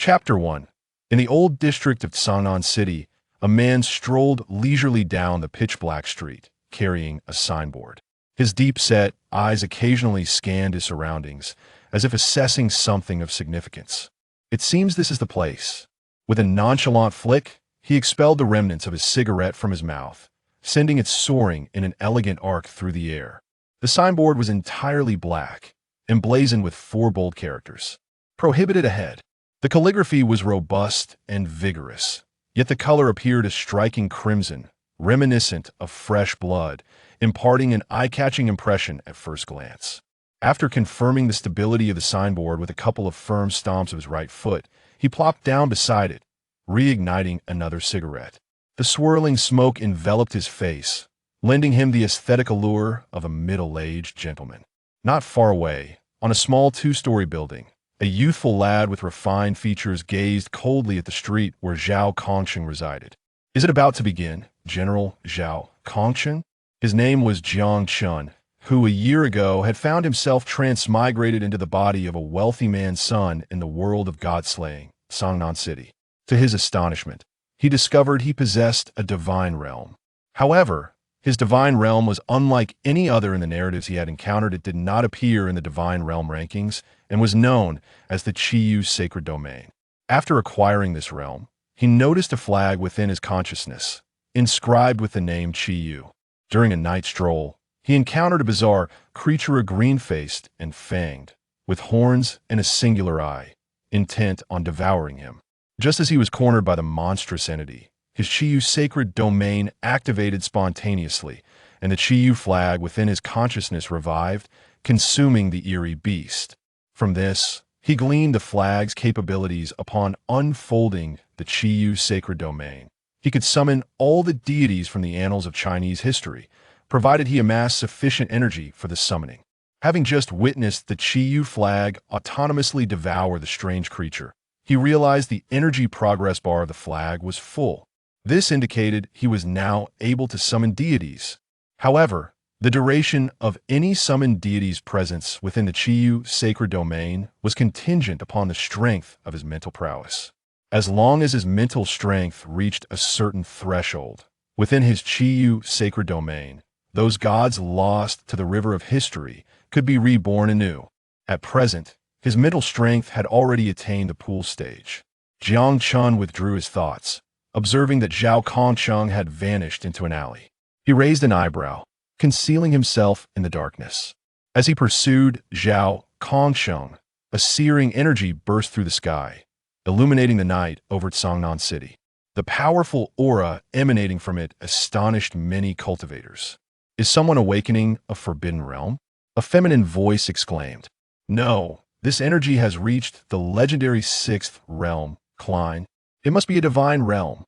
Chapter 1. In the old district of Sangnan City, a man strolled leisurely down the pitch-black street, carrying a signboard. His deep-set eyes occasionally scanned his surroundings, as if assessing something of significance. It seems this is the place. With a nonchalant flick, he expelled the remnants of his cigarette from his mouth, sending it soaring in an elegant arc through the air. The signboard was entirely black, emblazoned with 4 bold characters. Prohibited ahead. The calligraphy was robust and vigorous, yet the color appeared a striking crimson, reminiscent of fresh blood, imparting an eye-catching impression at first glance. After confirming the stability of the signboard with a couple of firm stomps of his right foot, he plopped down beside it, reigniting another cigarette. The swirling smoke enveloped his face, lending him the aesthetic allure of a middle-aged gentleman. Not far away, on a small 2-story building, a youthful lad with refined features gazed coldly at the street where Zhao Kongcheng resided. "Is it about to begin, General Zhao Kongcheng?" His name was Jiang Chen, who a year ago had found himself transmigrated into the body of a wealthy man's son in the world of god-slaying, Sangnan City. To his astonishment, he discovered he possessed a divine realm. However, his divine realm was unlike any other in the narratives he had encountered. It did not appear in the divine realm rankings and was known as the Qiyou sacred domain. After acquiring this realm, he noticed a flag within his consciousness, inscribed with the name Chiyou. During a night stroll, he encountered a bizarre creature, green-faced and fanged, with horns and a singular eye, intent on devouring him. Just as he was cornered by the monstrous entity, his Chiyou sacred domain activated spontaneously, and the Chiyou flag within his consciousness revived, consuming the eerie beast. From this, he gleaned the flag's capabilities upon unfolding the Chiyou sacred domain. He could summon all the deities from the annals of Chinese history, provided he amassed sufficient energy for the summoning. Having just witnessed the Chiyou flag autonomously devour the strange creature, he realized the energy progress bar of the flag was full. This indicated he was now able to summon deities. However, the duration of any summoned deity's presence within the Chiyou sacred domain was contingent upon the strength of his mental prowess. As long as his mental strength reached a certain threshold within his Chiyou sacred domain, those gods lost to the river of history could be reborn anew. At present, his mental strength had already attained the pool stage. Jiang Chen withdrew his thoughts, observing that Zhao Kongcheng had vanished into an alley. He raised an eyebrow, concealing himself in the darkness. As he pursued Zhao Kongcheng, a searing energy burst through the sky, illuminating the night over Sangnan City. The powerful aura emanating from it astonished many cultivators. "Is someone awakening a forbidden realm?" a feminine voice exclaimed. "No, this energy has reached the legendary 6th realm, Klein. It must be a divine realm."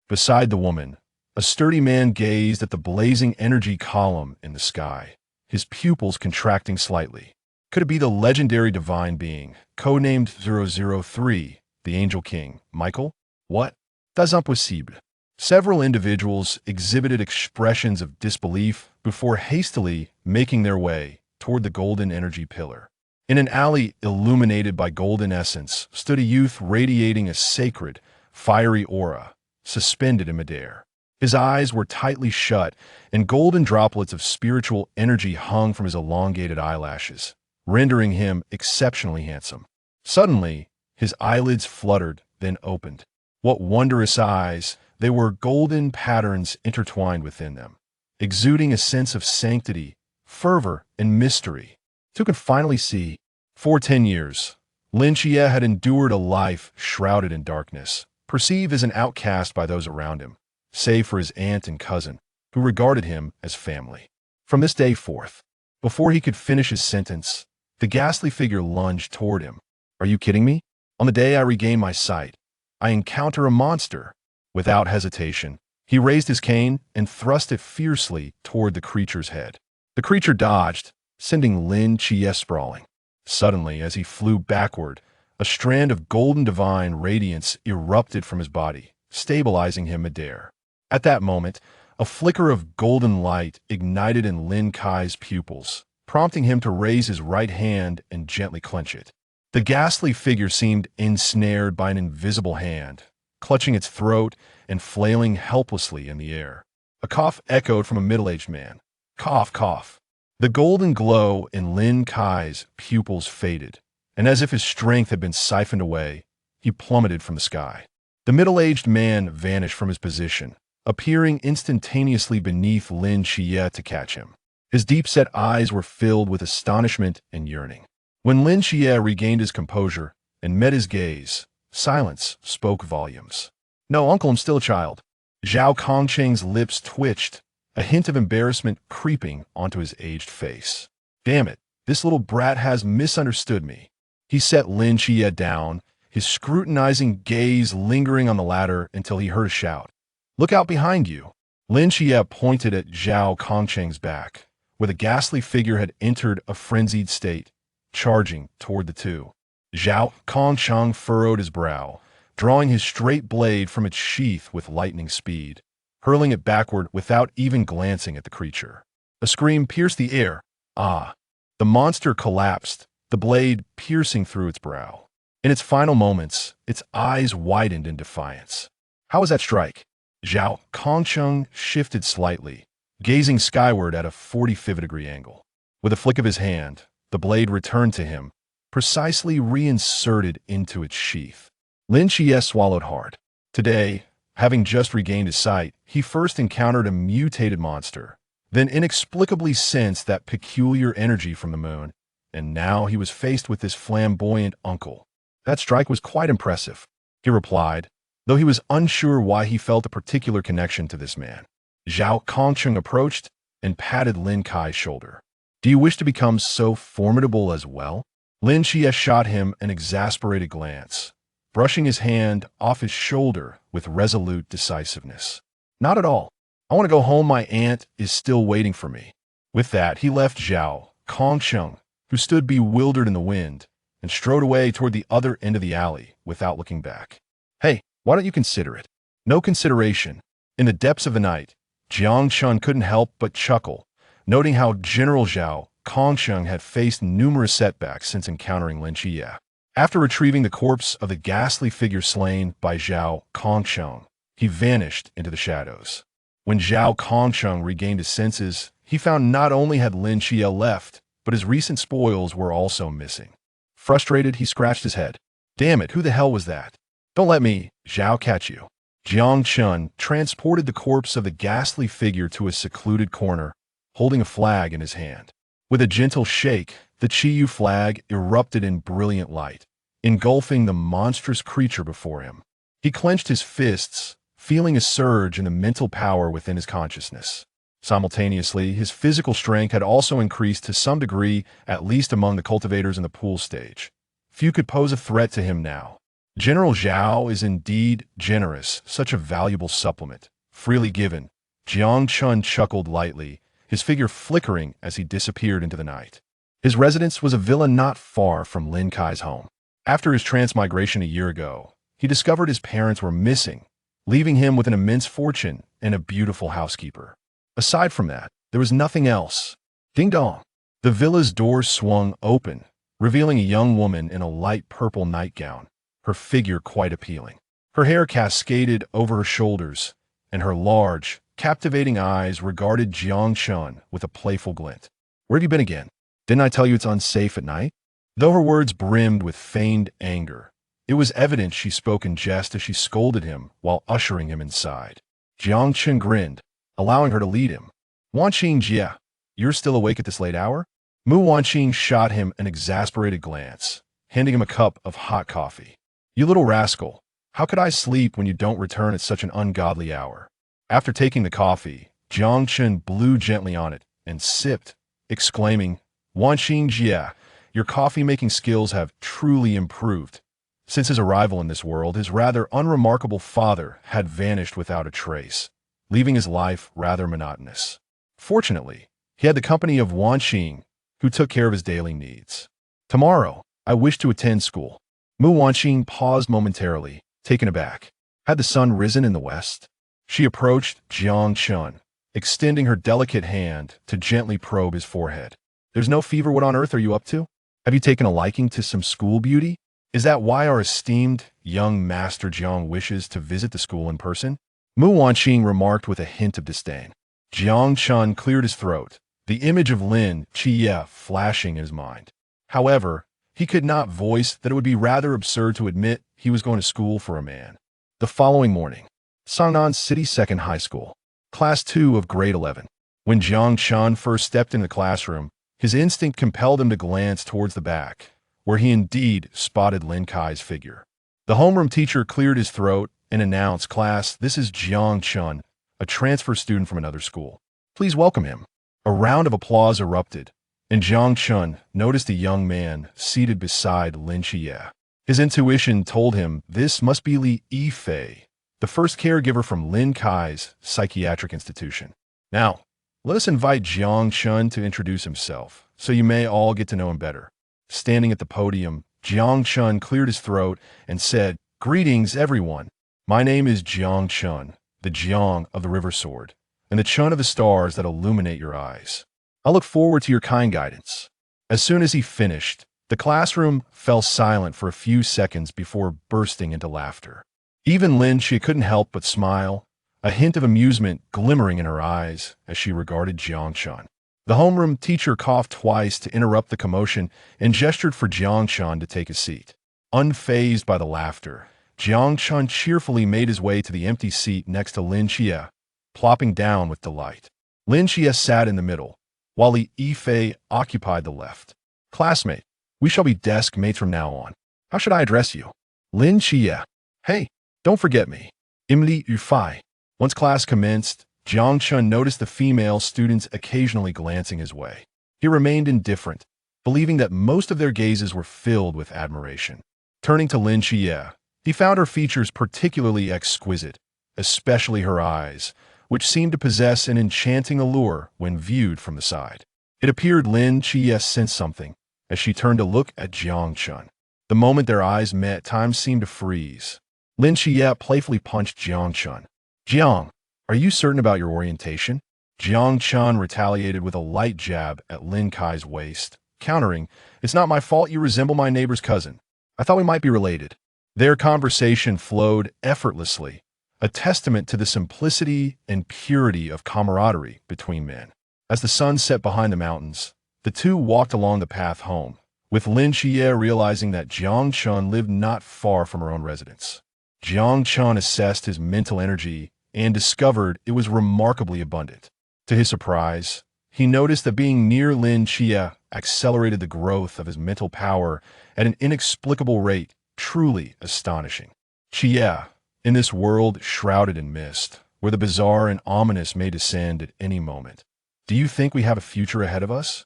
Beside the woman, a sturdy man gazed at the blazing energy column in the sky, his pupils contracting slightly. Could it be the legendary divine being, codenamed 003, the Angel King, Michael? What? That's impossible. Several individuals exhibited expressions of disbelief before hastily making their way toward the golden energy pillar. In an alley illuminated by golden essence stood a youth radiating a sacred, fiery aura, suspended in midair. His eyes were tightly shut, and golden droplets of spiritual energy hung from his elongated eyelashes, rendering him exceptionally handsome. Suddenly, his eyelids fluttered, then opened. What wondrous eyes! They were golden patterns intertwined within them, exuding a sense of sanctity, fervor, and mystery. Who could finally see? For 10 years, Lin Xie had endured a life shrouded in darkness, perceived as an outcast by those around him, save for his aunt and cousin, who regarded him as family. From this day forth, before he could finish his sentence, the ghastly figure lunged toward him. "Are you kidding me? On the day I regain my sight, I encounter a monster." Without hesitation, he raised his cane and thrust it fiercely toward the creature's head. The creature dodged, sending Lin Xie sprawling. Suddenly, as he flew backward, a strand of golden divine radiance erupted from his body, stabilizing him midair. At that moment, a flicker of golden light ignited in Lin Kai's pupils, prompting him to raise his right hand and gently clench it. The ghastly figure seemed ensnared by an invisible hand, clutching its throat and flailing helplessly in the air. A cough echoed from a middle-aged man. Cough, cough. The golden glow in Lin Kai's pupils faded, and as if his strength had been siphoned away, he plummeted from the sky. The middle-aged man vanished from his position, appearing instantaneously beneath Lin Xie to catch him. His deep-set eyes were filled with astonishment and yearning. When Lin Xie regained his composure and met his gaze, silence spoke volumes. "No, uncle, I'm still a child." Zhao Kongcheng's lips twitched, a hint of embarrassment creeping onto his aged face. "Damn it, this little brat has misunderstood me." He set Lin Xie down, his scrutinizing gaze lingering on the latter until he heard a shout. "Look out behind you." Lin Xie pointed at Zhao Kongcheng's back, where the ghastly figure had entered a frenzied state, charging toward the two. Zhao Kongcheng furrowed his brow, drawing his straight blade from its sheath with lightning speed, hurling it backward without even glancing at the creature. A scream pierced the air. Ah! The monster collapsed, the blade piercing through its brow. In its final moments, its eyes widened in defiance. "How was that strike?" Zhao Kongcheng shifted slightly, gazing skyward at a 45-degree angle. With a flick of his hand, the blade returned to him, precisely reinserted into its sheath. Lin Xie swallowed hard. Today, having just regained his sight, he first encountered a mutated monster, then inexplicably sensed that peculiar energy from the moon, and now he was faced with this flamboyant uncle. "That strike was quite impressive," he replied, though he was unsure why he felt a particular connection to this man. Zhao Kongcheng approached and patted Lin Kai's shoulder. "Do you wish to become so formidable as well?" Lin Xie shot him an exasperated glance, brushing his hand off his shoulder with resolute decisiveness. "Not at all. I want to go home. My aunt is still waiting for me." With that, he left Zhao Kongcheng, who stood bewildered in the wind, and strode away toward the other end of the alley without looking back. "Hey, why don't you consider it?" No consideration. In the depths of the night, Jiang Chen couldn't help but chuckle, noting how General Zhao Kongcheng had faced numerous setbacks since encountering Lin Xie. After retrieving the corpse of the ghastly figure slain by Zhao Kongcheng, he vanished into the shadows. When Zhao Kongcheng regained his senses, he found not only had Lin Xie left, but his recent spoils were also missing. Frustrated, he scratched his head. "Damn it, who the hell was that? Don't let me, Zhao, catch you." Jiang Chen transported the corpse of the ghastly figure to a secluded corner, holding a flag in his hand. With a gentle shake, the Qiyou flag erupted in brilliant light, engulfing the monstrous creature before him. He clenched his fists, feeling a surge in the mental power within his consciousness. Simultaneously, his physical strength had also increased to some degree, at least among the cultivators in the pool stage. Few could pose a threat to him now. General Zhao is indeed generous, such a valuable supplement, freely given. Jiang Chen chuckled lightly, his figure flickering as he disappeared into the night. His residence was a villa not far from Lin Kai's home. After his transmigration a year ago, he discovered his parents were missing, leaving him with an immense fortune and a beautiful housekeeper. Aside from that, there was nothing else. Ding dong. The villa's doors swung open, revealing a young woman in a light purple nightgown, her figure quite appealing. Her hair cascaded over her shoulders, and her large, captivating eyes regarded Jiang Chen with a playful glint. "Where have you been again? Didn't I tell you it's unsafe at night?" Though her words brimmed with feigned anger, it was evident she spoke in jest as she scolded him while ushering him inside. Jiang Chen grinned, allowing her to lead him. "Wanqing Jia, you're still awake at this late hour?" Mu Wanqing shot him an exasperated glance, handing him a cup of hot coffee. "You little rascal, how could I sleep when you don't return at such an ungodly hour?" After taking the coffee, Jiang Chen blew gently on it and sipped, exclaiming, "Wanqing Jia, your coffee-making skills have truly improved." Since his arrival in this world, his rather unremarkable father had vanished without a trace, leaving his life rather monotonous. Fortunately, he had the company of Wanqing, who took care of his daily needs. "Tomorrow, I wish to attend school." Mu Wanqing paused momentarily, taken aback. Had the sun risen in the west? She approached Jiang Chen, extending her delicate hand to gently probe his forehead. "There's no fever. What on earth are you up to?" Have you taken a liking to some school beauty? Is that why our esteemed young Master Jiang wishes to visit the school in person? Mu Wanqing remarked with a hint of disdain. Jiang Chen cleared his throat, the image of Lin Qiyue flashing in his mind. However, he could not voice that it would be rather absurd to admit he was going to school for a man. The following morning, Sangnan City Second High School, Class 2 of Grade 11. When Jiang Chen first stepped into the classroom, his instinct compelled him to glance towards the back, where he indeed spotted Lin Kai's figure. The homeroom teacher cleared his throat and announced, "Class, this is Jiang Chen, a transfer student from another school. Please welcome him." A round of applause erupted, and Jiang Chen noticed a young man seated beside Lin Qiyue. His intuition told him this must be Li Yifei, the first caregiver from Lin Kai's psychiatric institution. Now, let us invite Jiang Chen to introduce himself, so you may all get to know him better. Standing at the podium, Jiang Chen cleared his throat and said, "Greetings, everyone. My name is Jiang Chen, the Jiang of the River Sword, and the Chen of the stars that illuminate your eyes. I look forward to your kind guidance." As soon as he finished, the classroom fell silent for a few seconds before bursting into laughter. Even Lin Qiyue couldn't help but smile, a hint of amusement glimmering in her eyes as she regarded Jiang Chen. The homeroom teacher coughed twice to interrupt the commotion and gestured for Jiang Chen to take a seat. Unfazed by the laughter, Jiang Chen cheerfully made his way to the empty seat next to Lin Qiyue, plopping down with delight. Lin Qiyue sat in the middle, while Li Yifei occupied the left. "Classmate, we shall be desk mates from now on. How should I address you?" "Lin Qiyue." "Hey, don't forget me. Li Yifei." Once class commenced, Jiang Chen noticed the female students occasionally glancing his way. He remained indifferent, believing that most of their gazes were filled with admiration. Turning to Lin Qiyue, he found her features particularly exquisite, especially her eyes, which seemed to possess an enchanting allure when viewed from the side. It appeared Lin Qiyue sensed something as she turned to look at Jiang Chen. The moment their eyes met, time seemed to freeze. Lin Qiyue playfully punched Jiang Chen. "Jiang, are you certain about your orientation?" Jiang Chen retaliated with a light jab at Lin Kai's waist, countering, "It's not my fault you resemble my neighbor's cousin. I thought we might be related." Their conversation flowed effortlessly, a testament to the simplicity and purity of camaraderie between men. As the sun set behind the mountains, the two walked along the path home, with Lin Qiyue realizing that Jiang Chen lived not far from her own residence. Jiang Chen assessed his mental energy and discovered it was remarkably abundant. To his surprise, he noticed that being near Lin Qiyue accelerated the growth of his mental power at an inexplicable rate, truly astonishing. "Qiyue, in this world shrouded in mist, where the bizarre and ominous may descend at any moment, do you think we have a future ahead of us?"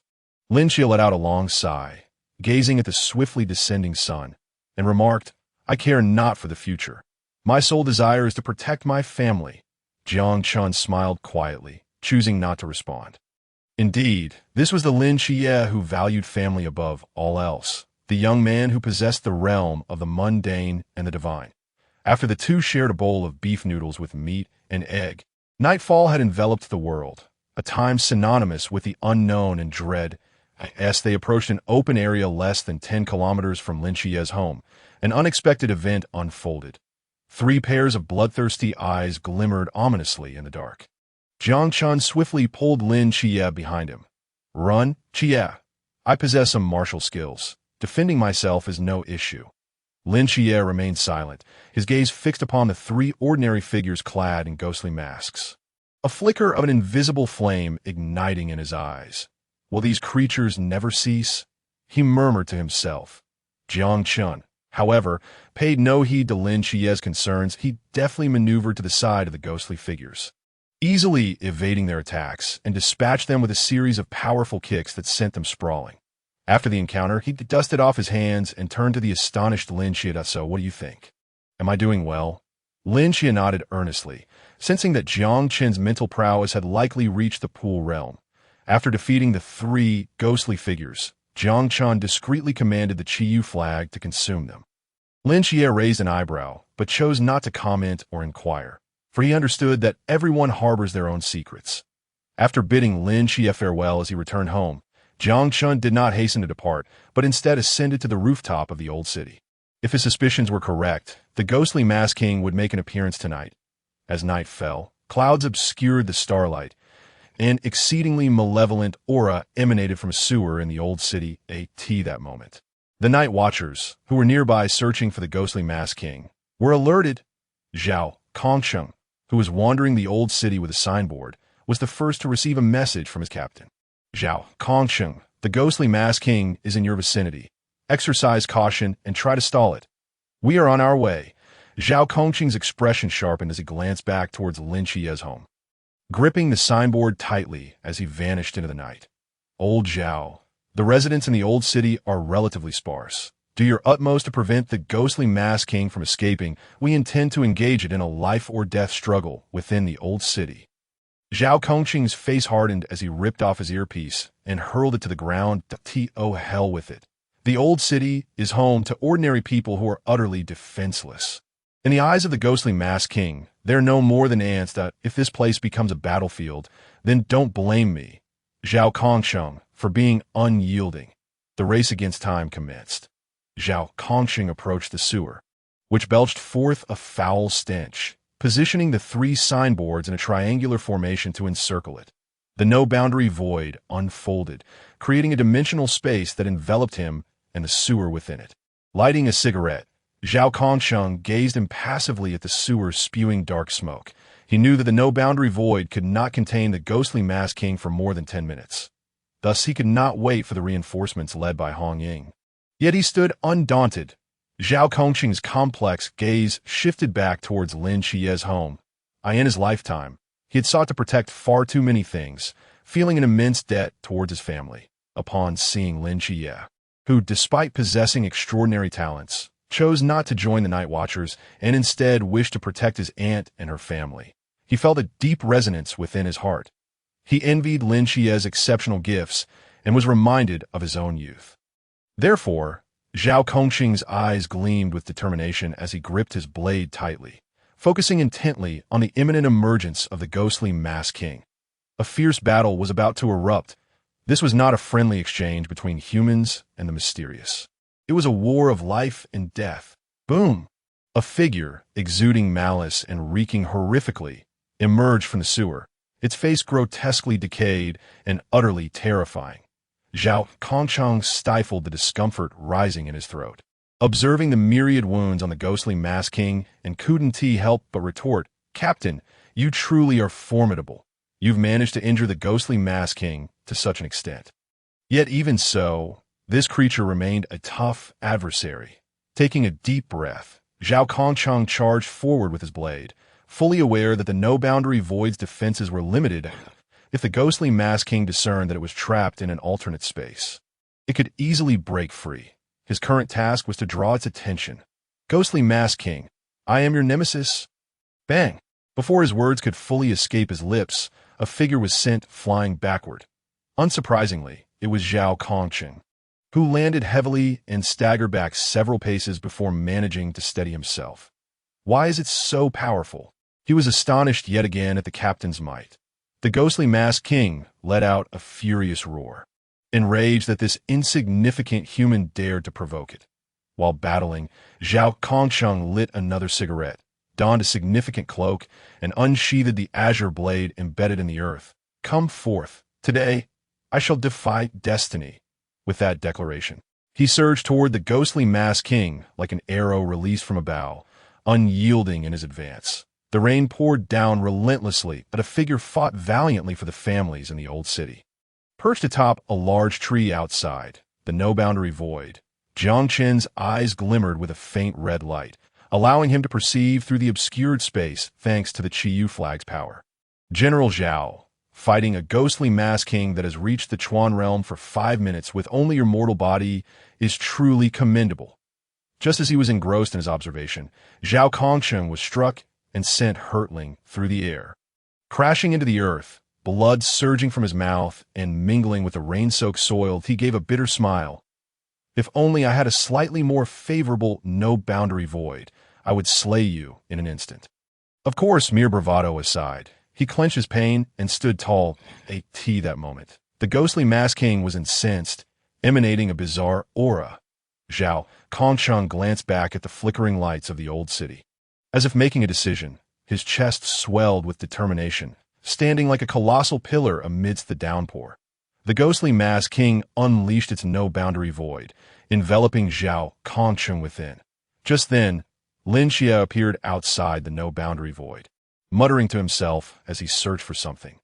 Lin Qiyue let out a long sigh, gazing at the swiftly descending sun, and remarked, "I care not for the future. My sole desire is to protect my family." Jiang Chen smiled quietly, choosing not to respond. Indeed, this was the Lin Qiyue who valued family above all else, the young man who possessed the realm of the mundane and the divine. After the two shared a bowl of beef noodles with meat and egg, nightfall had enveloped the world, a time synonymous with the unknown and dread. As they approached an open area less than 10 kilometers from Lin Qiyue's home, an unexpected event unfolded. 3 pairs of bloodthirsty eyes glimmered ominously in the dark. Jiang Chen swiftly pulled Lin Qiyue behind him. "Run, Qiyue. I possess some martial skills. Defending myself is no issue." Lin Qiyue remained silent, his gaze fixed upon the 3 ordinary figures clad in ghostly masks. A flicker of an invisible flame igniting in his eyes. "Will these creatures never cease?" he murmured to himself. Jiang Chen, however, paid no heed to Lin Qiyue's concerns. He deftly maneuvered to the side of the ghostly figures, easily evading their attacks, and dispatched them with a series of powerful kicks that sent them sprawling. After the encounter, he dusted off his hands and turned to the astonished Lin Qiyue. "So, what do you think? Am I doing well?" Lin Qiyue nodded earnestly, sensing that Jiang Chen's mental prowess had likely reached the pool realm. After defeating the 3 ghostly figures, Jiang Chen discreetly commanded the Chiyou flag to consume them. Lin Qiyue raised an eyebrow, but chose not to comment or inquire, for he understood that everyone harbors their own secrets. After bidding Lin Qiyue farewell as he returned home, Jiang Chen did not hasten to depart, but instead ascended to the rooftop of the old city. If his suspicions were correct, the ghostly Masked King would make an appearance tonight. As night fell, clouds obscured the starlight. An exceedingly malevolent aura emanated from a sewer in the old city at that moment. The night watchers, who were nearby searching for the ghostly Masked King, were alerted. Zhao Kongcheng, who was wandering the old city with a signboard, was the first to receive a message from his captain. Zhao Kongcheng, the ghostly Masked King is in your vicinity. Exercise caution and try to stall it. We are on our way. Zhao Kongcheng's expression sharpened as he glanced back towards Lin Chiyu's home, gripping the signboard tightly as he vanished into the night. Old Zhao, the residents in the old city are relatively sparse. Do your utmost to prevent the ghostly Masked King from escaping. We intend to engage it in a life-or-death struggle within the old city. Zhao Kongcheng's face hardened as he ripped off his earpiece and hurled it to the ground. Oh, hell with it. The old city is home to ordinary people who are utterly defenseless. In the eyes of the ghostly Masked King, they're no more than ants that, if this place becomes a battlefield, then don't blame me, Zhao Kongcheng, for being unyielding. The race against time commenced. Zhao Kongcheng approached the sewer, which belched forth a foul stench, positioning the three signboards in a triangular formation to encircle it. The no-boundary void unfolded, creating a dimensional space that enveloped him and the sewer within it. Lighting a cigarette, Zhao Kongcheng gazed impassively at the sewer spewing dark smoke. He knew that the no-boundary void could not contain the ghostly Masked King for more than 10 minutes. Thus, he could not wait for the reinforcements led by Hong Ying. Yet he stood undaunted. Zhao Kongcheng's complex gaze shifted back towards Lin Chiyu's home. In his lifetime, he had sought to protect far too many things, feeling an immense debt towards his family. Upon seeing Lin Chiyu, who, despite possessing extraordinary talents, chose not to join the Night Watchers and instead wished to protect his aunt and her family, he felt a deep resonance within his heart. He envied Lin Chiyu's exceptional gifts and was reminded of his own youth. Therefore, Zhao Kongcheng's eyes gleamed with determination as he gripped his blade tightly, focusing intently on the imminent emergence of the ghostly Masked King. A fierce battle was about to erupt. This was not a friendly exchange between humans and the mysterious. It was a war of life and death. Boom! A figure, exuding malice and reeking horrifically, emerged from the sewer, its face grotesquely decayed and utterly terrifying. Zhao Kongcheng stifled the discomfort rising in his throat, observing the myriad wounds on the ghostly Masked King, and couldn't he help but retort, "Captain, you truly are formidable. You've managed to injure the ghostly Masked King to such an extent." Yet even so, this creature remained a tough adversary. Taking a deep breath, Zhao Kongcheng charged forward with his blade, fully aware that the no-boundary void's defenses were limited. If the ghostly Masked King discerned that it was trapped in an alternate space, it could easily break free. His current task was to draw its attention. "Ghostly Masked King, I am your nemesis." Bang! Before his words could fully escape his lips, a figure was sent flying backward. Unsurprisingly, it was Zhao Kongcheng, who landed heavily and staggered back several paces before managing to steady himself. Why is it so powerful? He was astonished yet again at the captain's might. The ghostly Masked King let out a furious roar, enraged that this insignificant human dared to provoke it. While battling, Zhao Kongcheng lit another cigarette, donned a significant cloak, and unsheathed the azure blade embedded in the earth. "Come forth. Today, I shall defy destiny." With that declaration, he surged toward the ghostly Masked King like an arrow released from a bow, unyielding in his advance. The rain poured down relentlessly, but a figure fought valiantly for the families in the old city. Perched atop a large tree outside the no-boundary void, Jiang Chen's eyes glimmered with a faint red light, allowing him to perceive through the obscured space thanks to the Qiyou flag's power. General Zhao, fighting a ghostly Masked King that has reached the Chuan realm for 5 minutes with only your mortal body, is truly commendable. Just as he was engrossed in his observation, Zhao Kongcheng was struck and sent hurtling through the air. Crashing into the earth, blood surging from his mouth and mingling with the rain-soaked soil, he gave a bitter smile. "If only I had a slightly more favorable no-boundary void, I would slay you in an instant." Of course, mere bravado aside, he clenched his pain and stood tall, at that moment. The ghostly Mask King was incensed, emanating a bizarre aura. Zhao Kongcheng glanced back at the flickering lights of the old city. As if making a decision, his chest swelled with determination, standing like a colossal pillar amidst the downpour. The ghostly Mask King unleashed its no-boundary void, enveloping Zhao Kongcheng within. Just then, Lin Xie appeared outside the no-boundary void, muttering to himself as he searched for something.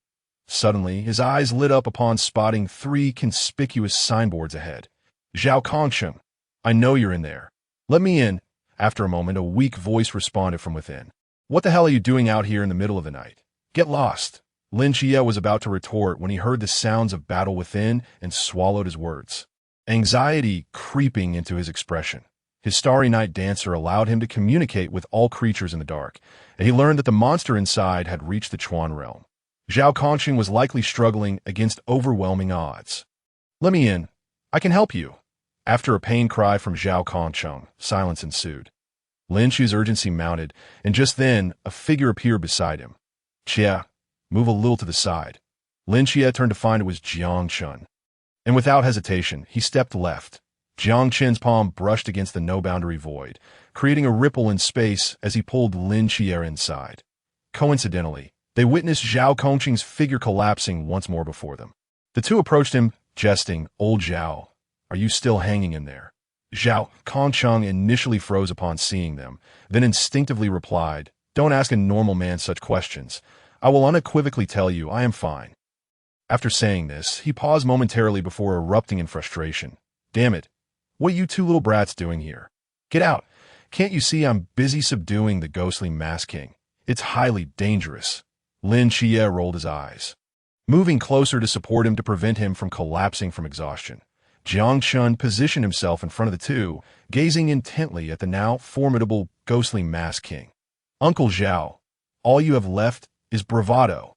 Suddenly, his eyes lit up upon spotting 3 conspicuous signboards ahead. "Zhao Kongcheng, I know you're in there. Let me in." After a moment, a weak voice responded from within. "What the hell are you doing out here in the middle of the night? Get lost." Lin Xie was about to retort when he heard the sounds of battle within and swallowed his words. Anxiety creeping into his expression. His starry night dancer allowed him to communicate with all creatures in the dark, and he learned that the monster inside had reached the Chuan realm. Zhao Kongcheng was likely struggling against overwhelming odds. "Let me in. I can help you." After a pained cry from Zhao Kongcheng, silence ensued. Lin Xie's urgency mounted, and just then, a figure appeared beside him. "Chia, move a little to the side." Lin Xie turned to find it was Jiang Chen. And without hesitation, he stepped left. Jiang Chen's palm brushed against the no-boundary void, creating a ripple in space as he pulled Lin Xie inside. Coincidentally, they witnessed Zhao Kongcheng's figure collapsing once more before them. The two approached him, jesting, "Old Zhao, are you still hanging in there?" Zhao Kongcheng initially froze upon seeing them, then instinctively replied, "Don't ask a normal man such questions. I will unequivocally tell you I am fine." After saying this, he paused momentarily before erupting in frustration. "Damn it. What are you 2 little brats doing here? Get out. Can't you see I'm busy subduing the ghostly Mask King? It's highly dangerous." Lin Xie rolled his eyes, moving closer to support him to prevent him from collapsing from exhaustion. Jiang Chen positioned himself in front of the two, gazing intently at the now formidable ghostly Mask King. "Uncle Zhao, all you have left is bravado."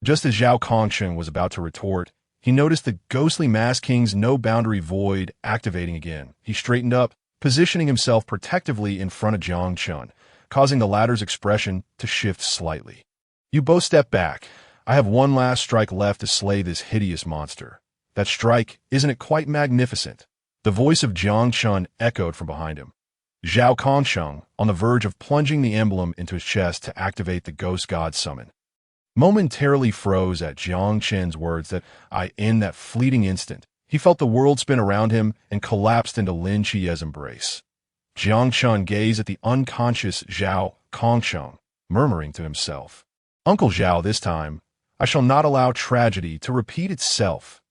Just as Zhao Kongcheng was about to retort, he noticed the ghostly Mask King's no-boundary void activating again. He straightened up, positioning himself protectively in front of Jiang Chen, causing the latter's expression to shift slightly. "You both step back. I have one last strike left to slay this hideous monster." "That strike, isn't it quite magnificent?" The voice of Jiang Chen echoed from behind him. Zhao Kongcheng, on the verge of plunging the emblem into his chest to activate the Ghost God summon, momentarily froze at Jiang Chen's words that in that fleeting instant, he felt the world spin around him and collapsed into Lin Xie's embrace. Jiang Chen gazed at the unconscious Zhao Kongcheng, murmuring to himself, "Uncle Zhao, this time, I shall not allow tragedy to repeat itself."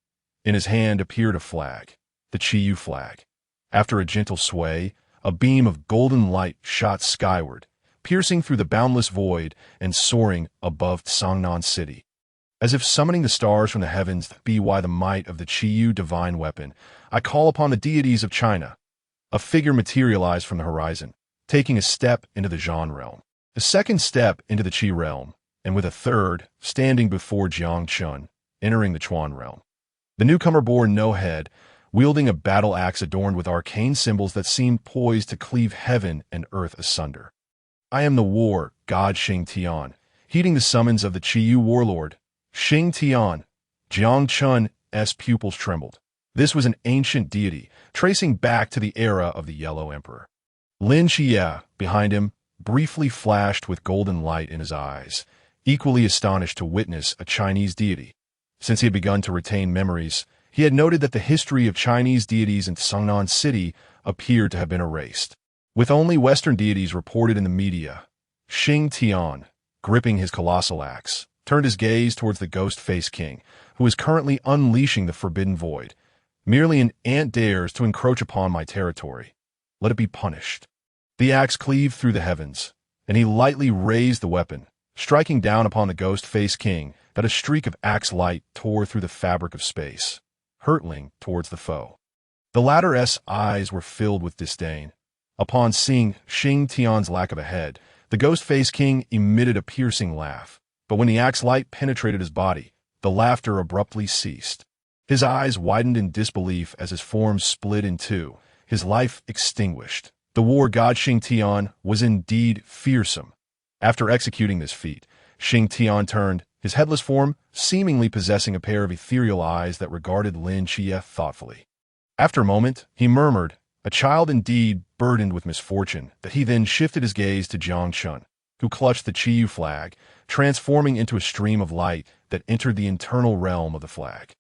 In his hand appeared a flag, the Qiyou flag. After a gentle sway, a beam of golden light shot skyward, piercing through the boundless void and soaring above Songnan City. As if summoning the stars from the heavens by the might of the Chiyou divine weapon, I call upon the deities of China. A figure materialized from the horizon, taking a step into the Zhan realm, a second step into the Qi realm, and with a third, standing before Jiang Chen, entering the Chuan realm. The newcomer bore no head, wielding a battle axe adorned with arcane symbols that seemed poised to cleave heaven and earth asunder. "I am the war god Xing Tian, heeding the summons of the Qiyou warlord, Xing Tian." Jiang Chen's pupils trembled. This was an ancient deity, tracing back to the era of the Yellow Emperor. Lin Xie, behind him, briefly flashed with golden light in his eyes, equally astonished to witness a Chinese deity. Since he had begun to retain memories, he had noted that the history of Chinese deities in Songnan City appeared to have been erased, with only Western deities reported in the media. Xing Tian, gripping his colossal axe, turned his gaze towards the ghost-faced king, who is currently unleashing the forbidden void. "Merely an ant dares to encroach upon my territory. Let it be punished." The axe cleaved through the heavens, and he lightly raised the weapon, striking down upon the ghost-faced king that a streak of axe light tore through the fabric of space, hurtling towards the foe. The latter's eyes were filled with disdain. Upon seeing Xing Tian's lack of a head, the ghost-faced king emitted a piercing laugh, but when the axe light penetrated his body, the laughter abruptly ceased. His eyes widened in disbelief as his form split in two, his life extinguished. The war god Xing Tian was indeed fearsome. After executing this feat, Xing Tian turned, his headless form seemingly possessing a pair of ethereal eyes that regarded Lin Qie thoughtfully. After a moment, he murmured, a child indeed burdened with misfortune, that he then shifted his gaze to Jiang Chen, who clutched the Qiyou flag, transforming into a stream of light that entered the internal realm of the flag.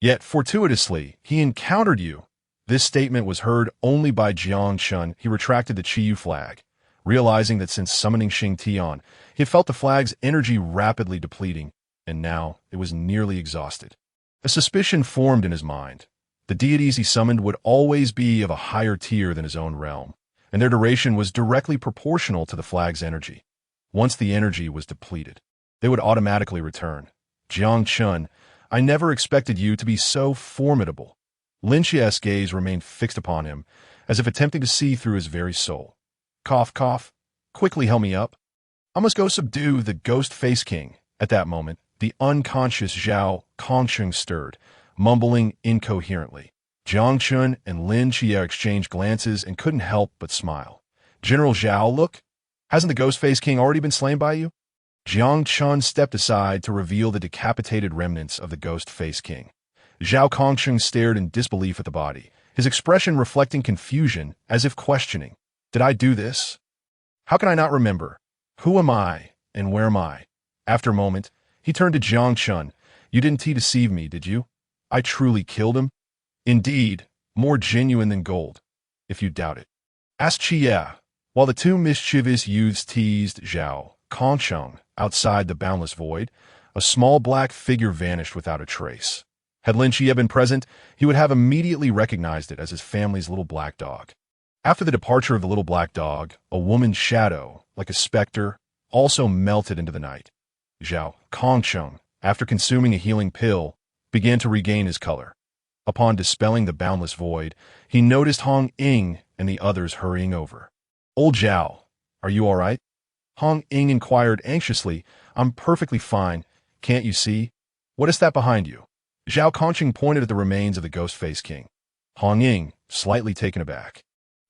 Yet, fortuitously, he encountered you. This statement was heard only by Jiang Chen. He retracted the Qiyou flag, realizing that since summoning Xing Tian, he had felt the flag's energy rapidly depleting, and now it was nearly exhausted. A suspicion formed in his mind. The deities he summoned would always be of a higher tier than his own realm, and their duration was directly proportional to the flag's energy. Once the energy was depleted, they would automatically return. Jiang Chen, I never expected you to be so formidable. Lin Qie's gaze remained fixed upon him, as if attempting to see through his very soul. Cough, cough. Quickly help me up. I must go subdue the Ghost Face King. At that moment, the unconscious Zhao Kongcheng stirred, mumbling incoherently. Jiang Chen and Lin Qie exchanged glances and couldn't help but smile. General Zhao, look. Hasn't the Ghost Face King already been slain by you? Jiang Chen stepped aside to reveal the decapitated remnants of the Ghost Face King. Zhao Kongcheng stared in disbelief at the body, his expression reflecting confusion as if questioning. Did I do this? How can I not remember? Who am I, and where am I? After a moment, he turned to Jiang Chen. You didn't deceive me, did you? I truly killed him? Indeed, more genuine than gold, if you doubt it. Asked Qiyou, while the two mischievous youths teased Zhao Kongcheng outside the boundless void, a small black figure vanished without a trace. Had Lin Qie been present, he would have immediately recognized it as his family's little black dog. After the departure of the little black dog, a woman's shadow, like a specter, also melted into the night. Zhao Kongcheng, after consuming a healing pill, began to regain his color. Upon dispelling the boundless void, he noticed Hong Ying and the others hurrying over. Old Zhao, are you all right? Hong Ying inquired anxiously. I'm perfectly fine. Can't you see? What is that behind you? Zhao Kongcheng pointed at the remains of the Ghost Face King. Hong Ying, slightly taken aback,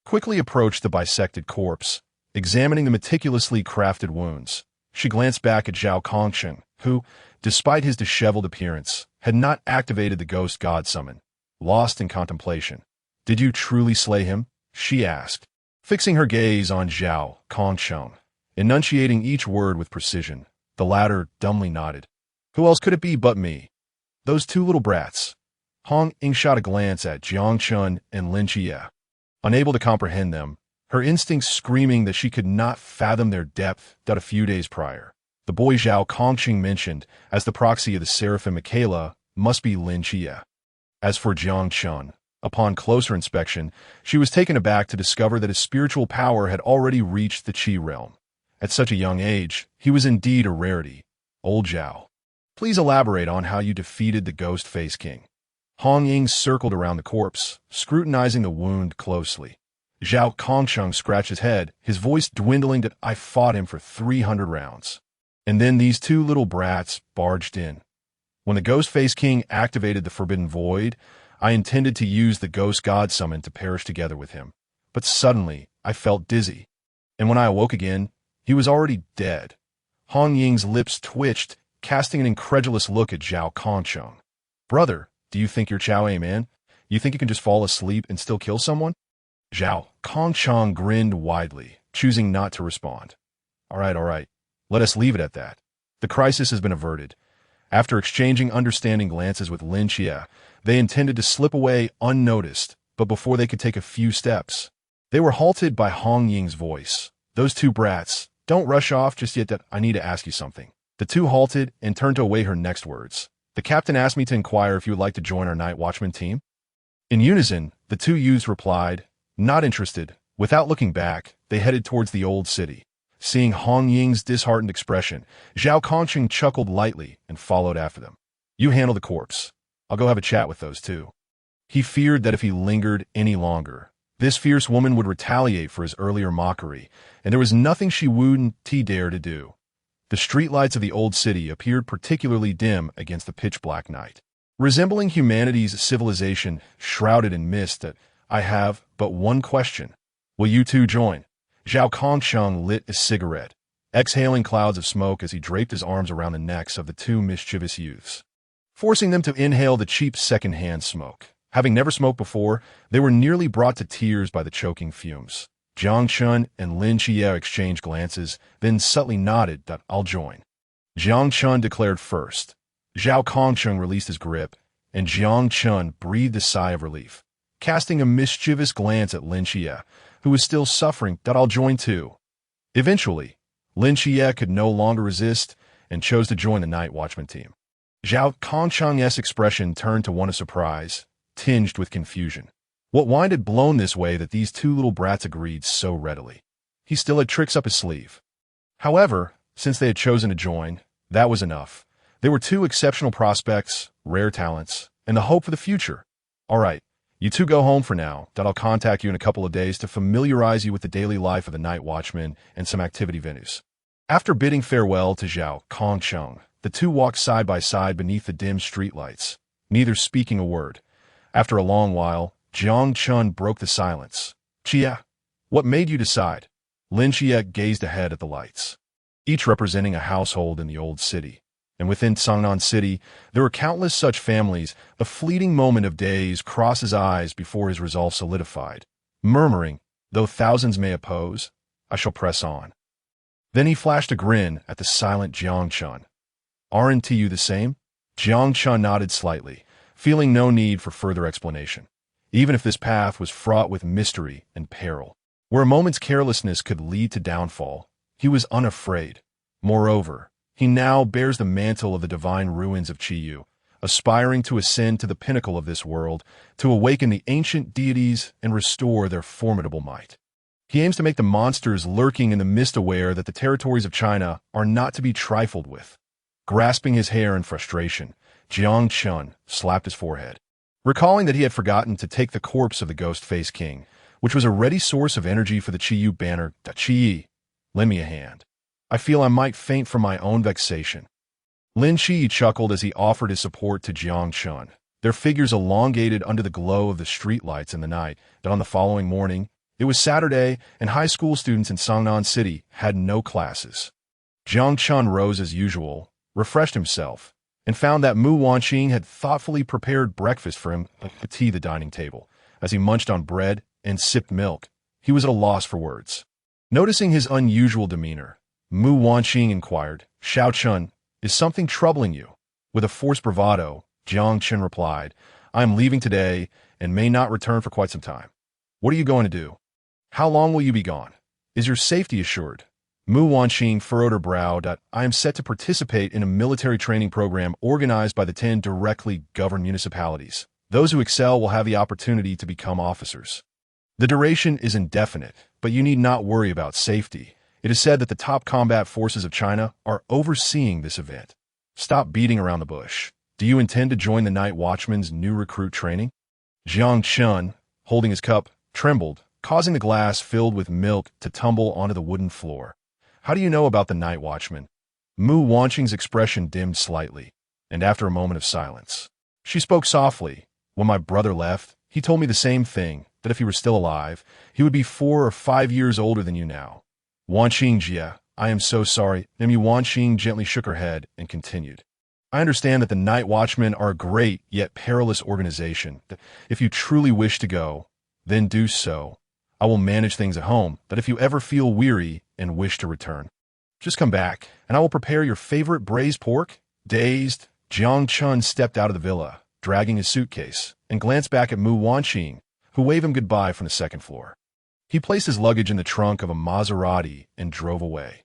quickly approached the bisected corpse, examining the meticulously crafted wounds. She glanced back at Zhao Kongcheng, who, despite his disheveled appearance, had not activated the ghost god summon. Lost in contemplation. Did you truly slay him? She asked, fixing her gaze on Zhao Kongcheng, enunciating each word with precision. The latter dumbly nodded. Who else could it be but me? Those two little brats. Hong Ying shot a glance at Jiang Chen and Lin Qie. Unable to comprehend them, her instincts screaming that she could not fathom their depth that a few days prior, the boy Zhao Kongcheng mentioned as the proxy of the Seraphim Michaela must be Lin Qie. As for Jiang Chen, upon closer inspection, she was taken aback to discover that his spiritual power had already reached the Qi realm. At such a young age, he was indeed a rarity. Old Zhao, please elaborate on how you defeated the Ghost Face King. Hong Ying circled around the corpse, scrutinizing the wound closely. Zhao Kongcheng scratched his head, his voice dwindling to, I fought him for 300 rounds. And then these two little brats barged in. When the Ghost Face King activated the Forbidden Void, I intended to use the Ghost God Summon to perish together with him. But suddenly, I felt dizzy. And when I awoke again, he was already dead. Hong Ying's lips twitched, casting an incredulous look at Zhao Kongcheng. Brother, do you think you're Chow A man? You think you can just fall asleep and still kill someone? Zhao Kongcheng grinned widely, choosing not to respond. All right. Let us leave it at that. The crisis has been averted. After exchanging understanding glances with Lin Qie, they intended to slip away unnoticed, but before they could take a few steps, they were halted by Hong Ying's voice. Those two brats, don't rush off just yet, that I need to ask you something. The two halted and turned to await her next words. The captain asked me to inquire if you would like to join our night watchman team. In unison, the two youths replied, not interested. Without looking back, they headed towards the old city. Seeing Hong Ying's disheartened expression, Zhao Kongcheng chuckled lightly and followed after them. You handle the corpse. I'll go have a chat with those two. He feared that if he lingered any longer, this fierce woman would retaliate for his earlier mockery, and there was nothing she wouldn't dare to do. The streetlights of the old city appeared particularly dim against the pitch-black night, resembling humanity's civilization shrouded in mist. That I have but one question. Will you two join? Zhao Kongcheng lit a cigarette, exhaling clouds of smoke as he draped his arms around the necks of the two mischievous youths, forcing them to inhale the cheap second-hand smoke. Having never smoked before, they were nearly brought to tears by the choking fumes. Jiang Chen and Lin Qiyou exchanged glances, then subtly nodded that I'll join. Jiang Chen declared first. Zhao Kongcheng released his grip, and Jiang Chen breathed a sigh of relief, casting a mischievous glance at Lin Qiyou, who was still suffering, that I'll join too. Eventually, Lin Qiyou could no longer resist and chose to join the Night Watchman team. Zhao Kongcheng's expression turned to one of surprise, tinged with confusion. What wine had blown this way that these two little brats agreed so readily? He still had tricks up his sleeve. However, since they had chosen to join, that was enough. They were two exceptional prospects, rare talents, and the hope for the future. All right, you two go home for now, that I'll contact you in a couple of days to familiarize you with the daily life of the Night Watchman and some activity venues. After bidding farewell to Zhao Kongcheng, the two walked side by side beneath the dim streetlights, neither speaking a word. After a long while, Jiang Chen broke the silence. Qiyou, what made you decide? Lin Qiyou gazed ahead at the lights, each representing a household in the old city. And within Sangnan City, there were countless such families. A fleeting moment of days crossed his eyes before his resolve solidified, murmuring, though thousands may oppose, I shall press on. Then he flashed a grin at the silent Jiang Chen. Aren't you the same? Jiang Chen nodded slightly, feeling no need for further explanation. Even if this path was fraught with mystery and peril, where a moment's carelessness could lead to downfall, he was unafraid. Moreover, he now bears the mantle of the divine ruins of Qiyou, aspiring to ascend to the pinnacle of this world, to awaken the ancient deities and restore their formidable might. He aims to make the monsters lurking in the mist aware that the territories of China are not to be trifled with. Grasping his hair in frustration, Jiang Chen slapped his forehead, recalling that he had forgotten to take the corpse of the ghost-faced king, which was a ready source of energy for the Qiyou banner. Qiyou, lend me a hand. I feel I might faint from my own vexation. Lin Qiyou chuckled as he offered his support to Jiang Chen, their figures elongated under the glow of the streetlights in the night. That on the following morning, it was Saturday, and high school students in Sangnan City had no classes. Jiang Chen rose as usual, refreshed himself, and found that Mu Wanqing had thoughtfully prepared breakfast for him at the dining table. As he munched on bread and sipped milk, he was at a loss for words. Noticing his unusual demeanor, Mu Wanqing inquired, Xiao Chen, is something troubling you? With a forced bravado, Jiang Chen replied, I am leaving today and may not return for quite some time. What are you going to do? How long will you be gone? Is your safety assured? Mu Wanqing furrowed her brow. I am set to participate in a military training program organized by the 10 directly governed municipalities. Those who excel will have the opportunity to become officers. The duration is indefinite, but you need not worry about safety. It is said that the top combat forces of China are overseeing this event. Stop beating around the bush. Do you intend to join the Night Watchman's new recruit training? Jiang Chen, holding his cup, trembled, causing the glass filled with milk to tumble onto the wooden floor. How do you know about the Night Watchman? Mu Wanqing's expression dimmed slightly, and after a moment of silence, she spoke softly. When my brother left, he told me the same thing, that if he were still alive, he would be 4 or 5 years older than you now. Wanqing Jia, I am so sorry. Mu Wanqing gently shook her head and continued. I understand that the Night Watchmen are a great yet perilous organization. If you truly wish to go, then do so. I will manage things at home, that if you ever feel weary and wish to return, just come back, and I will prepare your favorite braised pork. Dazed, Jiang Chen stepped out of the villa, dragging his suitcase, and glanced back at Mu Wanqing, who waved him goodbye from the second floor. He placed his luggage in the trunk of a Maserati and drove away.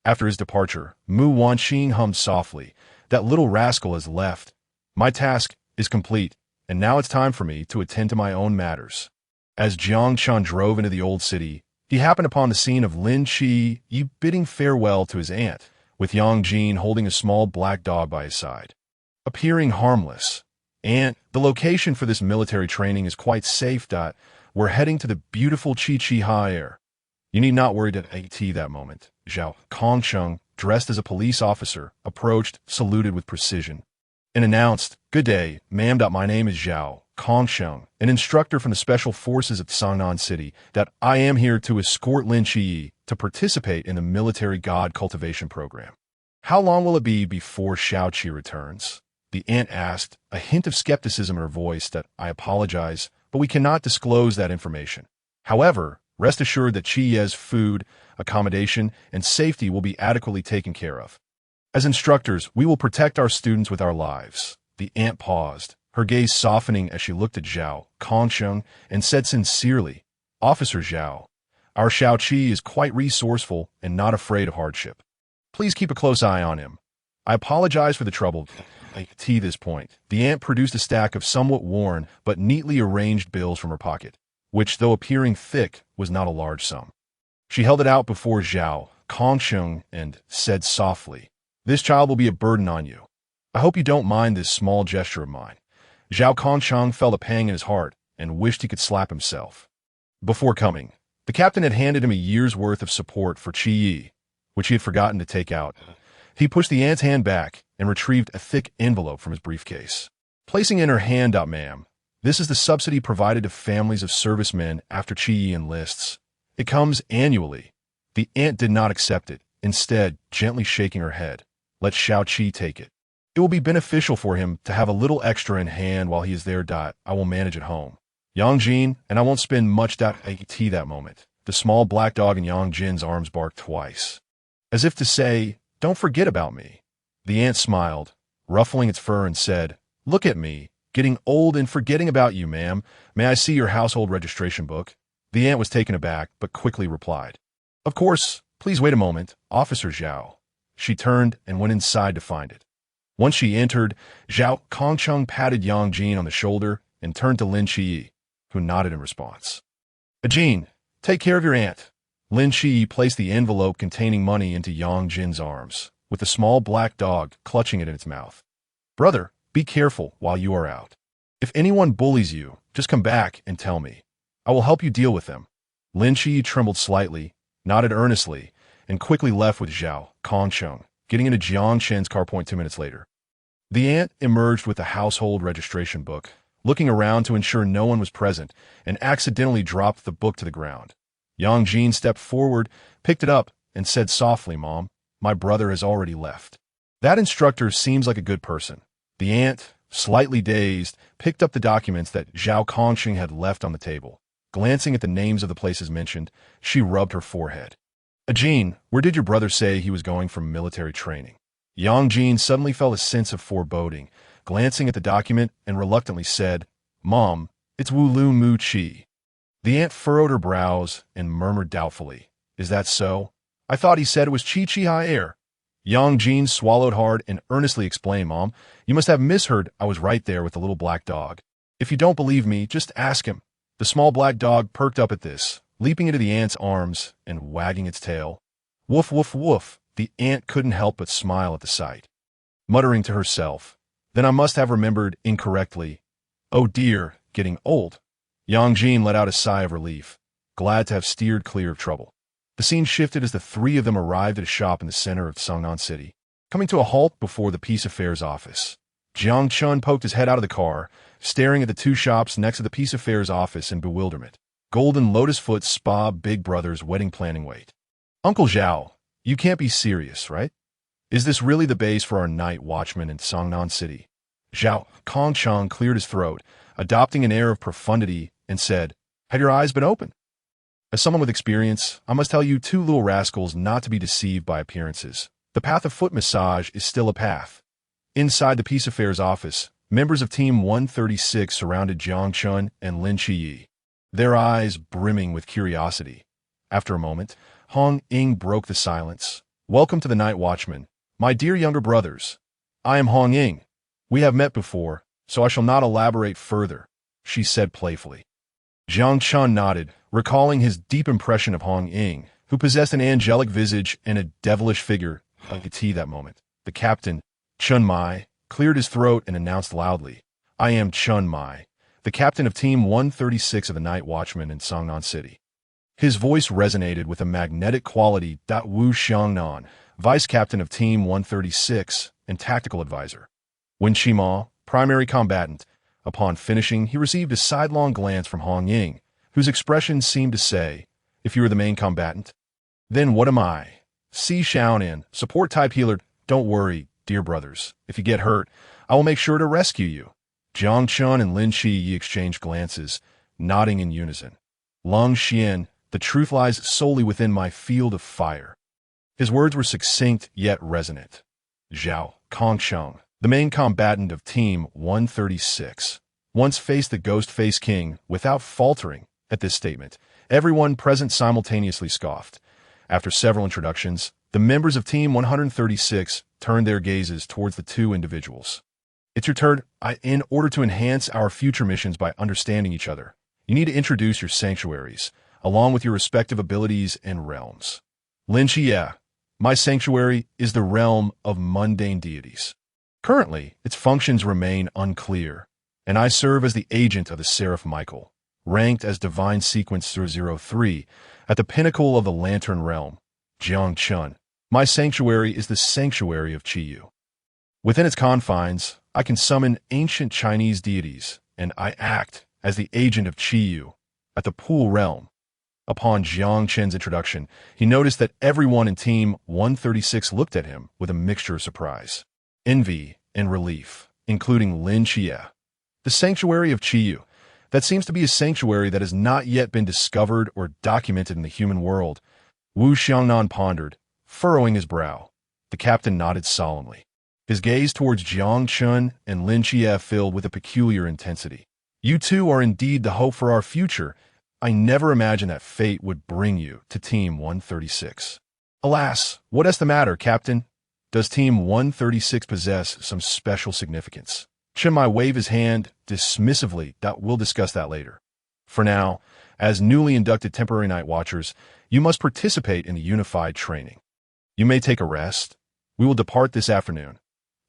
After his departure, Mu Wanqing hummed softly, That little rascal has left. My task is complete, and now it's time for me to attend to my own matters. As Jiang Chen drove into the old city, he happened upon the scene of Lin Qiyou bidding farewell to his aunt, with Yang Jin holding a small black dog by his side. Appearing harmless. Aunt, the location for this military training is quite safe. We're heading to the beautiful Jiang Er. You need not worry at that moment. Zhao Kongcheng, dressed as a police officer, approached, saluted with precision, and announced, Good day, ma'am. My name is Zhao Kongcheng, an instructor from the Special Forces of Sangnan City, that I am here to escort Lin Qi to participate in the military god cultivation program. How long will it be before Shao Qi returns? The aunt asked, a hint of skepticism in her voice that I apologize, but we cannot disclose that information. However, rest assured that Qiye's food, accommodation, and safety will be adequately taken care of. As instructors, we will protect our students with our lives. The aunt paused, her gaze softening as she looked at Zhao Kongcheng and said sincerely, Officer Zhao, our Shao Qi is quite resourceful and not afraid of hardship. Please keep a close eye on him. I apologize for the trouble. At this point, the aunt produced a stack of somewhat worn but neatly arranged bills from her pocket, which, though appearing thick, was not a large sum. She held it out before Zhao Kongcheng and said softly, This child will be a burden on you. I hope you don't mind this small gesture of mine. Zhao Kongcheng felt a pang in his heart and wished he could slap himself. Before coming, the captain had handed him a year's worth of support for Qiyou, which he had forgotten to take out. He pushed the aunt's hand back and retrieved a thick envelope from his briefcase. Placing in her hand, ma'am, this is the subsidy provided to families of servicemen after Qiyou enlists. It comes annually. The aunt did not accept it, instead gently shaking her head. Let Shao Qi take it. It will be beneficial for him to have a little extra in hand while he is there. I will manage at home. Yang Jin, and I won't spend much tea that moment. The small black dog in Yang Jin's arms barked twice, as if to say, Don't forget about me. The aunt smiled, ruffling its fur, and said, Look at me, getting old and forgetting about you, ma'am. May I see your household registration book? The aunt was taken aback, but quickly replied, Of course, please wait a moment, Officer Zhao. She turned and went inside to find it. Once she entered, Zhao Kongcheng patted Yang Jin on the shoulder and turned to Lin Qi, who nodded in response. Jin, take care of your aunt. Lin Qi placed the envelope containing money into Yang Jin's arms, with the small black dog clutching it in its mouth. Brother, be careful while you are out. If anyone bullies you, just come back and tell me. I will help you deal with them. Lin Qi trembled slightly, nodded earnestly, and quickly left with Zhao Kongcheng, getting into Jiang Chen's car. 2 minutes later. The aunt emerged with the household registration book, looking around to ensure no one was present, and accidentally dropped the book to the ground. Yang Jin stepped forward, picked it up, and said softly, Mom, my brother has already left. That instructor seems like a good person. The aunt, slightly dazed, picked up the documents that Zhao Kongcheng had left on the table. Glancing at the names of the places mentioned, she rubbed her forehead. Jin, where did your brother say he was going for military training? Yang Jin suddenly felt a sense of foreboding, glancing at the document, and reluctantly said, Mom, it's Wulu Mu Chi. The aunt furrowed her brows and murmured doubtfully, Is that so? I thought he said it was Jiang Er. Yang Jin swallowed hard and earnestly explained, Mom, you must have misheard. I was right there with the little black dog. If you don't believe me, just ask him. The small black dog perked up at this, leaping into the aunt's arms and wagging its tail. Woof, woof, woof. The aunt couldn't help but smile at the sight, muttering to herself, Then I must have remembered incorrectly. Oh dear, getting old. Yang Jin let out a sigh of relief, glad to have steered clear of trouble. The scene shifted as the three of them arrived at a shop in the center of Sangnan City, coming to a halt before the Peace Affairs office. Jiang Chen poked his head out of the car, staring at the two shops next to the Peace Affairs office in bewilderment. Golden Lotus Foot Spa Big Brother's wedding planning wait. Uncle Zhao, you can't be serious, right? Is this really the base for our night watchman in Sangnan City? Zhao Kongcheng cleared his throat, adopting an air of profundity, and said, Have your eyes been opened? As someone with experience, I must tell you two little rascals not to be deceived by appearances. The path of foot massage is still a path. Inside the Peace Affairs office, members of Team 136 surrounded Jiang Chen and Lin Qi, their eyes brimming with curiosity. After a moment, Hong Ying broke the silence. Welcome to the Night Watchman, my dear younger brothers. I am Hong Ying. We have met before, so I shall not elaborate further, she said playfully. Jiang Chen nodded, recalling his deep impression of Hong Ying, who possessed an angelic visage and a devilish figure. That moment, the captain, Chun Mai, cleared his throat and announced loudly, I am Chun Mai, the captain of Team 136 of the Night Watchman in Sangnan City. His voice resonated with a magnetic quality. Wu Xiangnan, vice captain of Team 136 and tactical advisor. Wen Qima, primary combatant. Upon finishing, he received a sidelong glance from Hong Ying, whose expression seemed to say, "If you are the main combatant, then what am I?" Si Xiaonan, support type healer, "Don't worry, dear brothers. If you get hurt, I will make sure to rescue you." Jiang Chen and Lin Qi exchanged glances, nodding in unison. Lung Xian, "The truth lies solely within my field of fire." His words were succinct yet resonant. Zhao Kongcheng, the main combatant of Team 136, once faced the Ghost-Face King without faltering. At this statement, everyone present simultaneously scoffed. After several introductions, the members of Team 136 turned their gazes towards the two individuals. "It's your turn. In order to enhance our future missions by understanding each other, you need to introduce your sanctuaries, along with your respective abilities and realms." Lin Qi, "My sanctuary is the realm of mundane deities. Currently, its functions remain unclear, and I serve as the agent of the Seraph Michael, ranked as Divine Sequence 003 at the pinnacle of the Lantern Realm." Jiang Chen, "My sanctuary is the sanctuary of Qiyou. Within its confines, I can summon ancient Chinese deities, and I act as the agent of Qiyou at the Pool Realm." Upon Jiang Chen's introduction, he noticed that everyone in Team 136 looked at him with a mixture of surprise, envy, and relief, including Lin Qi. "The sanctuary of Qiyou. That seems to be a sanctuary that has not yet been discovered or documented in the human world." Wu Xiangnan pondered, furrowing his brow. The captain nodded solemnly. His gaze towards Jiang Chen and Lin Qi filled with a peculiar intensity. "You two are indeed the hope for our future. I never imagined that fate would bring you to Team 136. Alas, what is the matter, Captain? Does Team 136 possess some special significance?" Chen Mai waved his hand dismissively. "We'll discuss that later. For now, as newly inducted temporary night watchers, you must participate in the unified training. You may take a rest. We will depart this afternoon."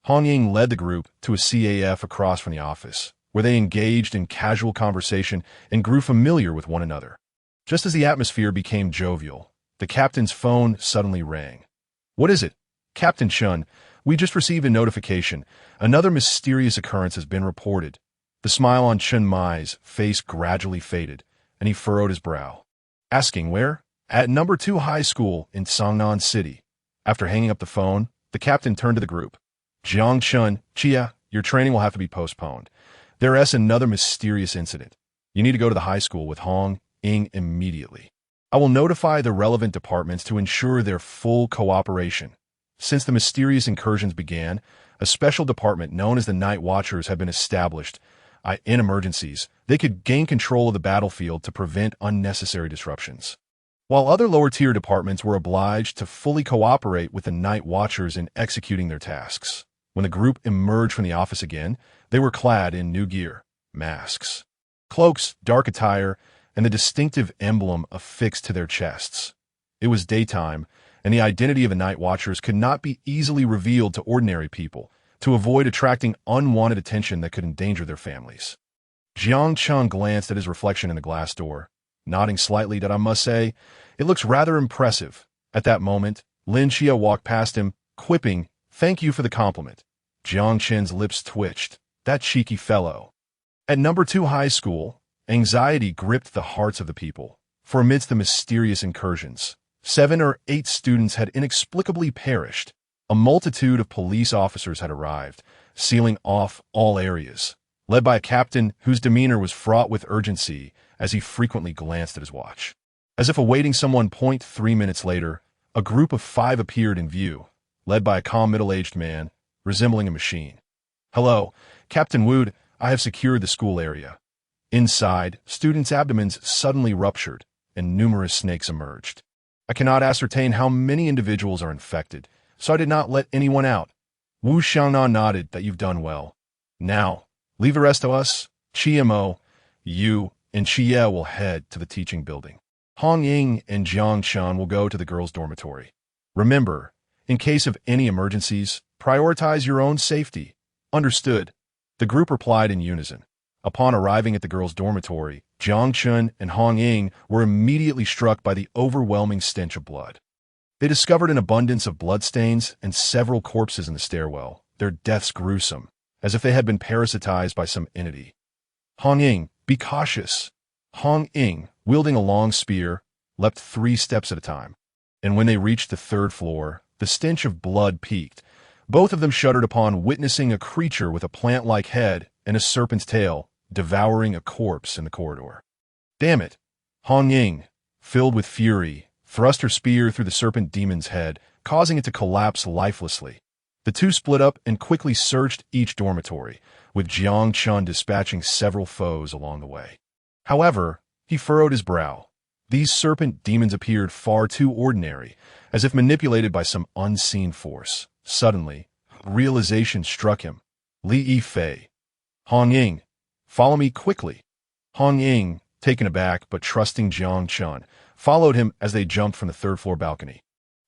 Hong Ying led the group to a CAF across from the office, where they engaged in casual conversation and grew familiar with one another. Just as the atmosphere became jovial, the captain's phone suddenly rang. "What is it?" "Captain Chen, we just received a notification. Another mysterious occurrence has been reported." The smile on Chen Mai's face gradually faded, and he furrowed his brow. "Asking where?" "At number 2 high school in Songnan City." After hanging up the phone, the captain turned to the group. "Jiang Chen, Chia, your training will have to be postponed. There is another mysterious incident. You need to go to the high school with Hong Ying immediately. I will notify the relevant departments to ensure their full cooperation." Since the mysterious incursions began, a special department known as the Night Watchers had been established. In emergencies, they could gain control of the battlefield to prevent unnecessary disruptions, while other lower-tier departments were obliged to fully cooperate with the Night Watchers in executing their tasks. When the group emerged from the office again, they were clad in new gear, masks, cloaks, dark attire, and the distinctive emblem affixed to their chests. It was daytime, and the identity of the Night Watchers could not be easily revealed to ordinary people to avoid attracting unwanted attention that could endanger their families. Jiang Chen glanced at his reflection in the glass door, nodding slightly that I must say, "It looks rather impressive." At that moment, Lin Qi walked past him, quipping, "Thank you for the compliment." Jiang Chen's lips twitched. That cheeky fellow. At number 2 high school, anxiety gripped the hearts of the people, for amidst the mysterious incursions, 7 or 8 students had inexplicably perished. A multitude of police officers had arrived, sealing off all areas, led by a captain whose demeanor was fraught with urgency as he frequently glanced at his watch. As if awaiting someone, 3 minutes later, a group of 5 appeared in view, led by a calm middle-aged man, resembling a machine. "Hello, Captain Wood, I have secured the school area." Inside, students' abdomens suddenly ruptured, and numerous snakes emerged. "I cannot ascertain how many individuals are infected, so I did not let anyone out." Wu Xiangnan nodded. "That you've done well. Now, leave the rest of us. Qimo, you, and Qie will head to the teaching building. Hong Ying and Jiang Chen will go to the girls' dormitory. Remember, in case of any emergencies, prioritize your own safety." "Understood." The group replied in unison. Upon arriving at the girls' dormitory, Jiang Chen and Hong Ying were immediately struck by the overwhelming stench of blood. They discovered an abundance of bloodstains and several corpses in the stairwell, their deaths gruesome, as if they had been parasitized by some entity. Hong Ying, be cautious. Hong Ying, wielding a long spear, leapt 3 steps at a time. And when they reached the 3rd floor, the stench of blood peaked. Both of them shuddered upon witnessing a creature with a plant-like head and a serpent's tail, devouring a corpse in the corridor. Damn it! Hong Ying, filled with fury, thrust her spear through the serpent demon's head, causing it to collapse lifelessly. The two split up and quickly searched each dormitory, with Jiang Chen dispatching several foes along the way. However, he furrowed his brow. These serpent demons appeared far too ordinary, as if manipulated by some unseen force. Suddenly, realization struck him. Li Yifei. Hong Ying, follow me quickly. Hong Ying, taken aback but trusting Jiang Chen, followed him as they jumped from the 3rd floor balcony,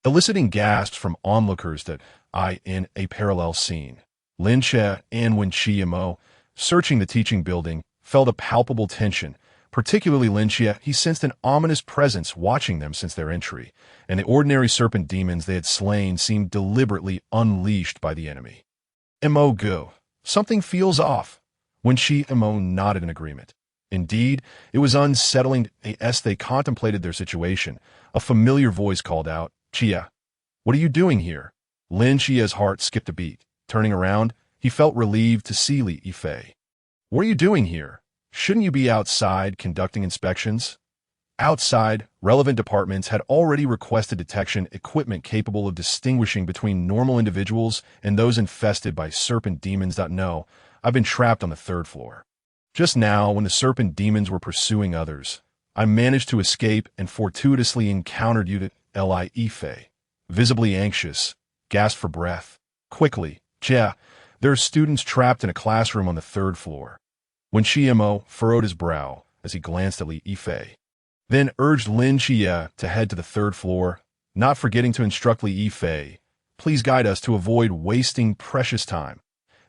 eliciting gasps from onlookers that in a parallel scene. Lin Che and Wen Qiyou, searching the teaching building, felt a palpable tension. Particularly Lin Che, he sensed an ominous presence watching them since their entry, and the ordinary serpent demons they had slain seemed deliberately unleashed by the enemy. Mo go. Something feels off. Wen Qiyou nodded in agreement. Indeed, it was unsettling as they contemplated their situation. A familiar voice called out, Chia, what are you doing here? Lin Chia's heart skipped a beat. Turning around, he felt relieved to see Li Yifei. What are you doing here? Shouldn't you be outside conducting inspections? Outside, relevant departments had already requested detection equipment capable of distinguishing between normal individuals and those infested by serpent demons. No, I've been trapped on the 3rd floor. Just now, when the serpent demons were pursuing others, I managed to escape and fortuitously encountered you. Li Yifei, visibly anxious, gasped for breath. Quickly, Jia, there are students trapped in a classroom on the 3rd floor. Wen Qiyou furrowed his brow as he glanced at Li Yifei, then urged Lin Chia to head to the 3rd floor, not forgetting to instruct Li Yifei, please guide us to avoid wasting precious time.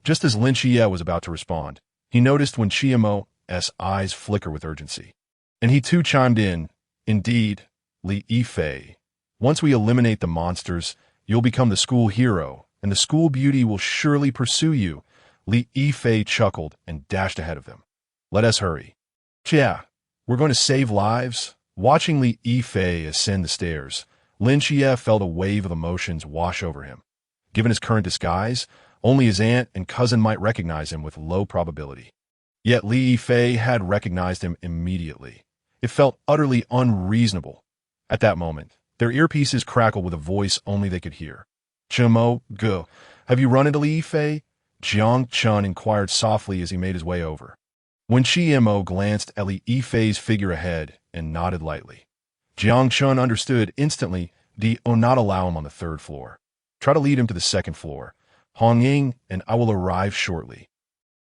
Just as Lin Chia was about to respond, he noticed Wen Qiyou's eyes flicker with urgency. And he too chimed in, indeed, Li Yifei, once we eliminate the monsters, you'll become the school hero, and the school beauty will surely pursue you. Li Yifei chuckled and dashed ahead of them. Let us hurry. Chia, we're going to save lives? Watching Li Yifei ascend the stairs, Lin Chia felt a wave of emotions wash over him. Given his current disguise, only his aunt and cousin might recognize him with low probability. Yet Li Yifei had recognized him immediately. It felt utterly unreasonable. At that moment, their earpieces crackled with a voice only they could hear. Chimo, go. Have you run into Li Yifei? Jiang Chen inquired softly as he made his way over. Wen Qiyou glanced at Li Yifei's figure ahead and nodded lightly. Jiang Chen understood instantly not allow him on the 3rd floor. Try to lead him to the 2nd floor. Hong Ying and I will arrive shortly.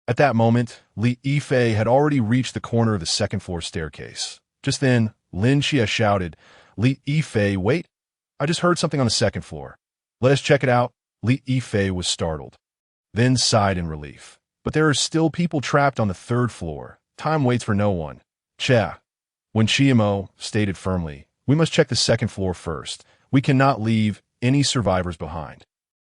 At that moment, Li Yifei had already reached the corner of the 2nd floor staircase. Just then, Lin Chia shouted, Li Yifei, wait! I just heard something on the 2nd floor. Let us check it out. Li Yifei was startled, then sighed in relief. But there are still people trapped on the 3rd floor. Time waits for no one. Cha. Wen Qiyou stated firmly, we must check the 2nd floor first. We cannot leave any survivors behind.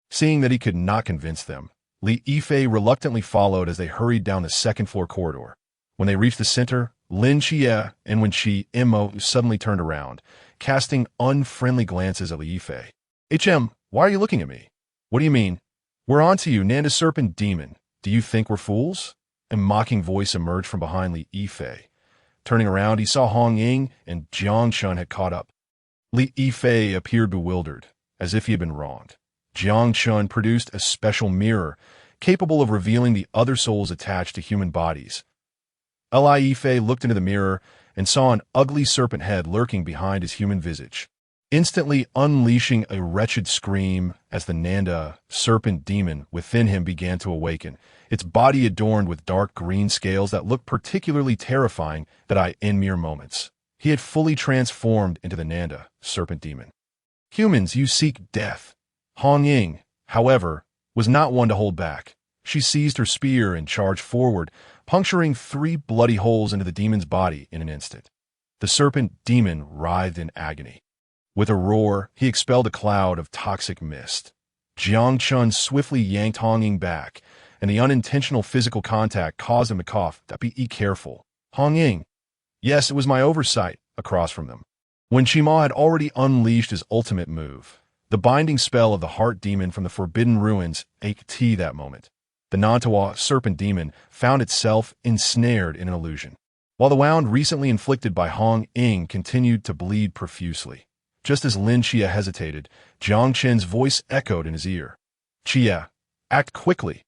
Seeing that he could not convince them, Li Yifei reluctantly followed as they hurried down the 2nd floor corridor. When they reached the center, Lin Chia and Wen Qiyou suddenly turned around, casting unfriendly glances at Li Yifei. Why are you looking at me? What do you mean? We're on to you, Nanda Serpent Demon. Do you think we're fools? A mocking voice emerged from behind Li Yifei. Turning around, he saw Hong Ying and Jiang Chen had caught up. Li Yifei appeared bewildered, as if he had been wronged. Jiang Chen produced a special mirror, capable of revealing the other souls attached to human bodies. Li Yifei looked into the mirror and saw an ugly serpent head lurking behind his human visage, instantly unleashing a wretched scream as the Nanda serpent demon within him began to awaken, its body adorned with dark green scales that looked particularly terrifying in mere moments. He had fully transformed into the Nanda serpent demon. Humans, you seek death. Hong Ying, however, was not one to hold back. She seized her spear and charged forward, puncturing 3 bloody holes into the demon's body in an instant. The serpent demon writhed in agony. With a roar, he expelled a cloud of toxic mist. Jiang Chen swiftly yanked Hong Ying back, and the unintentional physical contact caused him to cough. Be careful. Hong Ying. Yes, it was my oversight, across from them. When Qimao had already unleashed his ultimate move, the binding spell of the heart demon from the Forbidden Ruins ached that moment. The Nantawa serpent demon found itself ensnared in an illusion, while the wound recently inflicted by Hong Ying continued to bleed profusely. Just as Lin Xie hesitated, Jiang Chen's voice echoed in his ear. Xie, act quickly.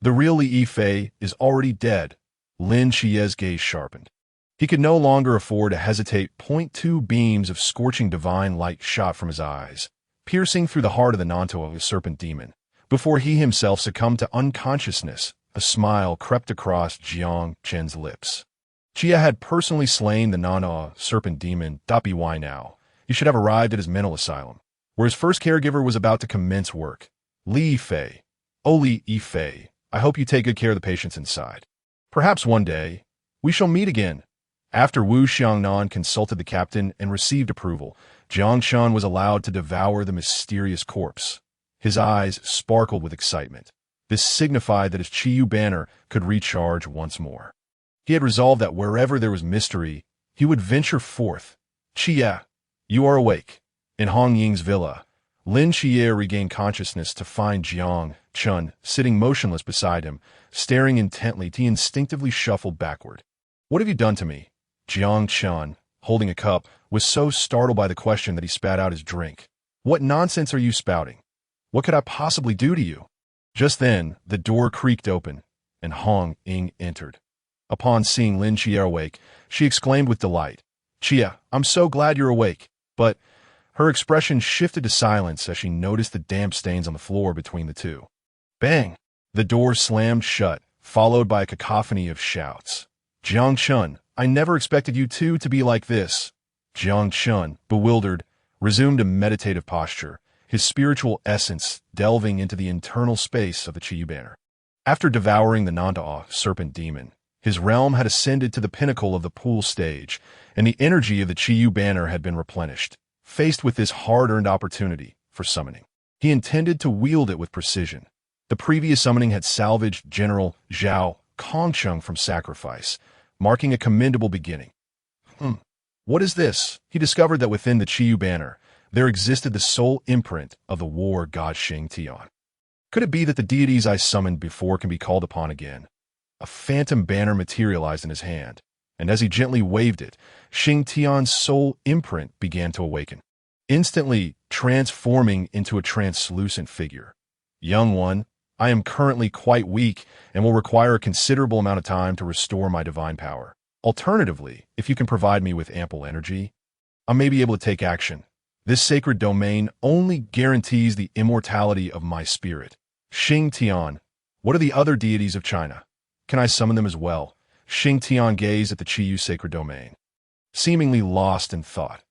The real Li Yifei is already dead. Lin Xie's gaze sharpened. He could no longer afford to hesitate. 2 beams of scorching divine light shot from his eyes, piercing through the heart of the Nantawa serpent demon. Before he himself succumbed to unconsciousness, a smile crept across Jiang Chen's lips. Xie had personally slain the Nantawa serpent demon. Why now? He should have arrived at his mental asylum, where his first caregiver was about to commence work. Li Yifei. Oh, Li Yifei, I hope you take good care of the patients inside. Perhaps one day, we shall meet again. After Wu Xiangnan consulted the captain and received approval, Jiang Shan was allowed to devour the mysterious corpse. His eyes sparkled with excitement. This signified that his Qiyou banner could recharge once more. He had resolved that wherever there was mystery, he would venture forth. Xie, you are awake. In Hong Ying's villa, Lin Xie regained consciousness to find Jiang Chen sitting motionless beside him, staring intently. He instinctively shuffled backward. What have you done to me? Jiang Chen, holding a cup, was so startled by the question that he spat out his drink. What nonsense are you spouting? What could I possibly do to you? Just then, the door creaked open, and Hong Ying entered. Upon seeing Lin Xie awake, she exclaimed with delight, Xie, I'm so glad you're awake. But her expression shifted to silence as she noticed the damp stains on the floor between the two. Bang! The door slammed shut, followed by a cacophony of shouts. Jiang Chen, I never expected you two to be like this. Jiang Chen, bewildered, resumed a meditative posture, his spiritual essence delving into the internal space of the Qiyou banner. After devouring the Nantawa serpent demon, his realm had ascended to the pinnacle of the pool stage, and the energy of the Qiyou banner had been replenished. Faced with this hard-earned opportunity for summoning, he intended to wield it with precision. The previous summoning had salvaged General Zhao Kongcheng from sacrifice, marking a commendable beginning. What is this? He discovered that within the Qiyou banner, there existed the sole imprint of the war god Xingtian. Could it be that the deities I summoned before can be called upon again? A phantom banner materialized in his hand, and as he gently waved it, Xingtian's sole imprint began to awaken, instantly transforming into a translucent figure. Young one, I am currently quite weak and will require a considerable amount of time to restore my divine power. Alternatively, if you can provide me with ample energy, I may be able to take action. This sacred domain only guarantees the immortality of my spirit. Xingtian, what are the other deities of China? Can I summon them as well? Xingtian gazed at the Qiyou sacred domain, seemingly lost in thought.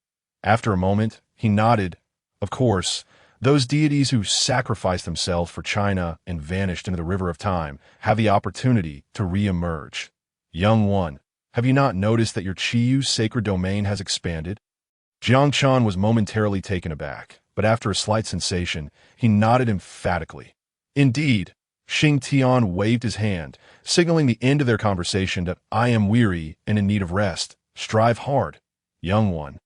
After a moment, he nodded. Of course, those deities who sacrificed themselves for China and vanished into the river of time have the opportunity to re-emerge. Young one, have you not noticed that your Qiyou sacred domain has expanded? Jiang Chen was momentarily taken aback, but after a slight sensation, he nodded emphatically. Indeed, Xingtian waved his hand, signaling the end of their conversation that I am weary and in need of rest. Strive hard, young one.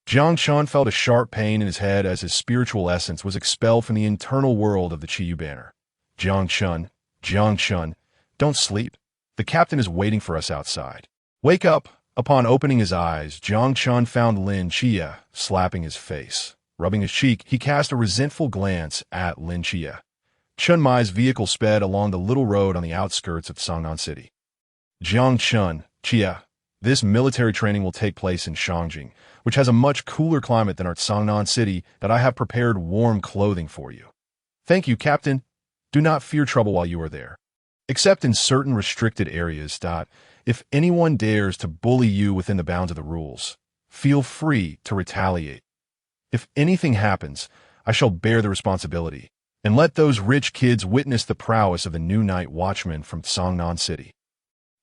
Jiang Chen felt a sharp pain in his head as his spiritual essence was expelled from the internal world of the Qiyou banner. Jiang Chen, don't sleep. The captain is waiting for us outside. Wake up. Upon opening his eyes, Jiang Chen found Lin Xie slapping his face. Rubbing his cheek, he cast a resentful glance at Lin Xie. Chen Mai's vehicle sped along the little road on the outskirts of Songnan City. Jiang Chen, Xie, this military training will take place in Shangjing, which has a much cooler climate than our Songnan City that I have prepared warm clothing for you. Thank you, Captain. Do not fear trouble while you are there. Except in certain restricted areas. If anyone dares to bully you within the bounds of the rules, feel free to retaliate. If anything happens, I shall bear the responsibility, and let those rich kids witness the prowess of the new night watchman from Songnan City.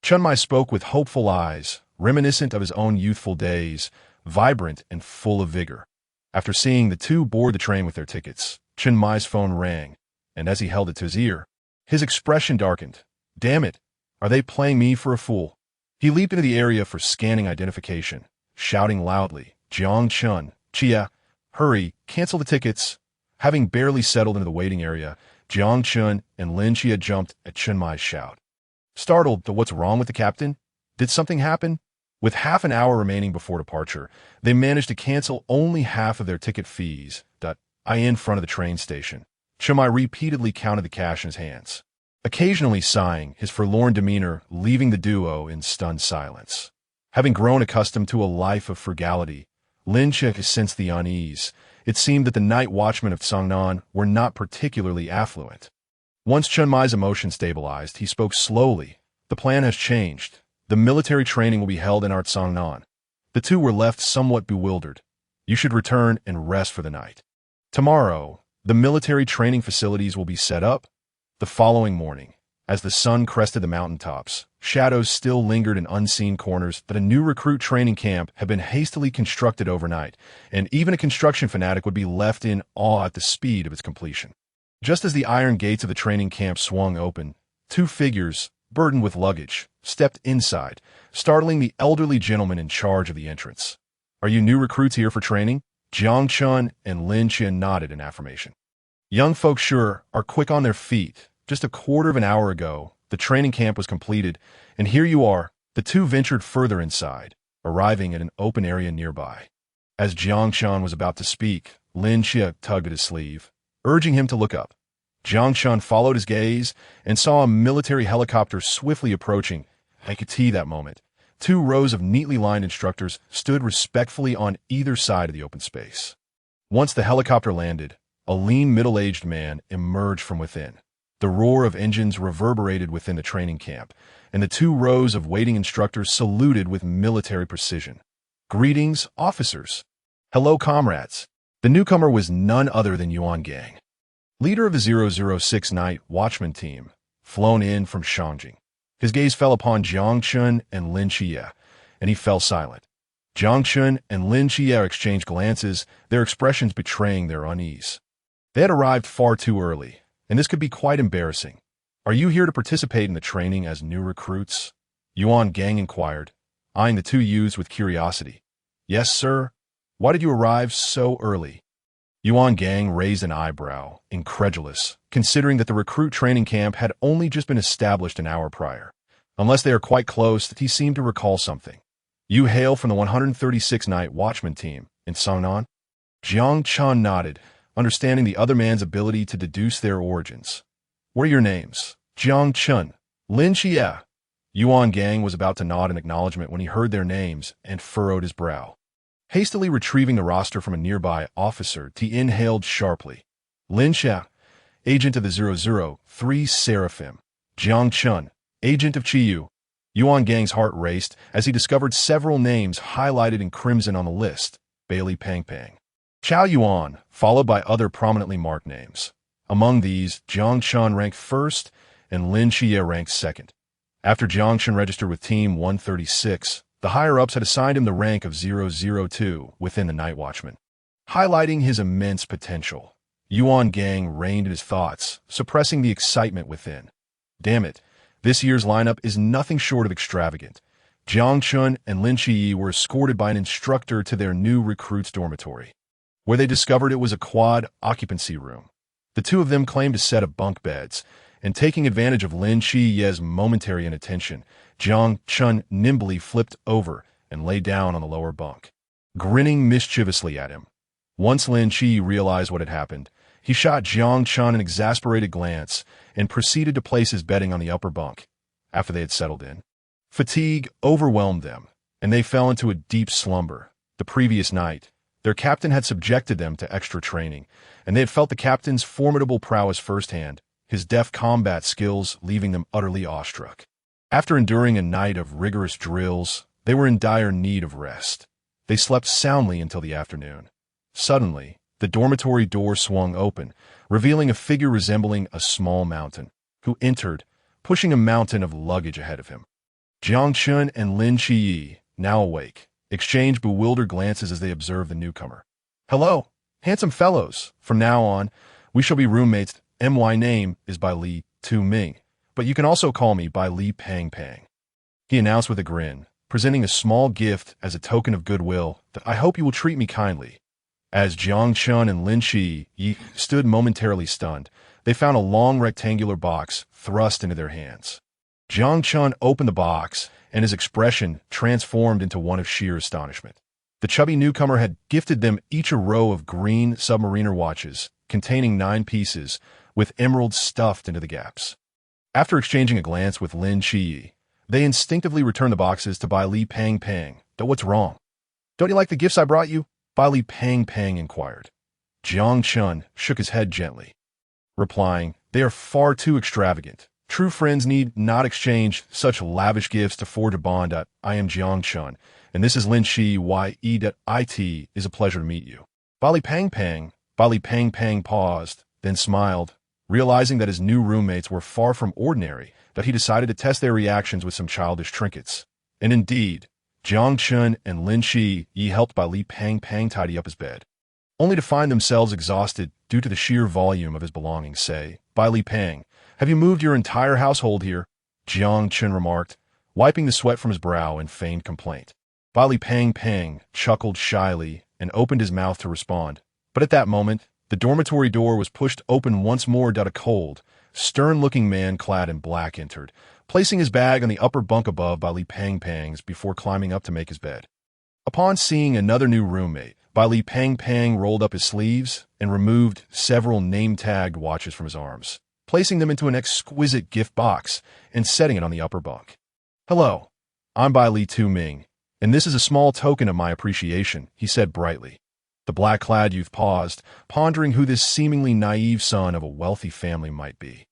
Chen Mai spoke with hopeful eyes, reminiscent of his own youthful days, vibrant and full of vigor. After seeing the two board the train with their tickets, Chen Mai's phone rang, and as he held it to his ear, His expression darkened. Damn it! Are they playing me for a fool? He leaped into the area for scanning identification, shouting loudly, Jiang Chen, Qiyou, hurry, cancel the tickets. Having barely settled into the waiting area, Jiang Chen and Lin Qiyou jumped at Chen Mai's shout. Startled to what's wrong with the captain? Did something happen? With half an hour remaining before departure, they managed to cancel only half of their ticket fees. In front of the train station. Chen Mai repeatedly counted the cash in his hands, occasionally sighing, his forlorn demeanor leaving the duo in stunned silence. Having grown accustomed to a life of frugality, Lin Qiyou sensed the unease. It seemed that the night watchmen of Songnan were not particularly affluent. Once Chen Mai's emotion stabilized, he spoke slowly. The plan has changed. The military training will be held in Art Songnan. The two were left somewhat bewildered. You should return and rest for the night. Tomorrow, the military training facilities will be set up. The following morning, as the sun crested the mountaintops, shadows still lingered in unseen corners that a new recruit training camp had been hastily constructed overnight, and even a construction fanatic would be left in awe at the speed of its completion. Just as the iron gates of the training camp swung open, two figures, burdened with luggage, stepped inside, startling the elderly gentleman in charge of the entrance. Are you new recruits here for training? Jiang Chen and Lin Qiyou nodded in affirmation. Young folks sure are quick on their feet. Just a quarter of an hour ago, the training camp was completed, and here you are. The two ventured further inside, arriving at an open area nearby. As Jiang Chen was about to speak, Lin Qiyou tugged at his sleeve, urging him to look up. Jiang Chen followed his gaze and saw a military helicopter swiftly approaching. I could see that moment. Two rows of neatly lined instructors stood respectfully on either side of the open space. Once the helicopter landed, a lean middle-aged man emerged from within. The roar of engines reverberated within the training camp, and the two rows of waiting instructors saluted with military precision. Greetings, officers. Hello, comrades. The newcomer was none other than Yuan Gang, leader of the 006 Night Watchman team, flown in from Shangjing. His gaze fell upon Jiang Chen and Lin Qiyou, and he fell silent. Jiang Chen and Lin Qiyou exchanged glances, their expressions betraying their unease. They had arrived far too early, and this could be quite embarrassing. Are you here to participate in the training as new recruits? Yuan Gang inquired, eyeing the two youths with curiosity. Yes, sir. Why did you arrive so early? Yuan Gang raised an eyebrow, incredulous, considering that the recruit training camp had only just been established an hour prior. Unless they are quite close, he seemed to recall something. You hail from the 136 Night Watchman team in Songnan? Jiang Chen nodded, understanding the other man's ability to deduce their origins. What are your names? Jiang Chen, Lin Qiyou. Yuan Gang was about to nod in acknowledgement when he heard their names and furrowed his brow. Hastily retrieving the roster from a nearby officer, he inhaled sharply. Lin Qiyou, agent of the 003 Seraphim. Jiang Chen, agent of Chiyou. Yuan Gang's heart raced as he discovered several names highlighted in crimson on the list. Bailey Pang Pang. Chao Yuan, followed by other prominently marked names. Among these, Jiang Chen ranked first and Lin Qiyou ranked second. After Jiang Chen registered with Team 136, the higher-ups had assigned him the rank of 002 within the Night Watchman. Highlighting his immense potential, Yuan Gang reined in his thoughts, suppressing the excitement within. Damn it, this year's lineup is nothing short of extravagant. Jiang Chen and Lin Qiyou were escorted by an instructor to their new recruits' dormitory, where they discovered it was a quad occupancy room. The two of them claimed a set of bunk beds, and taking advantage of Lin Qiyou's momentary inattention, Jiang Chen nimbly flipped over and lay down on the lower bunk, grinning mischievously at him. Once Lin Qiyou realized what had happened, he shot Jiang Chen an exasperated glance and proceeded to place his bedding on the upper bunk. After they had settled in, fatigue overwhelmed them, and they fell into a deep slumber. The previous night, their captain had subjected them to extra training, and they had felt the captain's formidable prowess firsthand, his deft combat skills leaving them utterly awestruck. After enduring a night of rigorous drills, they were in dire need of rest. They slept soundly until the afternoon. Suddenly, the dormitory door swung open, revealing a figure resembling a small mountain, who entered, pushing a mountain of luggage ahead of him. Jiang Chen and Lin Qiyou, now awake, exchanged bewildered glances as they observed the newcomer. Hello, handsome fellows. From now on, we shall be roommates. My name is Bai Li Tu Ming, but you can also call me by Li Pang Pang," he announced with a grin, presenting a small gift as a token of goodwill that I hope you will treat me kindly. As Jiang Chen and Lin Yi stood momentarily stunned, they found a long rectangular box thrust into their hands. Jiang Chen opened the box, and his expression transformed into one of sheer astonishment. The chubby newcomer had gifted them each a row of green submariner watches, containing 9 pieces, with emeralds stuffed into the gaps. After exchanging a glance with Lin Yi, they instinctively returned the boxes to Bai Li Pang Pang. "What's wrong? Don't you like the gifts I brought you?" Bai Li Pang Pang inquired. Jiang Chen shook his head gently, replying, "They are far too extravagant. True friends need not exchange such lavish gifts to forge a bond. I am Jiang Chen, and this is Lin Yi. Is a pleasure to meet you." Bai Li Pang Pang paused, then smiled, realizing that his new roommates were far from ordinary, that he decided to test their reactions with some childish trinkets. And indeed, Jiang Chen and Lin Yi helped Bai Li Pang Pang tidy up his bed, only to find themselves exhausted due to the sheer volume of his belongings. "Say, Bai Li Pang, have you moved your entire household here?" Jiang Chen remarked, wiping the sweat from his brow in feigned complaint. Bai Li Pang Pang chuckled shyly and opened his mouth to respond, but at that moment, the dormitory door was pushed open once more. A cold, stern-looking man clad in black entered, placing his bag on the upper bunk above Bai Li Pang Pang's before climbing up to make his bed. Upon seeing another new roommate, Bai Li Pang Pang rolled up his sleeves and removed several name-tagged watches from his arms, placing them into an exquisite gift box and setting it on the upper bunk. "Hello, I'm Bai Li Tu Ming, and this is a small token of my appreciation," he said brightly. The black-clad youth paused, pondering who this seemingly naive son of a wealthy family might be.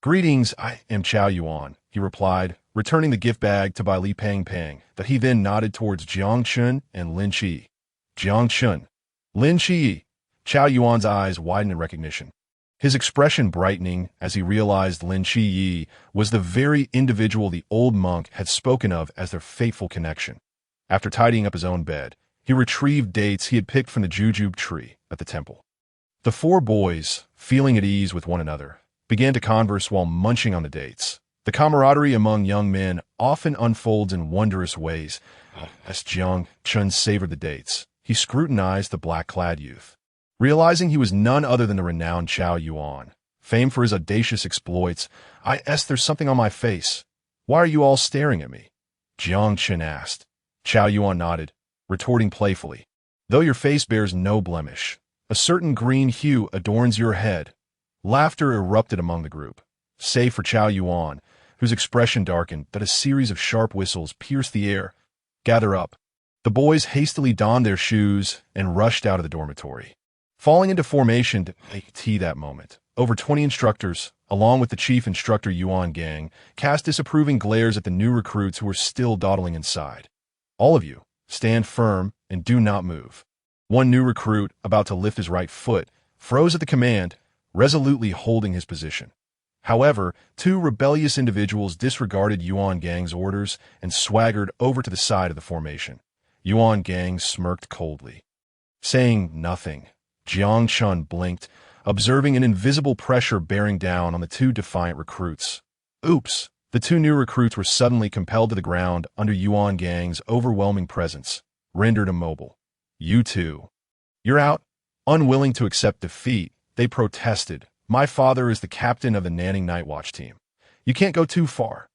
"Greetings, I am Chao Yuan," he replied, returning the gift bag to Bai Li Pang Pang, that he then nodded towards Jiang Chen and Lin Yi. Jiang Chen, Lin Yi. Chao Yuan's eyes widened in recognition, his expression brightening as he realized Lin Yi was the very individual the old monk had spoken of as their fateful connection. After tidying up his own bed, he retrieved dates he had picked from the jujube tree at the temple. The 4 boys, feeling at ease with one another, began to converse while munching on the dates. The camaraderie among young men often unfolds in wondrous ways. As Jiang Chen savored the dates, he scrutinized the black-clad youth. Realizing he was none other than the renowned Chao Yuan, famed for his audacious exploits, "There's something on my face. Why are you all staring at me?" Jiang Chen asked. Chao Yuan nodded, retorting playfully, "Though your face bears no blemish, a certain green hue adorns your head." Laughter erupted among the group, save for Chao Yuan, whose expression darkened that a series of sharp whistles pierced the air. "Gather up." The boys hastily donned their shoes and rushed out of the dormitory. Falling into formation to make tea that moment, over 20 instructors, along with the chief instructor Yuan Gang, cast disapproving glares at the new recruits who were still dawdling inside. "All of you, stand firm and do not move." One new recruit, about to lift his right foot, froze at the command, resolutely holding his position. However, 2 rebellious individuals disregarded Yuan Gang's orders and swaggered over to the side of the formation. Yuan Gang smirked coldly. Saying nothing, Jiang Chen blinked, observing an invisible pressure bearing down on the 2 defiant recruits. Oops! The 2 new recruits were suddenly compelled to the ground under Yuan Gang's overwhelming presence, rendered immobile. "You 2. You're out." Unwilling to accept defeat, they protested. "My father is the captain of the Nanning Night Watch team. You can't go too far."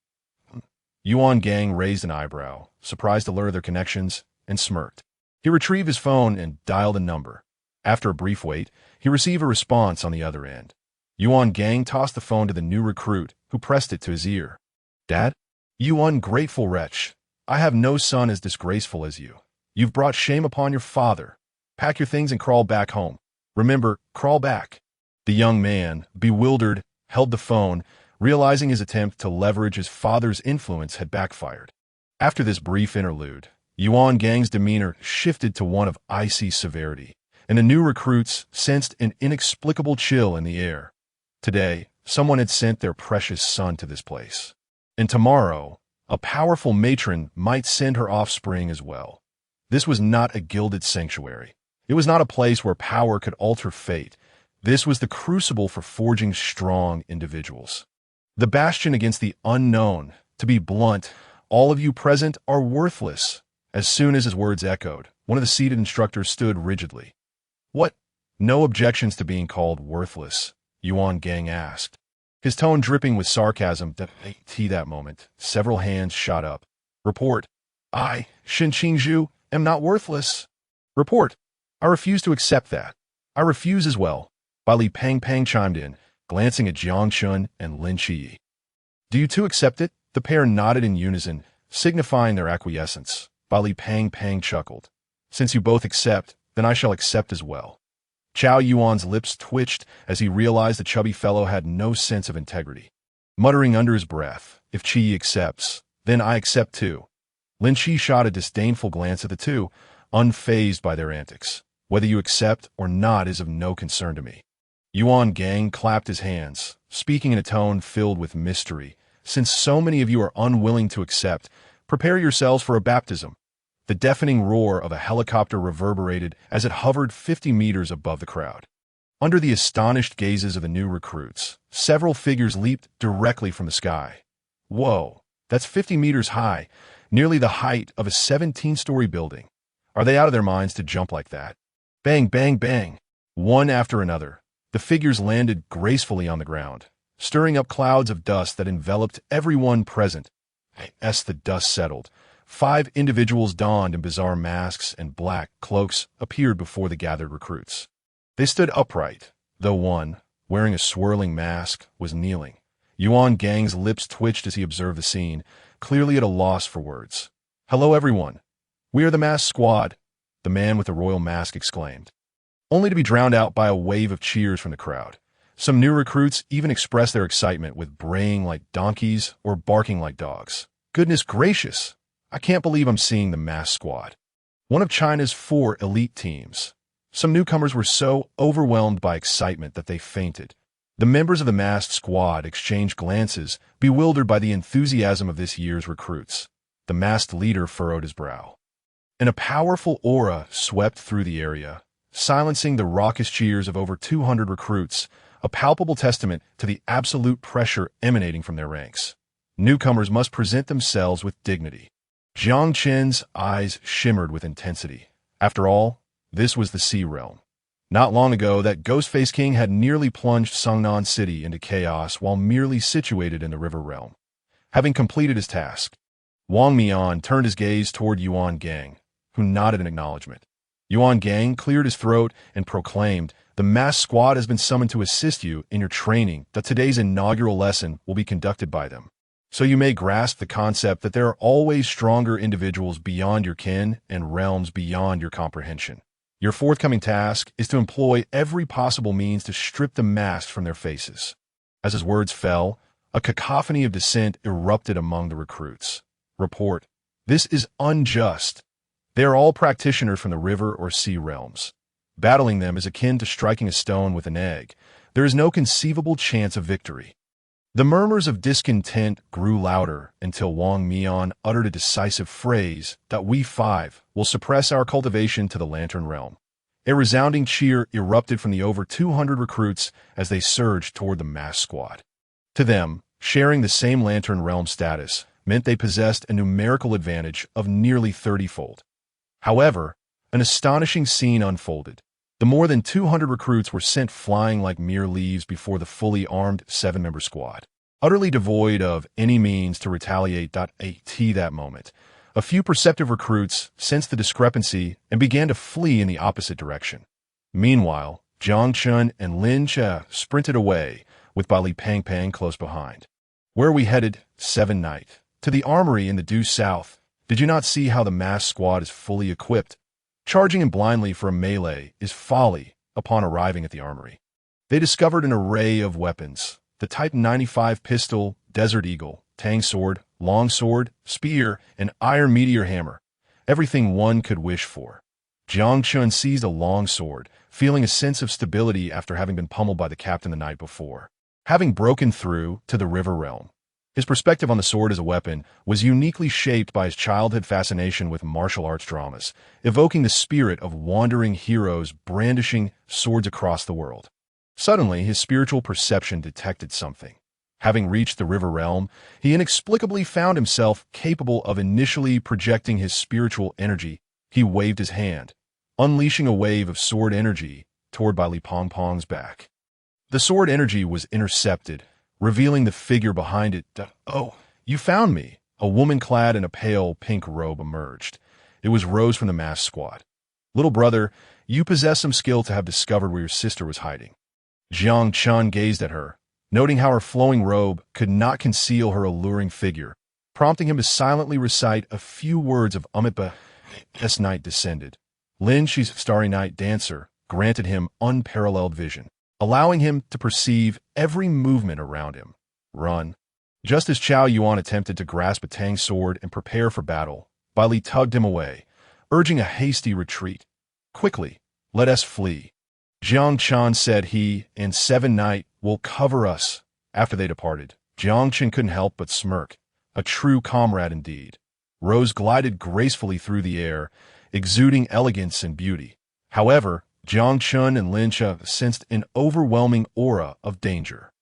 Yuan Gang raised an eyebrow, surprised to learn their connections, and smirked. He retrieved his phone and dialed a number. After a brief wait, he received a response on the other end. Yuan Gang tossed the phone to the new recruit, who pressed it to his ear. "Dad? You ungrateful wretch. I have no son as disgraceful as you. You've brought shame upon your father. Pack your things and crawl back home. Remember, crawl back." The young man, bewildered, held the phone, realizing his attempt to leverage his father's influence had backfired. After this brief interlude, Yuan Gang's demeanor shifted to one of icy severity, and the new recruits sensed an inexplicable chill in the air. Today, someone had sent their precious son to this place. And tomorrow, a powerful matron might send her offspring as well. This was not a gilded sanctuary. It was not a place where power could alter fate. This was the crucible for forging strong individuals. The bastion against the unknown. To be blunt, all of you present are worthless. As soon as his words echoed, one of the seated instructors stood rigidly. What? No objections to being called worthless, Yuan Gang asked. His tone dripping with sarcasm. That moment, several hands shot up. Report. I, Qingyu, am not worthless. Report. I refuse to accept that. I refuse as well. Li Pang chimed in, glancing at Jiang Chen and Lin Qi. Do you two accept it? The pair nodded in unison, signifying their acquiescence. Li Pang chuckled. Since you both accept, then I shall accept as well. Chao Yuan's lips twitched as he realized the chubby fellow had no sense of integrity. Muttering under his breath, if Qi accepts, then I accept too. Lin Qi shot a disdainful glance at the two, unfazed by their antics. Whether you accept or not is of no concern to me. Yuan Gang clapped his hands, speaking in a tone filled with mystery. Since so many of you are unwilling to accept, prepare yourselves for a baptism. The deafening roar of a helicopter reverberated as it hovered 50 meters above the crowd. Under the astonished gazes of the new recruits, several figures leaped directly from the sky. Whoa, that's 50 meters high, nearly the height of a 17-story building. Are they out of their minds to jump like that? Bang, bang, bang. One after another, the figures landed gracefully on the ground, stirring up clouds of dust that enveloped everyone present. As the dust settled, 5 individuals donned in bizarre masks and black cloaks appeared before the gathered recruits. They stood upright, though one, wearing a swirling mask, was kneeling. Yuan Gang's lips twitched as he observed the scene, clearly at a loss for words. Hello everyone. We are the masked squad, the man with the royal mask exclaimed, only to be drowned out by a wave of cheers from the crowd. Some new recruits even expressed their excitement with braying like donkeys or barking like dogs. Goodness gracious! I can't believe I'm seeing the masked squad. One of China's 4 elite teams. Some newcomers were so overwhelmed by excitement that they fainted. The members of the masked squad exchanged glances, bewildered by the enthusiasm of this year's recruits. The masked leader furrowed his brow. And a powerful aura swept through the area, silencing the raucous cheers of over 200 recruits, a palpable testament to the absolute pressure emanating from their ranks. Newcomers must present themselves with dignity. Jiang Chen's eyes shimmered with intensity. After all, this was the Sea Realm. Not long ago, that Ghost-Faced King had nearly plunged Sungnan City into chaos while merely situated in the River Realm. Having completed his task, Wang Mian turned his gaze toward Yuan Gang, who nodded in acknowledgement. Yuan Gang cleared his throat and proclaimed, the masked squad has been summoned to assist you in your training. That today's inaugural lesson will be conducted by them. So you may grasp the concept that there are always stronger individuals beyond your kin and realms beyond your comprehension. Your forthcoming task is to employ every possible means to strip the mask from their faces. As his words fell, a cacophony of dissent erupted among the recruits. Report. This is unjust. They are all practitioners from the river or sea realms. Battling them is akin to striking a stone with an egg. There is no conceivable chance of victory. The murmurs of discontent grew louder until Wang Mian uttered a decisive phrase that we 5 will suppress our cultivation to the Lantern Realm. A resounding cheer erupted from the over 200 recruits as they surged toward the masked squad. To them, sharing the same Lantern Realm status meant they possessed a numerical advantage of nearly 30-fold. However, an astonishing scene unfolded. The more than 200 recruits were sent flying like mere leaves before the fully armed 7-member squad. Utterly devoid of any means to retaliate. At that moment, a few perceptive recruits sensed the discrepancy and began to flee in the opposite direction. Meanwhile, Jiang Chen and Lin Qi sprinted away, with Li Pang close behind. Where are we headed? 7 Night. To the armory in the due south. Did you not see how the masked squad is fully equipped? Charging in blindly for a melee is folly upon arriving at the armory. They discovered an array of weapons. The Type 95 pistol, Desert Eagle, Tang Sword, Long Sword, Spear, and Iron Meteor Hammer. Everything one could wish for. Jiang Chen seized a long sword, feeling a sense of stability after having been pummeled by the captain the night before. Having broken through to the River Realm, his perspective on the sword as a weapon was uniquely shaped by his childhood fascination with martial arts dramas, evoking the spirit of wandering heroes brandishing swords across the world. Suddenly, his spiritual perception detected something. Having reached the river realm, he inexplicably found himself capable of initially projecting his spiritual energy. He waved his hand, unleashing a wave of sword energy toward Li Pongpong's back. The sword energy was intercepted, revealing the figure behind it. "Oh, you found me!" A woman clad in a pale pink robe emerged. It was Rose from the masked squad. "Little brother, you possess some skill to have discovered where your sister was hiding." Jiang Chen gazed at her, noting how her flowing robe could not conceal her alluring figure, prompting him to silently recite a few words of Umitba. As night descended, Lin Shi's starry night dancer granted him unparalleled vision, allowing him to perceive every movement around him. Run. Just as Chao Yuan attempted to grasp a Tang sword and prepare for battle, Bai Li tugged him away, urging a hasty retreat. "Quickly, let us flee." Jiang Chen said he and Seven Knight will cover us. After they departed, Jiang Chen couldn't help but smirk. A true comrade indeed. Rose glided gracefully through the air, exuding elegance and beauty. However, Jiang Chen and Lin Shi sensed an overwhelming aura of danger.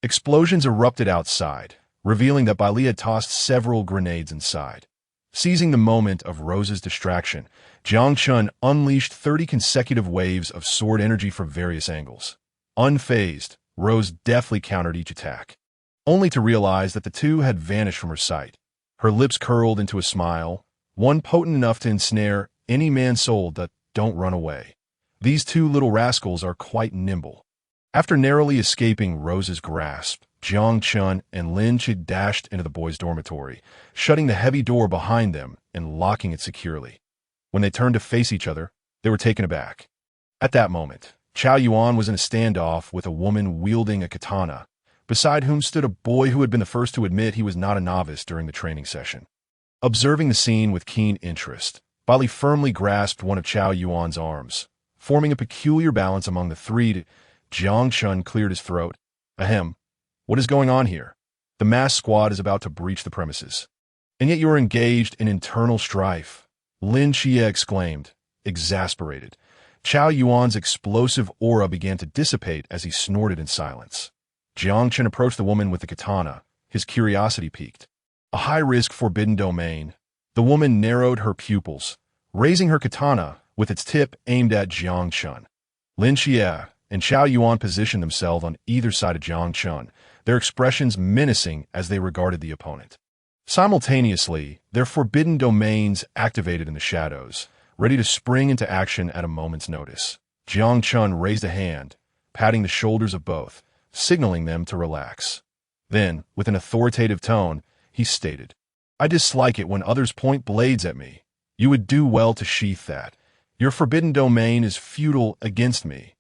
Explosions erupted outside, revealing that Bai Li had tossed several grenades inside. Seizing the moment of Rose's distraction, Jiang Chen unleashed 30 consecutive waves of sword energy from various angles. Unfazed, Rose deftly countered each attack, only to realize that the two had vanished from her sight. Her lips curled into a smile, one potent enough to ensnare any man's soul. That "Don't run away. These two little rascals are quite nimble." After narrowly escaping Rose's grasp, Jiang Chen and Lin Shi dashed into the boys' dormitory, shutting the heavy door behind them and locking it securely. When they turned to face each other, they were taken aback. At that moment, Chao Yuan was in a standoff with a woman wielding a katana, beside whom stood a boy who had been the first to admit he was not a novice during the training session. Observing the scene with keen interest, Bai Li firmly grasped one of Chao Yuan's arms, forming a peculiar balance among the three. Jiang Chen cleared his throat. "Ahem. What is going on here? The masked squad is about to breach the premises. And yet you are engaged in internal strife," Lin Shi exclaimed, exasperated. Chao Yuan's explosive aura began to dissipate as he snorted in silence. Jiang Chen approached the woman with the katana, his curiosity piqued. A high-risk forbidden domain. The woman narrowed her pupils, raising her katana with its tip aimed at Jiang Chen. Lin Shi and Chao Yuan positioned themselves on either side of Jiang Chen, their expressions menacing as they regarded the opponent. Simultaneously, their forbidden domains activated in the shadows, ready to spring into action at a moment's notice. Jiang Chen raised a hand, patting the shoulders of both, signaling them to relax. Then, with an authoritative tone, he stated, "I dislike it when others point blades at me. You would do well to sheath that. Your forbidden domain is futile against me."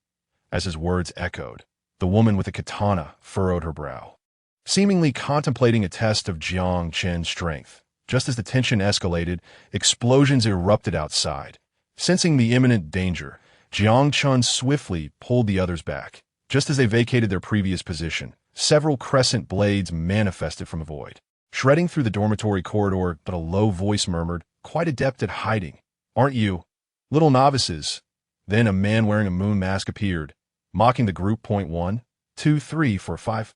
As his words echoed, the woman with the katana furrowed her brow, seemingly contemplating a test of Jiang Chen's strength. Just as the tension escalated, explosions erupted outside. Sensing the imminent danger, Jiang Chen swiftly pulled the others back. Just as they vacated their previous position, several crescent blades manifested from the void, shredding through the dormitory corridor. But a low voice murmured, "Quite adept at hiding, aren't you? Little novices." Then a man wearing a moon mask appeared, mocking the group. 1, 2, 3, 4, 5.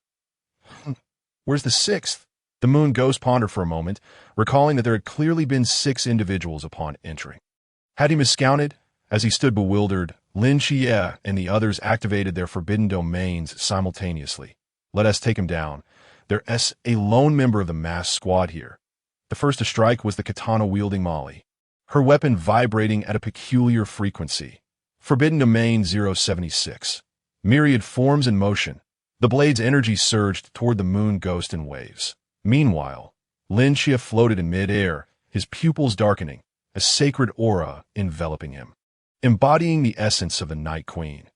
Where's the sixth? The moon ghost pondered for a moment, recalling that there had clearly been 6 individuals upon entering. Had he miscounted? As he stood bewildered, Lin Shi and the others activated their forbidden domains simultaneously. "Let us take him down. There's a lone member of the masked squad here." The first to strike was the katana-wielding Molly, her weapon vibrating at a peculiar frequency. Forbidden Domain 076. Myriad forms in motion. The blade's energy surged toward the moon ghost in waves. Meanwhile, Lin Shi floated in mid-air, his pupils darkening, a sacred aura enveloping him, embodying the essence of the Night Queen.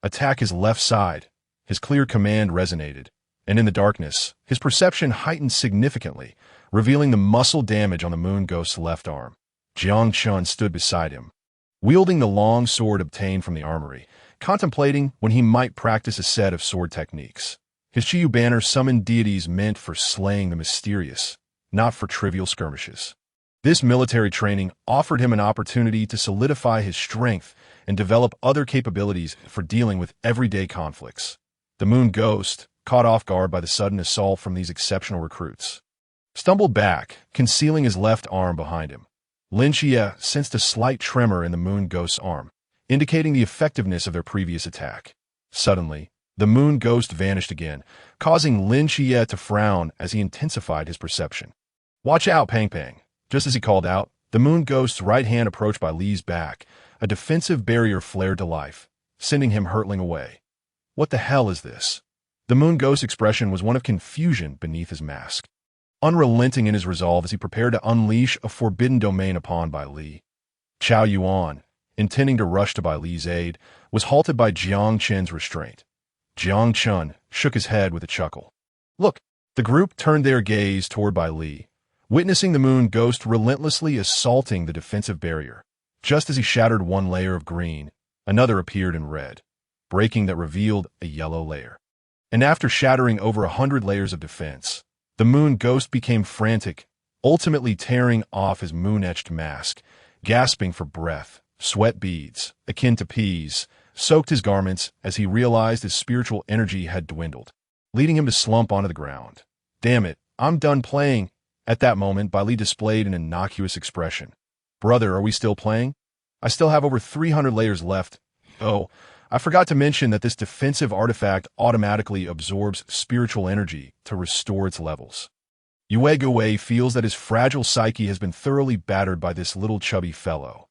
"Attack his left side." His clear command resonated, and in the darkness, his perception heightened significantly, revealing the muscle damage on the moon ghost's left arm. Jiang Chen stood beside him, wielding the long sword obtained from the armory, contemplating when he might practice a set of sword techniques. His Qiyou banner summoned deities meant for slaying the mysterious, not for trivial skirmishes. This military training offered him an opportunity to solidify his strength and develop other capabilities for dealing with everyday conflicts. The moon ghost, caught off guard by the sudden assault from these exceptional recruits, stumbled back, concealing his left arm behind him. Lin Qiyou sensed a slight tremor in the moon ghost's arm, indicating the effectiveness of their previous attack. Suddenly, the moon ghost vanished again, causing Lin Qiyou to frown as he intensified his perception. "Watch out, Pang Pang!" Just as he called out, the moon ghost's right hand approached by Li's back. A defensive barrier flared to life, sending him hurtling away. What the hell is this? The moon ghost's expression was one of confusion beneath his mask, unrelenting in his resolve as he prepared to unleash a forbidden domain upon Bai Li. Chao Yuan, intending to rush to Bai Li's aid, was halted by Jiang Chen's restraint. Jiang Chen shook his head with a chuckle. "Look!" The group turned their gaze toward Bai Li, witnessing the moon ghost relentlessly assaulting the defensive barrier. Just as he shattered one layer of green, another appeared in red, breaking that revealed a yellow layer. And after shattering over 100 layers of defense, the moon ghost became frantic, ultimately tearing off his moon-etched mask, gasping for breath. Sweat beads, akin to peas, soaked his garments as he realized his spiritual energy had dwindled, leading him to slump onto the ground. "Damn it, I'm done playing." At that moment, Bai Li displayed an innocuous expression. "Brother, are we still playing? I still have over 300 layers left. Oh, I forgot to mention that this defensive artifact automatically absorbs spiritual energy to restore its levels." Yue feels that his fragile psyche has been thoroughly battered by this little chubby fellow.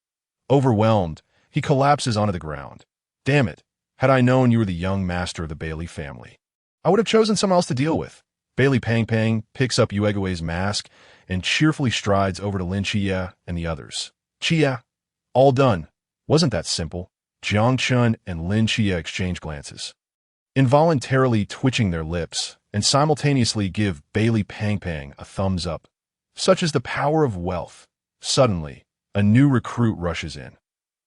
Overwhelmed, he collapses onto the ground. "Damn it, had I known you were the young master of the Bailey family, I would have chosen someone else to deal with." Bailey Pang Pang picks up Yuegue's mask and cheerfully strides over to Lin Qiyou and the others. "Qiyou, all done. Wasn't that simple?" Jiang Chen and Lin Qiyou exchange glances, involuntarily twitching their lips, and simultaneously give Bailey Pang Pang a thumbs up. Such is the power of wealth. Suddenly, a new recruit rushes in.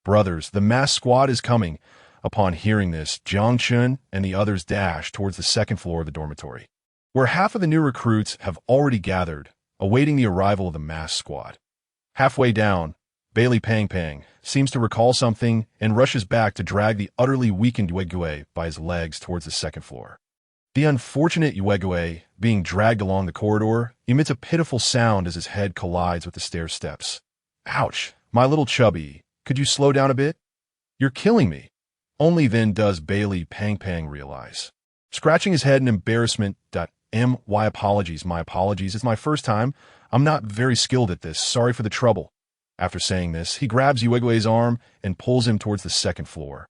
"Brothers, the mass squad is coming." Upon hearing this, Jiang Chen and the others dash towards the second floor of the dormitory, where half of the new recruits have already gathered, awaiting the arrival of the mass squad. Halfway down, Bailey Pang Pang seems to recall something and rushes back to drag the utterly weakened Yuegue by his legs towards the second floor. The unfortunate Yuegue, being dragged along the corridor, emits a pitiful sound as his head collides with the stair steps. "Ouch, my little chubby, could you slow down a bit? You're killing me." Only then does Bailey Pang Pang realize. Scratching his head in embarrassment, "My apologies, it's my first time. I'm not very skilled at this, sorry for the trouble." After saying this, he grabs Yuegue's arm and pulls him towards the second floor,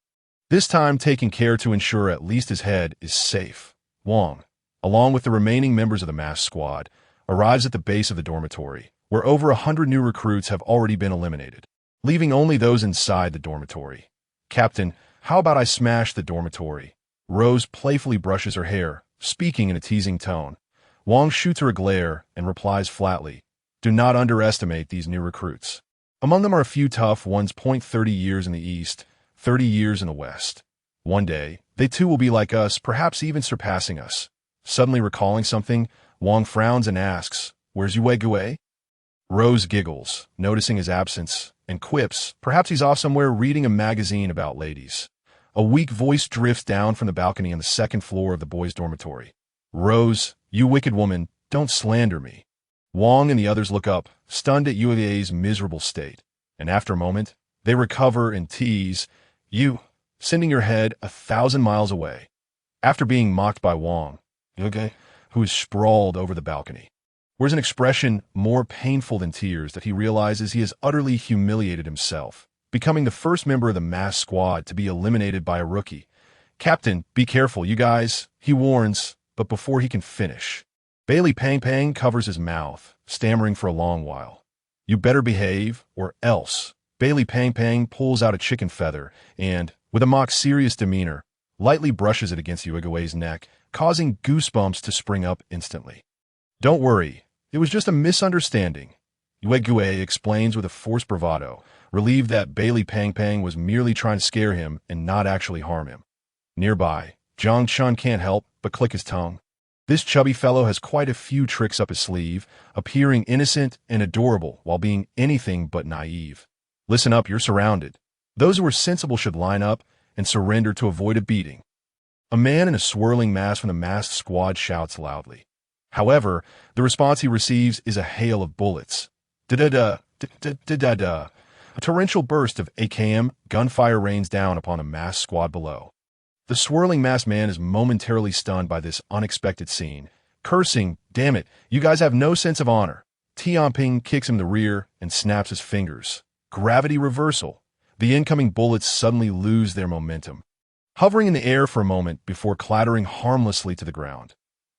this time taking care to ensure at least his head is safe. Wang, along with the remaining members of the mass squad, arrives at the base of the dormitory, where over 100 new recruits have already been eliminated, leaving only those inside the dormitory. "Captain, how about I smash the dormitory?" Rose playfully brushes her hair, speaking in a teasing tone. Wang shoots her a glare and replies flatly, "Do not underestimate these new recruits. Among them are a few tough ones. 30 years in the east, 30 years in the west. One day, they too will be like us, perhaps even surpassing us." Suddenly recalling something, Wang frowns and asks, "Where's Yuegue?" Rose giggles, noticing his absence, and quips, "Perhaps he's off somewhere reading a magazine about ladies." A weak voice drifts down from the balcony on the second floor of the boys' dormitory. "Rose, you wicked woman, don't slander me." Wang and the others look up, stunned at Yue's miserable state, and after a moment, they recover and tease, "You," sending your head 1,000 miles away. After being mocked by Wang, Yue, who is sprawled over the balcony, wears an expression more painful than tears that he realizes he has utterly humiliated himself, becoming the first member of the mass squad to be eliminated by a rookie. "Captain, be careful, you guys," he warns, but before he can finish, Bailey Pang Pang covers his mouth, stammering for a long while. "You better behave, or else." Bailey Pang Pang pulls out a chicken feather and, with a mock-serious demeanor, lightly brushes it against Yuegue's neck, causing goosebumps to spring up instantly. "Don't worry, it was just a misunderstanding," Yuegue explains with a forced bravado, relieved that Bailey Pang Pang was merely trying to scare him and not actually harm him. Nearby, Jiang Chen can't help but click his tongue. This chubby fellow has quite a few tricks up his sleeve, appearing innocent and adorable while being anything but naive. "Listen up, you're surrounded. Those who are sensible should line up and surrender to avoid a beating." A man in a swirling mask from the masked squad shouts loudly. However, the response he receives is a hail of bullets. Da-da-da, da-da-da-da. A torrential burst of AKM gunfire rains down upon a masked squad below. The swirling masked man is momentarily stunned by this unexpected scene, cursing, "Damn it, you guys have no sense of honor." Zhou Ping kicks him in the rear and snaps his fingers. Gravity reversal. The incoming bullets suddenly lose their momentum, hovering in the air for a moment before clattering harmlessly to the ground.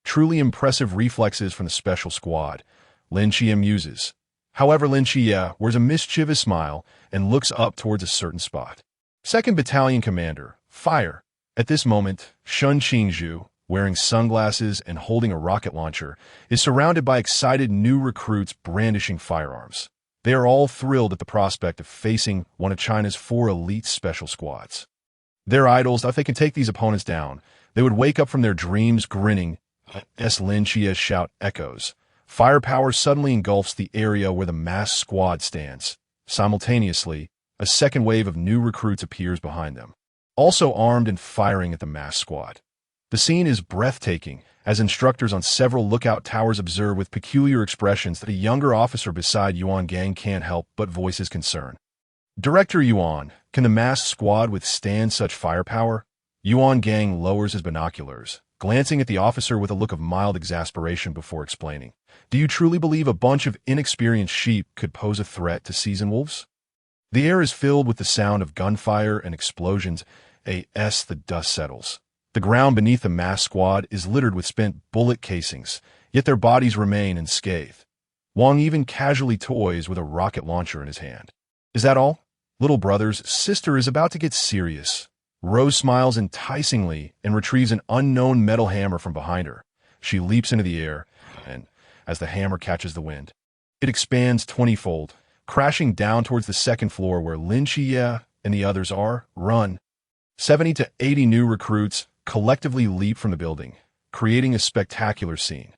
Truly impressive reflexes from the special squad, Lin Qie muses. However, Lin Qie wears a mischievous smile and looks up towards a certain spot. 2nd Battalion Commander, fire. At this moment, Qingyu, wearing sunglasses and holding a rocket launcher, is surrounded by excited new recruits brandishing firearms. They are all thrilled at the prospect of facing one of China's 4 elite special squads. Their idols, if they can take these opponents down, they would wake up from their dreams grinning as Lin Qie's shout echoes. Firepower suddenly engulfs the area where the masked squad stands. Simultaneously, a second wave of new recruits appears behind them, also armed and firing at the masked squad. The scene is breathtaking, as instructors on several lookout towers observe with peculiar expressions that a younger officer beside Yuan Gang can't help but voice his concern. "Director Yuan, can the masked squad withstand such firepower?" Yuan Gang lowers his binoculars, glancing at the officer with a look of mild exasperation before explaining. "Do you truly believe a bunch of inexperienced sheep could pose a threat to seasoned wolves?" The air is filled with the sound of gunfire and explosions as the dust settles. The ground beneath the masked squad is littered with spent bullet casings, yet their bodies remain unscathed. Wang even casually toys with a rocket launcher in his hand. "Is that all?" Little brother's sister is about to get serious. Rose smiles enticingly and retrieves an unknown metal hammer from behind her. She leaps into the air, and as the hammer catches the wind, it expands 20-fold, crashing down towards the 2nd floor where Lin Qie and the others are. Run. 70 to 80 new recruits collectively leap from the building, creating a spectacular scene.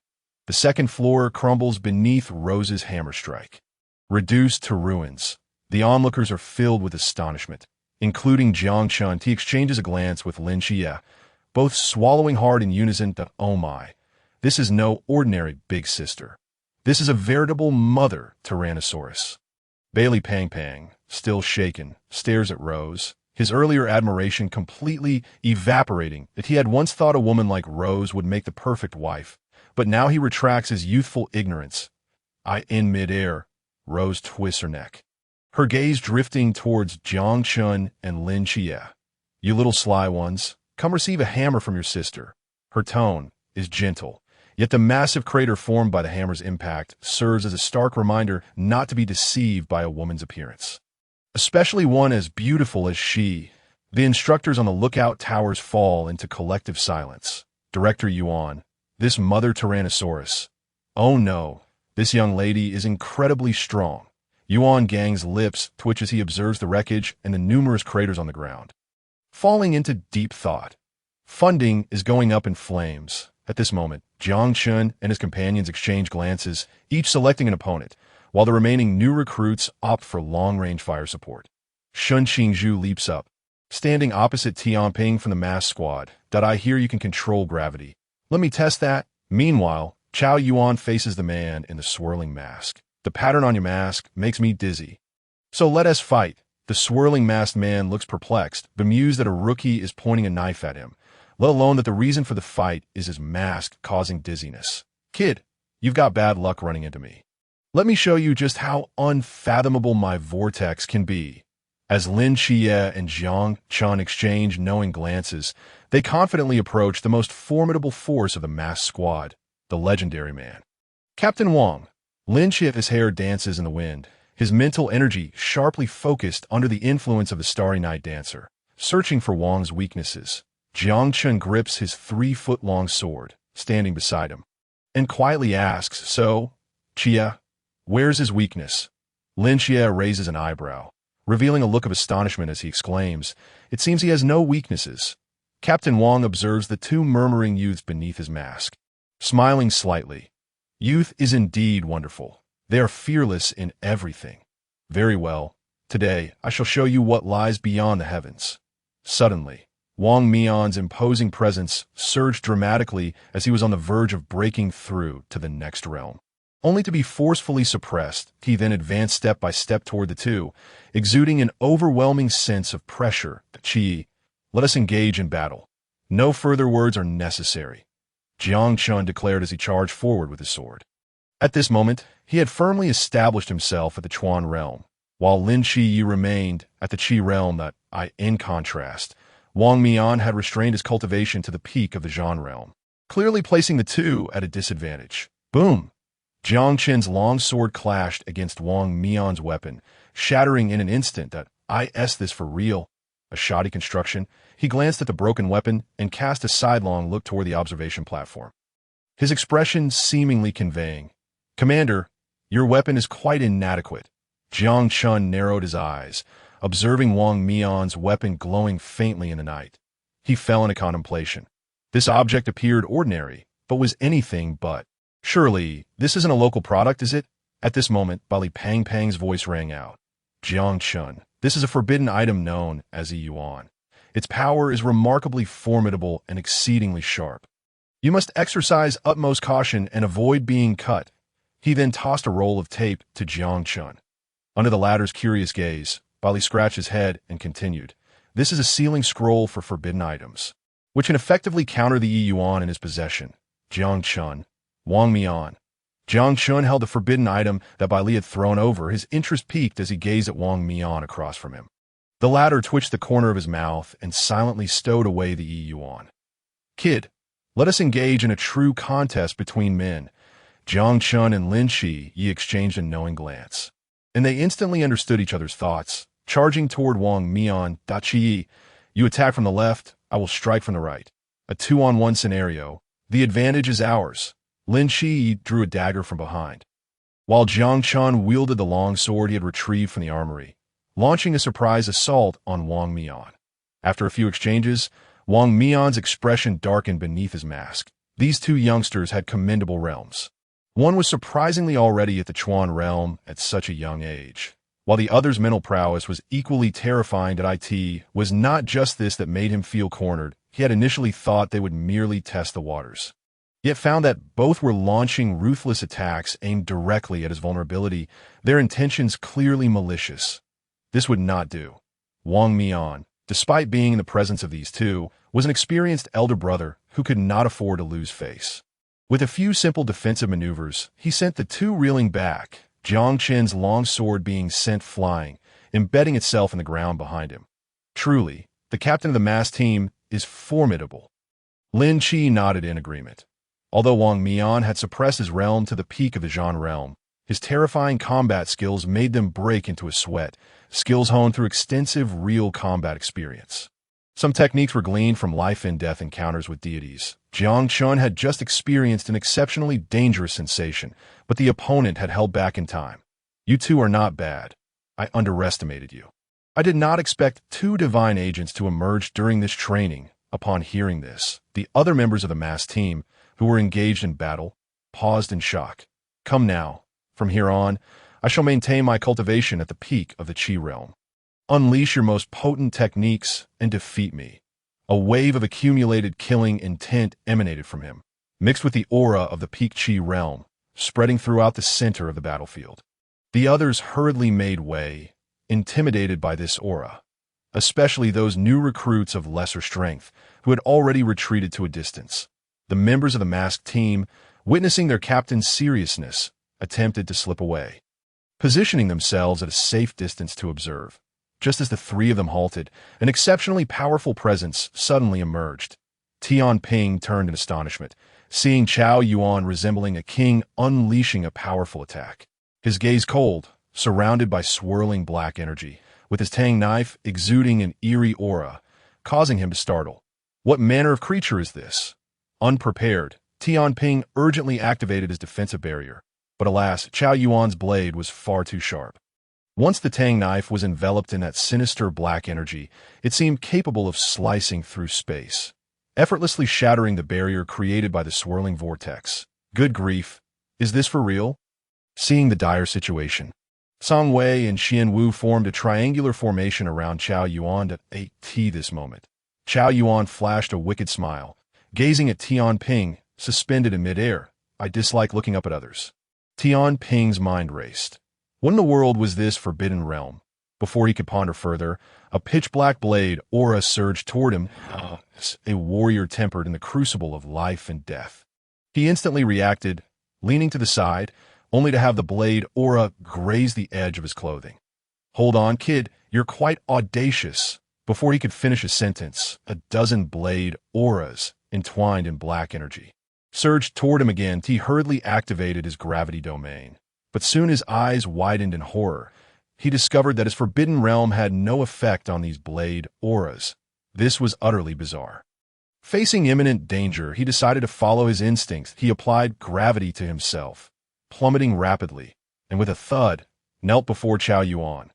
The 2nd floor crumbles beneath Rose's hammer strike. Reduced to ruins, the onlookers are filled with astonishment, including Jiang Chen. He exchanges a glance with Lin Qie, both swallowing hard in unison that, "Oh my, this is no ordinary big sister. This is a veritable mother Tyrannosaurus." Bailey Pang Pang, still shaken, stares at Rose, his earlier admiration completely evaporating that he had once thought a woman like Rose would make the perfect wife, but now he retracts his youthful ignorance. In midair, Rose twists her neck, her gaze drifting towards Jiang Chen and Lin Qie. "You little sly ones, come receive a hammer from your sister." Her tone is gentle, yet the massive crater formed by the hammer's impact serves as a stark reminder not to be deceived by a woman's appearance, especially one as beautiful as she. The instructors on the lookout towers fall into collective silence. Director Yuan, this mother Tyrannosaurus. "Oh no, this young lady is incredibly strong." Yuan Gang's lips twitch as he observes the wreckage and the numerous craters on the ground. Falling into deep thought. Funding is going up in flames. At this moment, Jiang Chen and his companions exchange glances, each selecting an opponent, while the remaining new recruits opt for long-range fire support. Qingyu leaps up, standing opposite Zhou Ping from the masked squad. "I hear you can control gravity. Let me test that." Meanwhile, Chao Yuan faces the man in the swirling mask. "The pattern on your mask makes me dizzy. So let us fight." The swirling masked man looks perplexed, bemused that a rookie is pointing a knife at him, let alone that the reason for the fight is his mask causing dizziness. "Kid, you've got bad luck running into me. Let me show you just how unfathomable my vortex can be." As Lin Qie and Jiang Chen exchange knowing glances, they confidently approach the most formidable force of the masked squad, the legendary man. Captain Wang. Lin Qie's hair dances in the wind, his mental energy sharply focused under the influence of the Starry Night Dancer, searching for Wang's weaknesses. Jiang Chen grips his 3-foot-long sword, standing beside him, and quietly asks, "So, Qie, where's his weakness?" Lin Qie raises an eyebrow, revealing a look of astonishment as he exclaims, "It seems he has no weaknesses." Captain Wang observes the 2 murmuring youths beneath his mask, smiling slightly. "Youth is indeed wonderful. They are fearless in everything." "Very well. Today, I shall show you what lies beyond the heavens." Suddenly, Wang Mian's imposing presence surged dramatically as he was on the verge of breaking through to the next realm. Only to be forcefully suppressed, he then advanced step by step toward the two, exuding an overwhelming sense of pressure. Qi, let us engage in battle. No further words are necessary, Jiang Chen declared as he charged forward with his sword. At this moment, he had firmly established himself at the Chuan realm, while Lin Qiyou remained at the Qi realm. In contrast, Wang Mian had restrained his cultivation to the peak of the Zhan realm, clearly placing the two at a disadvantage. Boom! Jiang Chen's long sword clashed against Wang Mian's weapon, shattering in an instant. This for real? A shoddy construction. He glanced at the broken weapon and cast a sidelong look toward the observation platform, his expression seemingly conveying, "Commander, your weapon is quite inadequate." Jiang Chen narrowed his eyes, observing Wang Mian's weapon glowing faintly in the night. He fell into contemplation. This object appeared ordinary, but was anything but. Surely, this isn't a local product, is it? At this moment, Bali Pang Pang's voice rang out. Jiang Chen, this is a forbidden item known as a yuan. Its power is remarkably formidable and exceedingly sharp. You must exercise utmost caution and avoid being cut. He then tossed a roll of tape to Jiang Chen. Under the latter's curious gaze, Bali scratched his head and continued. This is a sealing scroll for forbidden items, which can effectively counter the yuan in his possession. Jiang Chen, Wang Mian. Jiang Chen held the forbidden item that Bali had thrown over. His interest peaked as he gazed at Wang Mian across from him. The latter twitched the corner of his mouth and silently stowed away the yuan. Kid, let us engage in a true contest between men. Jiang Chen and Lin Qiyou exchanged a knowing glance, and they instantly understood each other's thoughts. Charging toward Wang Mian, Qiyou, you attack from the left, I will strike from the right. A 2-on-1 scenario. The advantage is ours. Lin Qiyou drew a dagger from behind, while Jiang Chen wielded the long sword he had retrieved from the armory, launching a surprise assault on Wang Mian. After a few exchanges, Wang Mian's expression darkened beneath his mask. These two youngsters had commendable realms. One was surprisingly already at the Chuan realm at such a young age, while the other's mental prowess was equally terrifying. It was not just this that made him feel cornered. He had initially thought they would merely test the waters, yet found that both were launching ruthless attacks aimed directly at his vulnerability, their intentions clearly malicious. This would not do. Wang Mian, despite being in the presence of these two, was an experienced elder brother who could not afford to lose face. With a few simple defensive maneuvers, he sent the two reeling back, Jiang Chen's long sword being sent flying, embedding itself in the ground behind him. Truly, the captain of the mass team is formidable. Lin Qi nodded in agreement. Although Wang Mian had suppressed his realm to the peak of the Zhan realm, his terrifying combat skills made them break into a sweat, skills honed through extensive real combat experience. Some techniques were gleaned from life-and-death encounters with deities. Jiang Chen had just experienced an exceptionally dangerous sensation, but the opponent had held back in time. You two are not bad. I underestimated you. I did not expect two divine agents to emerge during this training. Upon hearing this, the other members of the mass team, who were engaged in battle, paused in shock. Come now. From here on, I shall maintain my cultivation at the peak of the Qi realm. Unleash your most potent techniques and defeat me. A wave of accumulated killing intent emanated from him, mixed with the aura of the peak Qi realm, spreading throughout the center of the battlefield. The others hurriedly made way, intimidated by this aura, especially those new recruits of lesser strength who had already retreated to a distance. The members of the masked team, witnessing their captain's seriousness, attempted to slip away, positioning themselves at a safe distance to observe. Just as the three of them halted, an exceptionally powerful presence suddenly emerged. Zhou Ping turned in astonishment, seeing Chao Yuan resembling a king unleashing a powerful attack. His gaze cold, surrounded by swirling black energy, with his tang knife exuding an eerie aura, causing him to startle. What manner of creature is this? Unprepared, Zhou Ping urgently activated his defensive barrier, but alas, Chao Yuan's blade was far too sharp. Once the tang knife was enveloped in that sinister black energy, it seemed capable of slicing through space, effortlessly shattering the barrier created by the swirling vortex. Good grief, is this for real? Seeing the dire situation, Song Wei and Xian Wu formed a triangular formation around Chao Yuan at this moment. Chao Yuan flashed a wicked smile, gazing at Tian Ping, suspended in midair. I dislike looking up at others. Tian Ping's mind raced. What in the world was this forbidden realm? Before he could ponder further, a pitch-black blade aura surged toward him, a warrior tempered in the crucible of life and death. He instantly reacted, leaning to the side, only to have the blade aura graze the edge of his clothing. Hold on, kid, you're quite audacious. Before he could finish his sentence, a dozen blade auras, entwined in black energy, surged toward him again. He hurriedly activated his gravity domain. But soon his eyes widened in horror. He discovered that his forbidden realm had no effect on these blade auras. This was utterly bizarre. Facing imminent danger, he decided to follow his instincts. He applied gravity to himself, plummeting rapidly, and with a thud, knelt before Chao Yuan.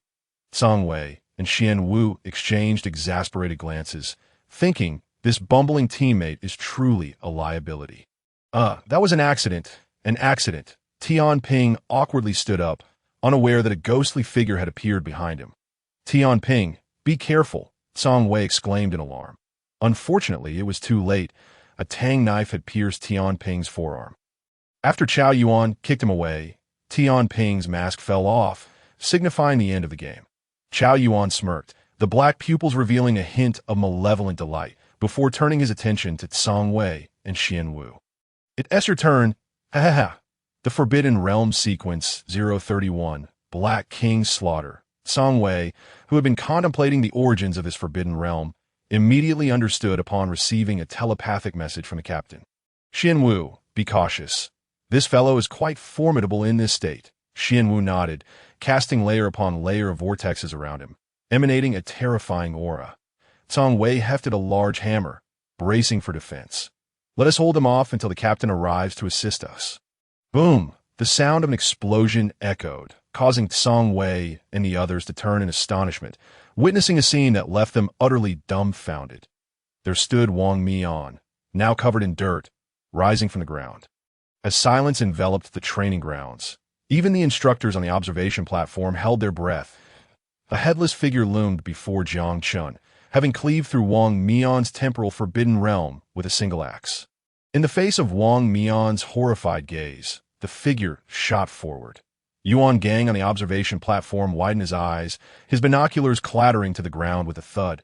Song Wei and Xian Wu exchanged exasperated glances, thinking this bumbling teammate is truly a liability. That was an accident. An accident. Tian Ping awkwardly stood up, unaware that a ghostly figure had appeared behind him. Tian Ping, be careful, Song Wei exclaimed in alarm. Unfortunately, it was too late. A tang knife had pierced Tian Ping's forearm. After Chao Yuan kicked him away, Tian Ping's mask fell off, signifying the end of the game. Chao Yuan smirked, the black pupils revealing a hint of malevolent delight, before turning his attention to Song Wei and Xian Wu. It's your turn. Ha ha ha. The Forbidden Realm Sequence 031, Black King Slaughter. Song Wei, who had been contemplating the origins of his Forbidden Realm, immediately understood upon receiving a telepathic message from the captain. Xian Wu, be cautious. This fellow is quite formidable in this state. Xian Wu nodded, casting layer upon layer of vortexes around him, emanating a terrifying aura. Song Wei hefted a large hammer, bracing for defense. Let us hold him off until the captain arrives to assist us. Boom! The sound of an explosion echoed, causing Song Wei and the others to turn in astonishment, witnessing a scene that left them utterly dumbfounded. There stood Wang Mian, now covered in dirt, rising from the ground. As silence enveloped the training grounds, even the instructors on the observation platform held their breath. A headless figure loomed before Jiang Chen, having cleaved through Wang Mian's temporal forbidden realm with a single axe. In the face of Wang Mian's horrified gaze, the figure shot forward. Yuan Gang on the observation platform widened his eyes, his binoculars clattering to the ground with a thud.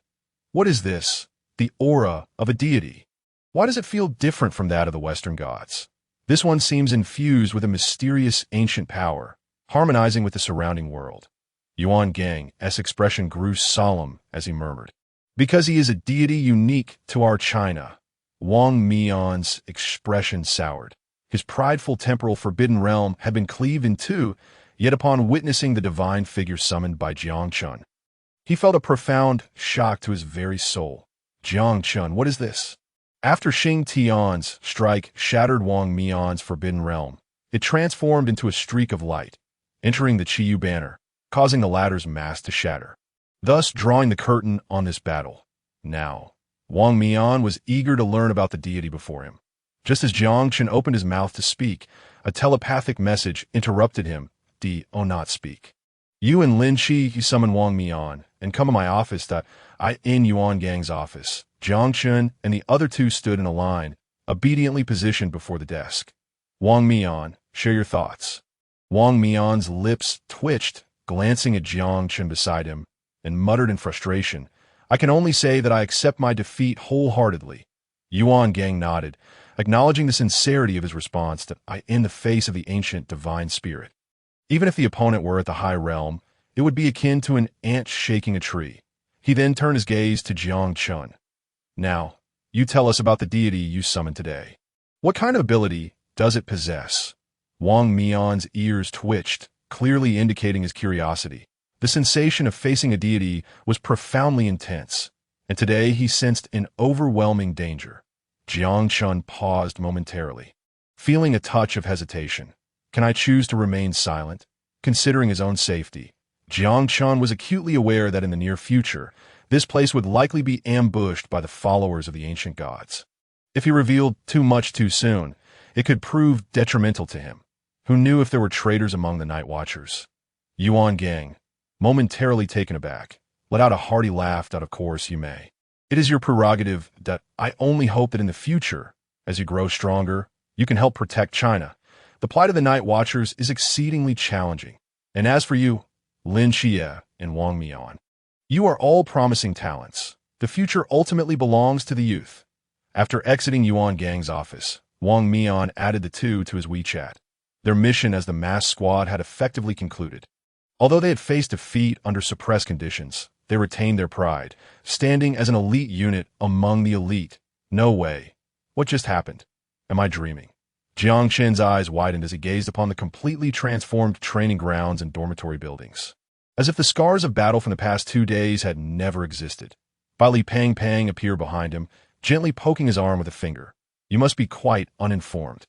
What is this? The aura of a deity. Why does it feel different from that of the Western gods? This one seems infused with a mysterious ancient power, harmonizing with the surrounding world. Yuan Gang's expression grew solemn as he murmured, because he is a deity unique to our China. Wang Mian's expression soured. His prideful temporal forbidden realm had been cleaved in two, yet upon witnessing the divine figure summoned by Jiang Chen, he felt a profound shock to his very soul. Jiang Chen, what is this? After Xing Tian's strike shattered Wang Mian's forbidden realm, it transformed into a streak of light, entering the Qiyou banner, causing the latter's mask to shatter, thus drawing the curtain on this battle. Now, Wang Mian was eager to learn about the deity before him. Just as Jiang Chen opened his mouth to speak, a telepathic message interrupted him. Do not speak. You and Lin Shi, you summon Wang Mian, and come to my office that I in Yuan Gang's office. Jiang Chen and the other two stood in a line, obediently positioned before the desk. Wang Mian, share your thoughts. Wang Mian's lips twitched, glancing at Jiang Chen beside him, and muttered in frustration, I can only say that I accept my defeat wholeheartedly. Yuan Gang nodded, acknowledging the sincerity of his response to I in the face of the ancient divine spirit. Even if the opponent were at the high realm, it would be akin to an ant shaking a tree. He then turned his gaze to Jiang Chen. Now, you tell us about the deity you summoned today. What kind of ability does it possess? Wang Mian's ears twitched, clearly indicating his curiosity. The sensation of facing a deity was profoundly intense, and today he sensed an overwhelming danger. Jiang Chen paused momentarily, feeling a touch of hesitation. Can I choose to remain silent? Considering his own safety, Jiang Chen was acutely aware that in the near future, this place would likely be ambushed by the followers of the ancient gods. If he revealed too much too soon, it could prove detrimental to him. Who knew if there were traitors among the Night Watchers? Yuan Gang, momentarily taken aback, let out a hearty laugh. Of course you may. It is your prerogative that I only hope that in the future, as you grow stronger, you can help protect China. The plight of the Night Watchers is exceedingly challenging. And as for you, Lin Xie and Wang Mian, you are all promising talents. The future ultimately belongs to the youth. After exiting Yuan Gang's office, Wang Mian added the two to his WeChat. Their mission as the mass squad had effectively concluded. Although they had faced defeat under suppressed conditions, they retained their pride, standing as an elite unit among the elite. No way. What just happened? Am I dreaming? Jiang Chen's eyes widened as he gazed upon the completely transformed training grounds and dormitory buildings, as if the scars of battle from the past 2 days had never existed. Li Pang appeared behind him, gently poking his arm with a finger. You must be quite uninformed.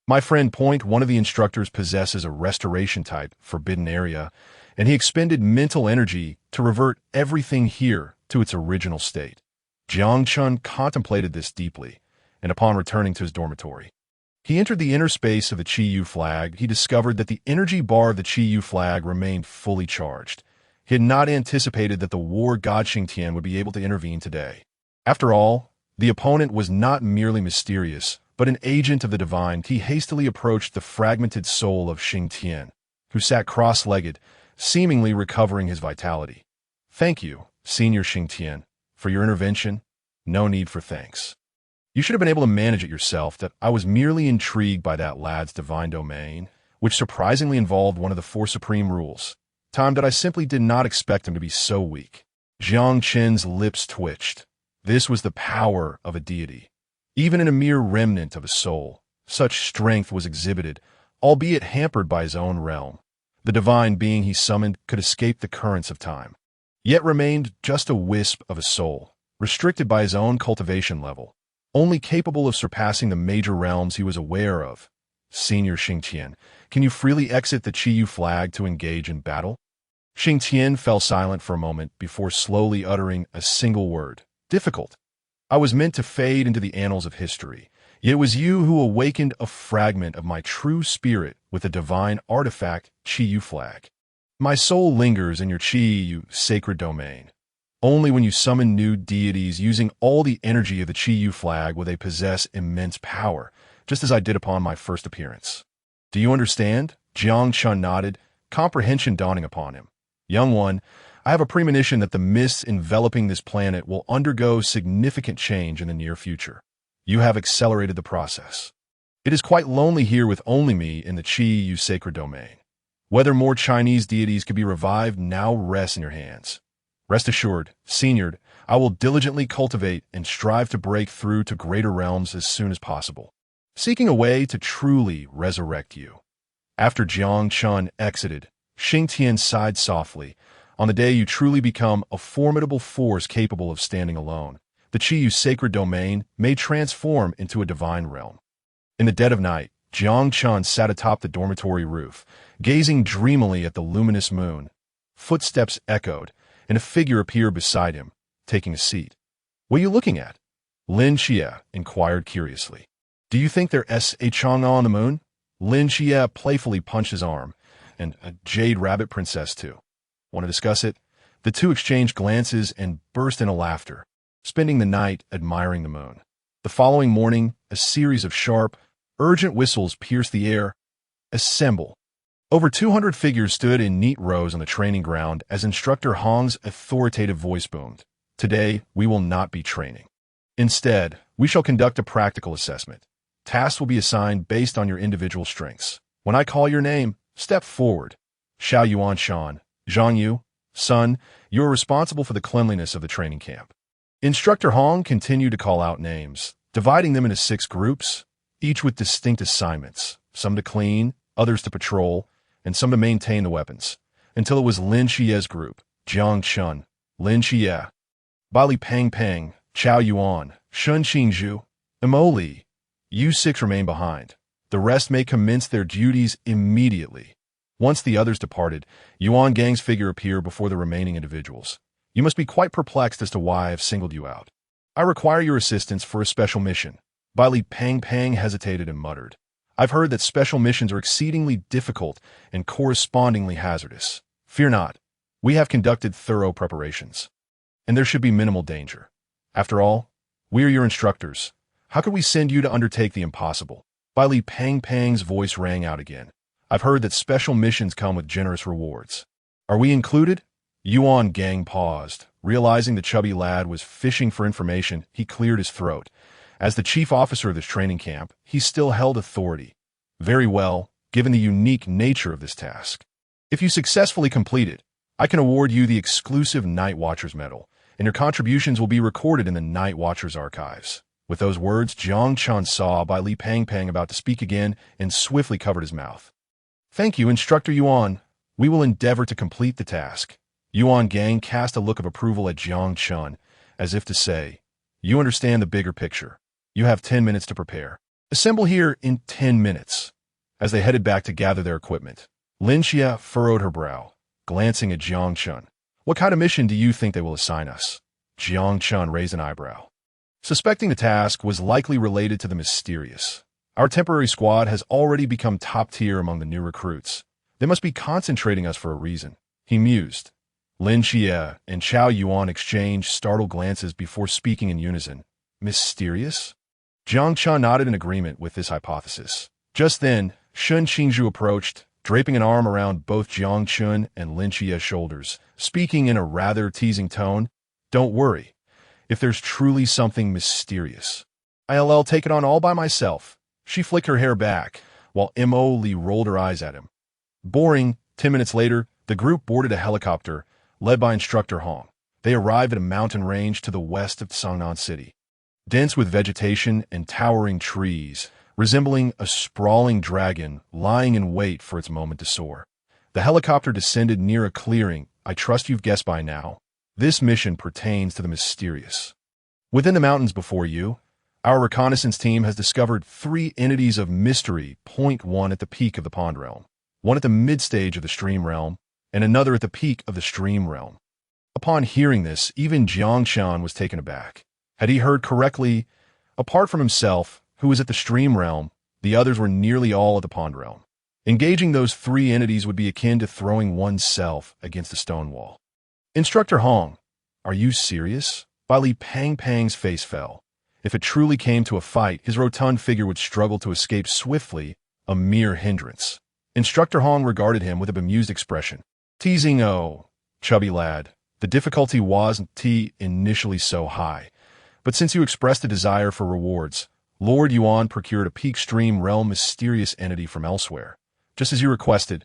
My friend one of the instructors possesses a restoration-type forbidden area, and he expended mental energy to revert everything here to its original state. Jiang Chen contemplated this deeply, and upon returning to his dormitory, he entered the inner space of the Qiyou flag. He discovered that the energy bar of the Qiyou flag remained fully charged. He had not anticipated that the war god Xingtian would be able to intervene today. After all, the opponent was not merely mysterious, but an agent of the divine. He hastily approached the fragmented soul of Xingtian, who sat cross-legged, seemingly recovering his vitality. Thank you, Senior Xingtian, for your intervention. No need for thanks. You should have been able to manage it yourself. That I was merely intrigued by that lad's divine domain, which surprisingly involved one of the 4 supreme rules. Time that I simply did not expect him to be so weak. Jiang Chen's lips twitched. This was the power of a deity. Even in a mere remnant of a soul, such strength was exhibited, albeit hampered by his own realm. The divine being he summoned could escape the currents of time, yet remained just a wisp of a soul, restricted by his own cultivation level, only capable of surpassing the major realms he was aware of. Senior Xingtian, can you freely exit the Qiyou flag to engage in battle? Xingtian fell silent for a moment before slowly uttering a single word. Difficult. I was meant to fade into the annals of history, yet it was you who awakened a fragment of my true spirit with the divine artifact Qiyou flag. My soul lingers in your Qiyou sacred domain. Only when you summon new deities using all the energy of the Qiyou flag will they possess immense power, just as I did upon my first appearance. Do you understand? Jiang Chen nodded, comprehension dawning upon him. Young one, I have a premonition that the mists enveloping this planet will undergo significant change in the near future. You have accelerated the process. It is quite lonely here with only me in the Qiyou sacred domain. Whether more Chinese deities could be revived now rests in your hands. Rest assured, Senior, I will diligently cultivate and strive to break through to greater realms as soon as possible, seeking a way to truly resurrect you. After Jiang Chen exited, Xingtian sighed softly. On the day you truly become a formidable force capable of standing alone, the Qiyou sacred domain may transform into a divine realm. In the dead of night, Jiang Chen sat atop the dormitory roof, gazing dreamily at the luminous moon. Footsteps echoed, and a figure appeared beside him, taking a seat. What are you looking at? Lin Xie inquired curiously. Do you think there's a Chang'e on the moon? Lin Xie playfully punched his arm, and a jade rabbit princess too. Want to discuss it? The two exchanged glances and burst into laughter, spending the night admiring the moon. The following morning, a series of sharp, urgent whistles pierced the air. Assemble. Over 200 figures stood in neat rows on the training ground as Instructor Hong's authoritative voice boomed. Today, we will not be training. Instead, we shall conduct a practical assessment. Tasks will be assigned based on your individual strengths. When I call your name, step forward. Xiao Yuan Shan, Zhang Yu, son, you are responsible for the cleanliness of the training camp. Instructor Hong continued to call out names, dividing them into 6 groups, each with distinct assignments, some to clean, others to patrol, and some to maintain the weapons, until it was Lin Xie's group, Jiang Chen, Lin Xie, Li Pang, Chao Yuan, Shun Qingyu, and Mo Li. You 6 remain behind. The rest may commence their duties immediately. Once the others departed, Yuan Gang's figure appeared before the remaining individuals. You must be quite perplexed as to why I have singled you out. I require your assistance for a special mission. Li Pang hesitated and muttered. I've heard that special missions are exceedingly difficult and correspondingly hazardous. Fear not. We have conducted thorough preparations, and there should be minimal danger. After all, we are your instructors. How could we send you to undertake the impossible? Li Pang's voice rang out again. I've heard that special missions come with generous rewards. Are we included? Yuan Gang paused. Realizing the chubby lad was fishing for information, he cleared his throat. As the chief officer of this training camp, he still held authority. Very well, given the unique nature of this task. If you successfully complete it, I can award you the exclusive Night Watcher's Medal, and your contributions will be recorded in the Night Watcher's archives. With those words, Jiang Chen saw Li Pang about to speak again and swiftly covered his mouth. Thank you, Instructor Yuan. We will endeavor to complete the task. Yuan Gang cast a look of approval at Jiang Chen, as if to say, you understand the bigger picture. You have 10 minutes to prepare. Assemble here in 10 minutes. As they headed back to gather their equipment, Lin Xie furrowed her brow, glancing at Jiang Chen. What kind of mission do you think they will assign us? Jiang Chen raised an eyebrow. Suspecting the task was likely related to the mysterious. Our temporary squad has already become top tier among the new recruits. They must be concentrating us for a reason. He mused. Lin Xie and Chao Yuan exchanged startled glances before speaking in unison. Mysterious? Jiang Chen nodded in agreement with this hypothesis. Just then, Qingyu approached, draping an arm around both Jiang Chen and Lin Xie's shoulders, speaking in a rather teasing tone. Don't worry. If there's truly something mysterious, I'll take it on all by myself. She flicked her hair back, while Mo Li rolled her eyes at him. Boring. 10 minutes later, the group boarded a helicopter, led by Instructor Hong. They arrived at a mountain range to the west of Songnan City. Dense with vegetation and towering trees, resembling a sprawling dragon lying in wait for its moment to soar. The helicopter descended near a clearing. I trust you've guessed by now. This mission pertains to the mysterious. Within the mountains before you, our reconnaissance team has discovered 3 entities of mystery, one at the peak of the pond realm, one at the mid-stage of the stream realm, and another at the peak of the stream realm. Upon hearing this, even Jiang Chen was taken aback. Had he heard correctly? Apart from himself, who was at the stream realm, the others were nearly all at the pond realm. Engaging those 3 entities would be akin to throwing oneself against a stone wall. Instructor Hong, are you serious? Li Pang's face fell. If it truly came to a fight, his rotund figure would struggle to escape swiftly, a mere hindrance. Instructor Hong regarded him with a bemused expression. Teasing, oh, chubby lad. The difficulty wasn't initially so high, but since you expressed a desire for rewards, Lord Yuan procured a peak stream realm mysterious entity from elsewhere, just as you requested.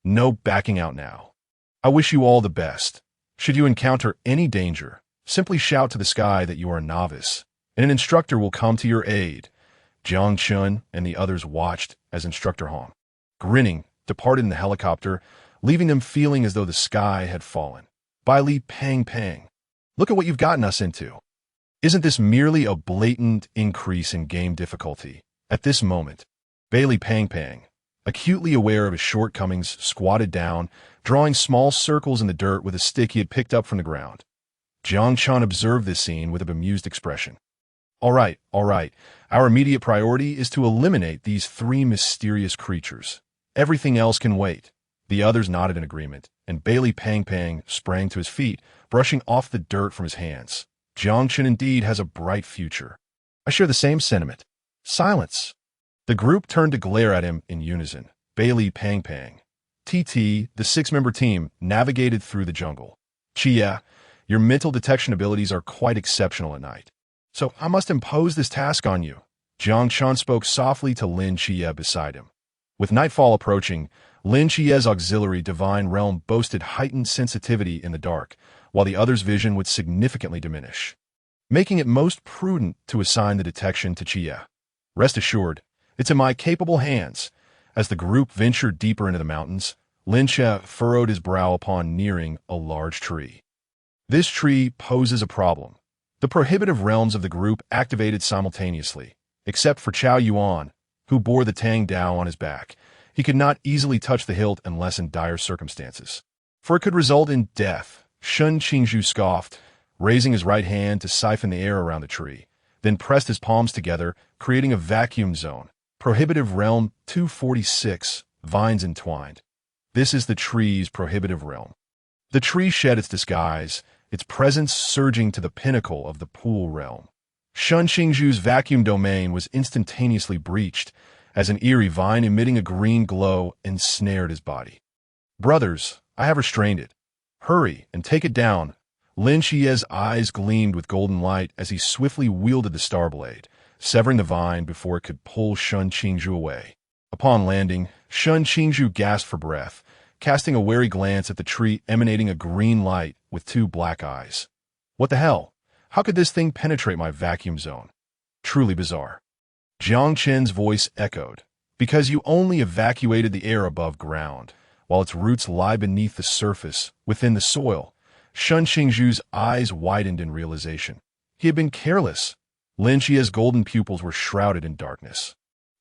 No backing out now. I wish you all the best. Should you encounter any danger, simply shout to the sky that you are a novice, and an instructor will come to your aid. Jiang Chen and the others watched as Instructor Hong, grinning, departed in the helicopter, leaving them feeling as though the sky had fallen. Li Pang, look at what you've gotten us into. Isn't this merely a blatant increase in game difficulty? At this moment, Li Pang, acutely aware of his shortcomings, squatted down, drawing small circles in the dirt with a stick he had picked up from the ground. Jiang Chen observed this scene with a bemused expression. All right. Our immediate priority is to eliminate these 3 mysterious creatures. Everything else can wait. The others nodded in agreement, and Li Pang sprang to his feet, brushing off the dirt from his hands. Jiang Chen indeed has a bright future. I share the same sentiment. Silence. The group turned to glare at him in unison. Li Pang. TT, the 6-member team, navigated through the jungle. Qiyou, your mental detection abilities are quite exceptional at night. So I must impose this task on you. Jiang Chen spoke softly to Lin Xie beside him. With nightfall approaching, Lin Xie's auxiliary divine realm boasted heightened sensitivity in the dark, while the other's vision would significantly diminish, making it most prudent to assign the detection to Qiyou. Rest assured, it's in my capable hands. As the group ventured deeper into the mountains, Lin Xie furrowed his brow upon nearing a large tree. This tree poses a problem. The prohibitive realms of the group activated simultaneously, except for Chao Yuan, who bore the Tang Dao on his back. He could not easily touch the hilt unless in dire circumstances, for it could result in death. Qingyu scoffed, raising his right hand to siphon the air around the tree, then pressed his palms together, creating a vacuum zone. Prohibitive Realm 246, Vines Entwined. This is the tree's prohibitive realm. The tree shed its disguise, its presence surging to the pinnacle of the pool realm. Qingyu's vacuum domain was instantaneously breached, as an eerie vine emitting a green glow ensnared his body. "Brothers, I have restrained it. Hurry and take it down." Lin Xie's eyes gleamed with golden light as he swiftly wielded the star blade, severing the vine before it could pull Qingyu away. Upon landing, Qingyu gasped for breath, casting a wary glance at the tree emanating a green light with two black eyes. "What the hell? How could this thing penetrate my vacuum zone? Truly bizarre." Jiang Chen's voice echoed. "Because you only evacuated the air above ground, while its roots lie beneath the surface, within the soil." Qingyu's eyes widened in realization. He had been careless. Lin Xie's golden pupils were shrouded in darkness,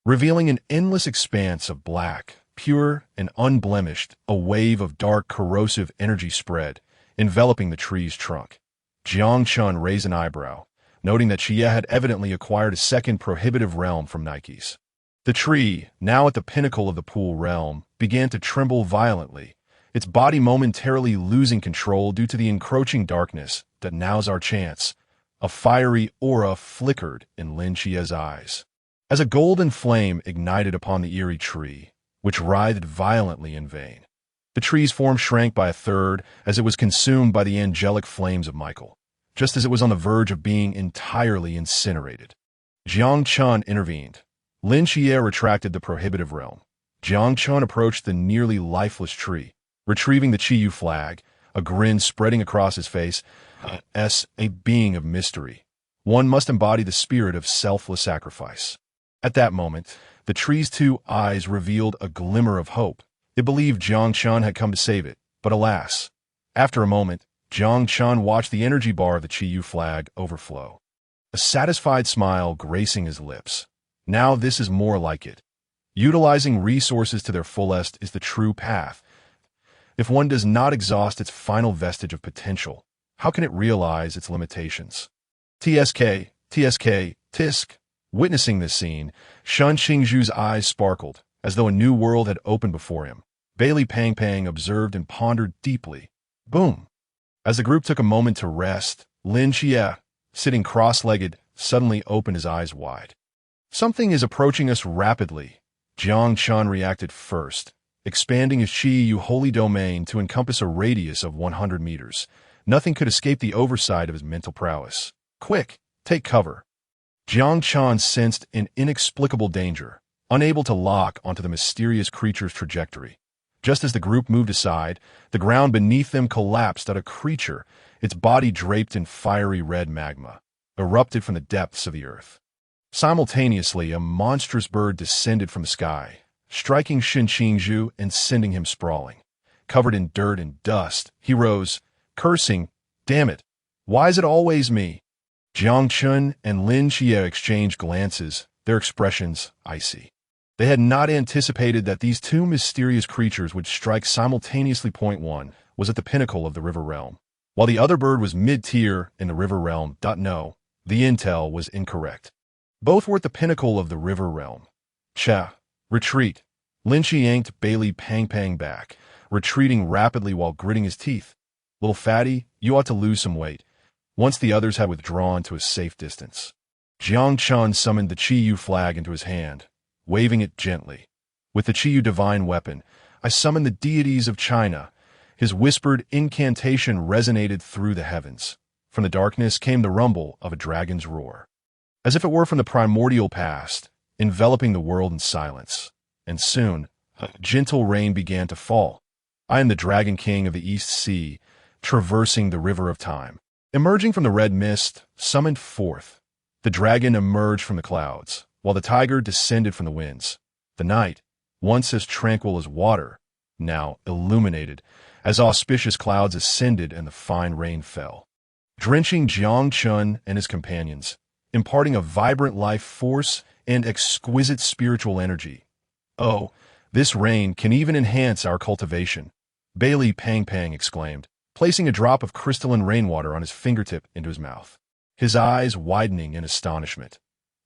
revealing an endless expanse of black, pure and unblemished. A wave of dark, corrosive energy spread, enveloping the tree's trunk. Jiang Chen raised an eyebrow, noting that Qiyou had evidently acquired a second prohibitive realm from Nikes. The tree, now at the pinnacle of the pool realm, began to tremble violently, its body momentarily losing control due to the encroaching darkness. "That now's our chance." A fiery aura flickered in Lin Xie's eyes, as a golden flame ignited upon the eerie tree, which writhed violently in vain. The tree's form shrank by a third as it was consumed by the angelic flames of Michael, just as it was on the verge of being entirely incinerated. Jiang Chen intervened. Lin Xie retracted the prohibitive realm. Jiang Chen approached the nearly lifeless tree, retrieving the Qiyou flag, a grin spreading across his face. As a being of mystery, one must embody the spirit of selfless sacrifice. At that moment, the tree's two eyes revealed a glimmer of hope. It believed Jiang Chen had come to save it, but alas. After a moment, Jiang Chen watched the energy bar of the Qiyou flag overflow, a satisfied smile gracing his lips. Now this is more like it. Utilizing resources to their fullest is the true path. If one does not exhaust its final vestige of potential, how can it realize its limitations? TSK, tisk. Witnessing this scene, Qingyu's eyes sparkled, as though a new world had opened before him. Bailey Pang observed and pondered deeply. Boom! As the group took a moment to rest, Lin Xie, sitting cross-legged, suddenly opened his eyes wide. "Something is approaching us rapidly." Jiang Chen reacted first, expanding his Qiyou holy domain to encompass a radius of 100 meters. Nothing could escape the oversight of his mental prowess. "Quick, take cover." Jiang Chen sensed an inexplicable danger, unable to lock onto the mysterious creature's trajectory. Just as the group moved aside, the ground beneath them collapsed at a creature, its body draped in fiery red magma, erupted from the depths of the earth. Simultaneously, a monstrous bird descended from the sky, striking Qingyu and sending him sprawling. Covered in dirt and dust, he rose, cursing, "Damn it! Why is it always me?" Jiang Chen and Lin Xie exchanged glances, their expressions icy. They had not anticipated that these two mysterious creatures would strike simultaneously. Point one was at the pinnacle of the river realm, while the other bird was mid-tier in the river realm. No, the intel was incorrect. Both were at the pinnacle of the river realm. Retreat. Lin Xie yanked Bailey Pang back, retreating rapidly while gritting his teeth. "Little fatty, you ought to lose some weight," once the others had withdrawn to a safe distance. Jiang Chen summoned the Qiyou flag into his hand, waving it gently. "With the Qiyou divine weapon, I summon the deities of China." His whispered incantation resonated through the heavens. From the darkness came the rumble of a dragon's roar, as if it were from the primordial past, enveloping the world in silence. And soon, gentle rain began to fall. "I am the Dragon King of the East Sea, traversing the river of time." Emerging from the red mist, summoned forth, the dragon emerged from the clouds, while the tiger descended from the winds. The night, once as tranquil as water, now illuminated, as auspicious clouds ascended and the fine rain fell, drenching Jiang Chen and his companions, imparting a vibrant life force and exquisite spiritual energy. "Oh, this rain can even enhance our cultivation," Bailey Pang exclaimed, placing a drop of crystalline rainwater on his fingertip into his mouth, his eyes widening in astonishment.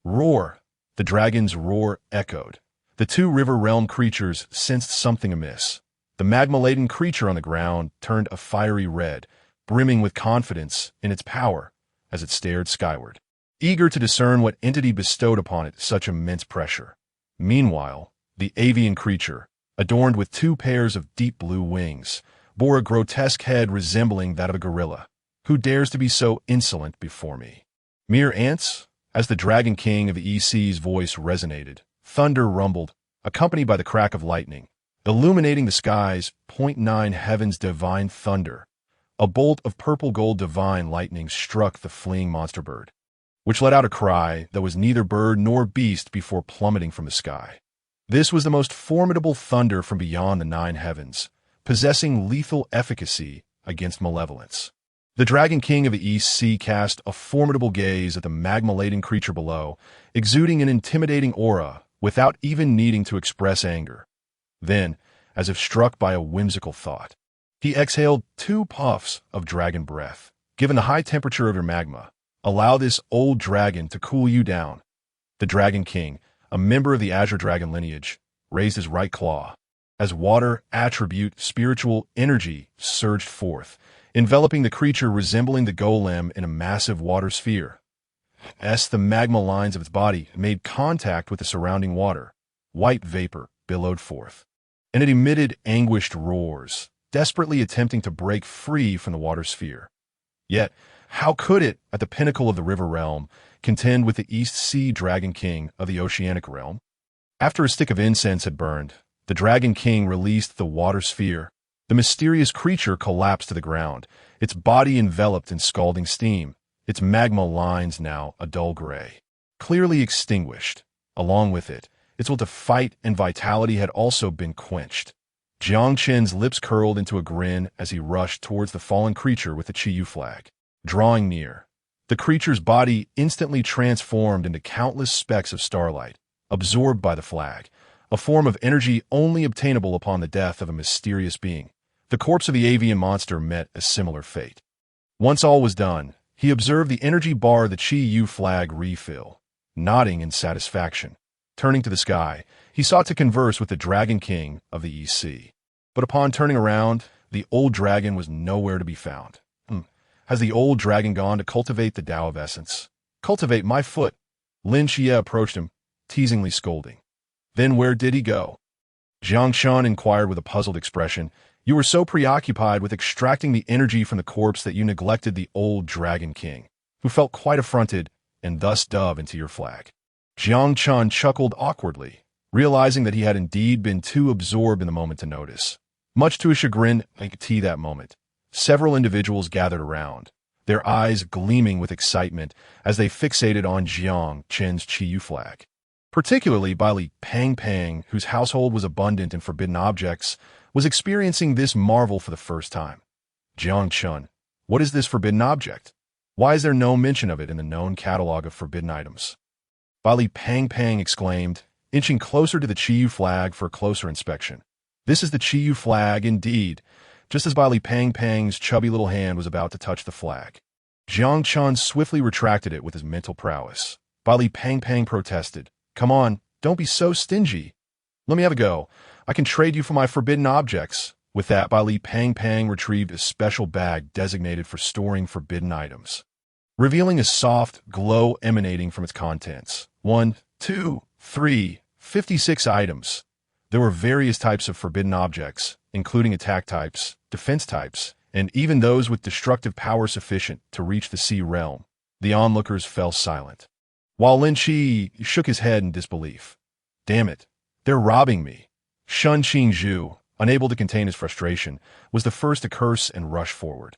"Roar!" The dragon's roar echoed. The two river realm creatures sensed something amiss. The magma-laden creature on the ground turned a fiery red, brimming with confidence in its power as it stared skyward, eager to discern what entity bestowed upon it such immense pressure. Meanwhile, the avian creature, adorned with 2 pairs of deep blue wings, bore a grotesque head resembling that of a gorilla. Who dares to be so insolent before me? Mere ants? As the Dragon King of the EC's voice resonated, thunder rumbled, accompanied by the crack of lightning, illuminating the skies. 9 Heaven's divine thunder. A bolt of purple-gold divine lightning struck the fleeing monster bird, which let out a cry that was neither bird nor beast before plummeting from the sky. This was the most formidable thunder from beyond the 9 heavens, possessing lethal efficacy against malevolence. The Dragon King of the East Sea cast a formidable gaze at the magma-laden creature below, exuding an intimidating aura without even needing to express anger. Then, as if struck by a whimsical thought, he exhaled 2 puffs of dragon breath. Given the high temperature of your magma, allow this old dragon to cool you down. The Dragon King, a member of the Azure Dragon lineage, raised his right claw. As water attribute spiritual energy surged forth, enveloping the creature resembling the golem in a massive water sphere. As the magma lines of its body made contact with the surrounding water, white vapor billowed forth, and it emitted anguished roars, desperately attempting to break free from the water sphere. Yet, how could it, at the pinnacle of the river realm, contend with the East Sea Dragon King of the Oceanic realm? After a stick of incense had burned, the Dragon King released the water sphere. The mysterious creature collapsed to the ground, its body enveloped in scalding steam, its magma lines now a dull gray, clearly extinguished. Along with it, its will to fight and vitality had also been quenched. Jiang Chen's lips curled into a grin as he rushed towards the fallen creature with the Qiyou flag. Drawing near, the creature's body instantly transformed into countless specks of starlight, absorbed by the flag, a form of energy only obtainable upon the death of a mysterious being. The corpse of the avian monster met a similar fate. Once all was done, he observed the energy bar of the Qiyou flag refill, nodding in satisfaction. Turning to the sky, he sought to converse with the Dragon King of the EC. But upon turning around, the old dragon was nowhere to be found. Has the old dragon gone to cultivate the Tao of Essence? Cultivate my foot? Lin Xie approached him, teasingly scolding. Then where did he go? Jiang Chen inquired with a puzzled expression. You were so preoccupied with extracting the energy from the corpse that you neglected the old Dragon King, who felt quite affronted and thus dove into your flag. Jiang Chen chuckled awkwardly, realizing that he had indeed been too absorbed in the moment to notice. Much to his chagrin, at that moment, several individuals gathered around, their eyes gleaming with excitement as they fixated on Jiang Chen's Qiyou flag. Particularly Li Pang, whose household was abundant in forbidden objects, was experiencing this marvel for the first time. Jiang Chen, what is this forbidden object? Why is there no mention of it in the known catalog of forbidden items? Li Pang exclaimed, inching closer to the Qiyou flag for a closer inspection. This is the Qiyou flag indeed, just as Li Pang's chubby little hand was about to touch the flag. Jiang Chen swiftly retracted it with his mental prowess. Li Pang protested, come on, don't be so stingy. Let me have a go. I can trade you for my forbidden objects. With that, Li Pang retrieved a special bag designated for storing forbidden items, revealing a soft glow emanating from its contents. 1, 2, 3, 56 items. There were various types of forbidden objects, including attack types, defense types, and even those with destructive power sufficient to reach the sea realm. The onlookers fell silent, while Lin Qi shook his head in disbelief. Damn it, they're robbing me. Shun Qingyu, unable to contain his frustration, was the first to curse and rush forward.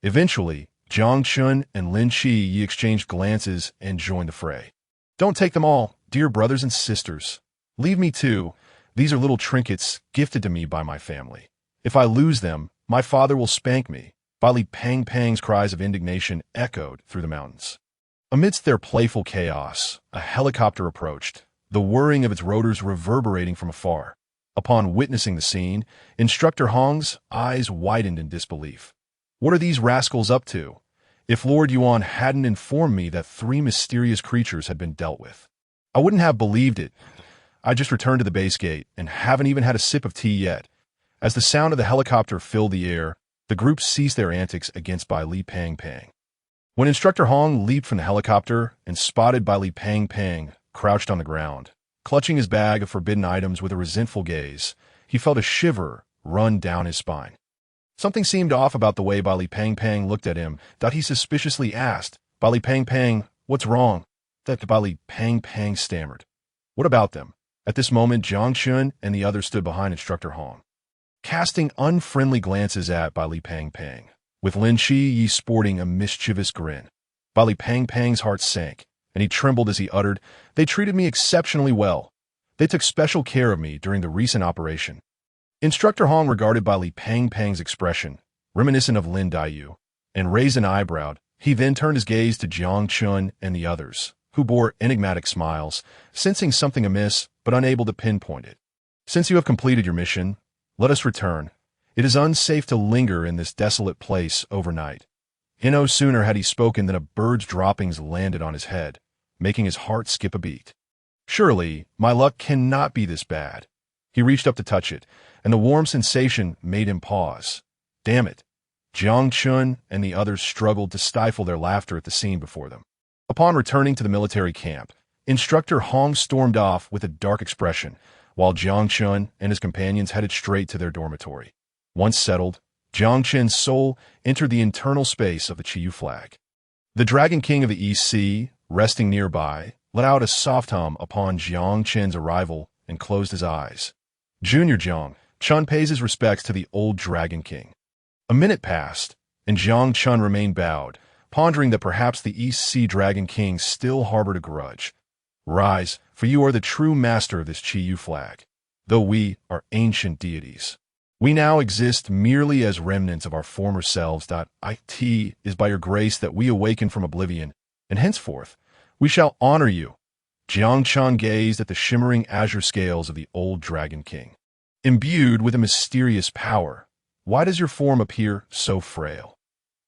Eventually, Jiang Chen and Lin Qi exchanged glances and joined the fray. Don't take them all, dear brothers and sisters. Leave me too. These are little trinkets gifted to me by my family. If I lose them, my father will spank me. Li Pang's cries of indignation echoed through the mountains. Amidst their playful chaos, a helicopter approached, the whirring of its rotors reverberating from afar. Upon witnessing the scene, Instructor Hong's eyes widened in disbelief. What are these rascals up to? If Lord Yuan hadn't informed me that 3 mysterious creatures had been dealt with, I wouldn't have believed it. I just returned to the base gate and haven't even had a sip of tea yet. As the sound of the helicopter filled the air, the the group ceased their antics against Bai Li Pang Pang. When Instructor Hong leaped from the helicopter and spotted Bai Li Pang Pang crouched on the ground, clutching his bag of forbidden items with a resentful gaze, he felt a shiver run down his spine. Something seemed off about the way Bai Li Pang Pang looked at him, that he suspiciously asked, "Bai Li Pang Pang, what's wrong?" That Bai Li Pang Pang stammered. "What about them?" At this moment, Jiang Chen and the others stood behind Instructor Hong, casting unfriendly glances at Bai Li Pang Pang, with Lin Qi sporting a mischievous grin. Bai Li Pang Pang's heart sank, and he trembled as he uttered, "They treated me exceptionally well. They took special care of me during the recent operation." Instructor Hong regarded Bai Li Pang Pang's expression, reminiscent of Lin Daiyu, and raised an eyebrow. He then turned his gaze to Jiang Chen and the others, who bore enigmatic smiles, sensing something amiss but unable to pinpoint it. "Since you have completed your mission, let us return. It is unsafe to linger in this desolate place overnight." No sooner had he spoken than a bird's droppings landed on his head, making his heart skip a beat. Surely, my luck cannot be this bad. He reached up to touch it, and the warm sensation made him pause. Damn it! Jiang Chen and the others struggled to stifle their laughter at the scene before them. Upon returning to the military camp, Instructor Hong stormed off with a dark expression, while Jiang Chen and his companions headed straight to their dormitory. Once settled, Jiang Chen's soul entered the internal space of the Qiyou flag. The Dragon King of the East Sea, resting nearby, let out a soft hum upon Jiang Chen's arrival and closed his eyes. Junior Jiang Chen pays his respects to the old Dragon King. A minute passed, and Jiang Chen remained bowed, pondering that perhaps the East Sea Dragon King still harbored a grudge. "Rise, for you are the true master of this Qiyou flag, though we are ancient deities. We now exist merely as remnants of our former selves. It is by your grace that we awaken from oblivion, and henceforth we shall honor you." Jiang Chen gazed at the shimmering azure scales of the old Dragon King. "Imbued with a mysterious power, why does your form appear so frail?"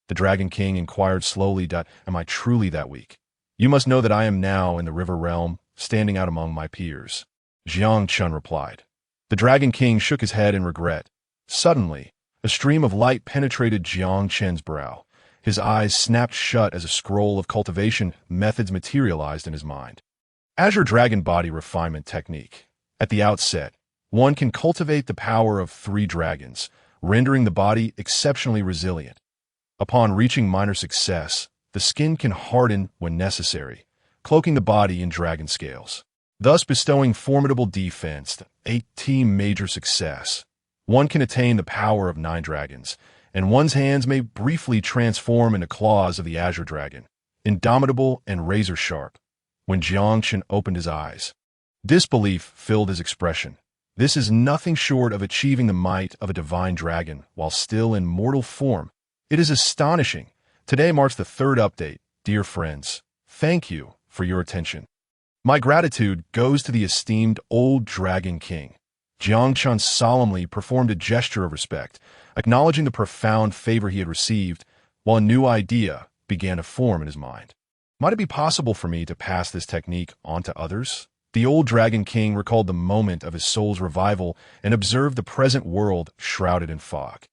The Dragon King inquired slowly. "Am I truly that weak? You must know that I am now in the river realm, standing out among my peers." Jiang Chen replied. The Dragon King shook his head in regret. Suddenly, a stream of light penetrated Jiang Chen's brow. His eyes snapped shut as a scroll of cultivation methods materialized in his mind. Azure Dragon Body Refinement Technique. At the outset, one can cultivate the power of 3 dragons, rendering the body exceptionally resilient. Upon reaching minor success, the skin can harden when necessary, cloaking the body in dragon scales, thus bestowing formidable defense. 18 major success. One can attain the power of 9 dragons, and one's hands may briefly transform into claws of the Azure Dragon, indomitable and razor-sharp. When Jiang Chen opened his eyes, disbelief filled his expression. This is nothing short of achieving the might of a divine dragon while still in mortal form. It is astonishing. Today marks the 3rd update, dear friends. Thank you for your attention. My gratitude goes to the esteemed old Dragon King. Jiang Chen solemnly performed a gesture of respect, acknowledging the profound favor he had received, while a new idea began to form in his mind. Might it be possible for me to pass this technique on to others? The old Dragon King recalled the moment of his soul's revival and observed the present world shrouded in fog,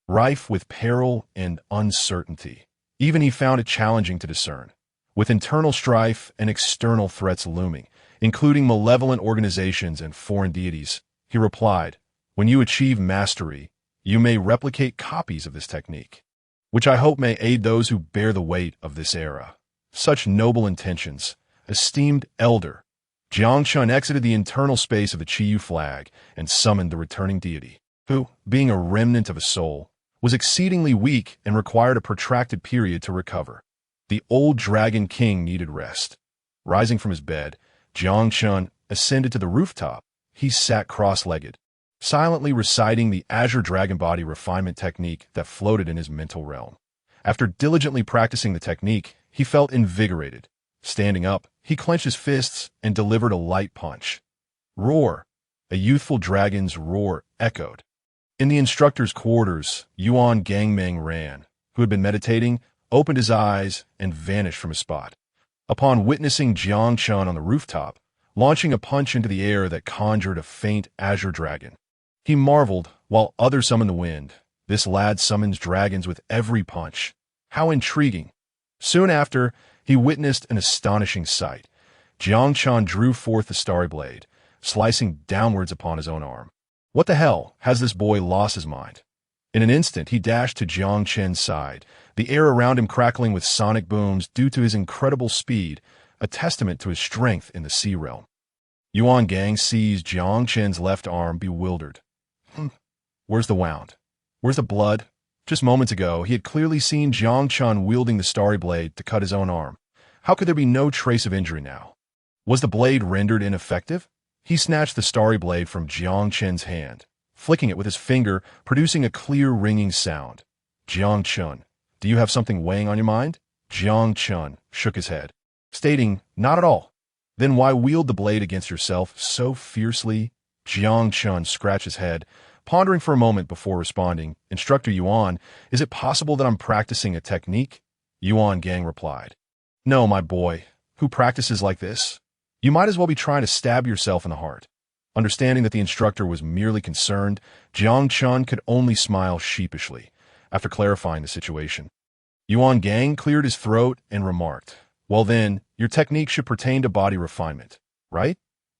rife with peril and uncertainty. Even he found it challenging to discern, with internal strife and external threats looming, including malevolent organizations and foreign deities. He replied, "When you achieve mastery, you may replicate copies of this technique, which I hope may aid those who bear the weight of this era." Such noble intentions, esteemed elder. Jiang Chen exited the internal space of the Qiyou flag and summoned the returning deity, who, being a remnant of a soul, was exceedingly weak and required a protracted period to recover. The old Dragon King needed rest. Rising from his bed, Jiang Chen ascended to the rooftop. He sat cross-legged, silently reciting the Azure Dragon Body Refinement Technique that floated in his mental realm. After diligently practicing the technique, he felt invigorated. Standing up, he clenched his fists and delivered a light punch. Roar! A youthful dragon's roar echoed. In the instructor's quarters, Yuan Gangmeng Ran, who had been meditating, opened his eyes and vanished from his spot. Upon witnessing Jiang Chen on the rooftop, launching a punch into the air that conjured a faint azure dragon, he marveled while others summoned the wind. This lad summons dragons with every punch. How intriguing. Soon after, he witnessed an astonishing sight. Jiang Chen drew forth the starry blade, slicing downwards upon his own arm. What the hell? Has this boy lost his mind? In an instant, he dashed to Jiang Chen's side, the air around him crackling with sonic booms due to his incredible speed, a testament to his strength in the sea realm. Yuan Gang seized Jiang Chen's left arm, bewildered. Where's the wound? Where's the blood? Just moments ago, he had clearly seen Jiang Chen wielding the starry blade to cut his own arm. How could there be no trace of injury now? Was the blade rendered ineffective? He snatched the starry blade from Jiang Chen's hand, flicking it with his finger, producing a clear ringing sound. Jiang Chen, do you have something weighing on your mind? Jiang Chen shook his head, stating, not at all. Then why wield the blade against yourself so fiercely? Jiang Chen scratched his head, pondering for a moment before responding. Instructor Yuan, is it possible that I'm practicing a technique? Yuan Gang replied, no, my boy. Who practices like this? You might as well be trying to stab yourself in the heart. Understanding that the instructor was merely concerned, Jiang Chen could only smile sheepishly after clarifying the situation. Yuan Gang cleared his throat and remarked, well then, your technique should pertain to body refinement, right?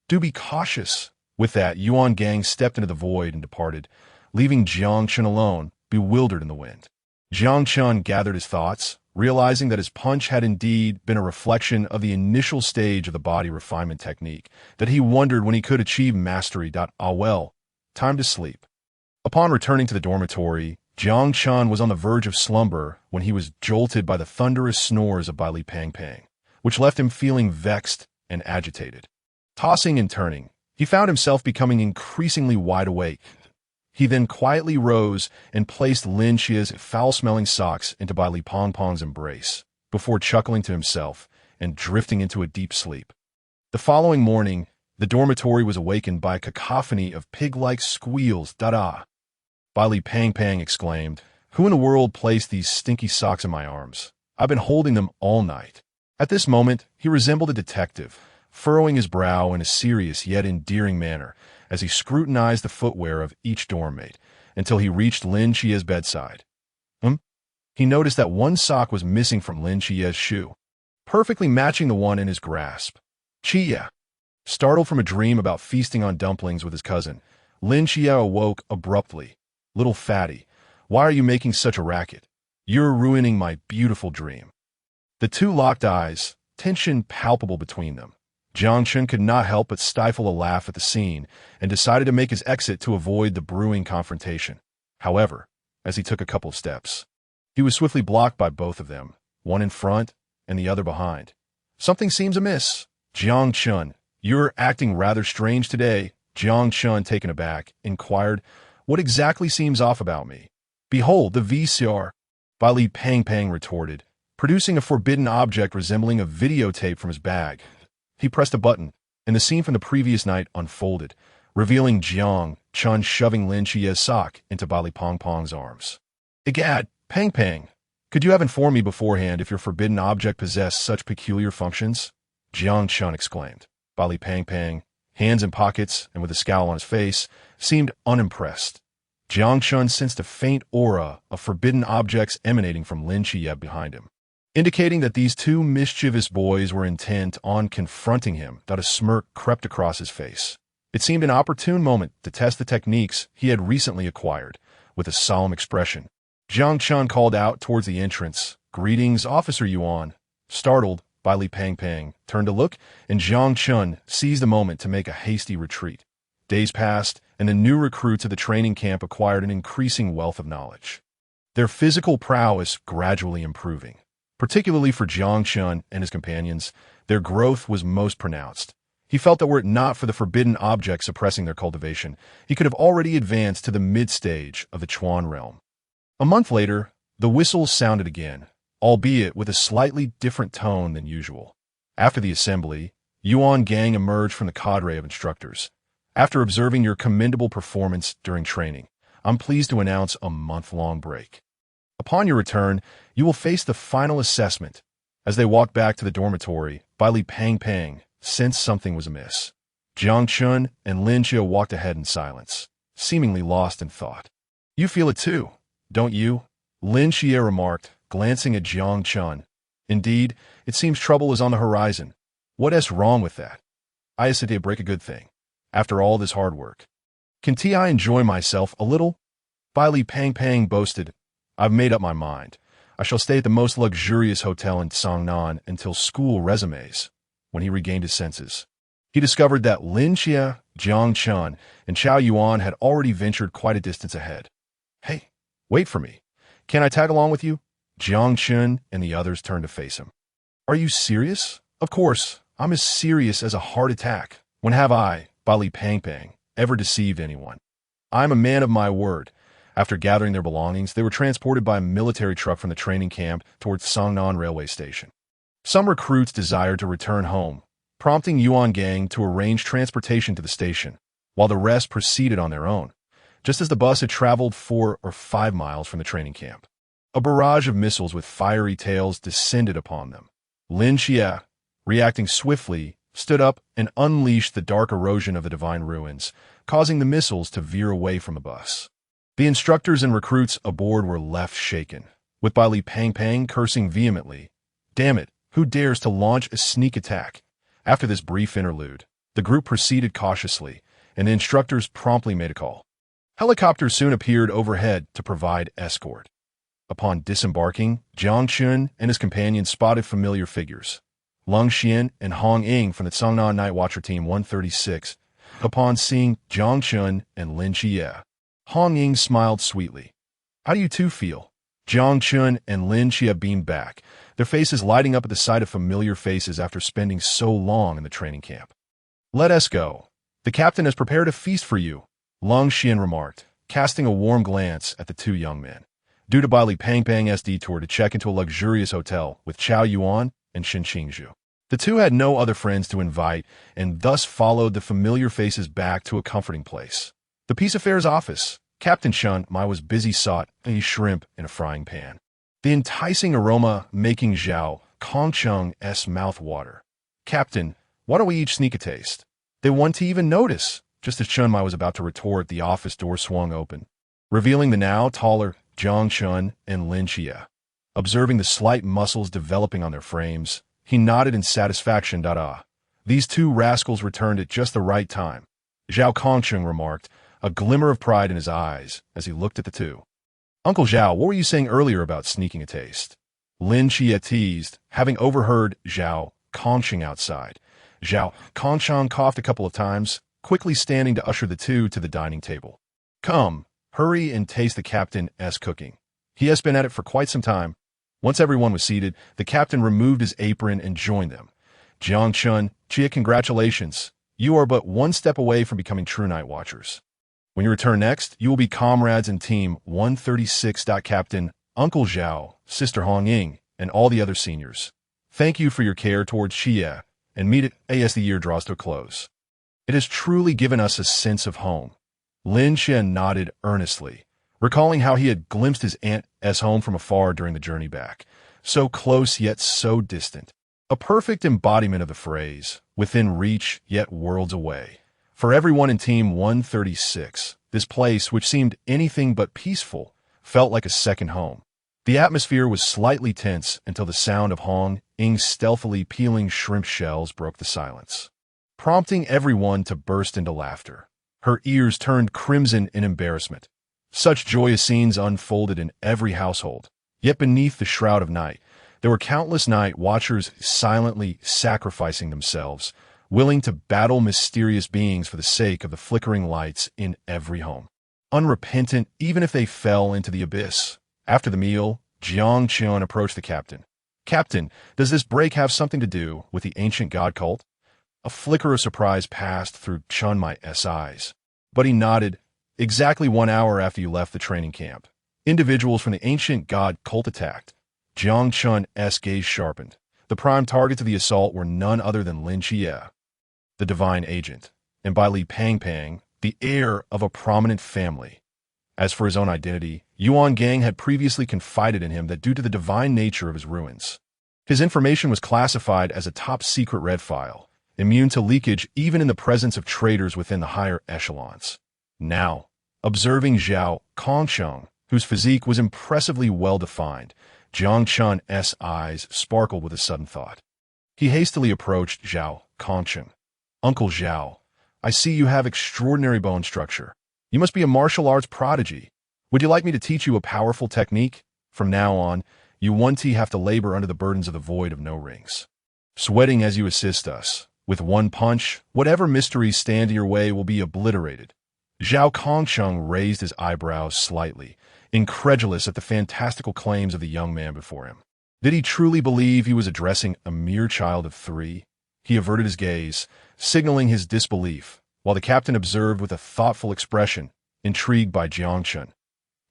Do be cautious. With that, Yuan Gang stepped into the void and departed, leaving Jiang Chen alone, bewildered in the wind. Jiang Chen gathered his thoughts, realizing that his punch had indeed been a reflection of the initial stage of the body refinement technique, that he wondered when he could achieve mastery. Ah well, time to sleep. Upon returning to the dormitory, Jiang Chen was on the verge of slumber when he was jolted by the thunderous snores of Bai Li Pang Pang, which left him feeling vexed and agitated. Tossing and turning, he found himself becoming increasingly wide awake. He then quietly rose and placed Lin Qia's foul-smelling socks into Bai Li Pang Pang's embrace, before chuckling to himself and drifting into a deep sleep. The following morning, the dormitory was awakened by a cacophony of pig-like squeals. Da-da! Bai Li Pang Pang exclaimed, who in the world placed these stinky socks in my arms? I've been holding them all night. At this moment, he resembled a detective, furrowing his brow in a serious yet endearing manner, as he scrutinized the footwear of each dorm mate, until he reached Lin Qia's bedside. He noticed that one sock was missing from Lin Qia's shoe, perfectly matching the one in his grasp. Qiyou. Startled from a dream about feasting on dumplings with his cousin, Lin Qiao awoke abruptly. Little fatty, why are you making such a racket? You're ruining my beautiful dream. The two locked eyes, tension palpable between them. Jiang Chen could not help but stifle a laugh at the scene and decided to make his exit to avoid the brewing confrontation. However, as he took a couple of steps, he was swiftly blocked by both of them, one in front and the other behind. Something seems amiss. Jiang Chen, you're acting rather strange today. Jiang Chen, taken aback, inquired, what exactly seems off about me? Behold, the VCR. Bai Li Pang Pang retorted, producing a forbidden object resembling a videotape from his bag. He pressed a button, and the scene from the previous night unfolded, revealing Jiang Chen shoving Lin Qia's sock into Bai Li Pang Pang's arms. Egad, Pang Pang, could you have informed me beforehand if your forbidden object possessed such peculiar functions? Jiang Chen exclaimed. Bai Li Pang Pang, hands in pockets and with a scowl on his face, seemed unimpressed. Jiang Chen sensed a faint aura of forbidden objects emanating from Lin Qia behind him, indicating that these two mischievous boys were intent on confronting him. That a smirk crept across his face. It seemed an opportune moment to test the techniques he had recently acquired. With a solemn expression, Jiang Chen called out towards the entrance, greetings, Officer Yuan. Startled, Bai Li Pang Pang turned to look, and Jiang Chen seized the moment to make a hasty retreat. Days passed, and the new recruits of the training camp acquired an increasing wealth of knowledge. Their physical prowess gradually improving. Particularly for Jiang Chen and his companions, their growth was most pronounced. He felt that were it not for the forbidden object suppressing their cultivation, he could have already advanced to the mid-stage of the Chuan realm. A month later, the whistles sounded again, albeit with a slightly different tone than usual. After the assembly, Yuan Gang emerged from the cadre of instructors. After observing your commendable performance during training, I'm pleased to announce a month-long break. Upon your return, you will face the final assessment. As they walked back to the dormitory, Bai Li Pang Pang sensed something was amiss. Jiang Chen and Lin Qiao walked ahead in silence, seemingly lost in thought. You feel it too. don't you? Lin Xie remarked, glancing at Jiang Chen. Indeed, it seems trouble is on the horizon. What's wrong with that? I said to break a good thing. After all this hard work. Can't I enjoy myself a little? Bai Li Pang boasted. I've made up my mind. I shall stay at the most luxurious hotel in Songnan until school resumes. When he regained his senses, he discovered that Lin Xie, Jiang Chen, and Chao Yuan had already ventured quite a distance ahead. Hey, wait for me. Can I tag along with you? Jiang Chen and the others turned to face him. Are you serious? Of course, I'm as serious as a heart attack. When have I, Bai Li Pang, ever deceived anyone? I'm a man of my word. After gathering their belongings, they were transported by a military truck from the training camp towards Songnan railway station. Some recruits desired to return home, prompting Yuan Gang to arrange transportation to the station, while the rest proceeded on their own, just as the bus had traveled 4 or 5 miles from the training camp. A barrage of missiles with fiery tails descended upon them. Lin Xie, reacting swiftly, stood up and unleashed the dark erosion of the divine ruins, causing the missiles to veer away from the bus. The instructors and recruits aboard were left shaken, with Bai Li Pang cursing vehemently. Damn it, who dares to launch a sneak attack? After this brief interlude, the group proceeded cautiously, and the instructors promptly made a call. Helicopters soon appeared overhead to provide escort. Upon disembarking, Jiang Chen and his companions spotted familiar figures. Lung Xian and Hong Ying from the Songnan Night Watcher Team 136. Upon seeing Jiang Chen and Lin Xie, Hong Ying smiled sweetly. How do you two feel? Jiang Chen and Lin Xie beamed back, their faces lighting up at the sight of familiar faces after spending so long in the training camp. Let us go. The captain has prepared a feast for you, Lung Xian remarked, casting a warm glance at the two young men. Due to Bai Li Pang's detour to check into a luxurious hotel with Chao Yuan and Qingyu, the two had no other friends to invite and thus followed the familiar faces back to a comforting place. The Peace Affairs office. Captain Chen Mai was busy sought a shrimp in a frying pan, the enticing aroma making Zhao Kongcheng's mouth water. Captain, why don't we each sneak a taste? They want to even notice. Just as Chen Mai was about to retort, the office door swung open, revealing the now taller Jiang Chen and Lin Xie. Observing the slight muscles developing on their frames, he nodded in satisfaction. These two rascals returned at just the right time, Zhao Kongcheng remarked, a glimmer of pride in his eyes as he looked at the two. Uncle Zhao, what were you saying earlier about sneaking a taste? Lin Xie teased, having overheard Zhao Kongcheng outside. Zhao Kongcheng coughed a couple of times, quickly standing to usher the two to the dining table. Come, hurry and taste the captain's cooking. He has been at it for quite some time. Once everyone was seated, the captain removed his apron and joined them. Jiang Chen, Chia, congratulations. You are but one step away from becoming true Night Watchers. When you return next, you will be comrades in Team 136. Captain, Uncle Zhao, Sister Hong Ying, and all the other seniors. Thank you for your care towards Xie, and meet it as the year draws to a close. It has truly given us a sense of home. Lin Xie nodded earnestly, recalling how he had glimpsed his aunt's home from afar during the journey back, so close yet so distant. A perfect embodiment of the phrase, within reach yet worlds away. For everyone in Team 136, this place, which seemed anything but peaceful, felt like a second home. The atmosphere was slightly tense until the sound of Hong Ying's stealthily peeling shrimp shells broke the silence, prompting everyone to burst into laughter. Her ears turned crimson in embarrassment. Such joyous scenes unfolded in every household. Yet beneath the shroud of night, there were countless night watchers silently sacrificing themselves, willing to battle mysterious beings for the sake of the flickering lights in every home. Unrepentant, even if they fell into the abyss. After the meal, Jiang Chen approached the captain. Captain, does this break have something to do with the ancient god cult? A flicker of surprise passed through Chen Mai's eyes, but he nodded. Exactly 1 hour after you left the training camp, individuals from the ancient god cult attacked. Jiang Chen's gaze sharpened. The prime targets of the assault were none other than Lin Xie, the divine agent, and Bai Li Pang, the heir of a prominent family. As for his own identity, Yuan Gang had previously confided in him that due to the divine nature of his ruins, his information was classified as a top-secret red file, immune to leakage even in the presence of traitors within the higher echelons. Now, observing Zhao Kongcheng, whose physique was impressively well-defined. Jiang Chen's eyes sparkled with a sudden thought. He hastily approached Zhao Kongcheng. "Uncle Zhao, I see you have extraordinary bone structure. You must be a martial arts prodigy. Would you like me to teach you a powerful technique? From now on, you won't have to labor under the burdens of the void of no rings. Sweating as you assist us. With one punch, whatever mysteries stand in your way will be obliterated." Zhao Kongcheng raised his eyebrows slightly, incredulous at the fantastical claims of the young man before him. Did he truly believe he was addressing a mere child of 3? He averted his gaze, signaling his disbelief, while the captain observed with a thoughtful expression, intrigued by Jiang Chen.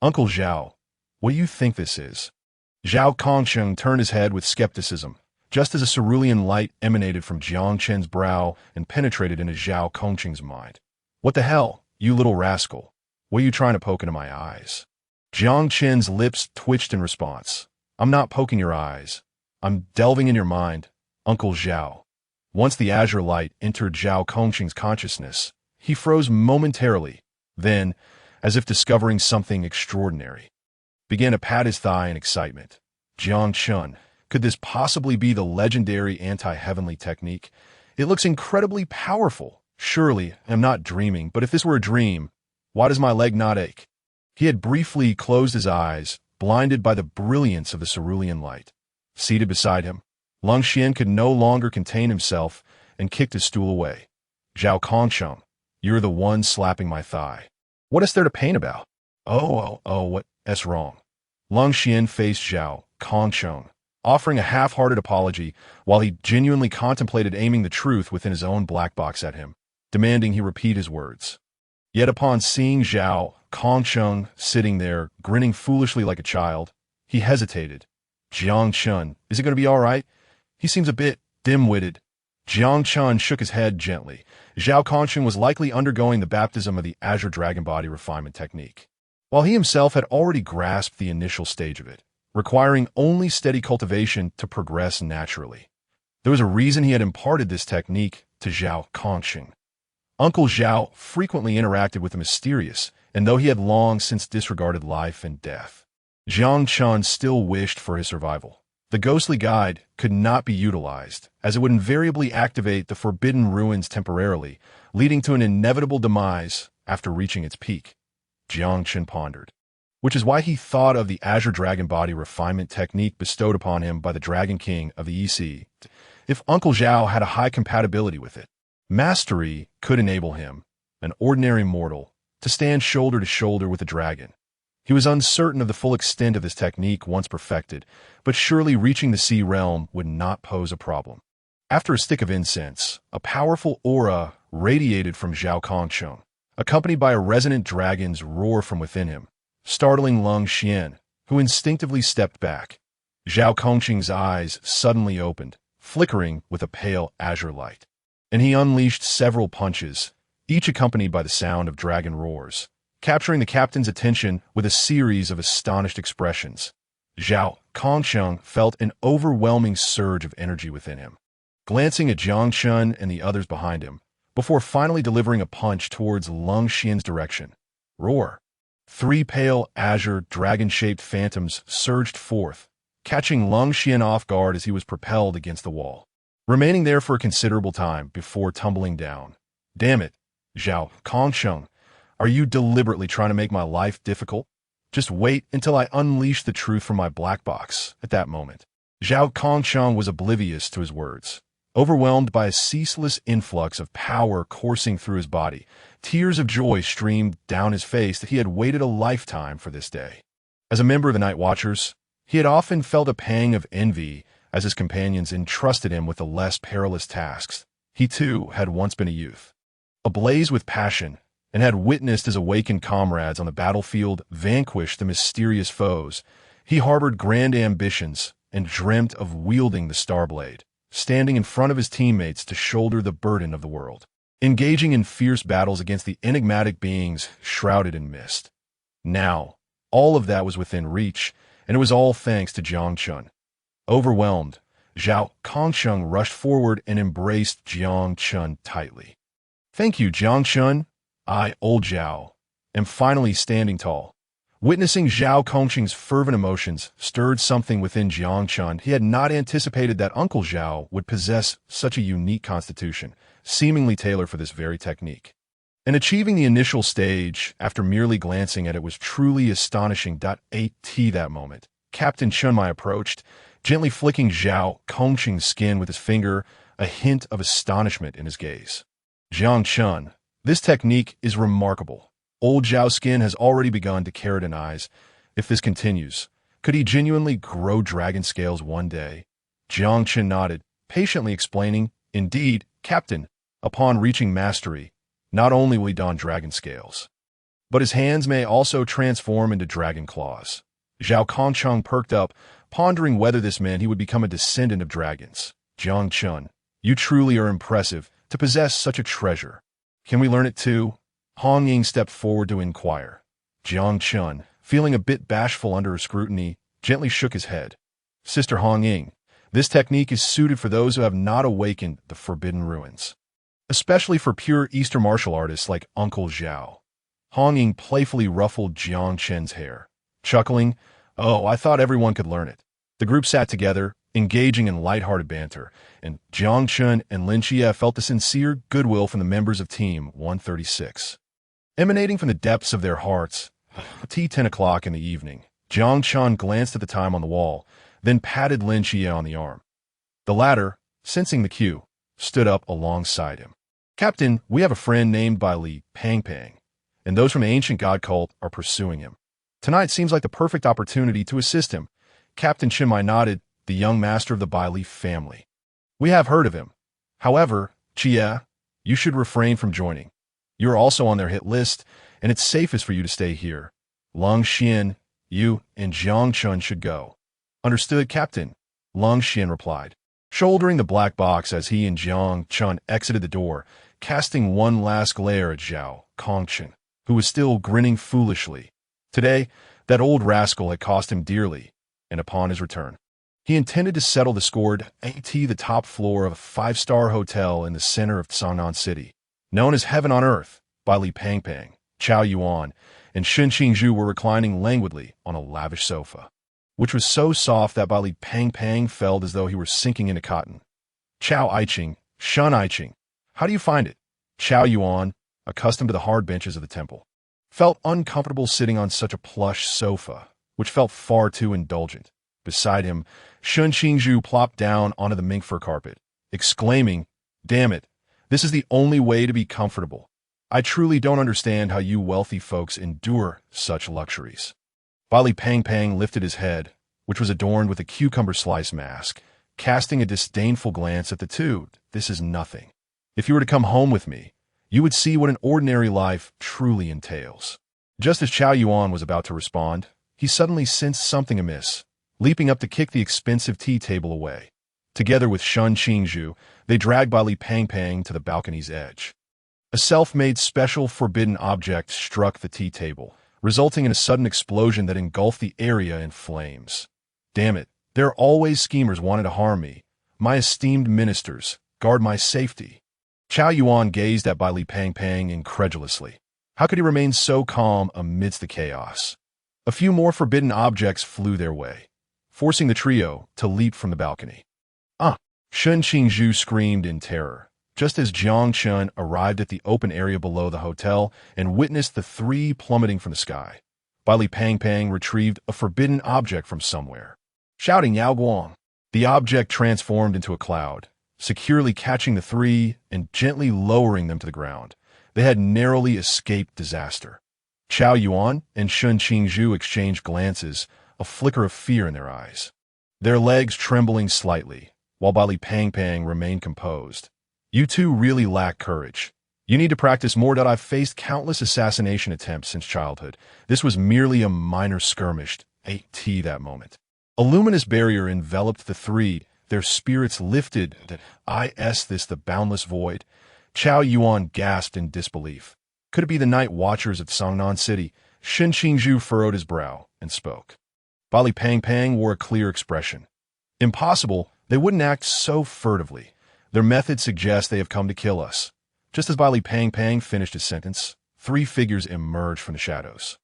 "Uncle Zhao, what do you think this is?" Zhao Kongcheng turned his head with skepticism, just as a cerulean light emanated from Jiang Chen's brow and penetrated into Zhao Kongcheng's mind. "What the hell, you little rascal? What are you trying to poke into my eyes?" Jiang Chen's lips twitched in response. "I'm not poking your eyes. I'm delving in your mind, Uncle Zhao." Once the azure light entered Zhao Kongcheng's consciousness, he froze momentarily, then, as if discovering something extraordinary, began to pat his thigh in excitement. "Jiang Chen, could this possibly be the legendary anti-heavenly technique? It looks incredibly powerful. Surely, I'm not dreaming, but if this were a dream, why does my leg not ache?" He had briefly closed his eyes, blinded by the brilliance of the cerulean light. Seated beside him, Lung Xian could no longer contain himself and kicked his stool away. "Zhao Kongcheng, you're the one slapping my thigh. What is there to pain about?" What's wrong?" Lung Xian faced Zhao Kongcheng, offering a half-hearted apology while he genuinely contemplated aiming the truth within his own black box at him, demanding he repeat his words. Yet upon seeing Zhao Kongcheng sitting there, grinning foolishly like a child, he hesitated. "Jiang Chen, is it going to be all right? He seems a bit dim-witted." Jiang Chen shook his head gently. Zhao Kongcheng was likely undergoing the baptism of the Azure Dragon body refinement technique, while he himself had already grasped the initial stage of it, requiring only steady cultivation to progress naturally. There was a reason he had imparted this technique to Zhao Kongcheng. Uncle Zhao frequently interacted with the mysterious, and though he had long since disregarded life and death, Jiang Chen still wished for his survival. The ghostly guide could not be utilized, as it would invariably activate the forbidden ruins temporarily, leading to an inevitable demise after reaching its peak. Jiang Chen pondered, which is why he thought of the Azure Dragon body refinement technique bestowed upon him by the Dragon King of the EC. If Uncle Zhao had a high compatibility with it, mastery could enable him, an ordinary mortal, to stand shoulder to shoulder with a dragon. He was uncertain of the full extent of this technique once perfected, but surely reaching the sea realm would not pose a problem. After a stick of incense, a powerful aura radiated from Zhao Kongcheng, accompanied by a resonant dragon's roar from within him, startling Lung Xian, who instinctively stepped back. Zhao Kongcheng's eyes suddenly opened, flickering with a pale azure light, and he unleashed several punches, each accompanied by the sound of dragon roars, capturing the captain's attention with a series of astonished expressions. Zhao Kongcheng felt an overwhelming surge of energy within him, glancing at Jiang Chen and the others behind him, before finally delivering a punch towards Lung Xian's direction. Roar! 3 pale, azure, dragon-shaped phantoms surged forth, catching Lung Xian off guard as he was propelled against the wall, remaining there for a considerable time before tumbling down. "Damn it, Zhao Kongcheng, are you deliberately trying to make my life difficult? Just wait until I unleash the truth from my black box." At that moment, Zhao Kongcheng was oblivious to his words. Overwhelmed by a ceaseless influx of power coursing through his body, tears of joy streamed down his face that he had waited a lifetime for this day. As a member of the Night Watchers, he had often felt a pang of envy as his companions entrusted him with the less perilous tasks. He too had once been a youth, ablaze with passion, and had witnessed his awakened comrades on the battlefield vanquish the mysterious foes. He harbored grand ambitions and dreamt of wielding the Starblade, standing in front of his teammates to shoulder the burden of the world, engaging in fierce battles against the enigmatic beings shrouded in mist. Now, all of that was within reach, and it was all thanks to Jiang Chen. Overwhelmed, Zhao Kongcheng rushed forward and embraced Jiang Chen tightly. "Thank you, Jiang Chen. I, old Zhao, am finally standing tall." Witnessing Zhao Kongcheng's fervent emotions stirred something within Jiang Chen. He had not anticipated that Uncle Zhao would possess such a unique constitution, seemingly tailored for this very technique. And achieving the initial stage, after merely glancing at it, was truly astonishing. At that moment, Captain Chunmai approached, gently flicking Zhao Kongcheng's skin with his finger, a hint of astonishment in his gaze. Jiang Chen, this technique is remarkable. Old Zhao's skin has already begun to keratinize. If this continues, could he genuinely grow dragon scales one day? Jiang Chen nodded, patiently explaining, "Indeed, Captain, upon reaching mastery, not only will he don dragon scales, but his hands may also transform into dragon claws." Zhao Kongcheng perked up, pondering whether this meant he would become a descendant of dragons. "Jiang Chen, you truly are impressive to possess such a treasure. Can we learn it too?" Hong Ying stepped forward to inquire. Jiang Chen, feeling a bit bashful under her scrutiny, gently shook his head. "Sister Hong Ying, this technique is suited for those who have not awakened the forbidden ruins, especially for pure Eastern martial artists like Uncle Zhao." Hong Ying playfully ruffled Jiang Chen's hair, chuckling, "Oh, I thought everyone could learn it." The group sat together, engaging in lighthearted banter, and Jiang Chen and Lin Chia felt the sincere goodwill from the members of Team 136. Emanating from the depths of their hearts, 10 o'clock in the evening, Jiang Chen glanced at the time on the wall, then patted Lin Chia on the arm. The latter, sensing the cue, stood up alongside him. "Captain, we have a friend named by Li Pang, and those from the ancient god cult are pursuing him. Tonight seems like the perfect opportunity to assist him." Captain Chinmai nodded, the young master of the Bai Li family. "We have heard of him. However, Chia, you should refrain from joining. You are also on their hit list, and it's safest for you to stay here. Lung Xian, you, and Jiang Chen should go." "Understood, Captain," Lung Xian replied, shouldering the black box as he and Jiang Chen exited the door, casting one last glare at Zhao Kongcheng, who was still grinning foolishly. Today, that old rascal had cost him dearly, and upon his return, he intended to settle the score at the top floor of a five-star hotel in the center of Sangnan City. Known as Heaven on Earth, Bai Li Pang, Chao Yuan, and Shen Qingyu were reclining languidly on a lavish sofa, which was so soft that Bai Li Pang felt as though he were sinking into cotton. "Chao Aiching, Shun Aiching, how do you find it?" Chao Yuan, accustomed to the hard benches of the temple, felt uncomfortable sitting on such a plush sofa, which felt far too indulgent. Beside him, Shen Qingyu plopped down onto the mink fur carpet, exclaiming, "Damn it, this is the only way to be comfortable. I truly don't understand how you wealthy folks endure such luxuries." Bai Li Pang lifted his head, which was adorned with a cucumber slice mask, casting a disdainful glance at the two. "This is nothing. If you were to come home with me, you would see what an ordinary life truly entails." Just as Chao Yuan was about to respond, he suddenly sensed something amiss, leaping up to kick the expensive tea table away. Together with Shen Qingyu, they dragged Bai Li Pang to the balcony's edge. A self-made special forbidden object struck the tea table, resulting in a sudden explosion that engulfed the area in flames. "Damn it, there are always schemers wanting to harm me. My esteemed ministers, guard my safety." Chao Yuan gazed at Bai Li Pang incredulously. How could he remain so calm amidst the chaos? A few more forbidden objects flew their way, forcing the trio to leap from the balcony. "Ah!" Shen Qingyu screamed in terror, just as Jiang Chen arrived at the open area below the hotel and witnessed the three plummeting from the sky. Bai Li Pang retrieved a forbidden object from somewhere. Shouting Yao Guang, the object transformed into a cloud, securely catching the three and gently lowering them to the ground. They had narrowly escaped disaster. Chao Yuan and Shen Qingyu exchanged glances, a flicker of fear in their eyes, their legs trembling slightly, while Bai Li Pang remained composed. "You two really lack courage. You need to practice more. I've faced countless assassination attempts since childhood. This was merely a minor skirmish." That moment, a luminous barrier enveloped the three, their spirits lifted. This the boundless void? Chao Yuan gasped in disbelief. Could it be the night watchers of Sangnan City? Shen Qingyu furrowed his brow and spoke. Bai Li Pang wore a clear expression. "Impossible. They wouldn't act so furtively. Their method suggests they have come to kill us." Just as Bai Li Pang finished his sentence, three figures emerged from the shadows.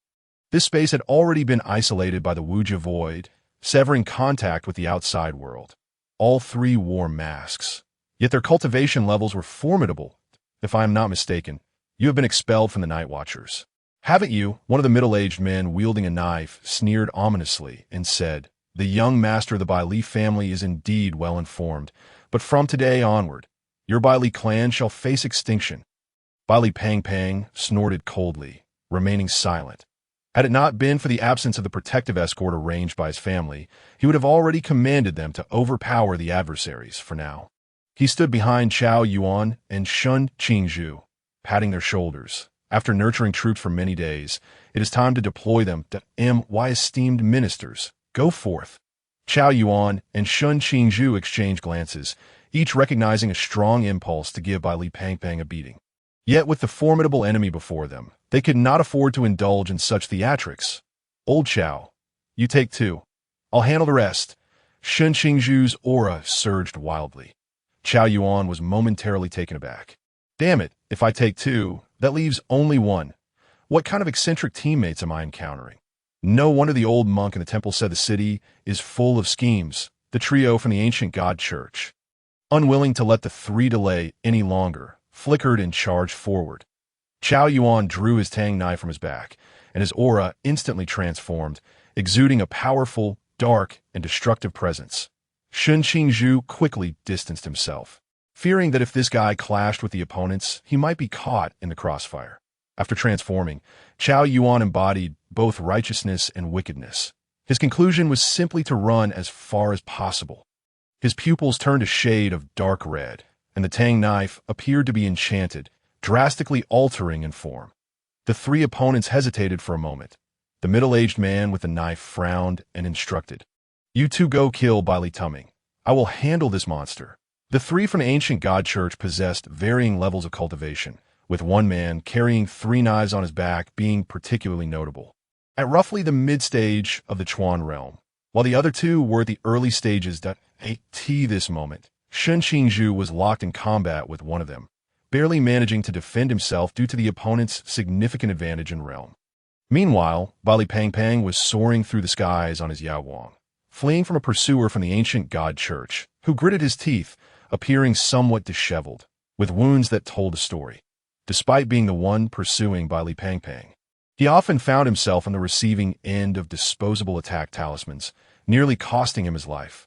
This space had already been isolated by the Wujia Void, severing contact with the outside world. All three wore masks, yet their cultivation levels were formidable. If I am not mistaken, you have been expelled from the Night Watchers. Haven't you? One of the middle-aged men wielding a knife sneered ominously and said, "The young master of the Bai Li family is indeed well informed, but from today onward, your Bai Li clan shall face extinction." Bai Li Pang snorted coldly, remaining silent. Had it not been for the absence of the protective escort arranged by his family, he would have already commanded them to overpower the adversaries for now. He stood behind Chao Yuan and Shun Qingyu, patting their shoulders. After nurturing troops for many days, it is time to deploy them to my esteemed ministers. Go forth. Chao Yuan and Shun Qingyu exchanged glances, each recognizing a strong impulse to give Bai Li Pang a beating. Yet with the formidable enemy before them, they could not afford to indulge in such theatrics. "Old Chao, you take two. I'll handle the rest." Shun Qingyu's aura surged wildly. Chao Yuan was momentarily taken aback. "Damn it, if I take two, that leaves only one. What kind of eccentric teammates am I encountering?" No wonder the old monk in the temple said the city is full of schemes, the trio from the ancient god church. Unwilling to let the three delay any longer, flickered and charged forward. Chao Yuan drew his tang knife from his back, and his aura instantly transformed, exuding a powerful, dark, and destructive presence. Shun Qingyu quickly distanced himself, fearing that if this guy clashed with the opponents, he might be caught in the crossfire. After transforming, Chao Yuan embodied both righteousness and wickedness. His conclusion was simply to run as far as possible. His pupils turned a shade of dark red, and the tang knife appeared to be enchanted, drastically altering in form. The three opponents hesitated for a moment. The middle-aged man with the knife frowned and instructed, "You two go kill Bai Li Tuming. I will handle this monster." The three from the ancient god church possessed varying levels of cultivation, with one man carrying 3 knives on his back being particularly notable. At roughly the mid-stage of the Chuan realm, while the other two were at the early stages at this moment, Shun Qingyu was locked in combat with one of them, barely managing to defend himself due to the opponent's significant advantage in realm. Meanwhile, Bai Li Pang was soaring through the skies on his Yao Wang, fleeing from a pursuer from the ancient god church, who gritted his teeth, appearing somewhat disheveled, with wounds that told a story. Despite being the one pursuing Bai Li Pang, he often found himself on the receiving end of disposable attack talismans, nearly costing him his life.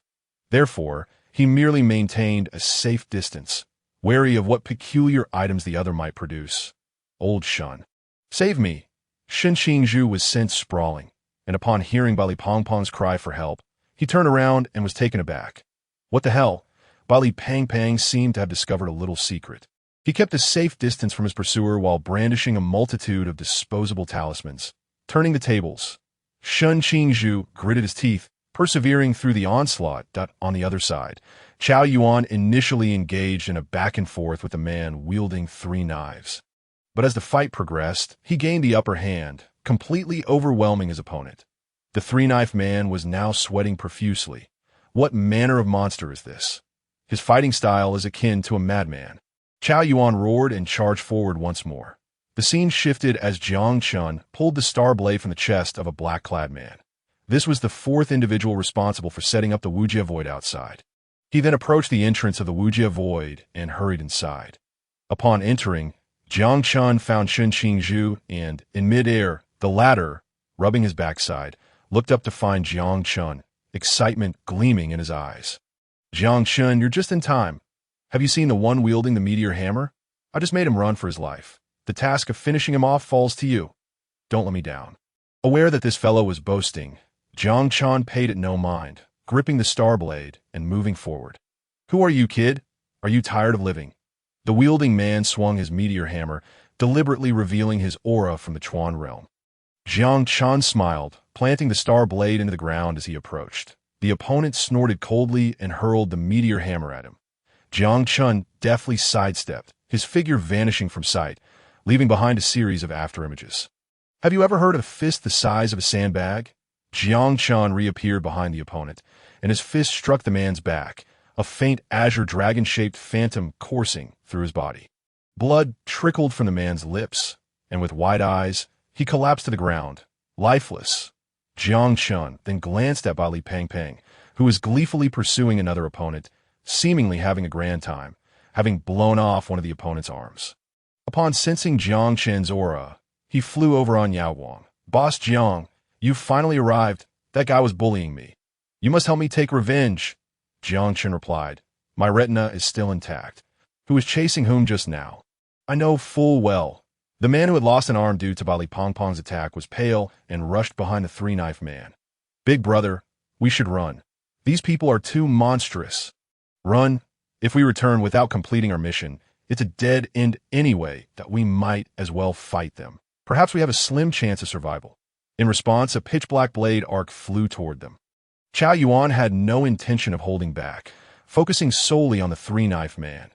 Therefore, he merely maintained a safe distance, wary of what peculiar items the other might produce. "Old Shun, save me!" Shun Qingyu was sent sprawling, and upon hearing Bai Li Pang's cry for help, he turned around and was taken aback. What the hell? Bai Li Pang seemed to have discovered a little secret. He kept a safe distance from his pursuer while brandishing a multitude of disposable talismans, turning the tables. Shun Qingyu gritted his teeth, persevering through the onslaught. On the other side, Chao Yuan initially engaged in a back-and-forth with a man wielding 3 knives. But as the fight progressed, he gained the upper hand, completely overwhelming his opponent. The 3-knife man was now sweating profusely. What manner of monster is this? His fighting style is akin to a madman. Chao Yuan roared and charged forward once more. The scene shifted as Jiang Chen pulled the star blade from the chest of a black-clad man. This was the 4th individual responsible for setting up the Wujia Void outside. He then approached the entrance of the Wujia Void and hurried inside. Upon entering, Jiang Chen found Shun Qingyu and, in mid-air, the latter, rubbing his backside, looked up to find Jiang Chen, excitement gleaming in his eyes. "Jiang Chen, you're just in time. Have you seen the one wielding the meteor hammer? I just made him run for his life. The task of finishing him off falls to you. Don't let me down." Aware that this fellow was boasting, Jiang Chen paid it no mind, gripping the star blade and moving forward. "Who are you, kid? Are you tired of living?" The wielding man swung his meteor hammer, deliberately revealing his aura from the Chuan realm. Jiang Chen smiled, planting the star blade into the ground as he approached. The opponent snorted coldly and hurled the meteor hammer at him. Jiang Chen deftly sidestepped, his figure vanishing from sight, leaving behind a series of afterimages. Have you ever heard of a fist the size of a sandbag? Jiang Chen reappeared behind the opponent, and his fist struck the man's back, a faint Azure Dragon-shaped phantom coursing through his body. Blood trickled from the man's lips, and with wide eyes, he collapsed to the ground, lifeless. Jiang Chen then glanced at Bali Peng Peng, who was gleefully pursuing another opponent, seemingly having a grand time, having blown off one of the opponent's arms. Upon sensing Jiang Chen's aura, he flew over on Yao Guang. Boss Jiang, you've finally arrived. That guy was bullying me. You must help me take revenge. Jiang Chen replied, my retina is still intact. Who was chasing whom just now? I know full well. The man who had lost an arm due to Bali Pong Pong's attack was pale and rushed behind the three-knife man. Big brother, we should run. These people are too monstrous. Run. If we return without completing our mission, it's a dead end anyway that we might as well fight them. Perhaps we have a slim chance of survival. In response, a pitch-black blade arc flew toward them. Chao Yuan had no intention of holding back, focusing solely on the three-knife man.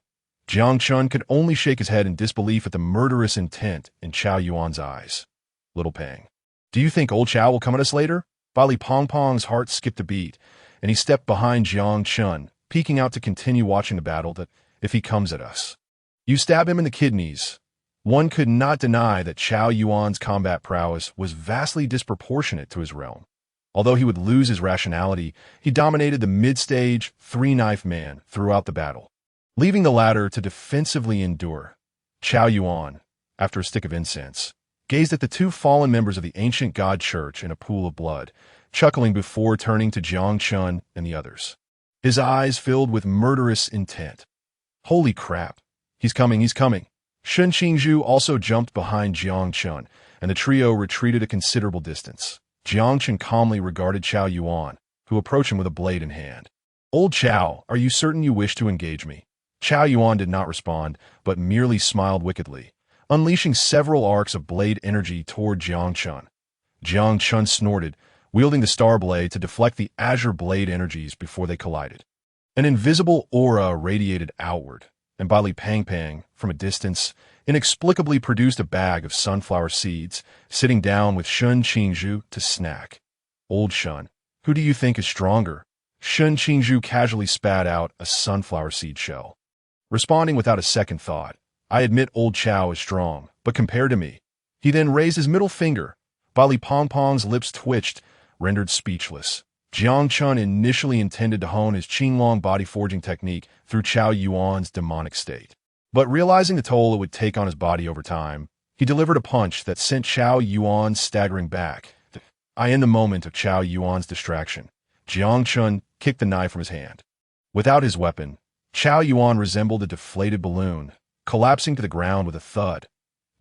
Jiang Chen could only shake his head in disbelief at the murderous intent in Chao Yuan's eyes. Little Pang. Do you think old Chao will come at us later? Bali Pong Pong's heart skipped a beat, and he stepped behind Jiang Chen, peeking out to continue watching the battle that if he comes at us. You stab him in the kidneys. One could not deny that Chao Yuan's combat prowess was vastly disproportionate to his realm. Although he would lose his rationality, he dominated the mid-stage three-knife man throughout the battle, leaving the latter to defensively endure. Chao Yuan, after a stick of incense, gazed at the two fallen members of the ancient god church in a pool of blood, chuckling before turning to Jiang Chen and the others. His eyes filled with murderous intent. Holy crap. He's coming, he's coming. Qingyu also jumped behind Jiang Chen, and the trio retreated a considerable distance. Jiang Chen calmly regarded Chao Yuan, who approached him with a blade in hand. Old Chao, are you certain you wish to engage me? Chao Yuan did not respond, but merely smiled wickedly, unleashing several arcs of blade energy toward Jiang Chen. Jiang Chen snorted, wielding the star blade to deflect the azure blade energies before they collided. An invisible aura radiated outward, and Bali Peng Peng, from a distance, inexplicably produced a bag of sunflower seeds, sitting down with Qingyu to snack. Old Shun, who do you think is stronger? Qingyu casually spat out a sunflower seed shell. Responding without a second thought, I admit old Chao is strong, but compared to me. He then raised his middle finger. Bali Pong Pong's lips twitched, rendered speechless. Jiang Chen initially intended to hone his Qinglong body forging technique through Chao Yuan's demonic state. But realizing the toll it would take on his body over time, he delivered a punch that sent Chao Yuan staggering back. In the moment of Chao Yuan's distraction, Jiang Chen kicked the knife from his hand. Without his weapon, Chao Yuan resembled a deflated balloon, collapsing to the ground with a thud.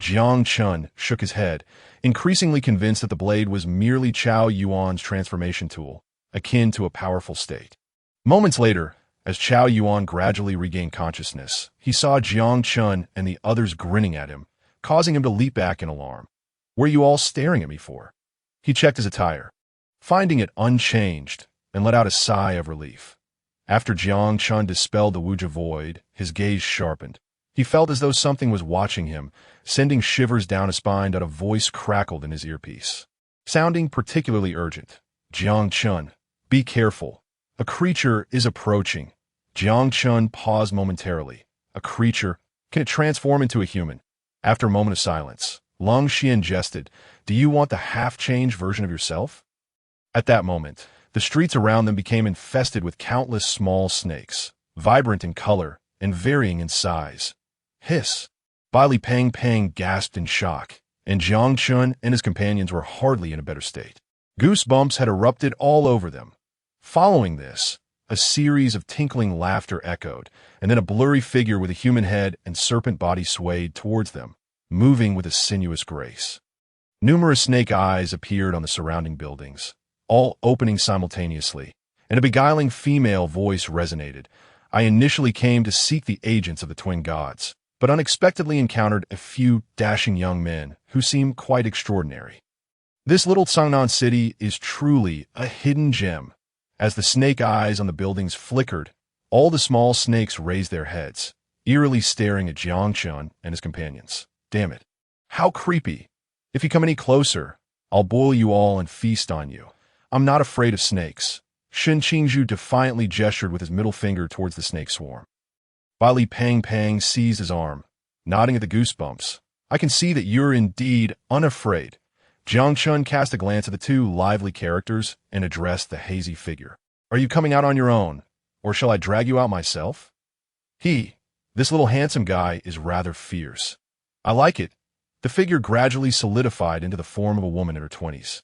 Jiang Chen shook his head, increasingly convinced that the blade was merely Chao Yuan's transformation tool, akin to a powerful state. Moments later, as Chao Yuan gradually regained consciousness, he saw Jiang Chen and the others grinning at him, causing him to leap back in alarm. What are you all staring at me for? He checked his attire, finding it unchanged, and let out a sigh of relief. After Jiang Chen dispelled the Wuja void, his gaze sharpened. He felt as though something was watching him, sending shivers down his spine and a voice crackled in his earpiece, sounding particularly urgent. Jiang Chen, be careful. A creature is approaching. Jiang Chen paused momentarily. A creature? Can it transform into a human? After a moment of silence, Long Xian jested, do you want the half-changed version of yourself? At that moment, the streets around them became infested with countless small snakes, vibrant in color and varying in size. Hiss! Bali Peng Peng gasped in shock, and Jiang Chen and his companions were hardly in a better state. Goosebumps had erupted all over them. Following this, a series of tinkling laughter echoed, and then a blurry figure with a human head and serpent body swayed towards them, moving with a sinuous grace. Numerous snake eyes appeared on the surrounding buildings, all opening simultaneously, and a beguiling female voice resonated. I initially came to seek the agents of the twin gods, but unexpectedly encountered a few dashing young men who seem quite extraordinary. This little Sangnan city is truly a hidden gem. As the snake eyes on the buildings flickered, all the small snakes raised their heads, eerily staring at Jiang Chen and his companions. Damn it. How creepy. If you come any closer, I'll boil you all and feast on you. I'm not afraid of snakes. Qingyu defiantly gestured with his middle finger towards the snake swarm. Bali Peng Peng seized his arm, nodding at the goosebumps. I can see that you're indeed unafraid. Jiang Chen cast a glance at the two lively characters and addressed the hazy figure. Are you coming out on your own, or shall I drag you out myself? This little handsome guy, is rather fierce. I like it. The figure gradually solidified into the form of a woman in her 20s.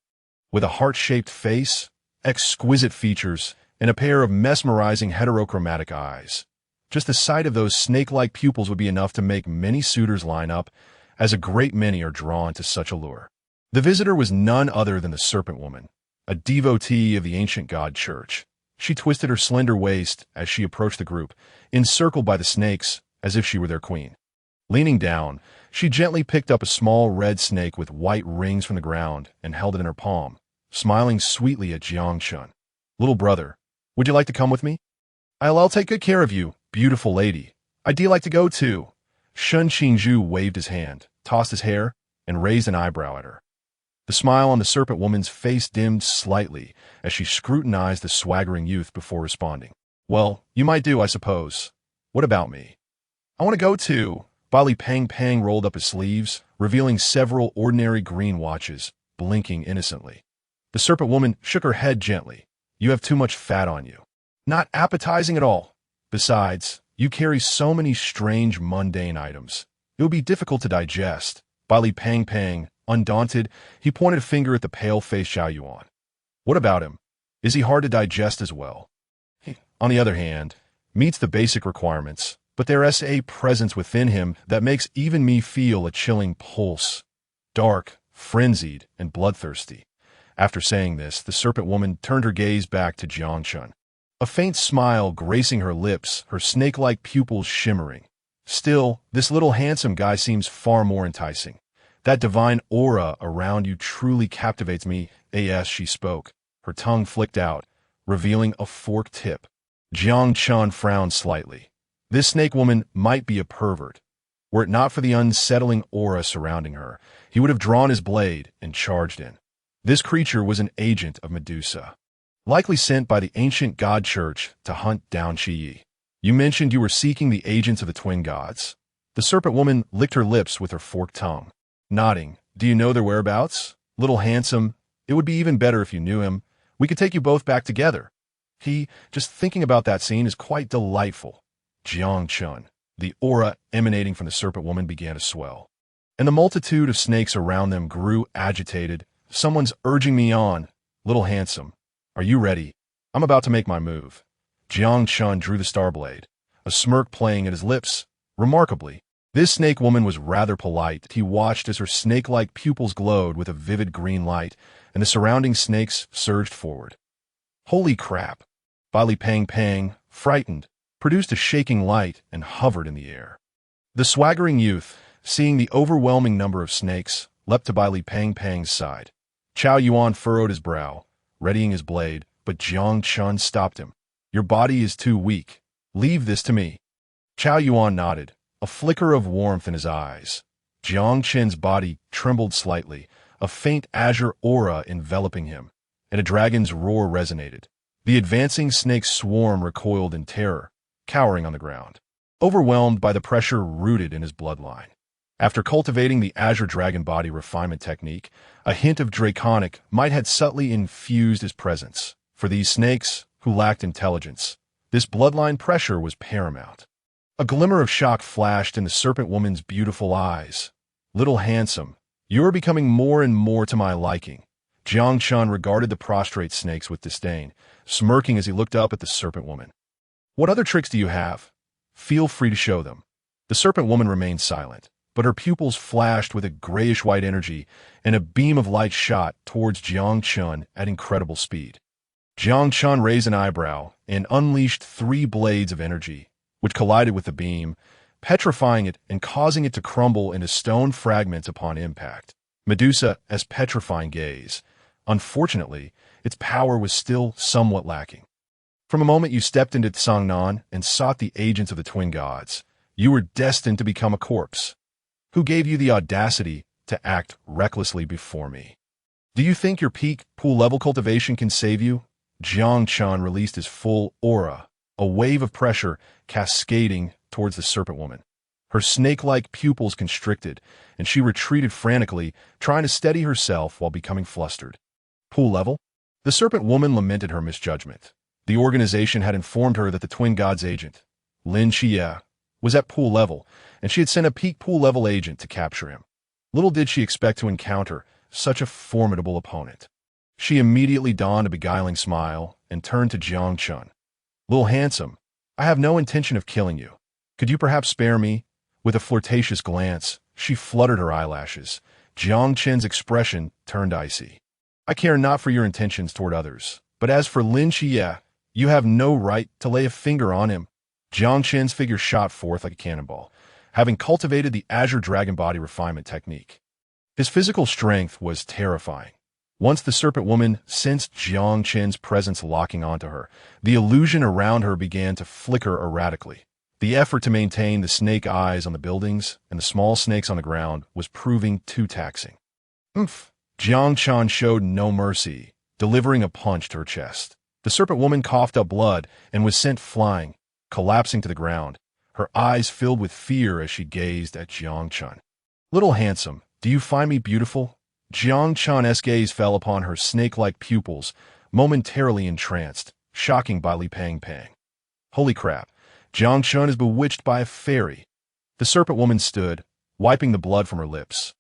With a heart-shaped face, exquisite features, and a pair of mesmerizing heterochromatic eyes. Just the sight of those snake-like pupils would be enough to make many suitors line up, as a great many are drawn to such allure. The visitor was none other than the Serpent Woman, a devotee of the ancient god church. She twisted her slender waist as she approached the group, encircled by the snakes, as if she were their queen. Leaning down, she gently picked up a small red snake with white rings from the ground and held it in her palm, smiling sweetly at Jiang Chen. Little brother, would you like to come with me? I'll take good care of you, beautiful lady. I'd like to go too. Qingyu waved his hand, tossed his hair, and raised an eyebrow at her. The smile on the Serpent Woman's face dimmed slightly as she scrutinized the swaggering youth before responding. Well, you might do, I suppose. What about me? I want to go too. Pang rolled up his sleeves, revealing several ordinary green watches, blinking innocently. The Serpent Woman shook her head gently. You have too much fat on you. Not appetizing at all. Besides, you carry so many strange, mundane items. It would be difficult to digest. Pang, undaunted, he pointed a finger at the pale-faced Zhao. What about him? Is he hard to digest as well? On the other hand, meets the basic requirements, but there's a presence within him that makes even me feel a chilling pulse. Dark, frenzied, and bloodthirsty. After saying this, the Serpent Woman turned her gaze back to Jiang Chen. A faint smile gracing her lips, her snake-like pupils shimmering. Still, this little handsome guy seems far more enticing. That divine aura around you truly captivates me, as she spoke. Her tongue flicked out, revealing a forked tip. Jiang Chen frowned slightly. This snake woman might be a pervert. Were it not for the unsettling aura surrounding her, he would have drawn his blade and charged in. This creature was an agent of Medusa, likely sent by the ancient god church to hunt down Qiyou. You mentioned you were seeking the agents of the twin gods. The Serpent Woman licked her lips with her forked tongue. Nodding, do you know their whereabouts? Little handsome, it would be even better if you knew him. We could take you both back together. Just thinking about that scene is quite delightful. Jiang Chen, the aura emanating from the Serpent Woman began to swell. And the multitude of snakes around them grew agitated. Someone's urging me on. Little handsome, are you ready? I'm about to make my move. Jiang Chen drew the star blade, a smirk playing at his lips. Remarkably, this snake woman was rather polite. He watched as her snake-like pupils glowed with a vivid green light, and the surrounding snakes surged forward. Holy crap! Pang, frightened, produced a shaking light and hovered in the air. The swaggering youth, seeing the overwhelming number of snakes, leapt to Pang's side. Chiyou furrowed his brow, readying his blade, but Jiang Chen stopped him. Your body is too weak. Leave this to me. Chiyou nodded, a flicker of warmth in his eyes. Jiang Chen's body trembled slightly, a faint azure aura enveloping him, and a dragon's roar resonated. The advancing snake swarm recoiled in terror, cowering on the ground, overwhelmed by the pressure rooted in his bloodline. After cultivating the Azure Dragon body refinement technique, a hint of draconic might have subtly infused his presence. For these snakes, who lacked intelligence, this bloodline pressure was paramount. A glimmer of shock flashed in the Serpent Woman's beautiful eyes. Little handsome, you are becoming more and more to my liking. Jiang Chen regarded the prostrate snakes with disdain, smirking as he looked up at the Serpent Woman. What other tricks do you have? Feel free to show them. The Serpent Woman remained silent, but her pupils flashed with a grayish-white energy, and a beam of light shot towards Jiang Chen at incredible speed. Jiang Chen raised an eyebrow and unleashed 3 blades of energy, which collided with the beam, petrifying it and causing it to crumble into stone fragments upon impact. Medusa as petrifying gaze. Unfortunately, its power was still somewhat lacking. From the moment you stepped into Tsangnan and sought the agents of the twin gods, you were destined to become a corpse. Who gave you the audacity to act recklessly before me? Do you think your peak pool-level cultivation can save you? Jiang Chen released his full aura, a wave of pressure cascading towards the Serpent Woman. Her snake-like pupils constricted, and she retreated frantically, trying to steady herself while becoming flustered. Pool level? The serpent woman lamented her misjudgment. The organization had informed her that the twin gods agent, Lin Qiyou, was at pool level, and she had sent a peak pool level agent to capture him. Little did she expect to encounter such a formidable opponent. She immediately donned a beguiling smile and turned to Jiang Chen. "Little handsome, I have no intention of killing you. Could you perhaps spare me?" With a flirtatious glance, she fluttered her eyelashes. Jiang Chen's expression turned icy. "I care not for your intentions toward others, but as for Lin Qiyou, you have no right to lay a finger on him." Jiang Chen's figure shot forth like a cannonball, having cultivated the Azure Dragon body refinement technique. His physical strength was terrifying. Once the serpent woman sensed Jiang Chen's presence locking onto her, the illusion around her began to flicker erratically. The effort to maintain the snake eyes on the buildings and the small snakes on the ground was proving too taxing. "Oomph!" Jiang Chen showed no mercy, delivering a punch to her chest. The serpent woman coughed up blood and was sent flying, collapsing to the ground, her eyes filled with fear as she gazed at Jiang Chen. "Little handsome, do you find me beautiful?" Jiang Chen's gaze fell upon her snake-like pupils, momentarily entranced, shocking by Li Pang. "Holy crap, Jiang Chen is bewitched by a fairy." The serpent woman stood, wiping the blood from her lips,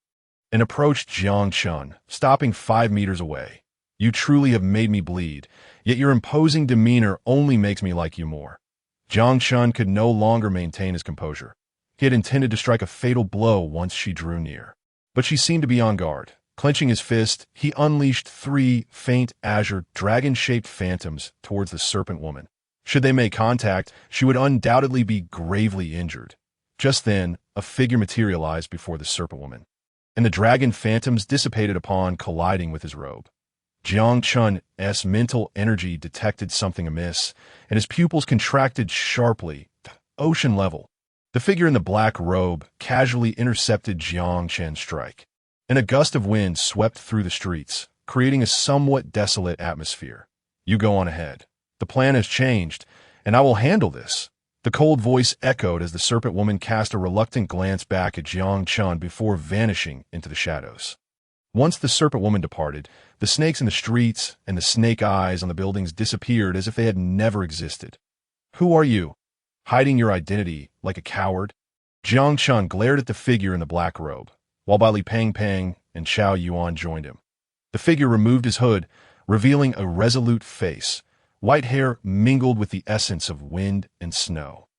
and approached Jiang Chen, stopping 5 meters away. "You truly have made me bleed, yet your imposing demeanor only makes me like you more." Jiang Chen could no longer maintain his composure. He had intended to strike a fatal blow once she drew near, but she seemed to be on guard. Clenching his fist, he unleashed 3 faint Azure Dragon-shaped phantoms towards the serpent woman. Should they make contact, she would undoubtedly be gravely injured. Just then, a figure materialized before the serpent woman, and the dragon phantoms dissipated upon colliding with his robe. Jiang Chen's mental energy detected something amiss, and his pupils contracted sharply to ocean level. The figure in the black robe casually intercepted Jiang Chen's strike, and a gust of wind swept through the streets, creating a somewhat desolate atmosphere. "You go on ahead. The plan has changed, and I will handle this." The cold voice echoed as the serpent woman cast a reluctant glance back at Jiang Chen before vanishing into the shadows. Once the serpent woman departed, the snakes in the streets and the snake eyes on the buildings disappeared as if they had never existed. "Who are you? Hiding your identity like a coward?" Jiang Chen glared at the figure in the black robe, while Li Pang and Xiao Yuan joined him. The figure removed his hood, revealing a resolute face. White hair mingled with the essence of wind and snow.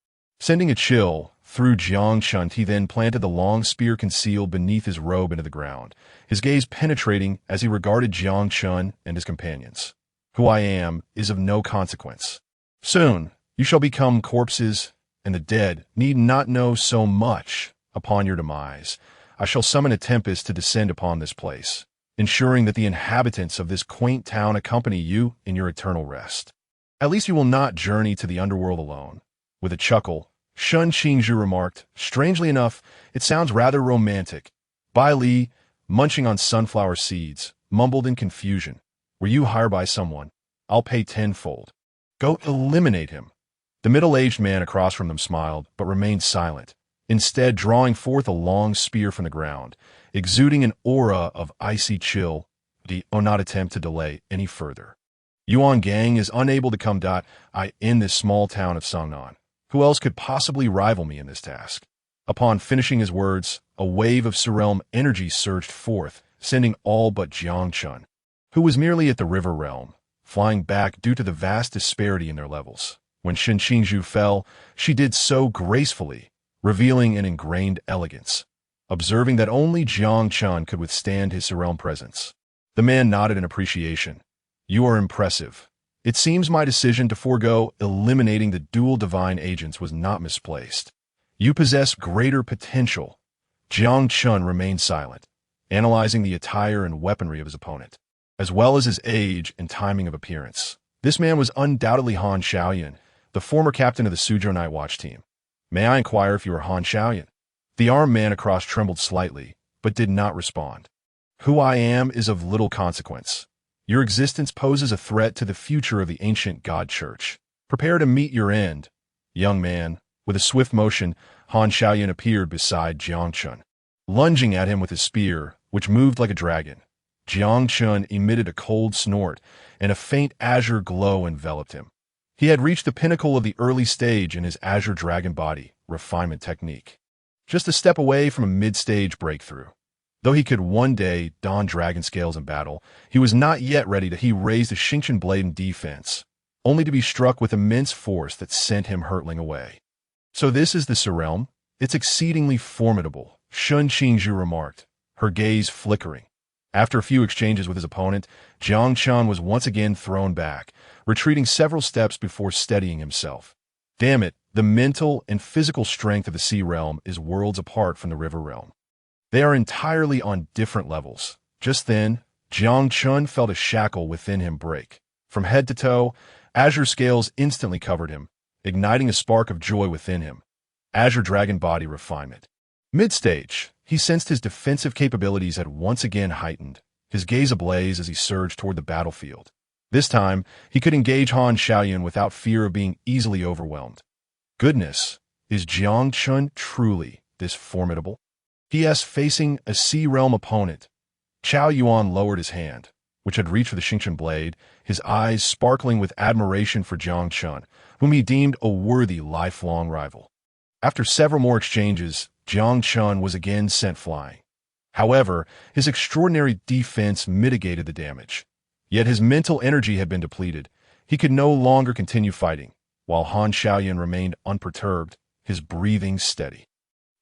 Sending a chill through Jiang Chen, he then planted the long spear concealed beneath his robe into the ground, his gaze penetrating as he regarded Jiang Chen and his companions. "Who I am is of no consequence. Soon, you shall become corpses, and the dead need not know so much upon your demise. I shall summon a tempest to descend upon this place, ensuring that the inhabitants of this quaint town accompany you in your eternal rest. At least you will not journey to the underworld alone." With a chuckle, Qingyu remarked, "Strangely enough, it sounds rather romantic." Bai Li, munching on sunflower seeds, mumbled in confusion, "Were you hired by someone? I'll pay tenfold. Go eliminate him." The middle-aged man across from them smiled, but remained silent, instead drawing forth a long spear from the ground, exuding an aura of icy chill. Do not attempt to delay any further. Yuan Gang is unable to come. In this small town of Songnan. Who else could possibly rival me in this task? Upon finishing his words, a wave of Surrealm energy surged forth, sending all but Jiang Chen, who was merely at the river realm, flying back due to the vast disparity in their levels. When Qingyu fell, she did so gracefully, revealing an ingrained elegance. Observing that only Jiang Chen could withstand his Surrealm presence, the man nodded in appreciation. "You are impressive. It seems my decision to forego eliminating the dual divine agents was not misplaced. You possess greater potential." Jiang Chen remained silent, analyzing the attire and weaponry of his opponent, as well as his age and timing of appearance. This man was undoubtedly Han Xiaoyan, the former captain of the Suzhou Night Watch team. "May I inquire if you are Han Xiaoyan?" The armed man across trembled slightly, but did not respond. "Who I am is of little consequence. Your existence poses a threat to the future of the ancient God Church. Prepare to meet your end, young man." With a swift motion, Han Xiaoyan appeared beside Jiang Chen, lunging at him with his spear, which moved like a dragon. Jiang Chen emitted a cold snort, and a faint azure glow enveloped him. He had reached the pinnacle of the early stage in his Azure Dragon body refinement technique, just a step away from a mid-stage breakthrough. Though he could one day don dragon scales in battle, he was not yet ready to. He raised a Xingchen blade in defense, only to be struck with immense force that sent him hurtling away. So this is the realm? It's exceedingly formidable, Qingyu remarked, her gaze flickering. After a few exchanges with his opponent, Jiang Chen was once again thrown back, retreating several steps before steadying himself. Damn it, the mental and physical strength of the sea realm is worlds apart from the river realm. They are entirely on different levels. Just then, Jiang Chen felt a shackle within him break. From head to toe, azure scales instantly covered him, igniting a spark of joy within him. Azure Dragon body refinement. Mid-stage, he sensed his defensive capabilities had once again heightened, his gaze ablaze as he surged toward the battlefield. This time, he could engage Han Xiaoyan without fear of being easily overwhelmed. Goodness, is Jiang Chen truly this formidable? P.S. Facing a sea realm opponent, Chao Yuan lowered his hand, which had reached for the Xingchen blade, his eyes sparkling with admiration for Jiang Chen, whom he deemed a worthy lifelong rival. After several more exchanges, Jiang Chen was again sent flying. However, his extraordinary defense mitigated the damage. Yet his mental energy had been depleted. He could no longer continue fighting, while Han Xiaoyan remained unperturbed, his breathing steady.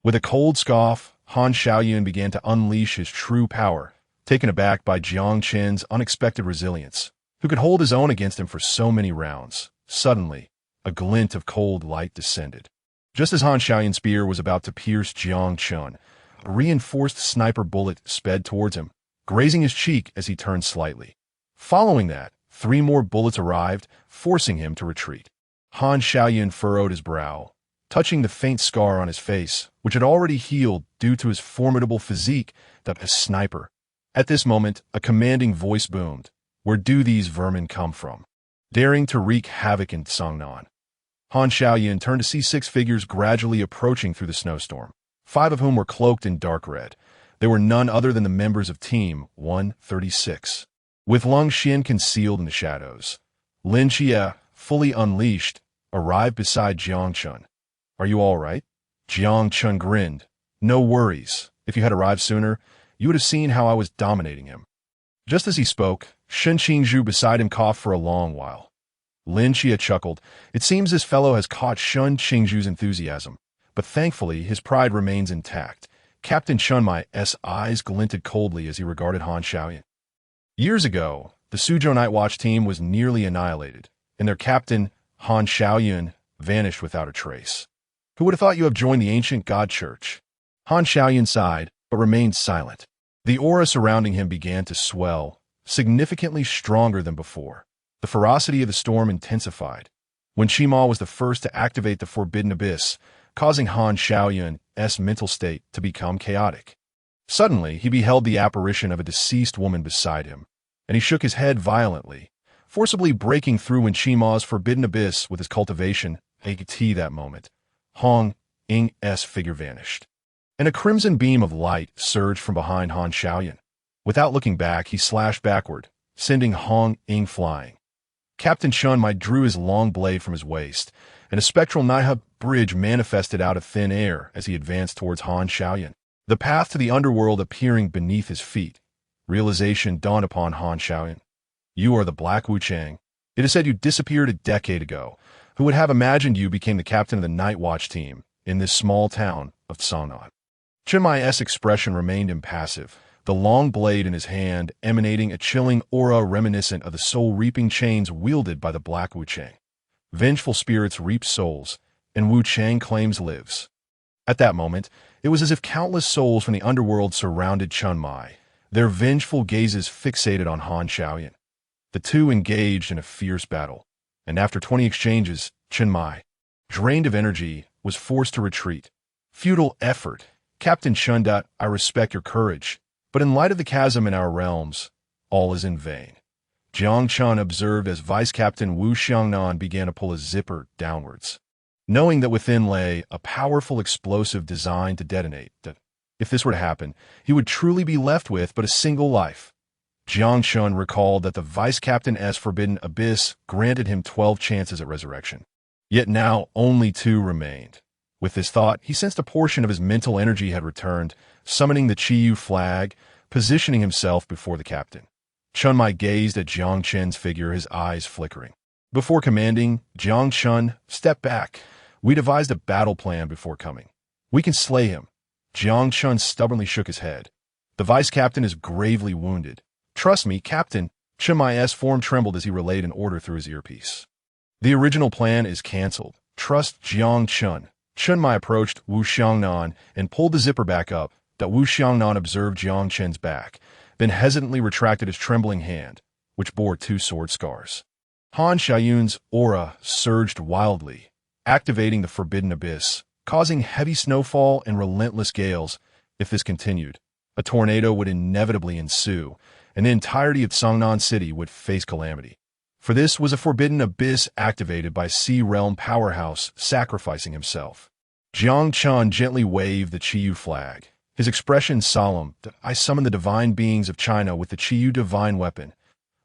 With a cold scoff, Han Xiaoyan began to unleash his true power, taken aback by Jiang Chen's unexpected resilience, who could hold his own against him for so many rounds. Suddenly, a glint of cold light descended. Just as Han Xiaoyan's spear was about to pierce Jiang Chen, a reinforced sniper bullet sped towards him, grazing his cheek as he turned slightly. Following that, 3 more bullets arrived, forcing him to retreat. Han Xiaoyan furrowed his brow, touching the faint scar on his face, which had already healed due to his formidable physique, a sniper. At this moment, a commanding voice boomed. Where do these vermin come from? Daring to wreak havoc in Songnan. Han Xiaoyan turned to see 6 figures gradually approaching through the snowstorm, 5 of whom were cloaked in dark red. They were none other than the members of Team 136. With Lung Xian concealed in the shadows, Lin Xie, fully unleashed, arrived beside Jiang Chen. Are you all right? Jiang Chen grinned. No worries. If you had arrived sooner, you would have seen how I was dominating him. Just as he spoke, Shen Qingyu beside him coughed for a long while. Lin Xie chuckled. It seems this fellow has caught Shen Qingyu's enthusiasm, but thankfully his pride remains intact. Captain Chen Mai's eyes glinted coldly as he regarded Han Xiaoyan. Years ago, the Suzhou Night Watch team was nearly annihilated, and their captain, Han Xiaoyan, vanished without a trace. Who would have thought you have joined the ancient god church? Han Xiaoyan sighed, but remained silent. The aura surrounding him began to swell, significantly stronger than before. The ferocity of the storm intensified. When Qima was the first to activate the Forbidden Abyss, causing Han Xiaoyan's mental state to become chaotic. Suddenly, he beheld the apparition of a deceased woman beside him, and he shook his head violently, forcibly breaking through when Qima's Forbidden Abyss with his cultivation, that moment. Hong Ing's figure vanished, and a crimson beam of light surged from behind Han Xiaoyan. Without looking back, he slashed backward, sending Hong Ing flying. Captain Chen Mai drew his long blade from his waist, and a spectral Naiha bridge manifested out of thin air as he advanced towards Han Xiaoyan, the path to the underworld appearing beneath his feet. Realization dawned upon Han Xiaoyan. You are the Black Wu Chang. It is said you disappeared a decade ago. Who would have imagined you became the captain of the Night Watch team in this small town of Songnan? Chen Mai's expression remained impassive, the long blade in his hand emanating a chilling aura reminiscent of the soul-reaping chains wielded by the Black Wu Chang. Vengeful spirits reap souls, and Wu Chang claims lives. At that moment, it was as if countless souls from the underworld surrounded Chen Mai, their vengeful gazes fixated on Han Xiaoyan. The two engaged in a fierce battle, and after 20 exchanges, Chen Mai, drained of energy, was forced to retreat. Futile effort. Captain Chen. I respect your courage, but in light of the chasm in our realms, all is in vain. Jiang Chen observed as Vice Captain Wu Xiangnan began to pull a zipper downwards. knowing that within lay a powerful explosive designed to detonate. If this were to happen, he would truly be left with but a single life. Jiang Chen recalled that the vice captain's forbidden abyss granted him 12 chances at resurrection. Yet now only 2 remained. With this thought, he sensed a portion of his mental energy had returned, summoning the Qiyou flag, positioning himself before the captain. Chunmai gazed at Jiang Chen's figure, his eyes flickering. Before commanding, Jiang Chen, step back. We devised a battle plan before coming. We can slay him. Jiang Chen stubbornly shook his head. The vice captain is gravely wounded. Trust me, Captain. Chunmai's form trembled as he relayed an order through his earpiece. The original plan is cancelled. Trust Jiang Chen. Chunmai approached Wu Xiangnan and pulled the zipper back up. That Wu Xiangnan observed Jiang Chen's back, then hesitantly retracted his trembling hand, which bore 2 sword scars. Han Xiaoyun's aura surged wildly, activating the forbidden abyss, causing heavy snowfall and relentless gales. If this continued, a tornado would inevitably ensue, and the entirety of Songnan City would face calamity. For this was a forbidden abyss activated by Sea Realm powerhouse sacrificing himself. Jiang Chen gently waved the Qiyou flag, his expression solemn. I summon the divine beings of China with the Qiyou divine weapon.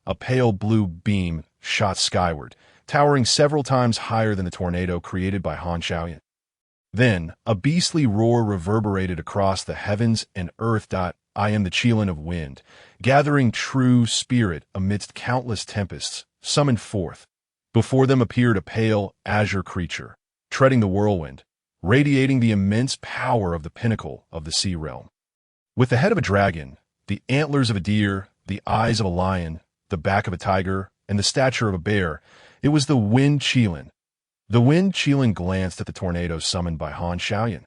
A pale blue beam shot skyward, towering several times higher than the tornado created by Han Xiaoyan. Then, a beastly roar reverberated across the heavens and earth. I am the Qilin of wind, gathering true spirit amidst countless tempests, summoned forth. Before them appeared a pale, azure creature, treading the whirlwind, radiating the immense power of the pinnacle of the sea realm. With the head of a dragon, the antlers of a deer, the eyes of a lion, the back of a tiger, and the stature of a bear, it was the Wind Qilin. The Wind Qilin glanced at the tornado summoned by Han Xiaoyan,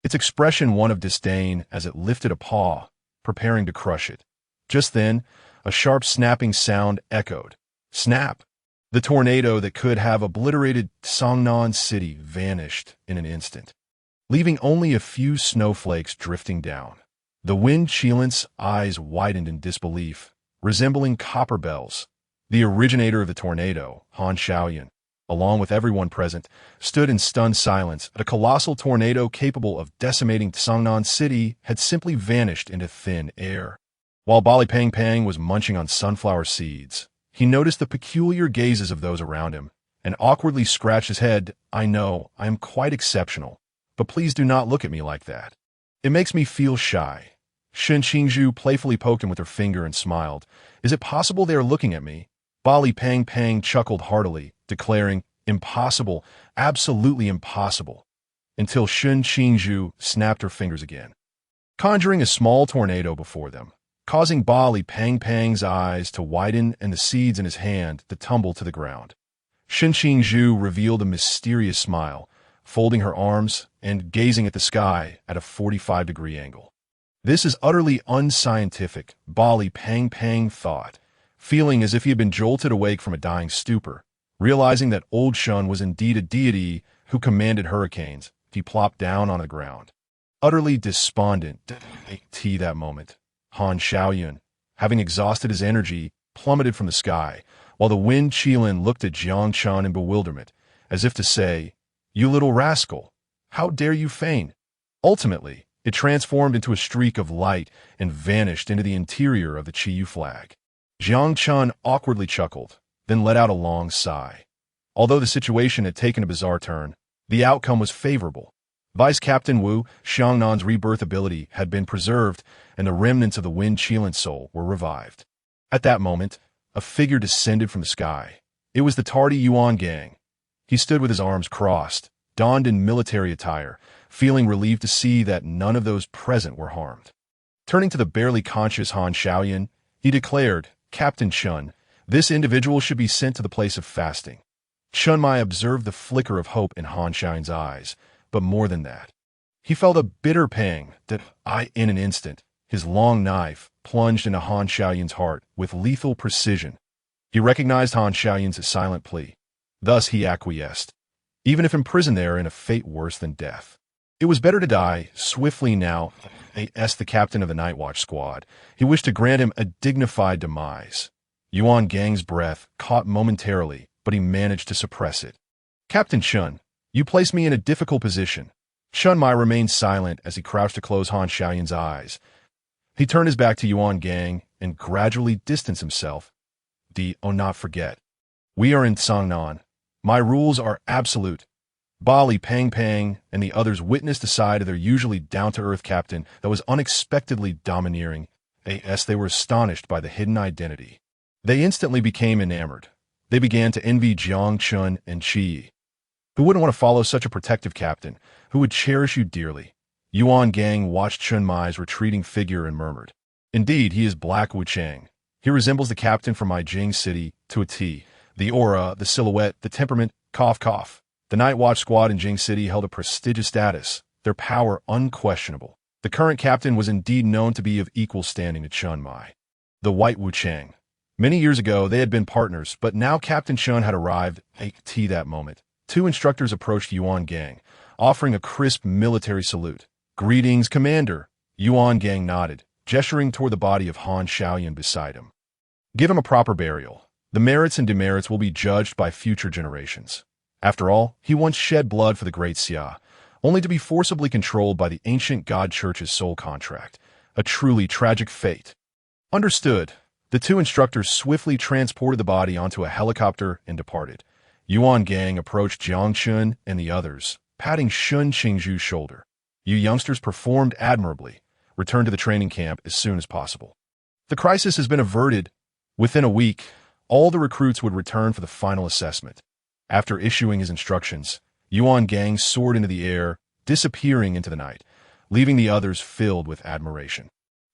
its expression one of disdain as it lifted a paw, preparing to crush it. Just then, a sharp snapping sound echoed. Snap! The tornado that could have obliterated Songnan City vanished in an instant, leaving only a few snowflakes drifting down. The Wind Qilin's eyes widened in disbelief, resembling copper bells. The originator of the tornado, Han Xiaoyan, along with everyone present, stood in stunned silence. A colossal tornado capable of decimating Songnan City had simply vanished into thin air. While Bali Pang Pang was munching on sunflower seeds, he noticed the peculiar gazes of those around him, and awkwardly scratched his head. I know, I am quite exceptional, but please do not look at me like that. It makes me feel shy. Qingyu playfully poked him with her finger and smiled. Is it possible they are looking at me? Bali Pang Pang chuckled heartily, declaring, impossible, absolutely impossible, until Qingyu snapped her fingers again, conjuring a small tornado before them, causing Bali Pang Pang's eyes to widen and the seeds in his hand to tumble to the ground. Qingyu revealed a mysterious smile, folding her arms and gazing at the sky at a 45-degree angle. This is utterly unscientific, Bali Pang Pang thought, feeling as if he had been jolted awake from a dying stupor. Realizing that old Shun was indeed a deity who commanded hurricanes, he plopped down on the ground. Utterly despondent that moment, Han Xiaoyan, having exhausted his energy, plummeted from the sky, while the Wind Qilin looked at Jiang Chen in bewilderment, as if to say, "You little rascal, how dare you feign?" Ultimately, it transformed into a streak of light and vanished into the interior of the Qiyou flag. Jiang Chen awkwardly chuckled, then let out a long sigh. Although the situation had taken a bizarre turn, the outcome was favorable. Vice Captain Wu Xiangnan's rebirth ability had been preserved, and the remnants of the Wind Qilin's soul were revived. At that moment, a figure descended from the sky. It was the tardy Yuan Gang. He stood with his arms crossed, donned in military attire, feeling relieved to see that none of those present were harmed. Turning to the barely conscious Han Xiaoyan, he declared, "Captain Chun, this individual should be sent to the place of fasting." Chunmai observed the flicker of hope in Han Xiaoyan's eyes, but more than that. He felt a bitter pang that, in an instant, his long knife plunged into Han Xiaoyan's heart with lethal precision. He recognized Han Xiaoyan's silent plea. Thus he acquiesced, even if imprisoned there in a fate worse than death. It was better to die swiftly now, as the captain of the Night Watch squad. He wished to grant him a dignified demise. Yuan Gang's breath caught momentarily, but he managed to suppress it. "Captain Chun, You place me in a difficult position. Shun Mai remained silent as he crouched to close Han Xiaoyan's eyes. He turned his back to Yuan Gang and gradually distanced himself. Not forget. We are in Songnan. My rules are absolute. Bali, Pang Pang, and the others witnessed the side of their usually down-to-earth captain that was unexpectedly domineering. They were astonished by the hidden identity. They instantly became enamored. They began to envy Jiang Chen and Qiyou. Who wouldn't want to follow such a protective captain, who would cherish you dearly? Yuan Gang watched Shun Mai's retreating figure and murmured. Indeed, he is Black Wuchang. He resembles the captain from my Jing city to a T. The aura, the silhouette, the temperament, cough cough. The Night Watch squad in Jing City held a prestigious status, their power unquestionable. The current captain was indeed known to be of equal standing to Chun Mai. The White Wuchang. Many years ago, they had been partners, but now Captain Chun had arrived at that moment. Two instructors approached Yuan Gang, offering a crisp military salute. Greetings, Commander. Yuan Gang nodded, gesturing toward the body of Han Xiaoyan beside him. Give him a proper burial. The merits and demerits will be judged by future generations. After all, he once shed blood for the great Xia, only to be forcibly controlled by the ancient God Church's soul contract. A truly tragic fate. Understood. The two instructors swiftly transported the body onto a helicopter and departed. Yuan Gang approached Jiang Chen and the others, patting Shun Qingyu's shoulder. You youngsters performed admirably. Return to the training camp as soon as possible. The crisis has been averted. Within a week, all the recruits would return for the final assessment. After issuing his instructions, Yuan Gang soared into the air, disappearing into the night, leaving the others filled with admiration.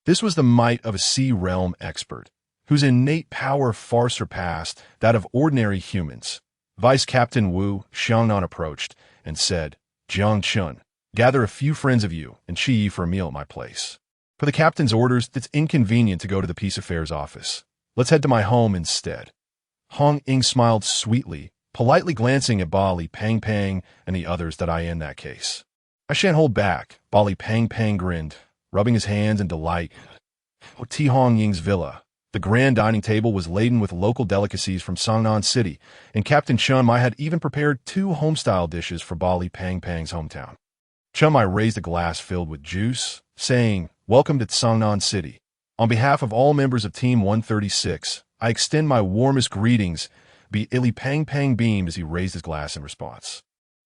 This was the might of a Sea Realm expert, whose innate power far surpassed that of ordinary humans. Vice Captain Wu Xiangnan approached and said, Jiang Chen, gather a few friends of you and Qiyou for a meal at my place. For the captain's orders, it's inconvenient to go to the Peace Affairs office. Let's head to my home instead. Hong Ying smiled sweetly, politely glancing at Bali Pang Pang and the others that I in that case. I shan't hold back, Bali Pang Pang grinned, rubbing his hands in delight. Ti Hong Ying's villa. The grand dining table was laden with local delicacies from Songnan City, and Captain Chun Mai had even prepared 2 home-style dishes for Bali Pang Pang's hometown. Chun Mai raised a glass filled with juice, saying, Welcome to Songnan City. On behalf of all members of Team 136, I extend my warmest greetings. Ili Pang Pang beamed as he raised his glass in response.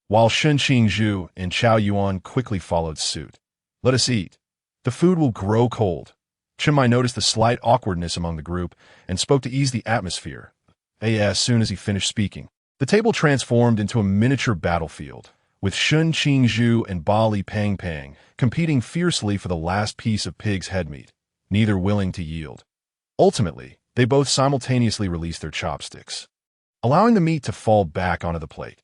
While Shun Qingyu and Chao Yuan quickly followed suit. Let us eat. The food will grow cold. Chun Mai noticed the slight awkwardness among the group and spoke to ease the atmosphere. As soon as he finished speaking, the table transformed into a miniature battlefield, with Shun Qingyu and Bali Pang Pang competing fiercely for the last piece of pig's head meat, neither willing to yield. Ultimately, they both simultaneously released their chopsticks, allowing the meat to fall back onto the plate.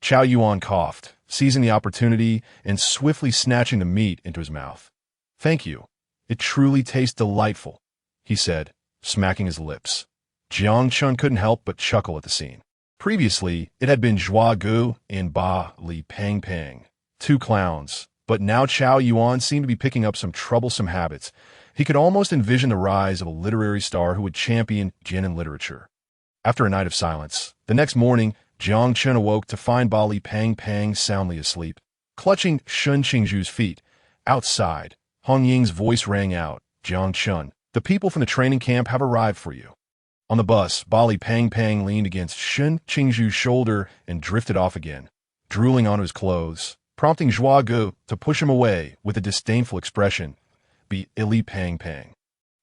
Chao Yuan coughed, seizing the opportunity and swiftly snatching the meat into his mouth. Thank you. It truly tastes delightful, he said, smacking his lips. Jiang Chen couldn't help but chuckle at the scene. Previously, it had been Zhua Gu and Ba Li Pang Pang, 2 clowns, but now Chao Yuan seemed to be picking up some troublesome habits. He could almost envision the rise of a literary star who would champion Jin in literature. After a night of silence, the next morning, Jiang Chen awoke to find Bali Pang Pang soundly asleep, clutching Shun Qingyu's feet. Outside, Hong Ying's voice rang out, Jiang Chen, the people from the training camp have arrived for you. On the bus, Bali Pang Pang leaned against Shun Qingyu's shoulder and drifted off again, drooling onto his clothes, prompting Zhua Gu to push him away with a disdainful expression. Ili Pang Pang.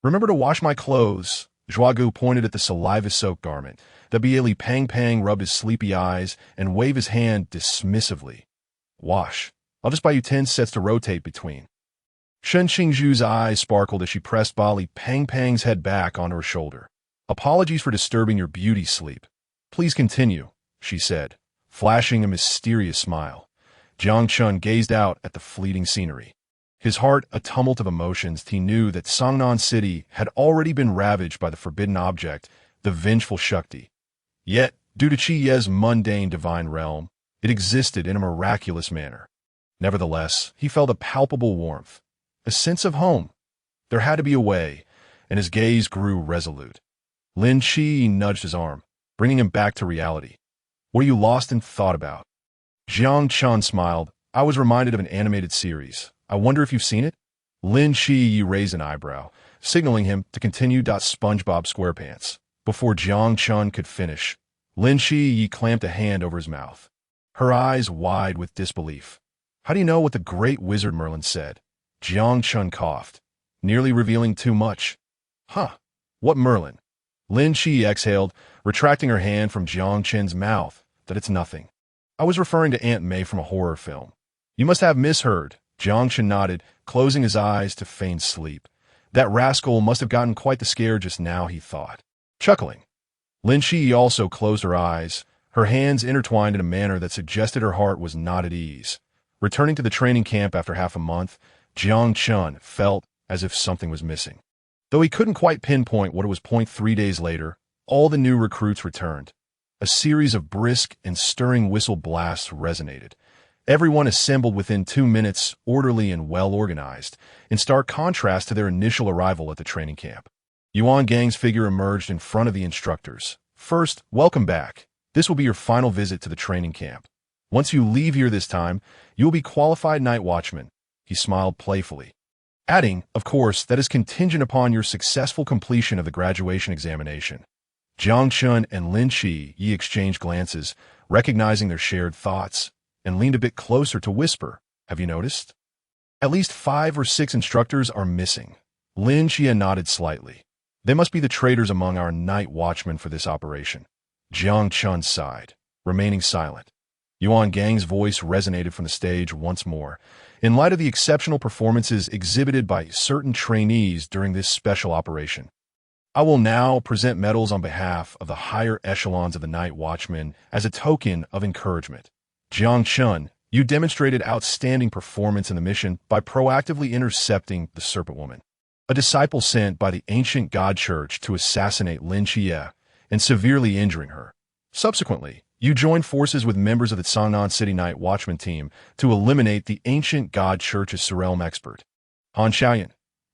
Remember to wash my clothes. Zhua Gu pointed at the saliva-soaked garment. Ili Pang Pang rubbed his sleepy eyes and waved his hand dismissively. Wash. I'll just buy you 10 sets to rotate between. Shun Qingju's eyes sparkled as she pressed Bali Pang Pang's head back onto her shoulder. Apologies for disturbing your beauty sleep. Please continue, she said, flashing a mysterious smile. Jiang Chen gazed out at the fleeting scenery. His heart a tumult of emotions. He knew that Songnan City had already been ravaged by the forbidden object, the vengeful Shakti. Yet, due to Qiyou's mundane divine realm, it existed in a miraculous manner. Nevertheless, he felt a palpable warmth, a sense of home. There had to be a way, and his gaze grew resolute. Lin Qi nudged his arm, bringing him back to reality. What are you lost in thought about? Jiang Chen smiled. I was reminded of an animated series. I wonder if you've seen it? Lin Qiyou raised an eyebrow, signaling him to continue. SpongeBob SquarePants. Before Jiang Chen could finish, Lin Qiyou clamped a hand over his mouth, her eyes wide with disbelief. How do you know what the great wizard Merlin said? Jiang Chen coughed, nearly revealing too much. Huh. What Merlin? Lin Qi exhaled, retracting her hand from Jiang Chen's mouth. That it's nothing. I was referring to Aunt May from a horror film. You must have misheard. Jiang Chen nodded, closing his eyes to feign sleep. That rascal must have gotten quite the scare just now, he thought. Chuckling, Lin Qi also closed her eyes, her hands intertwined in a manner that suggested her heart was not at ease. Returning to the training camp after half a month, Jiang Chen felt as if something was missing. Though he couldn't quite pinpoint what it was. 3 days later, all the new recruits returned. A series of brisk and stirring whistle blasts resonated. Everyone assembled within 2 minutes, orderly and well-organized, in stark contrast to their initial arrival at the training camp. Yuan Gang's figure emerged in front of the instructors. First, welcome back. This will be your final visit to the training camp. Once you leave here this time, you will be qualified night watchman. He smiled playfully, adding, of course, that is contingent upon your successful completion of the graduation examination. Jiang Chen and Lin Qi exchanged glances, recognizing their shared thoughts, and leaned a bit closer to whisper, have you noticed? At least 5 or 6 instructors are missing. Lin Qi nodded slightly. They must be the traitors among our night watchmen for this operation. Jiang Chen sighed, remaining silent. Yuan Gang's voice resonated from the stage once more. In light of the exceptional performances exhibited by certain trainees during this special operation, I will now present medals on behalf of the higher echelons of the night watchmen as a token of encouragement. Jiang Chen, you demonstrated outstanding performance in the mission by proactively intercepting the Serpent Woman, a disciple sent by the ancient God Church to assassinate Lin Qie and severely injuring her. Subsequently, you joined forces with members of the Sangnan City Night Watchman team to eliminate the ancient God Church's Surrealm expert, Han Xiaoyan.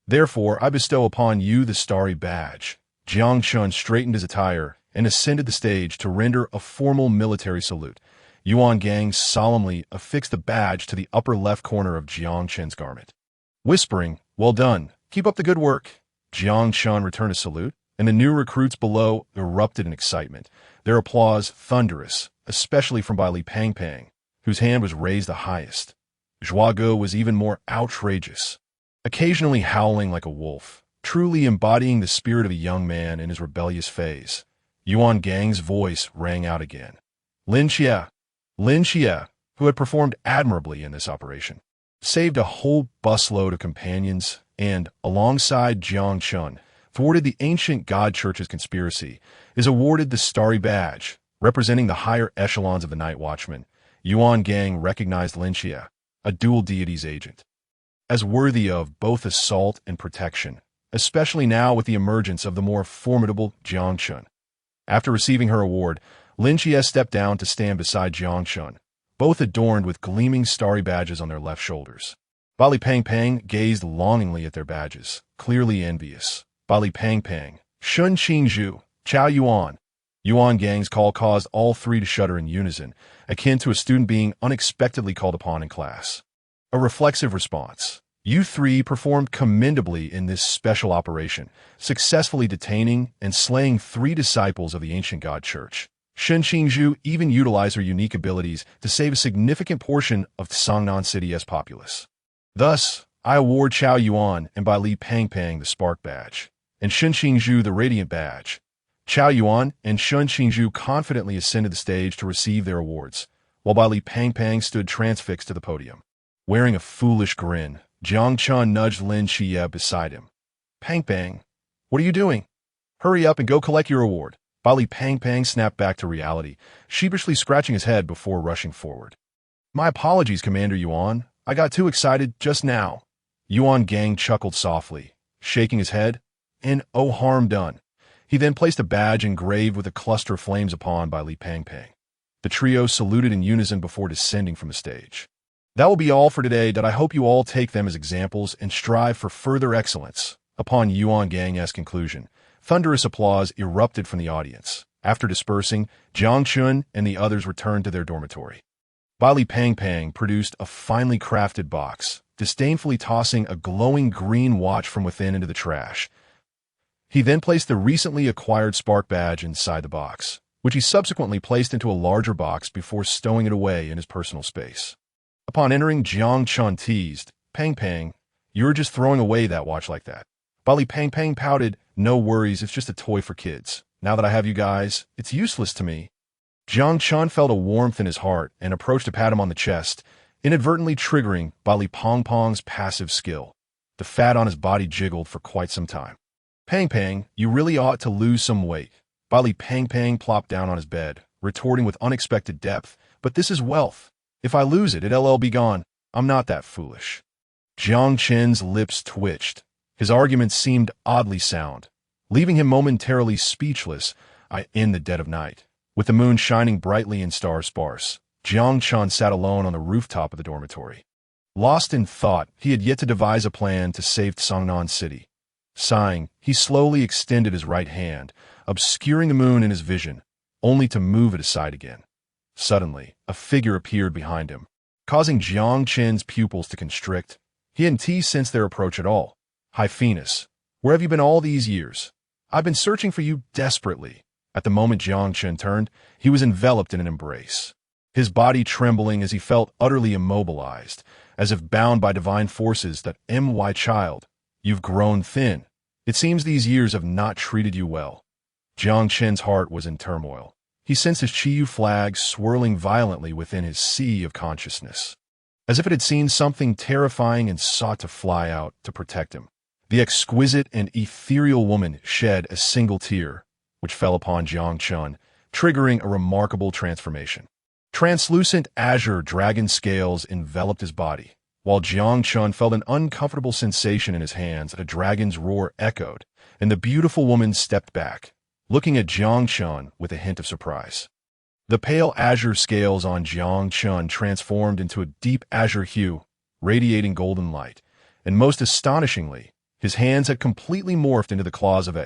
Therefore, I bestow upon you the Starry Badge. Jiang Chen straightened his attire and ascended the stage to render a formal military salute. Yuan Gang solemnly affixed the badge to the upper left corner of Jiang Chen's garment. Whispering, well done, keep up the good work. Jiang Chen returned a salute, and the new recruits below erupted in excitement, their applause thunderous, especially from Bai Li Pang Pang, whose hand was raised the highest. Zhua Ge was even more outrageous, occasionally howling like a wolf, truly embodying the spirit of a young man in his rebellious phase. Yuan Gang's voice rang out again. Lin Xie, who had performed admirably in this operation, saved a whole busload of companions and, alongside Jiang Chen, thwarted the ancient God Church's conspiracy, is awarded the Starry Badge, representing the higher echelons of the Night Watchmen. Yuan Gang recognized Lin Xie, a dual deities agent, as worthy of both assault and protection, especially now with the emergence of the more formidable Jiang Chen. After receiving her award, Lin Xie stepped down to stand beside Jiang Chen, both adorned with gleaming starry badges on their left shoulders. Bai Li Pang Pang gazed longingly at their badges, clearly envious. Bai Li Pang Pang, Shun Qingyu, Chao Yuan. Yuan Gang's call caused all 3 to shudder in unison, akin to a student being unexpectedly called upon in class. A reflexive response. You 3 performed commendably in this special operation, successfully detaining and slaying 3 disciples of the ancient God Church. Shen Qingyu even utilized her unique abilities to save a significant portion of Sangnan City's populace. Thus, I award Chao Yuan and Bai Li Pang Pang the Spark Badge, and Shen Qingyu the Radiant Badge. Chao Yuan and Shen Qingyu confidently ascended the stage to receive their awards, while Bai Li Pang Pang stood transfixed to the podium. Wearing a foolish grin, Jiang Chen nudged Lin Xie beside him. Pang Pang, what are you doing? Hurry up and go collect your award. Bai Li Pang Pang snapped back to reality, sheepishly scratching his head before rushing forward. My apologies, Commander Yuan. I got too excited just now. Yuan Gang chuckled softly, shaking his head, and oh harm done. He then placed a badge engraved with a cluster of flames upon Bai Li Pang Pang. The trio saluted in unison before descending from the stage. That will be all for today. I hope you all take them as examples and strive for further excellence. Upon Yuan Gang's conclusion, thunderous applause erupted from the audience. After dispersing, Jiang Chen and the others returned to their dormitory. Bali Pang Pang produced a finely crafted box, disdainfully tossing a glowing green watch from within into the trash. He then placed the recently acquired Spark badge inside the box, which he subsequently placed into a larger box before stowing it away in his personal space. Upon entering, Jiang Chen teased, "Pang Pang, you're just throwing away that watch like that." Bali Pang Pang pouted, "No worries, it's just a toy for kids. Now that I have you guys, it's useless to me." Jiang Chen felt a warmth in his heart and approached to pat him on the chest, inadvertently triggering Bali Pong Pong's passive skill. The fat on his body jiggled for quite some time. "Pang Pang, you really ought to lose some weight." Bali Pang Pang plopped down on his bed, retorting with unexpected depth, "But this is wealth. If I lose it, it'll be gone. I'm not that foolish." Jiang Chen's lips twitched. His arguments seemed oddly sound, leaving him momentarily speechless. In the dead of night, with the moon shining brightly and stars sparse, Jiang Chen sat alone on the rooftop of the dormitory. Lost in thought, he had yet to devise a plan to save Songnan City. Sighing, he slowly extended his right hand, obscuring the moon in his vision, only to move it aside again. Suddenly, a figure appeared behind him, causing Jiang Chen's pupils to constrict. He hadn't sensed their approach at all. "Hyphenus, where have you been all these years? I've been searching for you desperately." At the moment Jiang Chen turned, he was enveloped in an embrace, his body trembling as he felt utterly immobilized, as if bound by divine forces. "That my child, you've grown thin. It seems these years have not treated you well." Jiang Chen's heart was in turmoil. He sensed his Qiyou flag swirling violently within his sea of consciousness, as if it had seen something terrifying and sought to fly out to protect him. The exquisite and ethereal woman shed a single tear, which fell upon Jiang Chen, triggering a remarkable transformation. Translucent Azure Dragon scales enveloped his body, while Jiang Chen felt an uncomfortable sensation in his hands. A dragon's roar echoed, and the beautiful woman stepped back, looking at Jiang Chen with a hint of surprise. The pale azure scales on Jiang Chen transformed into a deep azure hue, radiating golden light, and most astonishingly, his hands had completely morphed into the claws of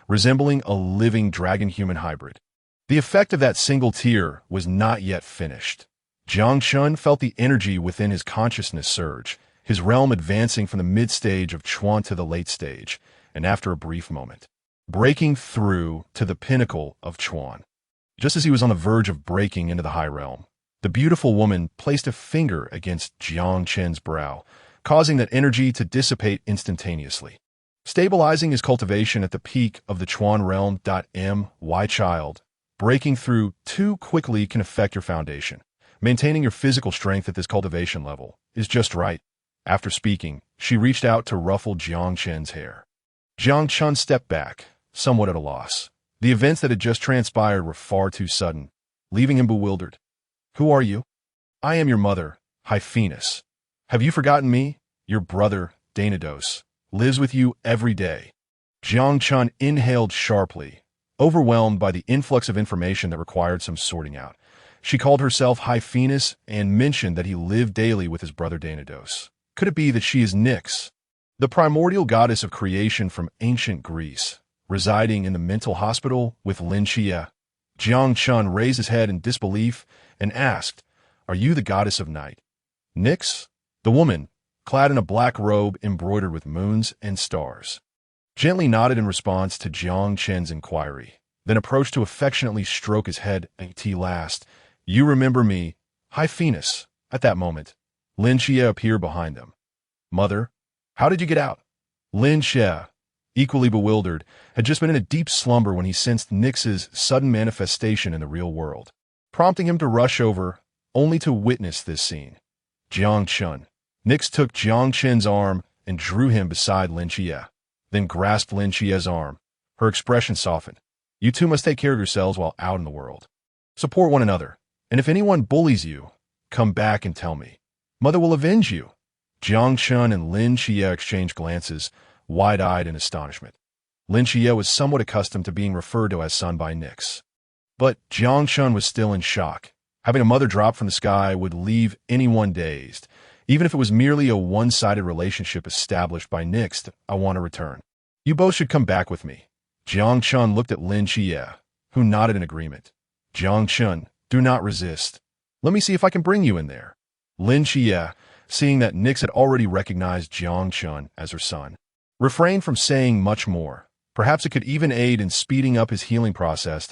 resembling a living dragon-human hybrid. The effect of that single tear was not yet finished. Jiang Chen felt the energy within his consciousness surge, his realm advancing from the mid-stage of Chuan to the late stage, and after a brief moment, breaking through to the pinnacle of Chuan. Just as he was on the verge of breaking into the high realm, the beautiful woman placed a finger against Jiang Chen's brow, causing that energy to dissipate instantaneously, stabilizing his cultivation at the peak of the Chuan realm. My child, breaking through too quickly can affect your foundation. Maintaining your physical strength at this cultivation level is just right. After speaking, she reached out to ruffle Jiang Chen's hair. Jiang Chen stepped back, somewhat at a loss. The events that had just transpired were far too sudden, leaving him bewildered. "Who are you?" "I am your mother, Hyphenus. Have you forgotten me? Your brother, Daxia, lives with you every day." Jiang Chen inhaled sharply, overwhelmed by the influx of information that required some sorting out. She called herself Hyphenus and mentioned that he lived daily with his brother Daxia. Could it be that she is Nyx, the primordial goddess of creation from ancient Greece, residing in the mental hospital with Lin Qiyou? Jiang Chen raised his head in disbelief and asked, "Are you the goddess of night?" "Nyx?" The woman, clad in a black robe embroidered with moons and stars, gently nodded in response to Jiang Chen's inquiry, then approached to affectionately stroke his head. "At last, you remember me, Hyphenus." At that moment, Lin Qiyou appeared behind them. "Mother, how did you get out?" Lin Qiyou, equally bewildered, had just been in a deep slumber when he sensed Nyx's sudden manifestation in the real world, prompting him to rush over, only to witness this scene. Jiang Chen. Nyx took Jiang Chen's arm and drew him beside Lin Qiyou, then grasped Lin Qiyou's arm. Her expression softened. "You two must take care of yourselves while out in the world. Support one another, and if anyone bullies you, come back and tell me. Mother will avenge you." Jiang Chen and Lin Qiyou exchanged glances, wide-eyed in astonishment. Lin Qiyou was somewhat accustomed to being referred to as son by Nyx, but Jiang Chen was still in shock. Having a mother drop from the sky would leave anyone dazed, even if it was merely a one-sided relationship established by Nyx. "I want to return. You both should come back with me." Jiang Chen looked at Lin Qiyou, who nodded in agreement. "Jiang Chen, do not resist. Let me see if I can bring you in there. Lin Qiyou, seeing that Nyx had already recognized Jiang Chen as her son, refrained from saying much more. Perhaps it could even aid in speeding up his healing process.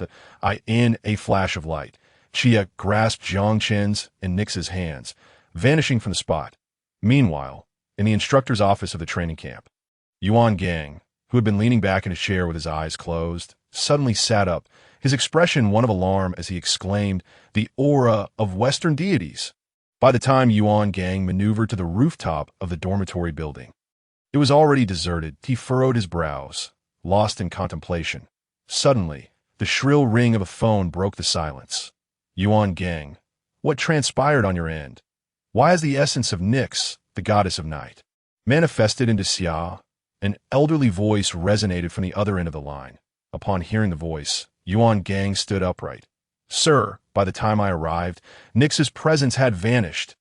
In a flash of light, Qiyou grasped Jiang Chen's and Nyx's hands, vanishing from the spot. Meanwhile, in the instructor's office of the training camp, Yuan Gang, who had been leaning back in his chair with his eyes closed, suddenly sat up, his expression one of alarm as he exclaimed, "The aura of Western deities!" By the time Yuan Gang maneuvered to the rooftop of the dormitory building, it was already deserted. He furrowed his brows, lost in contemplation. Suddenly, the shrill ring of a phone broke the silence. Yuan Gang, what transpired on your end? Why has the essence of Nyx, the goddess of night, manifested into Xia? An elderly voice resonated from the other end of the line. Upon hearing the voice, Yuan Gang stood upright. Sir, by the time I arrived, Nyx's presence had vanished.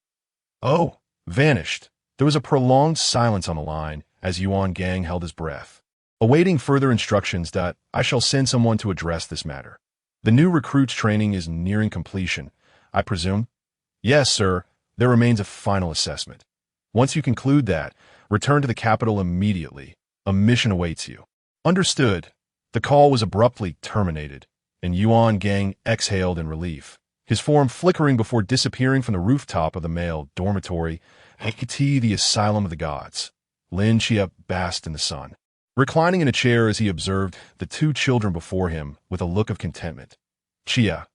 Oh, vanished. There was a prolonged silence on the line as Yuan Gang held his breath, awaiting further instructions. I shall send someone to address this matter. The new recruit's training is nearing completion, I presume? Yes, sir. There remains a final assessment. Once you conclude that, return to the capital immediately. A mission awaits you. Understood. The call was abruptly terminated, and Yuan Gang exhaled in relief, his form flickering before disappearing from the rooftop of the male dormitory, the asylum of the gods. Lin Qiyou basked in the sun, reclining in a chair as he observed the two children before him with a look of contentment. Qiyou,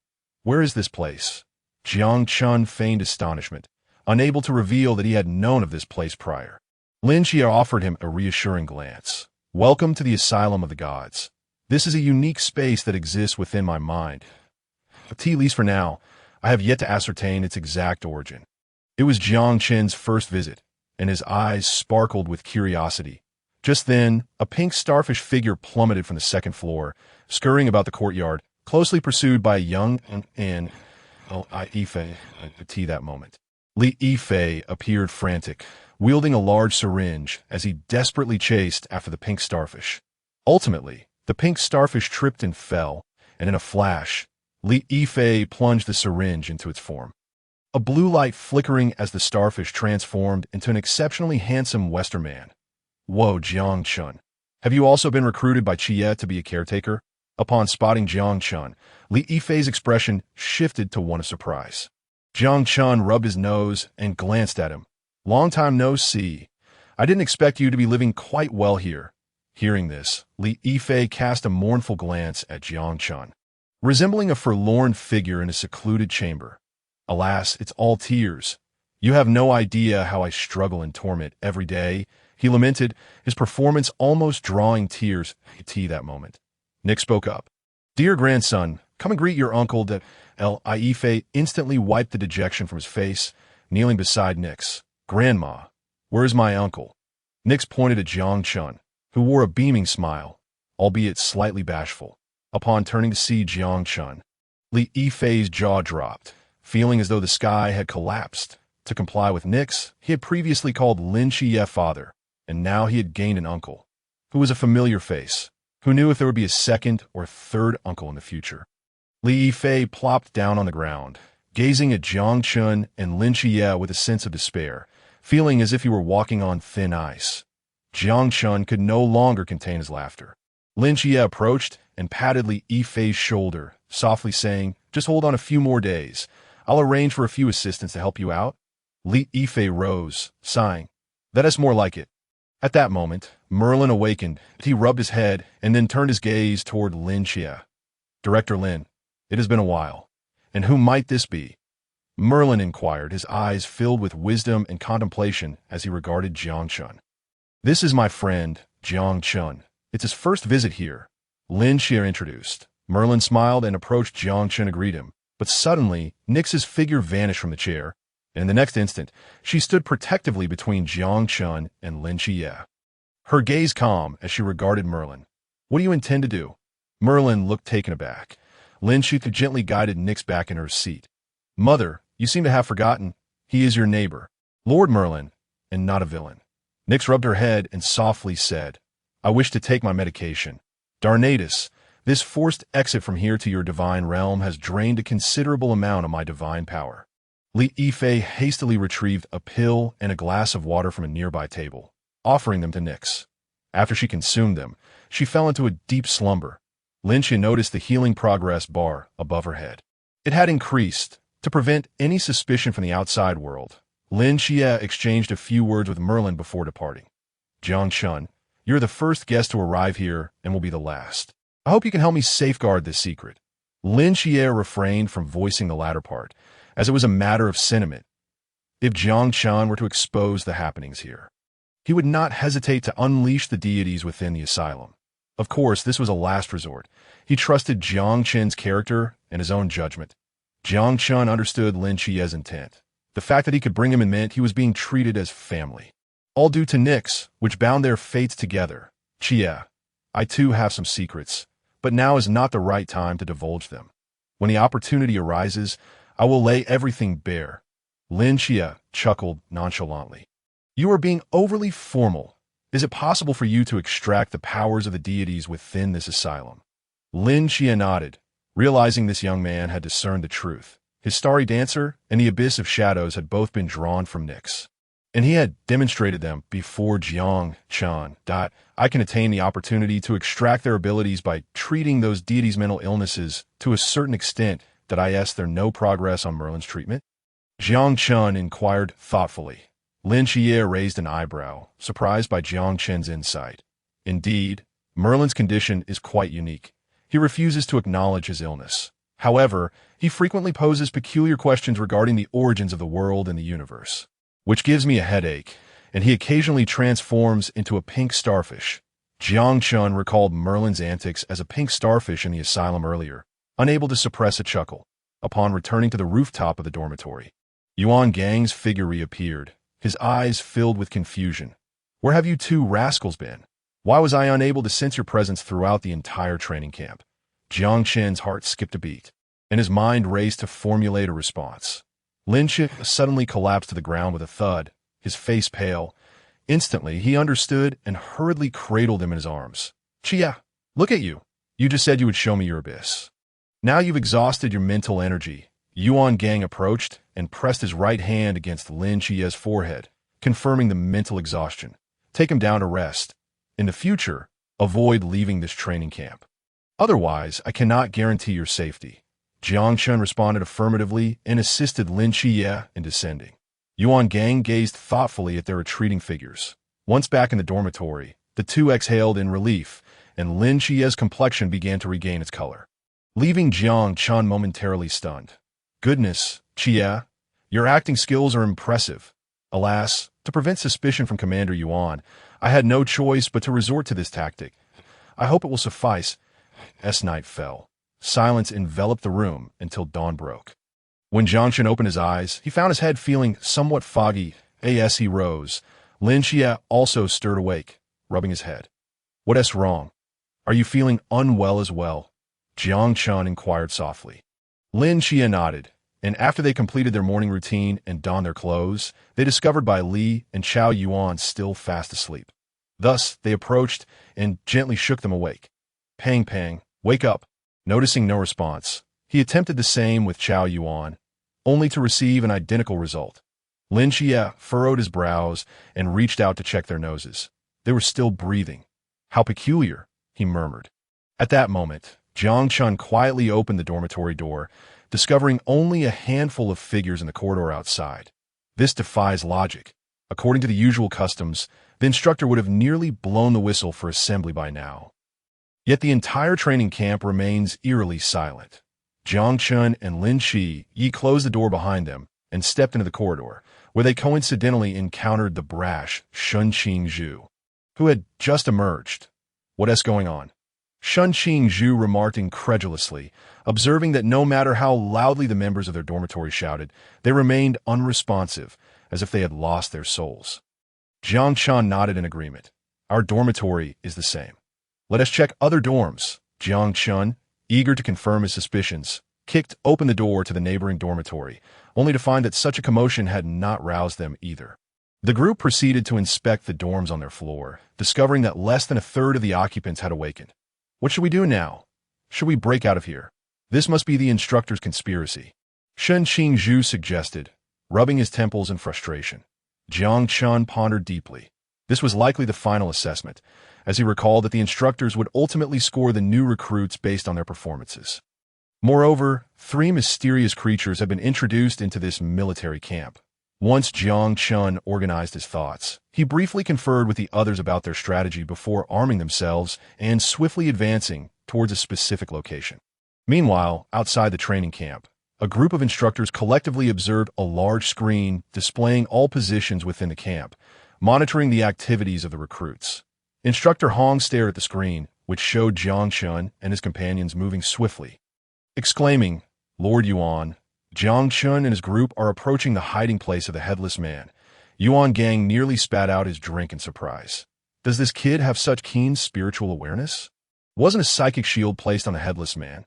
where is this place? Jiang Chen feigned astonishment, unable to reveal that he had known of this place prior. Lin Qiyou offered him a reassuring glance. Welcome to the asylum of the gods. This is a unique space that exists within my mind. At least for now, I have yet to ascertain its exact origin. It was Jiang Chen's first visit, and his eyes sparkled with curiosity. Just then, a pink starfish figure plummeted from the second floor, scurrying about the courtyard, closely pursued by a young and Yifei that moment. Li Yifei appeared frantic, wielding a large syringe as he desperately chased after the pink starfish. Ultimately, the pink starfish tripped and fell, and in a flash, Li Yifei plunged the syringe into its form. A blue light flickering as the starfish transformed into an exceptionally handsome Western man. Whoa, Jiang Chen. Have you also been recruited by Qiyou to be a caretaker? Upon spotting Jiang Chen, Li Yifei's expression shifted to one of surprise. Jiang Chen rubbed his nose and glanced at him. Long time no see. I didn't expect you to be living quite well here. Hearing this, Li Yifei cast a mournful glance at Jiang Chen, resembling a forlorn figure in a secluded chamber. Alas, it's all tears. You have no idea how I struggle in torment every day, he lamented, his performance almost drawing tears that moment. Nyx spoke up. Dear grandson, come and greet your uncle. Yifei instantly wiped the dejection from his face, kneeling beside Nyx. Grandma, where is my uncle? Nyx pointed at Jiang Chen, who wore a beaming smile, albeit slightly bashful. Upon turning to see Jiang Chen, Li Yifei's jaw dropped, feeling as though the sky had collapsed. To comply with Nyx, he had previously called Lin Qiyou father, and now he had gained an uncle, who was a familiar face. Who knew if there would be a second or third uncle in the future? Li Yifei plopped down on the ground, gazing at Jiang Chen and Lin Qiyou with a sense of despair, feeling as if he were walking on thin ice. Jiang Chen could no longer contain his laughter. Lin Qiyou approached and patted Li Yifei's shoulder, softly saying, just hold on a few more days. I'll arrange for a few assistants to help you out. Li Yifei rose, sighing. That is more like it. At that moment, Merlin awakened. He rubbed his head and then turned his gaze toward Lin Qiyou. Director Lin, it has been a while. And who might this be? Merlin inquired, his eyes filled with wisdom and contemplation as he regarded Jiang Chen. This is my friend, Jiang Chen. It's his first visit here. Lin Qiyou introduced. Merlin smiled and approached Jiang Chen to greet him. But suddenly, Nyx's figure vanished from the chair, and in the next instant, she stood protectively between Jiang Chen and Lin Qiyou. Her gaze calm as she regarded Merlin. What do you intend to do? Merlin looked taken aback. Lin Qiyou gently guided Nyx back in her seat. Mother, you seem to have forgotten. He is your neighbor, Lord Merlin, and not a villain. Nyx rubbed her head and softly said, I wish to take my medication. Darnatus, this forced exit from here to your divine realm has drained a considerable amount of my divine power. Li Yifei hastily retrieved a pill and a glass of water from a nearby table, offering them to Nyx. After she consumed them, she fell into a deep slumber. Lin Xie noticed the healing progress bar above her head. It had increased. To prevent any suspicion from the outside world, Lin Xie exchanged a few words with Merlin before departing. Jiang Chen, you're the first guest to arrive here and will be the last. I hope you can help me safeguard this secret. Lin Xie refrained from voicing the latter part, as it was a matter of sentiment. If Jiang Chen were to expose the happenings here, he would not hesitate to unleash the deities within the asylum. Of course, this was a last resort. He trusted Jiang Chen's character and his own judgment. Jiang Chen understood Lin Xie's intent. The fact that he could bring him in meant he was being treated as family. All due to Nyx, which bound their fates together. Qiyou, I too have some secrets, but now is not the right time to divulge them. When the opportunity arises, I will lay everything bare. Lin Xie chuckled nonchalantly. You are being overly formal. Is it possible for you to extract the powers of the deities within this asylum? Lin Xie nodded, realizing this young man had discerned the truth. His starry dancer and the abyss of shadows had both been drawn from Nyx, and he had demonstrated them before Jiang Chen. I can attain the opportunity to extract their abilities by treating those deities' mental illnesses to a certain extent. Did I ask there no progress on Merlin's treatment? Jiang Chen inquired thoughtfully. Lin Xie raised an eyebrow, surprised by Jiang Chen's insight. Indeed, Merlin's condition is quite unique. He refuses to acknowledge his illness. However, he frequently poses peculiar questions regarding the origins of the world and the universe, which gives me a headache, and he occasionally transforms into a pink starfish. Jiang Chen recalled Merlin's antics as a pink starfish in the asylum earlier, unable to suppress a chuckle. Upon returning to the rooftop of the dormitory, Yuan Gang's figure reappeared, his eyes filled with confusion. Where have you two rascals been? Why was I unable to sense your presence throughout the entire training camp? Jiang Chen's heart skipped a beat, and his mind raced to formulate a response. Lin Xie suddenly collapsed to the ground with a thud, his face pale. Instantly, he understood and hurriedly cradled him in his arms. Qiyou, look at you. You just said you would show me your abyss. Now you've exhausted your mental energy. Yuan Gang approached and pressed his right hand against Lin Xie's forehead, confirming the mental exhaustion. Take him down to rest. In the future, avoid leaving this training camp. Otherwise, I cannot guarantee your safety. Jiang Chen responded affirmatively and assisted Lin Xie in descending. Yuan Gang gazed thoughtfully at their retreating figures. Once back in the dormitory, the two exhaled in relief, and Lin Xie's complexion began to regain its color, leaving Jiang Chen momentarily stunned. Goodness, Qiyou, your acting skills are impressive. Alas, to prevent suspicion from Commander Yuan, I had no choice but to resort to this tactic. I hope it will suffice. As night fell, silence enveloped the room until dawn broke. When Jiang Chen opened his eyes, he found his head feeling somewhat foggy. As he rose, Lin Xie also stirred awake, rubbing his head. What's wrong? Are you feeling unwell as well? Jiang Chen inquired softly. Lin Xie nodded, and after they completed their morning routine and donned their clothes, they discovered Bai Li and Chao Yuan still fast asleep. Thus, they approached and gently shook them awake. Pang Pang, wake up. Noticing no response, he attempted the same with Chao Yuan, only to receive an identical result. Lin Xie furrowed his brows and reached out to check their noses. They were still breathing. How peculiar, he murmured. At that moment, Jiang Chen quietly opened the dormitory door, discovering only a handful of figures in the corridor outside. This defies logic. According to the usual customs, the instructor would have nearly blown the whistle for assembly by now. Yet the entire training camp remains eerily silent. Jiang Chen and Lin Xie closed the door behind them and stepped into the corridor, where they coincidentally encountered the brash Qingyu, who had just emerged. What's going on? Qingyu remarked incredulously, observing that no matter how loudly the members of their dormitory shouted, they remained unresponsive, as if they had lost their souls. Jiang Chen nodded in agreement. Our dormitory is the same. Let us check other dorms. Jiang Chen, eager to confirm his suspicions, kicked open the door to the neighboring dormitory, only to find that such a commotion had not roused them either. The group proceeded to inspect the dorms on their floor, discovering that less than a third of the occupants had awakened. What should we do now? Should we break out of here? This must be the instructor's conspiracy. Qingyu suggested, Rubbing his temples in frustration, Jiang Chen pondered deeply. This was likely the final assessment, as he recalled that the instructors would ultimately score the new recruits based on their performances. Moreover, 3 mysterious creatures had been introduced into this military camp. Once Jiang Chen organized his thoughts, he briefly conferred with the others about their strategy before arming themselves and swiftly advancing towards a specific location. Meanwhile, outside the training camp, a group of instructors collectively observed a large screen displaying all positions within the camp, monitoring the activities of the recruits. Instructor Hong stared at the screen, which showed Jiang Chen and his companions moving swiftly. Exclaiming, "Lord Yuan!" Jiang Chen and his group are approaching the hiding place of the Headless Man. Yuan Gang nearly spat out his drink in surprise. Does this kid have such keen spiritual awareness? Wasn't a psychic shield placed on the Headless Man?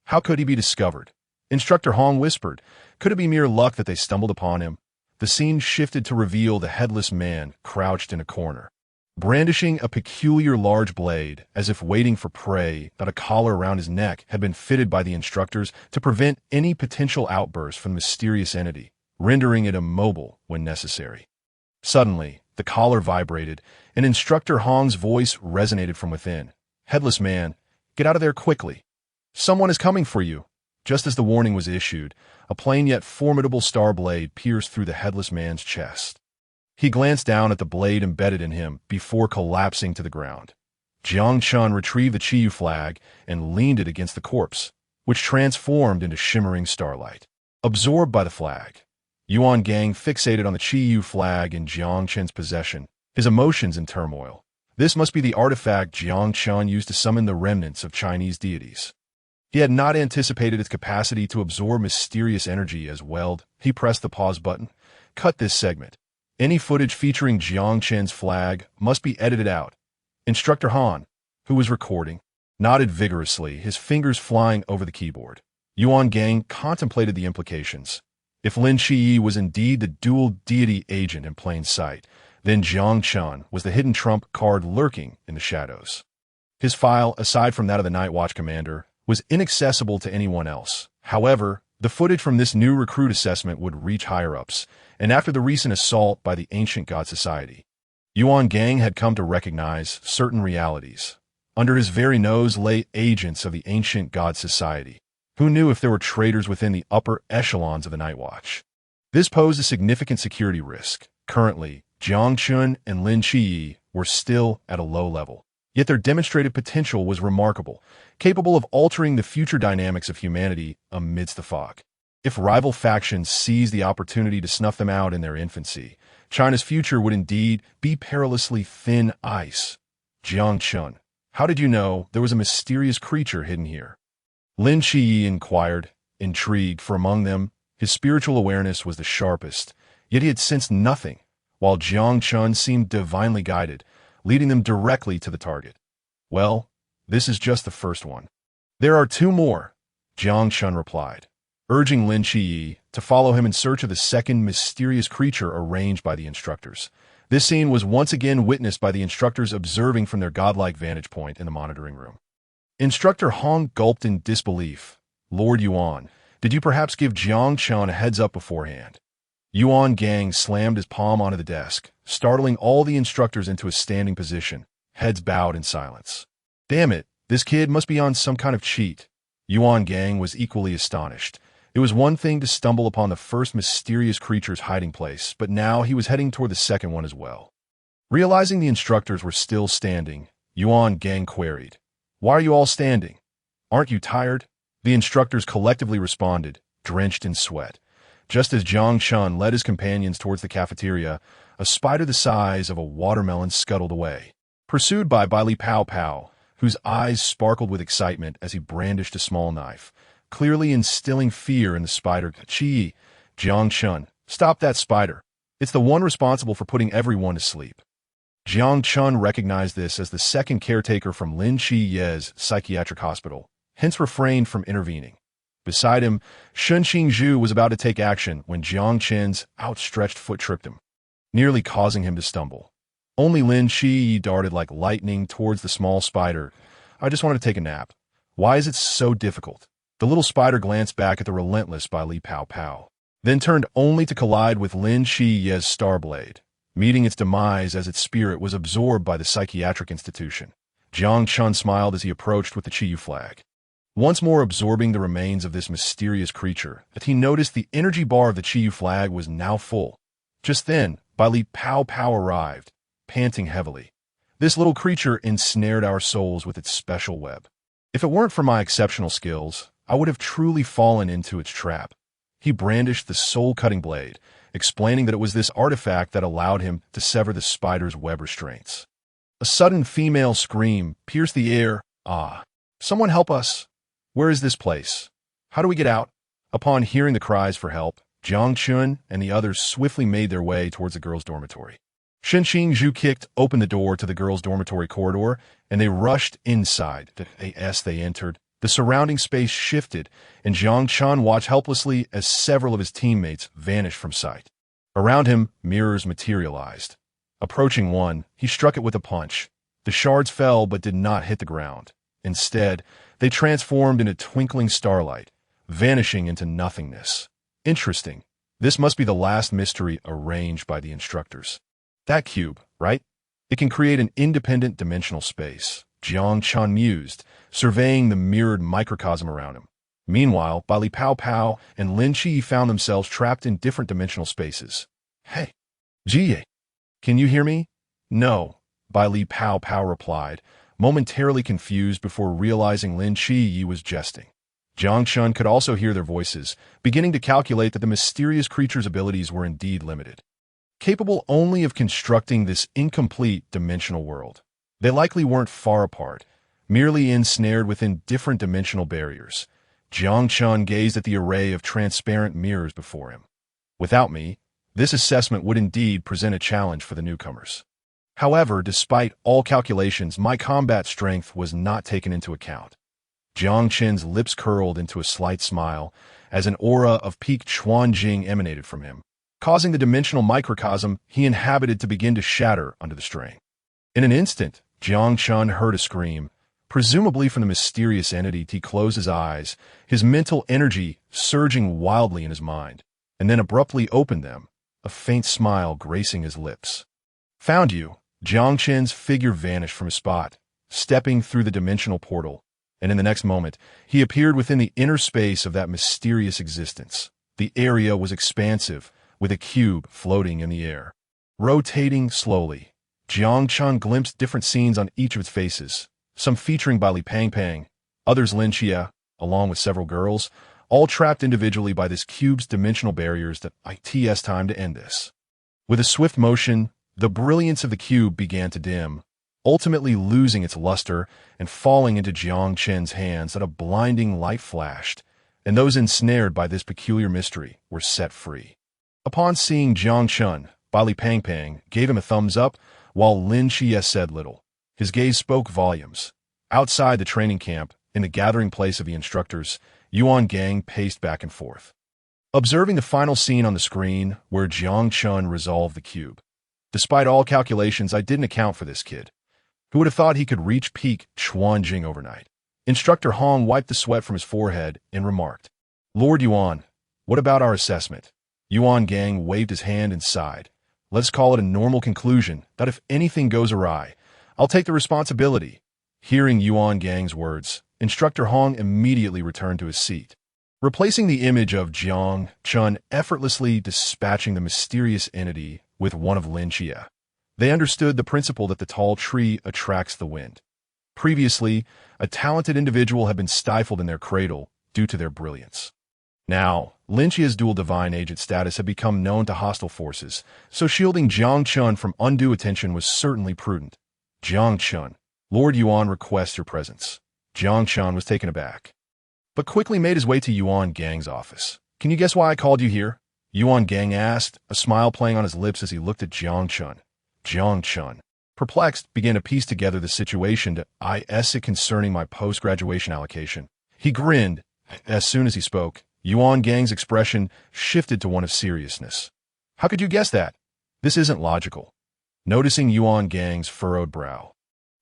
How could he be discovered? Instructor Hong whispered, could it be mere luck that they stumbled upon him? The scene shifted to reveal the Headless Man crouched in a corner, brandishing a peculiar large blade, as if waiting for prey. That a collar around his neck had been fitted by the instructors to prevent any potential outburst from the mysterious entity, rendering it immobile when necessary. Suddenly, the collar vibrated, and Instructor Hong's voice resonated from within. "Headless Man, get out of there quickly. Someone is coming for you." Just as the warning was issued, a plain yet formidable star blade pierced through the Headless Man's chest. He glanced down at the blade embedded in him before collapsing to the ground. Jiang Chen retrieved the Qiyou flag and leaned it against the corpse, which transformed into shimmering starlight. Absorbed by the flag, Yuan Gang fixated on the Qiyou flag in Jiang Chen's possession, his emotions in turmoil. This must be the artifact Jiang Chen used to summon the remnants of Chinese deities. He had not anticipated its capacity to absorb mysterious energy as well. He pressed the pause button. Cut this segment. Any footage featuring Jiang Chen's flag must be edited out. Instructor Han, who was recording, nodded vigorously, his fingers flying over the keyboard. Yuan Gang contemplated the implications. If Lin Qi was indeed the dual deity agent in plain sight, then Jiang Chen was the hidden trump card lurking in the shadows. His file, aside from that of the Night Watch commander, was inaccessible to anyone else. However, the footage from this new recruit assessment would reach higher-ups, and after the recent assault by the Ancient God Society, Yuan Gang had come to recognize certain realities. Under his very nose lay agents of the Ancient God Society. Who knew if there were traitors within the upper echelons of the Night Watch? This posed a significant security risk. Currently, Jiang Chen and Lin Qi were still at a low level. Yet their demonstrated potential was remarkable, capable of altering the future dynamics of humanity amidst the fog. If rival factions seized the opportunity to snuff them out in their infancy, China's future would indeed be perilously thin ice. Jiang Chen, how did you know there was a mysterious creature hidden here? Lin Qi inquired, intrigued, for among them, his spiritual awareness was the sharpest, yet he had sensed nothing, while Jiang Chen seemed divinely guided, leading them directly to the target. Well, this is just the first one. There are 2 more, Jiang Chen replied, urging Lin Qi to follow him in search of the second mysterious creature arranged by the instructors. This scene was once again witnessed by the instructors observing from their godlike vantage point in the monitoring room. Instructor Hong gulped in disbelief. Lord Yuan, did you perhaps give Jiang Chen a heads up beforehand? Yuan Gang slammed his palm onto the desk, startling all the instructors into a standing position, heads bowed in silence. Damn it, this kid must be on some kind of cheat. Yuan Gang was equally astonished. It was one thing to stumble upon the first mysterious creature's hiding place, but now he was heading toward the second one as well. Realizing the instructors were still standing, Yuan Gang queried, "Why are you all standing? Aren't you tired?" The instructors collectively responded, drenched in sweat. Just as Jiang Chen led his companions towards the cafeteria, a spider the size of a watermelon scuttled away, pursued by Li Pao Pao, whose eyes sparkled with excitement as he brandished a small knife, clearly instilling fear in the spider. Qi, Jiang Chen, stop that spider. It's the one responsible for putting everyone to sleep. Jiang Chen recognized this as the second caretaker from Lin Qi's psychiatric hospital, hence refrained from intervening. Beside him, Qingyu was about to take action when Jiang Chen's outstretched foot tripped him, nearly causing him to stumble. Only Lin Qi darted like lightning towards the small spider. I just wanted to take a nap. Why is it so difficult? The little spider glanced back at the relentless Li Pao Pao. then turned only to collide with Lin Qiye's Starblade, meeting its demise as its spirit was absorbed by the psychiatric institution. Jiang Chen smiled as he approached with the Qiyou flag, once more absorbing the remains of this mysterious creature, that he noticed the energy bar of the Qiyou flag was now full. Just then, Li Pao Pao arrived, panting heavily. This little creature ensnared our souls with its special web. If it weren't for my exceptional skills, I would have truly fallen into its trap. He brandished the soul-cutting blade, explaining that it was this artifact that allowed him to sever the spider's web restraints. A sudden female scream pierced the air. "Ah! Someone help us! Where is this place? How do we get out?" Upon hearing the cries for help, Jiang Chen and the others swiftly made their way towards the girls' dormitory. Qingyu kicked open the door to the girls' dormitory corridor, and they rushed inside. As they entered, the surrounding space shifted, and Jiang Chen watched helplessly as several of his teammates vanished from sight. Around him, mirrors materialized. Approaching one, he struck it with a punch. The shards fell but did not hit the ground. Instead, they transformed into twinkling starlight, vanishing into nothingness. Interesting. This must be the last mystery arranged by the instructors. That cube, right? It can create an independent dimensional space, Jiang Chen mused, surveying the mirrored microcosm around him. Meanwhile, Li Pao Pao and Lin Qi found themselves trapped in different dimensional spaces. "Hey, Jie, can you hear me?" "No," Li Pao Pao replied, momentarily confused before realizing Lin Qi was jesting. Jiang Chen could also hear their voices, beginning to calculate that the mysterious creature's abilities were indeed limited, capable only of constructing this incomplete dimensional world. They likely weren't far apart, merely ensnared within different dimensional barriers. Jiang Chen gazed at the array of transparent mirrors before him. Without me, this assessment would indeed present a challenge for the newcomers. However, despite all calculations, my combat strength was not taken into account. Jiang Chen's lips curled into a slight smile as an aura of peak Chuanjing emanated from him, causing the dimensional microcosm he inhabited to begin to shatter under the strain. In an instant, Jiang Chen heard a scream, presumably from the mysterious entity. He closed his eyes, his mental energy surging wildly in his mind, and then abruptly opened them, a faint smile gracing his lips. "Found you." Jiang Chen's figure vanished from his spot, stepping through the dimensional portal, and in the next moment, he appeared within the inner space of that mysterious existence. The area was expansive, with a cube floating in the air. Rotating slowly, Jiang Chen glimpsed different scenes on each of its faces, some featuring Li Pang Pang, others Lin Xia, along with several girls, all trapped individually by this cube's dimensional barriers. That it's time to end this. With a swift motion, the brilliance of the cube began to dim, ultimately losing its luster and falling into Jiang Chen's hands. That a blinding light flashed, and those ensnared by this peculiar mystery were set free. Upon seeing Jiang Chen, Li Pang Pang gave him a thumbs up, while Lin Xie said little. His gaze spoke volumes. Outside the training camp, in the gathering place of the instructors, Yuan Gang paced back and forth, observing the final scene on the screen where Jiang Chen resolved the cube. Despite all calculations, I didn't account for this kid. Who would have thought he could reach peak Chuanjing overnight? Instructor Hong wiped the sweat from his forehead and remarked, "Lord Yuan, what about our assessment?" Yuan Gang waved his hand and sighed. "Let's call it a normal conclusion that if anything goes awry, I'll take the responsibility." Hearing Yuan Gang's words, Instructor Hong immediately returned to his seat, replacing the image of Jiang Chen, effortlessly dispatching the mysterious entity with one of Lin Xia. They understood the principle that the tall tree attracts the wind. Previously, a talented individual had been stifled in their cradle due to their brilliance. Now, Lin Xia's dual divine agent status had become known to hostile forces, so shielding Jiang Chen from undue attention was certainly prudent. "Jiang Chen, Lord Yuan requests your presence." Jiang Chen was taken aback, but quickly made his way to Yuan Gang's office. "Can you guess why I called you here?" Yuan Gang asked, a smile playing on his lips as he looked at Jiang Chen. Jiang Chen, perplexed, began to piece together the situation to it concerning my post-graduation allocation. He grinned. As soon as he spoke, Yuan Gang's expression shifted to one of seriousness. "How could you guess that? This isn't logical." Noticing Yuan Gang's furrowed brow,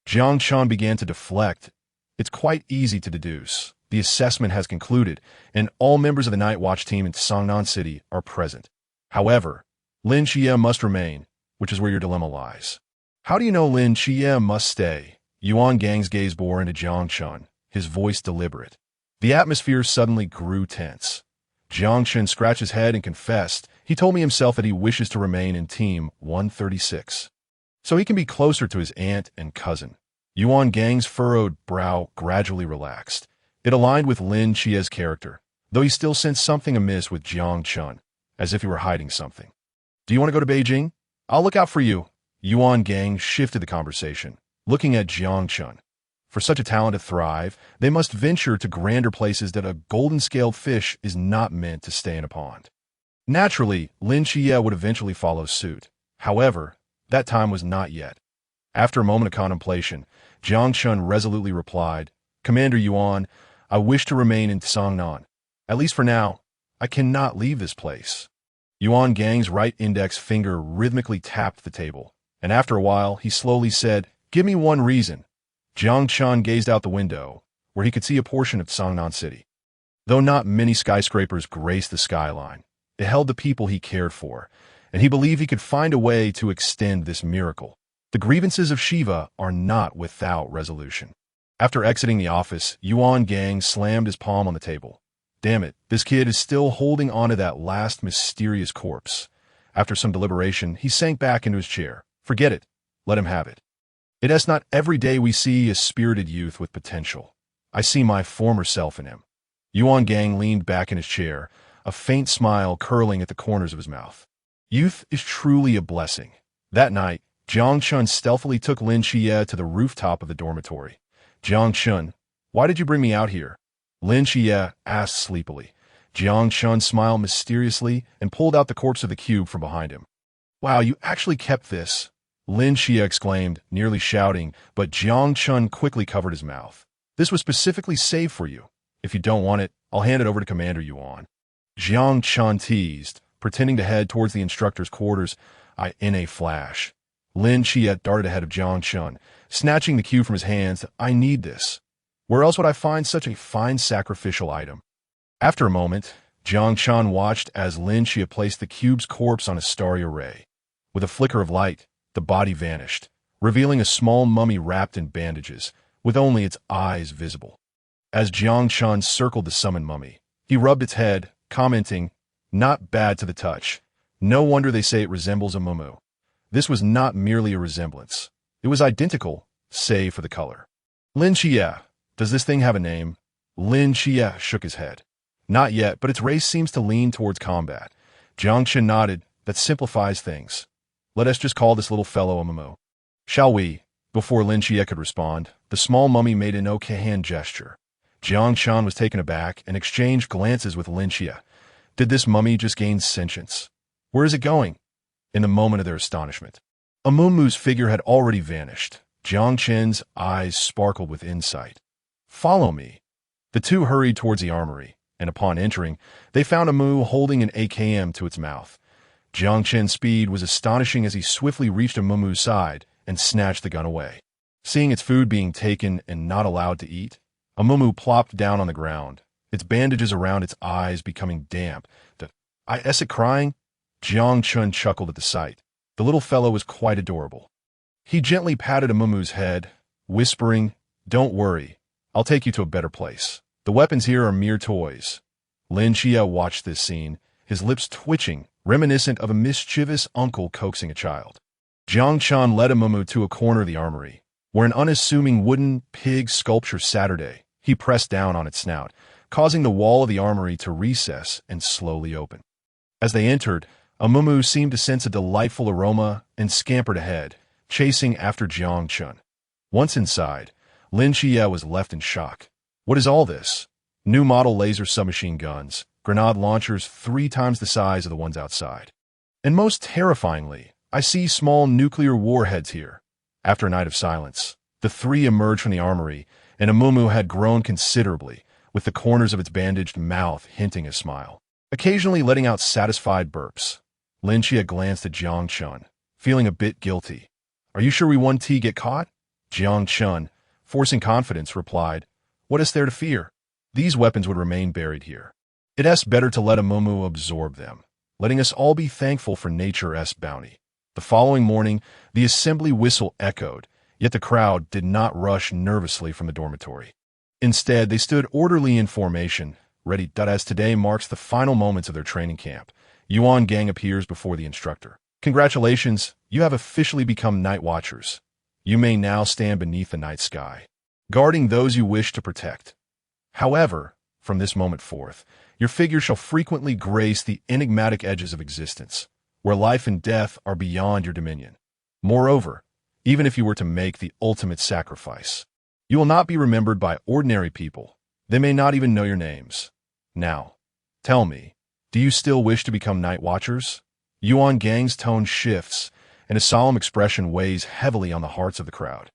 Jiang Chen began to deflect. "It's quite easy to deduce. The assessment has concluded, and all members of the Night Watch team in Songnan City are present. However, Lin Qie must remain, which is where your dilemma lies. How do you know Lin Qie must stay? Yuan Gang's gaze bore into Jiang Chen, his voice deliberate. The atmosphere suddenly grew tense. Jiang Chen scratched his head and confessed. He told me himself that he wishes to remain in Team 136, so he can be closer to his aunt and cousin. Yuan Gang's furrowed brow gradually relaxed. It aligned with Lin Qie's character, though he still sensed something amiss with Jiang Chen, as if he were hiding something. Do you want to go to Beijing? I'll look out for you. Yuan Gang shifted the conversation, looking at Jiang Chen. For such a talent to thrive, they must venture to grander places that a golden-scaled fish is not meant to stay in a pond. Naturally, Lin Qie would eventually follow suit. However, that time was not yet. After a moment of contemplation, Jiang Chen resolutely replied, Commander Yuan, I wish to remain in Songnan. At least for now, I cannot leave this place. Yuan Gang's right index finger rhythmically tapped the table, and after a while, he slowly said, Give me one reason. Jiang Chen gazed out the window, where he could see a portion of Songnan City. Though not many skyscrapers graced the skyline, it held the people he cared for, and he believed he could find a way to extend this miracle. The grievances of Shiva are not without resolution. After exiting the office, Yuan Gang slammed his palm on the table. Damn it, this kid is still holding on to that last mysterious corpse. After some deliberation, he sank back into his chair. Forget it. Let him have it. It is not every day we see a spirited youth with potential. I see my former self in him. Yuan Gang leaned back in his chair, a faint smile curling at the corners of his mouth. Youth is truly a blessing. That night, Jiang Chen stealthily took Lin Qie to the rooftop of the dormitory. Jiang Chen, why did you bring me out here? Lin Qie asked sleepily. Jiang Chen smiled mysteriously and pulled out the corpse of the cube from behind him. Wow, you actually kept this, Lin Qie exclaimed, nearly shouting, but Jiang Chen quickly covered his mouth. This was specifically saved for you. If you don't want it, I'll hand it over to Commander Yuan. Jiang Chen teased, pretending to head towards the instructor's quarters. In a flash, Lin Qie darted ahead of Jiang Chen, snatching the cube from his hands. I need this. Where else would I find such a fine sacrificial item? After a moment, Jiang Chen watched as Lin Qie placed the cube's corpse on a starry array. With a flicker of light, the body vanished, revealing a small mummy wrapped in bandages, with only its eyes visible. As Jiang Chen circled the summoned mummy, he rubbed its head, commenting, Not bad to the touch. No wonder they say it resembles a mumu. This was not merely a resemblance. It was identical, save for the color. Lin Qie, does this thing have a name? Lin Qie shook his head. Not yet, but its race seems to lean towards combat. Jiang Chen nodded. That simplifies things. Let us just call this little fellow a mumu. Shall we? Before Lin Qie could respond, the small mummy made an okay hand gesture. Jiang Chen was taken aback and exchanged glances with Lin Qie. Did this mummy just gain sentience? Where is it going? In the moment of their astonishment, a mumu's figure had already vanished. Jiang Chen's eyes sparkled with insight. Follow me. The two hurried towards the armory, and upon entering, they found a mu holding an AKM to its mouth. Jiang Chen's speed was astonishing as he swiftly reached a mumu's side and snatched the gun away. Seeing its food being taken and not allowed to eat, a mumu plopped down on the ground, its bandages around its eyes becoming damp. Is it crying? Jiang Chen chuckled at the sight. The little fellow was quite adorable. He gently patted a mumu's head, whispering, Don't worry, I'll take you to a better place. The weapons here are mere toys. Lin Qie watched this scene, his lips twitching, reminiscent of a mischievous uncle coaxing a child. Jiang Chen led a mumu to a corner of the armory, where an unassuming wooden pig sculpture Saturday. He pressed down on its snout, causing the wall of the armory to recess and slowly open. As they entered, a mumu seemed to sense a delightful aroma and scampered ahead, chasing after Jiang Chen. Once inside, Lin Qie was left in shock. What is all this? New model laser submachine guns, grenade launchers 3 times the size of the ones outside. And most terrifyingly, I see small nuclear warheads here. After a night of silence, the 3 emerged from the armory, and a mumu had grown considerably, with the corners of its bandaged mouth hinting a smile, occasionally letting out satisfied burps. Lin Qie glanced at Jiang Chen, feeling a bit guilty. Are you sure we won't get caught? Jiang Chen, forcing confidence, replied, What is there to fear? these weapons would remain buried here. It's better to let a Momu absorb them, letting us all be thankful for nature's bounty. The following morning, the assembly whistle echoed, yet the crowd did not rush nervously from the dormitory. Instead, they stood orderly in formation, ready. As today marks the final moments of their training camp, Yuan Gang appears before the instructor. Congratulations, you have officially become Night Watchers. You may now stand beneath the night sky, guarding those you wish to protect. However, from this moment forth, your figure shall frequently grace the enigmatic edges of existence, where life and death are beyond your dominion. Moreover, even if you were to make the ultimate sacrifice, you will not be remembered by ordinary people. They may not even know your names. Now, tell me, do you still wish to become Night Watchers? Yuan Gang's tone shifts, and a solemn expression weighs heavily on the hearts of the crowd.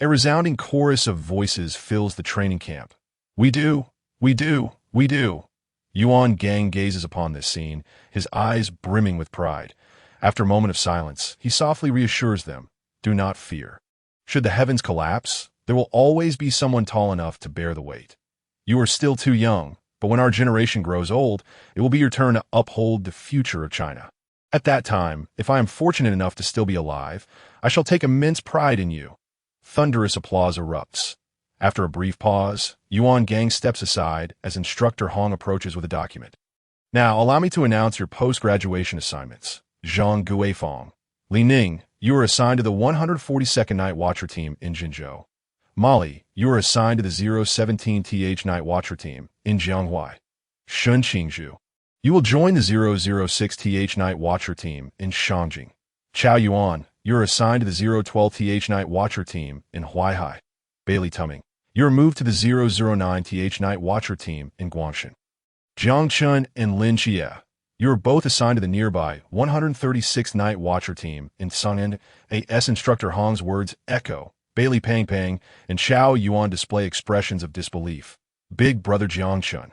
A resounding chorus of voices fills the training camp. We do, we do, we do. Yuan Gang gazes upon this scene, his eyes brimming with pride. After a moment of silence, he softly reassures them, do not fear. Should the heavens collapse, there will always be someone tall enough to bear the weight. You are still too young, but when our generation grows old, it will be your turn to uphold the future of China. At that time, if I am fortunate enough to still be alive, I shall take immense pride in you. Thunderous applause erupts. After a brief pause, Yuan Gang steps aside as Instructor Hong approaches with a document. Now, allow me to announce your post-graduation assignments. Zhang Guifeng. Li Ning, you are assigned to the 142nd Night Watcher Team in Jinzhou. Molly, you are assigned to the 017th Night Watcher Team in Jianghuai. Shun Qingyu, you will join the 006th Night Watcher Team in Shangjing. Chao Yuan, you are assigned to the 012th Night Watcher Team in Huaihai. Bailey Tuming, you are moved to the 009th Night Watcher Team in Guangshan. Jiang Chen and Lin Xie, you are both assigned to the nearby 136th Night Watcher Team in Sang'an. A.S. Instructor Hong's words echo. Bailey Pang Pang and Chao Yuan display expressions of disbelief. Big Brother Jiang Chen.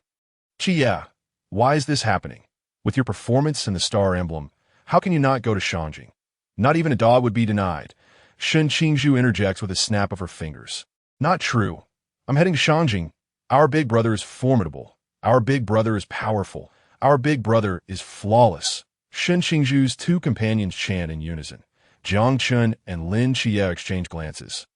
Qiyou, why is this happening? With your performance and the star emblem, how can you not go to Shangjing? Not even a dog would be denied. Shun Qingyu interjects with a snap of her fingers. Not true. I'm heading to Shangjing. Our big brother is formidable. Our big brother is powerful. Our big brother is flawless. Shun Qingyu's two companions chant in unison. Jiang Chen and Lin Xie exchange glances,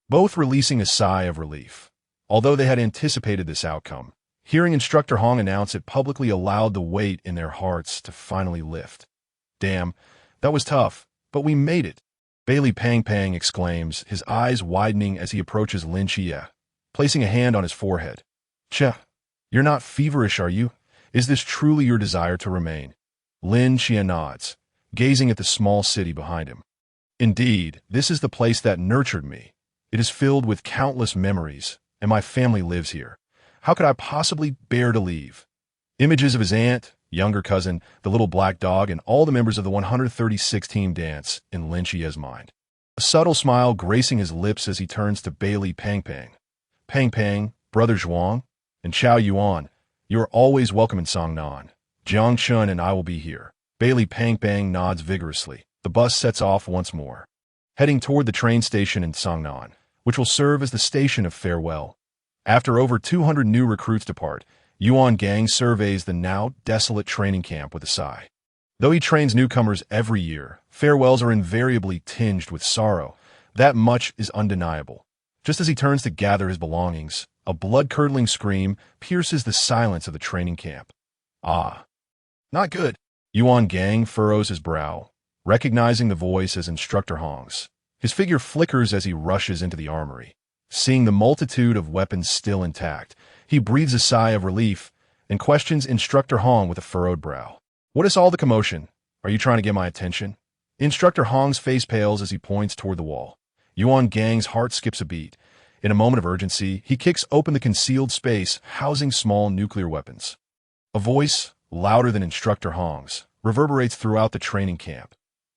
both releasing a sigh of relief. Although they had anticipated this outcome, hearing Instructor Hong announce it publicly allowed the weight in their hearts to finally lift. Damn, that was tough, but we made it. Bailey Pang Pang exclaims, his eyes widening as he approaches Lin Xie, placing a hand on his forehead. Che, you're not feverish, are you? Is this truly your desire to remain? Lin Xie nods, gazing at the small city behind him. Indeed, this is the place that nurtured me. It is filled with countless memories, and my family lives here. How could I possibly bear to leave? Images of his aunt, younger cousin, the little black dog, and all the members of the 136th team dance in Lin Xie's mind. A subtle smile gracing his lips as he turns to Bailey Pang Pang. Pang Pang, Brother Zhuang, and Chao Yuan, you are always welcome in Sangnan. Jiang Chen and I will be here. Bailey Pang Pang nods vigorously. The bus sets off once more, heading toward the train station in Sangnan, which will serve as the station of farewell. After over 200 new recruits depart, Yuan Gang surveys the now desolate training camp with a sigh. Though he trains newcomers every year, farewells are invariably tinged with sorrow. That much is undeniable. Just as he turns to gather his belongings, a blood-curdling scream pierces the silence of the training camp. Ah, not good. Yuan Gang furrows his brow, recognizing the voice as Instructor Hong's. His figure flickers as he rushes into the armory. Seeing the multitude of weapons still intact, he breathes a sigh of relief and questions Instructor Hong with a furrowed brow. What is all the commotion? Are you trying to get my attention? Instructor Hong's face pales as he points toward the wall. Yuan Gang's heart skips a beat. In a moment of urgency, he kicks open the concealed space housing small nuclear weapons. A voice, louder than Instructor Hong's, reverberates throughout the training camp.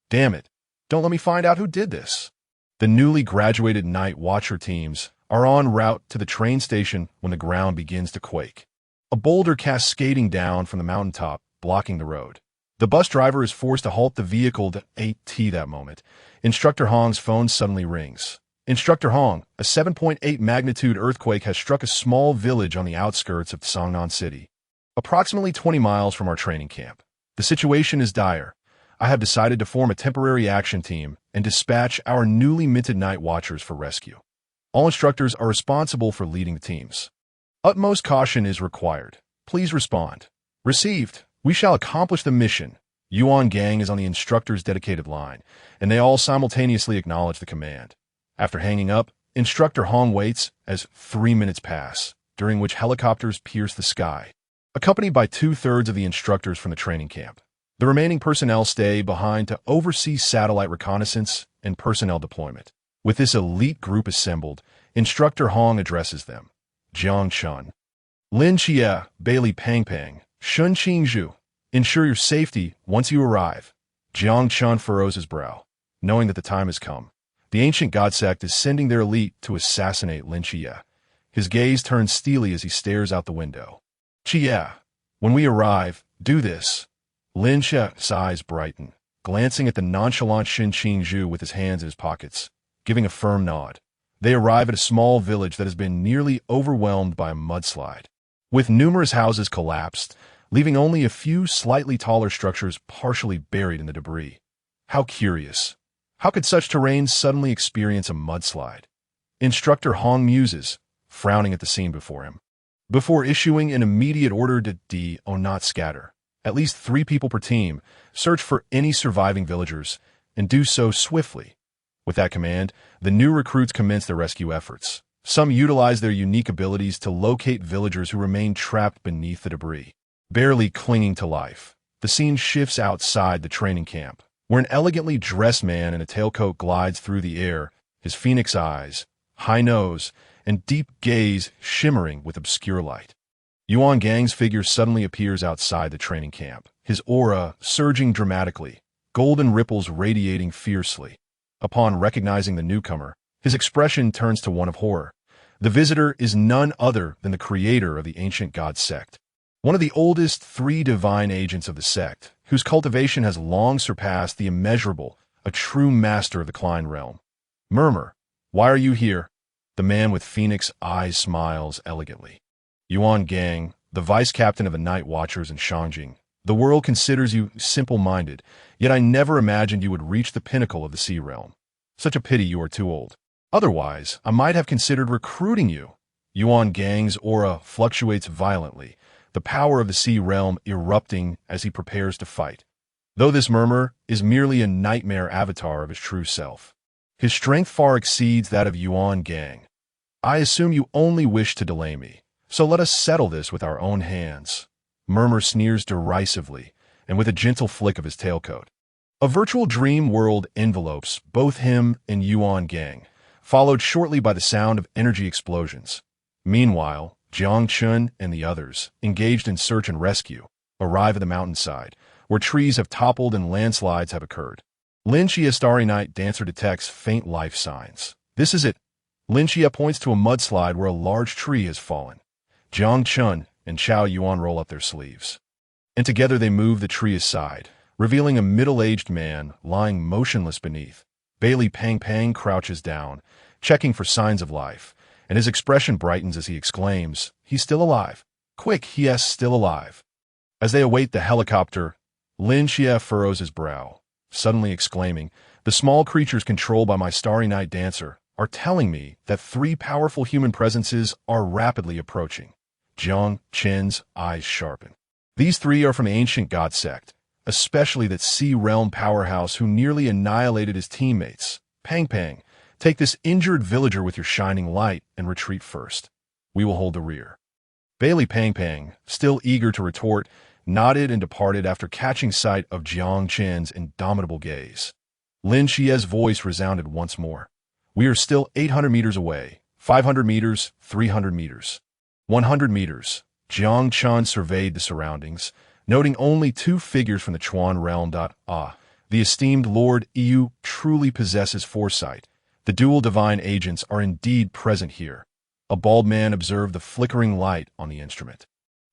Damn it, don't let me find out who did this. The newly graduated Night Watcher teams are en route to the train station when the ground begins to quake. A boulder cascading down from the mountaintop, blocking the road. The bus driver is forced to halt the vehicle to AT that moment. Instructor Hong's phone suddenly rings. Instructor Hong, a 7.8 magnitude earthquake has struck a small village on the outskirts of Songnan City, approximately 20 miles from our training camp. The situation is dire. I have decided to form a temporary action team and dispatch our newly minted night watchers for rescue. All instructors are responsible for leading the teams. Utmost caution is required. Please respond. Received. We shall accomplish the mission. Yuan Gang is on the instructor's dedicated line, and they all simultaneously acknowledge the command. After hanging up, Instructor Hong waits as 3 minutes pass, during which helicopters pierce the sky, accompanied by 2/3 of the instructors from the training camp. The remaining personnel stay behind to oversee satellite reconnaissance and personnel deployment. With this elite group assembled, Instructor Hong addresses them. Jiang Chen, Lin Xie, Bailey Pang, Shun Qingyu. Ensure your safety once you arrive. Jiang Chen furrows his brow, knowing that the time has come. The ancient god sect is sending their elite to assassinate Lin Xie. His gaze turns steely as he stares out the window. Xie, when we arrive, do this. Lin Xie's eyes brighten, glancing at the nonchalant Shin Qingyu with his hands in his pockets, giving a firm nod. They arrive at a small village that has been nearly overwhelmed by a mudslide, with numerous houses collapsed, leaving only a few slightly taller structures partially buried in the debris. How curious. How could such terrain suddenly experience a mudslide? Instructor Hong muses, frowning at the scene before him. Before issuing an immediate order to not scatter, at least 3 people per team, search for any surviving villagers, and do so swiftly. With that command, the new recruits commence their rescue efforts. Some utilize their unique abilities to locate villagers who remain trapped beneath the debris, barely clinging to life. The scene shifts outside the training camp, where an elegantly dressed man in a tailcoat glides through the air, his phoenix eyes, high nose, and deep gaze shimmering with obscure light. Yuan Gang's figure suddenly appears outside the training camp, his aura surging dramatically, golden ripples radiating fiercely. Upon recognizing the newcomer, his expression turns to one of horror. The visitor is none other than the creator of the ancient god sect, one of the oldest 3 divine agents of the sect, whose cultivation has long surpassed the immeasurable, a true master of the Klein realm. Murmur, why are you here? The man with phoenix eyes smiles elegantly. Yuan Gang, the vice captain of the Night Watchers in Shangjing, the world considers you simple-minded, yet I never imagined you would reach the pinnacle of the sea realm. Such a pity you are too old. Otherwise, I might have considered recruiting you. Yuan Gang's aura fluctuates violently, the power of the sea realm erupting as he prepares to fight. Though this murmur is merely a nightmare avatar of his true self, his strength far exceeds that of Yuan Gang. I assume you only wish to delay me, so let us settle this with our own hands. Murmur sneers derisively, and with a gentle flick of his tailcoat. A virtual dream world envelopes both him and Yuan Gang, followed shortly by the sound of energy explosions. Meanwhile, Jiang Chen and the others, engaged in search and rescue, arrive at the mountainside, where trees have toppled and landslides have occurred. Lin Xie Starry Night Dancer detects faint life signs. This is it. Lin Xie points to a mudslide where a large tree has fallen. Jiang Chen and Chao Yuan roll up their sleeves, and together they move the tree aside, revealing a middle-aged man lying motionless beneath. Bailey Pang crouches down, checking for signs of life, and his expression brightens as he exclaims, he's still alive. Quick, yes, still alive. As they await the helicopter, Lin Xie furrows his brow, suddenly exclaiming, the small creatures controlled by my Starry Night Dancer are telling me that 3 powerful human presences are rapidly approaching. Jiang Chen's eyes sharpen. These 3 are from the ancient god sect, especially that sea realm powerhouse who nearly annihilated his teammates. Pang, take this injured villager with your shining light and retreat first. We will hold the rear. Bailey Pang, still eager to retort, nodded and departed after catching sight of Jiang Chen's indomitable gaze. Lin Xie's voice resounded once more. We are still 800 meters away, 500 meters, 300 meters, 100 meters. Jiang Chen surveyed the surroundings, noting only 2 figures from the Chuan realm. The esteemed Lord Yu truly possesses foresight. The dual divine agents are indeed present here. A bald man observed the flickering light on the instrument,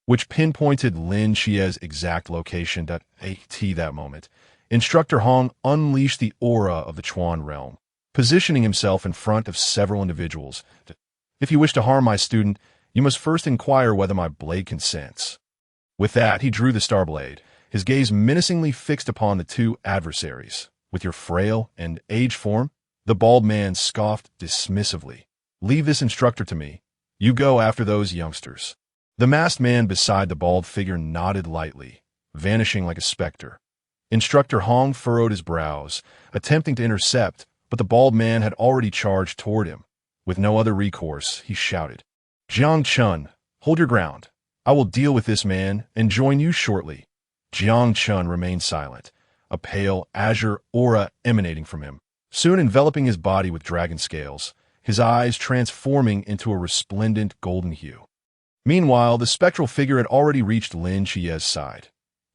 which pinpointed Lin Xie's exact location. At that moment, Instructor Hong unleashed the aura of the Chuan realm, positioning himself in front of several individuals. If you wish to harm my student, you must first inquire whether my blade consents. With that, he drew the star blade, his gaze menacingly fixed upon the two adversaries. With your frail and aged form, the bald man scoffed dismissively. Leave this instructor to me. You go after those youngsters. The masked man beside the bald figure nodded lightly, vanishing like a specter. Instructor Hong furrowed his brows, attempting to intercept, but the bald man had already charged toward him. With no other recourse, he shouted, Jiang Chen, hold your ground. I will deal with this man and join you shortly. Jiang Chen remained silent, a pale, azure aura emanating from him, soon enveloping his body with dragon scales, his eyes transforming into a resplendent golden hue. Meanwhile, the spectral figure had already reached Lin Chiyu's side.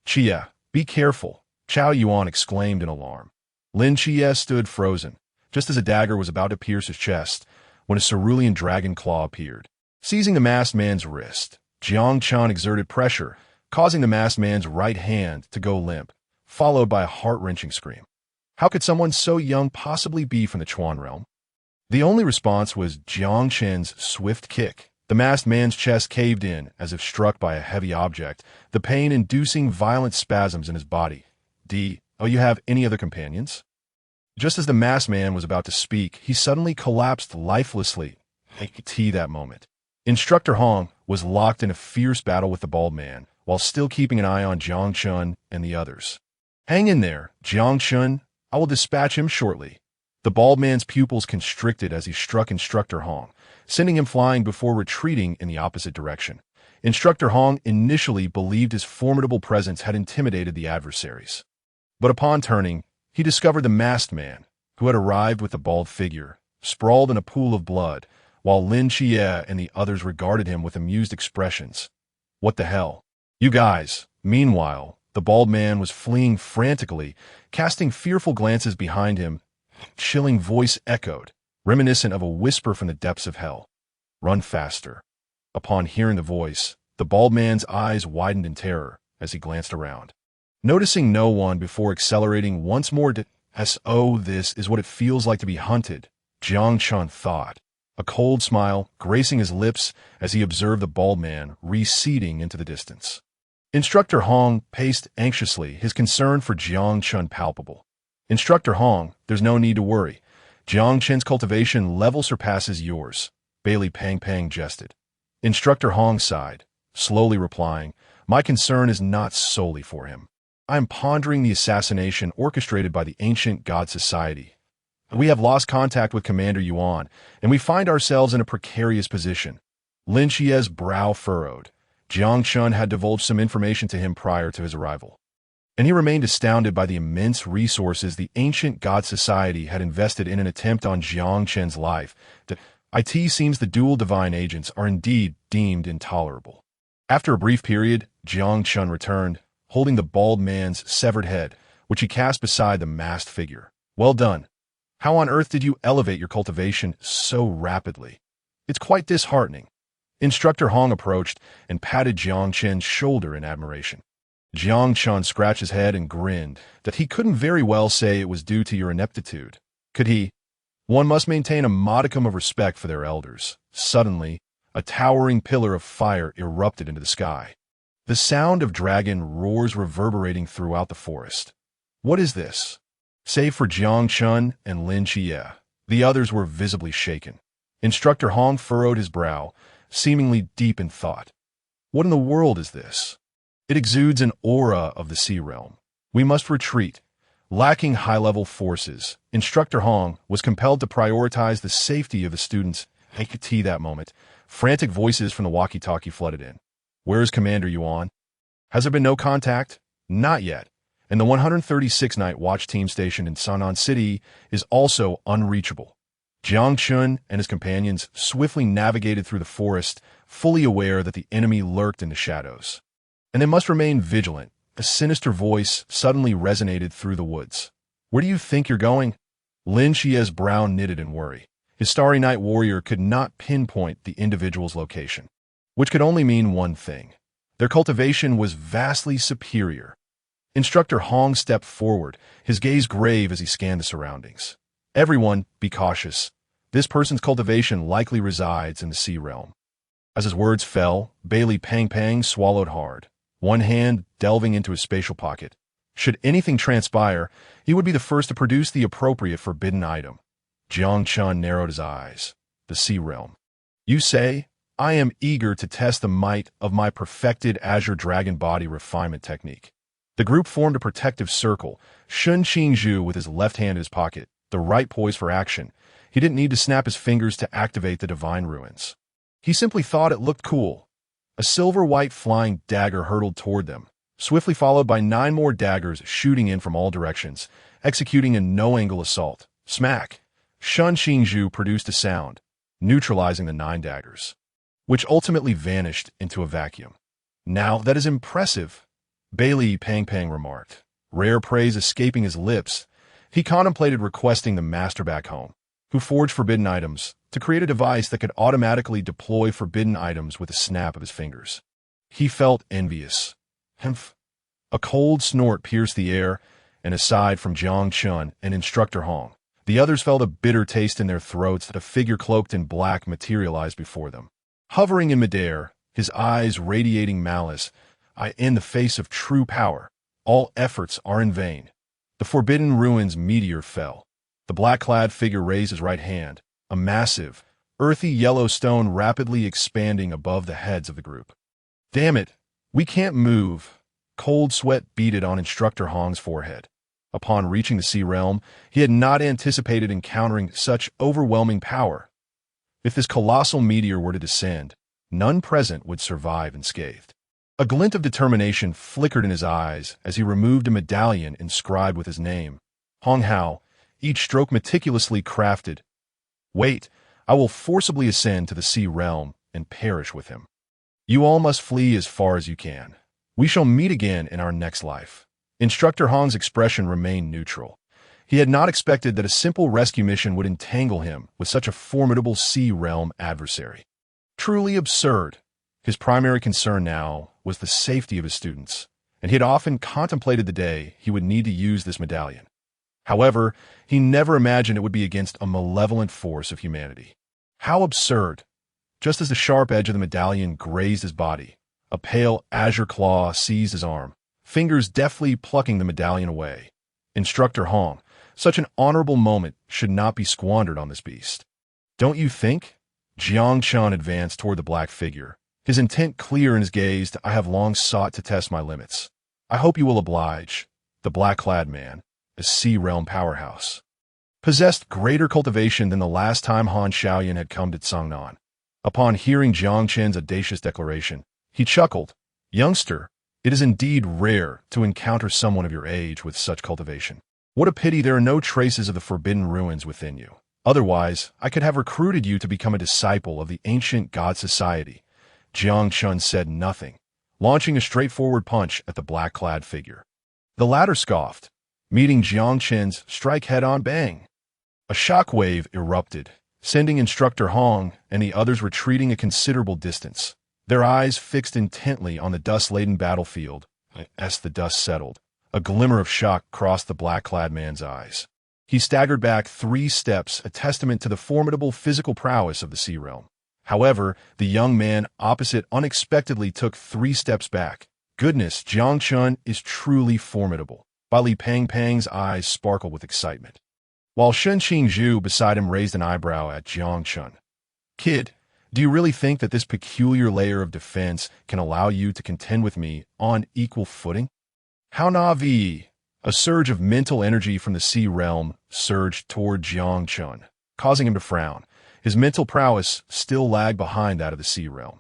Qiyou, be careful, Chao Yuan exclaimed in alarm. Lin Chiyu stood frozen, just as a dagger was about to pierce his chest, when a cerulean dragon claw appeared. Seizing the masked man's wrist, Jiang Chen exerted pressure, causing the masked man's right hand to go limp, followed by a heart-wrenching scream. How could someone so young possibly be from the Chuan realm? The only response was Jiang Chen's swift kick. The masked man's chest caved in, as if struck by a heavy object, the pain inducing violent spasms in his body. Oh, you have any other companions? Just as the masked man was about to speak, he suddenly collapsed lifelessly. That moment. Instructor Hong was locked in a fierce battle with the bald man, while still keeping an eye on Jiang Chen and the others. Hang in there, Jiang Chen. I will dispatch him shortly. The bald man's pupils constricted as he struck Instructor Hong, sending him flying before retreating in the opposite direction. Instructor Hong initially believed his formidable presence had intimidated the adversaries. But upon turning, he discovered the masked man, who had arrived with the bald figure, sprawled in a pool of blood, while Lin Chiyu and the others regarded him with amused expressions. What the hell? You guys. Meanwhile, the bald man was fleeing frantically, casting fearful glances behind him. Chilling voice echoed, reminiscent of a whisper from the depths of hell. Run faster. Upon hearing the voice, the bald man's eyes widened in terror as he glanced around. Noticing no one before accelerating once more this is what it feels like to be hunted, Jiang Chen thought, a cold smile gracing his lips as he observed the bald man receding into the distance. Instructor Hong paced anxiously, his concern for Jiang Chen palpable. Instructor Hong, there's no need to worry. Jiang Chen's cultivation level surpasses yours, Bailey Pang Pang jested. Instructor Hong sighed, slowly replying, my concern is not solely for him. I am pondering the assassination orchestrated by the ancient God Society. We have lost contact with Commander Yuan, and we find ourselves in a precarious position. Lin Chiyu's brow furrowed. Jiang Chen had divulged some information to him prior to his arrival, and he remained astounded by the immense resources the ancient God Society had invested in an attempt on Jiang Chen's life. It seems the dual divine agents are indeed deemed intolerable. After a brief period, Jiang Chen returned, holding the bald man's severed head, which he cast beside the masked figure. Well done. How on earth did you elevate your cultivation so rapidly? It's quite disheartening. Instructor Hong approached and patted Jiang Chen's shoulder in admiration. Jiang Chen scratched his head and grinned that he couldn't very well say it was due to your ineptitude. Could he? One must maintain a modicum of respect for their elders. Suddenly, a towering pillar of fire erupted into the sky. The sound of dragon roars reverberating throughout the forest. What is this? Save for Jiang Chen and Lin Chiyu, the others were visibly shaken. Instructor Hong furrowed his brow, seemingly deep in thought. What in the world is this? It exudes an aura of the sea realm. We must retreat. Lacking high-level forces, Instructor Hong was compelled to prioritize the safety of the students. That moment, frantic voices from the walkie-talkie flooded in. Where is Commander Yuan? Has there been no contact? Not yet. And the 136th Night Watch team stationed in Sanan City is also unreachable. Jiang Chen and his companions swiftly navigated through the forest, fully aware that the enemy lurked in the shadows. And they must remain vigilant. A sinister voice suddenly resonated through the woods. Where do you think you're going? Lin Chiyu's brow knitted in worry. His Starry Night warrior could not pinpoint the individual's location, which could only mean one thing. Their cultivation was vastly superior. Instructor Hong stepped forward, his gaze grave as he scanned the surroundings. Everyone, be cautious. This person's cultivation likely resides in the sea realm. As his words fell, Bailey Pang Pang swallowed hard, one hand delving into his spatial pocket. Should anything transpire, he would be the first to produce the appropriate forbidden item. Jiang Chen narrowed his eyes. The sea realm. You say? I am eager to test the might of my perfected Azure Dragon body refinement technique. The group formed a protective circle, Qingyu with his left hand in his pocket, the right poise for action. He didn't need to snap his fingers to activate the divine ruins. He simply thought it looked cool. A silver-white flying dagger hurtled toward them, swiftly followed by 9 more daggers shooting in from all directions, executing a no-angle assault. Smack! Qingyu produced a sound, neutralizing the 9 daggers, which ultimately vanished into a vacuum. Now that is impressive, Bailey Pang Pang remarked, rare praise escaping his lips. He contemplated requesting the master back home, who forged forbidden items, to create a device that could automatically deploy forbidden items with a snap of his fingers. He felt envious. Humph. A cold snort pierced the air, and aside from Jiang Chen and Instructor Hong, the others felt a bitter taste in their throats that a figure cloaked in black materialized before them. Hovering in midair, his eyes radiating malice, in the face of true power, all efforts are in vain. The Forbidden Ruins meteor fell. The black-clad figure raised his right hand, a massive, earthy yellow stone rapidly expanding above the heads of the group. Damn it, we can't move. Cold sweat beaded on Instructor Hong's forehead. Upon reaching the sea realm, he had not anticipated encountering such overwhelming power. If this colossal meteor were to descend, none present would survive unscathed. A glint of determination flickered in his eyes as he removed a medallion inscribed with his name, Hong Hao, each stroke meticulously crafted. Wait, I will forcibly ascend to the sea realm and perish with him. You all must flee as far as you can. We shall meet again in our next life. Instructor Hong's expression remained neutral. He had not expected that a simple rescue mission would entangle him with such a formidable sea realm adversary. Truly absurd. His primary concern now was the safety of his students, and he had often contemplated the day he would need to use this medallion. However, he never imagined it would be against a malevolent force of humanity. How absurd! Just as the sharp edge of the medallion grazed his body, a pale azure claw seized his arm, fingers deftly plucking the medallion away. Instructor Hong, such an honorable moment should not be squandered on this beast. Don't you think? Jiang Chen advanced toward the black figure, his intent clear in his gaze. I have long sought to test my limits. I hope you will oblige. The black-clad man, a sea realm powerhouse, possessed greater cultivation than the last time Han Xiaoyan had come to Cangnan. Upon hearing Jiang Chen's audacious declaration, he chuckled. Youngster, it is indeed rare to encounter someone of your age with such cultivation. What a pity there are no traces of the Forbidden Ruins within you. Otherwise, I could have recruited you to become a disciple of the ancient God Society. Jiang Chen said nothing, launching a straightforward punch at the black-clad figure. The latter scoffed, meeting Jiang Chen's strike head-on bang. A shockwave erupted, sending Instructor Hong and the others retreating a considerable distance, their eyes fixed intently on the dust-laden battlefield. As the dust settled, a glimmer of shock crossed the black-clad man's eyes. He staggered back 3 steps, a testament to the formidable physical prowess of the sea realm. However, the young man opposite unexpectedly took 3 steps back. Goodness, Jiang Chen is truly formidable. Bailey Pang Pang's eyes sparkled with excitement, while Qingyu beside him raised an eyebrow at Jiang Chen. Kid, do you really think that this peculiar layer of defense can allow you to contend with me on equal footing? How naive! A surge of mental energy from the sea realm surged toward Jiang Chen, causing him to frown. His mental prowess still lagged behind that of the sea realm,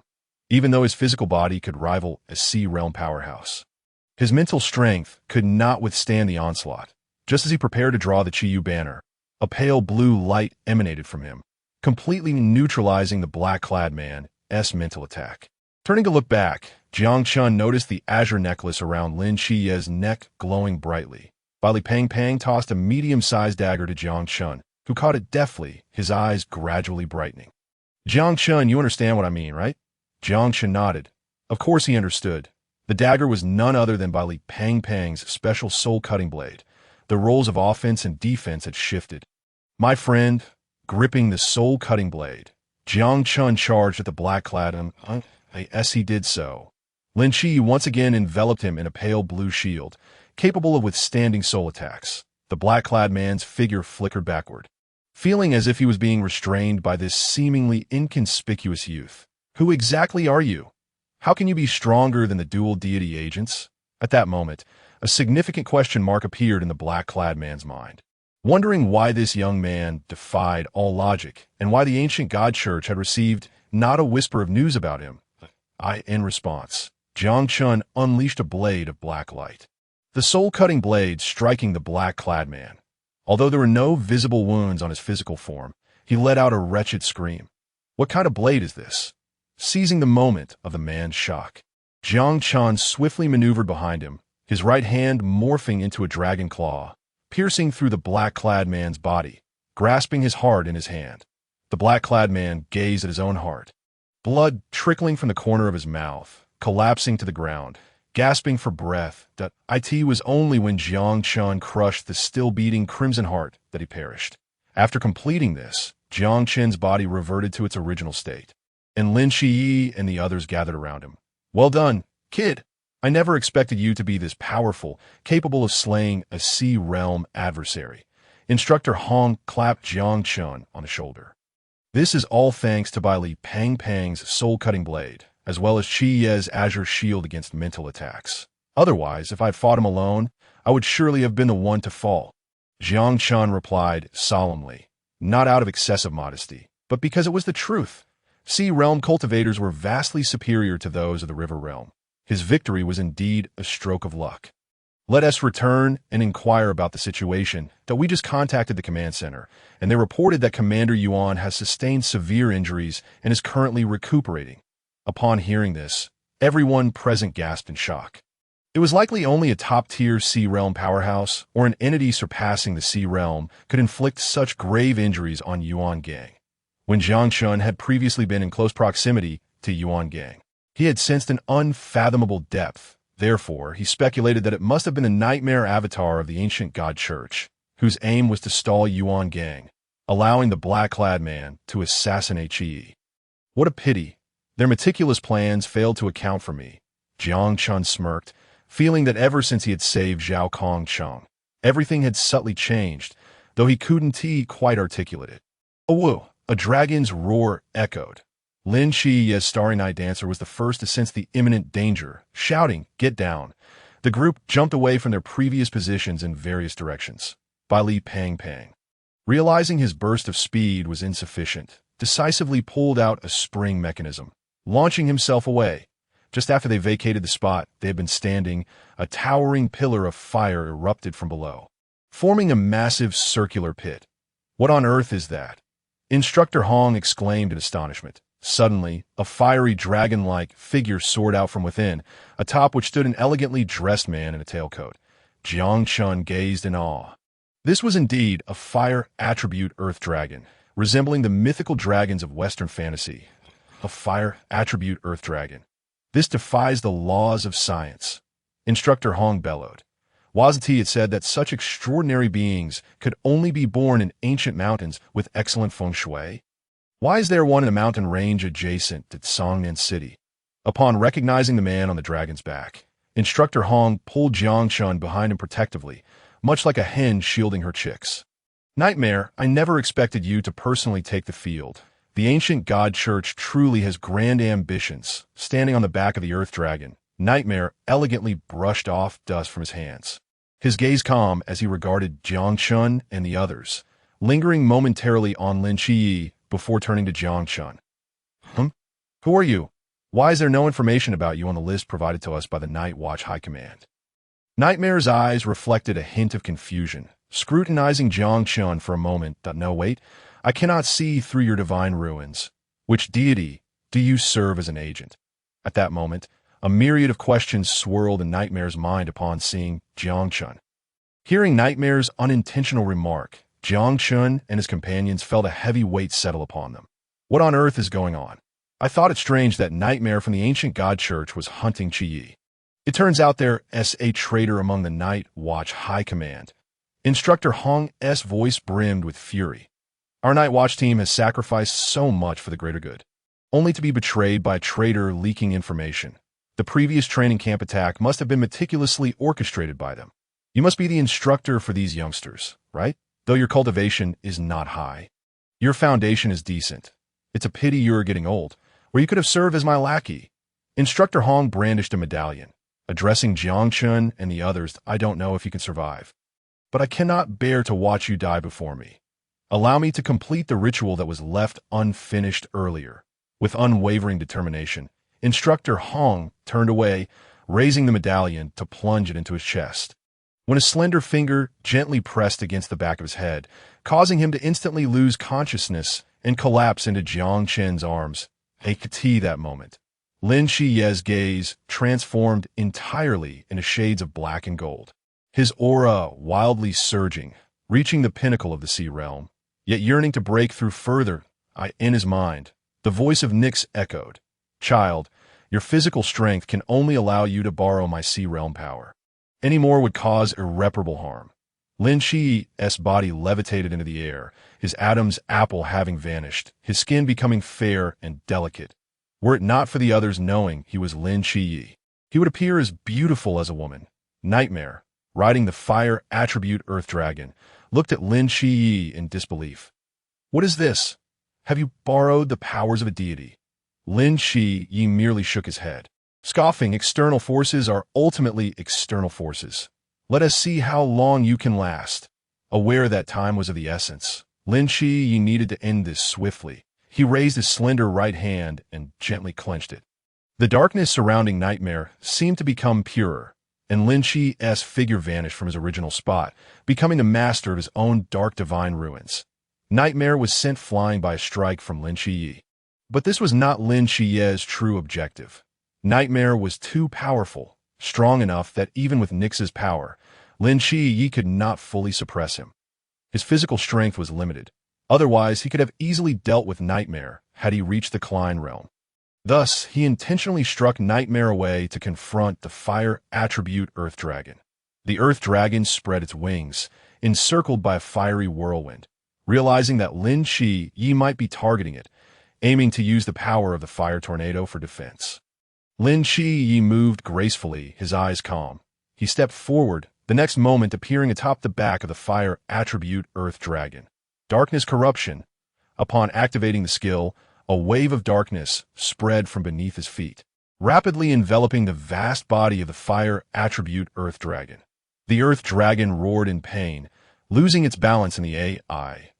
even though his physical body could rival a sea realm powerhouse. His mental strength could not withstand the onslaught. Just as he prepared to draw the Qiyou banner, a pale blue light emanated from him, completely neutralizing the black-clad man's mental attack. Turning to look back, Jiang Chen noticed the azure necklace around Lin Qiye's neck glowing brightly. Bailey Pang Pang tossed a medium-sized dagger to Jiang Chen, who caught it deftly, his eyes gradually brightening. Jiang Chen, you understand what I mean, right? Jiang Chen nodded. Of course he understood. The dagger was none other than Bailey Pang Pang's special soul-cutting blade. The roles of offense and defense had shifted. My friend, gripping the soul-cutting blade, Jiang Chen charged at the black-clad as he did so. Lin Qi once again enveloped him in a pale blue shield, capable of withstanding soul attacks. The black-clad man's figure flickered backward, feeling as if he was being restrained by this seemingly inconspicuous youth. Who exactly are you? How can you be stronger than the dual deity agents? At that moment, a significant question mark appeared in the black-clad man's mind. Wondering why this young man defied all logic and why the ancient god church had received not a whisper of news about him. In response, Jiang Chen unleashed a blade of black light, the soul-cutting blade striking the black-clad man. Although there were no visible wounds on his physical form, he let out a wretched scream. What kind of blade is this? Seizing the moment of the man's shock, Jiang Chen swiftly maneuvered behind him, his right hand morphing into a dragon claw, piercing through the black-clad man's body, grasping his heart in his hand. The black-clad man gazed at his own heart, blood trickling from the corner of his mouth, collapsing to the ground, gasping for breath. It was only when Jiang Chen crushed the still-beating crimson heart that he perished. After completing this, Jiang Chen's body reverted to its original state, and Lin Qi and the others gathered around him. Well done, kid. I never expected you to be this powerful, capable of slaying a Sea Realm adversary. Instructor Hong clapped Jiang Chen on the shoulder. This is all thanks to Bai Li Pang's soul-cutting blade, as well as Qi Ye's Azure shield against mental attacks. Otherwise, if I'd fought him alone, I would surely have been the one to fall. Jiang Chen replied solemnly, not out of excessive modesty, but because it was the truth. Sea Realm cultivators were vastly superior to those of the River Realm. His victory was indeed a stroke of luck. Let us return and inquire about the situation. That we just contacted the command center, and they reported that Commander Yuan has sustained severe injuries and is currently recuperating. Upon hearing this, everyone present gasped in shock. It was likely only a top-tier Sea Realm powerhouse or an entity surpassing the Sea Realm could inflict such grave injuries on Yuan Gang. When Jiang Chen had previously been in close proximity to Yuan Gang, he had sensed an unfathomable depth. Therefore, he speculated that it must have been a nightmare avatar of the ancient god church, whose aim was to stall Yuan Gang, allowing the black-clad man to assassinate Qiyou. What a pity. Their meticulous plans failed to account for me. Jiang Chen smirked, feeling that ever since he had saved Zhao Kongcheng, everything had subtly changed, though he couldn't quite articulate it. Oh, a dragon's roar echoed. Lin Qi, as Starry Night Dancer, was the first to sense the imminent danger, shouting, "Get down!" The group jumped away from their previous positions in various directions. Bai Li Pang, realizing his burst of speed was insufficient, decisively pulled out a spring mechanism, launching himself away. Just after they vacated the spot they had been standing, a towering pillar of fire erupted from below, forming a massive circular pit. What on earth is that? Instructor Hong exclaimed in astonishment. Suddenly, a fiery dragon-like figure soared out from within, atop which stood an elegantly dressed man in a tailcoat. Jiang Chen gazed in awe. This was indeed a fire attribute earth dragon, resembling the mythical dragons of Western fantasy. A fire attribute earth dragon. This defies the laws of science. Instructor Hong bellowed. Wasn't he had said that such extraordinary beings could only be born in ancient mountains with excellent feng shui? Why is there one in a mountain range adjacent to Songnan City? Upon recognizing the man on the dragon's back, Instructor Hong pulled Jiang Chen behind him protectively, much like a hen shielding her chicks. Nightmare, I never expected you to personally take the field. The ancient god church truly has grand ambitions. Standing on the back of the earth dragon, Nightmare elegantly brushed off dust from his hands. His gaze calm as he regarded Jiang Chen and the others, lingering momentarily on Lin Qi before turning to Jiang Chen. Who are you? Why is there no information about you on the list provided to us by the Night Watch High Command? Nightmare's eyes reflected a hint of confusion, scrutinizing Jiang Chen for a moment. No, wait, I cannot see through your divine ruins. Which deity do you serve as an agent? At that moment, a myriad of questions swirled in Nightmare's mind upon seeing Jiang Chen. Hearing Nightmare's unintentional remark, Jiang Chen and his companions felt a heavy weight settle upon them. What on earth is going on? I thought it strange that Nightmare from the ancient god church was hunting Qiyou. It turns out there's a traitor among the Night Watch High Command. Instructor Hong's voice brimmed with fury. Our Night Watch team has sacrificed so much for the greater good, only to be betrayed by a traitor leaking information. The previous training camp attack must have been meticulously orchestrated by them. You must be the instructor for these youngsters, right? Though your cultivation is not high. Your foundation is decent. It's a pity you are getting old, where you could have served as my lackey. Instructor Hong brandished a medallion. Addressing Jiang Chen and the others, I don't know if you can survive, but I cannot bear to watch you die before me. Allow me to complete the ritual that was left unfinished earlier. With unwavering determination, Instructor Hong turned away, raising the medallion to plunge it into his chest. When a slender finger gently pressed against the back of his head, causing him to instantly lose consciousness and collapse into Jiang Chen's arms, a tea that moment. Lin Qiye's gaze transformed entirely into shades of black and gold. His aura wildly surging, reaching the pinnacle of the sea realm, yet yearning to break through further. In his mind, the voice of Nyx echoed, "Child, your physical strength can only allow you to borrow my sea realm power. Any more would cause irreparable harm." Lin Qiye's body levitated into the air, his Adam's apple having vanished, his skin becoming fair and delicate. Were it not for the others knowing he was Lin Qiye, he would appear as beautiful as a woman. Nightmare, riding the fire attribute Earth Dragon, looked at Lin Qiye in disbelief. "What is this? Have you borrowed the powers of a deity?" Lin Qiye merely shook his head. Scoffing, external forces are ultimately external forces. Let us see how long you can last. Aware that time was of the essence, Lin Qiye needed to end this swiftly. He raised his slender right hand and gently clenched it. The darkness surrounding Nightmare seemed to become purer, and Lin Qiye's figure vanished from his original spot, becoming the master of his own dark divine ruins. Nightmare was sent flying by a strike from Lin Qiye. But this was not Lin Qiye's true objective. Nightmare was too powerful, strong enough that even with Nyx's power, Lin Qiye could not fully suppress him. His physical strength was limited. Otherwise, he could have easily dealt with Nightmare had he reached the Klein realm. Thus, he intentionally struck Nightmare away to confront the fire attribute Earth Dragon. The Earth Dragon spread its wings, encircled by a fiery whirlwind. Realizing that Lin Qiye might be targeting it, aiming to use the power of the fire tornado for defense. Lin Qiye moved gracefully, his eyes calm. He stepped forward, the next moment appearing atop the back of the fire attribute Earth Dragon. Darkness Corruption. Upon activating the skill, a wave of darkness spread from beneath his feet, rapidly enveloping the vast body of the fire attribute Earth Dragon. The Earth Dragon roared in pain, losing its balance in the AI,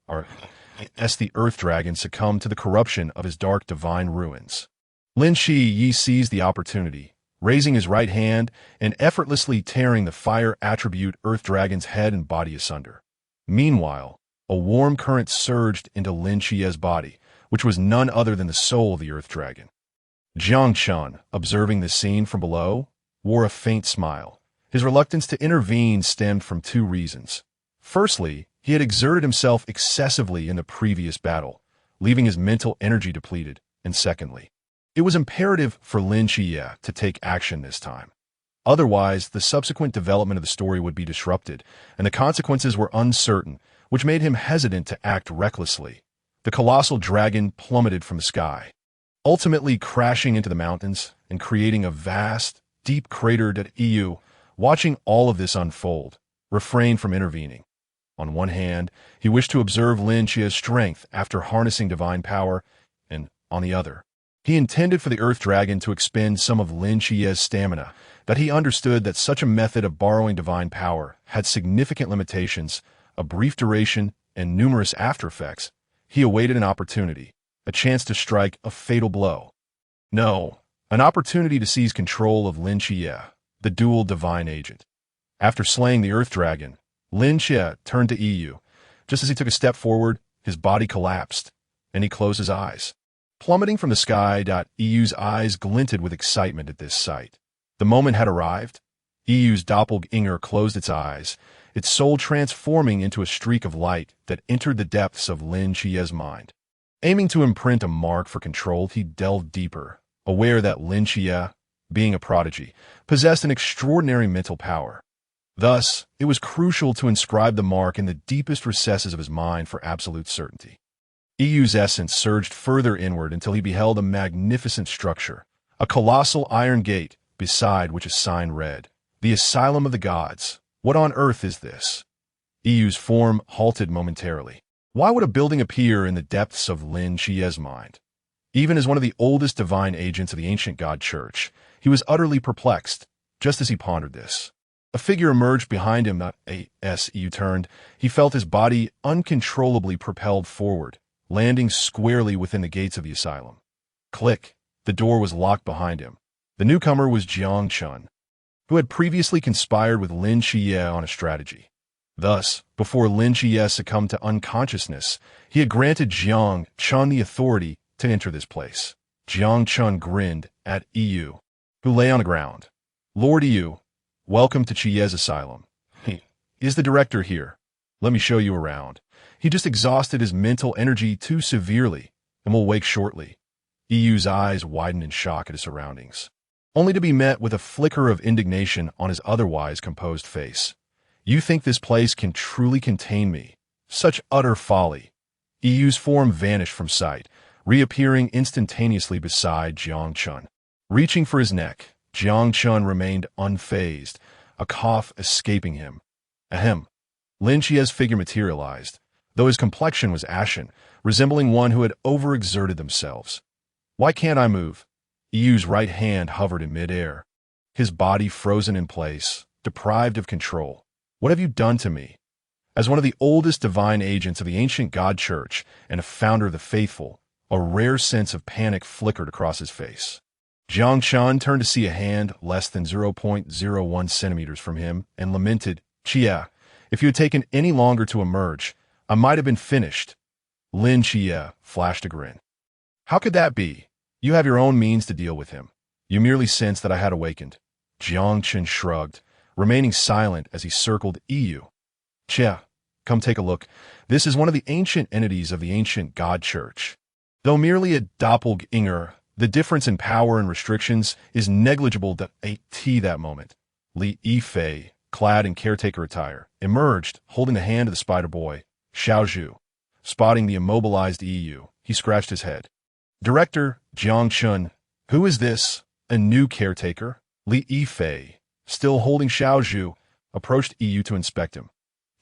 as the Earth Dragon succumbed to the corruption of his dark divine ruins. Lin Qiye seized the opportunity, raising his right hand and effortlessly tearing the fire attribute Earth Dragon's head and body asunder. Meanwhile, a warm current surged into Lin Qiye's body, which was none other than the soul of the Earth Dragon. Jiang Chen, observing the scene from below, wore a faint smile. His reluctance to intervene stemmed from two reasons. Firstly, he had exerted himself excessively in the previous battle, leaving his mental energy depleted, and secondly, it was imperative for Lin Qiye to take action this time. Otherwise, the subsequent development of the story would be disrupted, and the consequences were uncertain, which made him hesitant to act recklessly. The colossal dragon plummeted from the sky, ultimately crashing into the mountains and creating a vast, deep crater. Qiyou, watching all of this unfold, refrained from intervening. On one hand, he wished to observe Lin Qiye's strength after harnessing divine power, and on the other, he intended for the Earth Dragon to expend some of Lin Qiye's stamina, but he understood that such a method of borrowing divine power had significant limitations, a brief duration, and numerous after-effects. He awaited an opportunity, a chance to strike a fatal blow. No, an opportunity to seize control of Lin Qiye, the dual divine agent. After slaying the Earth Dragon, Lin Qiye turned to Qiyou. Just as he took a step forward, his body collapsed, and he closed his eyes. Plummeting from the sky, Qiyou's eyes glinted with excitement at this sight. The moment had arrived. Qiyou's doppelganger closed its eyes, its soul transforming into a streak of light that entered the depths of Lin Qiye's mind. Aiming to imprint a mark for control, he delved deeper, aware that Lin Qiye, being a prodigy, possessed an extraordinary mental power. Thus, it was crucial to inscribe the mark in the deepest recesses of his mind for absolute certainty. Qiyu's essence surged further inward until he beheld a magnificent structure, a colossal iron gate, beside which a sign read, "The Asylum of the Gods. What on earth is this?" Qiyu's form halted momentarily. Why would a building appear in the depths of Lin Chiye's mind? Even as one of the oldest divine agents of the ancient God Church, he was utterly perplexed. Just as he pondered this, a figure emerged behind him. As Qiyou turned, he felt his body uncontrollably propelled forward, landing squarely within the gates of the asylum. Click! The door was locked behind him. The newcomer was Jiang Chen, who had previously conspired with Lin Chiye on a strategy. Thus, before Lin Chiye succumbed to unconsciousness, he had granted Jiang Chen the authority to enter this place. Jiang Chen grinned at Qiyou, who lay on the ground. "Lord Qiyou, welcome to Chiye's asylum. Is the director here? Let me show you around. He just exhausted his mental energy too severely and will wake shortly." Qiyu's eyes widened in shock at his surroundings, only to be met with a flicker of indignation on his otherwise composed face. "You think this place can truly contain me? Such utter folly." Qiyu's form vanished from sight, reappearing instantaneously beside Jiang Chen. Reaching for his neck, Jiang Chen remained unfazed, a cough escaping him. Ahem. Lin Chiye's figure materialized, though his complexion was ashen, resembling one who had overexerted themselves. "Why can't I move?" Qiyu's right hand hovered in midair, his body frozen in place, deprived of control. "What have you done to me?" As one of the oldest divine agents of the ancient God Church and a founder of the faithful, a rare sense of panic flickered across his face. Jiang Chen turned to see a hand less than 0.01 centimeters from him and lamented, "Chiye, if you had taken any longer to emerge, I might have been finished." Lin Chiye flashed a grin. "How could that be? You have your own means to deal with him. You merely sensed that I had awakened." Jiang Chen shrugged, remaining silent as he circled Qiyou. "Chiye, come take a look. This is one of the ancient entities of the ancient God Church. Though merely a doppelganger, the difference in power and restrictions is negligible to that moment." Li Yifei, clad in caretaker attire, emerged, holding the hand of the spider boy, Xiaozhu. Spotting the immobilized Qiyou, he scratched his head. "Director, Jiang Chen, who is this? A new caretaker?" Li Yifei, still holding Xiaozhu, approached Qiyou to inspect him.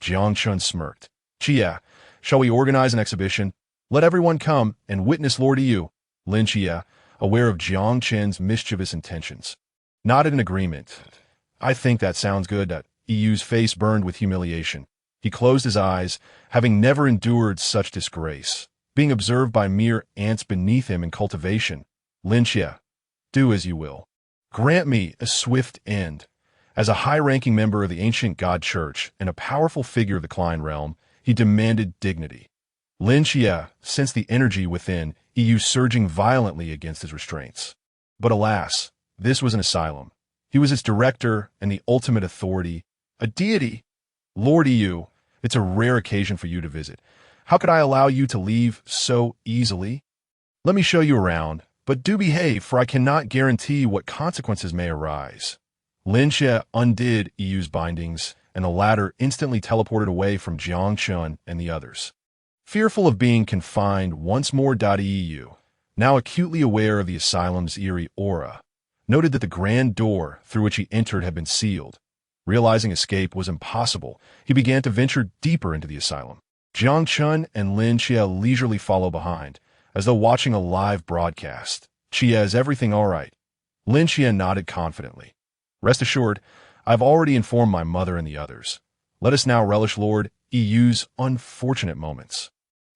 Jiang Chen smirked. "Chiye, shall we organize an exhibition? Let everyone come and witness Lord Qiyou." Lin Chiye, aware of Jiang Chen's mischievous intentions, nodded in agreement. "I think that sounds good." Qiyu's face burned with humiliation. He closed his eyes, having never endured such disgrace, being observed by mere ants beneath him in cultivation. "Lin Chiye, do as you will. Grant me a swift end." As a high-ranking member of the ancient God Church and a powerful figure of the Klein realm, he demanded dignity. Lin Chiye sensed the energy within Qiyou surging violently against his restraints. But alas, this was an asylum. He was its director and the ultimate authority, a deity. "Lord Qiyou, it's a rare occasion for you to visit. How could I allow you to leave so easily? Let me show you around, but do behave, for I cannot guarantee what consequences may arise." Lin Chiye undid Qiyu's bindings, and the latter instantly teleported away from Jiang Chen and the others. Fearful of being confined once more, Qiyou, now acutely aware of the asylum's eerie aura, noted that the grand door through which he entered had been sealed. Realizing escape was impossible, he began to venture deeper into the asylum. Jiang Chen and Lin Chiye leisurely follow behind, as though watching a live broadcast. "Chiye, is everything all right?" Lin Chiye nodded confidently. "Rest assured, I've already informed my mother and the others. Let us now relish Lord Qiyu's unfortunate moments."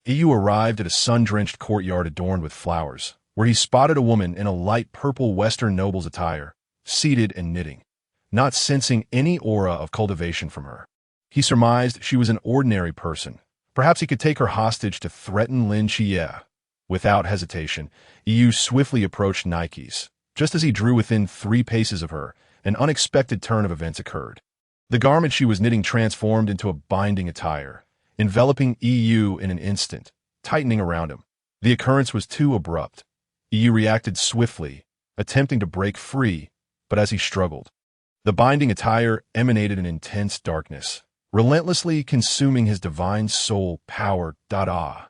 Qiyou arrived at a sun-drenched courtyard adorned with flowers, where he spotted a woman in a light purple Western noble's attire, seated and knitting, not sensing any aura of cultivation from her. He surmised she was an ordinary person. Perhaps he could take her hostage to threaten Lin Chiye. Without hesitation, Qiyou swiftly approached Nikes. Just as he drew within 3 paces of her, an unexpected turn of events occurred. The garment she was knitting transformed into a binding attire, enveloping Qiyou in an instant, tightening around him. The occurrence was too abrupt. Qiyou reacted swiftly, attempting to break free, but as he struggled, The binding attire emanated an intense darkness, relentlessly consuming his divine soul power. Ah!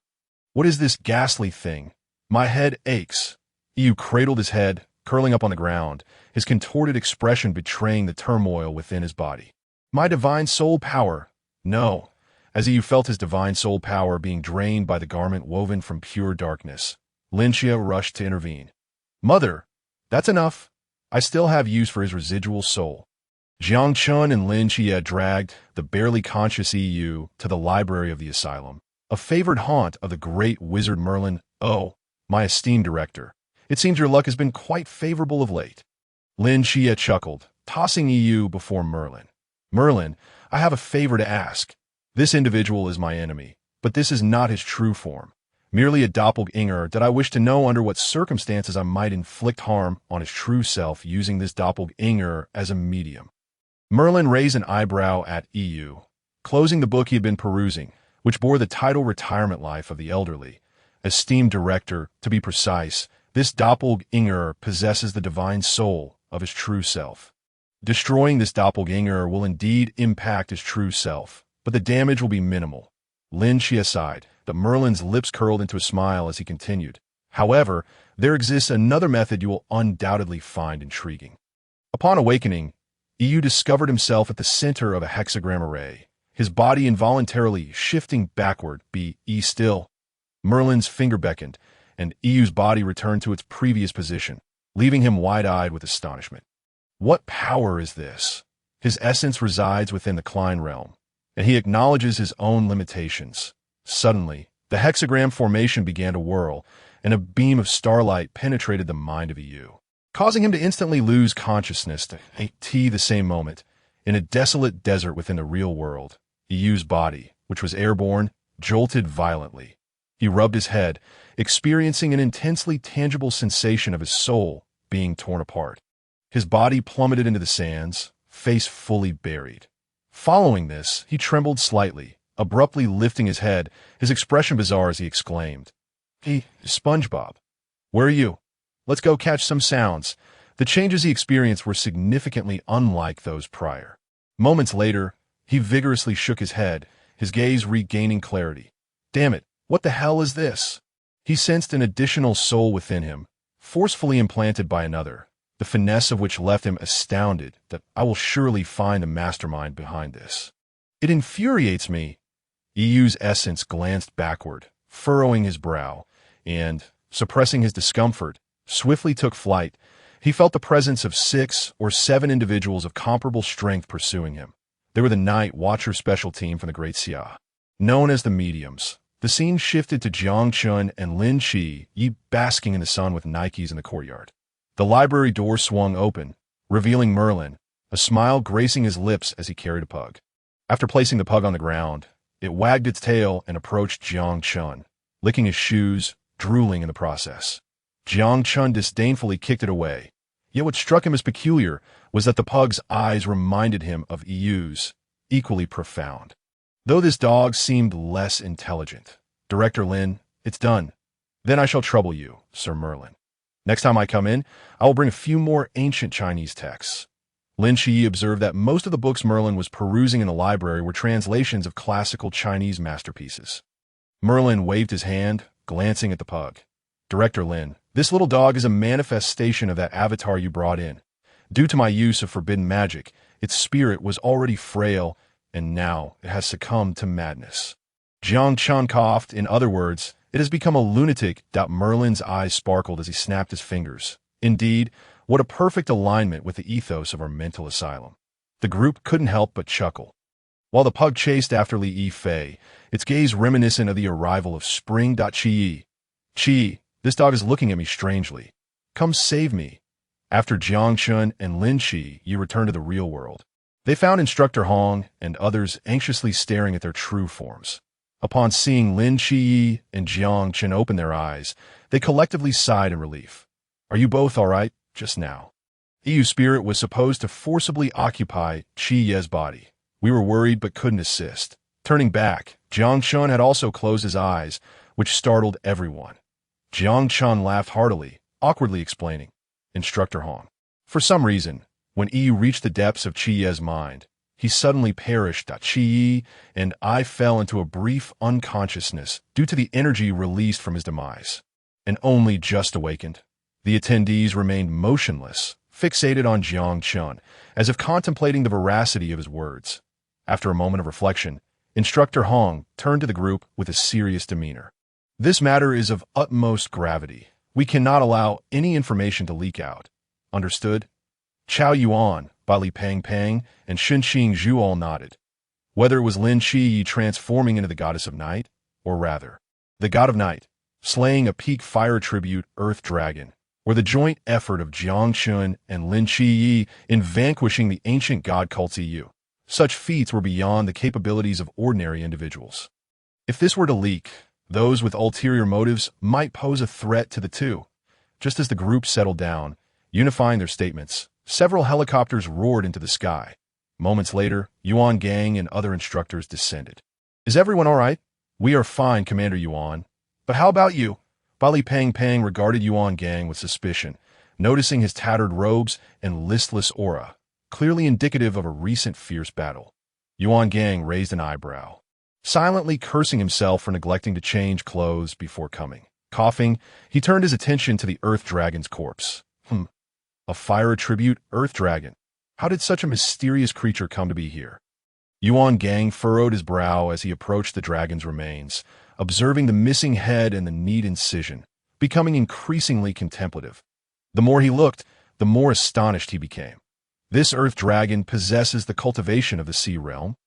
What is this ghastly thing? My head aches. Qingyu cradled his head, curling up on the ground, his contorted expression betraying the turmoil within his body. My divine soul power. No. As Qingyu felt his divine soul power being drained by the garment woven from pure darkness, Linxia rushed to intervene. Mother, that's enough. I still have use for his residual soul. Jiang Chen and Linxia dragged the barely conscious Qingyu to the library of the asylum, a favored haunt of the great wizard Merlin. Oh, my esteemed director, it seems your luck has been quite favorable of late. Linxia chuckled, tossing Qingyu before Merlin. Merlin, I have a favor to ask. This individual is my enemy, but this is not his true form. Merely a doppelganger that I wish to know under what circumstances I might inflict harm on his true self using this doppelganger as a medium. Merlin raised an eyebrow at Qingyu, closing the book he had been perusing, which bore the title Retirement Life of the Elderly. Esteemed director, to be precise, this doppelganger possesses the divine soul of his true self. Destroying this doppelganger will indeed impact his true self, but the damage will be minimal. Linxia sighed, but Merlin's lips curled into a smile as he continued. However, there exists another method you will undoubtedly find intriguing. Upon awakening, Qingyu discovered himself at the center of a hexagram array, his body involuntarily shifting backward. Be still. Merlin's finger beckoned, and Iyu's body returned to its previous position, leaving him wide-eyed with astonishment. What power is this? His essence resides within the Klein realm, and he acknowledges his own limitations. Suddenly, the hexagram formation began to whirl, and a beam of starlight penetrated the mind of Qingyu, causing him to instantly lose consciousness. The same moment, in a desolate desert within the real world, Iyu's body, which was airborne, jolted violently. He rubbed his head, experiencing an intensely tangible sensation of his soul being torn apart. His body plummeted into the sands, face fully buried. Following this, he trembled slightly, abruptly lifting his head, his expression bizarre as he exclaimed, "Hey, SpongeBob, where are you? Let's go catch some sounds." The changes he experienced were significantly unlike those prior. Moments later, he vigorously shook his head, his gaze regaining clarity. Damn it, what the hell is this? He sensed an additional soul within him, forcefully implanted by another, the finesse of which left him astounded that I will surely find the mastermind behind this. It infuriates me. Iyu's essence glanced backward, furrowing his brow, and, suppressing his discomfort, swiftly took flight. He felt the presence of 6 or 7 individuals of comparable strength pursuing him. They were the Night Watcher special team from the Great Xia. Known as the Mediums, the scene shifted to Jiang Chen and Lin Qi basking in the sun with Nikes in the courtyard. The library door swung open, revealing Merlin, a smile gracing his lips as he carried a pug. After placing the pug on the ground, it wagged its tail and approached Jiang Chen, licking his shoes, drooling in the process. Jiang Chen disdainfully kicked it away, yet what struck him as peculiar was that the pug's eyes reminded him of Iyu's, equally profound. Though this dog seemed less intelligent. Director Lin, it's done. Then I shall trouble you, Sir Merlin. Next time I come in, I will bring a few more ancient Chinese texts. Lin Qi observed that most of the books Merlin was perusing in the library were translations of classical Chinese masterpieces. Merlin waved his hand, glancing at the pug. Director Lin, this little dog is a manifestation of that avatar you brought in. Due to my use of forbidden magic, its spirit was already frail, and now it has succumbed to madness. Jiang Chen coughed. In other words, it has become a lunatic. Merlin's eyes sparkled as he snapped his fingers. Indeed, what a perfect alignment with the ethos of our mental asylum. The group couldn't help but chuckle. While the pug chased after Li Yifei, its gaze reminiscent of the arrival of spring. Qi, this dog is looking at me strangely. Come save me. After Jiang Chen and Lin Qi returned to the real world. They found Instructor Hong and others anxiously staring at their true forms. Upon seeing Lin Qi and Jiang Chen open their eyes, they collectively sighed in relief. Are you both all right? Just now. Iyu's spirit was supposed to forcibly occupy Qiye's body. We were worried but couldn't assist. Turning back, Jiang Chen had also closed his eyes, which startled everyone. Jiang Chen laughed heartily, awkwardly explaining, Instructor Hong. For some reason, When Yi reached the depths of Qiyu's mind, he suddenly perished. Qiyou and I fell into a brief unconsciousness due to the energy released from his demise, and only just awakened. The attendees remained motionless, fixated on Jiang Chen, as if contemplating the veracity of his words. After a moment of reflection, Instructor Hong turned to the group with a serious demeanor. This matter is of utmost gravity. We cannot allow any information to leak out. Understood? Chao Yuan, Bali Pang Pang, and Shen Qing Zhu all nodded. Whether it was Lin Qi transforming into the goddess of night, or rather, the god of night, slaying a peak fire tribute Earth Dragon, or the joint effort of Jiang Chen and Lin Qi in vanquishing the ancient god cult Qiyou. Such feats were beyond the capabilities of ordinary individuals. If this were to leak, those with ulterior motives might pose a threat to the two. Just as the group settled down, unifying their statements, several helicopters roared into the sky. Moments later, Yuan Gang and other instructors descended. Is everyone all right? We are fine, Commander Yuan. But how about you? Bali Pang Pang regarded Yuan Gang with suspicion, noticing his tattered robes and listless aura, clearly indicative of a recent fierce battle. Yuan Gang raised an eyebrow, silently cursing himself for neglecting to change clothes before coming. Coughing, he turned his attention to the Earth Dragon's corpse. A fire tribute Earth Dragon. How did such a mysterious creature come to be here? Yuan Gang furrowed his brow as he approached the dragon's remains, observing the missing head and the neat incision, becoming increasingly contemplative. The more he looked, the more astonished he became. This Earth Dragon possesses the cultivation of the sea realm.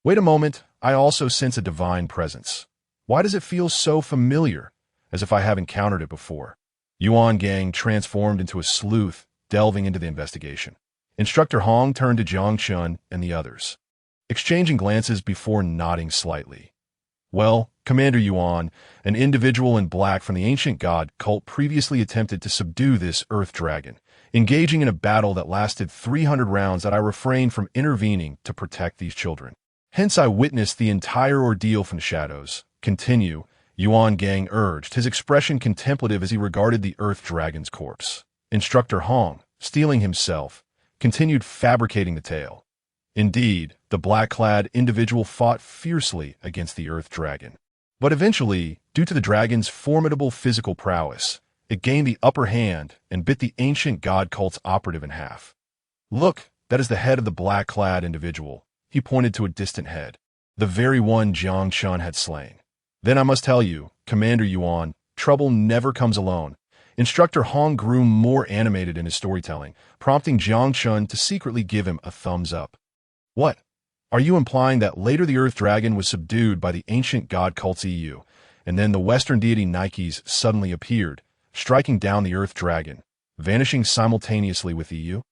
Wait a moment, I also sense a divine presence. Why does it feel so familiar, as if I have encountered it before? Yuan Gang transformed into a sleuth, delving into the investigation. Instructor Hong turned to Jiang Chen and the others, exchanging glances before nodding slightly. Well, Commander Yuan, an individual in black from the ancient god cult previously attempted to subdue this Earth Dragon, engaging in a battle that lasted 300 rounds that I refrained from intervening to protect these children. Hence I witnessed the entire ordeal from the shadows. Continue, Yuan Gang urged, his expression contemplative as he regarded the Earth Dragon's corpse. Instructor Hong, steeling himself, continued fabricating the tale. Indeed, the black-clad individual fought fiercely against the Earth Dragon. But eventually, due to the dragon's formidable physical prowess, it gained the upper hand and bit the ancient god cult's operative in half. Look, that is the head of the black-clad individual. He pointed to a distant head, the very one Jiang Chen had slain. Then I must tell you, Commander Yuan, trouble never comes alone. Instructor Hong grew more animated in his storytelling, prompting Jiang Chen to secretly give him a thumbs up. What? Are you implying that later the Earth Dragon was subdued by the ancient god cult Qiyou, and then the Western deity Nikes suddenly appeared, striking down the Earth Dragon, vanishing simultaneously with Qiyou?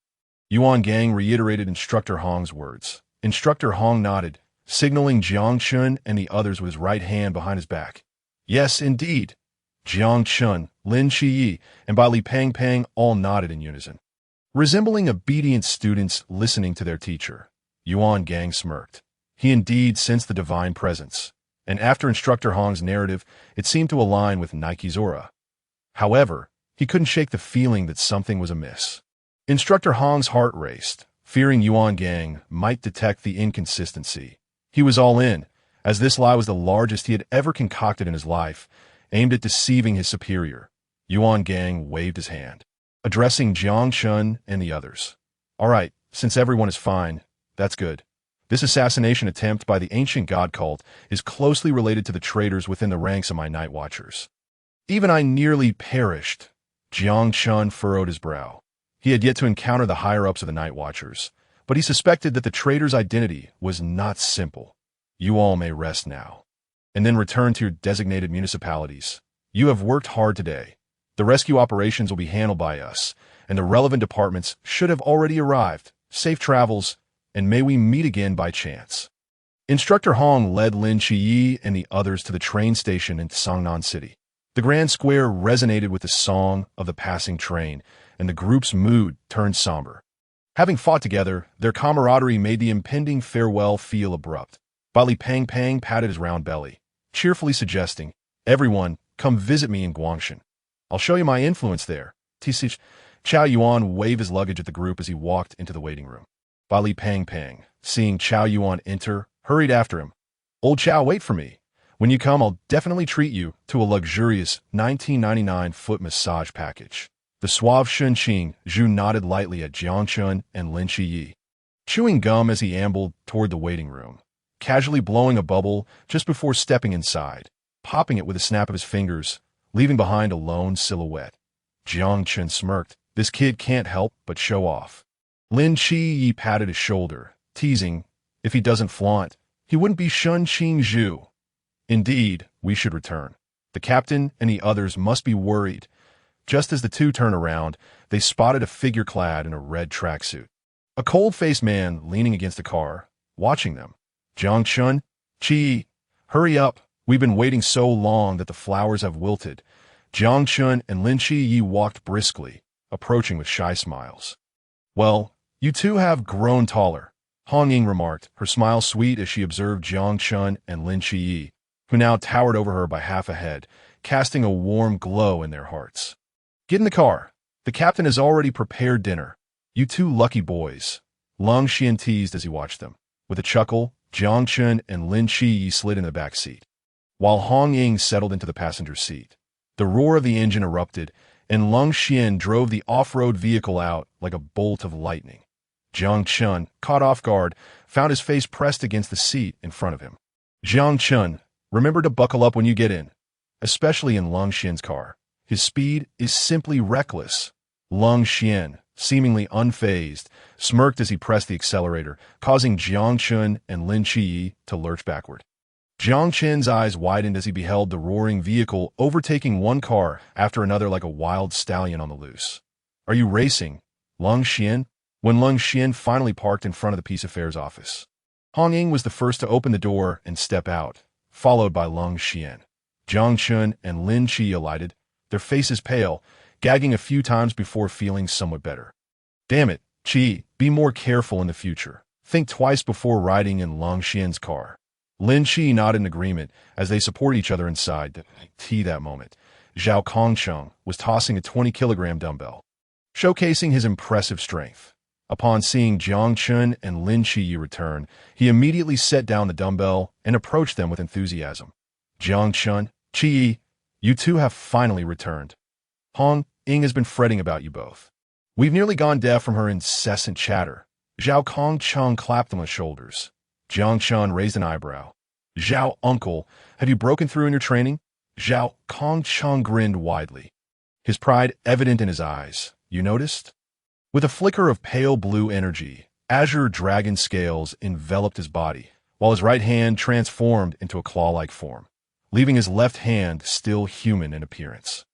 Yuan Gang reiterated Instructor Hong's words. Instructor Hong nodded, signaling Jiang Chen and the others with his right hand behind his back. Yes, indeed. Jiang Chen, Lin Qi, and Bali Pang Pang all nodded in unison, resembling obedient students listening to their teacher. Yuan Gang smirked. He indeed sensed the divine presence, and after Instructor Hong's narrative, it seemed to align with Nike's aura. However, he couldn't shake the feeling that something was amiss. Instructor Hong's heart raced, fearing Yuan Gang might detect the inconsistency. He was all in, as this lie was the largest he had ever concocted in his life, aimed at deceiving his superior. Yuan Gang waved his hand, addressing Jiang Chen and the others. All right, since everyone is fine, that's good. This assassination attempt by the ancient god cult is closely related to the traitors within the ranks of my Night Watchers. Even I nearly perished. Jiang Chen furrowed his brow. He had yet to encounter the higher-ups of the Night Watchers, but he suspected that the traitor's identity was not simple. You all may rest now, and then return to your designated municipalities. You have worked hard today. The rescue operations will be handled by us, and the relevant departments should have already arrived. Safe travels, and may we meet again by chance. Instructor Hong led Lin Qi and the others to the train station in Songnan City. The grand square resonated with the song of the passing train, and the group's mood turned somber. Having fought together, their camaraderie made the impending farewell feel abrupt. Bali Pang Pang patted his round belly, cheerfully suggesting, "Everyone, come visit me in Guangshan. I'll show you my influence there." Chiyou Chow Yuan waved his luggage at the group as he walked into the waiting room. Bali Pang Pang, seeing Chow Yuan enter, hurried after him. Old Chow, wait for me. When you come, I'll definitely treat you to a luxurious 1999 foot massage package. The suave Shun Qing Zhu nodded lightly at Jiang Chen and Lin Qi, chewing gum as he ambled toward the waiting room, casually blowing a bubble just before stepping inside, popping it with a snap of his fingers, leaving behind a lone silhouette. Jiang Chen smirked. This kid can't help but show off. Lin Qi patted his shoulder, teasing, if he doesn't flaunt, he wouldn't be Shun Qing Zhu. Indeed, we should return. The captain and the others must be worried. Just as the two turned around, they spotted a figure clad in a red tracksuit. A cold-faced man leaning against the car, watching them. Jiang Chen, Qi, hurry up. We've been waiting so long that the flowers have wilted. Jiang Chen and Lin Qi walked briskly, approaching with shy smiles. Well, you two have grown taller, Hong Ying remarked, her smile sweet as she observed Jiang Chen and Lin Qi, who now towered over her by half a head, casting a warm glow in their hearts. Get in the car. The captain has already prepared dinner. You two lucky boys. Long Xian teased as he watched them. With a chuckle, Jiang Chen and Lin Qi slid in the back seat, while Hong Ying settled into the passenger seat. The roar of the engine erupted, and Lung Xian drove the off-road vehicle out like a bolt of lightning. Jiang Chen, caught off guard, found his face pressed against the seat in front of him. Jiang Chen, remember to buckle up when you get in, especially in Lung Xian's car. His speed is simply reckless. Lung Xian, seemingly unfazed, smirked as he pressed the accelerator, causing Jiang Chen and Lin Qi to lurch backward. Jiang Chen's eyes widened as he beheld the roaring vehicle overtaking one car after another like a wild stallion on the loose. Are you racing, Lung Xian? When Lung Xian finally parked in front of the Peace Affairs office, Hong Ying was the first to open the door and step out, followed by Lung Xian. Jiang Chen and Lin Qi alighted, their faces pale, gagging a few times before feeling somewhat better. Damn it, Qi, be more careful in the future. Think twice before riding in Lung Xian's car. Lin Qi nodded in agreement as they supported each other inside the tea that moment. Zhao Kongcheng was tossing a 20-kilogram dumbbell, showcasing his impressive strength. Upon seeing Jiang Chen and Lin Qi return, he immediately set down the dumbbell and approached them with enthusiasm. Jiang Chen, Qi, you two have finally returned. Hong Ying has been fretting about you both. We've nearly gone deaf from her incessant chatter. Zhao Kongcheng clapped on the shoulders. Jiang Chen raised an eyebrow. Zhao, uncle, have you broken through in your training? Zhao Kongcheng grinned widely, his pride evident in his eyes. You noticed? With a flicker of pale blue energy, Azure Dragon scales enveloped his body, while his right hand transformed into a claw-like form, leaving his left hand still human in appearance.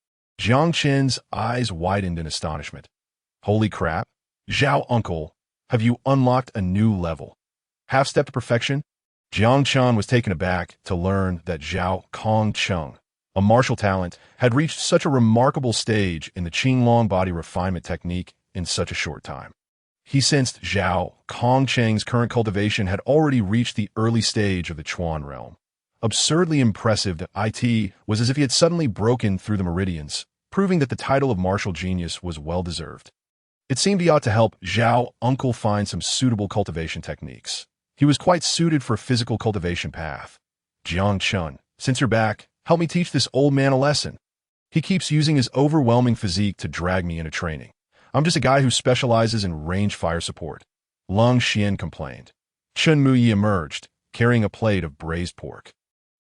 Jiang Chen's eyes widened in astonishment. Holy crap! Zhao, uncle, have you unlocked a new level? Half-step to perfection? Jiang Chen was taken aback to learn that Zhao Kongcheng, a martial talent, had reached such a remarkable stage in the Qinglong body refinement technique in such a short time. He sensed Zhao Kongcheng's current cultivation had already reached the early stage of the Chuan realm. Absurdly impressive, the IT was as if he had suddenly broken through the meridians, proving that the title of martial genius was well-deserved. It seemed he ought to help Zhao uncle find some suitable cultivation techniques. He was quite suited for a physical cultivation path. Jiang Chen, since you're back, help me teach this old man a lesson. He keeps using his overwhelming physique to drag me into training. I'm just a guy who specializes in range fire support. Lung Xian complained. Chen Muyi emerged, carrying a plate of braised pork.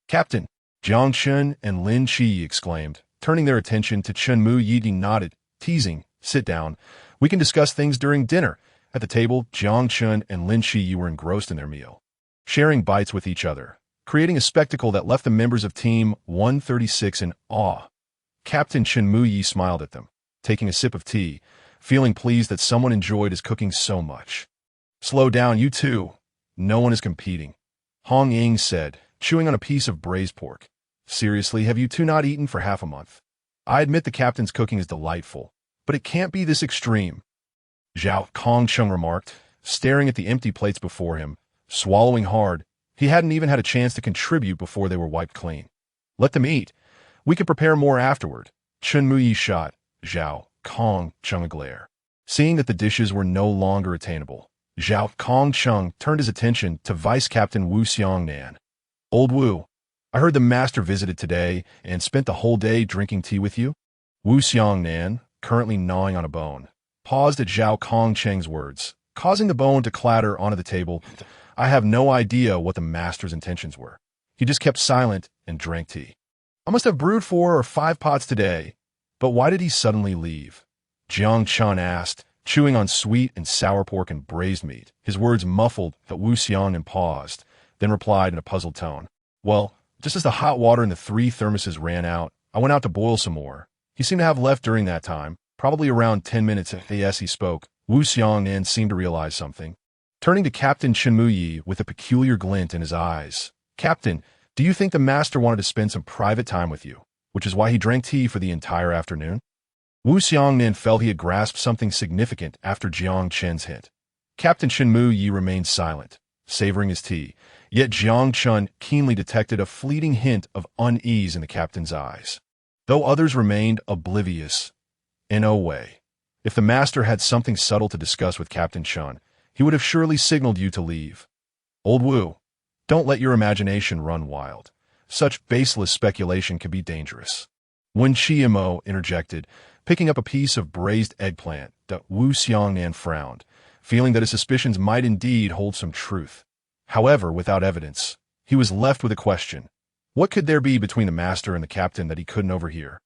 Captain, Jiang Chen and Lin Qi exclaimed, turning their attention to Chen Muyi. He nodded, teasing, sit down. We can discuss things during dinner. At the table, Jiang Chen and Lin Qi were engrossed in their meal, sharing bites with each other, creating a spectacle that left the members of Team 136 in awe. Captain Chen Muyi smiled at them, taking a sip of tea, feeling pleased that someone enjoyed his cooking so much. Slow down, you two. No one is competing, Hong Ying said, chewing on a piece of braised pork. Seriously, have you two not eaten for half a month? I admit the captain's cooking is delightful, but it can't be this extreme. Zhao Kongcheng remarked, staring at the empty plates before him, swallowing hard. He hadn't even had a chance to contribute before they were wiped clean. Let them eat. We could prepare more afterward. Chen Muyi shot Zhao Kongcheng a glare. Seeing that the dishes were no longer attainable, Zhao Kongcheng turned his attention to Vice Captain Wu Xiangnan. "Old Wu, I heard the master visited today and spent the whole day drinking tea with you?" Wu Xiangnan, currently gnawing on a bone, paused at Zhao Kongcheng's words, causing the bone to clatter onto the table. "I have no idea what the master's intentions were. He just kept silent and drank tea. I must have brewed 4 or 5 pots today. But why did he suddenly leave?" Jiang Chen asked, chewing on sweet and sour pork and braised meat, his words muffled. But Wu Xiangnan paused, then replied in a puzzled tone. "Well, just as the hot water in the 3 thermoses ran out, I went out to boil some more. He seemed to have left during that time, probably around 10 minutes as he spoke." Wu Xiangnan seemed to realize something. Turning to Captain Qingyu with a peculiar glint in his eyes. "Captain, do you think the master wanted to spend some private time with you, which is why he drank tea for the entire afternoon?" Wu Xiangnan felt he had grasped something significant after Jiang Chen's hint. Captain Qingyu remained silent, savoring his tea, yet Jiang Chen keenly detected a fleeting hint of unease in the captain's eyes. Though others remained oblivious, in no way. If the master had something subtle to discuss with Captain Chen, he would have surely signaled you to leave. "Old Wu, don't let your imagination run wild. Such baseless speculation can be dangerous." When Chiyou interjected, picking up a piece of braised eggplant, Wu Xiangnan frowned, feeling that his suspicions might indeed hold some truth. However, without evidence, he was left with a question. What could there be between the master and the captain that he couldn't overhear?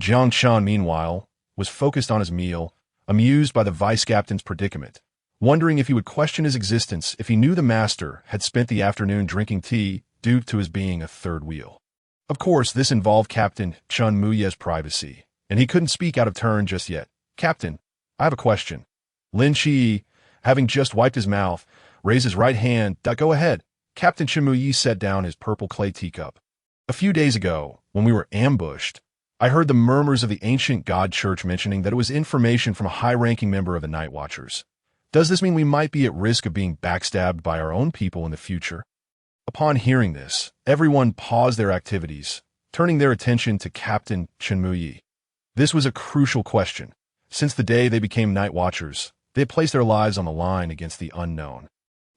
Jiang Chen, meanwhile, was focused on his meal, amused by the vice captain's predicament, wondering if he would question his existence if he knew the master had spent the afternoon drinking tea due to his being a third wheel. Of course, this involved Captain Qingyu's privacy, and he couldn't speak out of turn just yet. "Captain, I have a question." Lin Qi, having just wiped his mouth, raised his right hand. "Go ahead." Captain Qingyu set down his purple clay teacup. "A few days ago, when we were ambushed, I heard the murmurs of the ancient god church mentioning that it was information from a high-ranking member of the Night Watchers. Does this mean we might be at risk of being backstabbed by our own people in the future?" Upon hearing this, everyone paused their activities, turning their attention to Captain Qingyu. This was a crucial question. Since the day they became Night Watchers, they had placed their lives on the line against the unknown.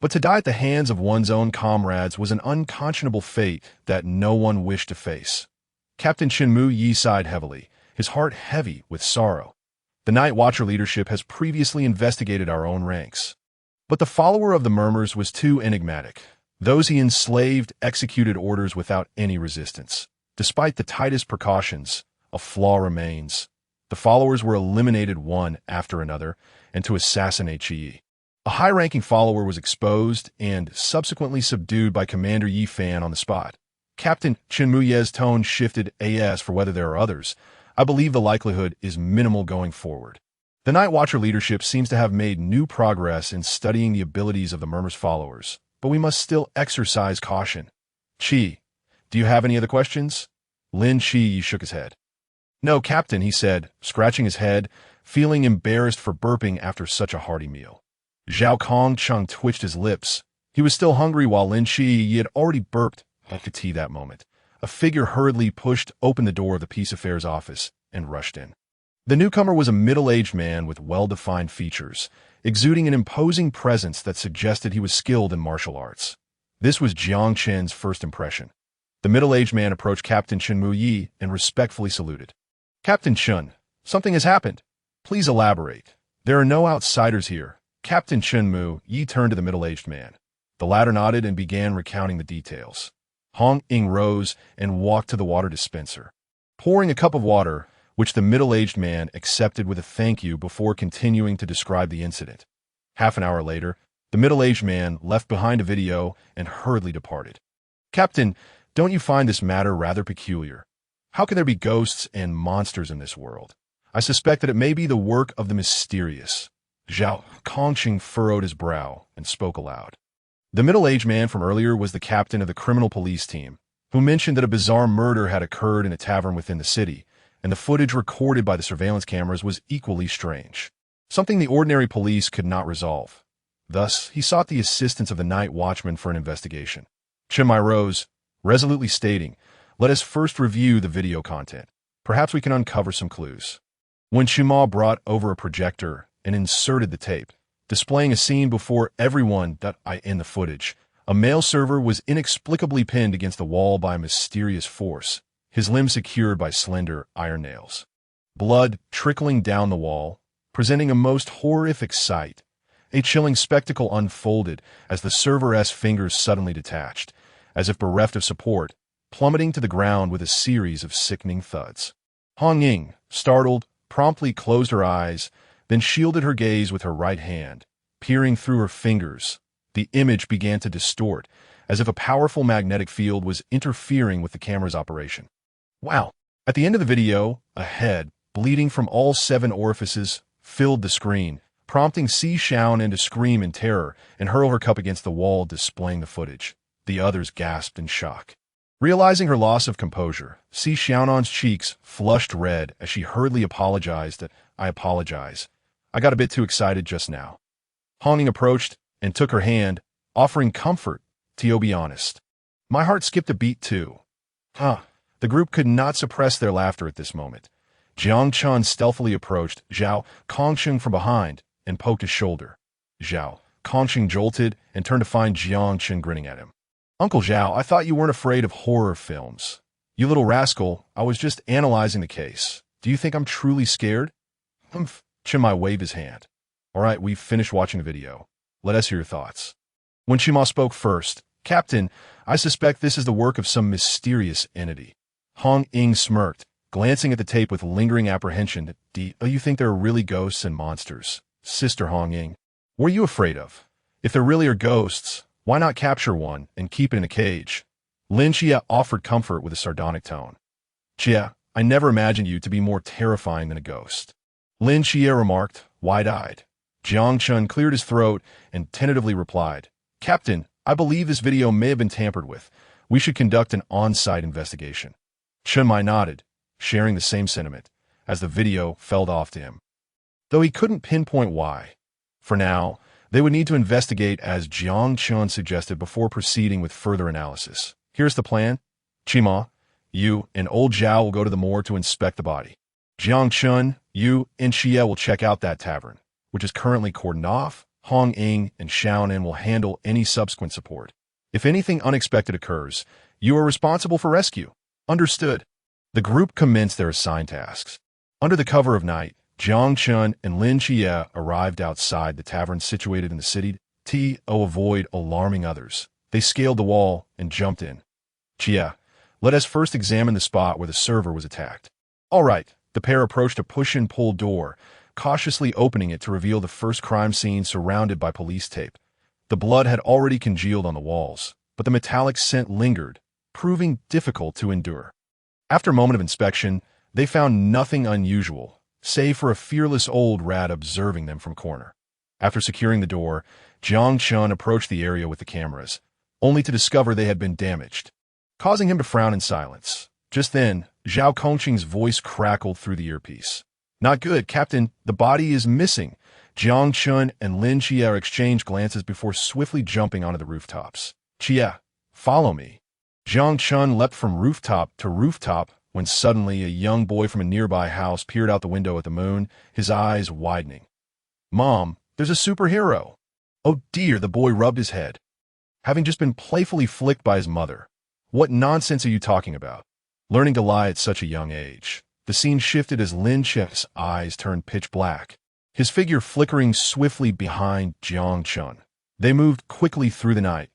But to die at the hands of one's own comrades was an unconscionable fate that no one wished to face. Captain Qingyu sighed heavily, his heart heavy with sorrow. The Night Watcher leadership has previously investigated our own ranks. But the follower of the murmurs was too enigmatic. Those he enslaved executed orders without any resistance. Despite the tightest precautions, a flaw remains. The followers were eliminated one after another, and to assassinate Qiyou. A high-ranking follower was exposed and subsequently subdued by Commander Yi Fan on the spot. Captain Qingyu's tone shifted as for whether there are others. "I believe the likelihood is minimal going forward. The Night Watcher leadership seems to have made new progress in studying the abilities of the Murmur's followers, but we must still exercise caution." "Qi, do you have any other questions?" Lin Qi shook his head. "No, Captain," he said, scratching his head, feeling embarrassed for burping after such a hearty meal. Zhao Kongcheng twitched his lips. He was still hungry while Lin Qi had already burped at the tea that moment. A figure hurriedly pushed open the door of the Peace Affairs office and rushed in. The newcomer was a middle-aged man with well-defined features, exuding an imposing presence that suggested he was skilled in martial arts. This was Jiang Chen's first impression. The middle-aged man approached Captain Qingyu and respectfully saluted. "Captain Chen, something has happened. Please elaborate. There are no outsiders here." Captain Qingyu turned to the middle-aged man. The latter nodded and began recounting the details. Hong Ying rose and walked to the water dispenser, pouring a cup of water, which the middle-aged man accepted with a thank you before continuing to describe the incident. Half an hour later, the middle-aged man left behind a video and hurriedly departed. "Captain, don't you find this matter rather peculiar? How can there be ghosts and monsters in this world? I suspect that it may be the work of the mysterious." Zhao Kongcheng furrowed his brow and spoke aloud. The middle-aged man from earlier was the captain of the criminal police team, who mentioned that a bizarre murder had occurred in a tavern within the city, and the footage recorded by the surveillance cameras was equally strange, something the ordinary police could not resolve. Thus, he sought the assistance of the night watchman for an investigation. Chimai rose, resolutely stating, "Let us first review the video content. Perhaps we can uncover some clues." When Shima brought over a projector and inserted the tape, displaying a scene before everyone that in the footage, a male server was inexplicably pinned against the wall by a mysterious force, his limbs secured by slender iron nails. Blood trickling down the wall, presenting a most horrific sight. A chilling spectacle unfolded as the server's fingers suddenly detached, as if bereft of support, plummeting to the ground with a series of sickening thuds. Hong Ying, startled, promptly closed her eyes, then shielded her gaze with her right hand. Peering through her fingers, the image began to distort, as if a powerful magnetic field was interfering with the camera's operation. Wow! At the end of the video, a head, bleeding from all 7 orifices, filled the screen, prompting Si Xiaonan to scream in terror and hurl her cup against the wall displaying the footage. The others gasped in shock. Realizing her loss of composure, Si Xiaonan's cheeks flushed red as she hurriedly apologized. "I apologize. I got a bit too excited just now." Hong Ying approached and took her hand, offering comfort. "To be honest, my heart skipped a beat too." The group could not suppress their laughter at this moment. Jiang Chen stealthily approached Zhao Kongcheng from behind and poked his shoulder. Zhao Kongcheng jolted and turned to find Jiang Chen grinning at him. "Uncle Zhao, I thought you weren't afraid of horror films." "You little rascal, I was just analyzing the case. Do you think I'm truly scared?" Chima waved his hand. "All right, we've finished watching the video. Let us hear your thoughts." When Chima spoke first, "Captain, I suspect this is the work of some mysterious entity." Hong Ying smirked, glancing at the tape with lingering apprehension. You think there are really ghosts and monsters?" "Sister Hong Ying, what are you afraid of? If there really are ghosts, why not capture one and keep it in a cage?" Lin Xie offered comfort with a sardonic tone. "Xie, I never imagined you to be more terrifying than a ghost," Lin Xie remarked, wide-eyed. Jiang Chen cleared his throat and tentatively replied, "Captain, I believe this video may have been tampered with. We should conduct an on-site investigation." Chen Mai nodded, sharing the same sentiment, as the video fell off to him, though he couldn't pinpoint why. For now, they would need to investigate as Jiang Chen suggested before proceeding with further analysis. "Here's the plan. Chima, you and old Zhao will go to the morgue to inspect the body. Jiang Chen, you and Xie will check out that tavern, which is currently cordoned off. Hong Ying and Xiaonan will handle any subsequent support. If anything unexpected occurs, you are responsible for rescue." "Understood." The group commenced their assigned tasks. Under the cover of night, Jiang Chen and Lin Xie arrived outside the tavern situated in the city to avoid alarming others. They scaled the wall and jumped in. "Xie, let us first examine the spot where the server was attacked." "All right." The pair approached a push-and-pull door, cautiously opening it to reveal the first crime scene surrounded by police tape. The blood had already congealed on the walls, but the metallic scent lingered, proving difficult to endure. After a moment of inspection, they found nothing unusual, save for a fearless old rat observing them from a corner. After securing the door, Jiang Chen approached the area with the cameras, only to discover they had been damaged, causing him to frown in silence. Just then, Zhao Kongcheng's voice crackled through the earpiece. "Not good, Captain. The body is missing." Jiang Chen and Lin Xie exchanged glances before swiftly jumping onto the rooftops. "Xie, follow me." Jiang Chen leapt from rooftop to rooftop when suddenly a young boy from a nearby house peered out the window at the moon, his eyes widening. "Mom, there's a superhero." "Oh dear," the boy rubbed his head, having just been playfully flicked by his mother. "What nonsense are you talking about?" Learning to lie at such a young age, the scene shifted as Lin Xie's eyes turned pitch black, his figure flickering swiftly behind Jiang Chen. They moved quickly through the night.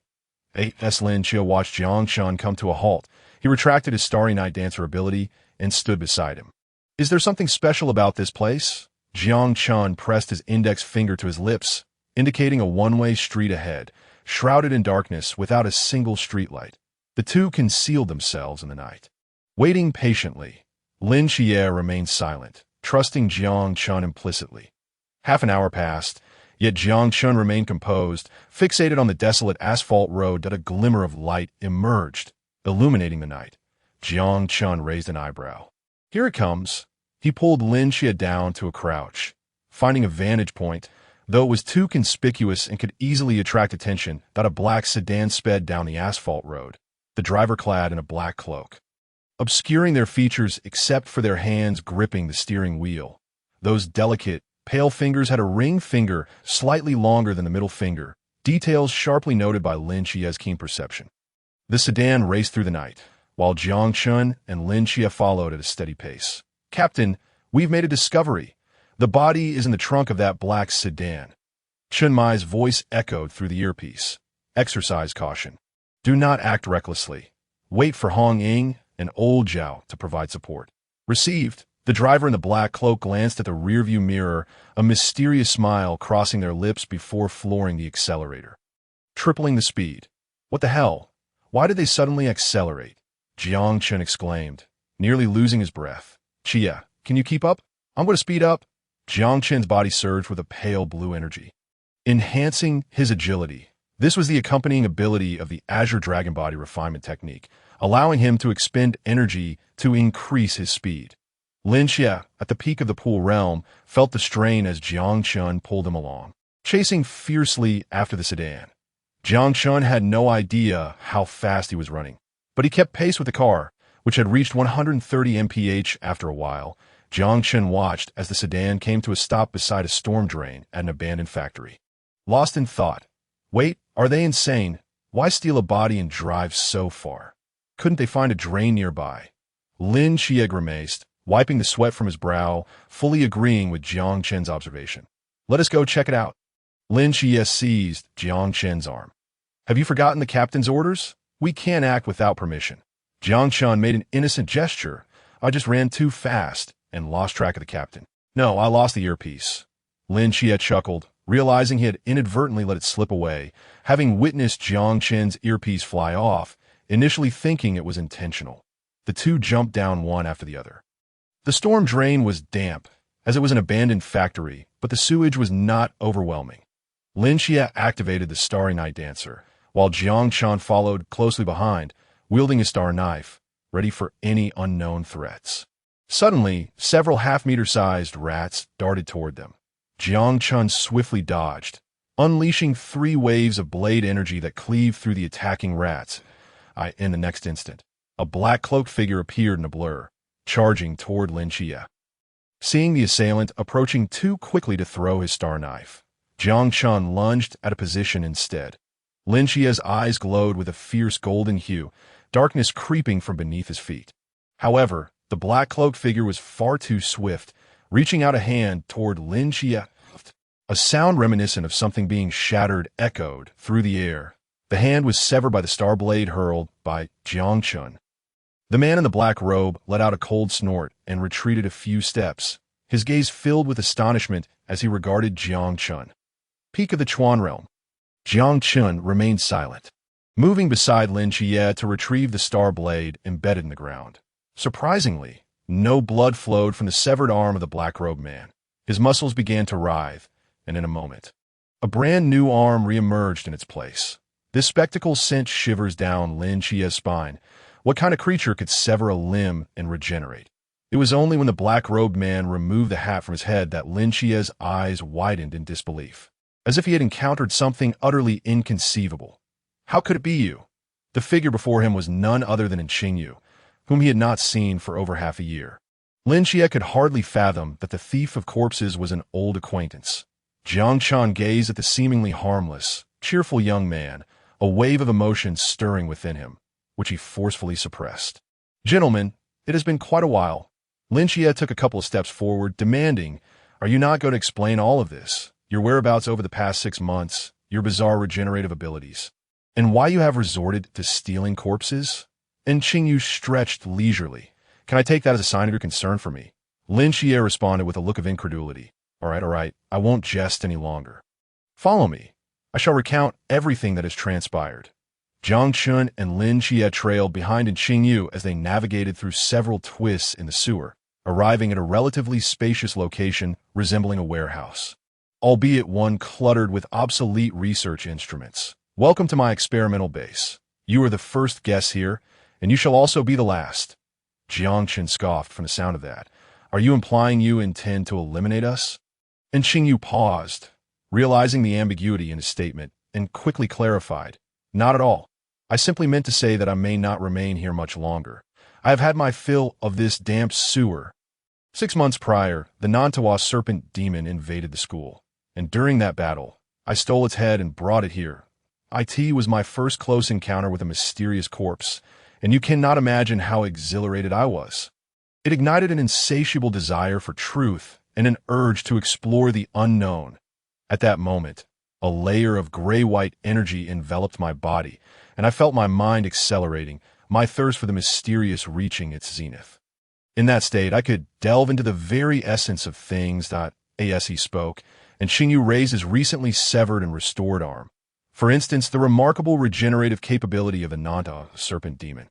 As Lin Xie watched Jiang Chen come to a halt, he retracted his Starry Night Dancer ability and stood beside him. "Is there something special about this place?" Jiang Chen pressed his index finger to his lips, indicating a one-way street ahead, shrouded in darkness without a single streetlight. The two concealed themselves in the night. Waiting patiently, Lin Xie remained silent, trusting Jiang Chen implicitly. Half an hour passed, yet Jiang Chen remained composed, fixated on the desolate asphalt road that a glimmer of light emerged, illuminating the night. Jiang Chen raised an eyebrow. "Here it comes." He pulled Lin Xie down to a crouch, finding a vantage point, though it was too conspicuous and could easily attract attention, that a black sedan sped down the asphalt road, the driver clad in a black cloak, obscuring their features except for their hands gripping the steering wheel. Those delicate, pale fingers had a ring finger slightly longer than the middle finger, details sharply noted by Lin Qia's keen perception. The sedan raced through the night, while Jiang Chen and Lin Qia followed at a steady pace. "Captain, we've made a discovery. The body is in the trunk of that black sedan." Chen Mai's voice echoed through the earpiece. "Exercise caution. Do not act recklessly. Wait for Hong Ying and old Zhao to provide support." Received. The driver in the black cloak glanced at the rearview mirror, a mysterious smile crossing their lips before flooring the accelerator. Tripling the speed. "What the hell? Why did they suddenly accelerate?" Jiang Chen exclaimed, nearly losing his breath. "Chia, can you keep up? I'm going to speed up." Jiang Chen's body surged with a pale blue energy, enhancing his agility. This was the accompanying ability of the Azure Dragon body refinement technique, allowing him to expend energy to increase his speed. Lin Xia, at the peak of the pool realm, felt the strain as Jiang Chen pulled him along, chasing fiercely after the sedan. Jiang Chen had no idea how fast he was running, but he kept pace with the car, which had reached 130 mph after a while. Jiang Chen watched as the sedan came to a stop beside a storm drain at an abandoned factory. Lost in thought. Wait, are they insane? Why steal a body and drive so far? Couldn't they find a drain nearby? Lin Xia grimaced, wiping the sweat from his brow, fully agreeing with Jiang Chen's observation. "Let us go check it out." Lin Xia seized Jiang Chen's arm. "Have you forgotten the captain's orders? We can't act without permission." Jiang Chen made an innocent gesture. "I just ran too fast and lost track of the captain." "No, I lost the earpiece." Lin Xia chuckled, realizing he had inadvertently let it slip away, having witnessed Jiang Chen's earpiece fly off, initially thinking it was intentional. The two jumped down one after the other. The storm drain was damp, as it was an abandoned factory, but the sewage was not overwhelming. Lin Xia activated the Starry Night Dancer, while Jiang Chen followed closely behind, wielding his star knife, ready for any unknown threats. Suddenly, several half-meter-sized rats darted toward them. Jiang Chen swiftly dodged, unleashing 3 waves of blade energy that cleaved through the attacking rats. In the next instant, a black-cloaked figure appeared in a blur, charging toward Lin Xia. Seeing the assailant approaching too quickly to throw his star knife, Jiang Chen lunged at a position instead. Lin Xia's eyes glowed with a fierce golden hue, darkness creeping from beneath his feet. However, the black-cloaked figure was far too swift, reaching out a hand toward Lin Xia. A sound reminiscent of something being shattered echoed through the air. The hand was severed by the star blade hurled by Jiang Chen. The man in the black robe let out a cold snort and retreated a few steps, his gaze filled with astonishment as he regarded Jiang Chen. Peak of the Chuan realm. Jiang Chen remained silent, moving beside Lin Xia to retrieve the star blade embedded in the ground. Surprisingly, no blood flowed from the severed arm of the black-robed man. His muscles began to writhe, and in a moment, a brand new arm reemerged in its place. This spectacle sent shivers down Lin Qia's spine. What kind of creature could sever a limb and regenerate? It was only when the black-robed man removed the hat from his head that Lin Qia's eyes widened in disbelief, as if he had encountered something utterly inconceivable. How could it be you? The figure before him was none other than Qingyu, whom he had not seen for over half a year. Lin Xia could hardly fathom that the thief of corpses was an old acquaintance. Jiang Chen gazed at the seemingly harmless, cheerful young man, a wave of emotion stirring within him, which he forcefully suppressed. "Gentlemen, it has been quite a while." Lin Xia took a couple of steps forward, demanding, "Are you not going to explain all of this? Your whereabouts over the past 6 months, your bizarre regenerative abilities, and why you have resorted to stealing corpses?" And Qingyu stretched leisurely. "Can I take that as a sign of your concern for me?" Lin Xia responded with a look of incredulity. All right, I won't jest any longer. Follow me. I shall recount everything that has transpired." Jiang Chen and Lin Xia trailed behind in Qingyu as they navigated through several twists in the sewer, arriving at a relatively spacious location resembling a warehouse, albeit one cluttered with obsolete research instruments. "Welcome to my experimental base. You are the first guests here, and you shall also be the last." Jiang Chen scoffed from the sound of that. "Are you implying you intend to eliminate us?" And Qingyu paused, realizing the ambiguity in his statement, and quickly clarified. "Not at all. I simply meant to say that I may not remain here much longer. I have had my fill of this damp sewer." 6 months prior, the Nantawa serpent demon invaded the school, and during that battle, I stole its head and brought it here. It was my first close encounter with a mysterious corpse, and you cannot imagine how exhilarated I was. It ignited an insatiable desire for truth and an urge to explore the unknown. At that moment, a layer of gray-white energy enveloped my body, and I felt my mind accelerating, my thirst for the mysterious reaching its zenith. In that state, I could delve into the very essence of things. As he spoke, and Qingyu raised his recently severed and restored arm. For instance, the remarkable regenerative capability of the Nanta serpent demon.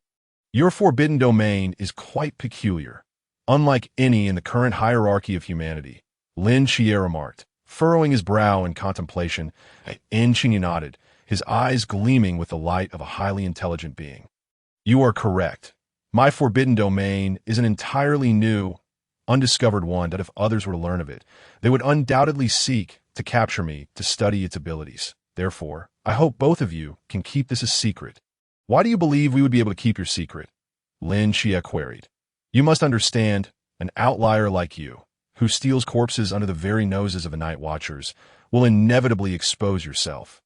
Your forbidden domain is quite peculiar, unlike any in the current hierarchy of humanity, Lin Qie remarked, furrowing his brow in contemplation. Qingyu nodded, his eyes gleaming with the light of a highly intelligent being. You are correct. My forbidden domain is an entirely new, undiscovered one that if others were to learn of it, they would undoubtedly seek to capture me to study its abilities. Therefore, I hope both of you can keep this a secret. Why do you believe we would be able to keep your secret? Lin Qie queried. You must understand, an outlier like you, who steals corpses under the very noses of the Night Watchers, will inevitably expose yourself.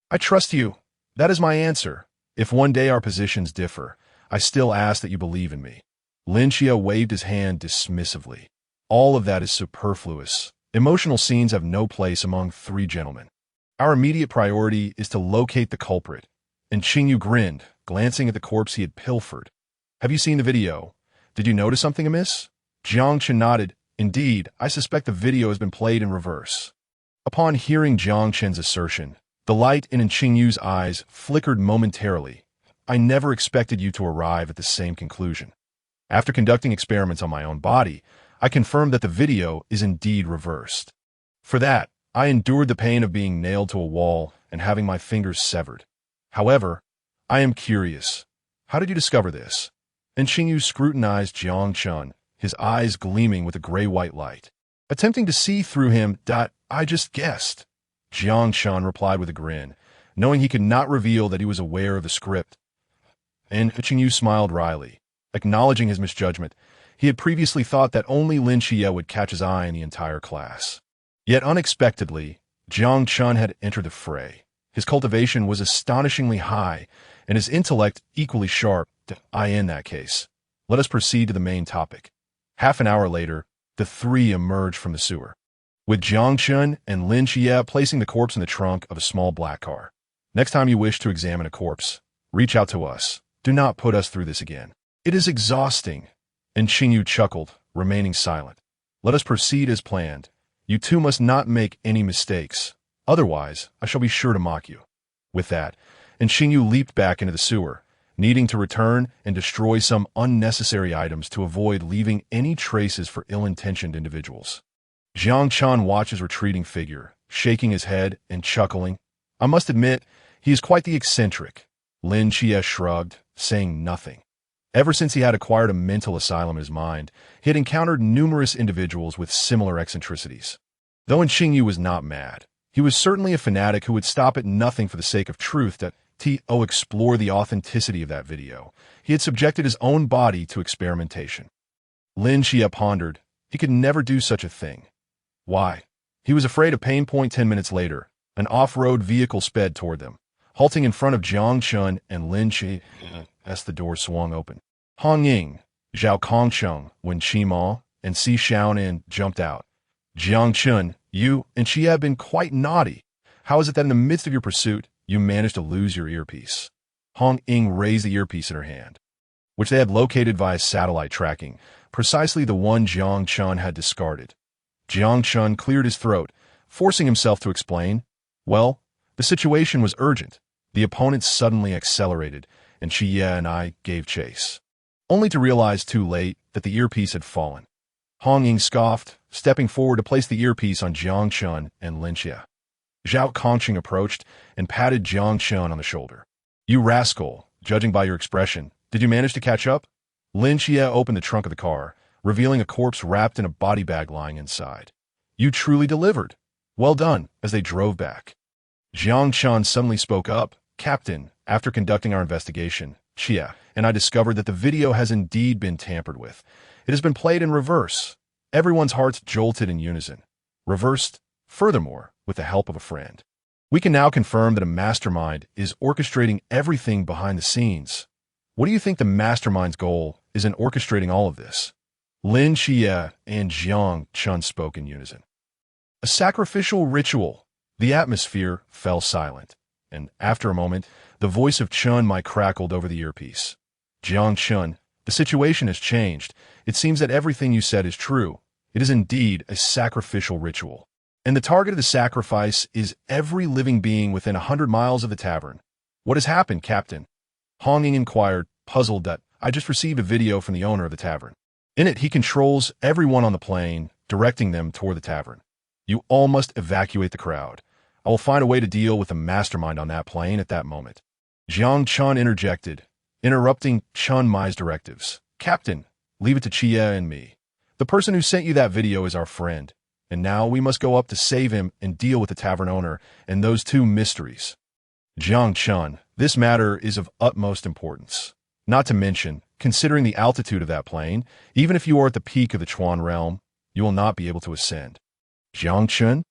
I trust you. That is my answer. If one day our positions differ, I still ask that you believe in me. Lin Qie waved his hand dismissively. All of that is superfluous. Emotional scenes have no place among three gentlemen. Our immediate priority is to locate the culprit. And Qingyu grinned, glancing at the corpse he had pilfered. Have you seen the video? Did you notice something amiss? Jiang Chen nodded. Indeed, I suspect the video has been played in reverse. Upon hearing Jiang Chen's assertion, the light in Qingyu's eyes flickered momentarily. I never expected you to arrive at the same conclusion. After conducting experiments on my own body, I confirmed that the video is indeed reversed. For that, I endured the pain of being nailed to a wall and having my fingers severed. However, I am curious. How did you discover this? And Qingyu scrutinized Jiang Chen, his eyes gleaming with a gray-white light. Attempting to see through him, I just guessed. Jiang Chen replied with a grin, knowing he could not reveal that he was aware of the script. And Qingyu smiled wryly. Acknowledging his misjudgment, he had previously thought that only Lin Qie would catch his eye in the entire class. Yet unexpectedly, Jiang Chen had entered the fray. His cultivation was astonishingly high, and his intellect equally sharp. In that case, let us proceed to the main topic. Half an hour later, the three emerged from the sewer, with Jiang Chen and Lin Qie placing the corpse in the trunk of a small black car. Next time you wish to examine a corpse, reach out to us. Do not put us through this again. It is exhausting. And Qingyu chuckled, remaining silent. Let us proceed as planned. You two must not make any mistakes. Otherwise, I shall be sure to mock you. With that, and Qingyu leaped back into the sewer, needing to return and destroy some unnecessary items to avoid leaving any traces for ill-intentioned individuals. Jiang Chen watched his retreating figure, shaking his head and chuckling. I must admit, he is quite the eccentric. Lin Qie shrugged, saying nothing. Ever since he had acquired a mental asylum in his mind, he had encountered numerous individuals with similar eccentricities. Though Qingyu was not mad, he was certainly a fanatic who would stop at nothing for the sake of truth to explore the authenticity of that video. He had subjected his own body to experimentation. Lin Qie pondered. He could never do such a thing. Why? He was afraid of pain. 10 minutes later, an off-road vehicle sped toward them, halting in front of Jiang Chen and Lin Qie as the door swung open. Hong Ying, Zhao Kongcheng, Wen Qima, and Si Xiaonin jumped out. Jiang Chen, you and Qie have been quite naughty. How is it that in the midst of your pursuit, you managed to lose your earpiece? Hong Ying raised the earpiece in her hand, which they had located via satellite tracking, precisely the one Jiang Chen had discarded. Jiang Chen cleared his throat, forcing himself to explain. Well, the situation was urgent. The opponents suddenly accelerated, and Qie and I gave chase, only to realize too late that the earpiece had fallen. Hong Ying scoffed, stepping forward to place the earpiece on Jiang Chen and Lin Qie. Zhao Kongcheng approached and patted Jiang Chen on the shoulder. You rascal, judging by your expression, did you manage to catch up? Lin Qie opened the trunk of the car, revealing a corpse wrapped in a body bag lying inside. You truly delivered. Well done, as they drove back. Jiang Chen suddenly spoke up. Captain, after conducting our investigation, Qie and I discovered that the video has indeed been tampered with. It has been played in reverse. Everyone's hearts jolted in unison, reversed, furthermore, with the help of a friend. We can now confirm that a mastermind is orchestrating everything behind the scenes. What do you think the mastermind's goal is in orchestrating all of this? Lin Qie and Jiang Chen spoke in unison. A sacrificial ritual. The atmosphere fell silent, and after a moment, the voice of Chen Mai crackled over the earpiece. Jiang Chen, the situation has changed. It seems that everything you said is true. It is indeed a sacrificial ritual. And the target of the sacrifice is every living being within 100 miles of the tavern. What has happened, Captain? Hong Ying inquired, puzzled that I just received a video from the owner of the tavern. In it, he controls everyone on the plane, directing them toward the tavern. You all must evacuate the crowd. I will find a way to deal with the mastermind on that plane at that moment. Jiang Chen interjected, interrupting Chen Mai's directives. Captain, leave it to Qie and me. The person who sent you that video is our friend, and now we must go up to save him and deal with the tavern owner and those two mysteries. Jiang Chen, this matter is of utmost importance. Not to mention, considering the altitude of that plane, even if you are at the peak of the Chuan realm, you will not be able to ascend. Jiang Chen?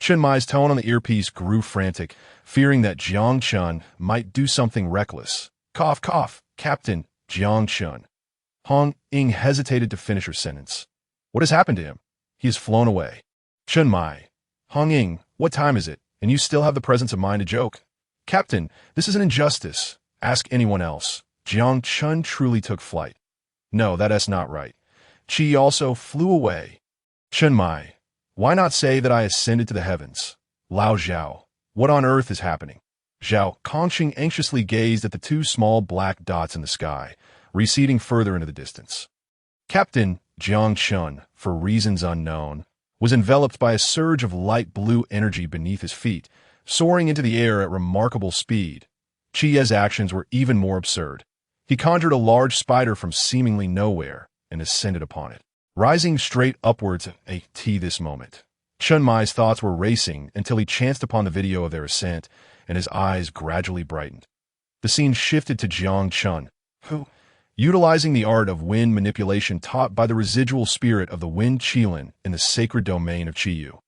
Chen Mai's tone on the earpiece grew frantic, fearing that Jiang Chen might do something reckless. Cough, cough, Captain Jiang Chen. Hong Ying hesitated to finish her sentence. What has happened to him? He has flown away. Chen Mai. Hong Ying, what time is it? And you still have the presence of mind to joke? Captain, this is an injustice. Ask anyone else. Jiang Chen truly took flight. No, that's not right. Qi also flew away. Chen Mai. Why not say that I ascended to the heavens? Lao Zhao. What on earth is happening? Zhao Kongcheng anxiously gazed at the two small black dots in the sky, receding further into the distance. Captain Jiang Chen, for reasons unknown, was enveloped by a surge of light blue energy beneath his feet, soaring into the air at remarkable speed. Qie's actions were even more absurd. He conjured a large spider from seemingly nowhere and ascended upon it, rising straight upwards at this moment. Chen Mai's thoughts were racing until he chanced upon the video of their ascent, and his eyes gradually brightened. The scene shifted to Jiang Chen, who, utilizing the art of wind manipulation taught by the residual spirit of the wind Qilin in the sacred domain of Chiyou,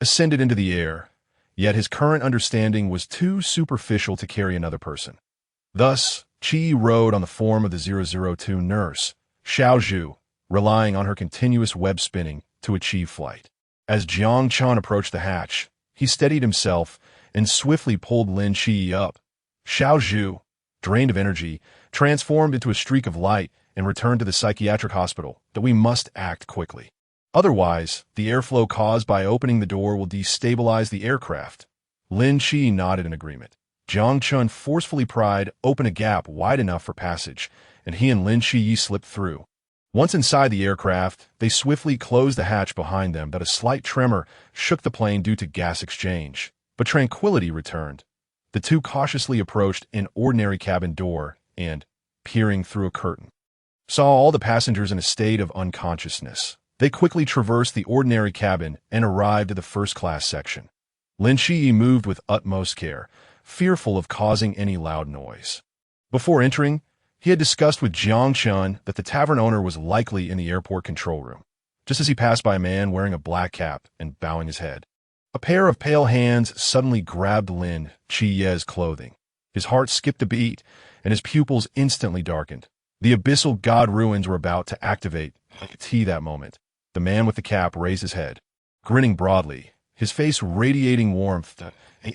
ascended into the air, yet his current understanding was too superficial to carry another person. Thus, Qi rode on the form of the 002 nurse, Xiaozhu, relying on her continuous web spinning to achieve flight. As Jiang Chen approached the hatch, he steadied himself and swiftly pulled Lin Qi up. Xiaozhu, drained of energy, transformed into a streak of light and returned to the psychiatric hospital, that we must act quickly. Otherwise, the airflow caused by opening the door will destabilize the aircraft. Lin Qi nodded in agreement. Jiang Chen forcefully pried open a gap wide enough for passage, and he and Lin Qi slipped through. Once inside the aircraft, they swiftly closed the hatch behind them that a slight tremor shook the plane due to gas exchange. But tranquility returned. The two cautiously approached an ordinary cabin door and, peering through a curtain, saw all the passengers in a state of unconsciousness. They quickly traversed the ordinary cabin and arrived at the first-class section. Lin Qi moved with utmost care, fearful of causing any loud noise. Before entering, he had discussed with Jiang Chen that the tavern owner was likely in the airport control room, just as he passed by a man wearing a black cap and bowing his head. A pair of pale hands suddenly grabbed Lin Qie's clothing. His heart skipped a beat, and his pupils instantly darkened. The abyssal god ruins were about to activate at that moment. The man with the cap raised his head, grinning broadly, his face radiating warmth.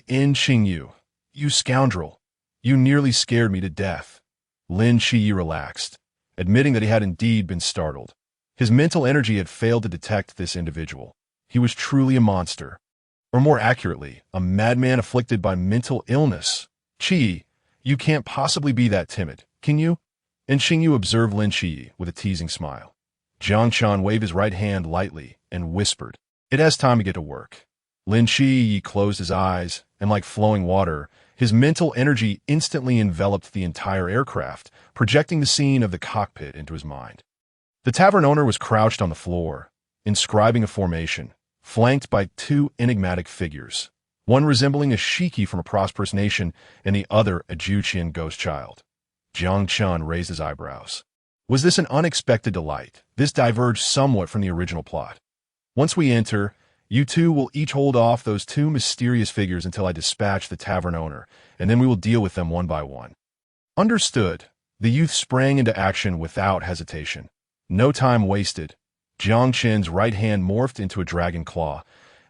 In Qingyu, you scoundrel, you nearly scared me to death. Lin Qi relaxed, admitting that he had indeed been startled. His mental energy had failed to detect this individual. He was truly a monster. Or more accurately, a madman afflicted by mental illness. Qi, you can't possibly be that timid, can you? And Qingyu observed Lin Qi with a teasing smile. Jiang Chen waved his right hand lightly and whispered, It has time to get to work. Lin Qi closed his eyes, and like flowing water, his mental energy instantly enveloped the entire aircraft, projecting the scene of the cockpit into his mind. The tavern owner was crouched on the floor, inscribing a formation, flanked by two enigmatic figures, one resembling a Shiki from a prosperous nation and the other a Juqian ghost child. Jiang Chen raised his eyebrows. Was this an unexpected delight? This diverged somewhat from the original plot. Once we enter, you two will each hold off those two mysterious figures until I dispatch the tavern owner, and then we will deal with them one by one. Understood. The youth sprang into action without hesitation. No time wasted. Jiang Chen's right hand morphed into a dragon claw,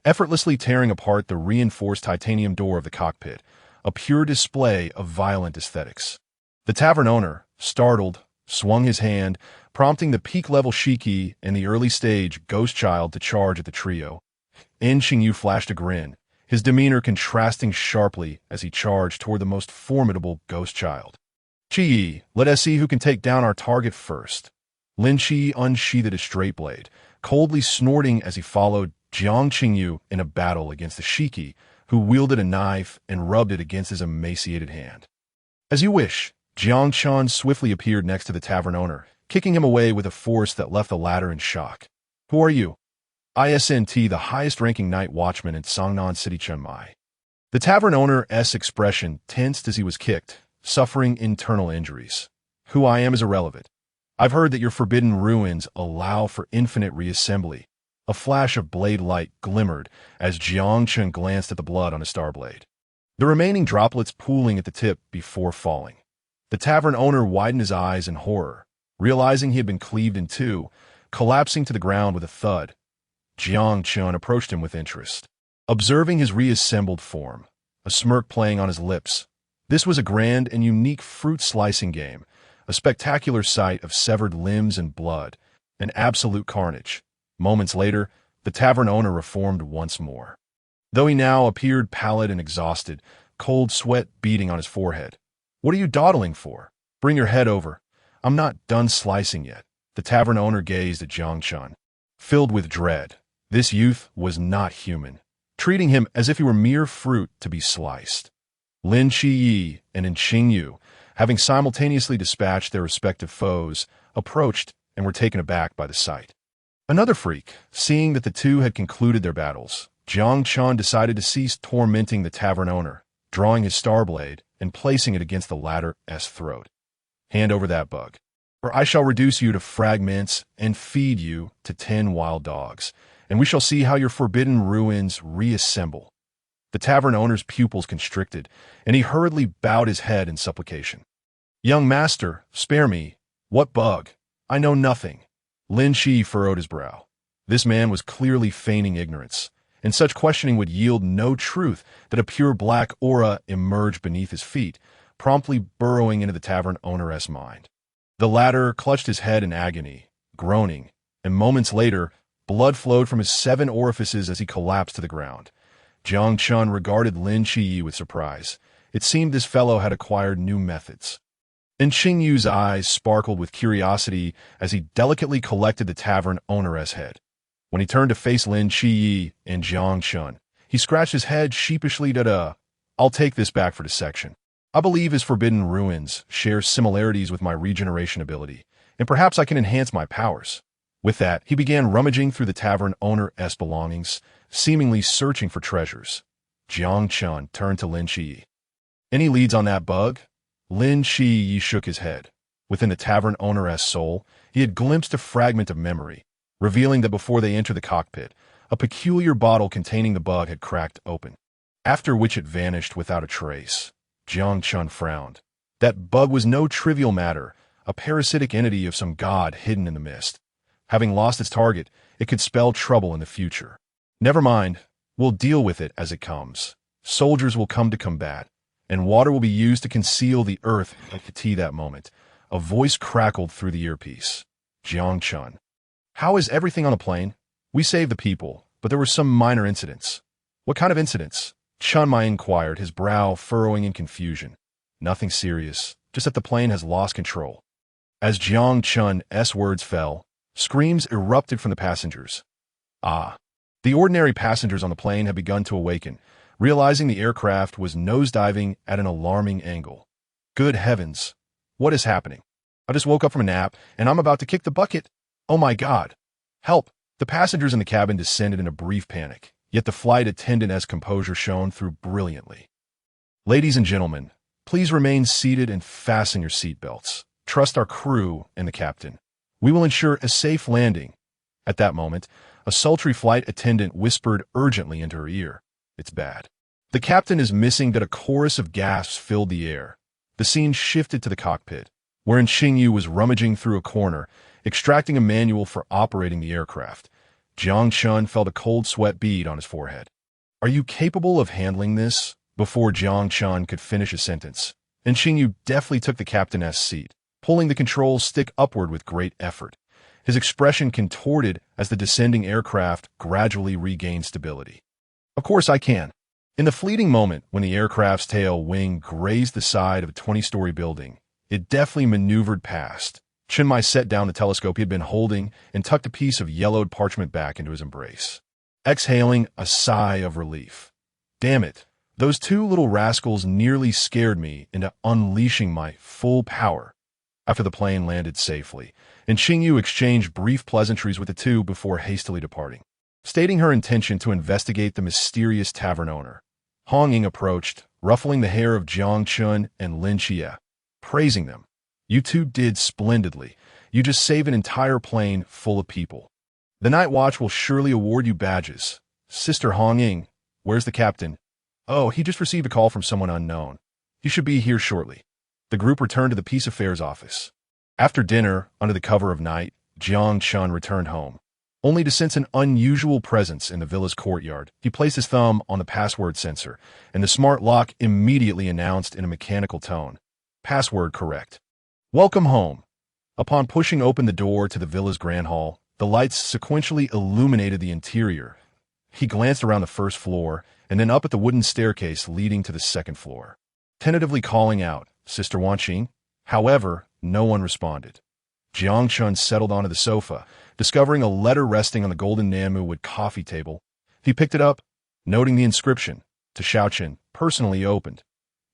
effortlessly tearing apart the reinforced titanium door of the cockpit, a pure display of violent aesthetics. The tavern owner, startled, swung his hand, prompting the peak-level Shiki and the early-stage Ghost Child to charge at the trio. Qingyu flashed a grin, his demeanor contrasting sharply as he charged toward the most formidable Ghost Child. Qiyou, let us see who can take down our target first. Lin Qi unsheathed his straight blade, coldly snorting as he followed Qingyu in a battle against the Shiki, who wielded a knife and rubbed it against his emaciated hand. As you wish. Jiang Chen swiftly appeared next to the tavern owner, kicking him away with a force that left the latter in shock. Who are you? ISNT, the highest-ranking night watchman in Songnan City, Chiangmai. The tavern owner's expression tensed as he was kicked, suffering internal injuries. Who I am is irrelevant. I've heard that your forbidden ruins allow for infinite reassembly. A flash of blade light glimmered as Jiang Chen glanced at the blood on his star blade, the remaining droplets pooling at the tip before falling. The tavern owner widened his eyes in horror, realizing he had been cleaved in two, collapsing to the ground with a thud. Jiang Chen approached him with interest, observing his reassembled form, a smirk playing on his lips. This was a grand and unique fruit-slicing game, a spectacular sight of severed limbs and blood, and absolute carnage. Moments later, the tavern owner reformed once more. Though he now appeared pallid and exhausted, cold sweat beading on his forehead. What are you dawdling for? Bring your head over. I'm not done slicing yet. The tavern owner gazed at Jiang Chen, filled with dread. This youth was not human, treating him as if he were mere fruit to be sliced. Lin Qi and Qingyu, having simultaneously dispatched their respective foes, approached and were taken aback by the sight. Another freak, seeing that the two had concluded their battles, Jiang Chen decided to cease tormenting the tavern owner, drawing his star blade and placing it against the latter's throat. Hand over that bug, or I shall reduce you to fragments and feed you to 10 wild dogs, and we shall see how your forbidden ruins reassemble. The tavern owner's pupils constricted, and he hurriedly bowed his head in supplication. Young master, spare me. What bug? I know nothing. Lin Qi furrowed his brow. This man was clearly feigning ignorance, and such questioning would yield no truth that a pure black aura emerged beneath his feet, promptly burrowing into the tavern owner's mind. The latter clutched his head in agony, groaning, and moments later, blood flowed from his 7 orifices as he collapsed to the ground. Jiang Chen regarded Lin Qi with surprise. It seemed this fellow had acquired new methods. And Qingyu's eyes sparkled with curiosity as he delicately collected the tavern owner's head. When he turned to face Lin Qi and Jiang Chen, he scratched his head sheepishly. I'll take this back for dissection. I believe his forbidden ruins share similarities with my regeneration ability, and perhaps I can enhance my powers. With that, he began rummaging through the tavern owner's belongings, seemingly searching for treasures. Jiang Chen turned to Lin Qi. Any leads on that bug? Lin Qi shook his head. Within the tavern owner's soul, he had glimpsed a fragment of memory, revealing that before they entered the cockpit, a peculiar bottle containing the bug had cracked open, after which it vanished without a trace. Jiang Chen frowned. That bug was no trivial matter, a parasitic entity of some god hidden in the mist. Having lost its target, it could spell trouble in the future. Never mind, we'll deal with it as it comes. Soldiers will come to combat, and water will be used to conceal the earth at the tea that moment. A voice crackled through the earpiece. Jiang Chen. How is everything on the plane? We saved the people, but there were some minor incidents. What kind of incidents? Chen Mai inquired, his brow furrowing in confusion. Nothing serious, just that the plane has lost control. As Jiang Chen's words fell, screams erupted from the passengers. The ordinary passengers on the plane had begun to awaken, realizing the aircraft was nosediving at an alarming angle. Good heavens, what is happening? I just woke up from a nap, and I'm about to kick the bucket. Oh my God! Help! The passengers in the cabin descended in a brief panic, yet the flight attendant's composure shone through brilliantly. Ladies and gentlemen, please remain seated and fasten your seatbelts. Trust our crew and the captain. We will ensure a safe landing." At that moment, a sultry flight attendant whispered urgently into her ear. "It's bad. The captain is missing." That a chorus of gasps filled the air. The scene shifted to the cockpit, wherein Qingyu was rummaging through a corner, extracting a manual for operating the aircraft. Jiang Chen felt a cold sweat bead on his forehead. "Are you capable of handling this?" Before Jiang Chen could finish a sentence, and Qingyu deftly took the captain's seat, pulling the control stick upward with great effort. His expression contorted as the descending aircraft gradually regained stability. "Of course I can." In the fleeting moment when the aircraft's tail wing grazed the side of a 20-story building, it deftly maneuvered past. Chenmai set down the telescope he had been holding and tucked a piece of yellowed parchment back into his embrace, exhaling a sigh of relief. "Damn it, those two little rascals nearly scared me into unleashing my full power." After the plane landed safely, and Qingyu exchanged brief pleasantries with the two before hastily departing, stating her intention to investigate the mysterious tavern owner. Hong Ying approached, ruffling the hair of Jiang Chen and Lin Xie, praising them. "You two did splendidly. You just saved an entire plane full of people. The Night Watch will surely award you badges." "Sister Hong Ying, where's the captain?" "Oh, he just received a call from someone unknown. He should be here shortly." The group returned to the Peace Affairs office. After dinner, under the cover of night, Jiang Chen returned home, only to sense an unusual presence in the villa's courtyard. He placed his thumb on the password sensor, and the smart lock immediately announced in a mechanical tone, "Password correct. Welcome home." Upon pushing open the door to the villa's grand hall, the lights sequentially illuminated the interior. He glanced around the first floor, and then up at the wooden staircase leading to the second floor, tentatively calling out, "Sister Wanqing?" However, no one responded. Jiang Chen settled onto the sofa, discovering a letter resting on the golden Namuwood coffee table. He picked it up, noting the inscription, "To Shaochen, personally opened."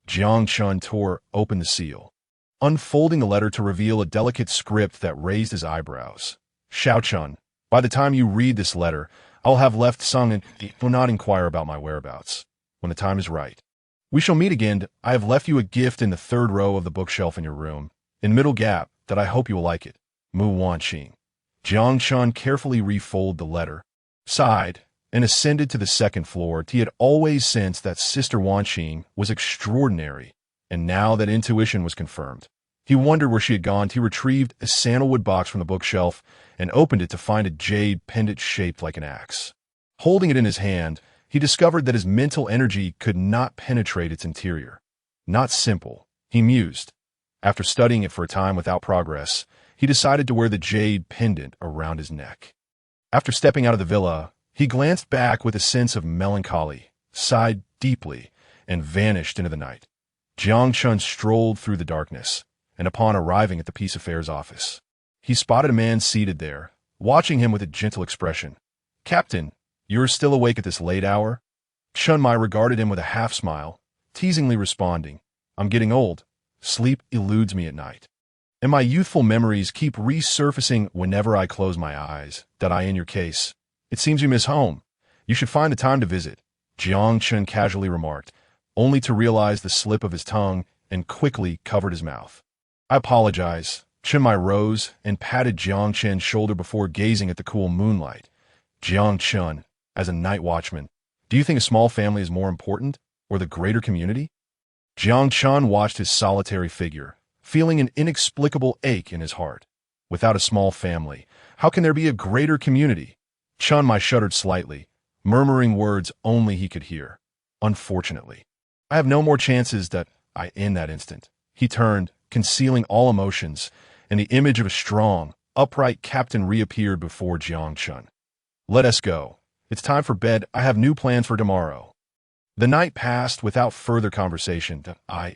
Jiang Chen tore open the seal, unfolding the letter to reveal a delicate script that raised his eyebrows. "Shaochen, by the time you read this letter, I'll have left Sung and will not inquire about my whereabouts. When the time is right, we shall meet again. I have left you a gift in the third row of the bookshelf in your room, in middle gap, that I hope you will like it. Mu Wanqing." Jiang Chen carefully refolded the letter, sighed, and ascended to the second floor. He had always sensed that Sister Wanqing was extraordinary, and now that intuition was confirmed, he wondered where she had gone. He retrieved a sandalwood box from the bookshelf and opened it to find a jade pendant shaped like an axe. Holding it in his hand, he discovered that his mental energy could not penetrate its interior. Not simple, he mused. After studying it for a time without progress, he decided to wear the jade pendant around his neck. After stepping out of the villa, he glanced back with a sense of melancholy, sighed deeply, and vanished into the night. Jiang Chen strolled through the darkness, and upon arriving at the Peace Affairs office, he spotted a man seated there, watching him with a gentle expression. "Captain, you're still awake at this late hour?" Chenmai regarded him with a half-smile, teasingly responding, "I'm getting old. Sleep eludes me at night, and my youthful memories keep resurfacing whenever I close my eyes. That I, in your case, it seems you miss home. You should find the time to visit," Jiang Chen casually remarked, only to realize the slip of his tongue and quickly covered his mouth. "I apologize." Chenmai rose and patted Jiang Chen's shoulder before gazing at the cool moonlight. "Jiang Chen, as a night watchman, do you think a small family is more important, or the greater community?" Jiang Chen watched his solitary figure, feeling an inexplicable ache in his heart. Without a small family, how can there be a greater community? Chenmai shuddered slightly, murmuring words only he could hear. "Unfortunately, I have no more chances that I in that instant." He turned, concealing all emotions, and the image of a strong, upright captain reappeared before Jiang Chen. "Let us go. It's time for bed. I have new plans for tomorrow." The night passed without further conversation.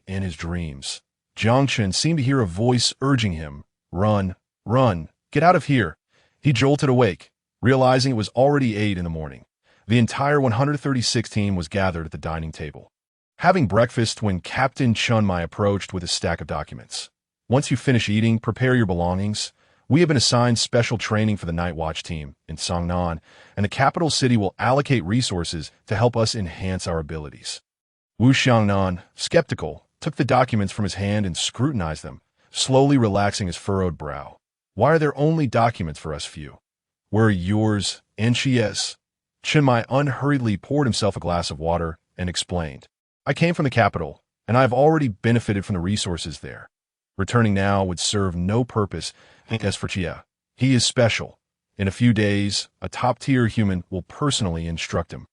In his dreams, Jiang Chen seemed to hear a voice urging him, "Run, run, get out of here." He jolted awake, realizing it was already 8 in the morning. The entire 136 team was gathered at the dining table, having breakfast when Captain Chenmai approached with a stack of documents. "Once you finish eating, prepare your belongings. We have been assigned special training for the Night Watch team in Songnan, and the capital city will allocate resources to help us enhance our abilities." Wu Xiangnan, skeptical, took the documents from his hand and scrutinized them, slowly relaxing his furrowed brow. Why are there only documents for us few? Where are yours and Chiye's? Chenmai unhurriedly poured himself a glass of water and explained. I came from the capital, and I have already benefited from the resources there. Returning now would serve no purpose. As for Qiyou, he is special. In a few days, a top-tier human will personally instruct him.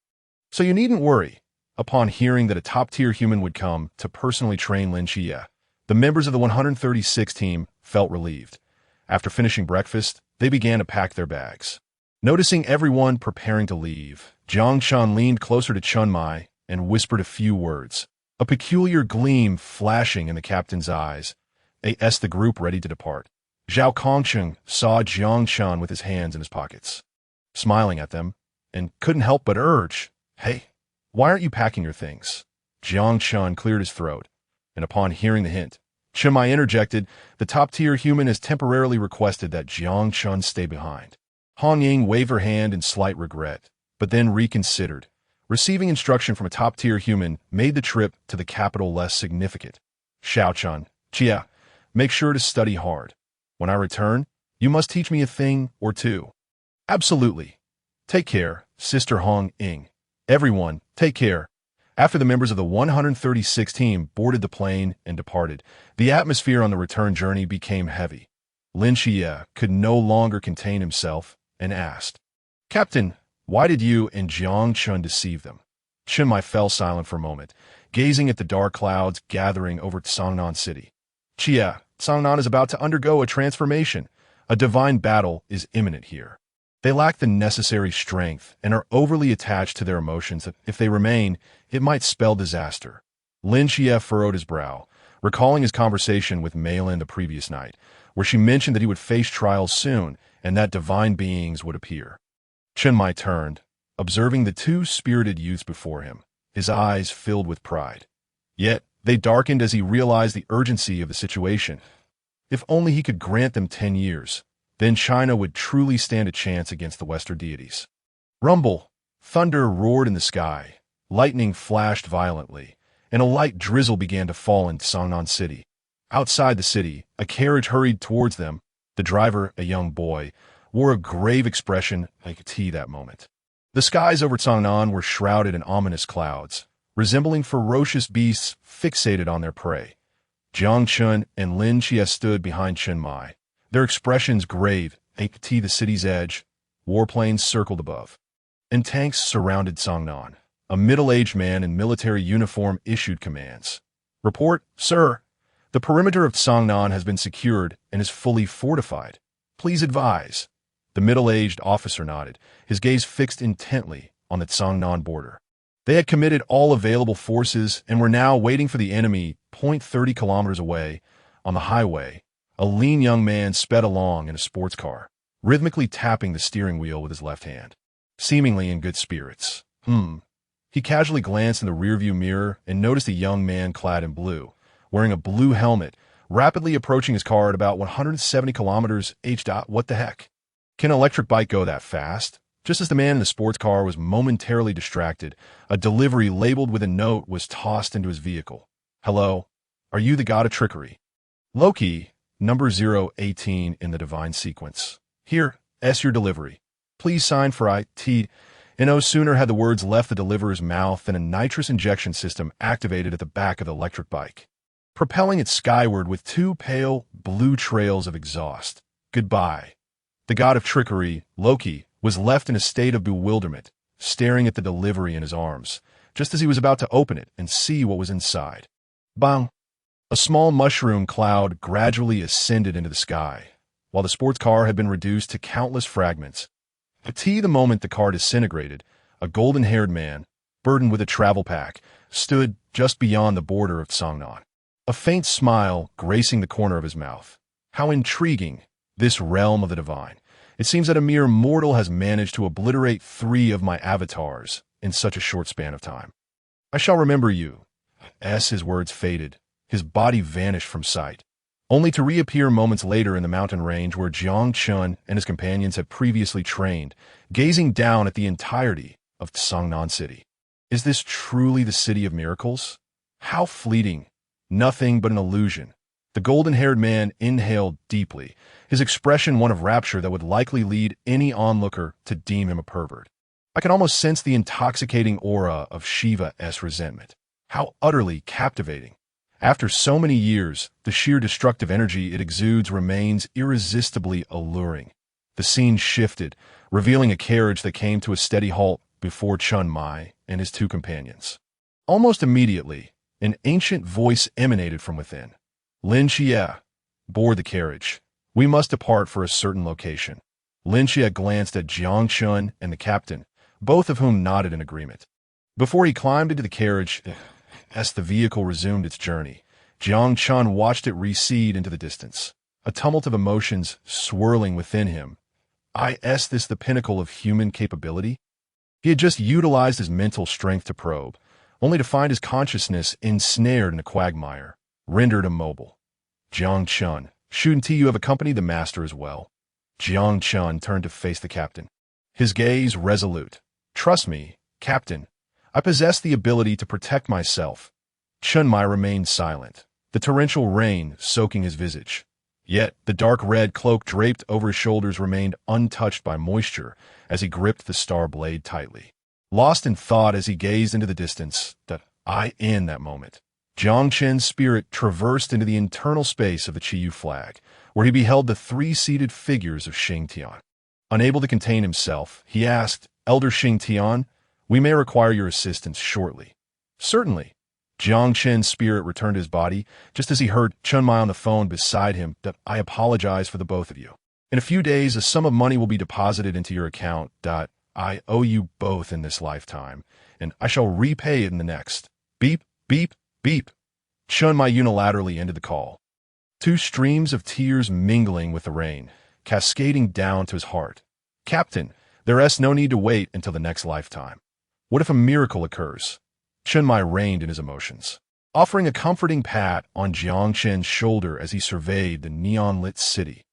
So you needn't worry. Upon hearing that a top-tier human would come to personally train Lin Qiyou, the members of the 136 team felt relieved. After finishing breakfast, they began to pack their bags. Noticing everyone preparing to leave, Jiang Chen leaned closer to Chenmai and whispered a few words, a peculiar gleam flashing in the captain's eyes. As the group ready to depart, Zhao Kongcheng saw Jiang Chen with his hands in his pockets, smiling at them, and couldn't help but urge, Hey, why aren't you packing your things? Jiang Chen cleared his throat, and upon hearing the hint, Chenmai interjected, the top-tier human has temporarily requested that Jiang Chen stay behind. Han Ying waved her hand in slight regret, but then reconsidered. Receiving instruction from a top-tier human made the trip to the capital less significant. Xiao Chen, Qiyou, make sure to study hard. When I return, you must teach me a thing or two. Absolutely. Take care, Sister Hong Ying. Everyone, take care. After the members of the 136 team boarded the plane and departed, the atmosphere on the return journey became heavy. Lin Qiyou could no longer contain himself and asked, Captain, why did you and Jiang Chen deceive them? Chenmai fell silent for a moment, gazing at the dark clouds gathering over Songnan City. Qiyou, Songnan is about to undergo a transformation. A divine battle is imminent here. They lack the necessary strength and are overly attached to their emotions. If they remain, it might spell disaster. Lin Qiyou furrowed his brow, recalling his conversation with Meilin the previous night, where she mentioned that he would face trials soon and that divine beings would appear. Chenmai turned, observing the two spirited youths before him, his eyes filled with pride. Yet they darkened as he realized the urgency of the situation. If only he could grant them 10 years, then China would truly stand a chance against the Western deities. Rumble! Thunder roared in the sky, lightning flashed violently, and a light drizzle began to fall in Songnan City. Outside the city, a carriage hurried towards them. The driver, a young boy, wore a grave expression like a tea that moment. The skies over Songnan were shrouded in ominous clouds, resembling ferocious beasts fixated on their prey. Jiang Chen and Lin Qiyou stood behind Chenmai, their expressions grave, the city's edge. Warplanes circled above, and tanks surrounded Songnan. A middle-aged man in military uniform issued commands. Report, sir. The perimeter of Songnan has been secured and is fully fortified. Please advise. The middle-aged officer nodded, his gaze fixed intently on the Songnan border. They had committed all available forces and were now waiting for the enemy 30 kilometers away. On the highway, a lean young man sped along in a sports car, rhythmically tapping the steering wheel with his left hand, seemingly in good spirits. He casually glanced in the rearview mirror and noticed a young man clad in blue, wearing a blue helmet, rapidly approaching his car at about 170 kilometers h. What the heck? Can an electric bike go that fast? Just as the man in the sports car was momentarily distracted, a delivery labeled with a note was tossed into his vehicle. Hello, are you the god of trickery? Loki, number 018 in the divine sequence. Here, your delivery. Please sign for IT. And no sooner had the words left the deliverer's mouth than a nitrous injection system activated at the back of the electric bike, propelling it skyward with two pale blue trails of exhaust. Goodbye. The god of trickery, Loki, was left in a state of bewilderment, staring at the delivery in his arms, just as he was about to open it and see what was inside. Bang! A small mushroom cloud gradually ascended into the sky, while the sports car had been reduced to countless fragments. The moment the car disintegrated, a golden-haired man, burdened with a travel pack, stood just beyond the border of Songnan, a faint smile gracing the corner of his mouth. How intriguing, this realm of the divine. It seems that a mere mortal has managed to obliterate 3 of my avatars in such a short span of time. I shall remember you. As his words faded, his body vanished from sight, only to reappear moments later in the mountain range where Jiang Chen and his companions had previously trained, gazing down at the entirety of Songnan City. Is this truly the city of miracles? How fleeting! Nothing but an illusion. The golden-haired man inhaled deeply, his expression one of rapture that would likely lead any onlooker to deem him a pervert. I can almost sense the intoxicating aura of Shiva's resentment. How utterly captivating. After so many years, the sheer destructive energy it exudes remains irresistibly alluring. The scene shifted, revealing a carriage that came to a steady halt before Chun Mai and his two companions. Almost immediately, an ancient voice emanated from within. Lin Xie, board the carriage. We must depart for a certain location. Lin Xie glanced at Jiang Chen and the captain, both of whom nodded in agreement. Before he climbed into the carriage, as the vehicle resumed its journey, Jiang Chen watched it recede into the distance, a tumult of emotions swirling within him. Is this the pinnacle of human capability? He had just utilized his mental strength to probe, only to find his consciousness ensnared in a quagmire, rendered immobile. Jiang Chen, shouldn't you have accompanied the master as well? Jiang Chen turned to face the captain, his gaze resolute. Trust me, captain. I possess the ability to protect myself. Chun Mai remained silent, the torrential rain soaking his visage. Yet the dark red cloak draped over his shoulders remained untouched by moisture as he gripped the star blade tightly. Lost in thought as he gazed into the distance, in that moment, Jiang Chen's spirit traversed into the internal space of the Qiyou flag, where he beheld the three-seated figures of Xingtian. Unable to contain himself, he asked, Elder Xingtian, we may require your assistance shortly. Certainly. Jiang Chen's spirit returned to his body just as he heard Chun Mai on the phone beside him. I apologize for the both of you. In a few days, a sum of money will be deposited into your account. I owe you both in this lifetime, and I shall repay it in the next. Beep, beep, beep. Chun Mai unilaterally ended the call. Two streams of tears mingling with the rain, cascading down to his heart. Captain, there is no need to wait until the next lifetime. What if a miracle occurs? Chun Mai reined in his emotions, offering a comforting pat on Jiang Chen's shoulder as he surveyed the neon-lit city.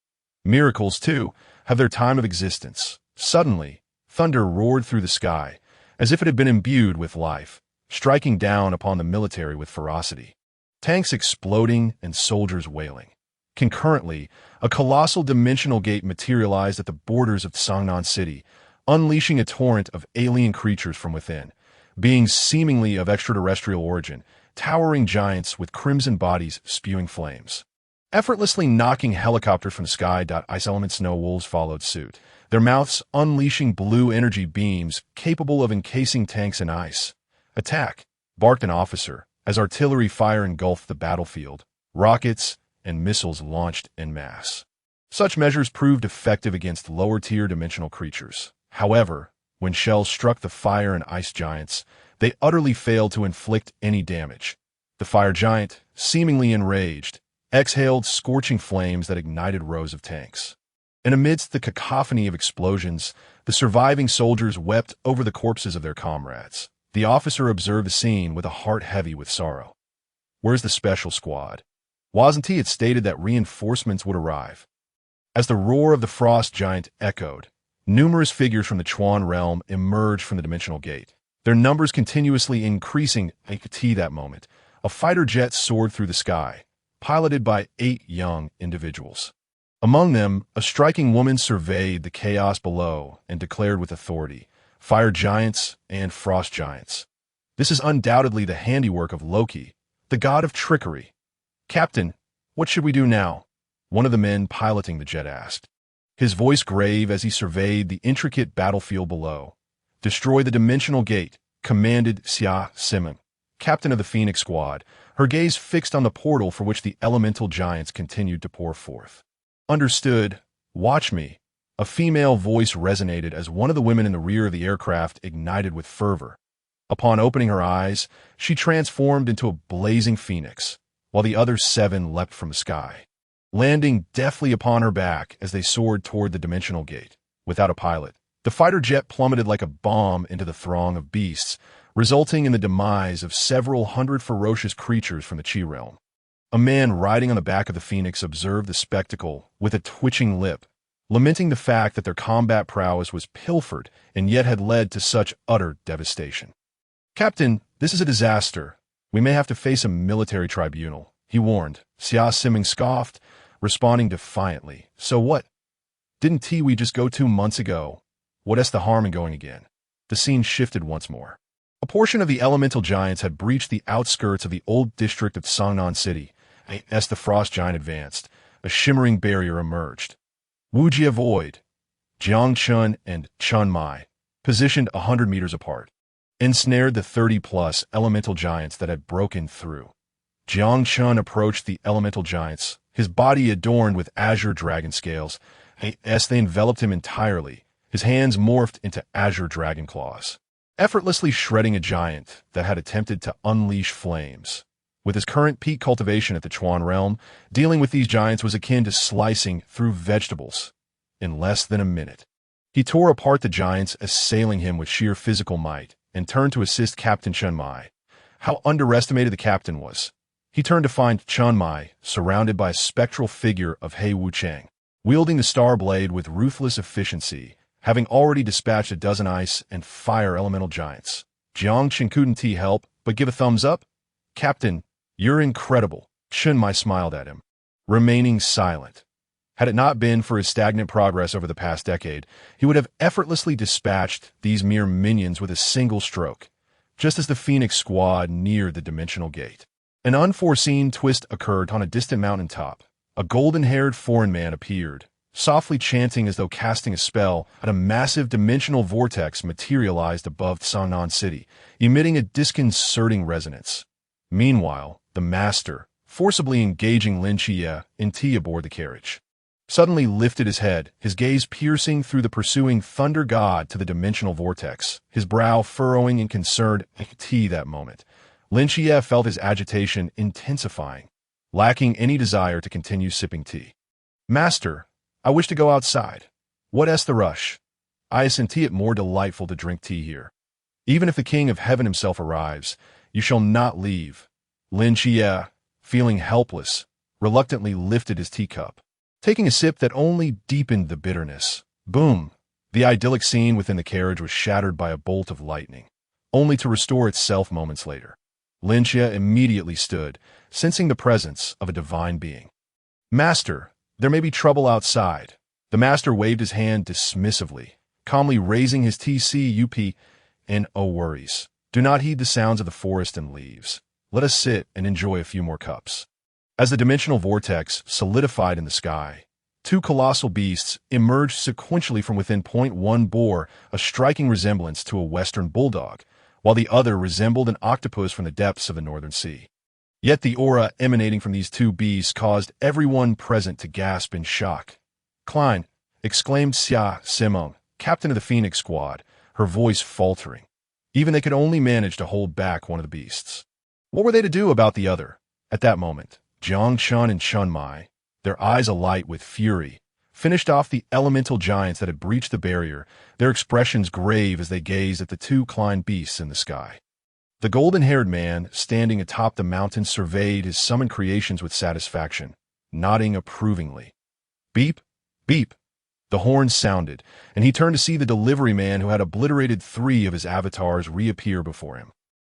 Miracles, too, have their time of existence. Suddenly, thunder roared through the sky, as if it had been imbued with life, striking down upon the military with ferocity. Tanks exploding and soldiers wailing. Concurrently, a colossal dimensional gate materialized at the borders of Songnan City, unleashing a torrent of alien creatures from within, beings seemingly of extraterrestrial origin, towering giants with crimson bodies spewing flames. Effortlessly knocking helicopters from the sky, ice element snow wolves followed suit, their mouths unleashing blue energy beams capable of encasing tanks in ice. Attack, barked an officer, as artillery fire engulfed the battlefield, rockets and missiles launched en masse. Such measures proved effective against lower-tier dimensional creatures. However, when shells struck the fire and ice giants, they utterly failed to inflict any damage. The fire giant, seemingly enraged, exhaled scorching flames that ignited rows of tanks. And amidst the cacophony of explosions, the surviving soldiers wept over the corpses of their comrades. The officer observed the scene with a heart heavy with sorrow. Where's the special squad? Wasn't he had stated that reinforcements would arrive? As the roar of the frost giant echoed, numerous figures from the Chuan realm emerged from the dimensional gate, their numbers continuously increasing. That moment, a fighter jet soared through the sky, piloted by 8 young individuals. Among them, a striking woman surveyed the chaos below and declared with authority, fire giants and frost giants. This is undoubtedly the handiwork of Loki, the god of trickery. Captain, what should we do now? One of the men piloting the jet asked, his voice grave as he surveyed the intricate battlefield below. Destroy the dimensional gate, commanded Xia Simon, captain of the Phoenix Squad, her gaze fixed on the portal for which the elemental giants continued to pour forth. Understood. Watch me. A female voice resonated as one of the women in the rear of the aircraft ignited with fervor. Upon opening her eyes, she transformed into a blazing phoenix, while the other 7 leapt from the sky, landing deftly upon her back as they soared toward the dimensional gate. Without a pilot, the fighter jet plummeted like a bomb into the throng of beasts, resulting in the demise of several hundred ferocious creatures from the Qi realm. A man riding on the back of the Phoenix observed the spectacle with a twitching lip, lamenting the fact that their combat prowess was pilfered and yet had led to such utter devastation. Captain, this is a disaster. We may have to face a military tribunal, he warned. Xia Siming scoffed, responding defiantly. So what? Didn't we just go 2 months ago? What's the harm in going again? The scene shifted once more. A portion of the elemental giants had breached the outskirts of the old district of Songnan City. As the frost giant advanced, a shimmering barrier emerged. Wujie Void, Jiang Chen, and Chun Mai, positioned 100 meters apart, ensnared the 30-plus elemental giants that had broken through. Jiang Chen approached the elemental giants, his body adorned with Azure Dragon scales. As they enveloped him entirely, his hands morphed into Azure Dragon claws, effortlessly shredding a giant that had attempted to unleash flames. With his current peak cultivation at the Chuan realm, dealing with these giants was akin to slicing through vegetables. In less than a minute, he tore apart the giants, assailing him with sheer physical might, and turned to assist Captain Chun Mai. How underestimated the captain was. He turned to find Chun Mai surrounded by a spectral figure of He Wucheng, wielding the star blade with ruthless efficiency, having already dispatched a dozen ice and fire elemental giants. Jiang Chen couldn't help but give a thumbs up. Captain, you're incredible. Chun Mai smiled at him, remaining silent. Had it not been for his stagnant progress over the past decade, he would have effortlessly dispatched these mere minions with a single stroke, just as the Phoenix squad neared the dimensional gate. An unforeseen twist occurred on a distant mountaintop. A golden-haired foreign man appeared, softly chanting as though casting a spell, and a massive dimensional vortex materialized above Songnan City, emitting a disconcerting resonance. Meanwhile, the master, forcibly engaging Lin Qiyou and Ti aboard the carriage, suddenly lifted his head, his gaze piercing through the pursuing thunder god to the dimensional vortex, his brow furrowing in concerned Ti that moment. Lin Qiyou felt his agitation intensifying, lacking any desire to continue sipping tea. Master, I wish to go outside. What's the rush? I sent it more delightful to drink tea here. Even if the King of Heaven himself arrives, you shall not leave. Lin Qiyou, feeling helpless, reluctantly lifted his teacup, taking a sip that only deepened the bitterness. Boom! The idyllic scene within the carriage was shattered by a bolt of lightning, only to restore itself moments later. Lin Qiyou immediately stood, sensing the presence of a divine being. Master, there may be trouble outside. The master waved his hand dismissively, calmly raising his TCUP. No worries. Do not heed the sounds of the forest and leaves. Let us sit and enjoy a few more cups. As the dimensional vortex solidified in the sky, 2 colossal beasts emerged sequentially from within. One bore a striking resemblance to a western bulldog, while the other resembled an octopus from the depths of the northern sea. Yet the aura emanating from these 2 beasts caused everyone present to gasp in shock. Klein, exclaimed Xia Simong, captain of the Phoenix squad, her voice faltering. Even they could only manage to hold back one of the beasts. What were they to do about the other? At that moment, Jiang Chen and Chun Mai, their eyes alight with fury, finished off the elemental giants that had breached the barrier, their expressions grave as they gazed at the 2 Klein beasts in the sky. The golden-haired man, standing atop the mountain, surveyed his summoned creations with satisfaction, nodding approvingly. Beep, beep. The horn sounded, and he turned to see the delivery man who had obliterated 3 of his avatars reappear before him.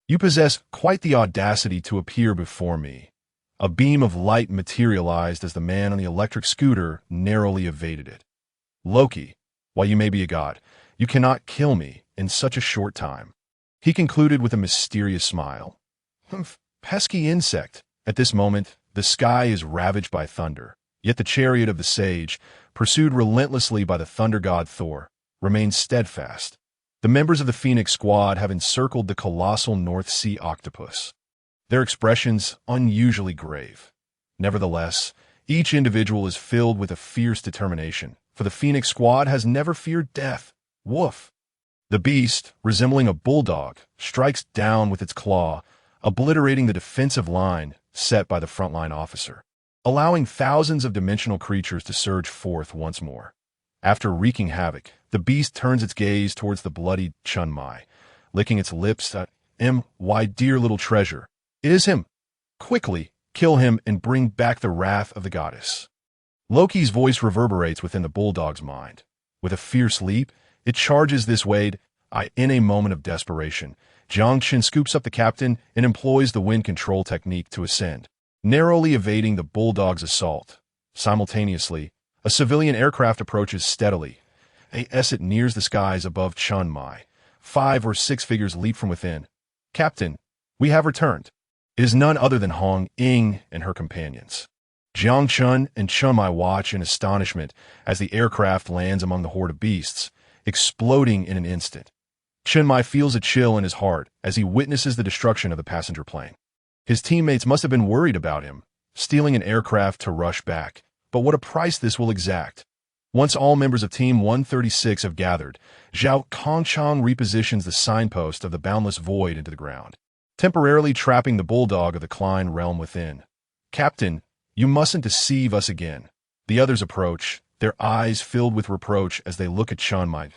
You possess quite the audacity to appear before me. A beam of light materialized as the man on the electric scooter narrowly evaded it. Loki, while you may be a god, you cannot kill me in such a short time. He concluded with a mysterious smile. Pesky insect. At this moment, the sky is ravaged by thunder, yet the chariot of the sage, pursued relentlessly by the thunder god Thor, remains steadfast. The members of the Phoenix squad have encircled the colossal North Sea octopus, their expressions unusually grave. Nevertheless, each individual is filled with a fierce determination, for the Phoenix squad has never feared death. Woof! The beast, resembling a bulldog, strikes down with its claw, obliterating the defensive line set by the frontline officer, allowing thousands of dimensional creatures to surge forth once more. After wreaking havoc, the beast turns its gaze towards the bloodied Chun Mai, licking its lips at my dear little treasure. It is him. Quickly, kill him and bring back the wrath of the goddess. Loki's voice reverberates within the bulldog's mind. With a fierce leap, it charges this way. In a moment of desperation, Jiang Chen scoops up the captain and employs the wind control technique to ascend, narrowly evading the bulldog's assault. Simultaneously, a civilian aircraft approaches steadily. As it nears the skies above Chun Mai, 5 or 6 figures leap from within. "Captain, we have returned." It is none other than Hong Ying and her companions. Jiang Chen and Chun Mai watch in astonishment as the aircraft lands among the horde of beasts, exploding in an instant. Chun Mai feels a chill in his heart as he witnesses the destruction of the passenger plane. His teammates must have been worried about him, stealing an aircraft to rush back, but what a price this will exact. Once all members of Team 136 have gathered, Zhao Kongcheng repositions the signpost of the boundless void into the ground, temporarily trapping the bulldog of the Klein realm within. "Captain, you mustn't deceive us again." The others approach, their eyes filled with reproach as they look at Chun Mai.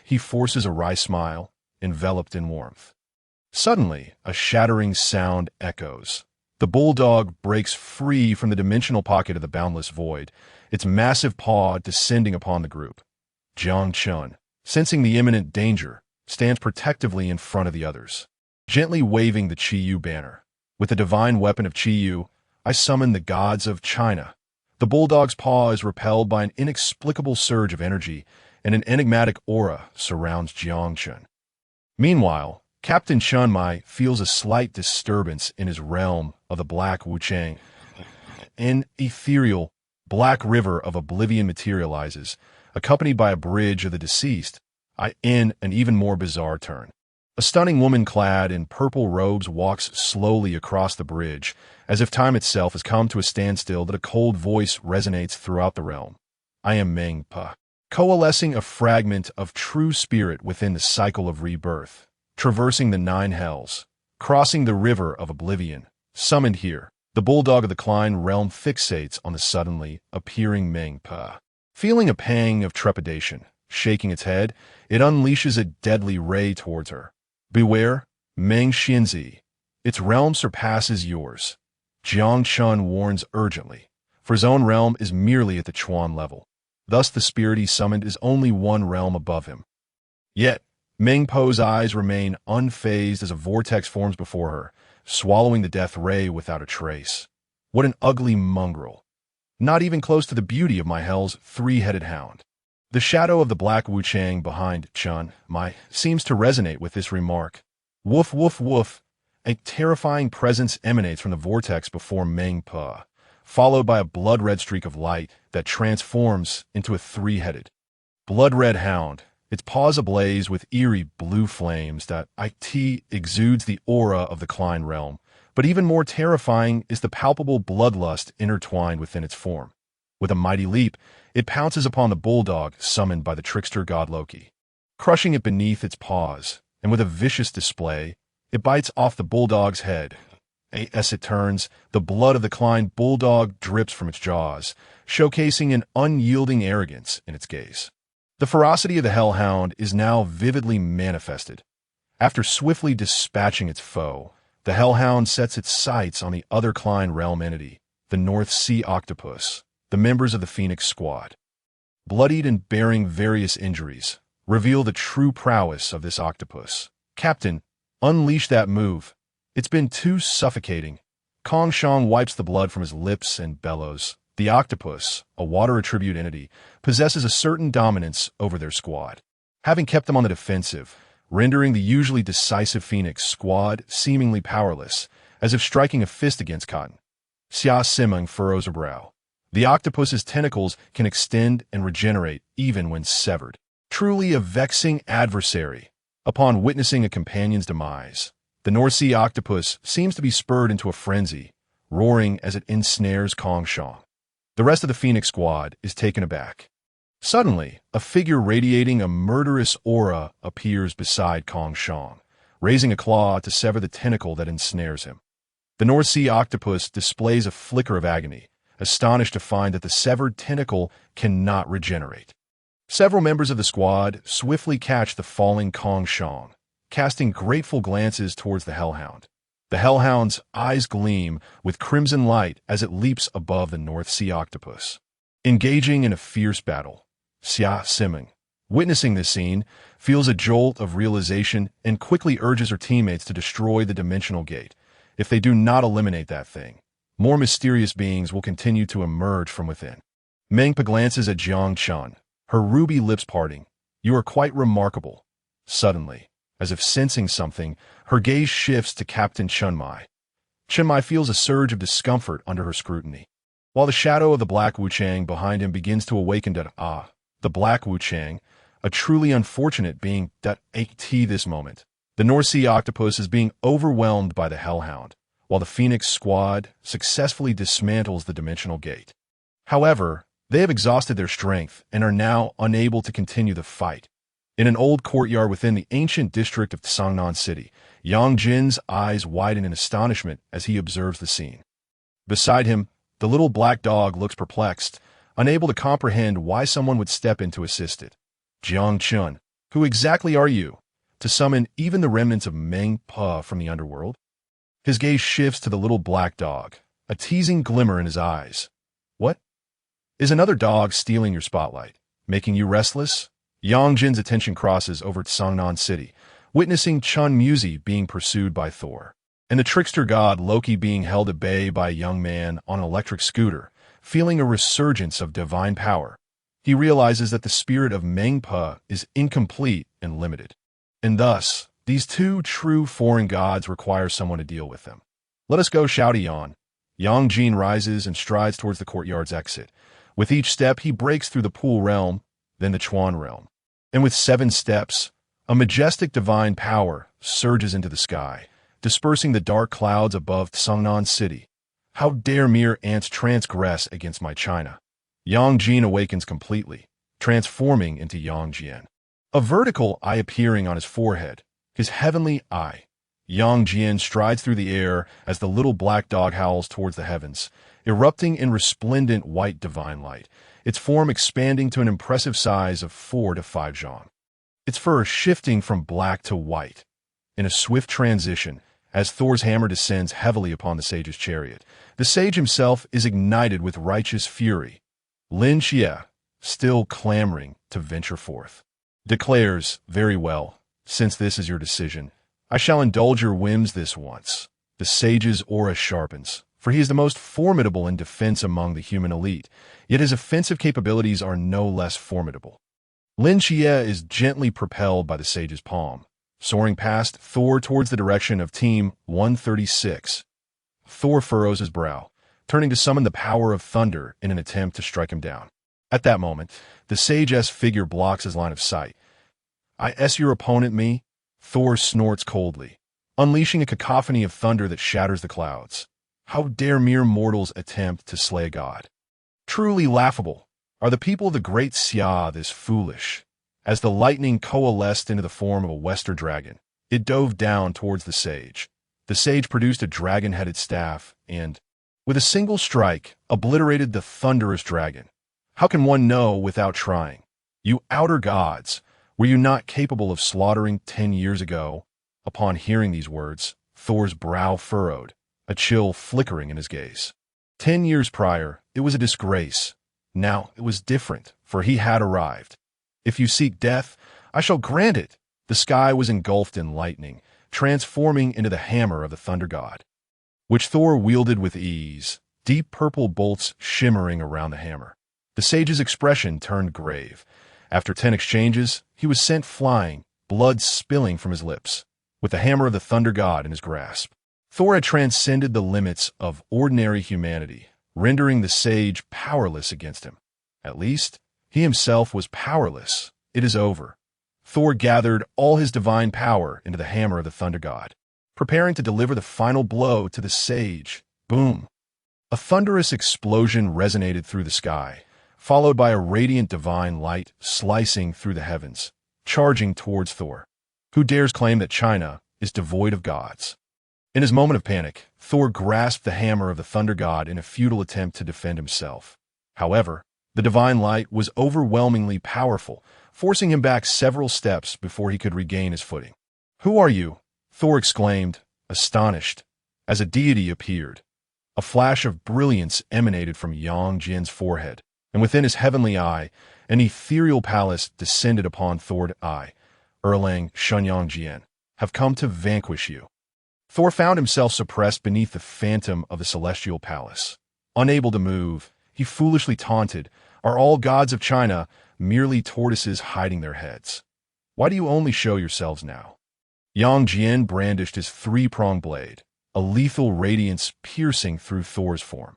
He forces a wry smile, enveloped in warmth. Suddenly, a shattering sound echoes. The bulldog breaks free from the dimensional pocket of the boundless void, its massive paw descending upon the group. Jiang Chen, sensing the imminent danger, stands protectively in front of the others, gently waving the Qiyou banner. With the divine weapon of Qiyou, I summon the gods of China. The bulldog's paw is repelled by an inexplicable surge of energy, and an enigmatic aura surrounds Jiang Chen. Meanwhile, Captain Chun Mai feels a slight disturbance in his realm of the Black Wuchang. An ethereal, black river of oblivion materializes, accompanied by a bridge of the deceased, in an even more bizarre turn. A stunning woman clad in purple robes walks slowly across the bridge, as if time itself has come to a standstill that a cold voice resonates throughout the realm. "I am Meng Pa, coalescing a fragment of true spirit within the cycle of rebirth, traversing the 9 hells, crossing the river of oblivion, summoned here." The bulldog of the Klein realm fixates on the suddenly appearing Meng Pa. Feeling a pang of trepidation, shaking its head, it unleashes a deadly ray towards her. "Beware, Meng Xianzi. Its realm surpasses yours." Jiang Chen warns urgently, for his own realm is merely at the Chuan level. Thus the spirit he summoned is only 1 realm above him. Yet, Meng Po's eyes remain unfazed as a vortex forms before her, swallowing the death ray without a trace. What an ugly mongrel. Not even close to the beauty of my hell's 3-headed hound. The shadow of the Black Wuchang behind Chun Mai seems to resonate with this remark. Woof, woof, woof. A terrifying presence emanates from the vortex before Meng Pa, followed by a blood-red streak of light that transforms into a 3-headed, blood-red hound, its paws ablaze with eerie blue flames that exudes the aura of the Klein realm. But even more terrifying is the palpable bloodlust intertwined within its form. With a mighty leap, it pounces upon the bulldog summoned by the trickster god Loki, crushing it beneath its paws, and with a vicious display, it bites off the bulldog's head. As it turns, the blood of the Klein bulldog drips from its jaws, showcasing an unyielding arrogance in its gaze. The ferocity of the hellhound is now vividly manifested. After swiftly dispatching its foe, the hellhound sets its sights on the other Klein realm entity, the North Sea octopus, the members of the Phoenix Squad. Bloodied and bearing various injuries, reveal the true prowess of this octopus. "Captain, unleash that move. It's been too suffocating." Kongcheng wipes the blood from his lips and bellows. The octopus, a water attribute entity, possesses a certain dominance over their squad, having kept them on the defensive, rendering the usually decisive Phoenix Squad seemingly powerless, as if striking a fist against cotton. Xia Simeng furrows her brow. The octopus's tentacles can extend and regenerate even when severed. Truly a vexing adversary. Upon witnessing a companion's demise, the North Sea octopus seems to be spurred into a frenzy, roaring as it ensnares Kongcheng. The rest of the Phoenix Squad is taken aback. Suddenly, a figure radiating a murderous aura appears beside Kongcheng, raising a claw to sever the tentacle that ensnares him. The North Sea octopus displays a flicker of agony, astonished to find that the severed tentacle cannot regenerate. Several members of the squad swiftly catch the falling Kongcheng, casting grateful glances towards the hellhound. The hellhound's eyes gleam with crimson light as it leaps above the North Sea octopus, engaging in a fierce battle. Xia Simeng, witnessing this scene, feels a jolt of realization and quickly urges her teammates to destroy the dimensional gate. If they do not eliminate that thing, more mysterious beings will continue to emerge from within. Mengpa glances at Jiang Chen, her ruby lips parting. You are quite remarkable. Suddenly, as if sensing something, her gaze shifts to Captain Chunmai. Chunmai feels a surge of discomfort under her scrutiny. While the shadow of the Black Wuchang behind him begins to awaken the Black Wuchang, a truly unfortunate being at this moment. The North Sea octopus is being overwhelmed by the Hellhound, while the Phoenix squad successfully dismantles the dimensional gate. However, they have exhausted their strength and are now unable to continue the fight. In an old courtyard within the ancient district of Songnan City, Yang Jin's eyes widen in astonishment as he observes the scene. Beside him, the little black dog looks perplexed, unable to comprehend why someone would step in to assist it. Jiang Chen, who exactly are you? To summon even the remnants of Meng Pa from the underworld? His gaze shifts to the little black dog, a teasing glimmer in his eyes. What? Is another dog stealing your spotlight, making you restless? Yang Jin's attention crosses over to Songnan City, witnessing Chun Muzi being pursued by Thor, and the trickster god Loki being held at bay by a young man on an electric scooter, feeling a resurgence of divine power. He realizes that the spirit of Mengpa is incomplete and limited, and thus, these two true foreign gods require someone to deal with them. Let us go, shouty Yan. Yang Jin rises and strides towards the courtyard's exit. With each step, he breaks through the Pool realm, then the Chuan realm. And with 7 steps, a majestic divine power surges into the sky, dispersing the dark clouds above Songnan City. How dare mere ants transgress against my China? Yang Jin awakens completely, transforming into Yang Jian. A vertical eye appearing on his forehead, his heavenly eye. Yang Jian strides through the air as the little black dog howls towards the heavens, erupting in resplendent white divine light, its form expanding to an impressive size of 4 to 5 zhang. Its fur shifting from black to white. In a swift transition, as Thor's hammer descends heavily upon the sage's chariot, the sage himself is ignited with righteous fury. Lin Xie, still clamoring to venture forth, declares, very well, since this is your decision, I shall indulge your whims this once. The sage's aura sharpens, for he is the most formidable in defense among the human elite, yet his offensive capabilities are no less formidable. Lin Xie is gently propelled by the sage's palm, soaring past Thor towards the direction of Team 136. Thor furrows his brow, turning to summon the power of thunder in an attempt to strike him down. At that moment, the sage's figure blocks his line of sight. Your opponent me? Thor snorts coldly, unleashing a cacophony of thunder that shatters the clouds. How dare mere mortals attempt to slay a god? Truly laughable. Are the people of the great Xia this foolish? As the lightning coalesced into the form of a Western dragon, it dove down towards the sage. The sage produced a dragon-headed staff and, with a single strike, obliterated the thunderous dragon. How can one know without trying? You outer gods, were you not capable of slaughtering 10 years ago? Upon hearing these words, Thor's brow furrowed, a chill flickering in his gaze. 10 years prior, it was a disgrace. Now it was different, for he had arrived. If you seek death, I shall grant it. The sky was engulfed in lightning, transforming into the hammer of the thunder god, which Thor wielded with ease, deep purple bolts shimmering around the hammer. The sage's expression turned grave. After 10 exchanges, he was sent flying, blood spilling from his lips, with the hammer of the thunder god in his grasp. Thor had transcended the limits of ordinary humanity, rendering the sage powerless against him. At least, he himself was powerless. It is over. Thor gathered all his divine power into the hammer of the thunder god, preparing to deliver the final blow to the sage. Boom! A thunderous explosion resonated through the sky, followed by a radiant divine light slicing through the heavens, charging towards Thor. Who dares claim that China is devoid of gods? In his moment of panic, Thor grasped the hammer of the thunder god in a futile attempt to defend himself. However, the divine light was overwhelmingly powerful, forcing him back several steps before he could regain his footing. Who are you? Thor exclaimed, astonished, as a deity appeared. A flash of brilliance emanated from Yang Jin's forehead, and within his heavenly eye, an ethereal palace descended upon Thor. I, Erlang Shenyang Jian, have come to vanquish you. Thor found himself suppressed beneath the phantom of the celestial palace. Unable to move, he foolishly taunted, "Are all gods of China merely tortoises hiding their heads? Why do you only show yourselves now?" Yang Jian brandished his three-pronged blade, a lethal radiance piercing through Thor's form.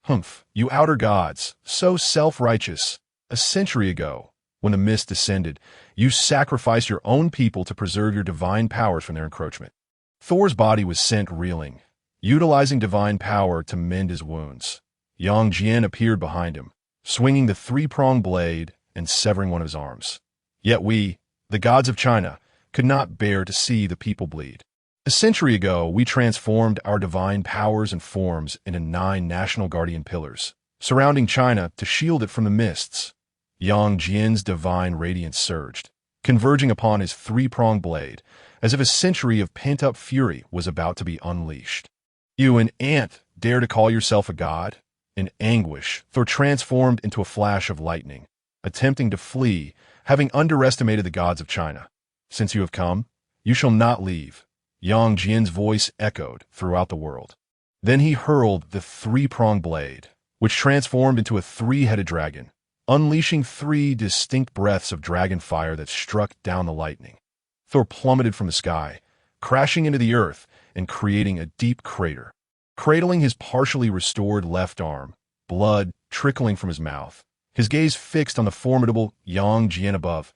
"Humph, you outer gods, so self-righteous. A century ago, when the mist descended, you sacrificed your own people to preserve your divine powers from their encroachment." Thor's body was sent reeling, utilizing divine power to mend his wounds. Yang Jian appeared behind him, swinging the three-pronged blade and severing one of his arms. Yet we, the gods of China, could not bear to see the people bleed. A century ago, we transformed our divine powers and forms into 9 national guardian pillars, surrounding China to shield it from the mists. Yang Jian's divine radiance surged, converging upon his three-pronged blade, as if a century of pent-up fury was about to be unleashed. "You, an ant, dare to call yourself a god?" In anguish, Thor transformed into a flash of lightning, attempting to flee, having underestimated the gods of China. "Since you have come, you shall not leave." Yang Jian's voice echoed throughout the world. Then he hurled the three-pronged blade, which transformed into a 3-headed dragon, unleashing 3 distinct breaths of dragon fire that struck down the lightning. Thor plummeted from the sky, crashing into the earth and creating a deep crater. Cradling his partially restored left arm, blood trickling from his mouth, his gaze fixed on the formidable Yang Jian above,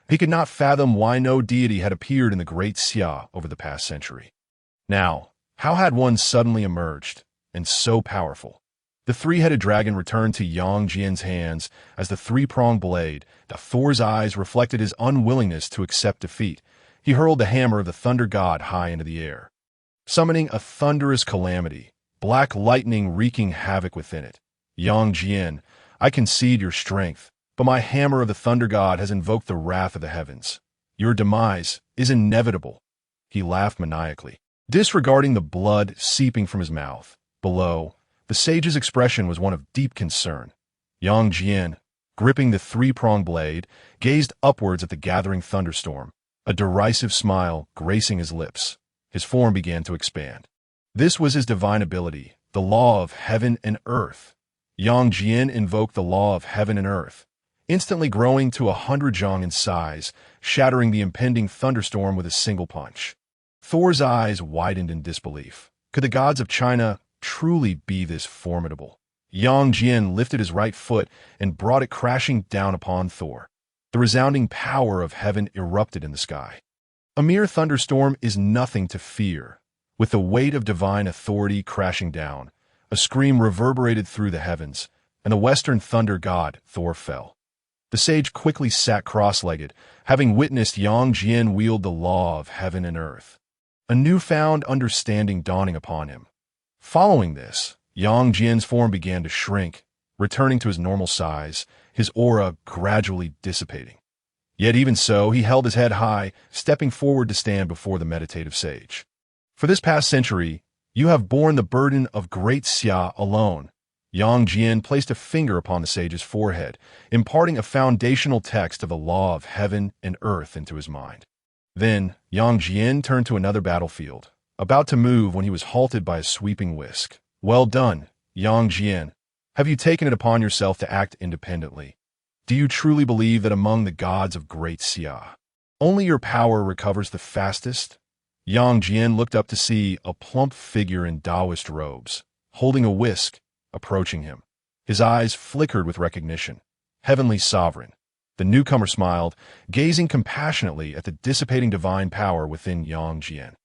he could not fathom why no deity had appeared in the great Xia over the past century. Now, how had one suddenly emerged, and so powerful? The 3-headed dragon returned to Yang Jian's hands as the three-pronged blade. Thor's eyes reflected his unwillingness to accept defeat. He hurled the hammer of the thunder god high into the air, summoning a thunderous calamity, black lightning wreaking havoc within it. "Yang Jian, I concede your strength, but my hammer of the thunder god has invoked the wrath of the heavens. Your demise is inevitable." He laughed maniacally, disregarding the blood seeping from his mouth. Below, the sage's expression was one of deep concern. Yang Jian, gripping the three-pronged blade, gazed upwards at the gathering thunderstorm, a derisive smile gracing his lips. His form began to expand. This was his divine ability, the law of heaven and earth. Yang Jian invoked the law of heaven and earth, instantly growing to 100 zhang in size, shattering the impending thunderstorm with a single punch. Thor's eyes widened in disbelief. Could the gods of China truly be this formidable? Yang Jian lifted his right foot and brought it crashing down upon Thor. The resounding power of heaven erupted in the sky. A mere thunderstorm is nothing to fear. With the weight of divine authority crashing down, a scream reverberated through the heavens, and the western thunder god, Thor, fell. The sage quickly sat cross-legged, having witnessed Yang Jian wield the law of heaven and earth, a newfound understanding dawning upon him. Following this, Yang Jian's form began to shrink, returning to his normal size, his aura gradually dissipating. Yet even so, he held his head high, stepping forward to stand before the meditative sage. "For this past century, you have borne the burden of great Xia alone." Yang Jian placed a finger upon the sage's forehead, imparting a foundational text of the law of heaven and earth into his mind. Then, Yang Jian turned to another battlefield, about to move when he was halted by a sweeping whisk. "Well done, Yang Jian. Have you taken it upon yourself to act independently? Do you truly believe that among the gods of great Xia, only your power recovers the fastest?" Yang Jian looked up to see a plump figure in Taoist robes, holding a whisk, approaching him. His eyes flickered with recognition. Heavenly Sovereign. The newcomer smiled, gazing compassionately at the dissipating divine power within Yang Jian.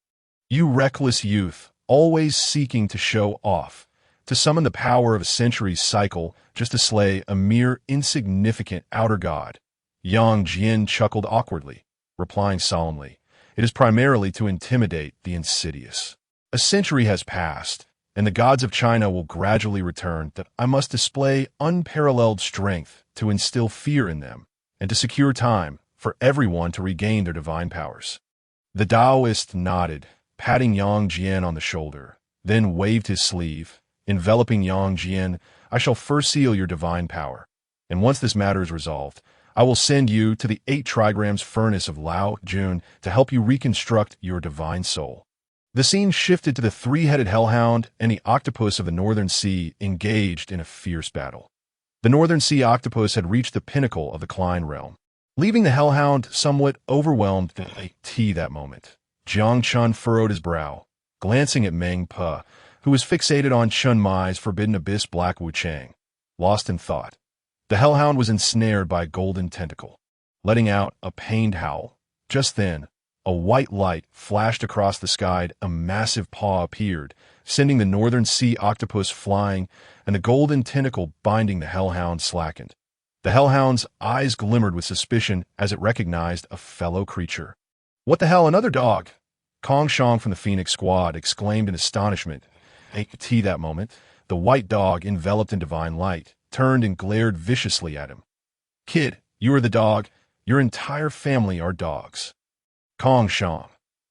"You reckless youth, always seeking to show off, to summon the power of a century's cycle just to slay a mere insignificant outer god." Yang Jian chuckled awkwardly, replying solemnly, "It is primarily to intimidate the insidious. A century has passed, and the gods of China will gradually return, that I must display unparalleled strength to instill fear in them, and to secure time for everyone to regain their divine powers." The Taoist nodded, patting Yang Jian on the shoulder, then waved his sleeve, enveloping Yang Jian. "I shall first seal your divine power, and once this matter is resolved, I will send you to the 8 trigrams furnace of Lao Jun to help you reconstruct your divine soul." The scene shifted to the three-headed hellhound and the octopus of the Northern Sea engaged in a fierce battle. The Northern Sea octopus had reached the pinnacle of the Klein realm, leaving the hellhound somewhat overwhelmed that moment. Jiang Chen furrowed his brow, glancing at Meng Pe, who was fixated on Chun Mai's forbidden abyss Black Wu Chang, lost in thought. The hellhound was ensnared by a golden tentacle, letting out a pained howl. Just then, a white light flashed across the sky. A massive paw appeared, sending the Northern Sea octopus flying, and the golden tentacle binding the hellhound slackened. The hellhound's eyes glimmered with suspicion as it recognized a fellow creature. "What the hell, another dog?" Kongcheng from the Phoenix Squad exclaimed in astonishment. That moment, the white dog, enveloped in divine light, turned and glared viciously at him. "Kid, you are the dog. Your entire family are dogs." Kongcheng.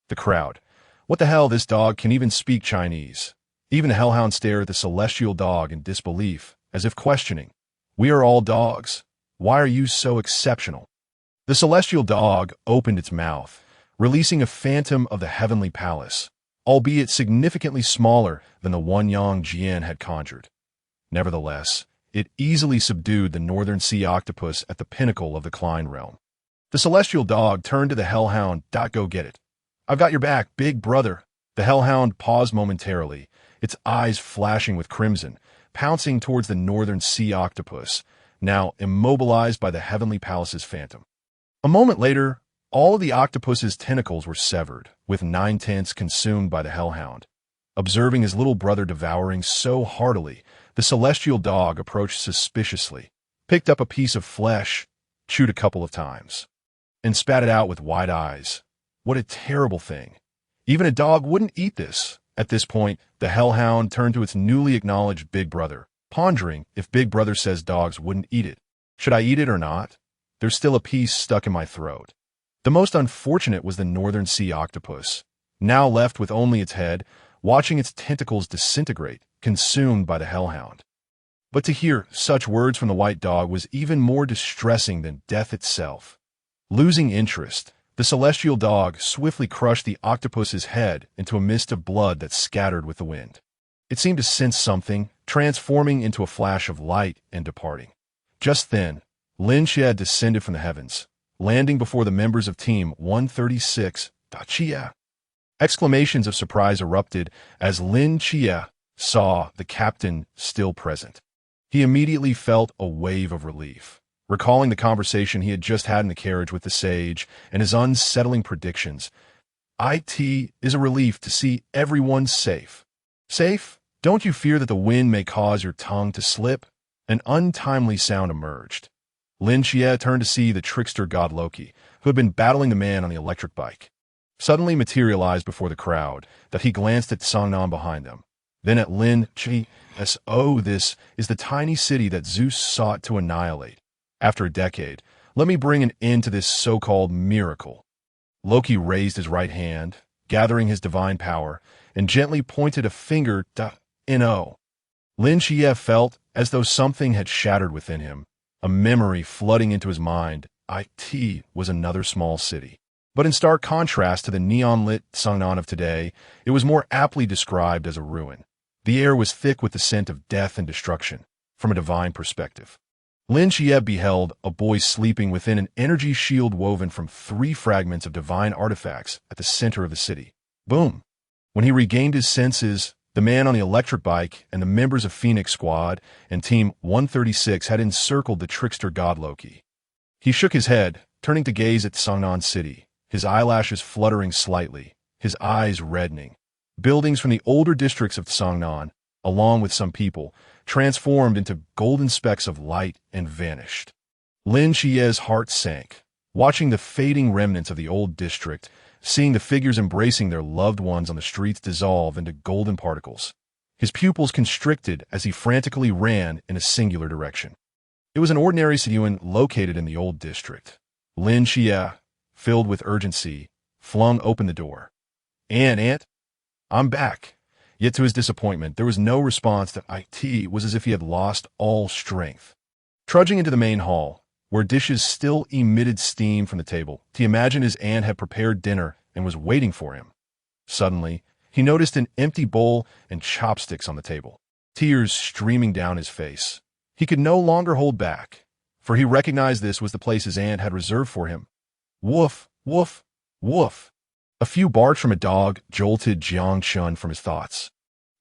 The crowd. "What the hell, this dog can even speak Chinese." Even the hellhound stared at the celestial dog in disbelief, as if questioning, "We are all dogs. Why are you so exceptional?" The celestial dog opened its mouth, releasing a phantom of the heavenly palace, albeit significantly smaller than the one Yang Jian had conjured. Nevertheless, it easily subdued the Northern Sea octopus at the pinnacle of the Klein realm. The celestial dog turned to the hellhound. "Go get it. I've got your back, big brother." The hellhound paused momentarily, its eyes flashing with crimson, pouncing towards the Northern Sea octopus, now immobilized by the heavenly palace's phantom. A moment later, all of the octopus's tentacles were severed, with 9/10 consumed by the hellhound. Observing his little brother devouring so heartily, the celestial dog approached suspiciously, picked up a piece of flesh, chewed a couple of times, and spat it out with wide eyes. What a terrible thing. Even a dog wouldn't eat this. At this point, the hellhound turned to its newly acknowledged big brother, pondering if big brother says dogs wouldn't eat it. Should I eat it or not? There's still a piece stuck in my throat. The most unfortunate was the Northern Sea octopus, now left with only its head, watching its tentacles disintegrate, consumed by the hellhound. But to hear such words from the white dog was even more distressing than death itself. Losing interest, the celestial dog swiftly crushed the octopus's head into a mist of blood that scattered with the wind. It seemed to sense something, transforming into a flash of light and departing. Just then, Lin Xie descended from the heavens, landing before the members of Team 136, Daxia. Exclamations of surprise erupted as Lin Xie saw the captain still present. He immediately felt a wave of relief, recalling the conversation he had just had in the carriage with the sage and his unsettling predictions. "It is a relief to see everyone safe." "Safe? Don't you fear that the wind may cause your tongue to slip?" An untimely sound emerged. Lin Xie turned to see the trickster god Loki, who had been battling the man on the electric bike. Suddenly materialized before the crowd, that he glanced at Songnan behind them, then at Lin Xie. "Oh, this is the tiny city that Zeus sought to annihilate. After a decade, let me bring an end to this so-called miracle." Loki raised his right hand, gathering his divine power, and gently pointed a finger to No. Lin Xie felt as though something had shattered within him, a memory flooding into his mind. It was another small city. But in stark contrast to the neon-lit Songnan of today, it was more aptly described as a ruin. The air was thick with the scent of death and destruction, from a divine perspective. Lin Xie beheld a boy sleeping within an energy shield woven from 3 fragments of divine artifacts at the center of the city. Boom! When he regained his senses, the man on the electric bike and the members of Phoenix Squad and Team 136 had encircled the trickster god Loki. He shook his head, turning to gaze at Songnan City, his eyelashes fluttering slightly, his eyes reddening. Buildings from the older districts of Songnan, along with some people, transformed into golden specks of light and vanished. Lin Xie's heart sank, watching the fading remnants of the old district, seeing the figures embracing their loved ones on the streets dissolve into golden particles. His pupils constricted as he frantically ran in a singular direction. It was an ordinary Qiyuan located in the old district. Lin Xie, filled with urgency, flung open the door. Aunt, I'm back." Yet to his disappointment, there was no response. That it was as if he had lost all strength. Trudging into the main hall, where dishes still emitted steam from the table, he imagined his aunt had prepared dinner and was waiting for him. Suddenly, He noticed an empty bowl and chopsticks on the table, tears streaming down his face. He could no longer hold back, for he recognized this was the place his aunt had reserved for him. Woof, woof, woof. A few barks from a dog jolted Jiang Chen from his thoughts,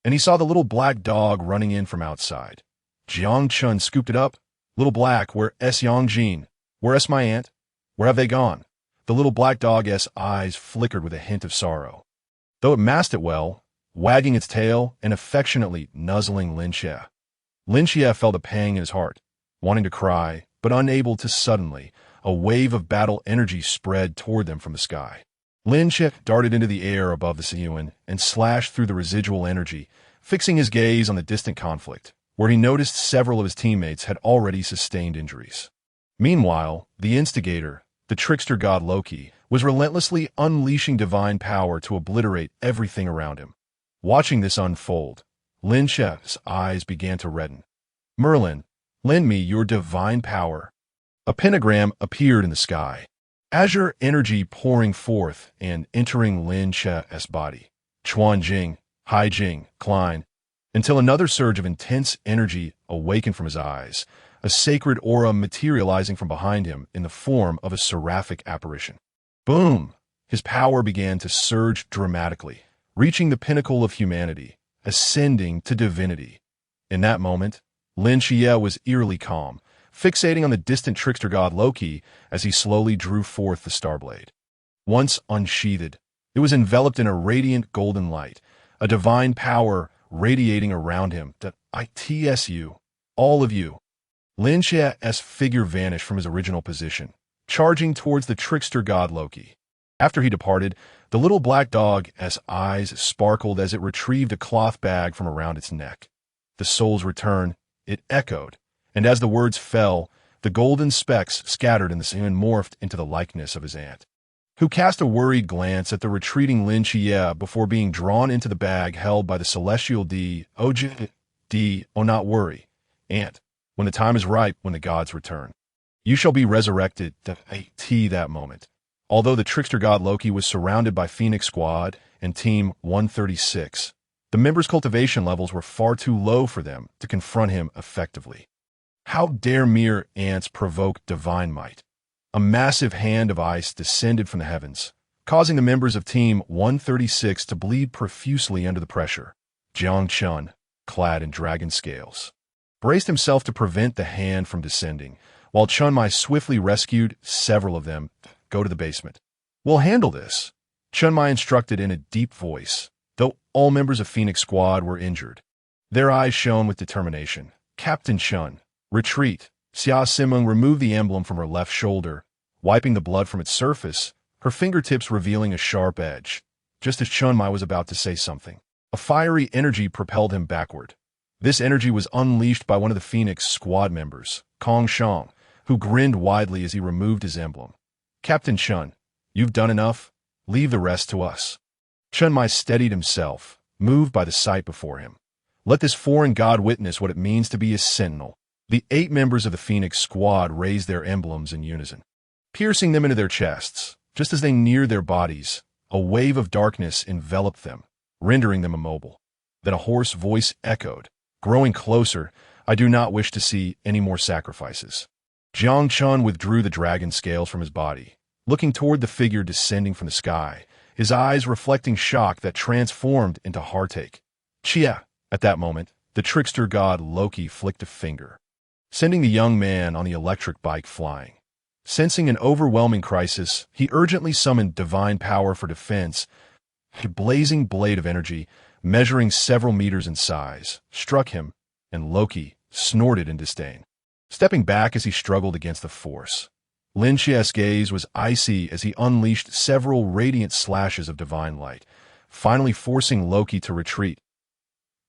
and he saw the little black dog running in from outside. Jiang Chen scooped it up. Little black, where's Yang Jin? Where's my aunt? Where have they gone? The little black dog's eyes flickered with a hint of sorrow, though it masked it well, wagging its tail and affectionately nuzzling Lin Xie. Lin Xie felt a pang in his heart, wanting to cry, but unable to. Suddenly, a wave of battle energy spread toward them from the sky. Lin Xie darted into the air above the Qiyou and slashed through the residual energy, fixing his gaze on the distant conflict, where he noticed several of his teammates had already sustained injuries. Meanwhile, the instigator, the trickster god Loki, was relentlessly unleashing divine power to obliterate everything around him. Watching this unfold, Lin Xie's eyes began to redden. Merlin, lend me your divine power. A pentagram appeared in the sky, azure energy pouring forth and entering Lin Xie's body. Chuanjing, Haijing, Klein, until another surge of intense energy awakened from his eyes, a sacred aura materializing from behind him in the form of a seraphic apparition. Boom! His power began to surge dramatically, reaching the pinnacle of humanity, ascending to divinity. In that moment, Lin Xie was eerily calm, fixating on the distant trickster god Loki as he slowly drew forth the Starblade. Once unsheathed, it was enveloped in a radiant golden light, a divine power radiating around him. "ITSU, all of you." Lin Xie's figure vanished from his original position, charging towards the trickster god Loki. After he departed, the little black dog's eyes sparkled as it retrieved a cloth bag from around its neck. The soul's return, it echoed, and as the words fell, the golden specks scattered in the sea and morphed into the likeness of his aunt, who cast a worried glance at the retreating Lin Xie before being drawn into the bag held by the celestial D. Oh, not worry, aunt. When the time is ripe, when the gods return, you shall be resurrected. That moment. Although the trickster god Loki was surrounded by Phoenix Squad and Team 136, the members' cultivation levels were far too low for them to confront him effectively. How dare mere ants provoke divine might? A massive hand of ice descended from the heavens, causing the members of Team 136 to bleed profusely under the pressure. Jiang Chen, clad in dragon scales, braced himself to prevent the hand from descending, while Chun Mai swiftly rescued several of them. Go to the basement. We'll handle this, Chun Mai instructed in a deep voice, though all members of Phoenix Squad were injured. Their eyes shone with determination. Captain Chun, retreat. Xia Simeng removed the emblem from her left shoulder, wiping the blood from its surface, her fingertips revealing a sharp edge. Just as Chun Mai was about to say something, a fiery energy propelled him backward. This energy was unleashed by one of the Phoenix Squad members, Kongcheng, who grinned widely as he removed his emblem. Captain Chun, you've done enough. Leave the rest to us. Chun Mai steadied himself, moved by the sight before him. Let this foreign god witness what it means to be a sentinel. The 8 members of the Phoenix Squad raised their emblems in unison, piercing them into their chests. Just as they neared their bodies, a wave of darkness enveloped them, rendering them immobile. Then a hoarse voice echoed, growing closer, I do not wish to see any more sacrifices. Jiang Chen withdrew the dragon scales from his body, looking toward the figure descending from the sky, his eyes reflecting shock that transformed into heartache. Chia! At that moment, the trickster god Loki flicked a finger, sending the young man on the electric bike flying. Sensing an overwhelming crisis, he urgently summoned divine power for defense. A blazing blade of energy, measuring several meters in size, struck him, and Loki snorted in disdain, stepping back as he struggled against the force. Lin Xie's gaze was icy as he unleashed several radiant slashes of divine light, finally forcing Loki to retreat.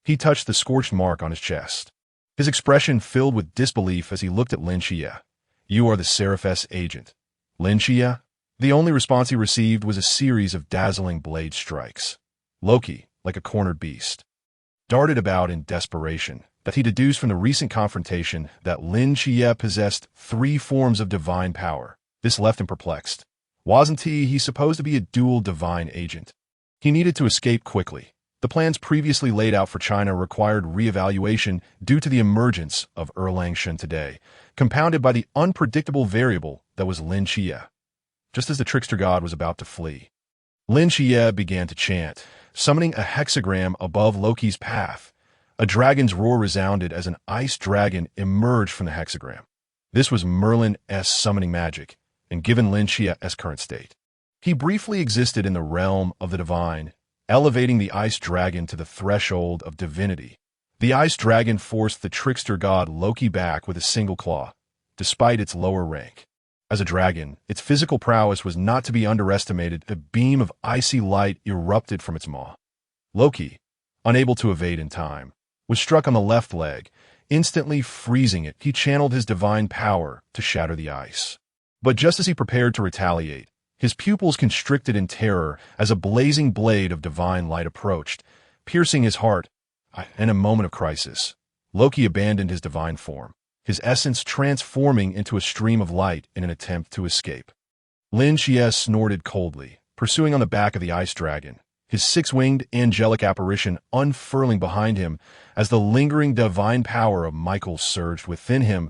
He touched the scorched mark on his chest, his expression filled with disbelief as he looked at Lin Xie. You are the Seraph's agent. Lin Xie? The only response he received was a series of dazzling blade strikes. Loki, like a cornered beast, darted about in desperation, that he deduced from the recent confrontation that Lin Xie possessed 3 forms of divine power. This left him perplexed. Wasn't he supposed to be a dual divine agent? He needed to escape quickly, The plans previously laid out for China required re-evaluation due to the emergence of Erlangshan today, compounded by the unpredictable variable that was Lin Qie. Just as the trickster god was about to flee, Lin Qie began to chant, summoning a hexagram above Loki's path. A dragon's roar resounded as an ice dragon emerged from the hexagram. This was Merlin's summoning magic, and given Lin Qie's current state, he briefly existed in the realm of the divine, elevating the ice dragon to the threshold of divinity. The ice dragon forced the trickster god Loki back with a single claw, despite its lower rank. As a dragon, its physical prowess was not to be underestimated. A beam of icy light erupted from its maw. Loki, unable to evade in time, was struck on the left leg, instantly freezing it. He channeled his divine power to shatter the ice. But just as he prepared to retaliate, his pupils constricted in terror as a blazing blade of divine light approached, piercing his heart. In a moment of crisis, Loki abandoned his divine form, his essence transforming into a stream of light in an attempt to escape. Lin Qie snorted coldly, pursuing on the back of the ice dragon, his six-winged angelic apparition unfurling behind him as the lingering divine power of Michael surged within him.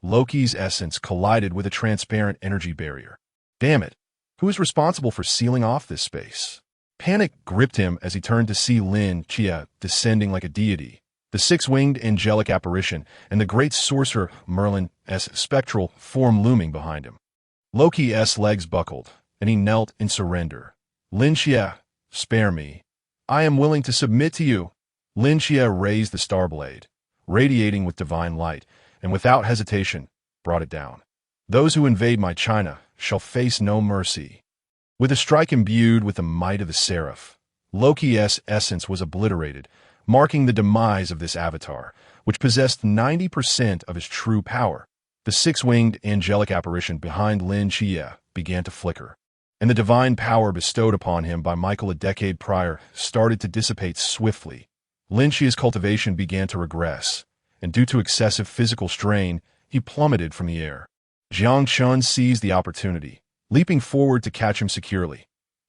Loki's essence collided with a transparent energy barrier. Damn it! Who is responsible for sealing off this space? Panic gripped him as he turned to see Lin Qie descending like a deity, the six-winged angelic apparition and the great sorcerer Merlin's spectral form looming behind him. Loki's legs buckled, and he knelt in surrender. Lin Qie, spare me. I am willing to submit to you. Lin Qie raised the star blade, radiating with divine light, and without hesitation, brought it down. Those who invade my China shall face no mercy. With a strike imbued with the might of the seraph, Loki's essence was obliterated, marking the demise of this avatar, which possessed 90% of his true power. The six-winged angelic apparition behind Lin Qie began to flicker, and the divine power bestowed upon him by Michael a decade prior started to dissipate swiftly. Lin Qie's cultivation began to regress, and due to excessive physical strain, he plummeted from the air. Jiang Chen seized the opportunity, leaping forward to catch him securely.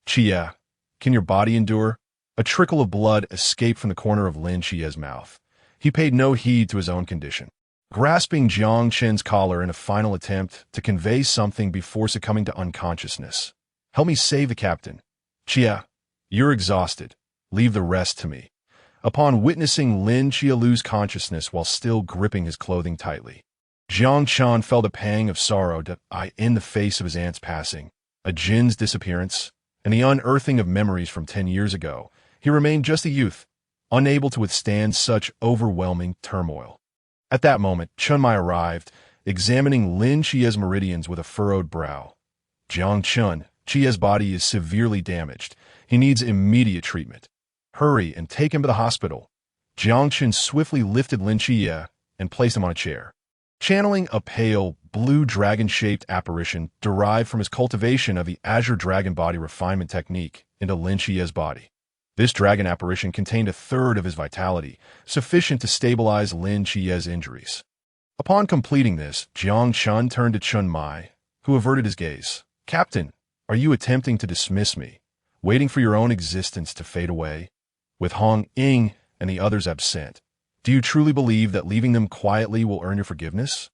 Qie, can your body endure? A trickle of blood escaped from the corner of Lin Qie's mouth. He paid no heed to his own condition, grasping Jiang Chen's collar in a final attempt to convey something before succumbing to unconsciousness. Help me save the captain. Qie, you're exhausted. Leave the rest to me. Upon witnessing Lin Qie lose consciousness while still gripping his clothing tightly, Jiang Chen felt a pang of sorrow in the face of his aunt's passing, a Jin's disappearance, and the unearthing of memories from 10 years ago. He remained just a youth, unable to withstand such overwhelming turmoil. At that moment, Chen Mai arrived, examining Lin Qie's meridians with a furrowed brow. Jiang Chen, Qie's body is severely damaged. He needs immediate treatment. Hurry and take him to the hospital. Jiang Chen swiftly lifted Lin Qie and placed him on a chair. Channeling a pale, blue dragon-shaped apparition derived from his cultivation of the Azure Dragon body refinement technique into Lin Qie's body. This dragon apparition contained a third of his vitality, sufficient to stabilize Lin Qie's injuries. Upon completing this, Jiang Chen turned to Chen Mai, who averted his gaze. Captain, are you attempting to dismiss me, waiting for your own existence to fade away? With Hong Ying and the others absent, do you truly believe that leaving them quietly will earn your forgiveness?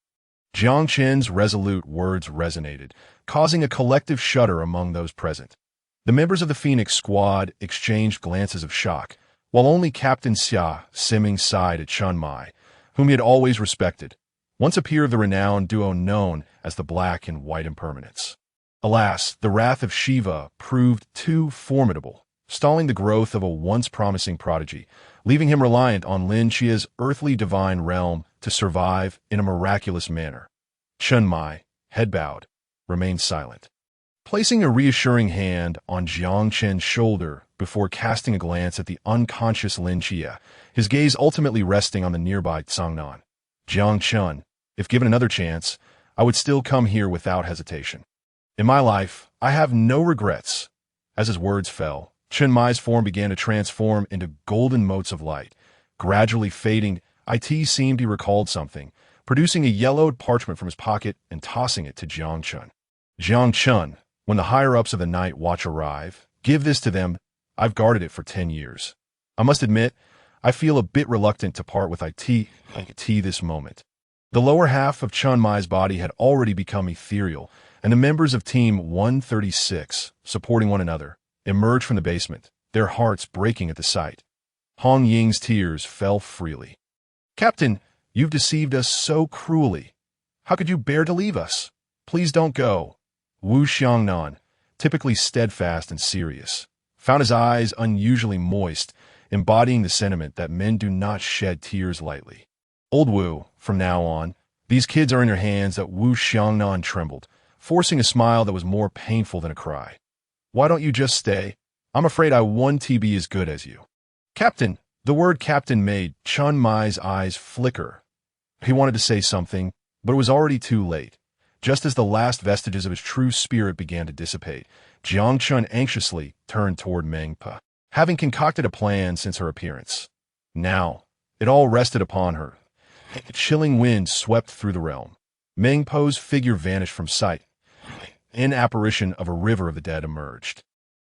Jiang Chen's resolute words resonated, causing a collective shudder among those present. The members of the Phoenix Squad exchanged glances of shock, while only Captain Xia Siming sighed at Chen Mai, whom he had always respected, once a peer of the renowned duo known as the Black and White Impermanents. Alas, the wrath of Shiva proved too formidable, stalling the growth of a once promising prodigy, leaving him reliant on Lin Qie's earthly divine realm to survive in a miraculous manner. Chen Mai, head bowed, remained silent, placing a reassuring hand on Jiang Chen's shoulder before casting a glance at the unconscious Lin Qie, his gaze ultimately resting on the nearby Cangnan. Jiang Chen, if given another chance, I would still come here without hesitation. In my life, I have no regrets. As his words fell, Chen Mai's form began to transform into golden motes of light. Gradually fading, it seemed he recalled something, producing a yellowed parchment from his pocket and tossing it to Jiang Chen. Jiang Chen, when the higher-ups of the Night Watch arrive, give this to them. I've guarded it for 10 years. I must admit, I feel a bit reluctant to part with IT this moment. The lower half of Chun Mai's body had already become ethereal, and the members of Team 136, supporting one another, emerged from the basement, their hearts breaking at the sight. Hong Ying's tears fell freely. "Captain, you've deceived us so cruelly. How could you bear to leave us? Please don't go." Wu Xiangnan, typically steadfast and serious, found his eyes unusually moist, embodying the sentiment that men do not shed tears lightly. "Old Wu, from now on, these kids are in your hands." That Wu Xiangnan trembled, forcing a smile that was more painful than a cry. "Why don't you just stay? I'm afraid I won't be as good as you." "Captain," the word captain made Chun Mai's eyes flicker. He wanted to say something, but it was already too late. Just as the last vestiges of his true spirit began to dissipate, Jiang Chen anxiously turned toward Meng Pe, having concocted a plan since her appearance. Now, it all rested upon her. A chilling wind swept through the realm. Meng Pe's figure vanished from sight. An apparition of a river of the dead emerged,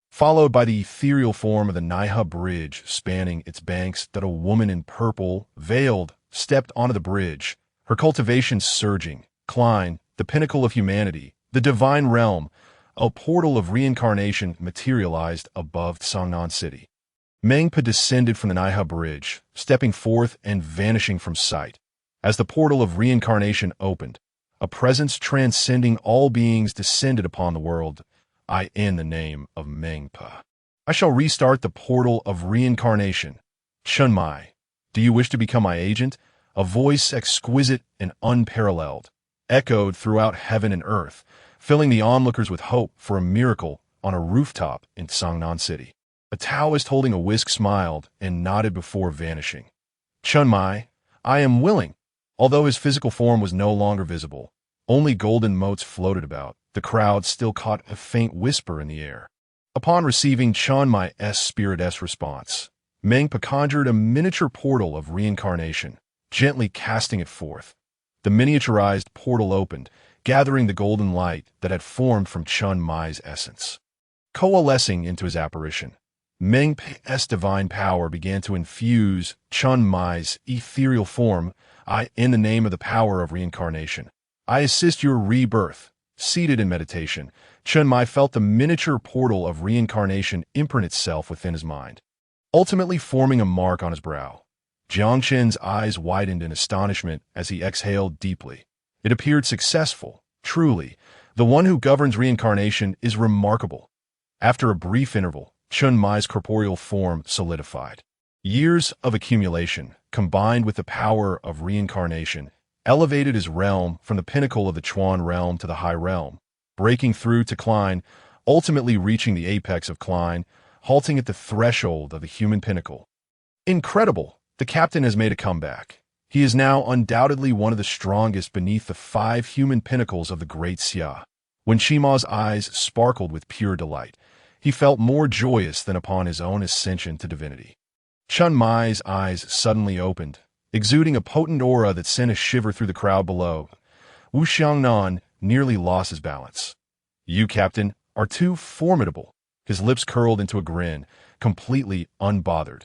followed by the ethereal form of the Naiha bridge spanning its banks. That a woman in purple, veiled, stepped onto the bridge, her cultivation surging. Klein, the pinnacle of humanity, the divine realm, a portal of reincarnation materialized above Songnan City. Meng Pe descended from the Naiha bridge, stepping forth and vanishing from sight. As the portal of reincarnation opened, a presence transcending all beings descended upon the world. In the name of Meng Pe, I shall restart the portal of reincarnation. Chun Mai, do you wish to become my agent? A voice exquisite and unparalleled echoed throughout heaven and earth, filling the onlookers with hope for a miracle on a rooftop in Songnan City. A Taoist holding a whisk smiled and nodded before vanishing. "Chun Mai, I am willing." Although his physical form was no longer visible, only golden motes floated about. The crowd still caught a faint whisper in the air. Upon receiving Chun Mai's spirit's response, Meng Pe conjured a miniature portal of reincarnation, gently casting it forth. The miniaturized portal opened, gathering the golden light that had formed from Chun Mai's essence. Coalescing into his apparition, Meng Pe's divine power began to infuse Chun Mai's ethereal form. In the name of the power of reincarnation, I assist your rebirth." Seated in meditation, Chun Mai felt the miniature portal of reincarnation imprint itself within his mind, ultimately forming a mark on his brow. Jiang Chen's eyes widened in astonishment as he exhaled deeply. It appeared successful. Truly, the one who governs reincarnation is remarkable. After a brief interval, Chun Mai's corporeal form solidified. Years of accumulation, combined with the power of reincarnation, elevated his realm from the pinnacle of the Chuan realm to the High realm, breaking through to Klein, ultimately reaching the apex of Klein, halting at the threshold of the human pinnacle. Incredible! The captain has made a comeback. He is now undoubtedly one of the strongest beneath the 5 human pinnacles of the Great Xia. When Shima's eyes sparkled with pure delight, he felt more joyous than upon his own ascension to divinity. Chun Mai's eyes suddenly opened, exuding a potent aura that sent a shiver through the crowd below. Wu Xiangnan nearly lost his balance. "You, Captain, are too formidable." His lips curled into a grin, completely unbothered.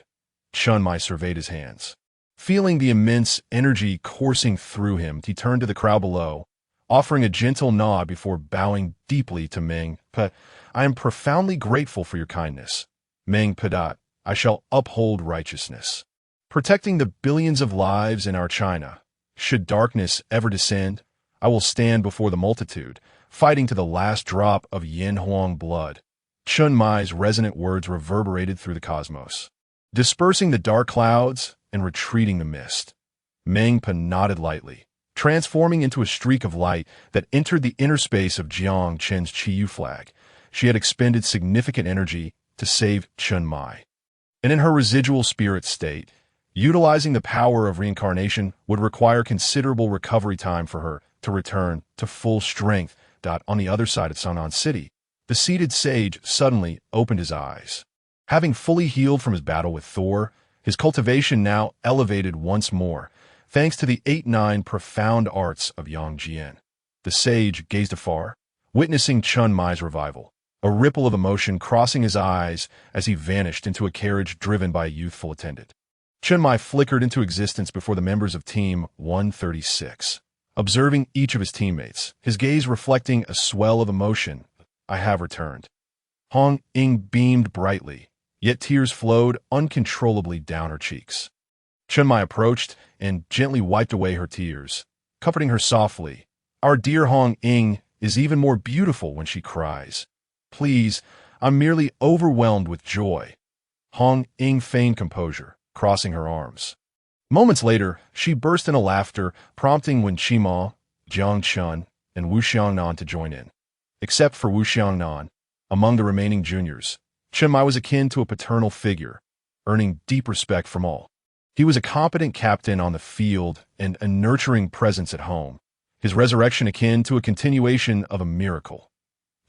Chun Mai surveyed his hands. Feeling the immense energy coursing through him, he turned to the crowd below, offering a gentle nod before bowing deeply to Meng Pe. "I am profoundly grateful for your kindness. Meng Pe. I shall uphold righteousness, protecting the billions of lives in our China. Should darkness ever descend, I will stand before the multitude, fighting to the last drop of Yin Huang blood." Chun Mai's resonant words reverberated through the cosmos, dispersing the dark clouds and retreating the mist. Meng Pe nodded lightly, transforming into a streak of light that entered the inner space of Jiang Chen's Qiyou flag. She had expended significant energy to save Chun Mai, and in her residual spirit state, utilizing the power of reincarnation would require considerable recovery time for her to return to full strength. On the other side of Songnan City, the seated sage suddenly opened his eyes. Having fully healed from his battle with Thor, his cultivation now elevated once more, thanks to the 8-9 profound arts of Yang Jian. The sage gazed afar, witnessing Chun Mai's revival. a ripple of emotion crossing his eyes as he vanished into a carriage driven by a youthful attendant. Chen Mai flickered into existence before the members of Team 136, observing each of his teammates, his gaze reflecting a swell of emotion. I have returned. Hong Ying beamed brightly, yet tears flowed uncontrollably down her cheeks. Chen Mai approached and gently wiped away her tears, comforting her softly. Our dear Hong Ying is even more beautiful when she cries. Please, I'm merely overwhelmed with joy. Hong Ying feigned composure, crossing her arms. Moments later, she burst into laughter, prompting Wen Qima, Jiang Chen, and Wu Xiangnan to join in. Except for Wu Xiangnan, among the remaining juniors, Chen Mai was akin to a paternal figure, earning deep respect from all. He was a competent captain on the field and a nurturing presence at home, his resurrection akin to a continuation of a miracle.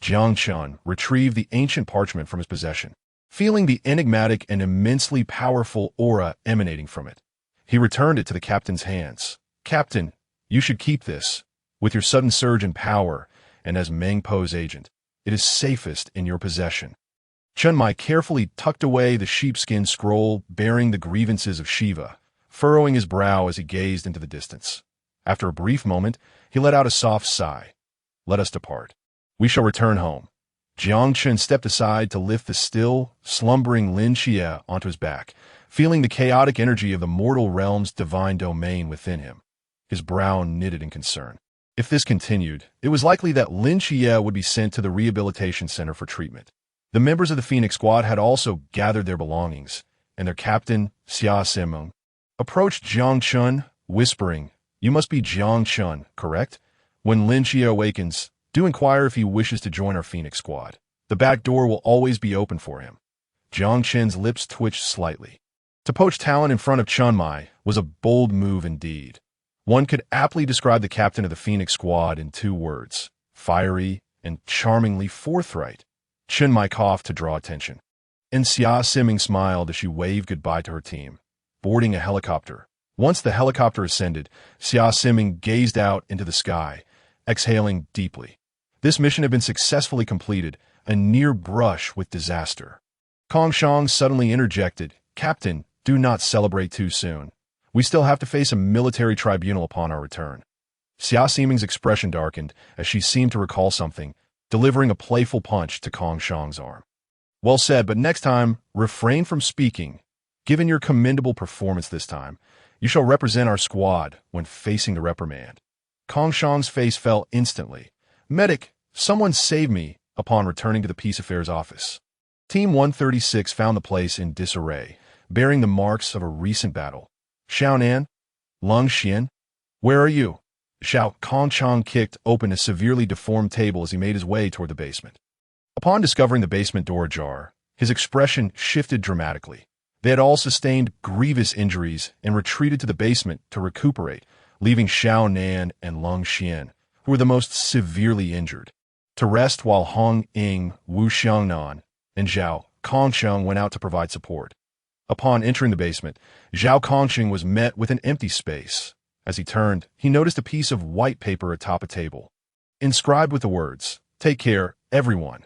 Jiang Chen retrieved the ancient parchment from his possession, feeling the enigmatic and immensely powerful aura emanating from it. He returned it to the captain's hands. Captain, you should keep this. With your sudden surge in power, and as Meng Po's agent, it is safest in your possession. Chen Mai carefully tucked away the sheepskin scroll bearing the grievances of Shiva, furrowing his brow as he gazed into the distance. After a brief moment, he let out a soft sigh. Let us depart. We shall return home. Jiang Chen stepped aside to lift the still, slumbering Lin Xie onto his back, feeling the chaotic energy of the mortal realm's divine domain within him. His brow knitted in concern. If this continued, it was likely that Lin Xie would be sent to the rehabilitation center for treatment. The members of the Phoenix Squad had also gathered their belongings, and their captain, Xia Simeng, approached Jiang Chen, whispering, You must be Jiang Chen, correct? When Lin Xie awakens, do inquire if he wishes to join our Phoenix Squad. The back door will always be open for him. Jiang Chen's lips twitched slightly. To poach talent in front of Chen Mai was a bold move indeed. One could aptly describe the captain of the Phoenix Squad in 2 words, fiery and charmingly forthright. Chen Mai coughed to draw attention, and Xia Siming smiled as she waved goodbye to her team, boarding a helicopter. Once the helicopter ascended, Xia Siming gazed out into the sky, exhaling deeply. This mission had been successfully completed, a near brush with disaster. Kongcheng suddenly interjected, Captain, do not celebrate too soon. We still have to face a military tribunal upon our return. Xia Siming's expression darkened as she seemed to recall something, delivering a playful punch to Kongcheng's arm. Well said, but next time, refrain from speaking. Given your commendable performance this time, you shall represent our squad when facing the reprimand. Kongcheng's face fell instantly. Medic, someone save me, upon returning to the Peace Affairs office. Team 136 found the place in disarray, bearing the marks of a recent battle. Xiaonan? Lung Xian? Where are you? Zhao Kongcheng kicked open a severely deformed table as he made his way toward the basement. Upon discovering the basement door ajar, his expression shifted dramatically. They had all sustained grievous injuries and retreated to the basement to recuperate, leaving Xiaonan and Lung Xian, who were the most severely injured, to rest while Hong Ying, Wu Xiangnan, and Zhao Kongcheng went out to provide support. Upon entering the basement, Zhao Kongcheng was met with an empty space. As he turned, he noticed a piece of white paper atop a table, inscribed with the words, Take care, everyone.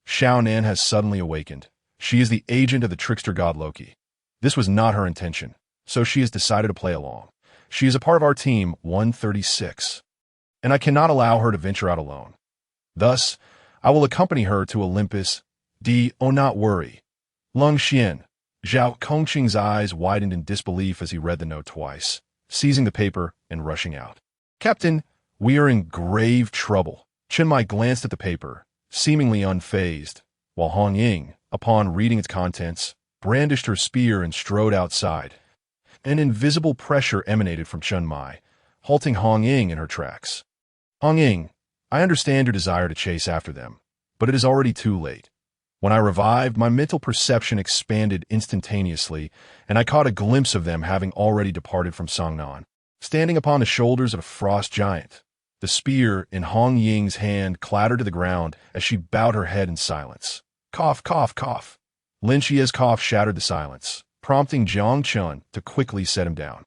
Xiaonan has suddenly awakened. She is the agent of the trickster god Loki. This was not her intention, so she has decided to play along. She is a part of our team 136, and I cannot allow her to venture out alone. Thus, I will accompany her to Olympus. Oh, not worry. Lung Xian. Zhao Kongcheng's eyes widened in disbelief as he read the note twice, seizing the paper and rushing out. Captain, we are in grave trouble. Chen Mai glanced at the paper, seemingly unfazed, while Hong Ying, upon reading its contents, brandished her spear and strode outside. An invisible pressure emanated from Chen Mai, halting Hong Ying in her tracks. Hong Ying, I understand your desire to chase after them, but it is already too late. When I revived, my mental perception expanded instantaneously, and I caught a glimpse of them having already departed from Songnan, standing upon the shoulders of a frost giant. The spear in Hong Ying's hand clattered to the ground as she bowed her head in silence. Cough, cough, cough. Lin Xie's cough shattered the silence, prompting Jiang Chen to quickly set him down.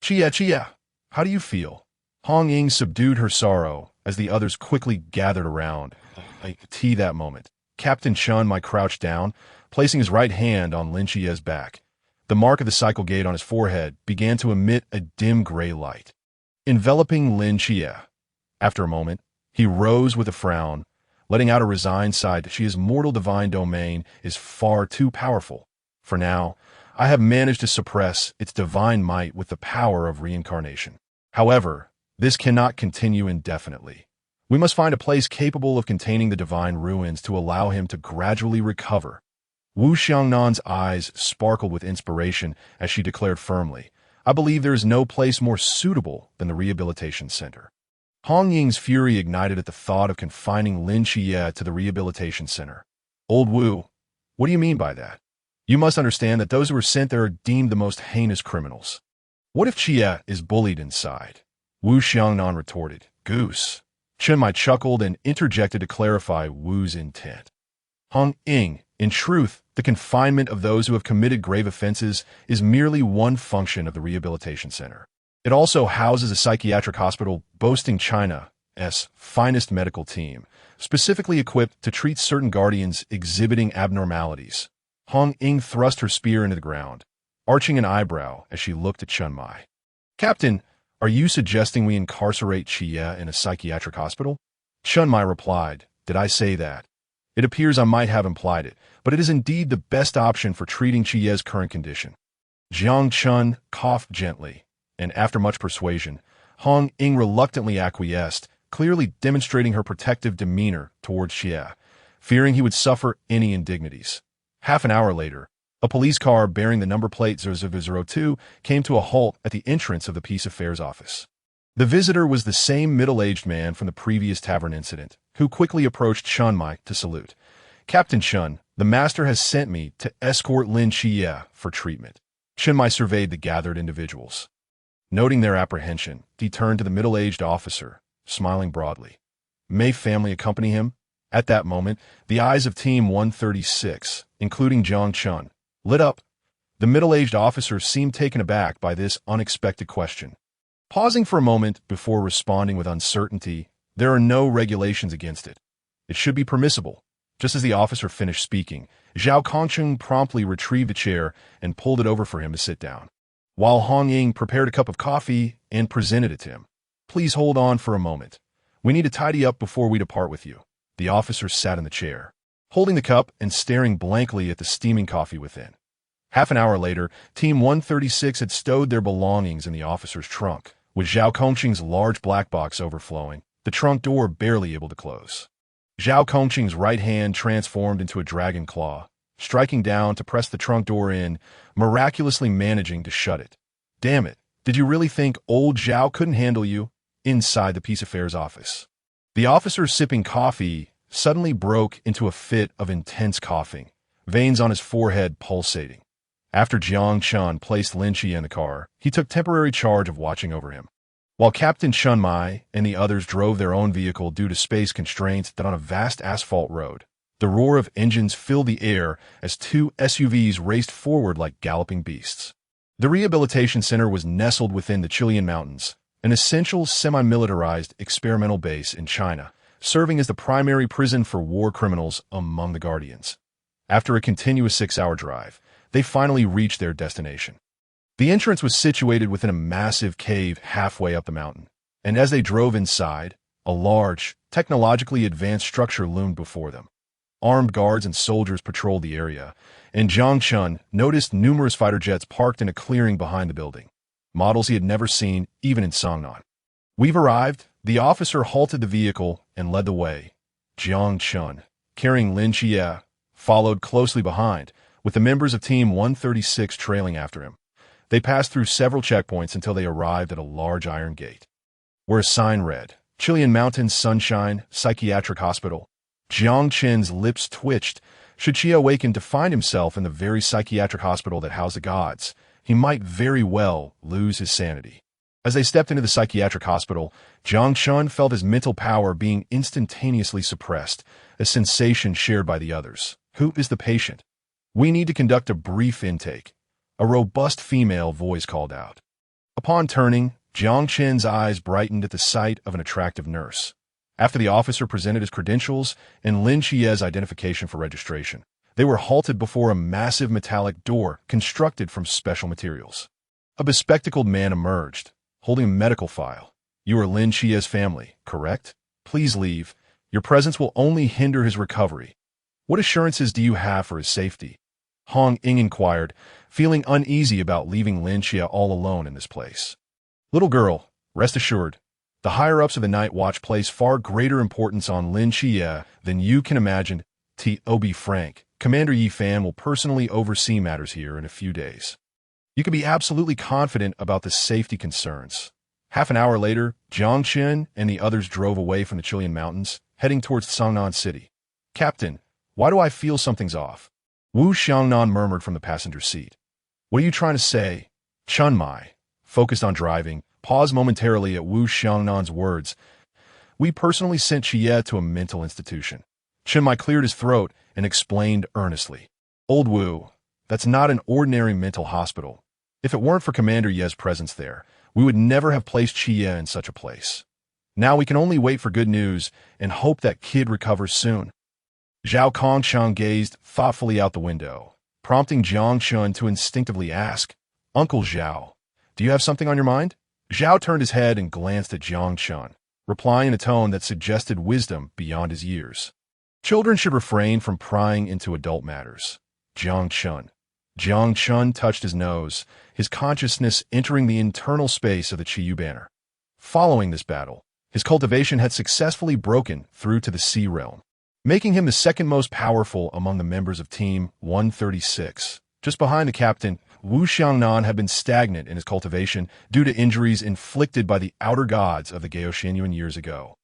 Chia, how do you feel? Hong Ying subdued her sorrow as the others quickly gathered around. I could see that moment. Captain Chen might crouch down, placing his right hand on Lin Qiye's back. The mark of the cycle gate on his forehead began to emit a dim gray light, enveloping Lin Qiye. After a moment, he rose with a frown, letting out a resigned sigh that Qiye's mortal divine domain is far too powerful. For now, I have managed to suppress its divine might with the power of reincarnation. However, this cannot continue indefinitely. We must find a place capable of containing the divine ruins to allow him to gradually recover. Wu Xiangnan's eyes sparkled with inspiration as she declared firmly, I believe there is no place more suitable than the Rehabilitation Center. Hong Ying's fury ignited at the thought of confining Lin Qiye to the Rehabilitation Center. Old Wu, what do you mean by that? You must understand that those who are sent there are deemed the most heinous criminals. What if Qiye is bullied inside? Wu Xiangnan retorted. Goose. Chen Mai chuckled and interjected to clarify Wu's intent. Hong Ying, in truth, the confinement of those who have committed grave offenses is merely one function of the Rehabilitation Center. It also houses a psychiatric hospital boasting China's finest medical team, specifically equipped to treat certain guardians exhibiting abnormalities. Hong Ying thrust her spear into the ground, arching an eyebrow as she looked at Chen Mai. Captain, are you suggesting we incarcerate Qiye in a psychiatric hospital? Chen Mai replied, Did I say that? It appears I might have implied it, but it is indeed the best option for treating Qiye's current condition. Jiang Chen coughed gently, and after much persuasion, Hong Ying reluctantly acquiesced, clearly demonstrating her protective demeanor towards Qiye, fearing he would suffer any indignities. Half an hour later, a police car bearing the number plate 0002 came to a halt at the entrance of the Peace Affairs office. The visitor was the same middle-aged man from the previous tavern incident, who quickly approached Chen Mai to salute. Captain Chen, the master has sent me to escort Lin Qiye for treatment. Chen Mai surveyed the gathered individuals. Noting their apprehension, he turned to the middle-aged officer, smiling broadly. May family accompany him? At that moment, the eyes of Team 136, including Jiang Chen, lit up. The middle-aged officer seemed taken aback by this unexpected question. Pausing for a moment before responding with uncertainty, there are no regulations against it. It should be permissible. Just as the officer finished speaking, Zhao Kongcheng promptly retrieved a chair and pulled it over for him to sit down, while Hong Ying prepared a cup of coffee and presented it to him. Please hold on for a moment. We need to tidy up before we depart with you. The officer sat in the chair, holding the cup and staring blankly at the steaming coffee within. Half an hour later, Team 136 had stowed their belongings in the officer's trunk, with Zhao Kongcheng's large black box overflowing, the trunk door barely able to close. Zhao Kongcheng's right hand transformed into a dragon claw, striking down to press the trunk door in, miraculously managing to shut it. Damn it, did you really think old Zhao couldn't handle you? Inside the Peace Affairs office, the officer sipping coffee suddenly broke into a fit of intense coughing, veins on his forehead pulsating. After Jiang Chen placed Lin Qiye in the car, he took temporary charge of watching over him, while Captain Chen Mai and the others drove their own vehicle due to space constraints that on a vast asphalt road. The roar of engines filled the air as two SUVs raced forward like galloping beasts. The Rehabilitation Center was nestled within the Chilean mountains, an essential semi-militarized experimental base in China, serving as the primary prison for war criminals among the Guardians. After a continuous 6-hour drive, they finally reached their destination. The entrance was situated within a massive cave halfway up the mountain, and as they drove inside, a large, technologically advanced structure loomed before them. Armed guards and soldiers patrolled the area, and Jiang Chen noticed numerous fighter jets parked in a clearing behind the building, models he had never seen even in Songnan. We've arrived. The officer halted the vehicle and led the way. Jiang Chen, carrying Lin Qiye, followed closely behind, with the members of Team 136 trailing after him. They passed through several checkpoints until they arrived at a large iron gate, where a sign read, Chilean Mountains Sunshine Psychiatric Hospital. Jiang Chen's lips twitched. Should Qi awaken to find himself in the very psychiatric hospital that housed the gods, he might very well lose his sanity. As they stepped into the psychiatric hospital, Jiang Chen felt his mental power being instantaneously suppressed, a sensation shared by the others. Who is the patient? We need to conduct a brief intake, a robust female voice called out. Upon turning, Jiang Chen's eyes brightened at the sight of an attractive nurse. After the officer presented his credentials and Lin Qiye's identification for registration, they were halted before a massive metallic door constructed from special materials. A bespectacled man emerged, holding a medical file. You are Lin Qiye's family, correct? Please leave. Your presence will only hinder his recovery. What assurances do you have for his safety? Hong Ying inquired, feeling uneasy about leaving Lin Qiye all alone in this place. Little girl, rest assured, the higher-ups of the Night Watch place far greater importance on Lin Qiye than you can imagine. To be frank, Commander Yi Fan will personally oversee matters here in a few days. You can be absolutely confident about the safety concerns. Half an hour later, Jiang Chen and the others drove away from the Chilean mountains, heading towards Songnan City. Captain, why do I feel something's off? Wu Xiangnan murmured from the passenger seat. What are you trying to say? Chun Mai, focused on driving, paused momentarily at Wu Xiangnan's words. We personally sent Qiye to a mental institution. Chun Mai cleared his throat and explained earnestly. Old Wu, that's not an ordinary mental hospital. If it weren't for Commander Ye's presence there, we would never have placed Qiye in such a place. Now we can only wait for good news and hope that kid recovers soon. Zhao Kongcheng gazed thoughtfully out the window, prompting Jiang Chen to instinctively ask, Uncle Zhao, do you have something on your mind? Zhao turned his head and glanced at Jiang Chen, replying in a tone that suggested wisdom beyond his years. Children should refrain from prying into adult matters. Jiang Chen touched his nose, his consciousness entering the internal space of the Qiyou banner. Following this battle, his cultivation had successfully broken through to the Sea Realm, making him the second most powerful among the members of Team 136. Just behind the captain, Wu Xiangnan had been stagnant in his cultivation due to injuries inflicted by the outer gods of the Gaoshenyuan years ago,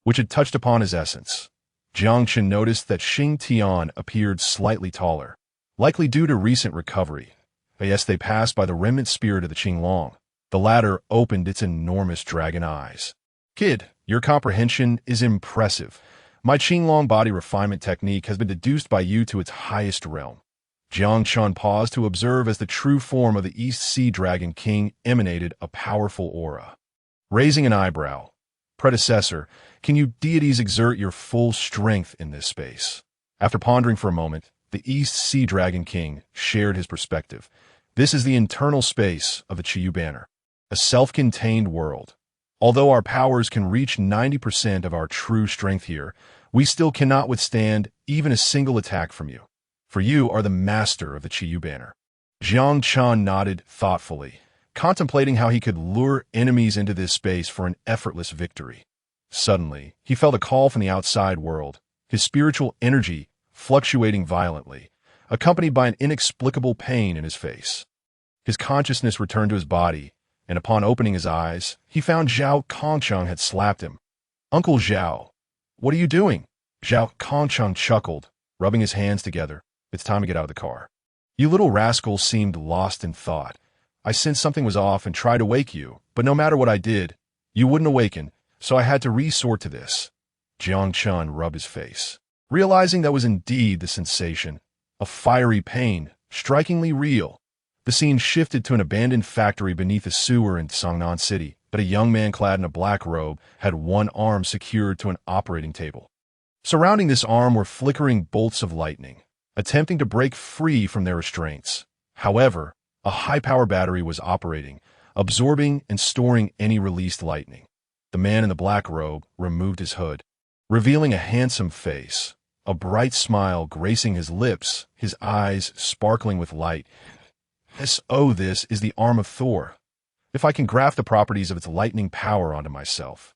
which had touched upon his essence. Jiang Chen noticed that Xing Tian appeared slightly taller, likely due to recent recovery. Yes, they passed by the remnant spirit of the Qinglong. The latter opened its enormous dragon eyes. Kid, your comprehension is impressive. My Qinglong body refinement technique has been deduced by you to its highest realm. Jiang Chen paused to observe as the true form of the East Sea Dragon King emanated a powerful aura. Raising an eyebrow, predecessor, can you deities exert your full strength in this space? After pondering for a moment, the East Sea Dragon King shared his perspective. This is the internal space of the Qiyou banner, a self-contained world. Although our powers can reach 90% of our true strength here, we still cannot withstand even a single attack from you. For you are the master of the Qiyou banner. Jiang Chen nodded thoughtfully, contemplating how he could lure enemies into this space for an effortless victory. Suddenly, he felt a call from the outside world, his spiritual energy fluctuating violently, accompanied by an inexplicable pain in his face. His consciousness returned to his body, and upon opening his eyes, he found Zhao Kongcheng had slapped him. Uncle Zhao, what are you doing? Zhao Kongcheng chuckled, rubbing his hands together. It's time to get out of the car. You little rascal seemed lost in thought. I sensed something was off and tried to wake you, but no matter what I did, you wouldn't awaken, so I had to resort to this. Jiang Chen rubbed his face, realizing that was indeed the sensation, a fiery pain, strikingly real. The scene shifted to an abandoned factory beneath a sewer in Songnan City, but a young man clad in a black robe had one arm secured to an operating table. Surrounding this arm were flickering bolts of lightning, attempting to break free from their restraints. However, a high-power battery was operating, absorbing and storing any released lightning. The man in the black robe removed his hood, revealing a handsome face, a bright smile gracing his lips, his eyes sparkling with light. This is the arm of Thor. If I can graft the properties of its lightning power onto myself.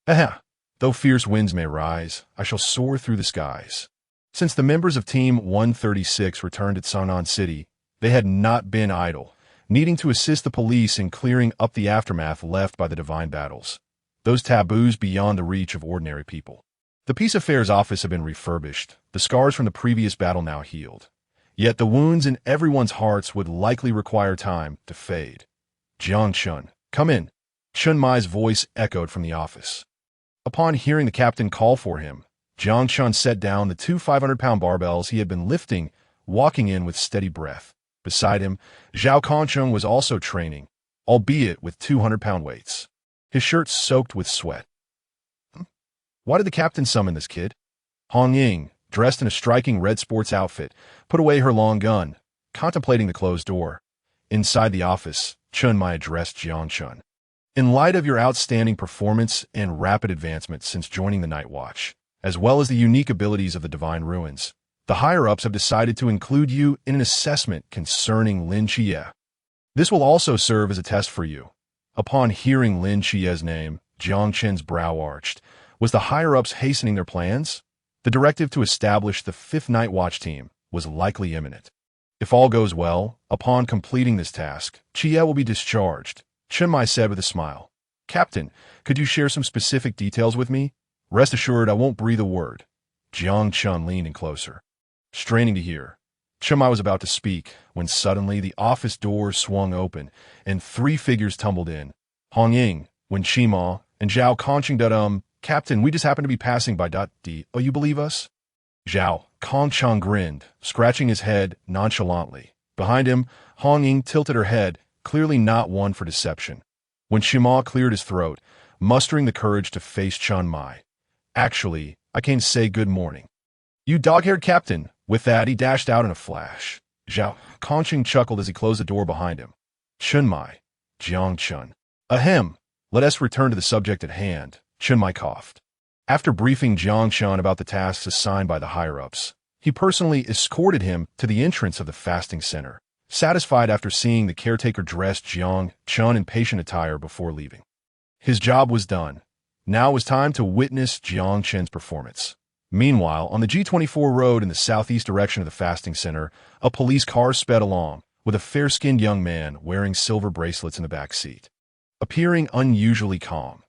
Though fierce winds may rise, I shall soar through the skies. Since the members of Team 136 returned at Songnan City, they had not been idle, needing to assist the police in clearing up the aftermath left by the divine battles, those taboos beyond the reach of ordinary people. The Peace Affairs office had been refurbished, the scars from the previous battle now healed. Yet the wounds in everyone's hearts would likely require time to fade. Jiang Chen, come in. Chun Mai's voice echoed from the office. Upon hearing the captain call for him, Jiang Chen set down the two 500-pound barbells he had been lifting, walking in with steady breath. Beside him, Zhao Kongcheng was also training, albeit with 200-pound weights. His shirt soaked with sweat. Why did the captain summon this kid? Hong Ying, dressed in a striking red sports outfit, put away her long gun, contemplating the closed door. Inside the office, Chun Mai addressed Jiang Chen. In light of your outstanding performance and rapid advancement since joining the Night Watch, as well as the unique abilities of the Divine Ruins, the higher-ups have decided to include you in an assessment concerning Lin Qiyue. This will also serve as a test for you. Upon hearing Lin Qiyue's name, Jiang Chen's brow arched. Was the higher-ups hastening their plans? The directive to establish the 5th Night Watch team was likely imminent. If all goes well, upon completing this task, Qiyou will be discharged, Chen Mai said with a smile. Captain, could you share some specific details with me? Rest assured I won't breathe a word. Jiang Chen leaned in closer, straining to hear. Chen Mai was about to speak when suddenly the office doors swung open and 3 figures tumbled in. Hong Ying, Wen Qima, and Zhao Kongcheng. Captain, we just happened to be passing by. Oh, you believe us? Zhao Kongcheng grinned, scratching his head nonchalantly. Behind him, Hong Ying tilted her head, clearly not one for deception. When Qima cleared his throat, mustering the courage to face Chen Mai. Actually, I came to say good morning. You dog-haired captain. With that, he dashed out in a flash. Zhao Kongcheng chuckled as he closed the door behind him. Chen Mai, Jiang Chen. Ahem. Let us return to the subject at hand. Chen Mai coughed. After briefing Jiang Chen about the tasks assigned by the higher-ups, he personally escorted him to the entrance of the fasting center, satisfied after seeing the caretaker dressed Jiang Chen in patient attire before leaving. His job was done. Now it was time to witness Jiang Chen's performance. Meanwhile, on the G24 road in the southeast direction of the fasting center, a police car sped along, with a fair-skinned young man wearing silver bracelets in the back seat. Appearing unusually calm,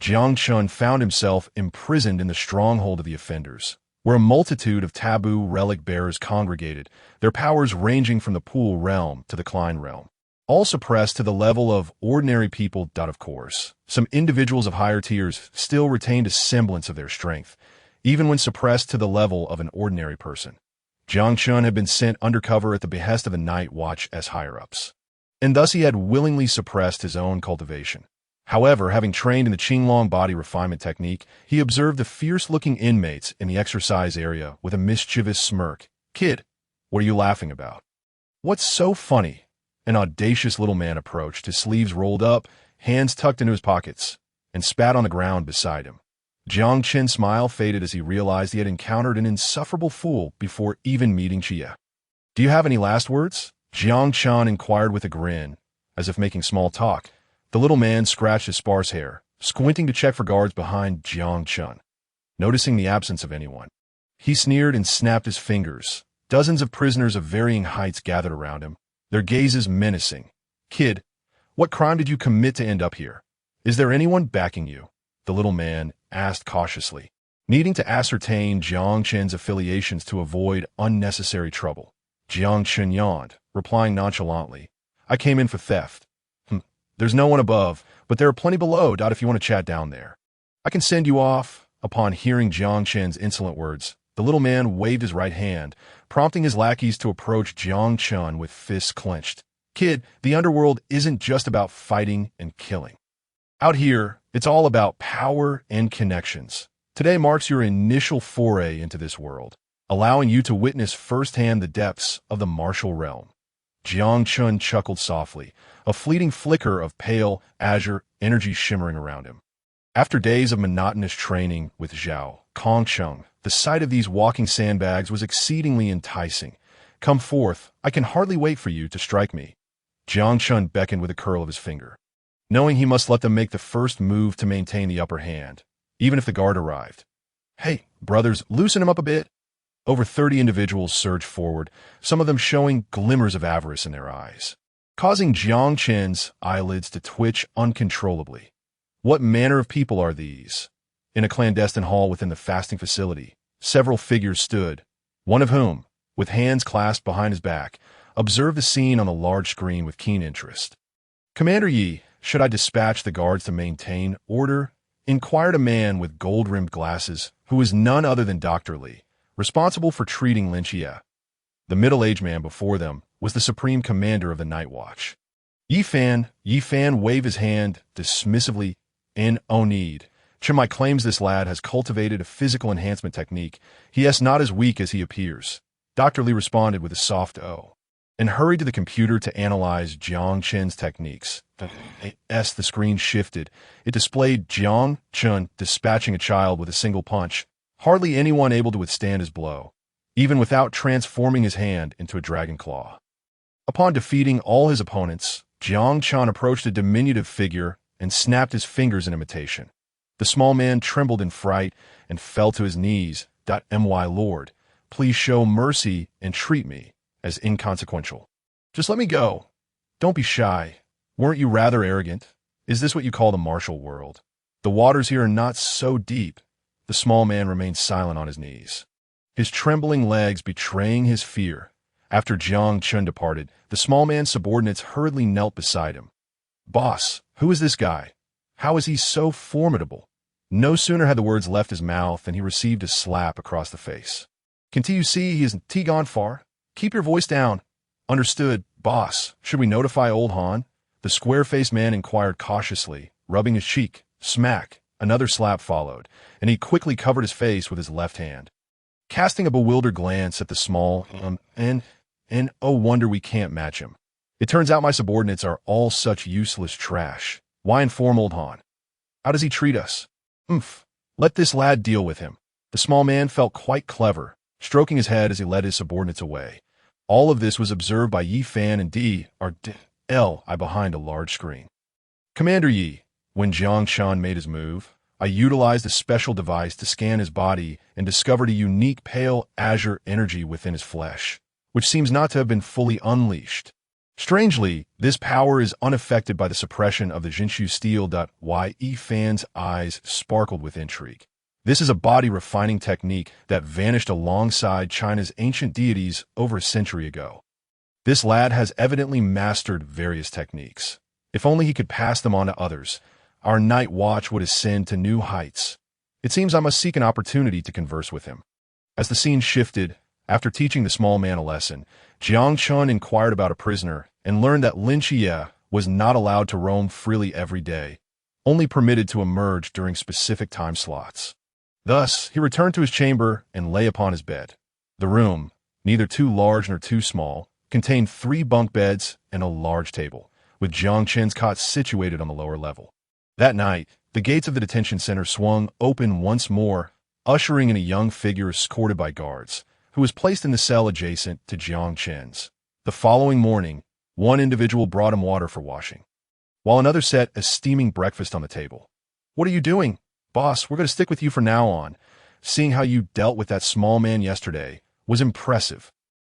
Jiang Chen found himself imprisoned in the stronghold of the offenders, where a multitude of taboo relic bearers congregated, their powers ranging from the Pool realm to the Klein realm, all suppressed to the level of ordinary people. Of course, some individuals of higher tiers still retained a semblance of their strength, even when suppressed to the level of an ordinary person. Jiang Chen had been sent undercover at the behest of the Night Watch as higher-ups, and thus he had willingly suppressed his own cultivation. However, having trained in the Qinglong body refinement technique, he observed the fierce-looking inmates in the exercise area with a mischievous smirk. Kid, what are you laughing about? What's so funny? An audacious little man approached, his sleeves rolled up, hands tucked into his pockets, and spat on the ground beside him. Jiang Chen's smile faded as he realized he had encountered an insufferable fool before even meeting Qiyou. Do you have any last words? Jiang Chen inquired with a grin, as if making small talk. The little man scratched his sparse hair, squinting to check for guards behind Jiang Chen. Noticing the absence of anyone, he sneered and snapped his fingers. Dozens of prisoners of varying heights gathered around him, their gazes menacing. Kid, what crime did you commit to end up here? Is there anyone backing you? The little man asked cautiously, needing to ascertain Jiang Chen's affiliations to avoid unnecessary trouble. Jiang Chen yawned, replying nonchalantly, I came in for theft. There's no one above, but there are plenty below. If you want to chat down there, I can send you off. Upon hearing Jiang Chen's insolent words, the little man waved his right hand, prompting his lackeys to approach Jiang Chen with fists clenched. Kid, the underworld isn't just about fighting and killing. Out here, it's all about power and connections. Today marks your initial foray into this world, allowing you to witness firsthand the depths of the martial realm. Jiang Chen chuckled softly, a fleeting flicker of pale, azure energy shimmering around him. After days of monotonous training with Zhao Kongcheng, the sight of these walking sandbags was exceedingly enticing. Come forth, I can hardly wait for you to strike me. Jiang Chen beckoned with a curl of his finger, knowing he must let them make the first move to maintain the upper hand, even if the guard arrived. Hey, brothers, loosen him up a bit. Over 30 individuals surged forward, some of them showing glimmers of avarice in their eyes, causing Jiang Chen's eyelids to twitch uncontrollably. What manner of people are these? In a clandestine hall within the fasting facility, several figures stood, one of whom, with hands clasped behind his back, observed the scene on the large screen with keen interest. Commander Yi, should I dispatch the guards to maintain order? Inquired a man with gold-rimmed glasses, who was none other than Dr. Li, responsible for treating Lin Qiyue. The middle-aged man before them was the supreme commander of the Night Watch. Yi Fan waved his hand dismissively. In no need. Chimai claims this lad has cultivated a physical enhancement technique. He is not as weak as he appears. Dr. Li responded with a soft "oh," and hurried to the computer to analyze Jiang Chen's techniques. As the screen shifted, it displayed Jiang Chen dispatching a child with a single punch, hardly anyone able to withstand his blow, even without transforming his hand into a dragon claw. Upon defeating all his opponents, Jiang Chen approached a diminutive figure and snapped his fingers in imitation. The small man trembled in fright and fell to his knees. My lord, please show mercy and treat me as inconsequential. Just let me go. Don't be shy. Weren't you rather arrogant? Is this what you call the martial world? The waters here are not so deep. The small man remained silent on his knees, his trembling legs betraying his fear. After Jiang Chen departed, the small man's subordinates hurriedly knelt beside him. Boss, who is this guy? How is he so formidable? No sooner had the words left his mouth than he received a slap across the face. Can't you see he isn't gone far? Keep your voice down. Understood, boss. Should we notify old Han? The square-faced man inquired cautiously, rubbing his cheek. Smack. Another slap followed, and he quickly covered his face with his left hand. Casting a bewildered glance at the small, and oh wonder we can't match him. It turns out my subordinates are all such useless trash. Why inform old Han? How does he treat us? Let this lad deal with him. The small man felt quite clever, stroking his head as he led his subordinates away. All of this was observed by Yi Fan and I behind a large screen. Commander Yi, when Jiang Chen made his move, I utilized a special device to scan his body and discovered a unique pale azure energy within his flesh, which seems not to have been fully unleashed. Strangely, this power is unaffected by the suppression of the Jinshu steel. Yi Fan's eyes sparkled with intrigue. This is a body refining technique that vanished alongside China's ancient deities over a century ago. This lad has evidently mastered various techniques. If only he could pass them on to others, our night watch would ascend to new heights. It seems I must seek an opportunity to converse with him. As the scene shifted, after teaching the small man a lesson, Jiang Chen inquired about a prisoner and learned that Lin Qiyue was not allowed to roam freely every day, only permitted to emerge during specific time slots. Thus, he returned to his chamber and lay upon his bed. The room, neither too large nor too small, contained 3 bunk beds and a large table, with Jiang Chen's cot situated on the lower level. That night, the gates of the detention center swung open once more, ushering in a young figure escorted by guards, who was placed in the cell adjacent to Jiang Chen's. The following morning, one individual brought him water for washing, while another set a steaming breakfast on the table. What are you doing? Boss, we're going to stick with you from now on. Seeing how you dealt with that small man yesterday was impressive.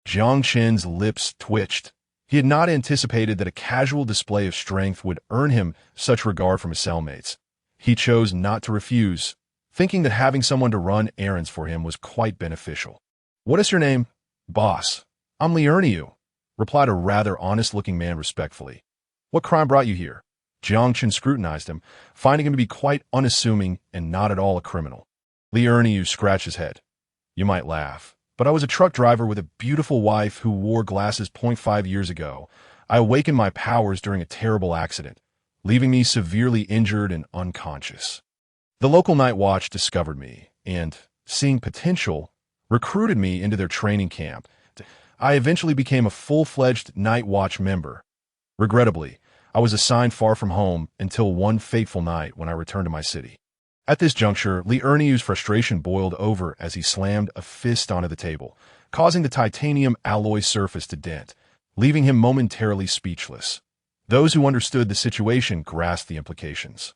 Jiang Chen's lips twitched. He had not anticipated that a casual display of strength would earn him such regard from his cellmates. He chose not to refuse, thinking that having someone to run errands for him was quite beneficial. What is your name? Boss, I'm Liurniu, replied a rather honest-looking man respectfully. What crime brought you here? Jiang Chen scrutinized him, finding him to be quite unassuming and not at all a criminal. Liurniu scratched his head. You might laugh, but I was a truck driver with a beautiful wife who wore glasses 0.5 years ago. I awakened my powers during a terrible accident, leaving me severely injured and unconscious. The local night watch discovered me and, seeing potential, recruited me into their training camp. I eventually became a full-fledged night watch member. Regrettably, I was assigned far from home until one fateful night when I returned to my city. At this juncture, Liurniu's frustration boiled over as he slammed a fist onto the table, causing the titanium alloy surface to dent, leaving him momentarily speechless. Those who understood the situation grasped the implications.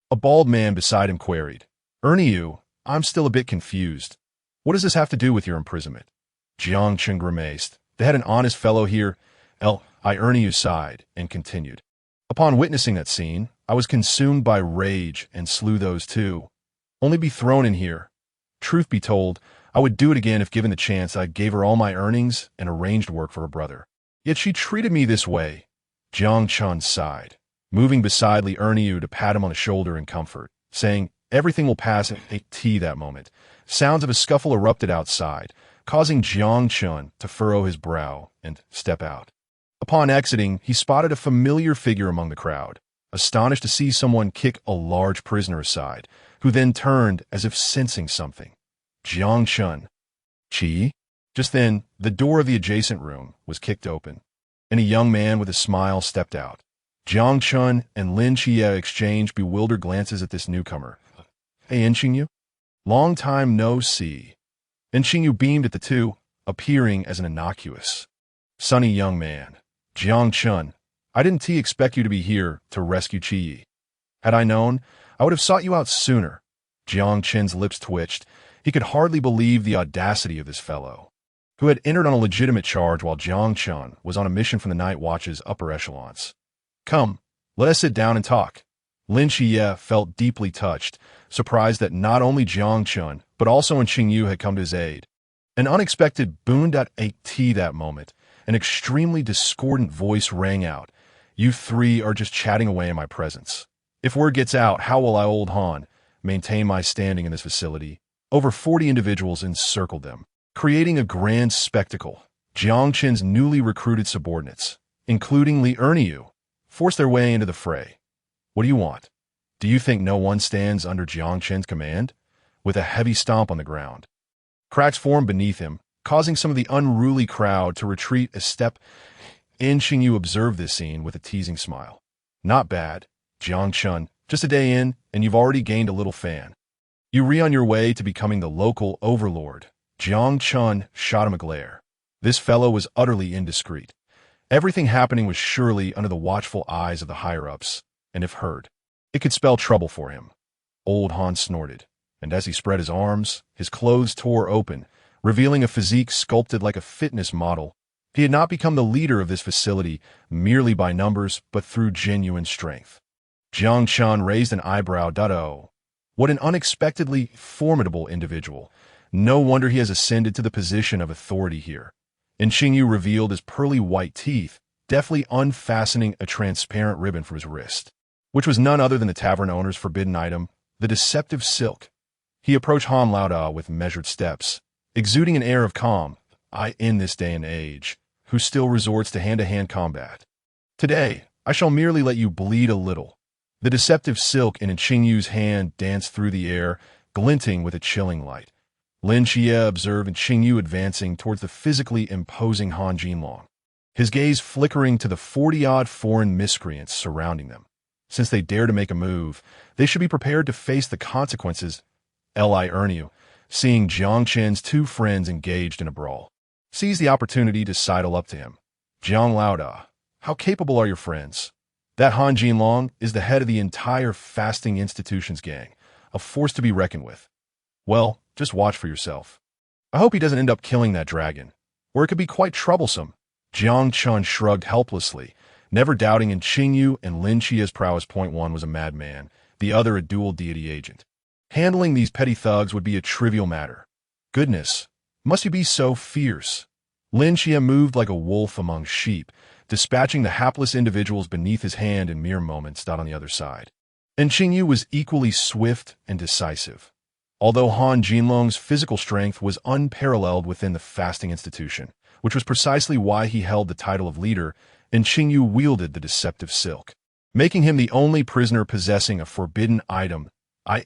A bald man beside him queried, Erniu, I'm still a bit confused. What does this have to do with your imprisonment? Jiang Chen grimaced. They had an honest fellow here. Erniu sighed and continued. Upon witnessing that scene, I was consumed by rage and slew those two. Only be thrown in here. Truth be told, I would do it again if given the chance. I gave her all my earnings and arranged work for her brother. Yet she treated me this way. Jiang Chen sighed, moving beside Liurniu to pat him on the shoulder in comfort, saying, everything will pass at tea that moment. Sounds of a scuffle erupted outside, causing Jiang Chen to furrow his brow and step out. Upon exiting, he spotted a familiar figure among the crowd, astonished to see someone kick a large prisoner aside, who then turned as if sensing something. Jiang Chen. Qi? Just then, the door of the adjacent room was kicked open, and a young man with a smile stepped out. Jiang Chen and Lin Qiyue exchanged bewildered glances at this newcomer. Hey, Qingyu? Long time no see. And Qingyu beamed at the two, appearing as an innocuous, sunny young man. Jiang Chen, I didn't expect you to be here to rescue Qiyou. Had I known, I would have sought you out sooner. Jiang Chen's lips twitched. He could hardly believe the audacity of this fellow, who had entered on a legitimate charge while Jiang Chen was on a mission from the Night Watch's upper echelons. Come, let us sit down and talk. Lin Qiyue felt deeply touched, surprised that not only Jiang Chen, but also Qingyu had come to his aid. An unexpected boon at that moment. An extremely discordant voice rang out. You three are just chatting away in my presence. If word gets out, how will I, old Han, maintain my standing in this facility? Over 40 individuals encircled them, creating a grand spectacle. Jiang Chen's newly recruited subordinates, including Li Erniu, forced their way into the fray. What do you want? Do you think no one stands under Jiang Chen's command? With a heavy stomp on the ground, cracks formed beneath him, causing some of the unruly crowd to retreat a step. Qingyu observed this scene with a teasing smile. Not bad, Jiang Chen, just a day in, and you've already gained a little fan. You on your way to becoming the local overlord. Jiang Chen shot him a glare. This fellow was utterly indiscreet. Everything happening was surely under the watchful eyes of the higher-ups, and if heard, it could spell trouble for him. Old Han snorted, and as he spread his arms, his clothes tore open, revealing a physique sculpted like a fitness model. He had not become the leader of this facility merely by numbers, but through genuine strength. Jiang Chen raised an eyebrow. Oh, what an unexpectedly formidable individual. No wonder he has ascended to the position of authority here. And Qingyu revealed his pearly white teeth, deftly unfastening a transparent ribbon from his wrist, which was none other than the tavern owner's forbidden item, the deceptive silk. He approached Han Laoda with measured steps, exuding an air of calm. In this day and age, who still resorts to hand-to-hand combat. Today, I shall merely let you bleed a little. The deceptive silk in Qingyu's hand danced through the air, glinting with a chilling light. Lin Qiyue observed Qingyu advancing towards the physically imposing Han Jinlong, his gaze flickering to the 40-odd foreign miscreants surrounding them. Since they dare to make a move, they should be prepared to face the consequences. Li Erniu, seeing Jiang Chen's two friends engaged in a brawl, seized the opportunity to sidle up to him. Jiang Laoda, how capable are your friends? That Han Jinlong is the head of the entire fasting institution's gang, a force to be reckoned with. Well, just watch for yourself. I hope he doesn't end up killing that dragon, or it could be quite troublesome. Jiang Chen shrugged helplessly, never doubting in Qingyu and Lin Qiyue's prowess. Point one was a madman, the other a dual deity agent. Handling these petty thugs would be a trivial matter. Goodness, must you be so fierce? Lin Qiyue moved like a wolf among sheep, dispatching the hapless individuals beneath his hand in mere moments. On the other side, and Qingyu was equally swift and decisive. Although Han Jinlong's physical strength was unparalleled within the fasting institution, which was precisely why he held the title of leader, and Qingyu wielded the deceptive silk, making him the only prisoner possessing a forbidden item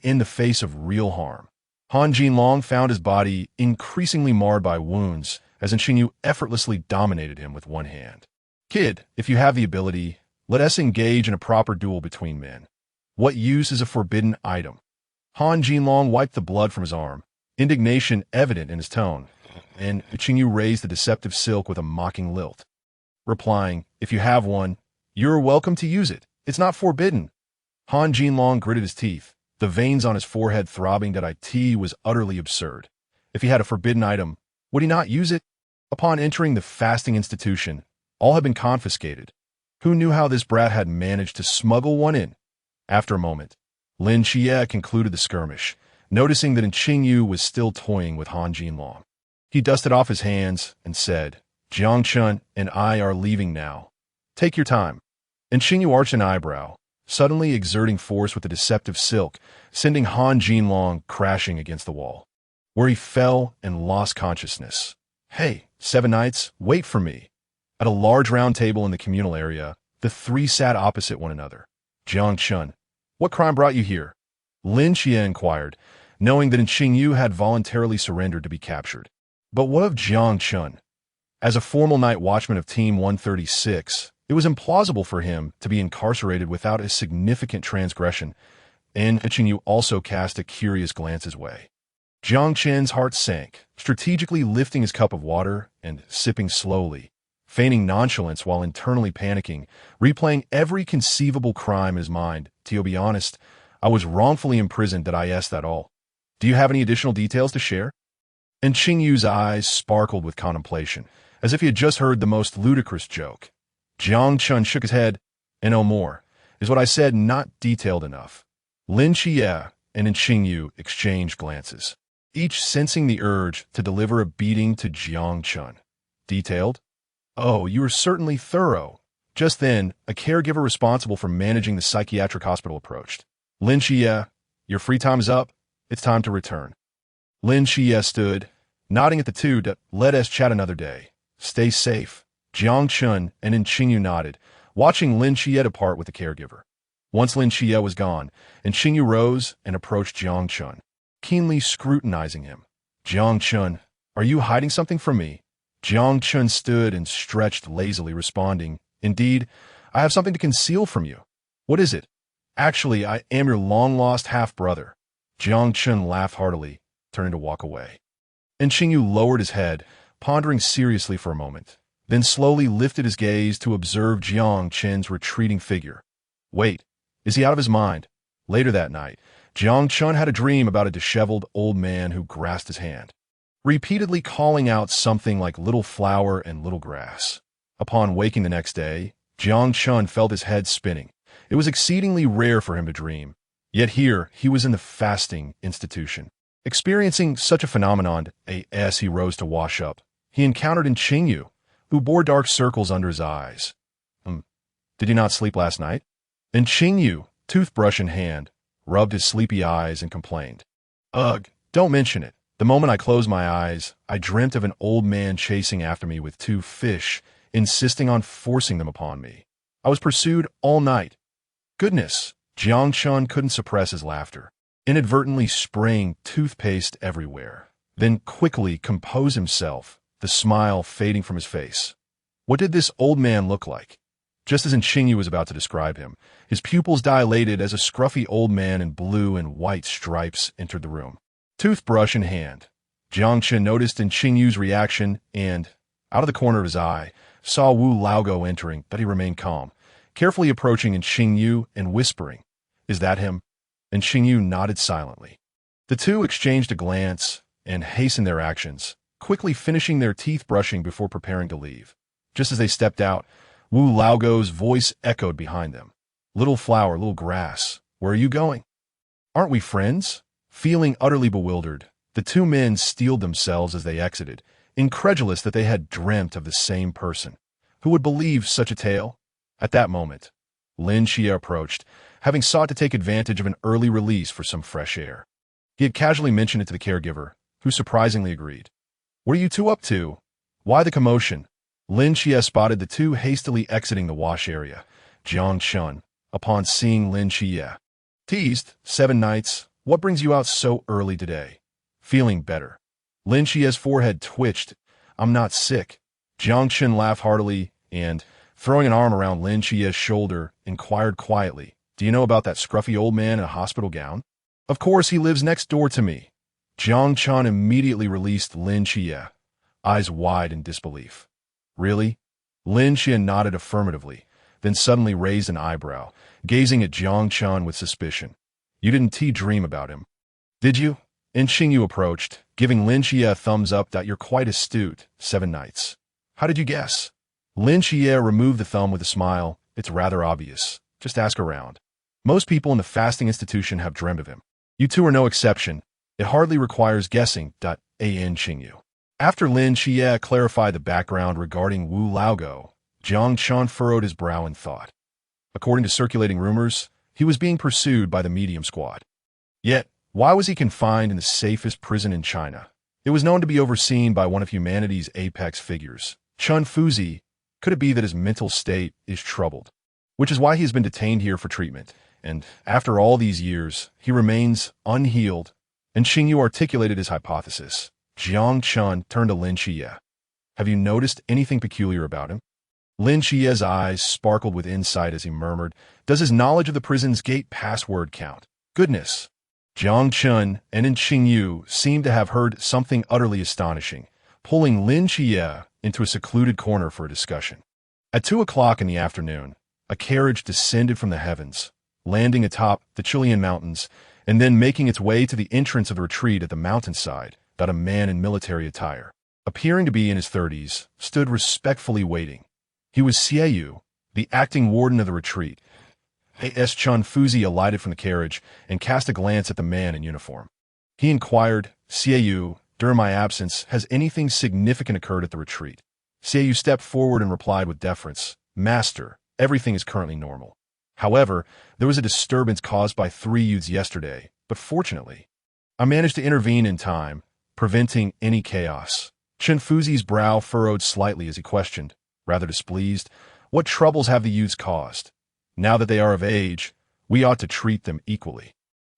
in the face of real harm. Han Jinlong found his body increasingly marred by wounds, as Qingyu effortlessly dominated him with one hand. Kid, if you have the ability, let us engage in a proper duel between men. What use is a forbidden item? Han Jinlong wiped the blood from his arm, indignation evident in his tone, and Qingyu raised the deceptive silk with a mocking lilt, replying, if you have one, you're welcome to use it. It's not forbidden. Han Jinlong gritted his teeth, the veins on his forehead throbbing. That it was utterly absurd. If he had a forbidden item, would he not use it? Upon entering the fasting institution, all had been confiscated. Who knew how this brat had managed to smuggle one in? After a moment, Lin Qiyue concluded the skirmish, noticing that Qingyu was still toying with Han Jinlong. He dusted off his hands and said, Jiang Chen and I are leaving now. Take your time. And Qingyu arched an eyebrow, suddenly exerting force with the deceptive silk, sending Han Jinlong crashing against the wall, where he fell and lost consciousness. Hey, 7 Knights, wait for me. At a large round table in the communal area, the three sat opposite one another. Jiang Chen, what crime brought you here? Lin Xie inquired, knowing that Qingyu had voluntarily surrendered to be captured. But what of Jiang Chen? As a formal night watchman of Team 136, it was implausible for him to be incarcerated without a significant transgression, and Qingyu also cast a curious glance his way. Jiang Chen's heart sank, strategically lifting his cup of water and sipping slowly, feigning nonchalance while internally panicking, replaying every conceivable crime in his mind. To be honest, I was wrongfully imprisoned. Did I ask that all? Do you have any additional details to share? And Qingyu's eyes sparkled with contemplation, as if he had just heard the most ludicrous joke. Jiang Chen shook his head, and no more, is what I said not detailed enough. Lin Xie and Qingyu exchanged glances, each sensing the urge to deliver a beating to Jiang Chen. Detailed? Oh, you were certainly thorough. Just then, a caregiver responsible for managing the psychiatric hospital approached. Lin Xie, your free time is up. It's time to return. Lin Xie stood, nodding at the two to let us chat another day. Stay safe. Jiang Chen and Qingyu nodded, watching Lin Xie depart with the caregiver. Once Lin Xie was gone, Qingyu rose and approached Jiang Chen, keenly scrutinizing him. Jiang Chen, are you hiding something from me? Jiang Chen stood and stretched lazily, responding, Indeed, I have something to conceal from you. What is it? Actually, I am your long-lost half-brother. Jiang Chen laughed heartily, turning to walk away. Qingyu lowered his head, pondering seriously for a moment, then slowly lifted his gaze to observe Jiang Chen's retreating figure. Wait, is he out of his mind? Later that night, Jiang Chen had a dream about a disheveled old man who grasped his hand, repeatedly calling out something like little flower and little grass. Upon waking the next day, Jiang Chen felt his head spinning. It was exceedingly rare for him to dream. Yet here, he was in the fasting institution, experiencing such a phenomenon. As he rose to wash up, he encountered Qingyu, who bore dark circles under his eyes. Did you not sleep last night? Qingyu, toothbrush in hand, rubbed his sleepy eyes and complained. Ugh, don't mention it. The moment I closed my eyes, I dreamt of an old man chasing after me with 2 fish, insisting on forcing them upon me. I was pursued all night. Goodness, Jiang Chen couldn't suppress his laughter, inadvertently spraying toothpaste everywhere, then quickly compose himself, the smile fading from his face. What did this old man look like? Just as Qingyu was about to describe him, his pupils dilated as a scruffy old man in blue and white stripes entered the room. Toothbrush in hand, Jiang Chen noticed Qingyu's reaction and, out of the corner of his eye, saw Wu Laogo entering, but he remained calm, carefully approaching Qingyu and whispering, Is that him? Qingyu nodded silently. The two exchanged a glance and hastened their actions, quickly finishing their teeth brushing before preparing to leave. Just as they stepped out, Wu Laogo's voice echoed behind them. Little flower, little grass, where are you going? Aren't we friends? Feeling utterly bewildered, the two men steeled themselves as they exited, incredulous that they had dreamt of the same person. Who would believe such a tale? At that moment, Lin Xie approached, having sought to take advantage of an early release for some fresh air. He had casually mentioned it to the caregiver, who surprisingly agreed. What are you two up to? Why the commotion? Lin Xie spotted the two hastily exiting the wash area. Jiang Chen, upon seeing Lin Xie, teased, 7 nights, what brings you out so early today? Feeling better. Lin Xie's forehead twitched. I'm not sick. Jiang Chen laughed heartily and, throwing an arm around Lin Xie's shoulder, inquired quietly, Do you know about that scruffy old man in a hospital gown? Of course, he lives next door to me. Jiang Chen immediately released Lin Xie, eyes wide in disbelief. Really? Lin Xie nodded affirmatively, then suddenly raised an eyebrow, gazing at Jiang Chen with suspicion. You didn't dream about him, did you? Qingyu approached, giving Lin Xie a thumbs up. That you're quite astute. 7 nights. How did you guess? Lin Xie removed the thumb with a smile. It's rather obvious. Just ask around. Most people in the fasting institution have dreamed of him. You two are no exception. It hardly requires guessing. Qingyu. After Lin Xie clarified the background regarding Wu Laogo, Jiang Chen furrowed his brow in thought. According to circulating rumors, he was being pursued by the medium squad. Yet, why was he confined in the safest prison in China? It was known to be overseen by one of humanity's apex figures, Chun Fuzi. Could it be that his mental state is troubled, which is why he has been detained here for treatment? and after all these years, he remains unhealed. And Qingyu articulated his hypothesis. Jiang Chen turned to Lin Qie. Have you noticed anything peculiar about him? Lin Qie's eyes sparkled with insight as he murmured, does his knowledge of the prison's gate password count? Goodness. Jiang Chen and Qingyu seemed to have heard something utterly astonishing, pulling Lin Qie into a secluded corner for a discussion. At 2 o'clock in the afternoon, a carriage descended from the heavens, landing atop the Chilean mountains, and then making its way to the entrance of the retreat at the mountainside, that a man in military attire, appearing to be in his 30s, stood respectfully waiting. He was Chiyou, the acting warden of the retreat. A.S. Chun Fuzi alighted from the carriage and cast a glance at the man in uniform. He inquired, Chiyou, during my absence, has anything significant occurred at the retreat? Chiyou stepped forward and replied with deference, Master, everything is currently normal. However, there was a disturbance caused by 3 youths yesterday, but fortunately, I managed to intervene in time, preventing any chaos. Chen Fuzi's brow furrowed slightly as he questioned, rather displeased, what troubles have the youths caused? Now that they are of age, we ought to treat them equally.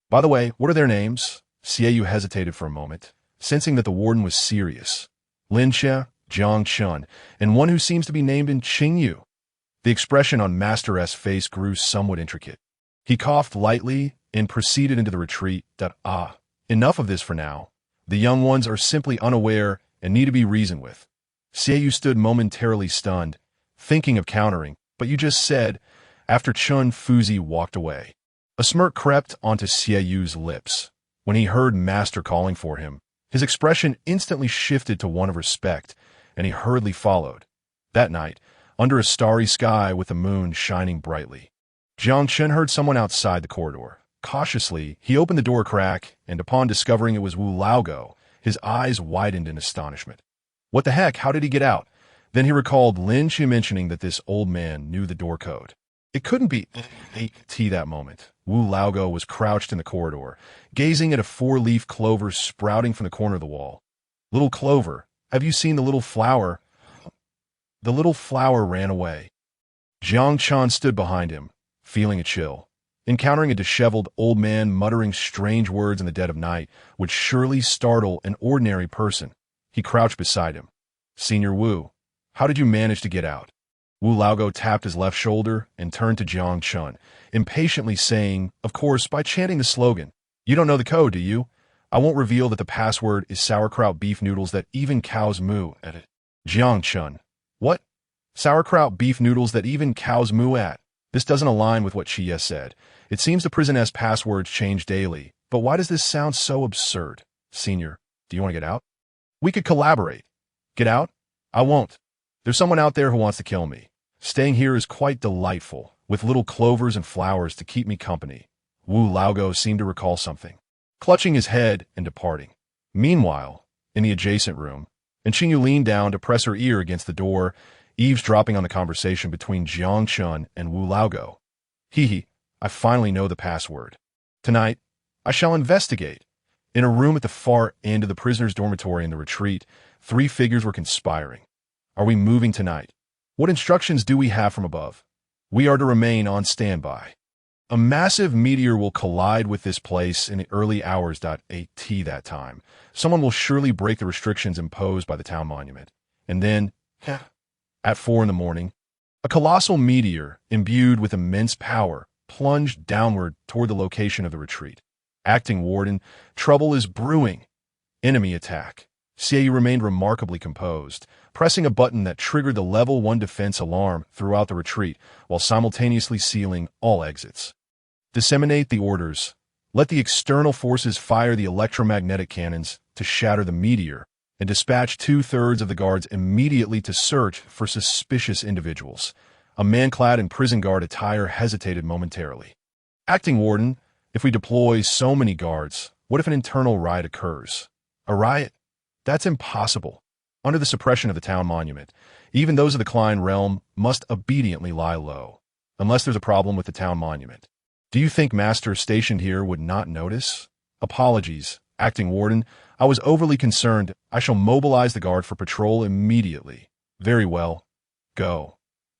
By the way, what are their names? Chiyou hesitated for a moment, sensing that the warden was serious. Lin Xie, Jiang Chen, and one who seems to be named in Qingyu. The expression on Master S' face grew somewhat intricate. He coughed lightly and proceeded into the retreat. Enough of this for now. The young ones are simply unaware and need to be reasoned with. Chiyou stood momentarily stunned, thinking of countering, but you just said, after Chun Fuzi walked away. A smirk crept onto Chiyou's lips. When he heard Master calling for him, his expression instantly shifted to one of respect, and he hurriedly followed. That night, under a starry sky with the moon shining brightly, Jiang Chen heard someone outside the corridor. Cautiously, he opened the door crack, and upon discovering it was Wu Laogo, his eyes widened in astonishment. What the heck, how did he get out? Then he recalled Lin Qie mentioning that this old man knew the door code. It couldn't be that moment. Wu Laogo was crouched in the corridor, gazing at a 4-leaf clover sprouting from the corner of the wall. Little clover, have you seen the little flower? The little flower ran away. Jiang Chen stood behind him, feeling a chill. Encountering a disheveled old man muttering strange words in the dead of night would surely startle an ordinary person. He crouched beside him. Senior Wu, how did you manage to get out? Wu Laogo tapped his left shoulder and turned to Jiang Chen, impatiently saying, of course, by chanting the slogan. You don't know the code, do you? I won't reveal that the password is sauerkraut beef noodles that even cows moo at it. Jiang Chen. What? Sauerkraut beef noodles that even cows moo at? This doesn't align with what Qie said. It seems the prison S passwords change daily, but why does this sound so absurd? Senior, do you want to get out? We could collaborate. Get out? I won't. There's someone out there who wants to kill me. Staying here is quite delightful, with little clovers and flowers to keep me company. Wu Laogo seemed to recall something, clutching his head and departing. Meanwhile, in the adjacent room, Qingyu leaned down to press her ear against the door, eavesdropping on the conversation between Jiang Chen and Wu Laogo. I finally know the password. Tonight, I shall investigate. In a room at the far end of the prisoner's dormitory in the retreat, 3 figures were conspiring. Are we moving tonight? What instructions do we have from above? We are to remain on standby. A massive meteor will collide with this place in the early hours. At that time, someone will surely break the restrictions imposed by the town monument. And then, at 4 in the morning, a colossal meteor, imbued with immense power, plunged downward toward the location of the retreat. Acting warden, trouble is brewing. Enemy attack. Chiyou remained remarkably composed, pressing a button that triggered the level 1 defense alarm throughout the retreat while simultaneously sealing all exits. Disseminate the orders. Let the external forces fire the electromagnetic cannons to shatter the meteor, and dispatch 2/3 of the guards immediately to search for suspicious individuals. A man clad in prison guard attire hesitated momentarily. Acting warden, if we deploy so many guards, what if an internal riot occurs? A riot? That's impossible. Under the suppression of the town monument, even those of the Klein realm must obediently lie low, unless there's a problem with the town monument. Do you think Master stationed here would not notice? Apologies, Acting Warden. I was overly concerned. I shall mobilize the guard for patrol immediately. Very well. Go.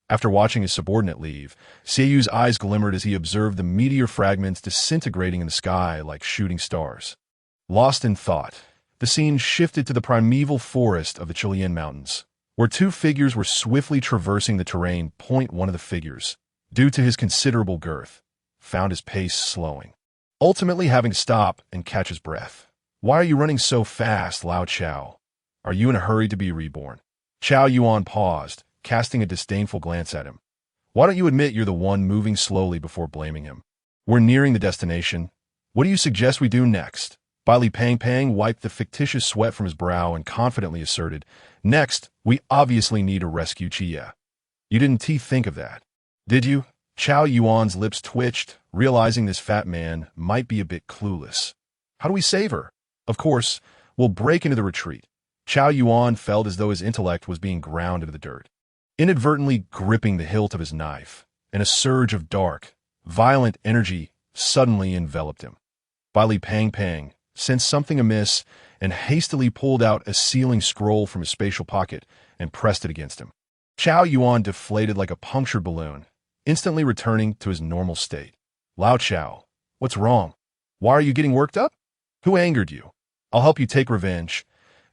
After watching his subordinate leave, Qiyou's eyes glimmered as he observed the meteor fragments disintegrating in the sky like shooting stars. Lost in thought, the scene shifted to the primeval forest of the Chilean mountains, where two figures were swiftly traversing the terrain. One of the figures, due to his considerable girth, found his pace slowing, ultimately having to stop and catch his breath. "Why are you running so fast, Lao Chao? Are you in a hurry to be reborn?" Chao Yuan paused, casting a disdainful glance at him. "Why don't you admit you're the one moving slowly before blaming him? We're nearing the destination. What do you suggest we do next?" Li Pang wiped the fictitious sweat from his brow and confidently asserted, "Next, we obviously need to rescue Qiyou." "You didn't think of that, did you?" Chao Yuan's lips twitched, realizing this fat man might be a bit clueless. "How do we save her?" "Of course, we'll break into the retreat." Chao Yuan felt as though his intellect was being ground into the dirt, inadvertently gripping the hilt of his knife, and a surge of dark, violent energy suddenly enveloped him. Li Pang sensed something amiss and hastily pulled out a sealing scroll from his spatial pocket and pressed it against him. Chao Yuan deflated like a punctured balloon, instantly returning to his normal state. "Lao Chao, what's wrong? Why are you getting worked up? Who angered you? I'll help you take revenge."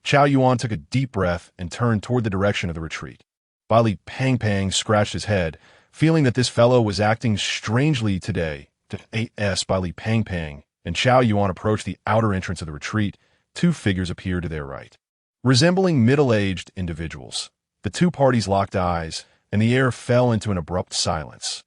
Chao Yuan took a deep breath and turned toward the direction of the retreat. Li Pang scratched his head, feeling that this fellow was acting strangely today. Li Pang and Chao Yuan approached the outer entrance of the retreat. Two figures appeared to their right, resembling middle-aged individuals. The two parties locked eyes, and the air fell into an abrupt silence.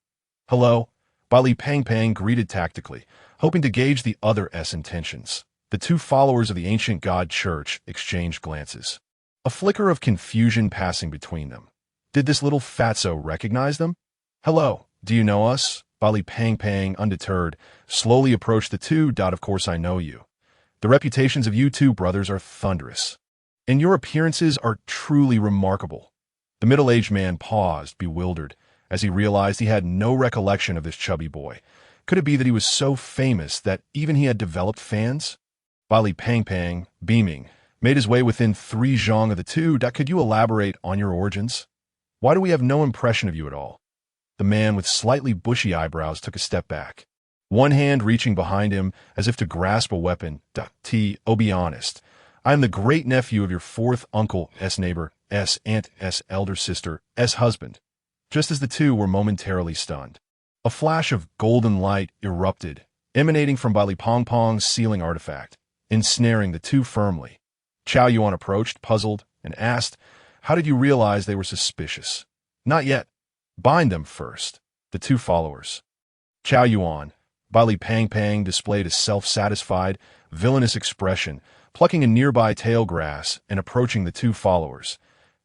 "Hello," Li Pang greeted tactically, hoping to gauge the other's intentions. The two followers of the ancient god church exchanged glances, a flicker of confusion passing between them. Did this little fatso recognize them? "Hello, do you know us?" Li Pang, undeterred, slowly approached the two. "Of course I know you. The reputations of you two brothers are thunderous, and your appearances are truly remarkable." The middle-aged man paused, bewildered, as he realized he had no recollection of this chubby boy. Could it be that he was so famous that even he had developed fans? Li Pang, beaming, made his way within 3 zhang of the two. "Could you elaborate on your origins? Why do we have no impression of you at all?" The man with slightly bushy eyebrows took a step back, one hand reaching behind him as if to grasp a weapon. "Oh, be honest. I am the great-nephew of your 4th uncle's neighbor, aunt's elder sister's husband." Just as the two were momentarily stunned, a flash of golden light erupted, emanating from Li Pang's sealing artifact, ensnaring the two firmly. Chao Yuan approached, puzzled, and asked, "How did you realize they were suspicious?" "Not yet. Bind them first." The two followers. Chao Yuan, Li Pang displayed a self-satisfied, villainous expression, plucking a nearby tail grass and approaching the two followers.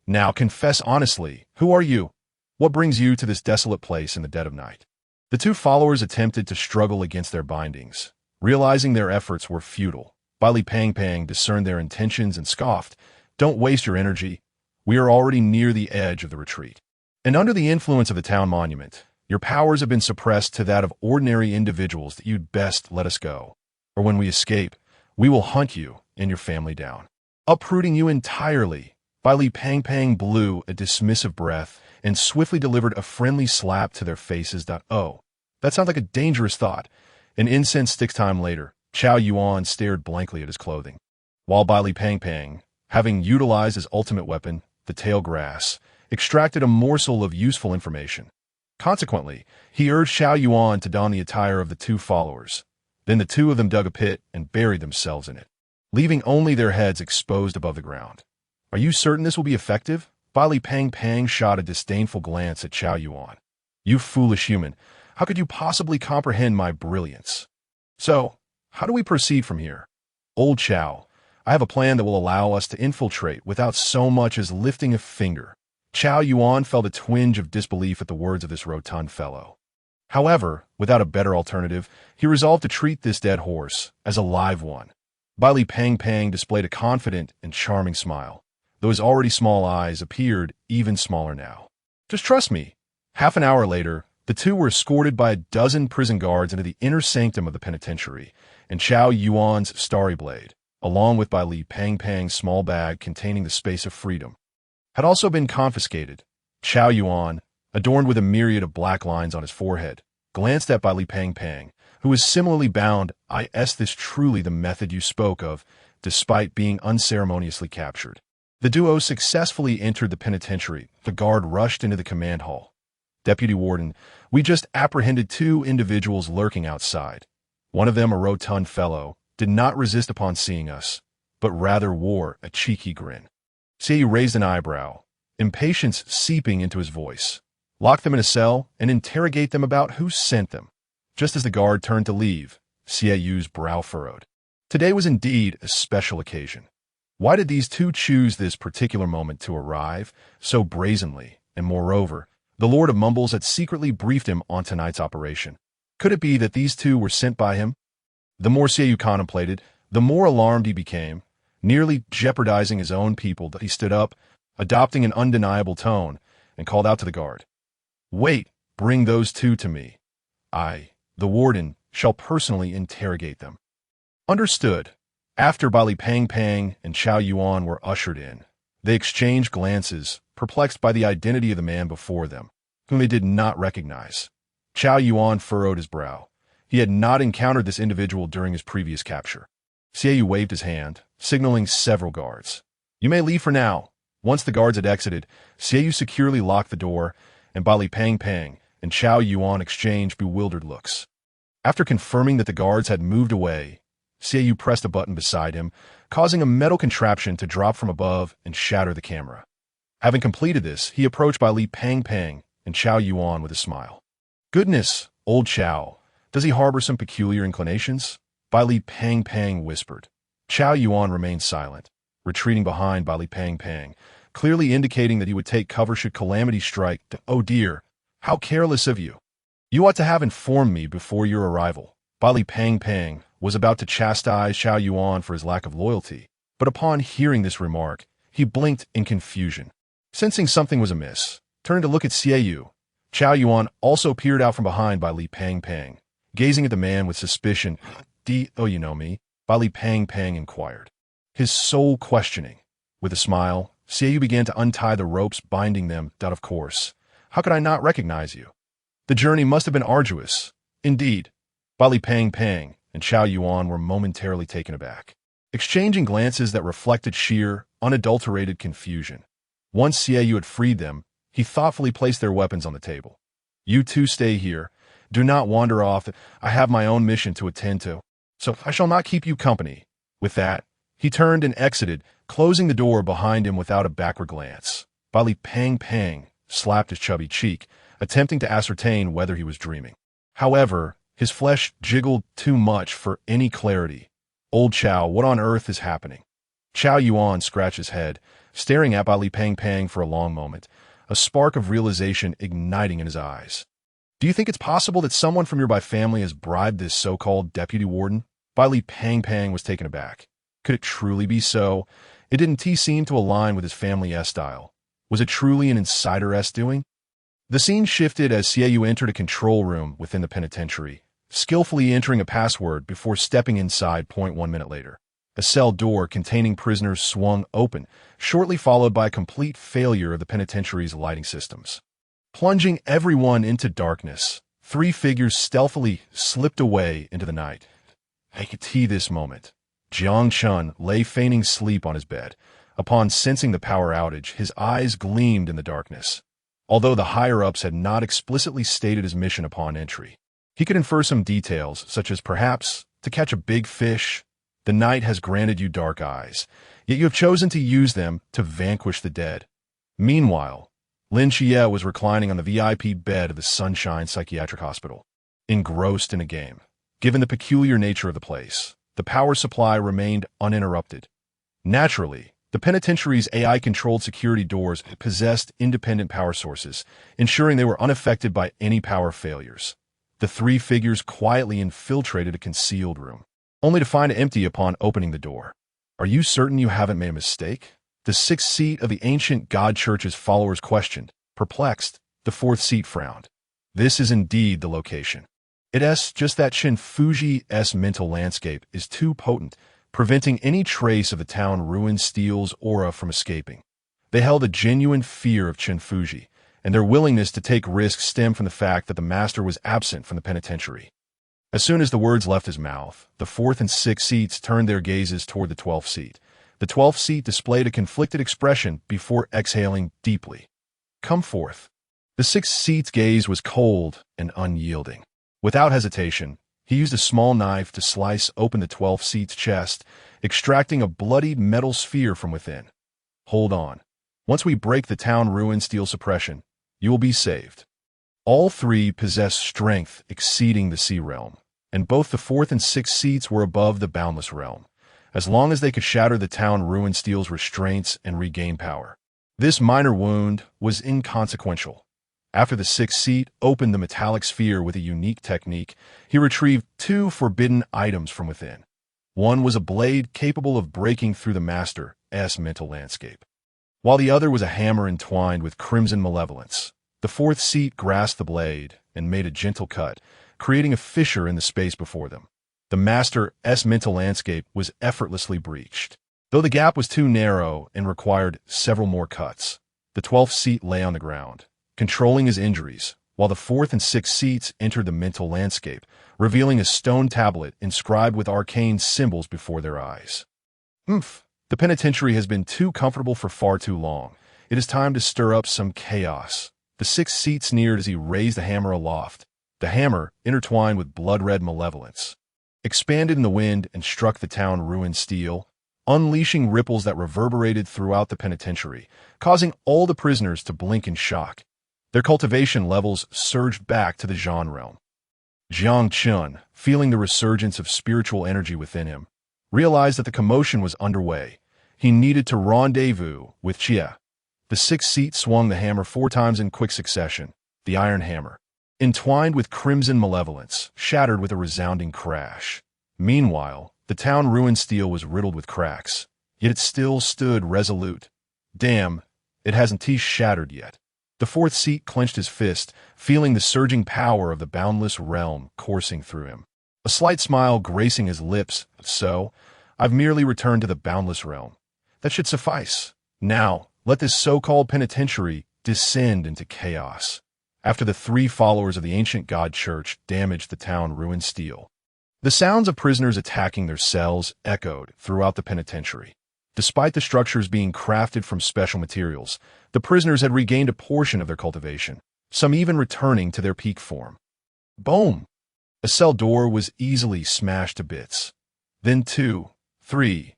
"Now confess honestly, who are you? What brings you to this desolate place in the dead of night?" The two followers attempted to struggle against their bindings, realizing their efforts were futile. Li Pang discerned their intentions and scoffed, "Don't waste your energy. We are already near the edge of the retreat, and under the influence of the town monument. Your powers have been suppressed to that of ordinary individuals. That you'd best let us go, or when we escape, we will hunt you and your family down, uprooting you entirely." Li Pang blew a dismissive breath and swiftly delivered a friendly slap to their faces. "Oh, that sounds like a dangerous thought." An incensed 6 time later, Chao Yuan stared blankly at his clothing, while Li Pang, having utilized his ultimate weapon, the tail grass, extracted a morsel of useful information. Consequently, he urged Chao Yuan to don the attire of the two followers. Then the two of them dug a pit and buried themselves in it, leaving only their heads exposed above the ground. "Are you certain this will be effective?" Li Pang shot a disdainful glance at Chao Yuan. "You foolish human, how could you possibly comprehend my brilliance? So, how do we proceed from here?" "Old Chao, I have a plan that will allow us to infiltrate without so much as lifting a finger." Chao Yuan felt a twinge of disbelief at the words of this rotund fellow. However, without a better alternative, he resolved to treat this dead horse as a live one. Li Pang displayed a confident and charming smile, though his already small eyes appeared even smaller now. "Just trust me." Half an hour later, the two were escorted by a dozen prison guards into the inner sanctum of the penitentiary, and Chao Yuan's starry blade, along with Li Pang's small bag containing the space of freedom, had also been confiscated. Chao Yuan, adorned with a myriad of black lines on his forehead, glanced at by Li Pang, who was similarly bound. Is this truly the method you spoke of, despite being unceremoniously captured? The duo successfully entered the penitentiary. The guard rushed into the command hall. Deputy Warden, we just apprehended 2 individuals lurking outside. One of them, a rotund fellow, did not resist upon seeing us, but rather wore a cheeky grin. Qiyou raised an eyebrow, impatience seeping into his voice. Lock them in a cell and interrogate them about who sent them. Just as the guard turned to leave, Qiyou's brow furrowed. Today was indeed a special occasion. Why did these 2 choose this particular moment to arrive so brazenly? And moreover, the Lord of Mumbles had secretly briefed him on tonight's operation. Could it be that these 2 were sent by him? The more Qiyou contemplated, the more alarmed he became. Nearly jeopardizing his own people, he stood up, adopting an undeniable tone, and called out to the guard. Wait, bring those 2 to me. I, the warden, shall personally interrogate them. Understood. After Li Pang and Chao Yuan were ushered in, they exchanged glances, perplexed by the identity of the man before them, whom they did not recognize. Chao Yuan furrowed his brow. He had not encountered this individual during his previous capture. Qiyou waved his hand, signaling several guards. You may leave for now. Once the guards had exited, Qiyou securely locked the door, and Li Pang and Chao Yuan exchanged bewildered looks. After confirming that the guards had moved away, Qiyou pressed a button beside him, causing a metal contraption to drop from above and shatter the camera. Having completed this, he approached Li Pang and Chao Yuan with a smile. Goodness, old Chao, does he harbor some peculiar inclinations? Li Pang whispered. Chao Yuan remained silent, retreating behind Li Pang, clearly indicating that he would take cover should calamity strike. Oh dear, how careless of you. You ought to have informed me before your arrival. Li Pang was about to chastise Chao Yuan for his lack of loyalty, but upon hearing this remark, he blinked in confusion. Sensing something was amiss, turning to look at Qiyou, Chao Yuan also peered out from behind Li Pang, gazing at the man with suspicion. Oh, you know me? Li Pang inquired, his soul questioning. With a smile, Qiyou began to untie the ropes binding them. Of course. How could I not recognize you? The journey must have been arduous. Indeed. Li Pang and Chao Yuan were momentarily taken aback, exchanging glances that reflected sheer, unadulterated confusion. Once Qiyou had freed them, he thoughtfully placed their weapons on the table. You 2 stay here. Do not wander off. I have my own mission to attend to, so I shall not keep you company. With that, he turned and exited, closing the door behind him without a backward glance. Li Pang slapped his chubby cheek, attempting to ascertain whether he was dreaming. However, his flesh jiggled too much for any clarity. Old Chao, what on earth is happening? Chao Yuan scratched his head, staring at Li Pang for a long moment, a spark of realization igniting in his eyes. Do you think it's possible that someone from your family has bribed this so-called deputy warden? Li Pang was taken aback. Could it truly be so? It didn't seem to align with his family's style. Was it truly an insider-esque doing? The scene shifted as Qiyou entered a control room within the penitentiary, skillfully entering a password before stepping inside. 1 minute later, a cell door containing prisoners swung open, shortly followed by a complete failure of the penitentiary's lighting systems. Plunging everyone into darkness, 3 figures stealthily slipped away into the night. I could see this moment. Jiang Chen lay feigning sleep on his bed. Upon sensing the power outage, his eyes gleamed in the darkness. Although the higher-ups had not explicitly stated his mission upon entry, he could infer some details, such as perhaps to catch a big fish. The night has granted you dark eyes, yet you have chosen to use them to vanquish the dead. Meanwhile, Lin Xie was reclining on the VIP bed of the Sunshine Psychiatric Hospital, engrossed in a game. Given the peculiar nature of the place, the power supply remained uninterrupted. Naturally, the penitentiary's AI-controlled security doors possessed independent power sources, ensuring they were unaffected by any power failures. The 3 figures quietly infiltrated a concealed room, only to find it empty upon opening the door. Are you certain you haven't made a mistake? The 6th seat of the ancient God Church's followers questioned. Perplexed, the 4th seat frowned. This is indeed the location. It's just that Chen Fuji's mental landscape is too potent, preventing any trace of the town ruin steel's aura from escaping. They held a genuine fear of Chen Fuji, and their willingness to take risks stemmed from the fact that the master was absent from the penitentiary. As soon as the words left his mouth, the 4th and 6th seats turned their gazes toward the 12th seat. The 12th seat displayed a conflicted expression before exhaling deeply. "Come forth." The 6th seat's gaze was cold and unyielding. Without hesitation, he used a small knife to slice open the 12th seat's chest, extracting a bloodied metal sphere from within. "Hold on. Once we break the town ruin steel suppression, you will be saved." All three possessed strength exceeding the sea realm, and both the 4th and 6th seats were above the boundless realm, as long as they could shatter the town ruin steel's restraints and regain power. This minor wound was inconsequential. After the 6th seat opened the metallic sphere with a unique technique, he retrieved 2 forbidden items from within. One was a blade capable of breaking through the master's mental landscape, while the other was a hammer entwined with crimson malevolence. The 4th seat grasped the blade and made a gentle cut, creating a fissure in the space before them. The master's mental landscape was effortlessly breached. Though the gap was too narrow and required several more cuts, the 12th seat lay on the ground, controlling his injuries, while the 4th and 6th seats entered the mental landscape, revealing a stone tablet inscribed with arcane symbols before their eyes. "Oomph! The penitentiary has been too comfortable for far too long. It is time to stir up some chaos." The 6th seat sneered as he raised the hammer aloft. The hammer, intertwined with blood-red malevolence, expanded in the wind and struck the town ruined steel, unleashing ripples that reverberated throughout the penitentiary, causing all the prisoners to blink in shock. Their cultivation levels surged back to the Zhan realm. Jiang Chen, feeling the resurgence of spiritual energy within him, realized that the commotion was underway. He needed to rendezvous with Qiyou. The 6th seat swung the hammer 4 times in quick succession. The iron hammer, entwined with crimson malevolence, shattered with a resounding crash. Meanwhile, the town ruined steel was riddled with cracks, yet it still stood resolute. "Damn, it hasn't shattered yet." The 4th seat clenched his fist, feeling the surging power of the boundless realm coursing through him. A slight smile gracing his lips. "So, I've merely returned to the boundless realm. That should suffice. Now, let this so-called penitentiary descend into chaos." After the 3 followers of the ancient god church damaged the town ruined steel, the sounds of prisoners attacking their cells echoed throughout the penitentiary. Despite the structures being crafted from special materials, the prisoners had regained a portion of their cultivation, some even returning to their peak form. Boom! A cell door was easily smashed to bits. Then 2, 3.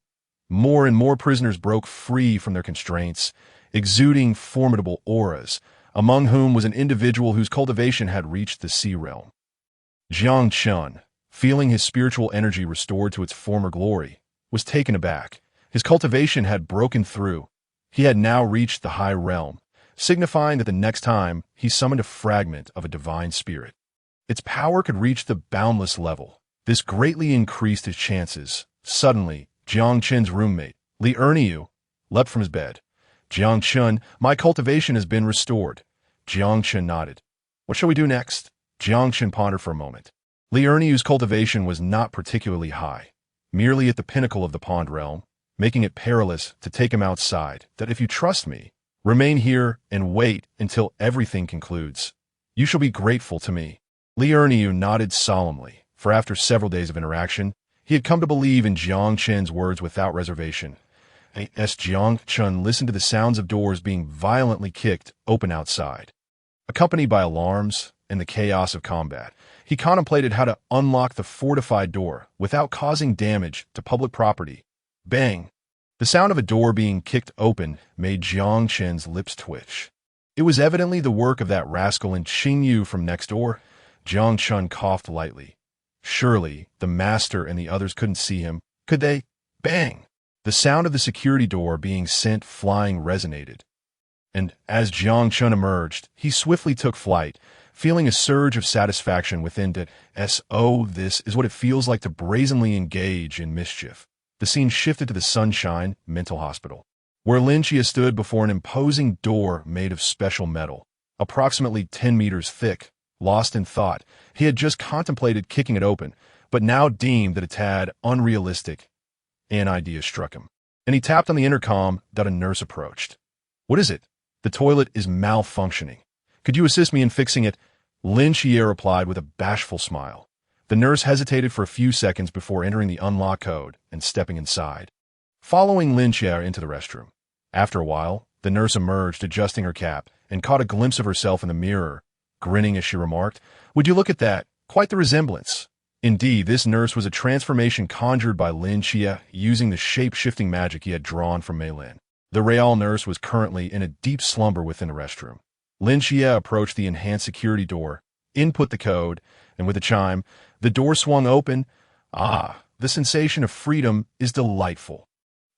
More and more prisoners broke free from their constraints, exuding formidable auras, among whom was an individual whose cultivation had reached the sea realm. Jiang Chen, feeling his spiritual energy restored to its former glory, was taken aback. His cultivation had broken through. He had now reached the high realm, signifying that the next time he summoned a fragment of a divine spirit, its power could reach the boundless level. This greatly increased his chances. Suddenly, Jiang Chen's roommate, Liu, leapt from his bed. "Jiang Chen, my cultivation has been restored." Jiang Chen nodded. "What shall we do next?" Jiang Chen pondered for a moment. Liu's cultivation was not particularly high, merely at the pinnacle of the pond realm, making it perilous to take him outside. "That if you trust me, remain here and wait until everything concludes. You shall be grateful to me." Liu nodded solemnly, for after several days of interaction, he had come to believe in Jiang Chen's words without reservation. As Jiang Chen listened to the sounds of doors being violently kicked open outside, accompanied by alarms and the chaos of combat, he contemplated how to unlock the fortified door without causing damage to public property. Bang! The sound of a door being kicked open made Jiang Chen's lips twitch. It was evidently the work of that rascal in Qingyu from next door. Jiang Chen coughed lightly. Surely, the master and the others couldn't see him, could they? Bang! The sound of the security door being sent flying resonated. And as Jiang Chen emerged, he swiftly took flight, feeling a surge of satisfaction within to "Oh, this is what it feels like to brazenly engage in mischief." The scene shifted to the Sunshine Mental Hospital, where Qingyu stood before an imposing door made of special metal, approximately 10 meters thick. Lost in thought, he had just contemplated kicking it open, but now deemed that a tad unrealistic. An idea struck him, and he tapped on the intercom that a nurse approached. "What is it?" "The toilet is malfunctioning. Could you assist me in fixing it? Lin Qie replied with a bashful smile. The nurse hesitated for a few seconds before entering the unlock code and stepping inside, following Lin Qie into the restroom. After a while, the nurse emerged, adjusting her cap, and caught a glimpse of herself in the mirror, grinning as she remarked, "Would you look at that? Quite the resemblance." Indeed, this nurse was a transformation conjured by Lin Qie using the shape-shifting magic he had drawn from Mei Lin. The Real nurse was currently in a deep slumber within the restroom. Lin Qie approached the enhanced security door, input the code, and with a chime, the door swung open. Ah, the sensation of freedom is delightful.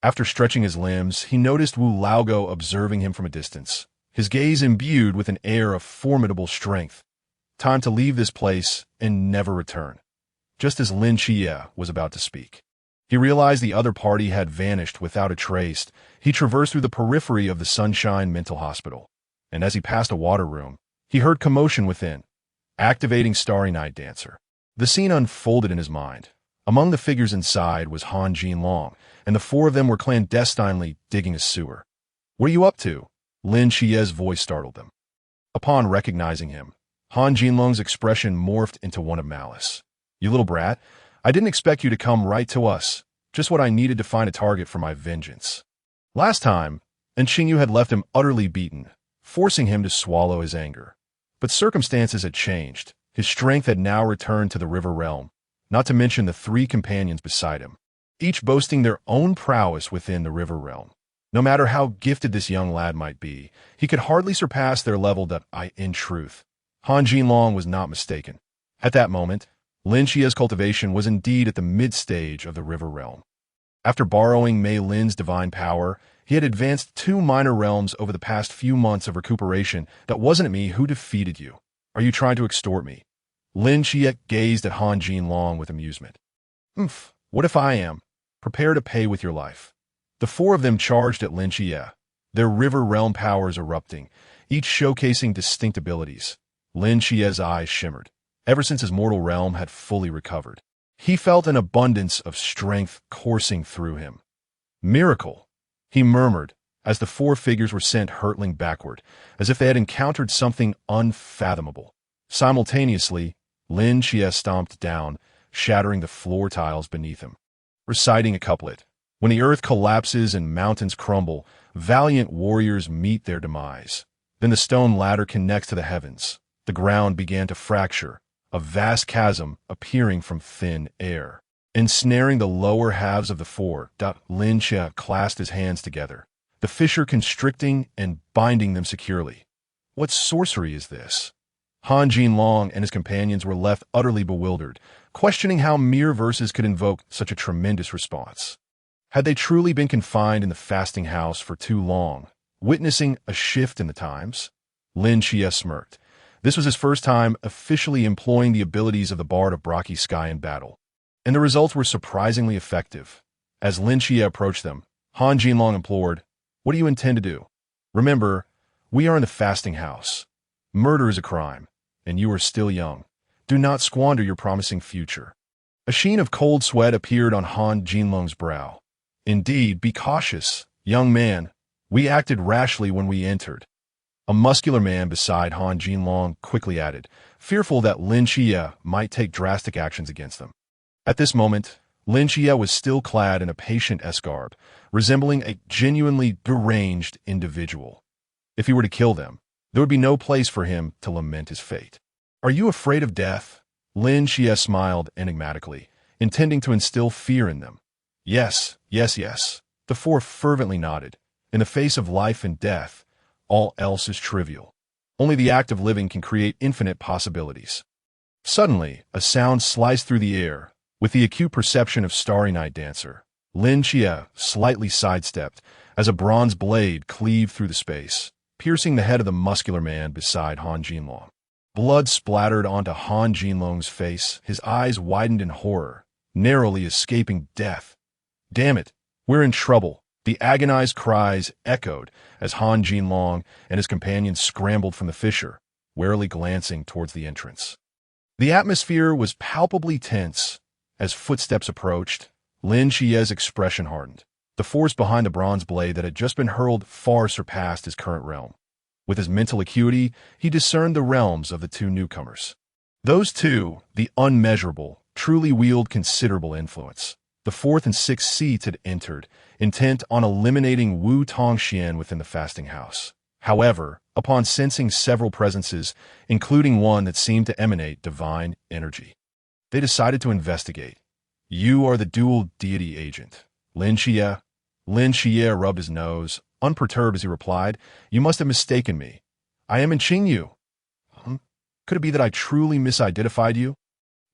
After stretching his limbs, he noticed Wu Laogo observing him from a distance, his gaze imbued with an air of formidable strength. Time to leave this place and never return. Just as Lin Qie was about to speak, he realized the other party had vanished without a trace. He traversed through the periphery of the Sunshine Mental Hospital, and as he passed a water room, he heard commotion within, activating Starry Night Dancer. The scene unfolded in his mind. Among the figures inside was Han Jinlong, and the four of them were clandestinely digging a sewer. "What are you up to?" Lin Qie's voice startled them. Upon recognizing him, Han Jinlong's expression morphed into one of malice. "You little brat, I didn't expect you to come right to us. Just what I needed to find a target for my vengeance." Last time, Qingyu had left him utterly beaten, forcing him to swallow his anger. But circumstances had changed. His strength had now returned to the river realm, not to mention the three companions beside him, each boasting their own prowess within the river realm. No matter how gifted this young lad might be, he could hardly surpass their level. In truth, Han Jinlong was not mistaken. At that moment, Lin Qie's cultivation was indeed at the mid-stage of the river realm. After borrowing Mei Lin's divine power, he had advanced 2 minor realms over the past few months of recuperation. "That wasn't me who defeated you. Are you trying to extort me?" Lin Qie gazed at Han Jinlong with amusement. What if I am? Prepare to pay with your life." The four of them charged at Lin Qie, their river realm powers erupting, each showcasing distinct abilities. Lin Qie's eyes shimmered. Ever since his mortal realm had fully recovered, he felt an abundance of strength coursing through him. "Miracle," he murmured, as the four figures were sent hurtling backward, as if they had encountered something unfathomable. Simultaneously, Lin Qie stomped down, shattering the floor tiles beneath him, reciting a couplet. "When the earth collapses and mountains crumble, valiant warriors meet their demise. Then the stone ladder connects to the heavens. The ground began to fracture, a vast chasm appearing from thin air, ensnaring the lower halves of the four." Lin Qie clasped his hands together, the fissure constricting and binding them securely. What sorcery is this? Han Jinlong and his companions were left utterly bewildered, questioning how mere verses could invoke such a tremendous response. Had they truly been confined in the fasting house for too long, witnessing a shift in the times? Lin Qie smirked. This was his first time officially employing the abilities of the Bard of Braki Sky in battle, and the results were surprisingly effective. As Lin Qie approached them, Han Jinlong implored, "What do you intend to do? Remember, we are in the fasting house. Murder is a crime, and you are still young. Do not squander your promising future." A sheen of cold sweat appeared on Han Jinlong's brow. "Indeed, be cautious, young man. We acted rashly when we entered." A muscular man beside Han Jinlong quickly added, fearful that Lin Qie might take drastic actions against them. At this moment, Lin Qie was still clad in a patient escarb, resembling a genuinely deranged individual. If he were to kill them, there would be no place for him to lament his fate. "Are you afraid of death?" Lin Qie smiled enigmatically, intending to instill fear in them. Yes. The four fervently nodded. In the face of life and death, all else is trivial. Only the act of living can create infinite possibilities. Suddenly, a sound sliced through the air. With the acute perception of Starry Night Dancer, Lin Qie slightly sidestepped as a bronze blade cleaved through the space, piercing the head of the muscular man beside Han Jinlong. Blood splattered onto Han Jinlong's face, his eyes widened in horror, narrowly escaping death. "Damn it, we're in trouble." The agonized cries echoed as Han Jinlong and his companions scrambled from the fissure, warily glancing towards the entrance. The atmosphere was palpably tense. As footsteps approached, Lin Qie's expression hardened. The force behind the bronze blade that had just been hurled far surpassed his current realm. With his mental acuity, he discerned the realms of the two newcomers. Those two, the unmeasurable, truly wield considerable influence. The fourth and sixth seats had entered, intent on eliminating Wu Tongxian within the fasting house. However, upon sensing several presences, including one that seemed to emanate divine energy, they decided to investigate. You are the dual deity agent, Lin Xie. Lin Xie rubbed his nose, unperturbed as he replied, You must have mistaken me. I am in Qingyu. Could it be that I truly misidentified you?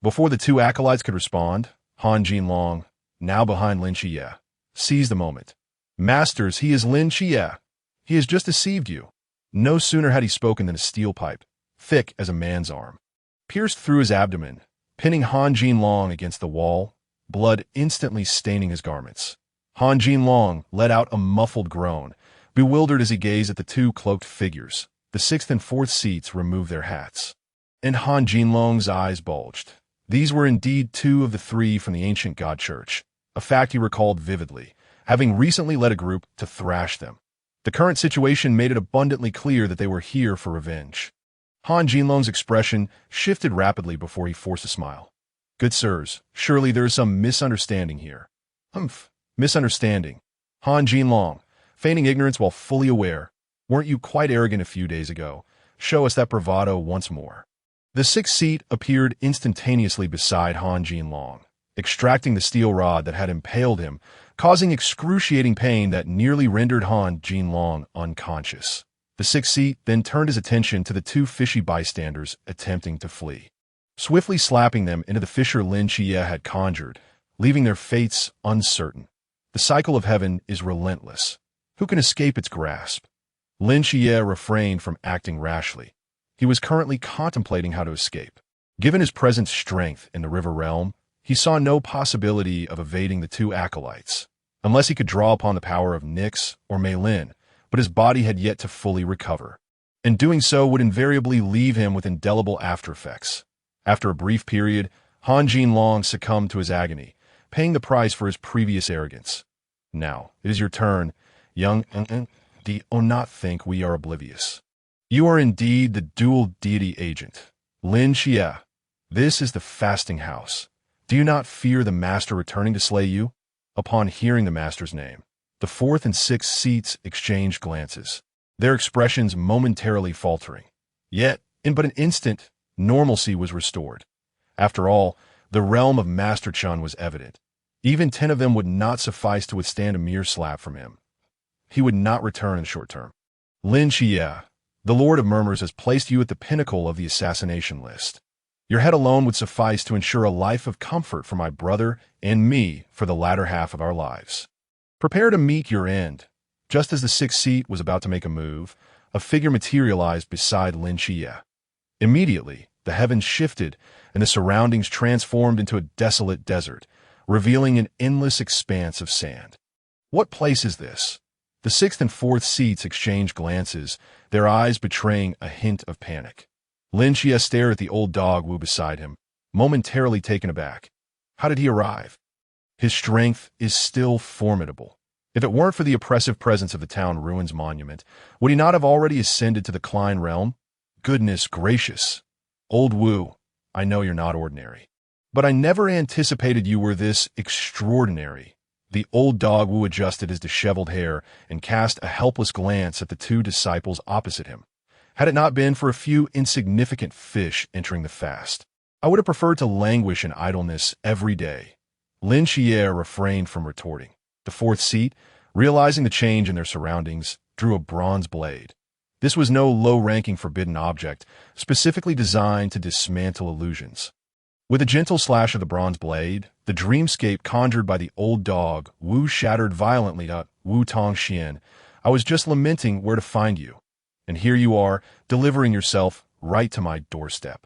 Before the two acolytes could respond, Han Jinlong, now behind Lin Xie, seized the moment. Masters, he is Lin Xie. He has just deceived you. No sooner had he spoken than a steel pipe, thick as a man's arm, pierced through his abdomen, pinning Han Jinlong against the wall, blood instantly staining his garments. Han Jinlong let out a muffled groan, bewildered as he gazed at the two cloaked figures. The sixth and fourth seats removed their hats, and Han Jinlong's eyes bulged. These were indeed two of the three from the ancient god church, a fact he recalled vividly, having recently led a group to thrash them. The current situation made it abundantly clear that they were here for revenge. Han Jinlong's expression shifted rapidly before he forced a smile. Good sirs, surely there is some misunderstanding here. Misunderstanding. Han Jinlong, feigning ignorance while fully aware. Weren't you quite arrogant a few days ago? Show us that bravado once more. The sixth seat appeared instantaneously beside Han Jinlong, extracting the steel rod that had impaled him, causing excruciating pain that nearly rendered Han Jinlong unconscious. The sixth seat then turned his attention to the two fishy bystanders attempting to flee, swiftly slapping them into the fissure Lin Xie had conjured, leaving their fates uncertain. The cycle of heaven is relentless. Who can escape its grasp? Lin Xie refrained from acting rashly. He was currently contemplating how to escape. Given his present strength in the river realm, he saw no possibility of evading the two acolytes, unless he could draw upon the power of Nyx or Mei Lin, but his body had yet to fully recover, and doing so would invariably leave him with indelible aftereffects. After a brief period, Han Jinlong succumbed to his agony, paying the price for his previous arrogance. Now, it is your turn, young do not think we are oblivious. You are indeed the dual deity agent, Lin Xie. This is the fasting house. Do you not fear the master returning to slay you? Upon hearing the master's name, the fourth and sixth seats exchanged glances, their expressions momentarily faltering. Yet, in but an instant, normalcy was restored. After all, the realm of Master Chun was evident. Even 10 of them would not suffice to withstand a mere slap from him. He would not return in the short term. Lin Xie, the Lord of Murmurs has placed you at the pinnacle of the assassination list. Your head alone would suffice to ensure a life of comfort for my brother and me for the latter half of our lives. Prepare to meet your end. Just as the sixth seat was about to make a move, a figure materialized beside Lin Xie. Immediately, the heavens shifted and the surroundings transformed into a desolate desert, revealing an endless expanse of sand. What place is this? The sixth and fourth seats exchanged glances, their eyes betraying a hint of panic. Lin Xie stared at the old dog Wu beside him, momentarily taken aback. How did he arrive? His strength is still formidable. If it weren't for the oppressive presence of the town ruins monument, would he not have already ascended to the Klein realm? Goodness gracious. Old Wu, I know you're not ordinary. But I never anticipated you were this extraordinary. The old dog Wu adjusted his disheveled hair and cast a helpless glance at the two disciples opposite him. Had it not been for a few insignificant fish entering the fast, I would have preferred to languish in idleness every day. Lin Xie refrained from retorting. The fourth seat, realizing the change in their surroundings, drew a bronze blade. This was no low-ranking forbidden object, specifically designed to dismantle illusions. With a gentle slash of the bronze blade, the dreamscape conjured by the old dog Wu shattered violently at Wu Tongxian. I was just lamenting where to find you, and here you are, delivering yourself right to my doorstep.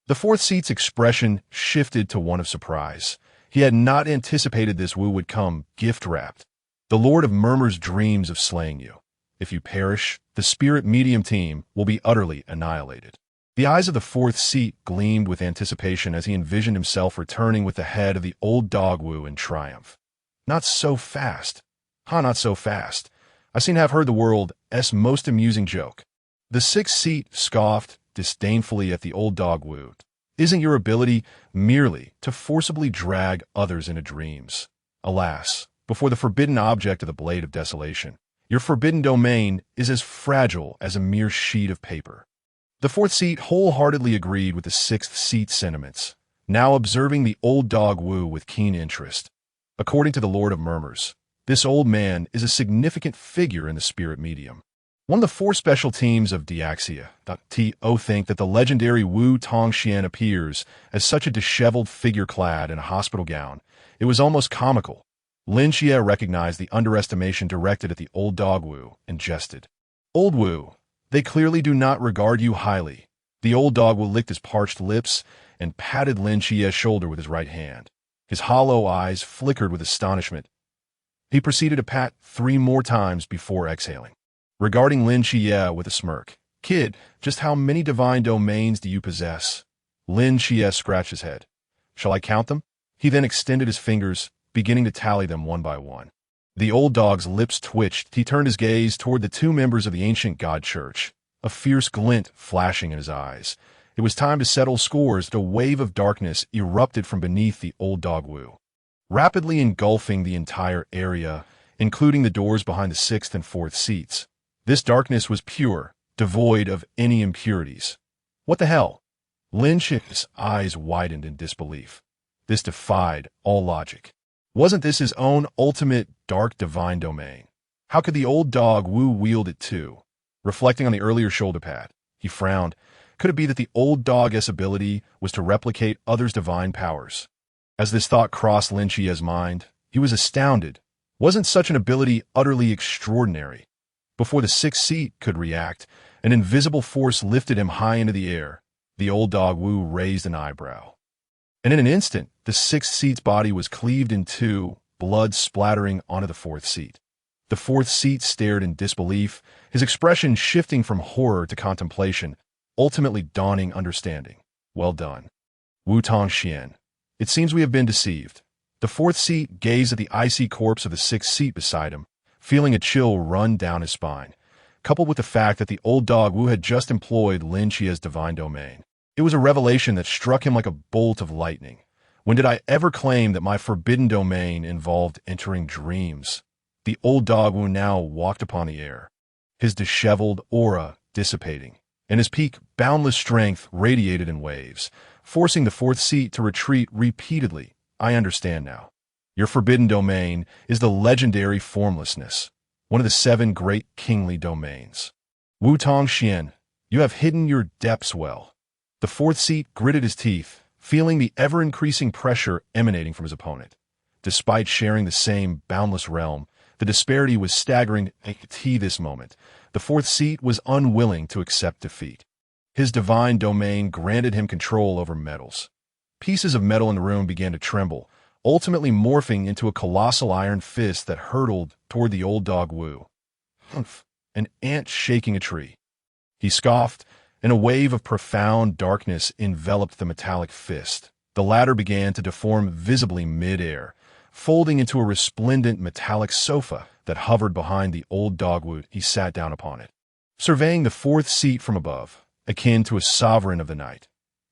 The fourth seat's expression shifted to one of surprise. He had not anticipated this Wu would come gift-wrapped. The Lord of Murmurs dreams of slaying you. If you perish, the spirit medium team will be utterly annihilated. The eyes of the fourth seat gleamed with anticipation as he envisioned himself returning with the head of the old dog Wu in triumph. Not so fast. Not so fast. I seem to have heard the world's most amusing joke. The sixth seat scoffed disdainfully at the old dog Wu. Isn't your ability merely to forcibly drag others into dreams? Alas, before the forbidden object of the Blade of Desolation, your forbidden domain is as fragile as a mere sheet of paper. The fourth seat wholeheartedly agreed with the sixth seat's sentiments, now observing the old dog Wu with keen interest. According to the Lord of Murmurs, this old man is a significant figure in the spirit medium. One of the four special teams of Daxia, think that the legendary Wu Tongxian appears as such a disheveled figure clad in a hospital gown. It was almost comical. Lin Xie recognized the underestimation directed at the old dog Wu and jested. Old Wu, they clearly do not regard you highly. The old dog Wu licked his parched lips and patted Lin Xie's shoulder with his right hand. His hollow eyes flickered with astonishment. He proceeded to pat 3 more times before exhaling. Regarding Lin Xie with a smirk, "Kid, just how many divine domains do you possess?" Lin Xie scratched his head. "Shall I count them?" He then extended his fingers, beginning to tally them one by one. The old dog's lips twitched. He turned his gaze toward the 2 members of the ancient god church, a fierce glint flashing in his eyes. It was time to settle scores. A wave of darkness erupted from beneath the old dog Wu, rapidly engulfing the entire area, including the doors behind the 6th and 4th seats. This darkness was pure, devoid of any impurities. What the hell? Lin Xie's eyes widened in disbelief. This defied all logic. Wasn't this his own ultimate dark divine domain? How could the old dog Wu wield it too? Reflecting on the earlier shoulder pat, he frowned. Could it be that the old dog's ability was to replicate others' divine powers? As this thought crossed Lin Xie's mind, he was astounded. Wasn't such an ability utterly extraordinary? Before the 6th seat could react, an invisible force lifted him high into the air. The old dog Wu raised an eyebrow. And in an instant, the 6th seat's body was cleaved in 2, blood splattering onto the 4th seat. The 4th seat stared in disbelief, his expression shifting from horror to contemplation, ultimately dawning understanding. Well done, Wu Tongxian. It seems we have been deceived. The 4th seat gazed at the icy corpse of the 6th seat beside him, feeling a chill run down his spine, coupled with the fact that the old dog Wu had just employed Lin Xie's divine domain. It was a revelation that struck him like a bolt of lightning. When did I ever claim that my forbidden domain involved entering dreams? The old dog Wu now walked upon the air, his disheveled aura dissipating, and his peak boundless strength radiated in waves, forcing the 4th seat to retreat repeatedly. I understand now. Your forbidden domain is the legendary formlessness, one of the 7 great kingly domains. Wu Tongxian, you have hidden your depths well. The 4th seat gritted his teeth, feeling the ever-increasing pressure emanating from his opponent. Despite sharing the same boundless realm, the disparity was staggering. At this moment, the 4th seat was unwilling to accept defeat. His divine domain granted him control over metals. Pieces of metal in the room began to tremble, ultimately morphing into a colossal iron fist that hurtled toward the old dog Wu. Humph, an ant shaking a tree. He scoffed, and a wave of profound darkness enveloped the metallic fist. The latter began to deform visibly mid-air, folding into a resplendent metallic sofa that hovered behind the old dog Wu. He sat down upon it, surveying the 4th seat from above, akin to a sovereign of the night.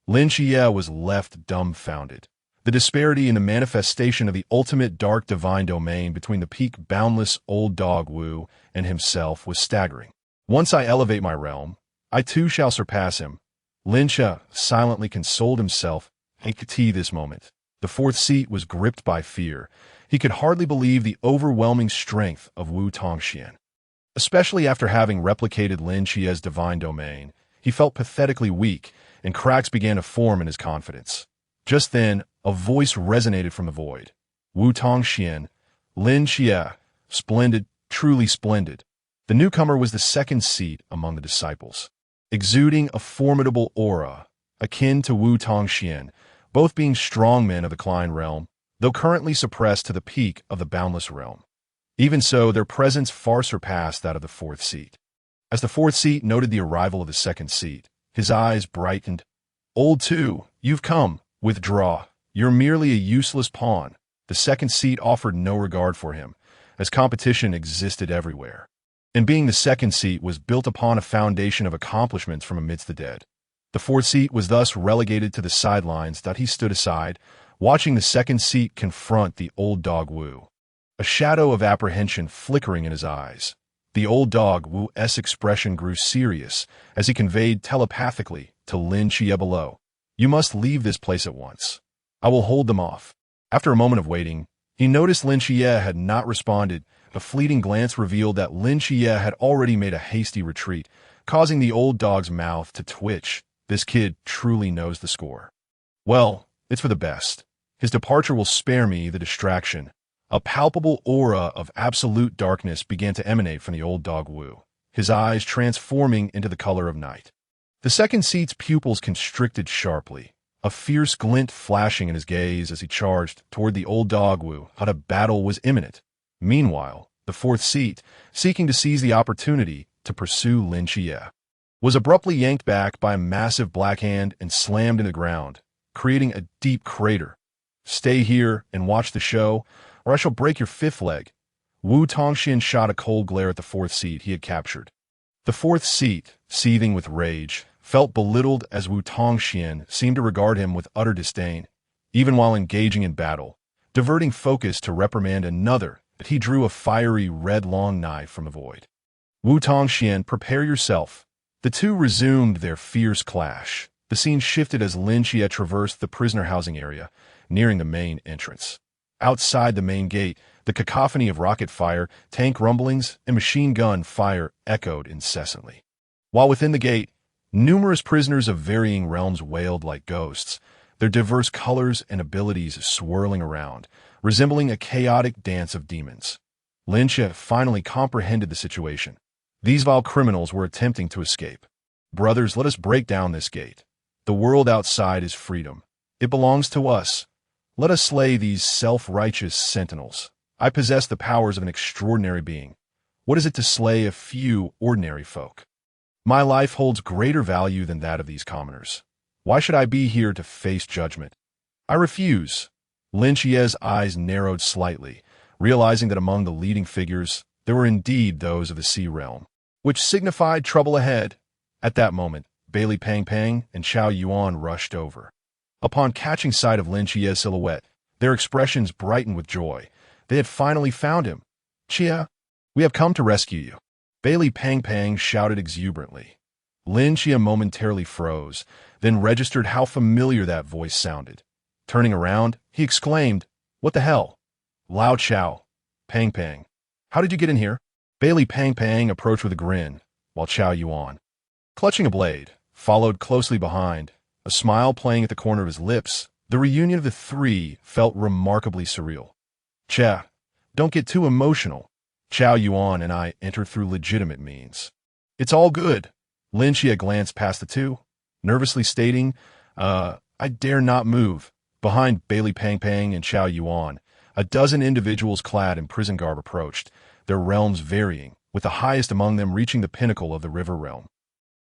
Lin Xie was left dumbfounded. The disparity in the manifestation of the ultimate dark divine domain between the peak boundless old dog Wu and himself was staggering. Once I elevate my realm, I too shall surpass him. Lin Xie silently consoled himself. At this moment, the 4th seat was gripped by fear. He could hardly believe the overwhelming strength of Wu Tongxian. Especially after having replicated Lin Xie's divine domain, he felt pathetically weak, and cracks began to form in his confidence. Just then, a voice resonated from the void. Wu Tongxian, Lin Xie, splendid, truly splendid. The newcomer was the 2nd seat among the disciples, exuding a formidable aura, akin to Wu Tongxian, both being strong men of the Klein realm, though currently suppressed to the peak of the boundless realm. Even so, their presence far surpassed that of the 4th seat. As the 4th seat noted the arrival of the 2nd seat, his eyes brightened. Old Two, you've come. Withdraw. You're merely a useless pawn. The 2nd seat offered no regard for him, as competition existed everywhere. and being the second seat was built upon a foundation of accomplishments from amidst the dead. The fourth seat was thus relegated to the sidelines that he stood aside, watching the second seat confront the old dog Wu. A shadow of apprehension flickering in his eyes. The old dog Wu's expression grew serious as he conveyed telepathically to Lin Qie below. You must leave this place at once. I will hold them off. After a moment of waiting, he noticed Lin Qie had not responded. A fleeting glance revealed that Lin Qie had already made a hasty retreat, causing the old dog's mouth to twitch. This kid truly knows the score. Well, it's for the best. His departure will spare me the distraction. A palpable aura of absolute darkness began to emanate from the old dog Wu, his eyes transforming into the color of night. The second seat's pupils constricted sharply, a fierce glint flashing in his gaze as he charged toward the old dog Wu. A battle was imminent. Meanwhile, the fourth seat, seeking to seize the opportunity to pursue Lin Qie, was abruptly yanked back by a massive black hand and slammed in the ground, creating a deep crater. Stay here and watch the show, or I shall break your fifth leg. Wu Tongxian shot a cold glare at the fourth seat he had captured. The fourth seat, seething with rage, felt belittled as Wu Tongxian seemed to regard him with utter disdain, even while engaging in battle. Diverting focus to reprimand another, but he drew a fiery red long knife from the void. Wu Tongxian, prepare yourself. The two resumed their fierce clash. The scene shifted as Lin Qie traversed the prisoner housing area, nearing the main entrance. Outside the main gate, the cacophony of rocket fire, tank rumblings, and machine gun fire echoed incessantly. While within the gate, numerous prisoners of varying realms wailed like ghosts, their diverse colors and abilities swirling around, resembling a chaotic dance of demons. Lin Qie finally comprehended the situation. These vile criminals were attempting to escape. Brothers, let us break down this gate. The world outside is freedom. It belongs to us. Let us slay these self-righteous sentinels. I possess the powers of an extraordinary being. What is it to slay a few ordinary folk? My life holds greater value than that of these commoners. Why should I be here to face judgment? I refuse. Lin Qie's eyes narrowed slightly, realizing that among the leading figures, there were indeed those of the Sea Realm, which signified trouble ahead. At that moment, Bailey Pang Pang and Chao Yuan rushed over. Upon catching sight of Lin Qie's silhouette, their expressions brightened with joy. They had finally found him. Qie, we have come to rescue you. Bailey Pang Pang shouted exuberantly. Lin Qie momentarily froze, then registered how familiar that voice sounded. Turning around, he exclaimed, What the hell? Lao Chao. Pang Pang. How did you get in here? Bailey Pang Pang approached with a grin, while Chao Yuan, clutching a blade, followed closely behind, a smile playing at the corner of his lips. The reunion of the three felt remarkably surreal. Chia, don't get too emotional. Chao Yuan and I entered through legitimate means. It's all good. Lin Qie glanced past the two, nervously stating, I dare not move. Behind Bailey Pang Pang and Chao Yuan, a dozen individuals clad in prison garb approached, their realms varying, with the highest among them reaching the pinnacle of the river realm.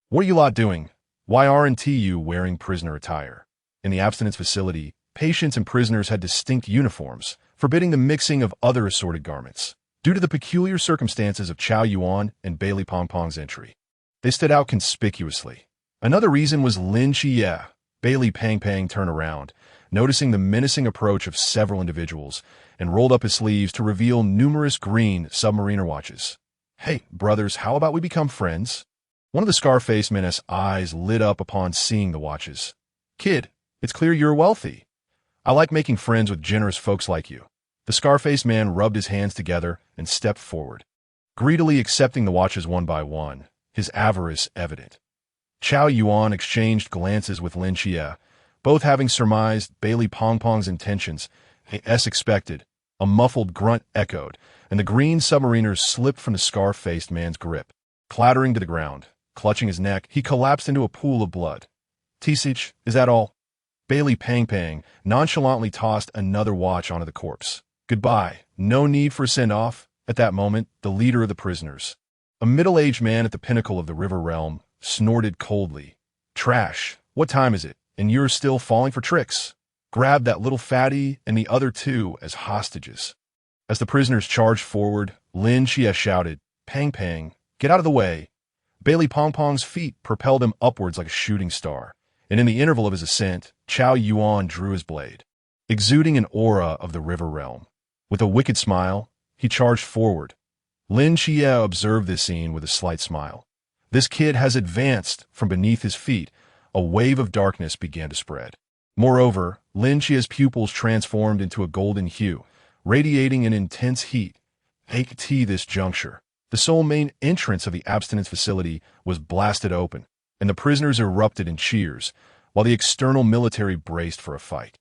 What are you lot doing? Why aren't you wearing prisoner attire? In the abstinence facility, patients and prisoners had distinct uniforms, forbidding the mixing of other assorted garments. Due to the peculiar circumstances of Chao Yuan and Bailey Pong Pong's entry, they stood out conspicuously. Another reason was Lin Qie. Bailey Pang Pang turned around, noticing the menacing approach of several individuals, and rolled up his sleeves to reveal numerous green submariner watches. Hey, brothers, how about we become friends? One of the scar-faced men's eyes lit up upon seeing the watches. Kid, it's clear you're wealthy. I like making friends with generous folks like you. The scar-faced man rubbed his hands together and stepped forward, greedily accepting the watches one by one, his avarice evident. Chao Yuan exchanged glances with Lin Qie, both having surmised Bailey Pong Pong's intentions. As expected, a muffled grunt echoed, and the green submariners slipped from the scar-faced man's grip. Clattering to the ground, clutching his neck, he collapsed into a pool of blood. Tisich, is that all? Bailey Pang Pang nonchalantly tossed another watch onto the corpse. Goodbye, no need for a send-off. At that moment, the leader of the prisoners, a middle-aged man at the pinnacle of the river realm, snorted coldly. Trash, what time is it? And you're still falling for tricks? Grab that little fatty and the other two as hostages. As the prisoners charged forward, Lin Qie shouted, Pang Pang, get out of the way. Bailey Pong Pong's feet propelled him upwards like a shooting star, and in the interval of his ascent, Chao Yuan drew his blade, exuding an aura of the river realm. With a wicked smile, he charged forward. Lin Xie observed this scene with a slight smile. This kid has advanced from beneath his feet. A wave of darkness began to spread. Moreover, Lin Xie's pupils transformed into a golden hue, radiating an intense heat. At this juncture, the sole main entrance of the abstinence facility was blasted open, and the prisoners erupted in cheers, while the external military braced for a fight.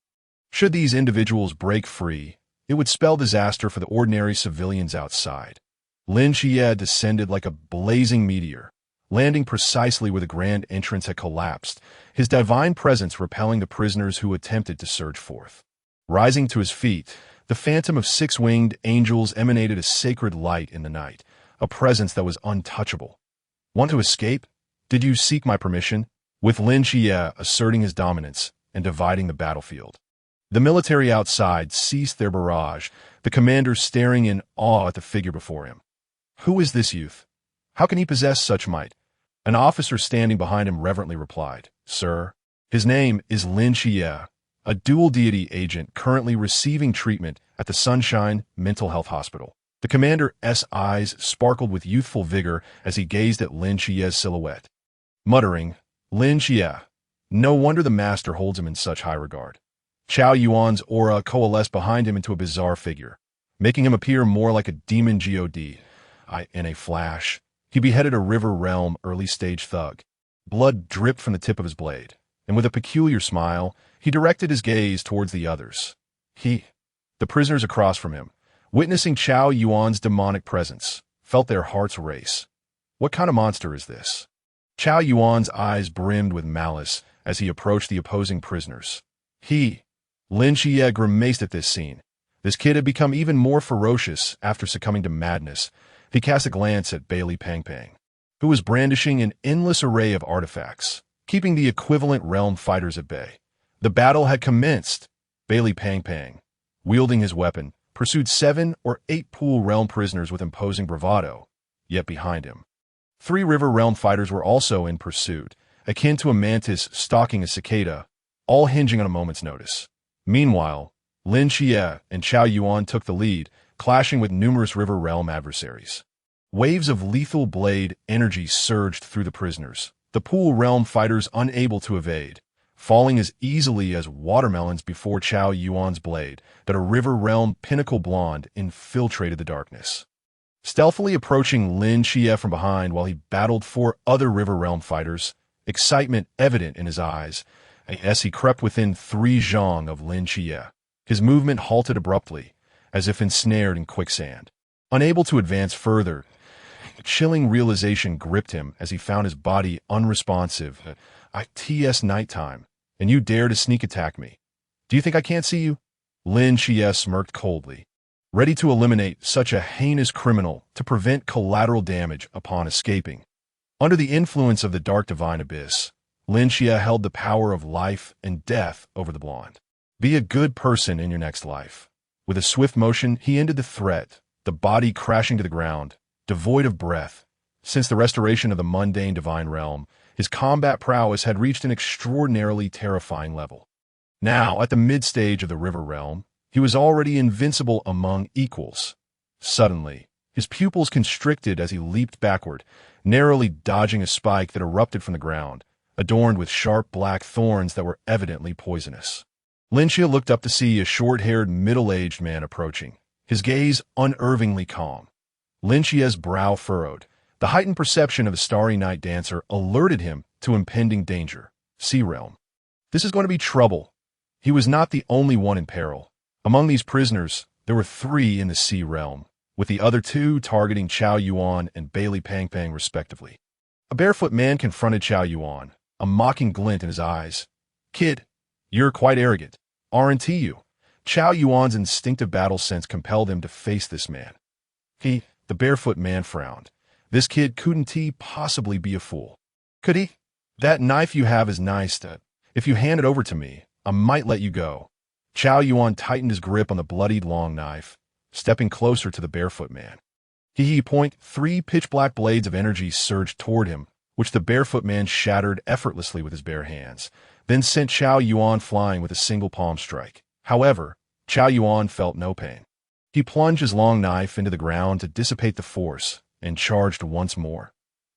Should these individuals break free, it would spell disaster for the ordinary civilians outside. Lin Xie descended like a blazing meteor, landing precisely where the grand entrance had collapsed, his divine presence repelling the prisoners who attempted to surge forth. Rising to his feet, the phantom of six-winged angels emanated a sacred light in the night, a presence that was untouchable. Want to escape? Did you seek my permission? With Lin Xie asserting his dominance and dividing the battlefield. The military outside ceased their barrage, the commander staring in awe at the figure before him. Who is this youth? How can he possess such might? An officer standing behind him reverently replied, Sir, his name is Lin Xie, a dual deity agent currently receiving treatment at the Sunshine Mental Health Hospital. The commander's eyes sparkled with youthful vigor as he gazed at Lin Xie's silhouette. Muttering, Lin Xie, no wonder the master holds him in such high regard. Chao Yuan's aura coalesced behind him into a bizarre figure, making him appear more like a demon god. In a flash, he beheaded a river realm early-stage thug. Blood dripped from the tip of his blade, and with a peculiar smile, he directed his gaze towards the others. The prisoners across from him, witnessing Chao Yuan's demonic presence, felt their hearts race. What kind of monster is this? Chao Yuan's eyes brimmed with malice as he approached the opposing prisoners. Lin Xie grimaced at this scene. This kid had become even more ferocious after succumbing to madness. He cast a glance at Bailey Pang Pang, who was brandishing an endless array of artifacts, keeping the equivalent realm fighters at bay. The battle had commenced. Bailey Pang Pang, wielding his weapon, pursued 7 or 8 pool realm prisoners with imposing bravado, yet behind him. 3 river realm fighters were also in pursuit, akin to a mantis stalking a cicada, all hinging on a moment's notice. Meanwhile, Lin Xie and Chao Yuan took the lead, clashing with numerous river realm adversaries. Waves of lethal blade energy surged through the prisoners, the pool realm fighters unable to evade, falling as easily as watermelons before Chao Yuan's blade, that a river realm pinnacle blonde infiltrated the darkness. Stealthily approaching Lin Xie from behind while he battled 4 other river realm fighters, excitement evident in his eyes, as he crept within 3 zhang of Lin Xie. His movement halted abruptly, as if ensnared in quicksand. Unable to advance further, a chilling realization gripped him as he found his body unresponsive. It's nighttime, and you dare to sneak attack me. Do you think I can't see you? Lin Xie smirked coldly, ready to eliminate such a heinous criminal to prevent collateral damage upon escaping. Under the influence of the dark divine abyss, Lin Xie held the power of life and death over the blonde. Be a good person in your next life. With a swift motion, he ended the threat, the body crashing to the ground, devoid of breath. Since the restoration of the mundane divine realm, his combat prowess had reached an extraordinarily terrifying level. Now, at the mid-stage of the river realm, he was already invincible among equals. Suddenly, his pupils constricted as he leaped backward, narrowly dodging a spike that erupted from the ground, adorned with sharp black thorns that were evidently poisonous. Lin Xie looked up to see a short-haired, middle-aged man approaching, his gaze unervingly calm. Lin Xie's brow furrowed. The heightened perception of the starry night dancer alerted him to impending danger. Sea realm. This is going to be trouble. He was not the only one in peril. Among these prisoners, there were 3 in the sea realm, with the other 2 targeting Chao Yuan and Bailey Pang Pang respectively. A barefoot man confronted Chao Yuan, a mocking glint in his eyes. Kid, you're quite arrogant, aren't you? Chao Yuan's instinctive battle sense compelled him to face this man. The barefoot man frowned. This kid couldn't he possibly be a fool? Could he? That knife you have is nice. If you hand it over to me, I might let you go. Chao Yuan tightened his grip on the bloodied long knife, stepping closer to the barefoot man. Point. Three pitch-black blades of energy surged toward him, which the barefoot man shattered effortlessly with his bare hands, then sent Chao Yuan flying with a single palm strike. However, Chao Yuan felt no pain. He plunged his long knife into the ground to dissipate the force and charged once more.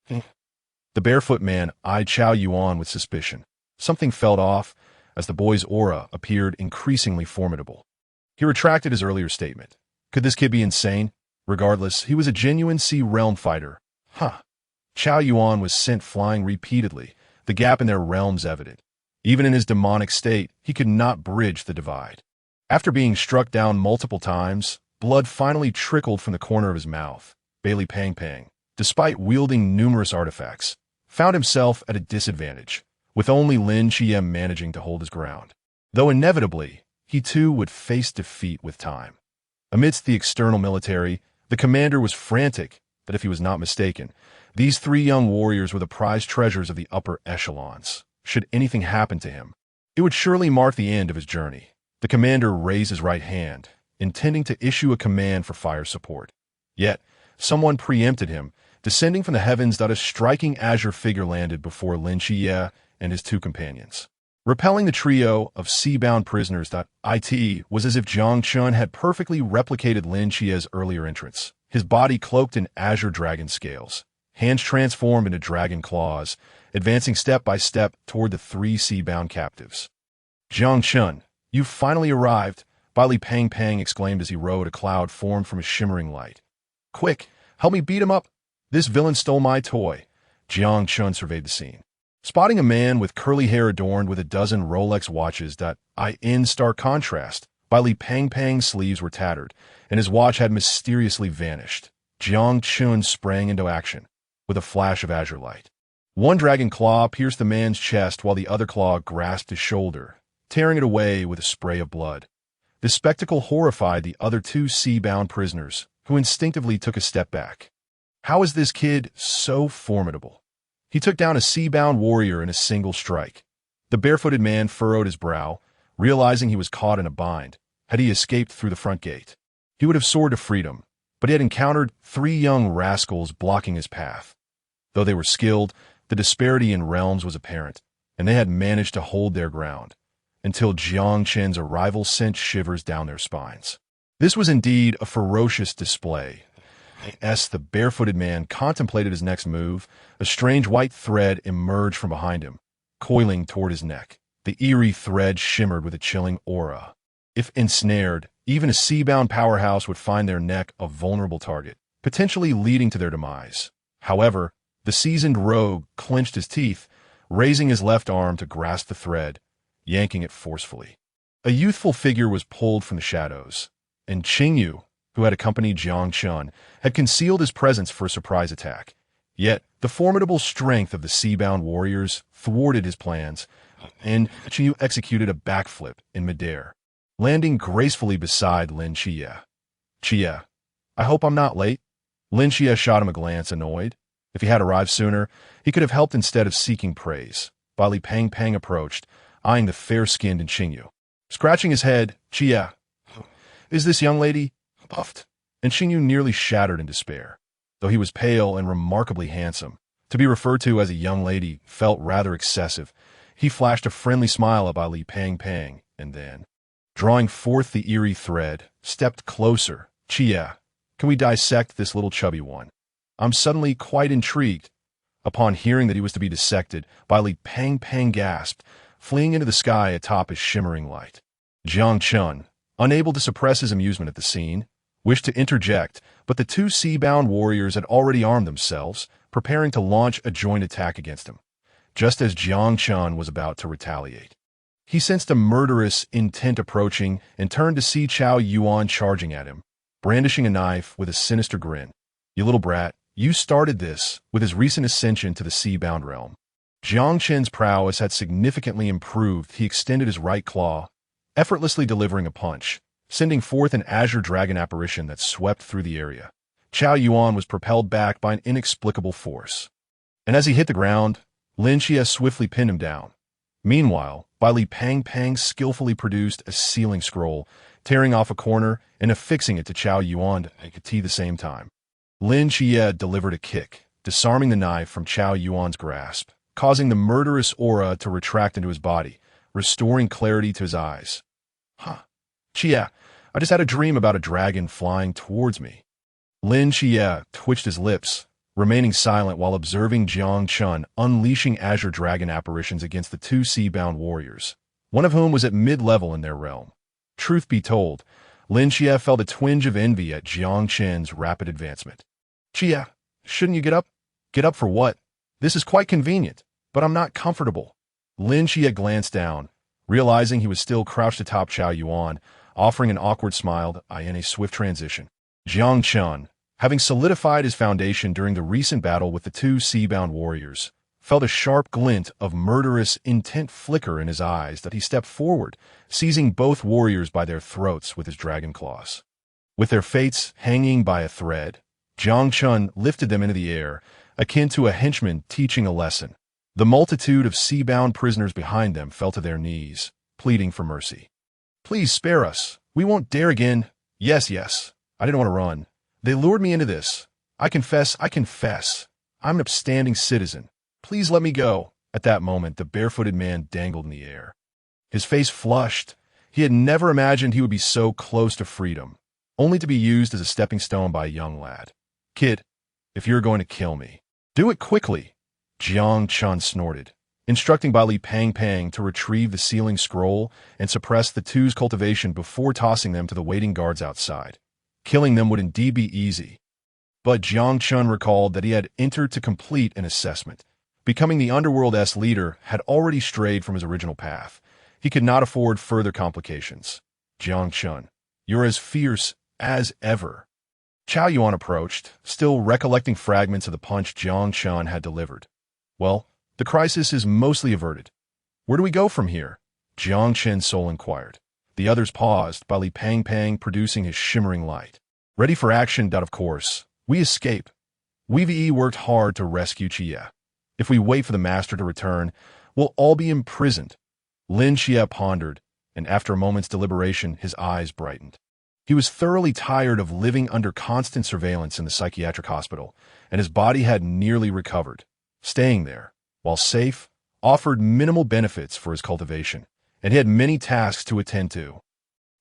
The barefoot man eyed Chao Yuan with suspicion. Something felt off as the boy's aura appeared increasingly formidable. He retracted his earlier statement. Could this kid be insane? Regardless, he was a genuine Sea Realm fighter. Chao Yuan was sent flying repeatedly, the gap in their realms evident. Even in his demonic state, he could not bridge the divide. After being struck down multiple times, blood finally trickled from the corner of his mouth. Li Pang, despite wielding numerous artifacts, found himself at a disadvantage, with only Lin Qiyem managing to hold his ground. Though inevitably, he too would face defeat with time. Amidst the external military, the commander was frantic that if he was not mistaken, these three young warriors were the prized treasures of the upper echelons. Should anything happen to him, it would surely mark the end of his journey. The commander raised his right hand, intending to issue a command for fire support. Yet, someone preempted him, descending from the heavens. A striking azure figure landed before Lin Qiyem and his two companions. Repelling the trio of sea-bound prisoners. It was as if Jiang Chen had perfectly replicated Lin Qiyem's earlier entrance, his body cloaked in Azure Dragon scales, hands transformed into dragon claws, advancing step by step toward the three sea-bound captives. Jiang Chen, you finally arrived, Li Pang exclaimed as he rode a cloud formed from a shimmering light. Quick, help me beat him up. This villain stole my toy. Jiang Chen surveyed the scene. Spotting a man with curly hair adorned with a dozen Rolex watches. In stark contrast, Li Pang's sleeves were tattered, and his watch had mysteriously vanished. Jiang Chen sprang into action, with a flash of azure light. One dragon claw pierced the man's chest while the other claw grasped his shoulder, tearing it away with a spray of blood. This spectacle horrified the other two sea-bound prisoners, who instinctively took a step back. How is this kid so formidable? He took down a sea-bound warrior in a single strike. The barefooted man furrowed his brow, realizing he was caught in a bind. Had he escaped through the front gate, he would have soared to freedom, but he had encountered three young rascals blocking his path. Though they were skilled, the disparity in realms was apparent, and they had managed to hold their ground, until Jiang Chen's arrival sent shivers down their spines. This was indeed a ferocious display. As the barefooted man contemplated his next move, a strange white thread emerged from behind him, coiling toward his neck. The eerie thread shimmered with a chilling aura. If ensnared, even a sea-bound powerhouse would find their neck a vulnerable target, potentially leading to their demise. However, the seasoned rogue clenched his teeth, raising his left arm to grasp the thread, yanking it forcefully. A youthful figure was pulled from the shadows, and Qingyu, who had accompanied Jiang Chen, had concealed his presence for a surprise attack. Yet, the formidable strength of the sea-bound warriors thwarted his plans, and Chiyou executed a backflip in midair, landing gracefully beside Lin Qiyem. Qiyou, I hope I'm not late. Lin Qiyem shot him a glance, annoyed. If he had arrived sooner, he could have helped instead of seeking praise. Li Pang approached, eyeing the fair-skinned Qingyu. Scratching his head, Qiyou, is this young lady? Puffed, and Qingyu nearly shattered in despair. Though he was pale and remarkably handsome, to be referred to as a young lady felt rather excessive. He flashed a friendly smile at Li Pang, and then, drawing forth the eerie thread, stepped closer. Qiyou, can we dissect this little chubby one? I'm suddenly quite intrigued. Upon hearing that he was to be dissected, Li Pang gasped, fleeing into the sky atop his shimmering light. Jiang Chen, unable to suppress his amusement at the scene, wished to interject, but the two sea-bound warriors had already armed themselves, preparing to launch a joint attack against him, just as Jiang Chen was about to retaliate. He sensed a murderous intent approaching and turned to see Chao Yuan charging at him, brandishing a knife with a sinister grin. You little brat, you started this. With his recent ascension to the sea-bound realm, Jiang Chen's prowess had significantly improved. He extended his right claw, effortlessly delivering a punch, sending forth an Azure Dragon apparition that swept through the area. Chao Yuan was propelled back by an inexplicable force, and as he hit the ground, Lin Qiyem swiftly pinned him down. Meanwhile, Li Pang skillfully produced a sealing scroll, tearing off a corner and affixing it to Chao Yuan at the same time. Lin Xie delivered a kick, disarming the knife from Chao Yuan's grasp, causing the murderous aura to retract into his body, restoring clarity to his eyes. Huh. Xie, I just had a dream about a dragon flying towards me. Lin Xie twitched his lips, remaining silent while observing Jiang Chen unleashing Azure Dragon apparitions against the two sea-bound warriors, one of whom was at mid-level in their realm. Truth be told, Lin Xie felt a twinge of envy at Jiang Chen's rapid advancement. Xie, shouldn't you get up? Get up for what? This is quite convenient, but I'm not comfortable. Lin Xie glanced down, realizing he was still crouched atop Chao Yuan, offering an awkward smile in a swift transition. Jiang Chen, having solidified his foundation during the recent battle with the two sea-bound warriors, felt a sharp glint of murderous intent flicker in his eyes that he stepped forward, seizing both warriors by their throats with his dragon claws. With their fates hanging by a thread, Jiang Chen lifted them into the air, akin to a henchman teaching a lesson. The multitude of sea-bound prisoners behind them fell to their knees, pleading for mercy. Please spare us. We won't dare again. Yes, yes. I didn't want to run. They lured me into this. I confess. I'm an upstanding citizen. Please let me go. At that moment, the barefooted man dangled in the air. His face flushed. He had never imagined he would be so close to freedom, only to be used as a stepping stone by a young lad. Kid, if you're going to kill me, do it quickly, Jiang Chen snorted, instructing Ba Li Pang to retrieve the sealing scroll and suppress the two's cultivation before tossing them to the waiting guards outside. Killing them would indeed be easy. But Jiang Chen recalled that he had entered to complete an assessment. Becoming the Underworld-S leader had already strayed from his original path. He could not afford further complications. Jiang Chen, you're as fierce as ever. Chao Yuan approached, still recollecting fragments of the punch Jiang Chen had delivered. Well, the crisis is mostly averted. Where do we go from here? Jiang Chen's soul inquired. The others paused, Ba Li Pang producing his shimmering light. Ready for action. Of course. We escape. We've worked hard to rescue Xie. If we wait for the master to return, we'll all be imprisoned. Lin Xie pondered, and after a moment's deliberation, his eyes brightened. He was thoroughly tired of living under constant surveillance in the psychiatric hospital, and his body had nearly recovered. Staying there, while safe, offered minimal benefits for his cultivation, and he had many tasks to attend to.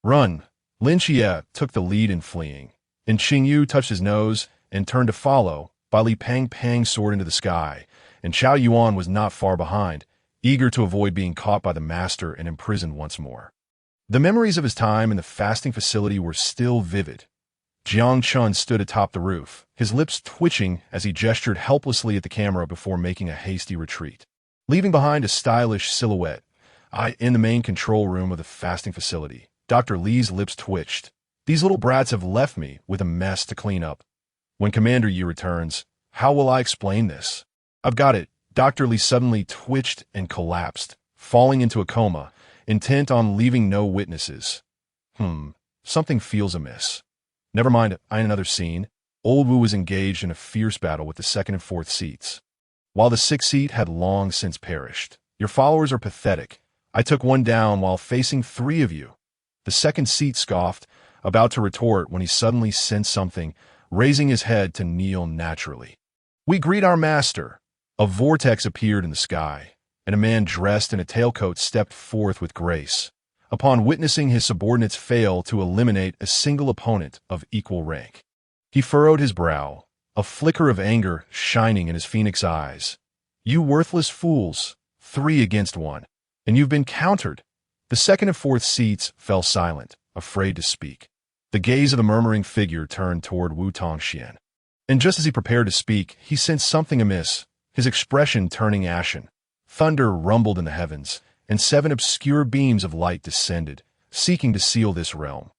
Run! Lin Xie took the lead in fleeing, and Qingyu touched his nose and turned to follow. Ba Li Pang soared into the sky, and Chao Yuan was not far behind, eager to avoid being caught by the master and imprisoned once more. The memories of his time in the fasting facility were still vivid. Jiang Chen stood atop the roof, his lips twitching as he gestured helplessly at the camera before making a hasty retreat, leaving behind a stylish silhouette. In the main control room of the fasting facility, Dr. Li's lips twitched. These little brats have left me with a mess to clean up. When Commander Yi returns, how will I explain this? I've got it. Dr. Li suddenly twitched and collapsed, falling into a coma, intent on leaving no witnesses. Something feels amiss. Never mind, in another scene, Old Wu was engaged in a fierce battle with the second and fourth seats, while the sixth seat had long since perished. Your followers are pathetic. I took one down while facing three of you. The second seat scoffed, about to retort when he suddenly sensed something, raising his head to kneel naturally. We greet our master. A vortex appeared in the sky, and a man dressed in a tailcoat stepped forth with grace, upon witnessing his subordinates fail to eliminate a single opponent of equal rank. He furrowed his brow, a flicker of anger shining in his phoenix eyes. You worthless fools, 3 against 1, and you've been countered. The second and fourth seats fell silent, afraid to speak. The gaze of the murmuring figure turned toward Wu Tongxian, and just as he prepared to speak, he sensed something amiss, his expression turning ashen. Thunder rumbled in the heavens, and 7 obscure beams of light descended, seeking to seal this realm.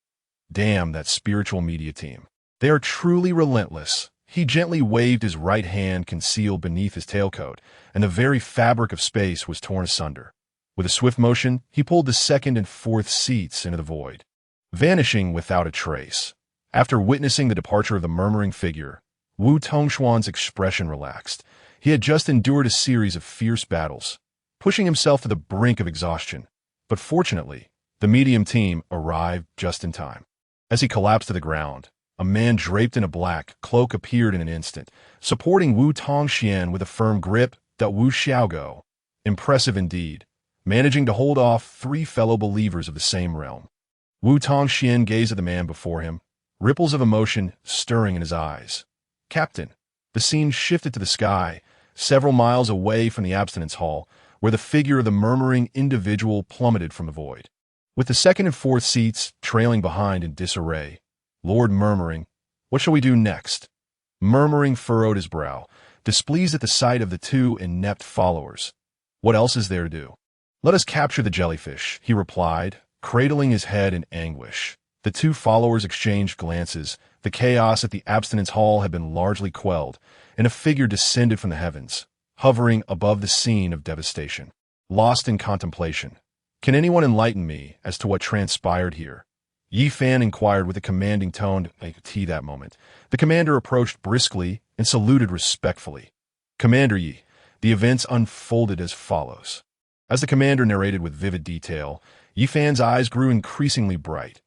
Damn that spiritual media team. They are truly relentless. He gently waved his right hand concealed beneath his tailcoat, and the very fabric of space was torn asunder. With a swift motion, he pulled the second and fourth seats into the void, vanishing without a trace. After witnessing the departure of the murmuring figure, Wu Tongxuan's expression relaxed. He had just endured a series of fierce battles, pushing himself to the brink of exhaustion. But fortunately, the medium team arrived just in time. As he collapsed to the ground, A man draped in a black cloak appeared in an instant, supporting Wu Tongxian with a firm grip. Wu Xiaogo. Impressive indeed, managing to hold off 3 fellow believers of the same realm. Wu Tongxian gazed at the man before him, ripples of emotion stirring in his eyes. Captain. The scene shifted to the sky, several miles away from the abstinence hall, where the figure of the murmuring individual plummeted from the void. With the second and fourth seats trailing behind in disarray, Lord Murmuring, "What shall we do next?" Murmuring furrowed his brow, displeased at the sight of the 2 inept followers. "What else is there to do?" "Let us capture the jellyfish," he replied, cradling his head in anguish. The 2 followers exchanged glances. The chaos at the abstinence hall had been largely quelled, and a figure descended from the heavens, hovering above the scene of devastation. Lost in contemplation. "Can anyone enlighten me as to what transpired here?" Yi Fan inquired with a commanding tone. That moment, the commander approached briskly and saluted respectfully. "Commander Yi." The events unfolded as follows. As the commander narrated with vivid detail, Yi Fan's eyes grew increasingly bright.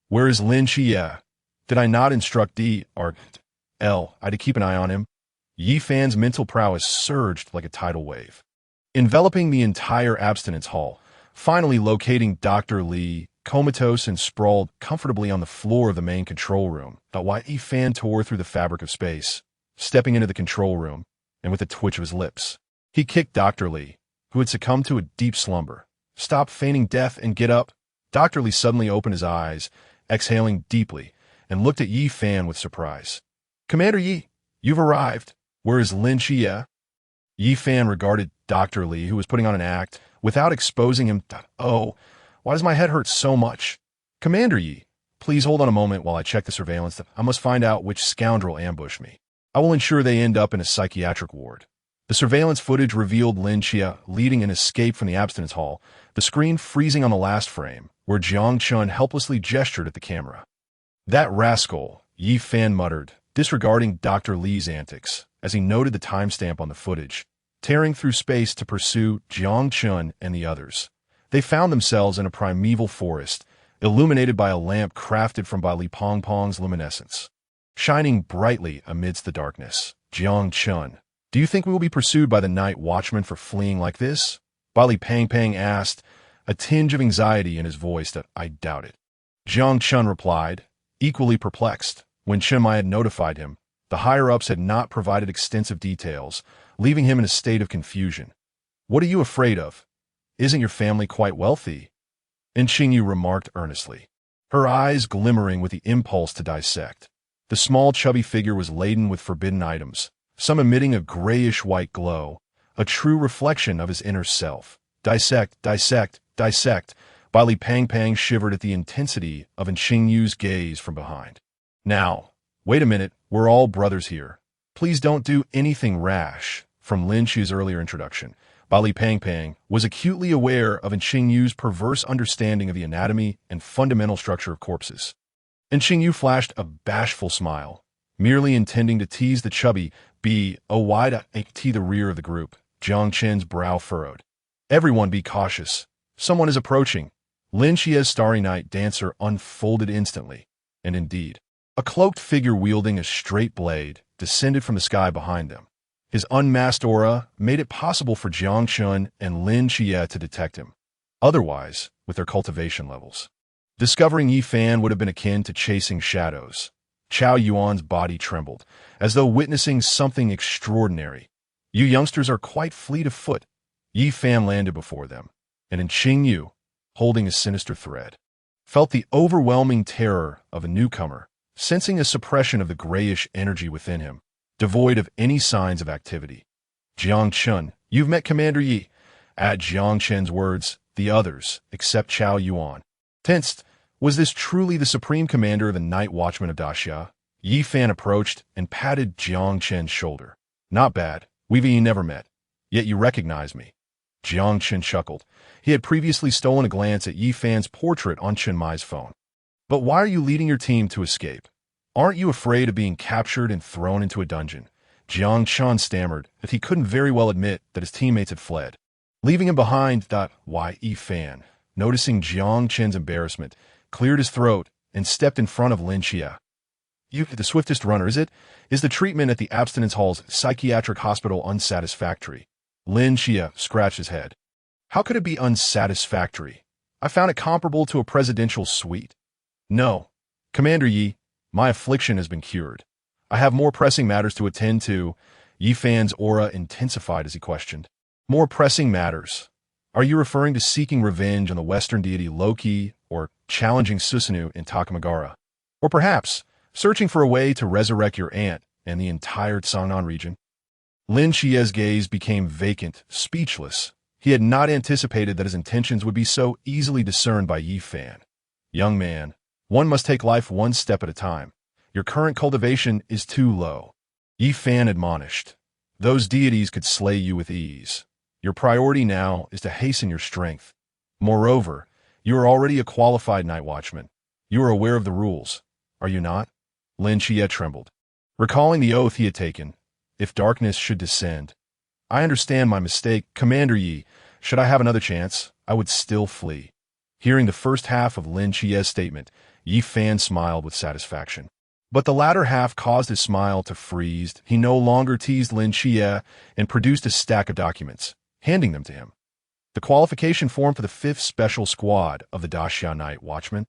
"Where is Lin Qiyue? Did I not instruct Dr. I to keep an eye on him?" Yi Fan's mental prowess surged like a tidal wave, enveloping the entire abstinence hall, finally locating Dr. Li, comatose and sprawled comfortably on the floor of the main control room. Yi Fan tore through the fabric of space, stepping into the control room, and with a twitch of his lips, he kicked Dr. Li, who had succumbed to a deep slumber. "Stop feigning death and get up." Dr. Li suddenly opened his eyes, exhaling deeply, and looked at Yi Fan with surprise. "Commander Yi, you've arrived. Where is Lin Qiyue?" Yi Fan regarded Dr. Li, who was putting on an act, without exposing him. "Oh, why does my head hurt so much?" "Commander Yi, please hold on a moment while I check the surveillance. I must find out which scoundrel ambushed me. I will ensure they end up in a psychiatric ward." The surveillance footage revealed Lin Qiyue leading an escape from the abstinence hall, the screen freezing on the last frame, where Jiang Chen helplessly gestured at the camera. "That rascal," Yi Fan muttered, disregarding Dr. Li's antics, as he noted the timestamp on the footage, tearing through space to pursue Jiang Chen and the others. They found themselves in a primeval forest, illuminated by a lamp crafted from Li Pongpong's luminescence. Shining brightly amidst the darkness, Jiang Chen, "Do you think we will be pursued by the night watchman for fleeing like this?" Li Pangpang asked, a tinge of anxiety in his voice. "I doubt it." Jiang Chen replied, equally perplexed. When Chen Mai had notified him, the higher-ups had not provided extensive details, leaving him in a state of confusion. "What are you afraid of? Isn't your family quite wealthy?" And Qingyu remarked earnestly, her eyes glimmering with the impulse to dissect. The small chubby figure was laden with forbidden items, some emitting a grayish-white glow, a true reflection of his inner self. "Dissect, dissect, dissect." Li Pangpang shivered at the intensity of Qingyu's gaze from behind. "Now, wait a minute, we're all brothers here. Please don't do anything rash." From Lin Qiyue's earlier introduction, Li Pangpang was acutely aware of Qingyu's perverse understanding of the anatomy and fundamental structure of corpses. Qingyu flashed a bashful smile, merely intending to tease the chubby wide to the rear of the group. Jiang Chen's brow furrowed. "Everyone be cautious. Someone is approaching." Lin Qiyue's Starry Night dancer unfolded instantly, and indeed, a cloaked figure wielding a straight blade descended from the sky behind them. His unmasked aura made it possible for Jiang Chen and Lin Qiyue to detect him, otherwise with their cultivation levels. Discovering Yi Fan would have been akin to chasing shadows. Chao Yuan's body trembled, as though witnessing something extraordinary. "You youngsters are quite fleet of foot." Yi Fan landed before them, and Qingyu, holding a sinister thread, felt the overwhelming terror of a newcomer, sensing a suppression of the grayish energy within him, devoid of any signs of activity. "Jiang Chen, you've met Commander Yi." At Jiang Chen's words, the others, except Chao Yuan, tensed. Was this truly the supreme commander of the Night Watchman of Daxia? Yi Fan approached and patted Jiang Chen's shoulder. "Not bad. We've never met. Yet you recognize me." Jiang Chen chuckled. He had previously stolen a glance at Yi Fan's portrait on Chen Mai's phone. "But why are you leading your team to escape? Aren't you afraid of being captured and thrown into a dungeon?" Jiang Chen stammered that he couldn't very well admit that his teammates had fled, leaving him behind. Yi Fan, noticing Jiang Chen's embarrassment, cleared his throat and stepped in front of Lin Qiyue. You, the swiftest runner, is it? Is the treatment at the abstinence hall's psychiatric hospital unsatisfactory? Lin Xie scratched his head. How could it be unsatisfactory? I found it comparable to a presidential suite. No. Commander Yi, my affliction has been cured. I have more pressing matters to attend to. Yi Fan's aura intensified as he questioned. More pressing matters. Are you referring to seeking revenge on the Western deity Loki, or challenging Susanoo in Takamagara? Or perhaps searching for a way to resurrect your aunt and the entire Chang'an region? Lin Xie's gaze became vacant, speechless. He had not anticipated that his intentions would be so easily discerned by Yi Fan. Young man, one must take life one step at a time. Your current cultivation is too low. Yi Fan admonished. Those deities could slay you with ease. Your priority now is to hasten your strength. Moreover, you are already a qualified night watchman. You are aware of the rules, are you not? Lin Xie trembled, recalling the oath he had taken. If darkness should descend. I understand my mistake, Commander Yi. Should I have another chance, I would still flee. Hearing the first half of Lin Xie's statement, Yi Fan smiled with satisfaction. But the latter half caused his smile to freeze. He no longer teased Lin Xie and produced a stack of documents, handing them to him. The qualification form for the 5th Special Squad of the Daxia Night Watchmen.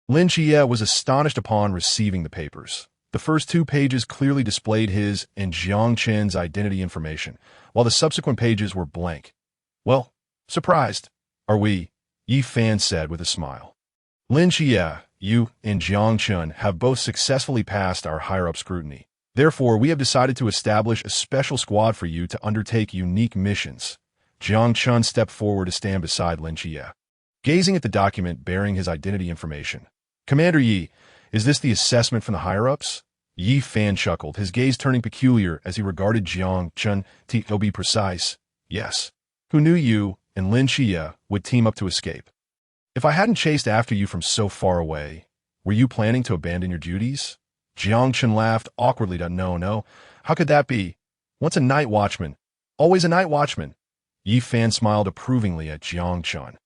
Lin Xie was astonished upon receiving the papers. The first 2 pages clearly displayed his and Jiang Chen's identity information, while the subsequent pages were blank. Well, surprised, are we? Yi Fan said with a smile. Lin Xie, you and Jiang Chen have both successfully passed our higher-up scrutiny. Therefore, we have decided to establish a special squad for you to undertake unique missions. Jiang Chen stepped forward to stand beside Lin Xie, gazing at the document bearing his identity information. Commander Yi, is this the assessment from the higher-ups? Yi Fan chuckled, his gaze turning peculiar as he regarded Jiang Chen. To be precise, yes. Who knew you and Lin Xie would team up to escape? If I hadn't chased after you from so far away, were you planning to abandon your duties? Jiang Chen laughed awkwardly. No. How could that be? Once a night watchman, always a night watchman. Yi Fan smiled approvingly at Jiang Chen,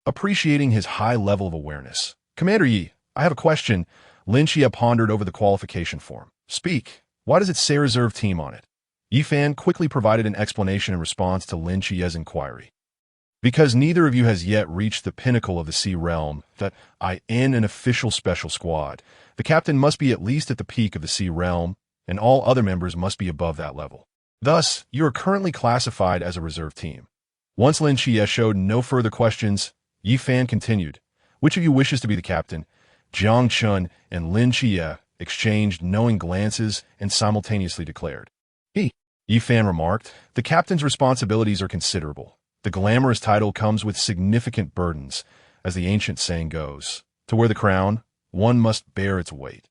appreciating his high level of awareness. Commander Yi, I have a question. Lin Xie pondered over the qualification form. Speak. Why does it say reserve team on it? Yi Fan quickly provided an explanation in response to Lin Xie's inquiry. Because neither of you has yet reached the pinnacle of the sea realm, that I in an official special squad. The captain must be at least at the peak of the sea realm, and all other members must be above that level. Thus, you are currently classified as a reserve team. Once Lin Xie showed no further questions, Yi Fan continued. Which of you wishes to be the captain? Jiang Chen and Lin Xie exchanged knowing glances and simultaneously declared. Yi Fan remarked, the captain's responsibilities are considerable. The glamorous title comes with significant burdens, as the ancient saying goes. To wear the crown, one must bear its weight.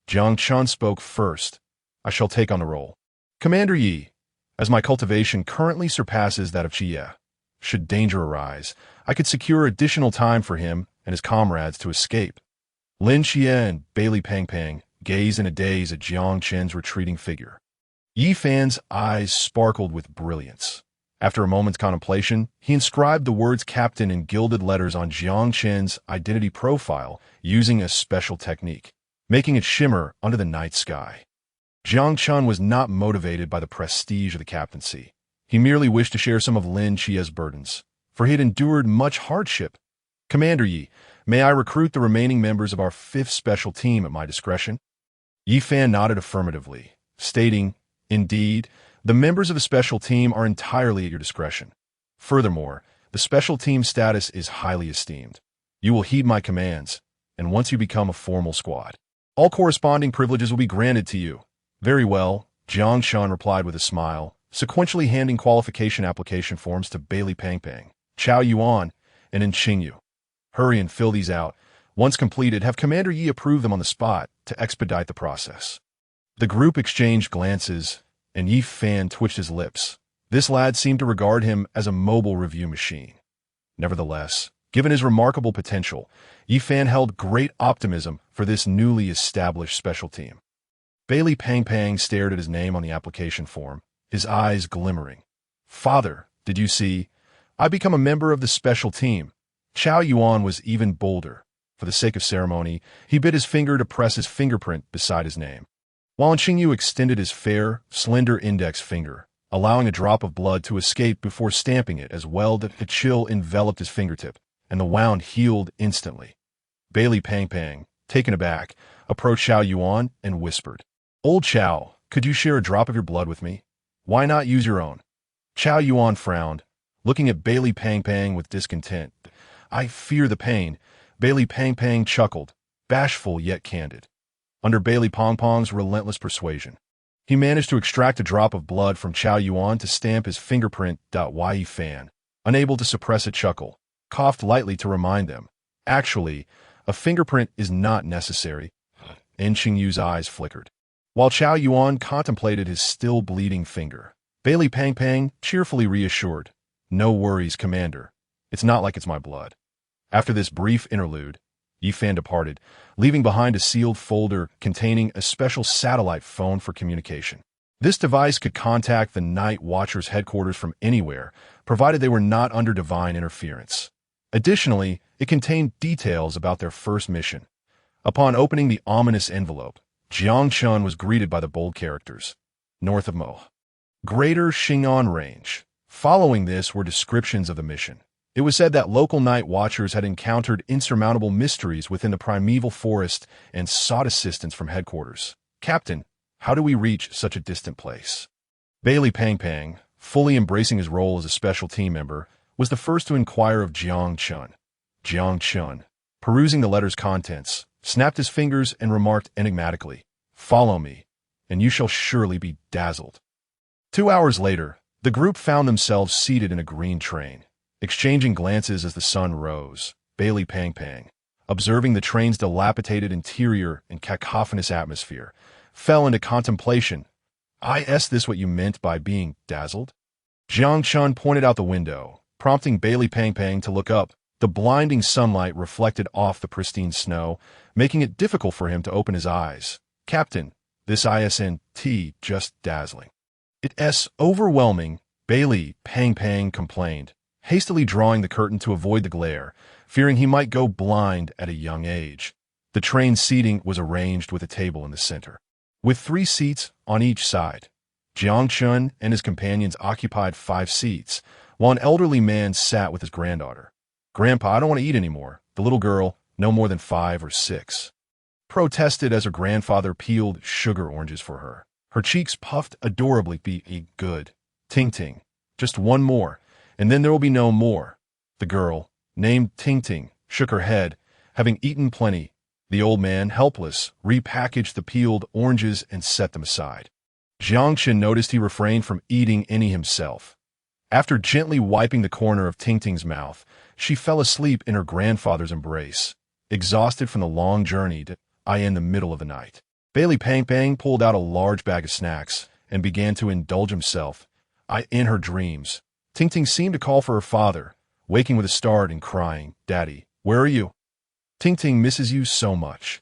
Jiang Chen spoke first. I shall take on the role. Commander Yi, as my cultivation currently surpasses that of Qiyou, should danger arise, I could secure additional time for him and his comrades to escape. Lin Xie and Bailey Pang gazed in a daze at Jiang Chen's retreating figure. Yi Fan's eyes sparkled with brilliance. After a moment's contemplation, he inscribed the words captain in gilded letters on Jiang Chen's identity profile using a special technique, making it shimmer under the night sky. Jiang Chen was not motivated by the prestige of the captaincy. He merely wished to share some of Lin Xie's burdens, for he had endured much hardship. Commander Yi, may I recruit the remaining members of our 5th special team at my discretion? Yi Fan nodded affirmatively, stating, indeed, the members of the special team are entirely at your discretion. Furthermore, the special team status is highly esteemed. You will heed my commands, and once you become a formal squad, all corresponding privileges will be granted to you. Very well, Jiang Chen replied with a smile, sequentially handing qualification application forms to Bailey Pang, Chao Yuan, and in Qingyu. Hurry and fill these out. Once completed, have Commander Yi approve them on the spot to expedite the process. The group exchanged glances, and Yi Fan twitched his lips. This lad seemed to regard him as a mobile review machine. Nevertheless, given his remarkable potential, Yi Fan held great optimism for this newly established special team. Bailey Pang stared at his name on the application form, his eyes glimmering. Father, did you see? I become a member of the special team. Chao Yuan was even bolder. For the sake of ceremony, he bit his finger to press his fingerprint beside his name, while Qingyu extended his fair, slender index finger, allowing a drop of blood to escape before stamping it as well that the chill enveloped his fingertip, and the wound healed instantly. Bailey Pang, taken aback, approached Zhao Yuan and whispered, "Old Chao, could you share a drop of your blood with me? Why not use your own?" Zhao Yuan frowned, looking at Bailey Pang with discontent. "I fear the pain." Bailey Pang chuckled, bashful yet candid. Under Bailey Pong's relentless persuasion, he managed to extract a drop of blood from Zhao Yuan to stamp his fingerprint. Yi Fan, unable to suppress a chuckle, coughed lightly to remind them, "Actually, a fingerprint is not necessary." And Qingyu's eyes flickered, while Zhao Yuan contemplated his still bleeding finger. Bailey Pang cheerfully reassured, "No worries, Commander. It's not like it's my blood." After this brief interlude, Yi Fan departed, leaving behind a sealed folder containing a special satellite phone for communication. This device could contact the Night Watcher's headquarters from anywhere, provided they were not under divine interference. Additionally, it contained details about their first mission. Upon opening the ominous envelope, Jiang Chen was greeted by the bold characters, "North of Mo, Greater Xing'an Range." Following this were descriptions of the mission. It was said that local Night Watchers had encountered insurmountable mysteries within the primeval forest and sought assistance from headquarters. "Captain, how do we reach such a distant place?" Bailey Pang, fully embracing his role as a special team member, was the first to inquire of Jiang Chen. Jiang Chen, perusing the letter's contents, snapped his fingers and remarked enigmatically, "Follow me, and you shall surely be dazzled." 2 hours later, the group found themselves seated in a green train, exchanging glances as the sun rose. Bailey Pang, observing the train's dilapidated interior and cacophonous atmosphere, fell into contemplation. "Is this what you meant by being dazzled?" Jiang Chen pointed out the window, prompting Bailey Pang to look up. The blinding sunlight reflected off the pristine snow, making it difficult for him to open his eyes. "Captain, this isn't just dazzling. It's overwhelming," Bailey Pang complained, hastily drawing the curtain to avoid the glare, fearing he might go blind at a young age. The train's seating was arranged with a table in the center, with 3 seats on each side. Jiang Chen and his companions occupied 5 seats, while an elderly man sat with his granddaughter. "Grandpa, I don't want to eat anymore." The little girl, no more than 5 or 6, protested as her grandfather peeled sugar oranges for her. Her cheeks puffed adorably. "Be good, Ting, just one more, and then there will be no more." The girl, named Ting, shook her head, having eaten plenty. The old man, helpless, repackaged the peeled oranges and set them aside. Jiang Chen noticed he refrained from eating any himself. After gently wiping the corner of Ting's mouth, she fell asleep in her grandfather's embrace, exhausted from the long journey to in the middle of the night. Bailey Pang pulled out a large bag of snacks and began to indulge himself in her dreams. Ting seemed to call for her father, waking with a start and crying, "Daddy, where are you? Ting misses you so much.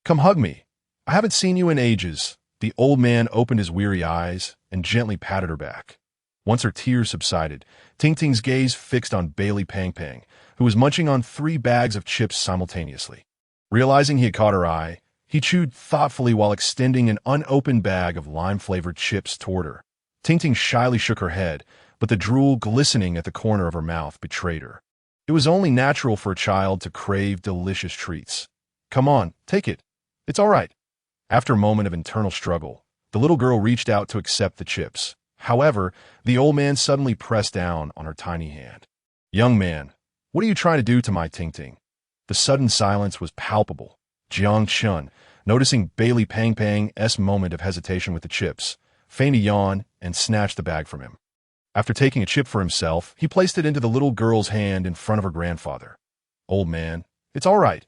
Come hug me. I haven't seen you in ages." The old man opened his weary eyes and gently patted her back. Once her tears subsided, Ting's gaze fixed on Bailey Pang, who was munching on 3 bags of chips simultaneously. Realizing he had caught her eye, he chewed thoughtfully while extending an unopened bag of lime-flavored chips toward her. Ting shyly shook her head, but the drool glistening at the corner of her mouth betrayed her. It was only natural for a child to crave delicious treats. "Come on, take it. It's all right." After a moment of internal struggle, the little girl reached out to accept the chips. However, the old man suddenly pressed down on her tiny hand. "Young man, what are you trying to do to my Ting?" The sudden silence was palpable. Jiang Chen, noticing Bailey Pang's moment of hesitation with the chips, feigned a yawn and snatched the bag from him. After taking a chip for himself, he placed it into the little girl's hand in front of her grandfather. "Old man, it's all right.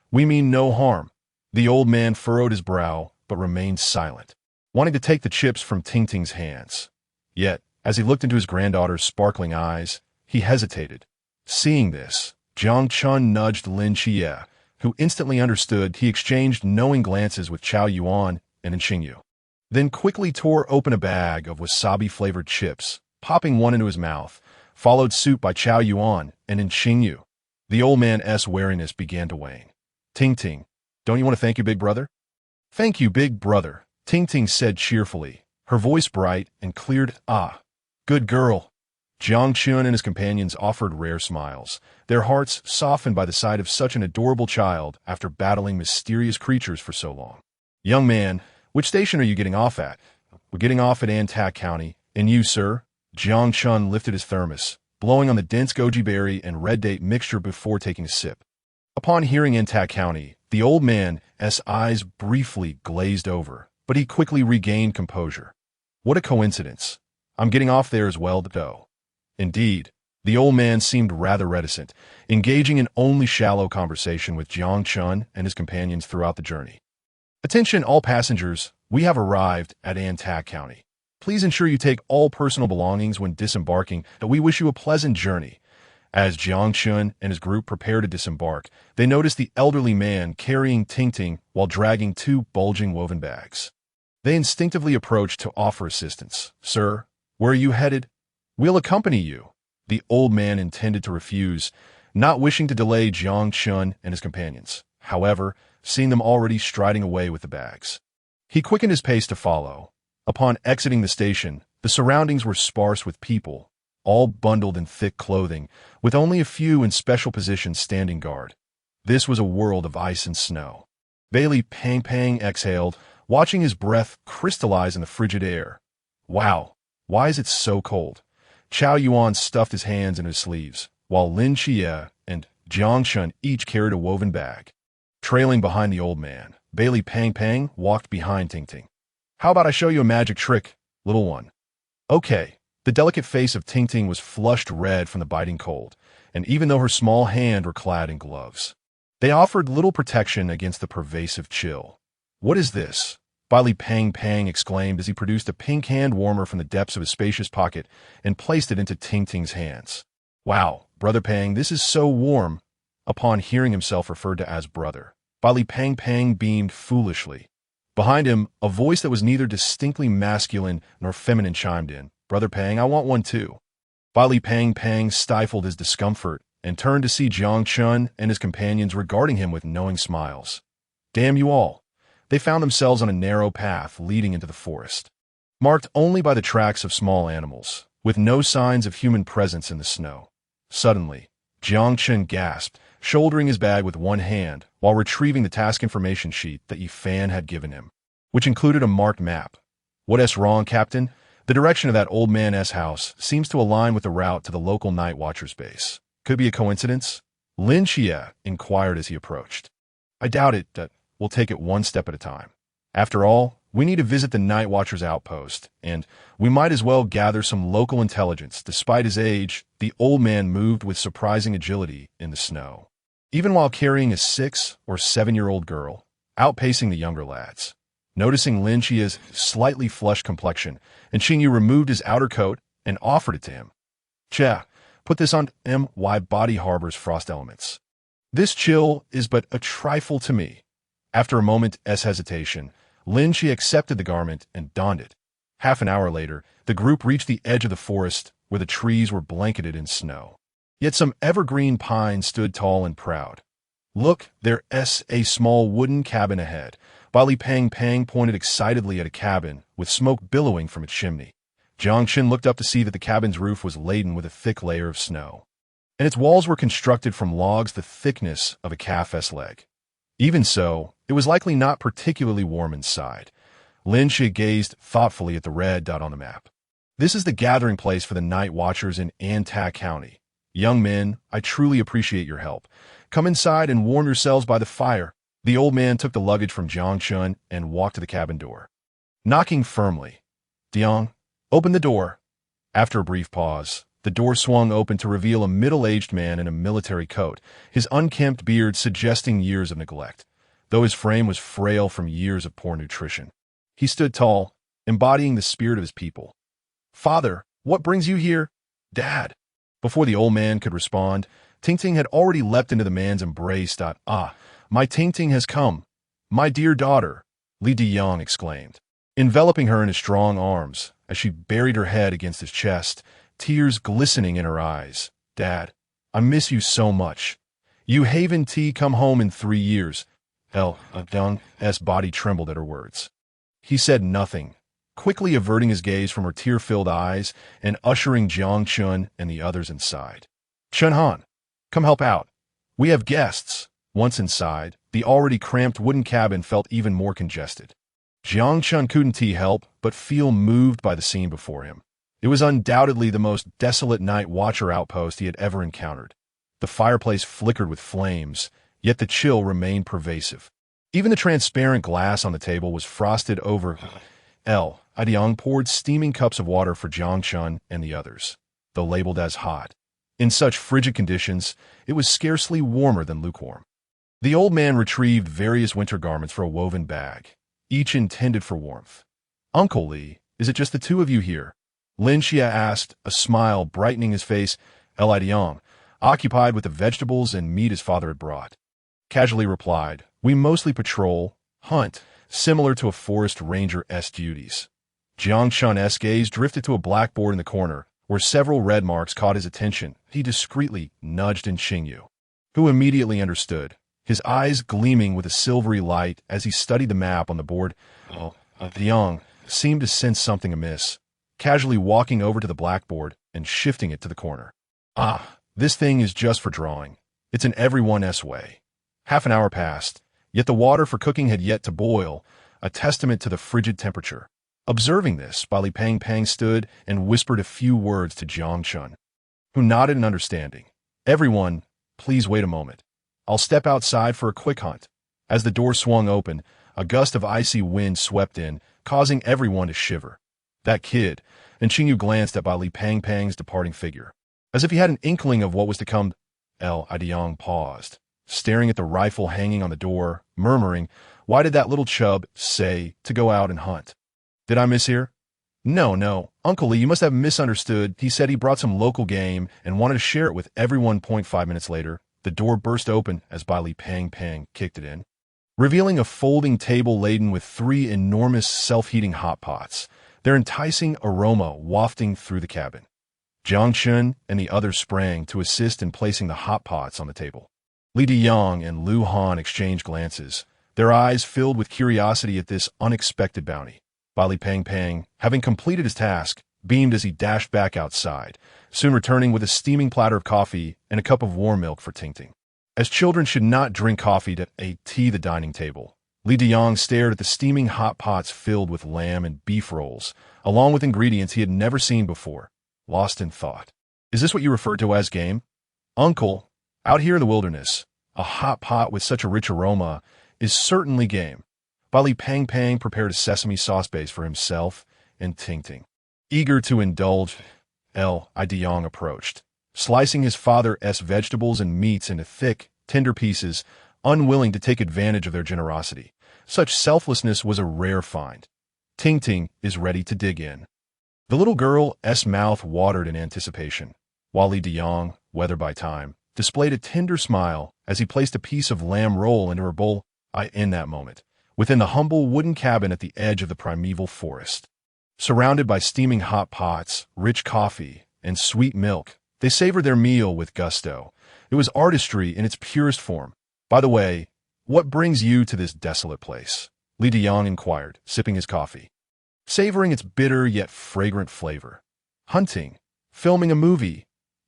We mean no harm." The old man furrowed his brow, but remained silent, wanting to take the chips from Ting's hands. Yet, as he looked into his granddaughter's sparkling eyes, he hesitated. Seeing this, Jiang Chen nudged Lin Qiyue, who instantly understood. He exchanged knowing glances with Zhao Yuan and Qingyu, then quickly tore open a bag of wasabi-flavored chips, popping one into his mouth, followed suit by Zhao Yuan and Qingyu. The old man's wariness began to wane. Ting, don't you want to thank your big brother? Thank you, big brother, Ting said cheerfully, her voice bright and cleared. Ah, good girl. Jiang Chen and his companions offered rare smiles, their hearts softened by the sight of such an adorable child after battling mysterious creatures for so long. Young man, which station are you getting off at? We're getting off at Antak County. And you, sir? Jiang Chen lifted his thermos, blowing on the dense goji berry and red date mixture before taking a sip. Upon hearing Antak County, the old man's eyes briefly glazed over, but he quickly regained composure. What a coincidence. I'm getting off there as well, though. Indeed, the old man seemed rather reticent, engaging in only shallow conversation with Jiang Chen and his companions throughout the journey. Attention all passengers, we have arrived at Antak County. Please ensure you take all personal belongings when disembarking, and we wish you a pleasant journey. As Jiang Chen and his group prepared to disembark, they noticed the elderly man carrying Ting while dragging two bulging woven bags. They instinctively approached to offer assistance. Sir, where are you headed? We'll accompany you. The old man intended to refuse, not wishing to delay Jiang Chen and his companions. However, seeing them already striding away with the bags, he quickened his pace to follow. Upon exiting the station, the surroundings were sparse with people, all bundled in thick clothing, with only a few in special positions standing guard. This was a world of ice and snow. Bailey Pang exhaled, watching his breath crystallize in the frigid air. Wow, why is it so cold? Chao Yuan stuffed his hands in his sleeves, while Lin Xie and Jiang Chen each carried a woven bag. Trailing behind the old man, Bailey Pang walked behind Ting. How about I show you a magic trick, little one? Okay. The delicate face of Ting was flushed red from the biting cold, and even though her small hands were clad in gloves, they offered little protection against the pervasive chill. What is this? Bailey Pang exclaimed as he produced a pink hand warmer from the depths of his spacious pocket and placed it into Ting's hands. Wow, Brother Pang, this is so warm. Upon hearing himself referred to as brother, Bailey Pang beamed foolishly. Behind him, a voice that was neither distinctly masculine nor feminine chimed in. Brother Pang, I want one too. Bailey Pang stifled his discomfort and turned to see Jiang Chen and his companions regarding him with knowing smiles. Damn you all. They found themselves on a narrow path leading into the forest, marked only by the tracks of small animals, with no signs of human presence in the snow. Suddenly, Jiang Chen gasped, shouldering his bag with one hand while retrieving the task information sheet that Yifan had given him, which included a marked map. What's wrong, Captain? The direction of that old man's house seems to align with the route to the local Night Watcher's base. Could be a coincidence? Lin Xie inquired as he approached. I doubt it. We'll take it one step at a time. After all, we need to visit the Night Watcher's outpost, and we might as well gather some local intelligence. Despite his age, the old man moved with surprising agility in the snow, even while carrying a 6- or 7-year-old girl, outpacing the younger lads. Noticing Lin Xie's slightly flushed complexion, and Qingyu removed his outer coat and offered it to him. Cha, put this on. My body harbors frost elements. This chill is but a trifle to me. After a moment's hesitation, Lin Xie accepted the garment and donned it. Half an hour later, the group reached the edge of the forest where the trees were blanketed in snow. Yet some evergreen pines stood tall and proud. Look, there's a small wooden cabin ahead. Bailey Pang pointed excitedly at a cabin with smoke billowing from its chimney. Jiang Chen looked up to see that the cabin's roof was laden with a thick layer of snow, and its walls were constructed from logs the thickness of a calf's leg. Even so, it was likely not particularly warm inside. Lin Xie gazed thoughtfully at the red dot on the map. This is the gathering place for the Night Watchers in Antak County. Young men, I truly appreciate your help. Come inside and warm yourselves by the fire. The old man took the luggage from Jiang Chen and walked to the cabin door, knocking firmly. Diang, open the door. After a brief pause, the door swung open to reveal a middle-aged man in a military coat, his unkempt beard suggesting years of neglect, though his frame was frail from years of poor nutrition. He stood tall, embodying the spirit of his people. Father, what brings you here? Dad. Before the old man could respond, Ting had already leapt into the man's embrace. My Ting has come. My dear daughter, Li Diyang exclaimed, enveloping her in his strong arms as she buried her head against his chest, tears glistening in her eyes. Dad, I miss you so much. You Haven T come home in 3 years. Deng's body trembled at her words. He said nothing, quickly averting his gaze from her tear-filled eyes and ushering Jiang Chen and the others inside. Chen Han, come help out. We have guests. Once inside, the already cramped wooden cabin felt even more congested. Jiang Chen couldn't help but feel moved by the scene before him. It was undoubtedly the most desolate night watcher outpost he had ever encountered. The fireplace flickered with flames, yet the chill remained pervasive. Even the transparent glass on the table was frosted over. Idiong poured steaming cups of water for Jiang Chen and the others, though labeled as hot. In such frigid conditions, it was scarcely warmer than lukewarm. The old man retrieved various winter garments for a woven bag, each intended for warmth. Uncle Li, is it just the two of you here? Lin Xia asked, a smile brightening his face. Idiong, occupied with the vegetables and meat his father had brought, casually replied, we mostly patrol, hunt, similar to a forest ranger's duties. Jiang Chen's gaze drifted to a blackboard in the corner, where several red marks caught his attention. He discreetly nudged in Qingyu, who immediately understood, his eyes gleaming with a silvery light as he studied the map on the board. Jiang seemed to sense something amiss, casually walking over to the blackboard and shifting it to the corner. This thing is just for drawing. It's in everyone's way. Half an hour passed, yet the water for cooking had yet to boil, a testament to the frigid temperature. Observing this, Li Pang stood and whispered a few words to Jiang Chen, who nodded in understanding. Everyone, please wait a moment. I'll step outside for a quick hunt. As the door swung open, a gust of icy wind swept in, causing everyone to shiver. That kid, and Qingyu glanced at Li Pang's departing figure. As if he had an inkling of what was to come, Idiong paused, staring at the rifle hanging on the door, murmuring, why did that little chub say to go out and hunt? Did I mishear? No, Uncle Li, you must have misunderstood. He said he brought some local game and wanted to share it with everyone. 5 minutes later, the door burst open as Li Pang kicked it in, revealing a folding table laden with 3 enormous self-heating hot pots, their enticing aroma wafting through the cabin. Jiang Chen and the others sprang to assist in placing the hot pots on the table. Li Diyang and Lu Han exchanged glances, their eyes filled with curiosity at this unexpected bounty. Li Pang, having completed his task, beamed as he dashed back outside, soon returning with a steaming platter of coffee and a cup of warm milk for Ting. As children should not drink coffee to tea the dining table, Li Diyang stared at the steaming hot pots filled with lamb and beef rolls, along with ingredients he had never seen before, lost in thought. Is this what you refer to as game? Uncle, out here in the wilderness, a hot pot with such a rich aroma is certainly game. Li Pang prepared a sesame sauce base for himself and Ting. Eager to indulge, Diyang approached, slicing his father's vegetables and meats into thick, tender pieces, unwilling to take advantage of their generosity. Such selflessness was a rare find. Ting is ready to dig in. The little girl's mouth watered in anticipation, while Li Diyang, weathered by time, displayed a tender smile as he placed a piece of lamb roll into her bowl. In that moment, within the humble wooden cabin at the edge of the primeval forest, surrounded by steaming hot pots, rich coffee, and sweet milk, they savored their meal with gusto. It was artistry in its purest form. By the way, what brings you to this desolate place? Li Diyang inquired, sipping his coffee, savoring its bitter yet fragrant flavor. Hunting, filming a movie,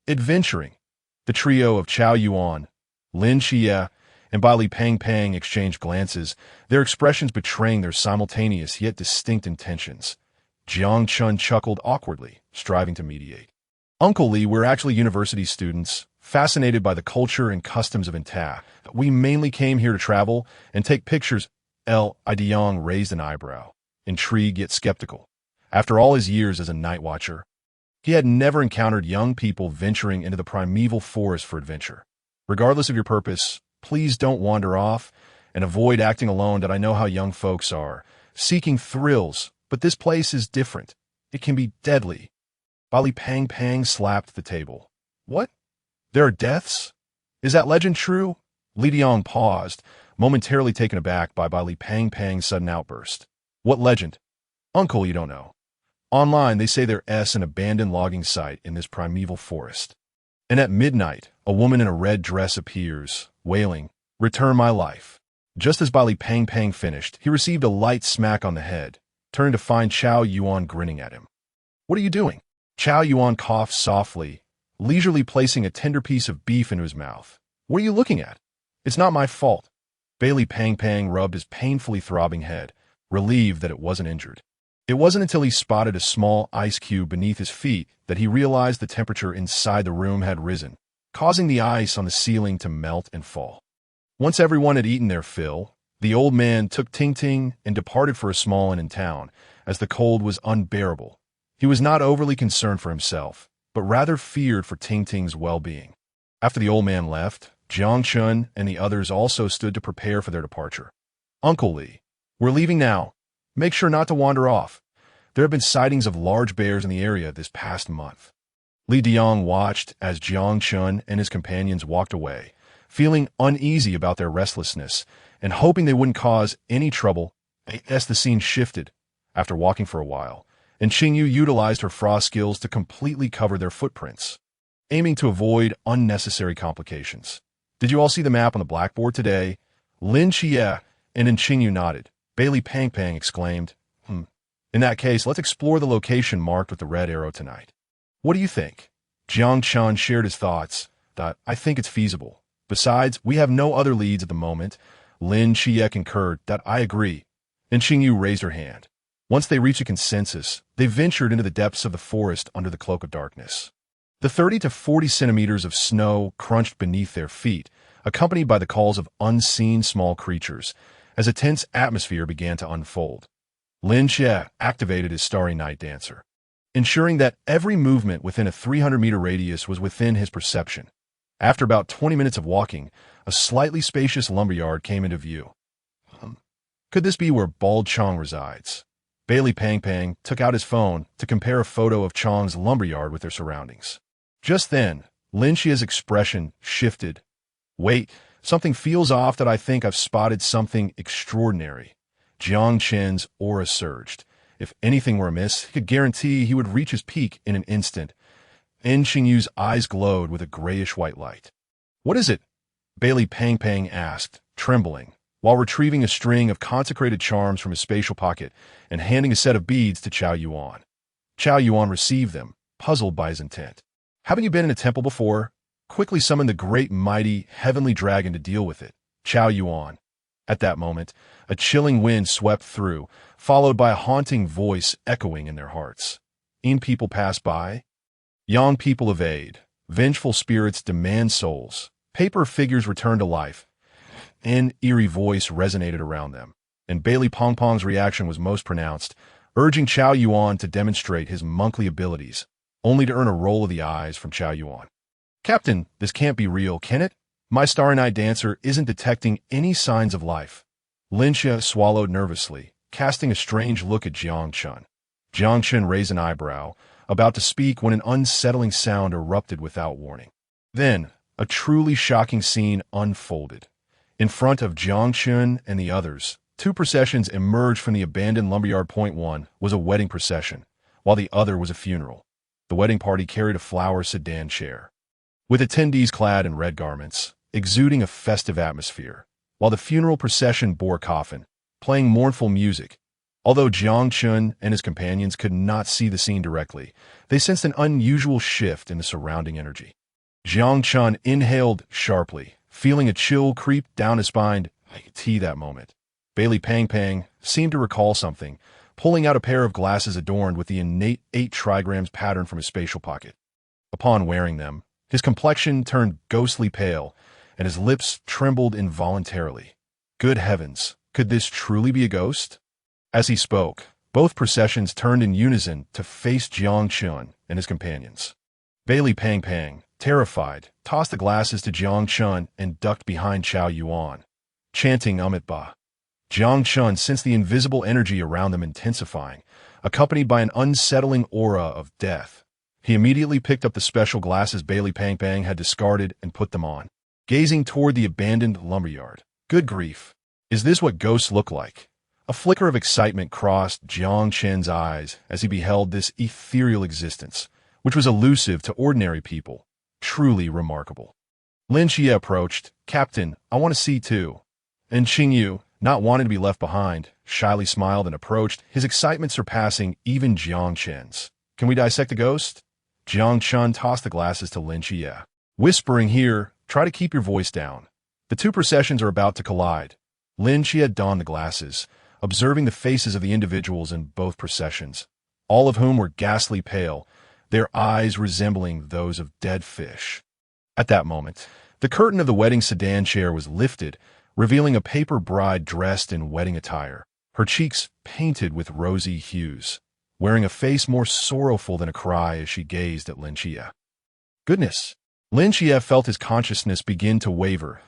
adventuring. The trio of Chao Yuan, Lin Xia, and Li Pang exchanged glances, their expressions betraying their simultaneous yet distinct intentions. Jiang Chen chuckled awkwardly, striving to mediate. Uncle Li, we're actually university students, fascinated by the culture and customs of Ta. We mainly came here to travel and take pictures. Diyang raised an eyebrow, intrigued yet skeptical. After all his years as a night watcher, he had never encountered young people venturing into the primeval forest for adventure. Regardless of your purpose, please don't wander off and avoid acting alone. That I know how young folks are, seeking thrills, but this place is different. It can be deadly. Li Pang slapped the table. What? There are deaths? Is that legend true? Li Diyang paused, momentarily taken aback by Li Pang's sudden outburst. What legend? Uncle, you don't know. Online, they say there's an abandoned logging site in this primeval forest. And at midnight, a woman in a red dress appears, wailing, "Return my life." Just as Bailey Pang Pang finished, he received a light smack on the head, turning to find Chao Yuan grinning at him. "What are you doing?" Chao Yuan coughed softly, leisurely placing a tender piece of beef into his mouth. "What are you looking at?" "It's not my fault." Bailey Pang Pang rubbed his painfully throbbing head, relieved that it wasn't injured. It wasn't until he spotted a small ice cube beneath his feet that he realized the temperature inside the room had risen, causing the ice on the ceiling to melt and fall. Once everyone had eaten their fill, the old man took Ting Ting and departed for a small inn in town, as the cold was unbearable. He was not overly concerned for himself, but rather feared for Ting Ting's well-being. After the old man left, Jiang Chen and the others also stood to prepare for their departure. "Uncle Li, we're leaving now. Make sure not to wander off. There have been sightings of large bears in the area this past month." Li Diang watched as Jiang Chen and his companions walked away, feeling uneasy about their restlessness and hoping they wouldn't cause any trouble. As the scene shifted, after walking for a while, and Qingyu utilized her frost skills to completely cover their footprints, aiming to avoid unnecessary complications. "Did you all see the map on the blackboard today?" Lin Xie and Qingyu nodded. Bailey Pang Pang exclaimed, "In that case, let's explore the location marked with the red arrow tonight." "What do you think?" Jiang Chen shared his thoughts. "I think it's feasible. Besides, we have no other leads at the moment." Lin Xie concurred. "I agree." And Qingyu raised her hand. Once they reached a consensus, they ventured into the depths of the forest under the cloak of darkness. The 30 to 40 centimeters of snow crunched beneath their feet, accompanied by the calls of unseen small creatures, as a tense atmosphere began to unfold. Lin Xie activated his Starry Night Dancer, ensuring that every movement within a 300-meter radius was within his perception. After about 20 minutes of walking, a slightly spacious lumberyard came into view. Could this be where Bald Chong resides? Bailey Pang Pang took out his phone to compare a photo of Chong's lumberyard with their surroundings. Just then, Lin Xie's expression shifted. "Wait, something feels off. That I think I've spotted something extraordinary." Jiang Chen's aura surged. If anything were amiss, he could guarantee he would reach his peak in an instant. Qingyu's eyes glowed with a grayish-white light. "What is it?" Bailey Pang Pang asked, trembling, while retrieving a string of consecrated charms from his spatial pocket and handing a set of beads to Chao Yuan. Chao Yuan received them, puzzled by his intent. "Haven't you been in a temple before?" "Quickly summon the great mighty heavenly dragon to deal with it." Chao Yuan. At that moment, a chilling wind swept through, followed by a haunting voice echoing in their hearts. "In people pass by. Young people evade. Vengeful spirits demand souls. Paper figures return to life." An eerie voice resonated around them, and Bailey Pong Pong's reaction was most pronounced, urging Chao Yuan to demonstrate his monkly abilities, only to earn a roll of the eyes from Chao Yuan. "Captain, this can't be real, can it? My Starry Night Dancer isn't detecting any signs of life." Lin Xie swallowed nervously, casting a strange look at Jiang Chen. Jiang Chen raised an eyebrow, about to speak when an unsettling sound erupted without warning. Then, a truly shocking scene unfolded. In front of Jiang Chen and the others, two processions emerged from the abandoned lumberyard. Point one was a wedding procession, while the other was a funeral. The wedding party carried a flower sedan chair, with attendees clad in red garments, exuding a festive atmosphere, while the funeral procession bore a coffin, playing mournful music. Although Jiang Chen and his companions could not see the scene directly, they sensed an unusual shift in the surrounding energy. Jiang Chen inhaled sharply, feeling a chill creep down his spine. I could see that moment. Bailey Pang Pang seemed to recall something, pulling out a pair of glasses adorned with the innate 8 trigrams pattern from his spatial pocket. Upon wearing them, his complexion turned ghostly pale, and his lips trembled involuntarily. Good heavens, could this truly be a ghost? As he spoke, both processions turned in unison to face Jiang Chen and his companions. Bailey Pang Pang, terrified, tossed the glasses to Jiang Chen and ducked behind Chao Yuan, chanting Amit Ba. Jiang Chen sensed the invisible energy around them intensifying, accompanied by an unsettling aura of death. He immediately picked up the special glasses Bailey Pang Pang had discarded and put them on, gazing toward the abandoned lumberyard. Good grief. Is this what ghosts look like? A flicker of excitement crossed Jiang Chen's eyes as he beheld this ethereal existence, which was elusive to ordinary people, truly remarkable. Lin Xie approached. "Captain, I want to see too." And Qingyu, not wanting to be left behind, shyly smiled and approached, his excitement surpassing even Jiang Chen's. "Can we dissect a ghost?" Jiang Chen tossed the glasses to Lin Xie. Whispering, "Here, try to keep your voice down. The two processions are about to collide." Lin Xie donned the glasses, observing the faces of the individuals in both processions, all of whom were ghastly pale, their eyes resembling those of dead fish. At that moment, the curtain of the wedding sedan chair was lifted, revealing a paper bride dressed in wedding attire, her cheeks painted with rosy hues, wearing a face more sorrowful than a cry as she gazed at Lin Xie. Goodness! Lin Xie felt his consciousness begin to waver.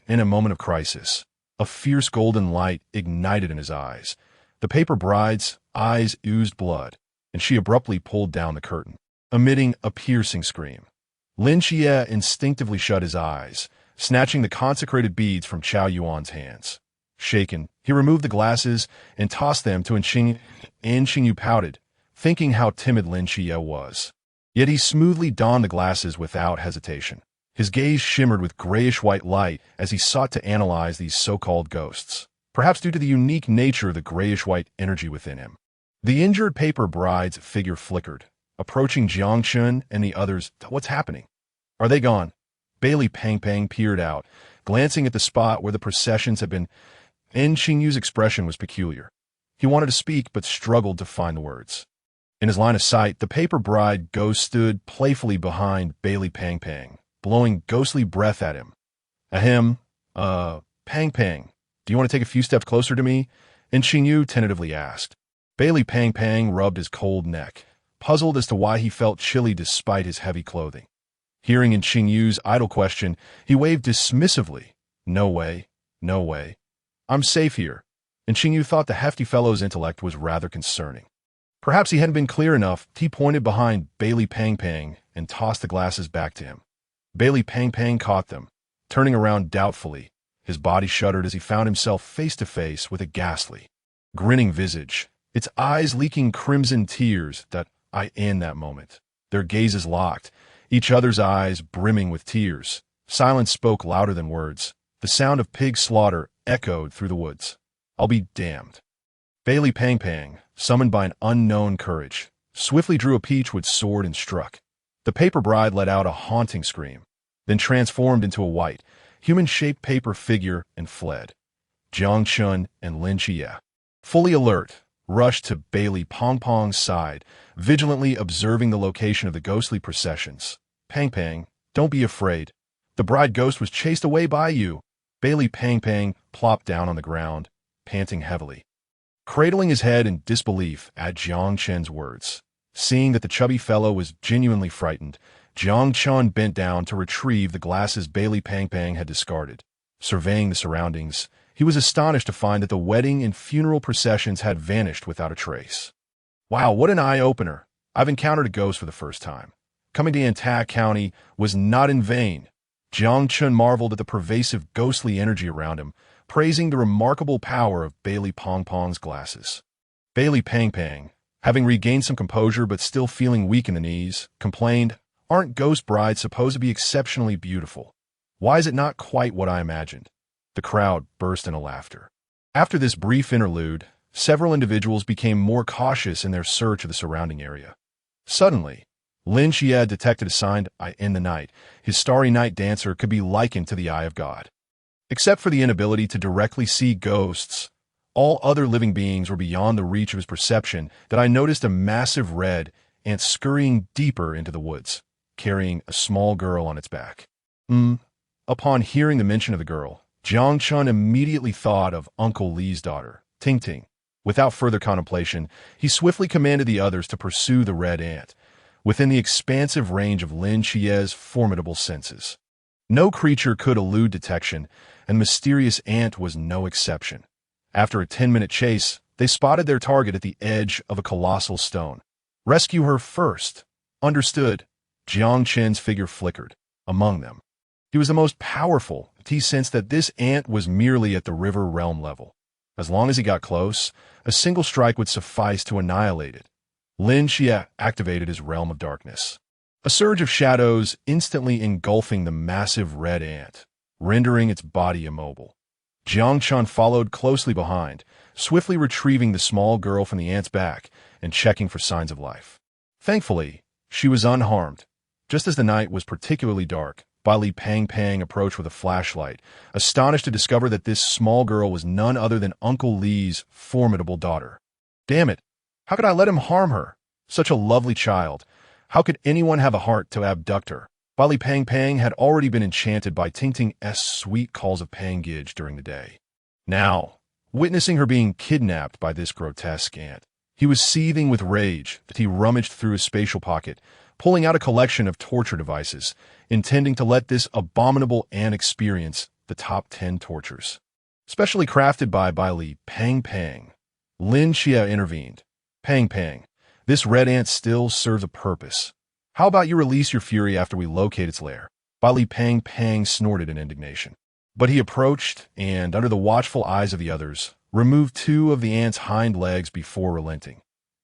In a moment of crisis, a fierce golden light ignited in his eyes. The paper bride's eyes oozed blood, and she abruptly pulled down the curtain, emitting a piercing scream. Lin Xie instinctively shut his eyes, snatching the consecrated beads from Chao Yuan's hands. Shaken, he removed the glasses and tossed them to Qingyu. Qingyu pouted, thinking how timid Lin Xie was. Yet he smoothly donned the glasses without hesitation. His gaze shimmered with grayish-white light as he sought to analyze these so-called ghosts, perhaps due to the unique nature of the grayish-white energy within him. The injured paper bride's figure flickered, approaching Jiang Chen and the others. "What's happening? Are they gone?" Bailey Pang peered out, glancing at the spot where the processions had been. Qingyu's expression was peculiar. He wanted to speak but struggled to find the words. In his line of sight, the paper bride ghost stood playfully behind Bailey Pang, blowing ghostly breath at him. "Ahem, Pang, do you want to take a few steps closer to me?" And Qingyu tentatively asked. Bailey Pang rubbed his cold neck, puzzled as to why he felt chilly despite his heavy clothing. Hearing in Qingyu's idle question, he waved dismissively. No way. I'm safe here." And Qingyu thought the hefty fellow's intellect was rather concerning. Perhaps he hadn't been clear enough. He pointed behind Bailey Pang and tossed the glasses back to him. Bailey Pang caught them, turning around doubtfully. His body shuddered as he found himself face to face with a ghastly, grinning visage, its eyes leaking crimson tears. In that moment, their gazes locked, each other's eyes brimming with tears. Silence spoke louder than words. The sound of pig slaughter echoed through the woods. "I'll be damned." Bailey Pang, summoned by an unknown courage, swiftly drew a peachwood sword and struck. The paper bride let out a haunting scream, then transformed into a white, human-shaped paper figure and fled. Jiang Chen and Lin Xie, fully alert, rushed to Bailey Pang's side, vigilantly observing the location of the ghostly processions. Pang, don't be afraid. The bride ghost was chased away by you." Bailey Pang plopped down on the ground, panting heavily, cradling his head in disbelief at Jiang Chen's words. Seeing that the chubby fellow was genuinely frightened, Jiang Chen bent down to retrieve the glasses Bailey Pang had discarded. Surveying the surroundings, he was astonished to find that the wedding and funeral processions had vanished without a trace. "Wow, what an eye-opener. I've encountered a ghost for the first time. Coming to Antai County was not in vain." Jiang Chen marveled at the pervasive ghostly energy around him, praising the remarkable power of Bailey Pang's glasses. Bailey Pang, having regained some composure but still feeling weak in the knees, complained, "Aren't ghost brides supposed to be exceptionally beautiful? Why is it not quite what I imagined?" The crowd burst into laughter. After this brief interlude, several individuals became more cautious in their search of the surrounding area. Suddenly, Lin Xie detected a sign in the night. His starry night dancer could be likened to the eye of God. Except for the inability to directly see ghosts, all other living beings were beyond the reach of his perception. That I noticed a massive red ant scurrying deeper into the woods, carrying a small girl on its back. Upon hearing the mention of the girl, Jiang Chen immediately thought of Uncle Li's daughter, Ting. Without further contemplation, he swiftly commanded the others to pursue the red ant, within the expansive range of Lin Xie's formidable senses. No creature could elude detection, and mysterious ant was no exception. After a 10-minute chase, they spotted their target at the edge of a colossal stone. "Rescue her first." "Understood." Jiang Chen's figure flickered. Among them, he was the most powerful. He sensed that this ant was merely at the river realm level. As long as he got close, a single strike would suffice to annihilate it. Lin Xie activated his realm of darkness. A surge of shadows instantly engulfing the massive red ant, rendering its body immobile. Jiang Chen followed closely behind, swiftly retrieving the small girl from the ant's back and checking for signs of life. Thankfully, she was unharmed. Just as the night was particularly dark, Li Pang approached with a flashlight, astonished to discover that this small girl was none other than Uncle Li's formidable daughter. Damn it! How could I let him harm her? Such a lovely child. How could anyone have a heart to abduct her? Li Pang had already been enchanted by Tingting's sweet calls of Pangage during the day. Now, witnessing her being kidnapped by this grotesque ant, he was seething with rage that he rummaged through his spatial pocket, pulling out a collection of torture devices, intending to let this abominable ant experience the top 10 tortures. Specially crafted by Li Pang. Lin Xia intervened. Pang, this red ant still serves a purpose. How about you release your fury after we locate its lair? Li Pang snorted in indignation. But he approached, and under the watchful eyes of the others, removed 2 of the ant's hind legs before relenting.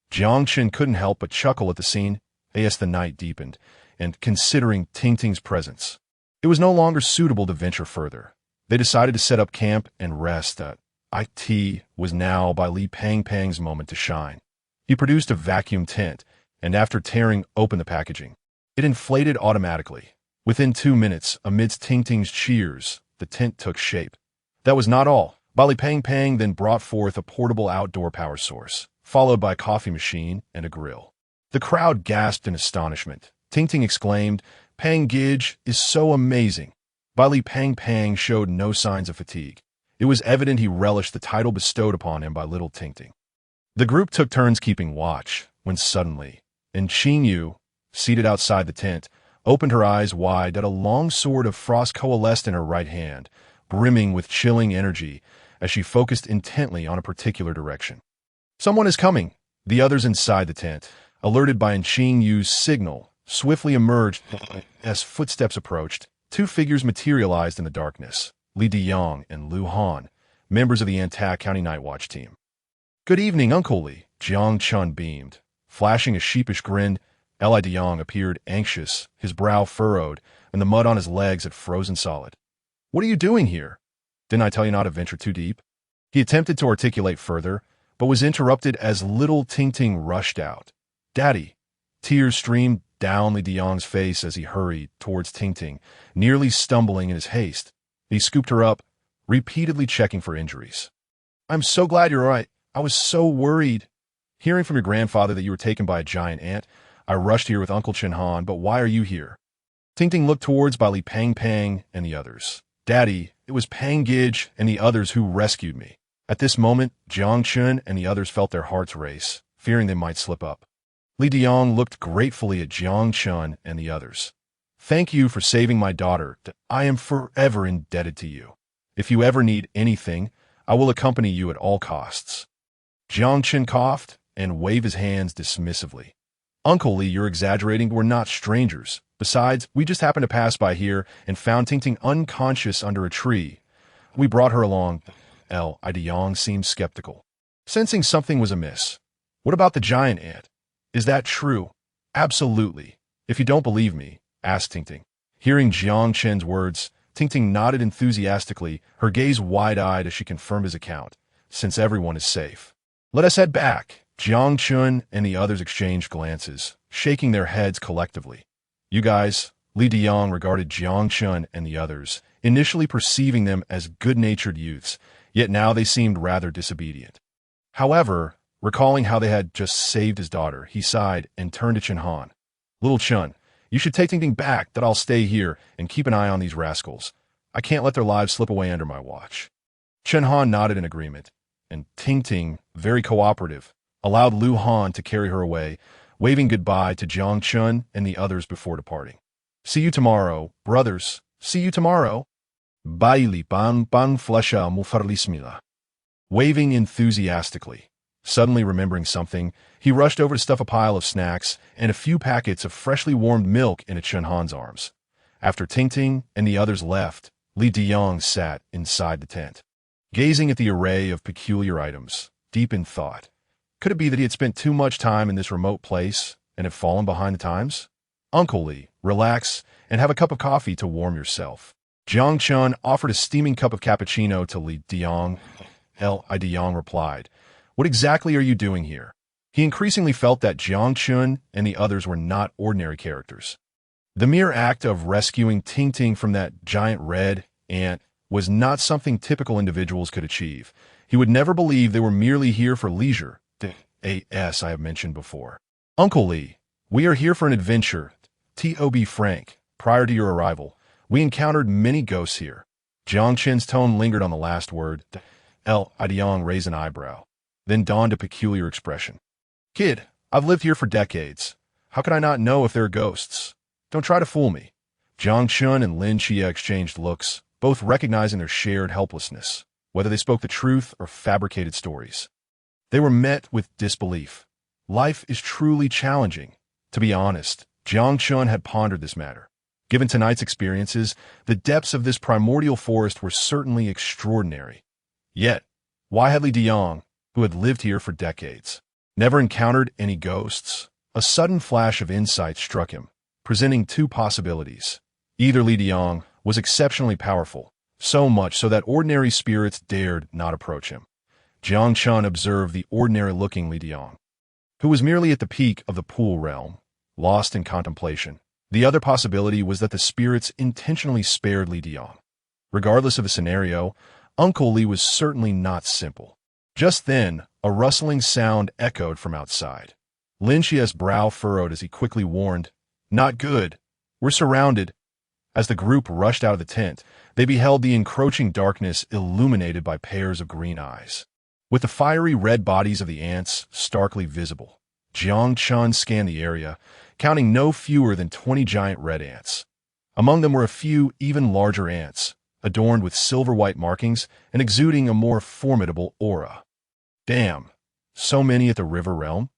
Jiang Chen couldn't help but chuckle at the scene, as the night deepened, and considering Tingting's presence. It was no longer suitable to venture further. They decided to set up camp and rest. It was now Li Pang's moment to shine. He produced a vacuum tent, and after tearing open the packaging, it inflated automatically. Within 2 minutes, amidst Tingting's cheers, the tent took shape. That was not all. Li Pang then brought forth a portable outdoor power source, followed by a coffee machine and a grill. The crowd gasped in astonishment. Tingting exclaimed, "Pangage is so amazing." Li Pang showed no signs of fatigue. It was evident he relished the title bestowed upon him by little Tingting. The group took turns keeping watch, when suddenly, Qingyu, seated outside the tent, opened her eyes wide as a long sword of frost coalesced in her right hand, brimming with chilling energy as she focused intently on a particular direction. Someone is coming. The others inside the tent, alerted by Qingyu's signal, swiftly emerged. As footsteps approached, 2 figures materialized in the darkness, Li Diyang and Lu Han, members of the Antak County Night Watch team. "Good evening, Uncle Li," Jiang Chen beamed. Flashing a sheepish grin, Li Diyang appeared anxious, his brow furrowed, and the mud on his legs had frozen solid. "What are you doing here? Didn't I tell you not to venture too deep?" He attempted to articulate further, but was interrupted as little Tingting rushed out. "Daddy!" Tears streamed down Li Diyang's face as he hurried towards Tingting, nearly stumbling in his haste. He scooped her up, repeatedly checking for injuries. "I'm so glad you're all right. I was so worried. Hearing from your grandfather that you were taken by a giant ant, I rushed here with Uncle Chen Han, but why are you here?" Tingting looked towards Li Pang and the others. "Daddy, it was Pangage and the others who rescued me." At this moment, Jiang Chen and the others felt their hearts race, fearing they might slip up. Li Diyang looked gratefully at Jiang Chen and the others. "Thank you for saving my daughter. I am forever indebted to you. If you ever need anything, I will accompany you at all costs." Jiang Chen coughed and waved his hands dismissively. "Uncle Li, you're exaggerating. We're not strangers. Besides, we just happened to pass by here and found Tingting unconscious under a tree. We brought her along." Li Diyang seemed skeptical, sensing something was amiss. "What about the giant ant? Is that true?" "Absolutely. If you don't believe me, ask Tingting." Hearing Jiang Chen's words, Tingting nodded enthusiastically, her gaze wide-eyed as she confirmed his account. "Since everyone is safe, let us head back." Jiang Chen and the others exchanged glances, shaking their heads collectively. "You guys," Li Diyang regarded Jiang Chen and the others, initially perceiving them as good-natured youths, yet now they seemed rather disobedient. However, recalling how they had just saved his daughter, he sighed and turned to Chen Han. "Little Chen, you should take Tingting back, that I'll stay here and keep an eye on these rascals. I can't let their lives slip away under my watch." Chen Han nodded in agreement, and Tingting, very cooperative, allowed Lu Han to carry her away, waving goodbye to Jiang Chen and the others before departing. "See you tomorrow, brothers. See you tomorrow." Baili ban flesha mufarlismila. Waving enthusiastically. Suddenly remembering something, he rushed over to stuff a pile of snacks and a few packets of freshly warmed milk into Chen Han's arms. After Tingting and the others left, Li Diyang sat inside the tent, gazing at the array of peculiar items, deep in thought. Could it be that he had spent too much time in this remote place and had fallen behind the times? Uncle Li, relax and have a cup of coffee to warm yourself. Jiang Chen offered a steaming cup of cappuccino to Li Diang. Li Diang replied, "What exactly are you doing here?" He increasingly felt that Jiang Chen and the others were not ordinary characters. The mere act of rescuing Ting Ting from that giant red ant was not something typical individuals could achieve. He would never believe they were merely here for leisure, the as I have mentioned before. "Uncle Li, we are here for an adventure. To be frank, prior to your arrival, we encountered many ghosts here." Jiang Chen's tone lingered on the last word. Li Diang raised an eyebrow, then donned a peculiar expression. "Kid, I've lived here for decades. How could I not know if there are ghosts? Don't try to fool me." Jiang Chen and Lin Chia exchanged looks, both recognizing their shared helplessness, whether they spoke the truth or fabricated stories. They were met with disbelief. Life is truly challenging. To be honest, Jiang Chen had pondered this matter. Given tonight's experiences, the depths of this primordial forest were certainly extraordinary. Yet, why had Li Diang, who had lived here for decades, never encountered any ghosts? A sudden flash of insight struck him, presenting two possibilities. Either Li Diang was exceptionally powerful, so much so that ordinary spirits dared not approach him. Jiang Chen observed the ordinary-looking Li Diang, who was merely at the peak of the pool realm, lost in contemplation. The other possibility was that the spirits intentionally spared Li Diang. Regardless of the scenario, Uncle Li was certainly not simple. Just then, a rustling sound echoed from outside. Lin Chia's brow furrowed as he quickly warned, "Not good. We're surrounded." As the group rushed out of the tent, they beheld the encroaching darkness illuminated by pairs of green eyes. With the fiery red bodies of the ants starkly visible, Jiang Chen scanned the area, counting no fewer than 20 giant red ants. Among them were a few even larger ants, adorned with silver-white markings and exuding a more formidable aura. "Damn, so many at the river realm?"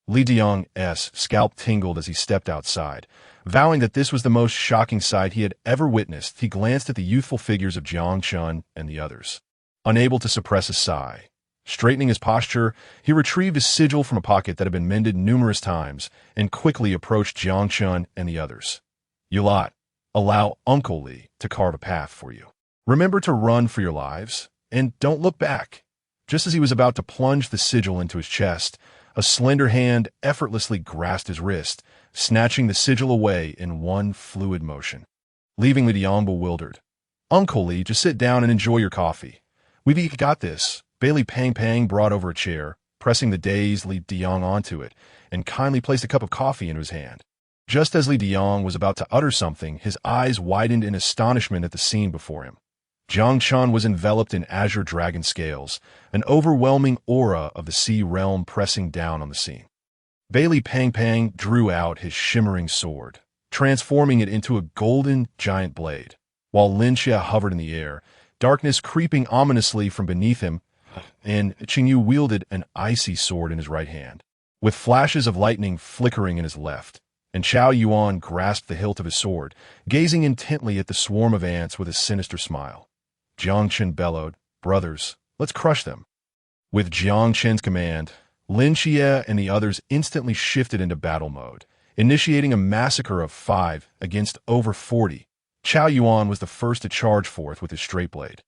Li Diang's scalp tingled as he stepped outside. Vowing that this was the most shocking sight he had ever witnessed, he glanced at the youthful figures of Jiang Chen and the others. Unable to suppress a sigh, straightening his posture, he retrieved a sigil from a pocket that had been mended numerous times and quickly approached Jiang Chen and the others. "You lot, allow Uncle Li to carve a path for you. Remember to run for your lives, and don't look back." Just as he was about to plunge the sigil into his chest, a slender hand effortlessly grasped his wrist, snatching the sigil away in one fluid motion, leaving Li Diang bewildered. "Uncle Li, just sit down and enjoy your coffee. We've got this." Bailey Pang Pang brought over a chair, pressing the dazed Li Diang onto it, and kindly placed a cup of coffee into his hand. Just as Li Diang was about to utter something, his eyes widened in astonishment at the scene before him. Jiang Chen was enveloped in Azure Dragon scales, an overwhelming aura of the sea realm pressing down on the scene. Bailey Pang Pang drew out his shimmering sword, transforming it into a golden giant blade, while Lin Chia hovered in the air, darkness creeping ominously from beneath him, and Qingyu wielded an icy sword in his right hand, with flashes of lightning flickering in his left, and Chao Yuan grasped the hilt of his sword, gazing intently at the swarm of ants with a sinister smile. Jiang Chen bellowed, "Brothers, let's crush them." With Jiang Chen's command, Lin Chia and the others instantly shifted into battle mode, initiating a massacre of 5 against over 40. Chao Yuan was the first to charge forth with his straight blade.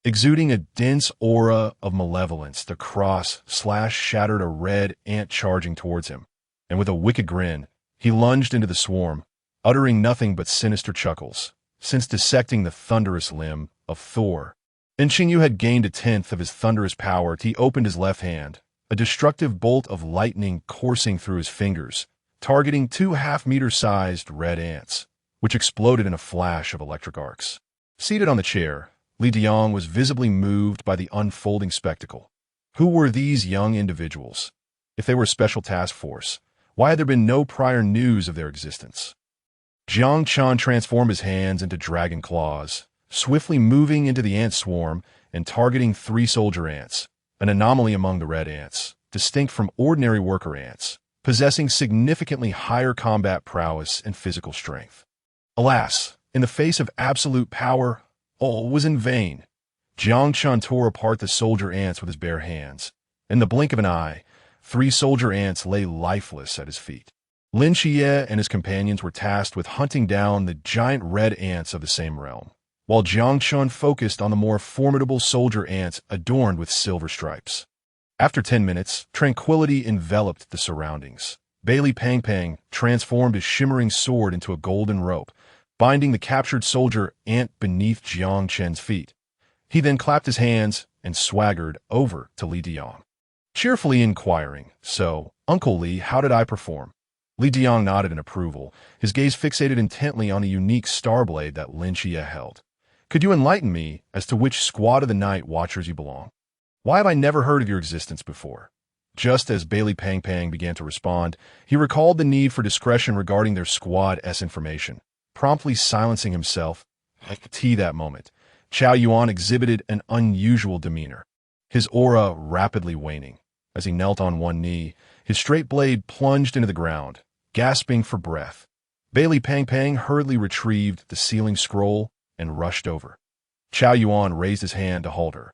Exuding a dense aura of malevolence, the cross shattered a red ant charging towards him, and with a wicked grin, he lunged into the swarm, uttering nothing but sinister chuckles, since dissecting the thunderous limb of Thor. And Qingyu had gained 1/10 of his thunderous power. He opened his left hand, a destructive bolt of lightning coursing through his fingers, targeting 2 half-meter-sized red ants, which exploded in a flash of electric arcs. Seated on the chair, Li Diang was visibly moved by the unfolding spectacle. Who were these young individuals? If they were a special task force, why had there been no prior news of their existence? Jiang Chen transformed his hands into dragon claws, swiftly moving into the ant swarm and targeting 3 soldier ants, an anomaly among the red ants, distinct from ordinary worker ants, possessing significantly higher combat prowess and physical strength. Alas, in the face of absolute power, all was in vain. Jiang Chen tore apart the soldier ants with his bare hands. In the blink of an eye, 3 soldier ants lay lifeless at his feet. Lin Qie and his companions were tasked with hunting down the giant red ants of the same realm, while Jiang Chen focused on the more formidable soldier ants adorned with silver stripes. After 10 minutes, tranquility enveloped the surroundings. Bailey Pang Pang transformed his shimmering sword into a golden rope, binding the captured soldier ant beneath Jiang Chen's feet. He then clapped his hands and swaggered over to Li Diang, cheerfully inquiring, "So, Uncle Li, how did I perform?" Li Diang nodded in approval, his gaze fixated intently on the unique star blade that Lin Qie held. "Could you enlighten me as to which squad of the Night Watchers you belong? Why have I never heard of your existence before?" Just as Bailey Pang Pang began to respond, he recalled the need for discretion regarding their squad-S information, promptly silencing himself. At that moment, Chao Yuan exhibited an unusual demeanor, his aura rapidly waning. As he knelt on one knee, his straight blade plunged into the ground, gasping for breath. Bailey Pang Pang hurriedly retrieved the sealing scroll and rushed over. Chao Yuan raised his hand to halt her.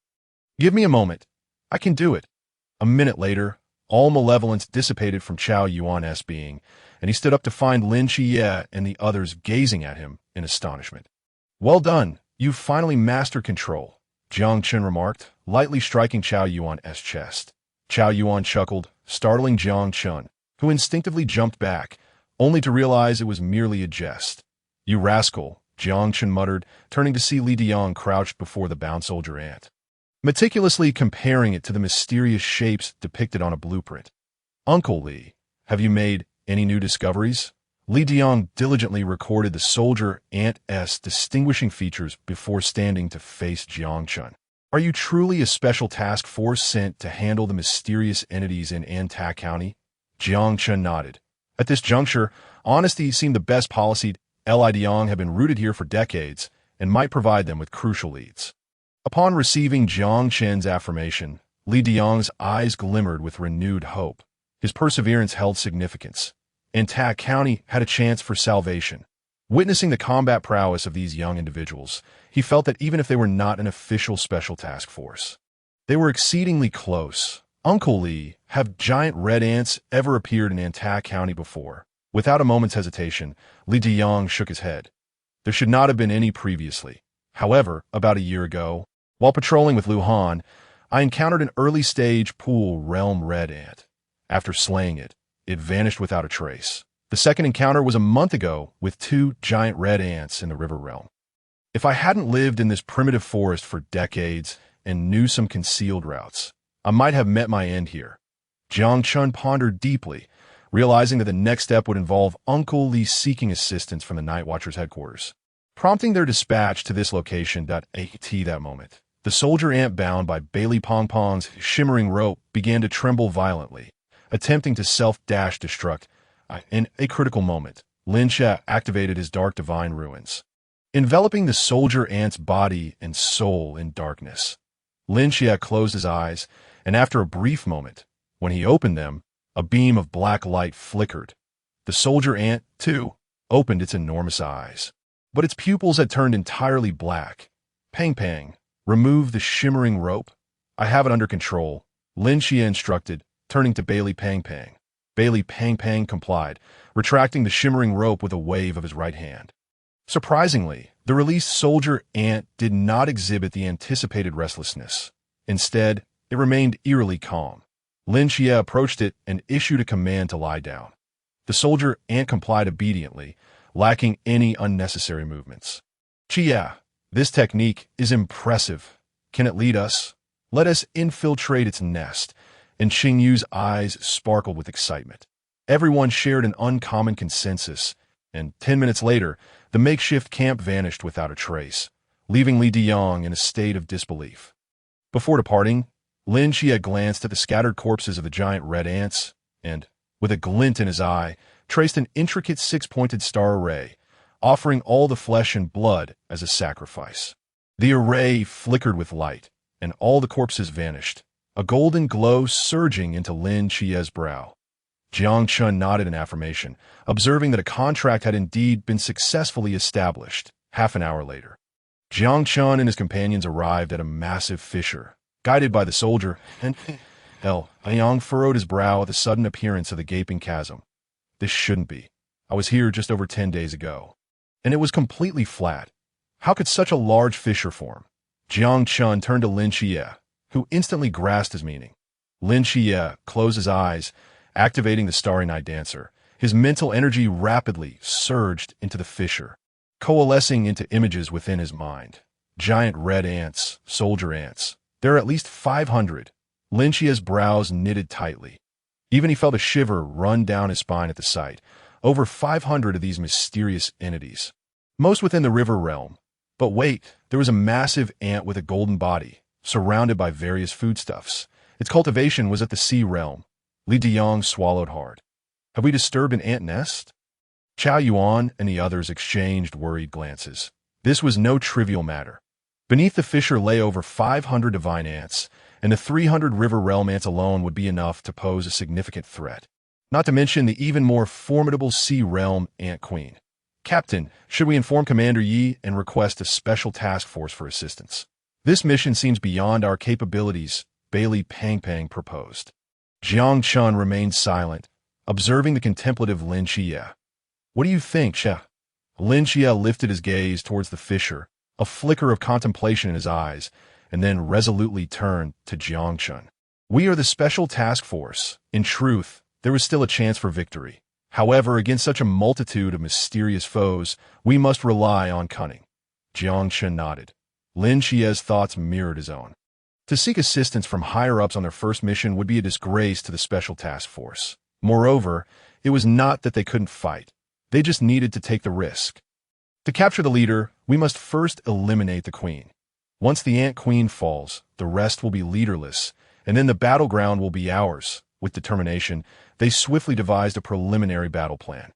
"Give me a moment. I can do it." A minute later, all malevolence dissipated from Chao Yuan's being, and he stood up to find Lin Qie and the others gazing at him in astonishment. "Well done. You've finally mastered control," Jiang Chen remarked, lightly striking Chao Yuan's chest. Chao Yuan chuckled, startling Jiang Chen, who instinctively jumped back, only to realize it was merely a jest. "You rascal," Jiang Chen muttered, turning to see Li Diang crouched before the bound soldier ant, meticulously comparing it to the mysterious shapes depicted on a blueprint. "Uncle Li, have you made any new discoveries?" Li Diang diligently recorded the soldier ant's distinguishing features before standing to face Jiang Chen. "Are you truly a special task force sent to handle the mysterious entities in Anta County?" Jiang Chen nodded. At this juncture, honesty seemed the best policy. Li Diang had been rooted here for decades and might provide them with crucial leads. Upon receiving Jiang Chen's affirmation, Li Diang's eyes glimmered with renewed hope. His perseverance held significance. Anta County had a chance for salvation. Witnessing the combat prowess of these young individuals, he felt that even if they were not an official special task force, they were exceedingly close. "Uncle Li, have giant red ants ever appeared in Anta County before?" Without a moment's hesitation, Li Diang shook his head. There should not have been any previously. However, about a year ago, while patrolling with Luhan, I encountered an early-stage pool realm red ant. After slaying it, it vanished without a trace. The second encounter was a month ago with 2 giant red ants in the river realm. If I hadn't lived in this primitive forest for decades and knew some concealed routes, I might have met my end here. Jiang Chen pondered deeply, realizing that the next step would involve Uncle Li seeking assistance from the Night Watchers headquarters, prompting their dispatch to this location. At that moment, the soldier ant bound by Bailey Pong Pong's shimmering rope began to tremble violently, attempting to self-dash destruct. In a critical moment, Lin Qie activated his Dark Divine Ruins, enveloping the soldier ant's body and soul in darkness. Lin Qie closed his eyes, and after a brief moment, when he opened them, a beam of black light flickered. The soldier ant, too, opened its enormous eyes, but its pupils had turned entirely black. "Pang Pang, remove the shimmering rope. I have it under control," Lin Qie instructed, turning to Bailey Pang Pang. Bailey Pang Pang complied, retracting the shimmering rope with a wave of his right hand. Surprisingly, the released soldier ant did not exhibit the anticipated restlessness. Instead, it remained eerily calm. Lin Qie approached it and issued a command to lie down. The soldier ant complied obediently, lacking any unnecessary movements. "Qie, this technique is impressive. Can it lead us? Let us infiltrate its nest," and Qingyu's eyes sparkled with excitement. Everyone shared an uncommon consensus, and 10 minutes later, the makeshift camp vanished without a trace, leaving Li Diang in a state of disbelief. Before departing, Lin Qie glanced at the scattered corpses of the giant red ants, and, with a glint in his eye, traced an intricate 6-pointed star array, offering all the flesh and blood as a sacrifice. The array flickered with light, and all the corpses vanished, a golden glow surging into Lin Qie's brow. Jiang Chen nodded in affirmation, observing that a contract had indeed been successfully established. Half an hour later, Jiang Chen and his companions arrived at a massive fissure, guided by the soldier, and Liang furrowed his brow at the sudden appearance of the gaping chasm. This shouldn't be. I was here just over 10 days ago. And it was completely flat. How could such a large fissure form? Jiang Chen turned to Lin Xie, who instantly grasped his meaning. Lin Xie closed his eyes, activating the Starry Night Dancer. His mental energy rapidly surged into the fissure, coalescing into images within his mind. Giant red ants, soldier ants. There are at least 500. Lin Xie's brows knitted tightly. Even he felt a shiver run down his spine at the sight. Over 500 of these mysterious entities. Most within the river realm. But wait, there was a massive ant with a golden body, surrounded by various foodstuffs. Its cultivation was at the sea realm. Li Diang swallowed hard. Have we disturbed an ant nest? Chao Yuan and the others exchanged worried glances. This was no trivial matter. Beneath the fissure lay over 500 divine ants, and the 300 river realm ants alone would be enough to pose a significant threat. Not to mention the even more formidable sea realm ant queen. Captain, should we inform Commander Yi and request a special task force for assistance? This mission seems beyond our capabilities, Bailey Pang proposed. Jiang Chen remained silent, observing the contemplative Lin Xie. What do you think, Xie? Lin Xie lifted his gaze towards the fissure, a flicker of contemplation in his eyes, and then resolutely turned to Jiang Chen. We are the special task force. In truth, there was still a chance for victory. However, against such a multitude of mysterious foes, we must rely on cunning. Jiang Chen nodded. Lin Xie's thoughts mirrored his own. To seek assistance from higher-ups on their first mission would be a disgrace to the special task force. Moreover, it was not that they couldn't fight. They just needed to take the risk. To capture the leader, we must first eliminate the queen. Once the ant queen falls, the rest will be leaderless, and then the battleground will be ours. With determination, they swiftly devised a preliminary battle plan.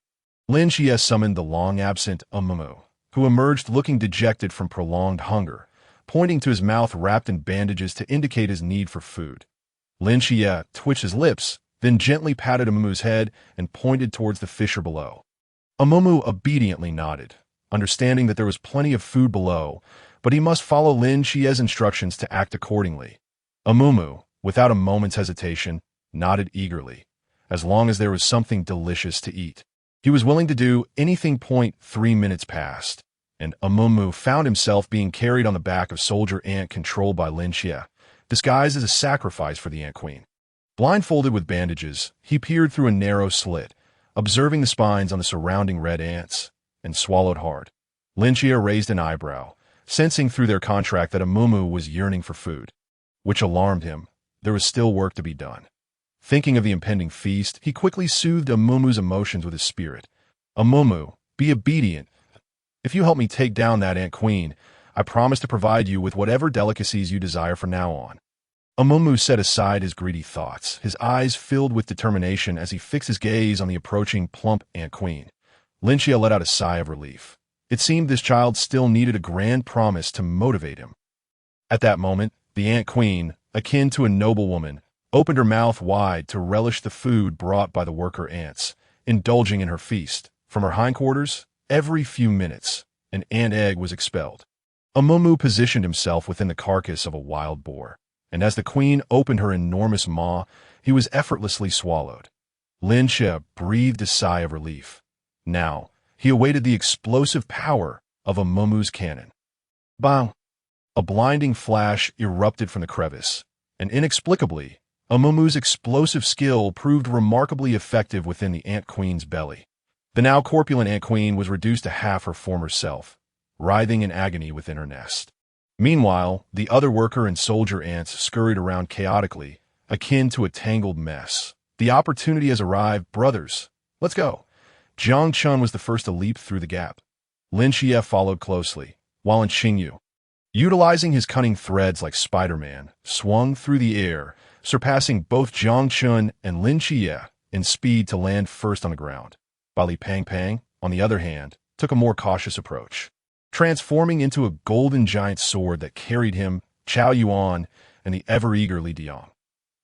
Lin Xie summoned the long-absent Amumu, who emerged looking dejected from prolonged hunger, pointing to his mouth wrapped in bandages to indicate his need for food. Lin Xie twitched his lips, then gently patted Amumu's head and pointed towards the fissure below. Amumu obediently nodded, understanding that there was plenty of food below, but he must follow Lin Xie's instructions to act accordingly. Amumu, without a moment's hesitation, nodded eagerly, as long as there was something delicious to eat. He was willing to do anything. 3 minutes passed, and Amumu found himself being carried on the back of soldier ant controlled by Lin Xie, disguised as a sacrifice for the ant queen. Blindfolded with bandages, he peered through a narrow slit, observing the spines on the surrounding red ants, and swallowed hard. Lin Xie raised an eyebrow, sensing through their contract that Amumu was yearning for food, which alarmed him. There was still work to be done. Thinking of the impending feast, he quickly soothed Amumu's emotions with his spirit. Amumu, be obedient. If you help me take down that ant queen, I promise to provide you with whatever delicacies you desire from now on. Amumu set aside his greedy thoughts, his eyes filled with determination as he fixed his gaze on the approaching plump ant queen. Lin Xie let out a sigh of relief. It seemed this child still needed a grand promise to motivate him. At that moment, the ant queen, akin to a noblewoman, opened her mouth wide to relish the food brought by the worker ants, indulging in her feast. From her hindquarters, every few minutes, an ant egg was expelled. Amumu positioned himself within the carcass of a wild boar, and as the queen opened her enormous maw, he was effortlessly swallowed. Lin Xie breathed a sigh of relief. Now, he awaited the explosive power of Amumu's cannon. Bang! A blinding flash erupted from the crevice, and inexplicably, Amumu's explosive skill proved remarkably effective within the ant queen's belly. The now corpulent ant queen was reduced to half her former self, writhing in agony within her nest. Meanwhile, the other worker and soldier ants scurried around chaotically, akin to a tangled mess. The opportunity has arrived, brothers. Let's go. Jiang Chen was the first to leap through the gap. Lin Xie followed closely, while Qingyu, utilizing his cunning threads like Spider-Man, swung through the air, surpassing both Jiang Chen and Lin Xie in speed to land first on the ground. Bailey Pang, on the other hand, took a more cautious approach, transforming into a golden giant sword that carried him, Chao Yuan, and the ever-eager Li Diang.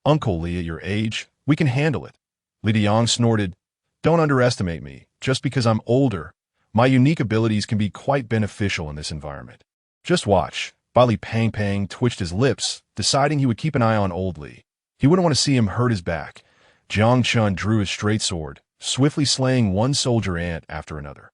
Uncle Li, at your age, we can handle it. Li Diang snorted, don't underestimate me. Just because I'm older, my unique abilities can be quite beneficial in this environment. Just watch. Bailey Pang twitched his lips, deciding he would keep an eye on old Li. He wouldn't want to see him hurt his back. Jiang Chen drew his straight sword, swiftly slaying one soldier ant after another.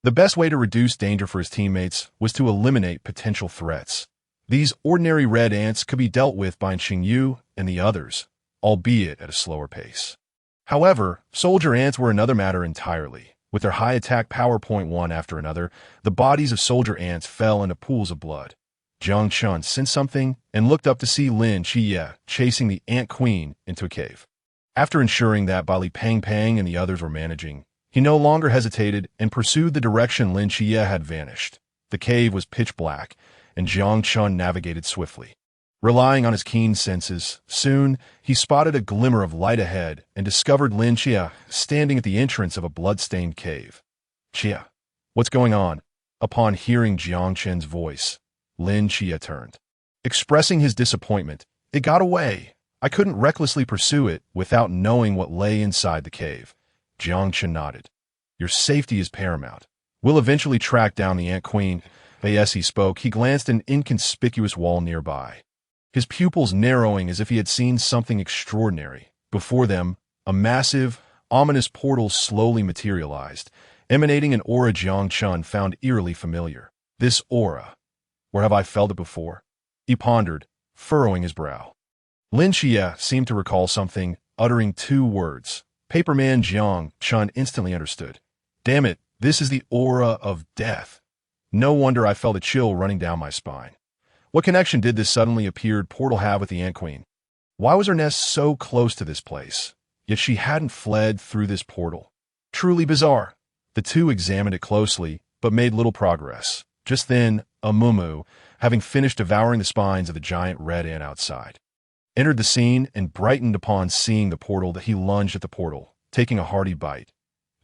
The best way to reduce danger for his teammates was to eliminate potential threats. These ordinary red ants could be dealt with by Qingyu and the others, albeit at a slower pace. However, soldier ants were another matter entirely. With their high attack power point one after another, the bodies of soldier ants fell into pools of blood. Jiang Chen sensed something and looked up to see Lin Qiyue chasing the ant queen into a cave. After ensuring that Bali Pang Pang and the others were managing, he no longer hesitated and pursued the direction Lin Qiyue had vanished. The cave was pitch black, and Jiang Chen navigated swiftly. Relying on his keen senses, soon he spotted a glimmer of light ahead and discovered Lin Qiyue standing at the entrance of a blood-stained cave. "Qiyue, what's going on?" Upon hearing Jiang Chen's voice, Lin Qiyue turned. Expressing his disappointment, "It got away. I couldn't recklessly pursue it without knowing what lay inside the cave." Jiang Chen nodded. "Your safety is paramount. We'll eventually track down the Ant Queen." As he spoke, he glanced at an inconspicuous wall nearby, his pupils narrowing as if he had seen something extraordinary. Before them, a massive, ominous portal slowly materialized, emanating an aura Jiang Chen found eerily familiar. This aura. Where have I felt it before? He pondered, furrowing his brow. Lin Qiyue seemed to recall something, uttering two words. Paperman Jiang Chen instantly understood. "Damn it, this is the aura of death. No wonder I felt a chill running down my spine. What connection did this suddenly appeared portal have with the Ant Queen? Why was her nest so close to this place? Yet she hadn't fled through this portal. Truly bizarre." The two examined it closely, but made little progress. Just then, a mumu, having finished devouring the spines of the giant red ant outside, entered the scene and brightened upon seeing the portal that he lunged at the portal, taking a hearty bite.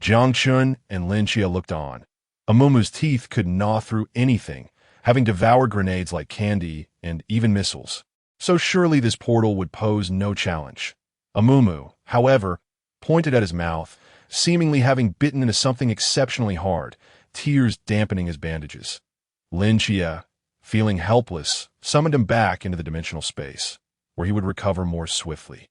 Jiang Chen and Lin Qiyue looked on. Amumu's teeth could gnaw through anything, having devoured grenades like candy and even missiles. So surely this portal would pose no challenge. Amumu, however, pointed at his mouth, seemingly having bitten into something exceptionally hard, tears dampening his bandages. Lin Qiyue, feeling helpless, summoned him back into the dimensional space, where he would recover more swiftly.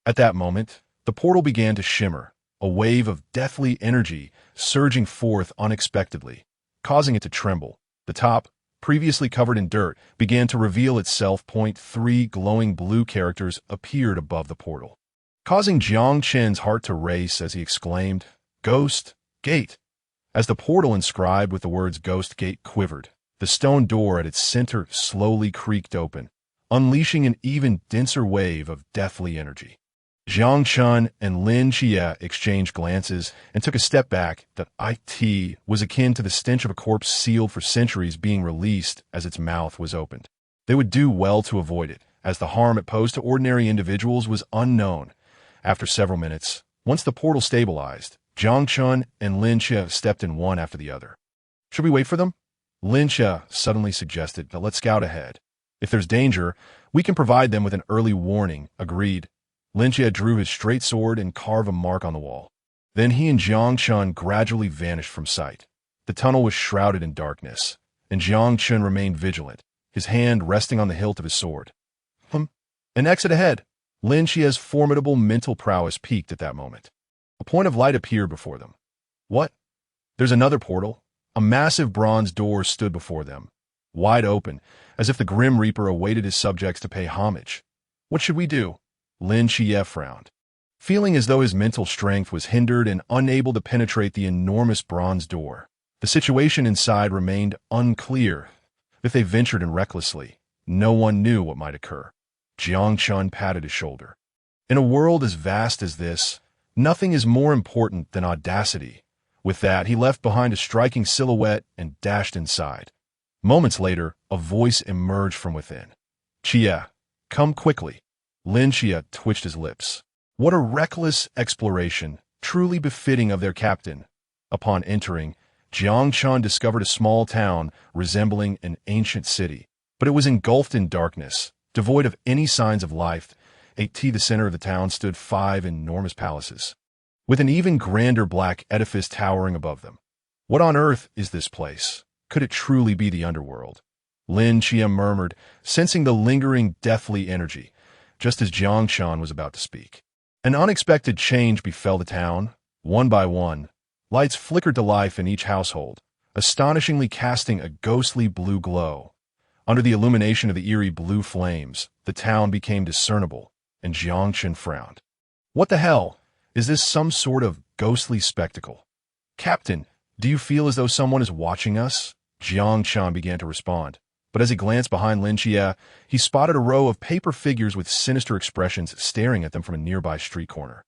At that moment, the portal began to shimmer, a wave of deathly energy surging forth unexpectedly, causing it to tremble. The top, previously covered in dirt, began to reveal itself. 3 glowing blue characters appeared above the portal, causing Jiang Chen's heart to race as he exclaimed, "Ghost Gate!" As the portal inscribed with the words Ghost Gate quivered, the stone door at its center slowly creaked open, unleashing an even denser wave of deathly energy. Jiang Chen and Lin Qiyue exchanged glances and took a step back. That it was akin to the stench of a corpse sealed for centuries being released as its mouth was opened. They would do well to avoid it, as the harm it posed to ordinary individuals was unknown. After several minutes, once the portal stabilized, Jiang Chen and Lin Qiyue stepped in one after the other. "Should we wait for them?" Lin Qiyue suddenly suggested. "Let's scout ahead. If there's danger, we can provide them with an early warning." Agreed. Lin Qiyue drew his straight sword and carved a mark on the wall. Then he and Jiang Chen gradually vanished from sight. The tunnel was shrouded in darkness, and Jiang Chen remained vigilant, his hand resting on the hilt of his sword. An exit ahead. Lin Qiyue's formidable mental prowess peaked at that moment. A point of light appeared before them. What? There's another portal. A massive bronze door stood before them, wide open, as if the Grim Reaper awaited his subjects to pay homage. What should we do? Lin Qiyue frowned, feeling as though his mental strength was hindered and unable to penetrate the enormous bronze door. The situation inside remained unclear. If they ventured in recklessly, no one knew what might occur. Jiang Chen patted his shoulder. In a world as vast as this, nothing is more important than audacity. With that, he left behind a striking silhouette and dashed inside. Moments later, a voice emerged from within. "Qiyue, come quickly." Lin Qiyue twitched his lips. What a reckless exploration, truly befitting of their captain. Upon entering, Jiang Chen discovered a small town resembling an ancient city, but it was engulfed in darkness, devoid of any signs of life. At the center of the town stood 5 enormous palaces, with an even grander black edifice towering above them. What on earth is this place? Could it truly be the underworld? Lin Qiyue murmured, sensing the lingering deathly energy, just as Jiang Chen was about to speak. An unexpected change befell the town. One by one, lights flickered to life in each household, astonishingly casting a ghostly blue glow. Under the illumination of the eerie blue flames, the town became discernible, and Jiang Chen frowned. What the hell? Is this some sort of ghostly spectacle? Captain, do you feel as though someone is watching us? Jiang Chen began to respond, but as he glanced behind Lin Xie, he spotted a row of paper figures with sinister expressions staring at them from a nearby street corner.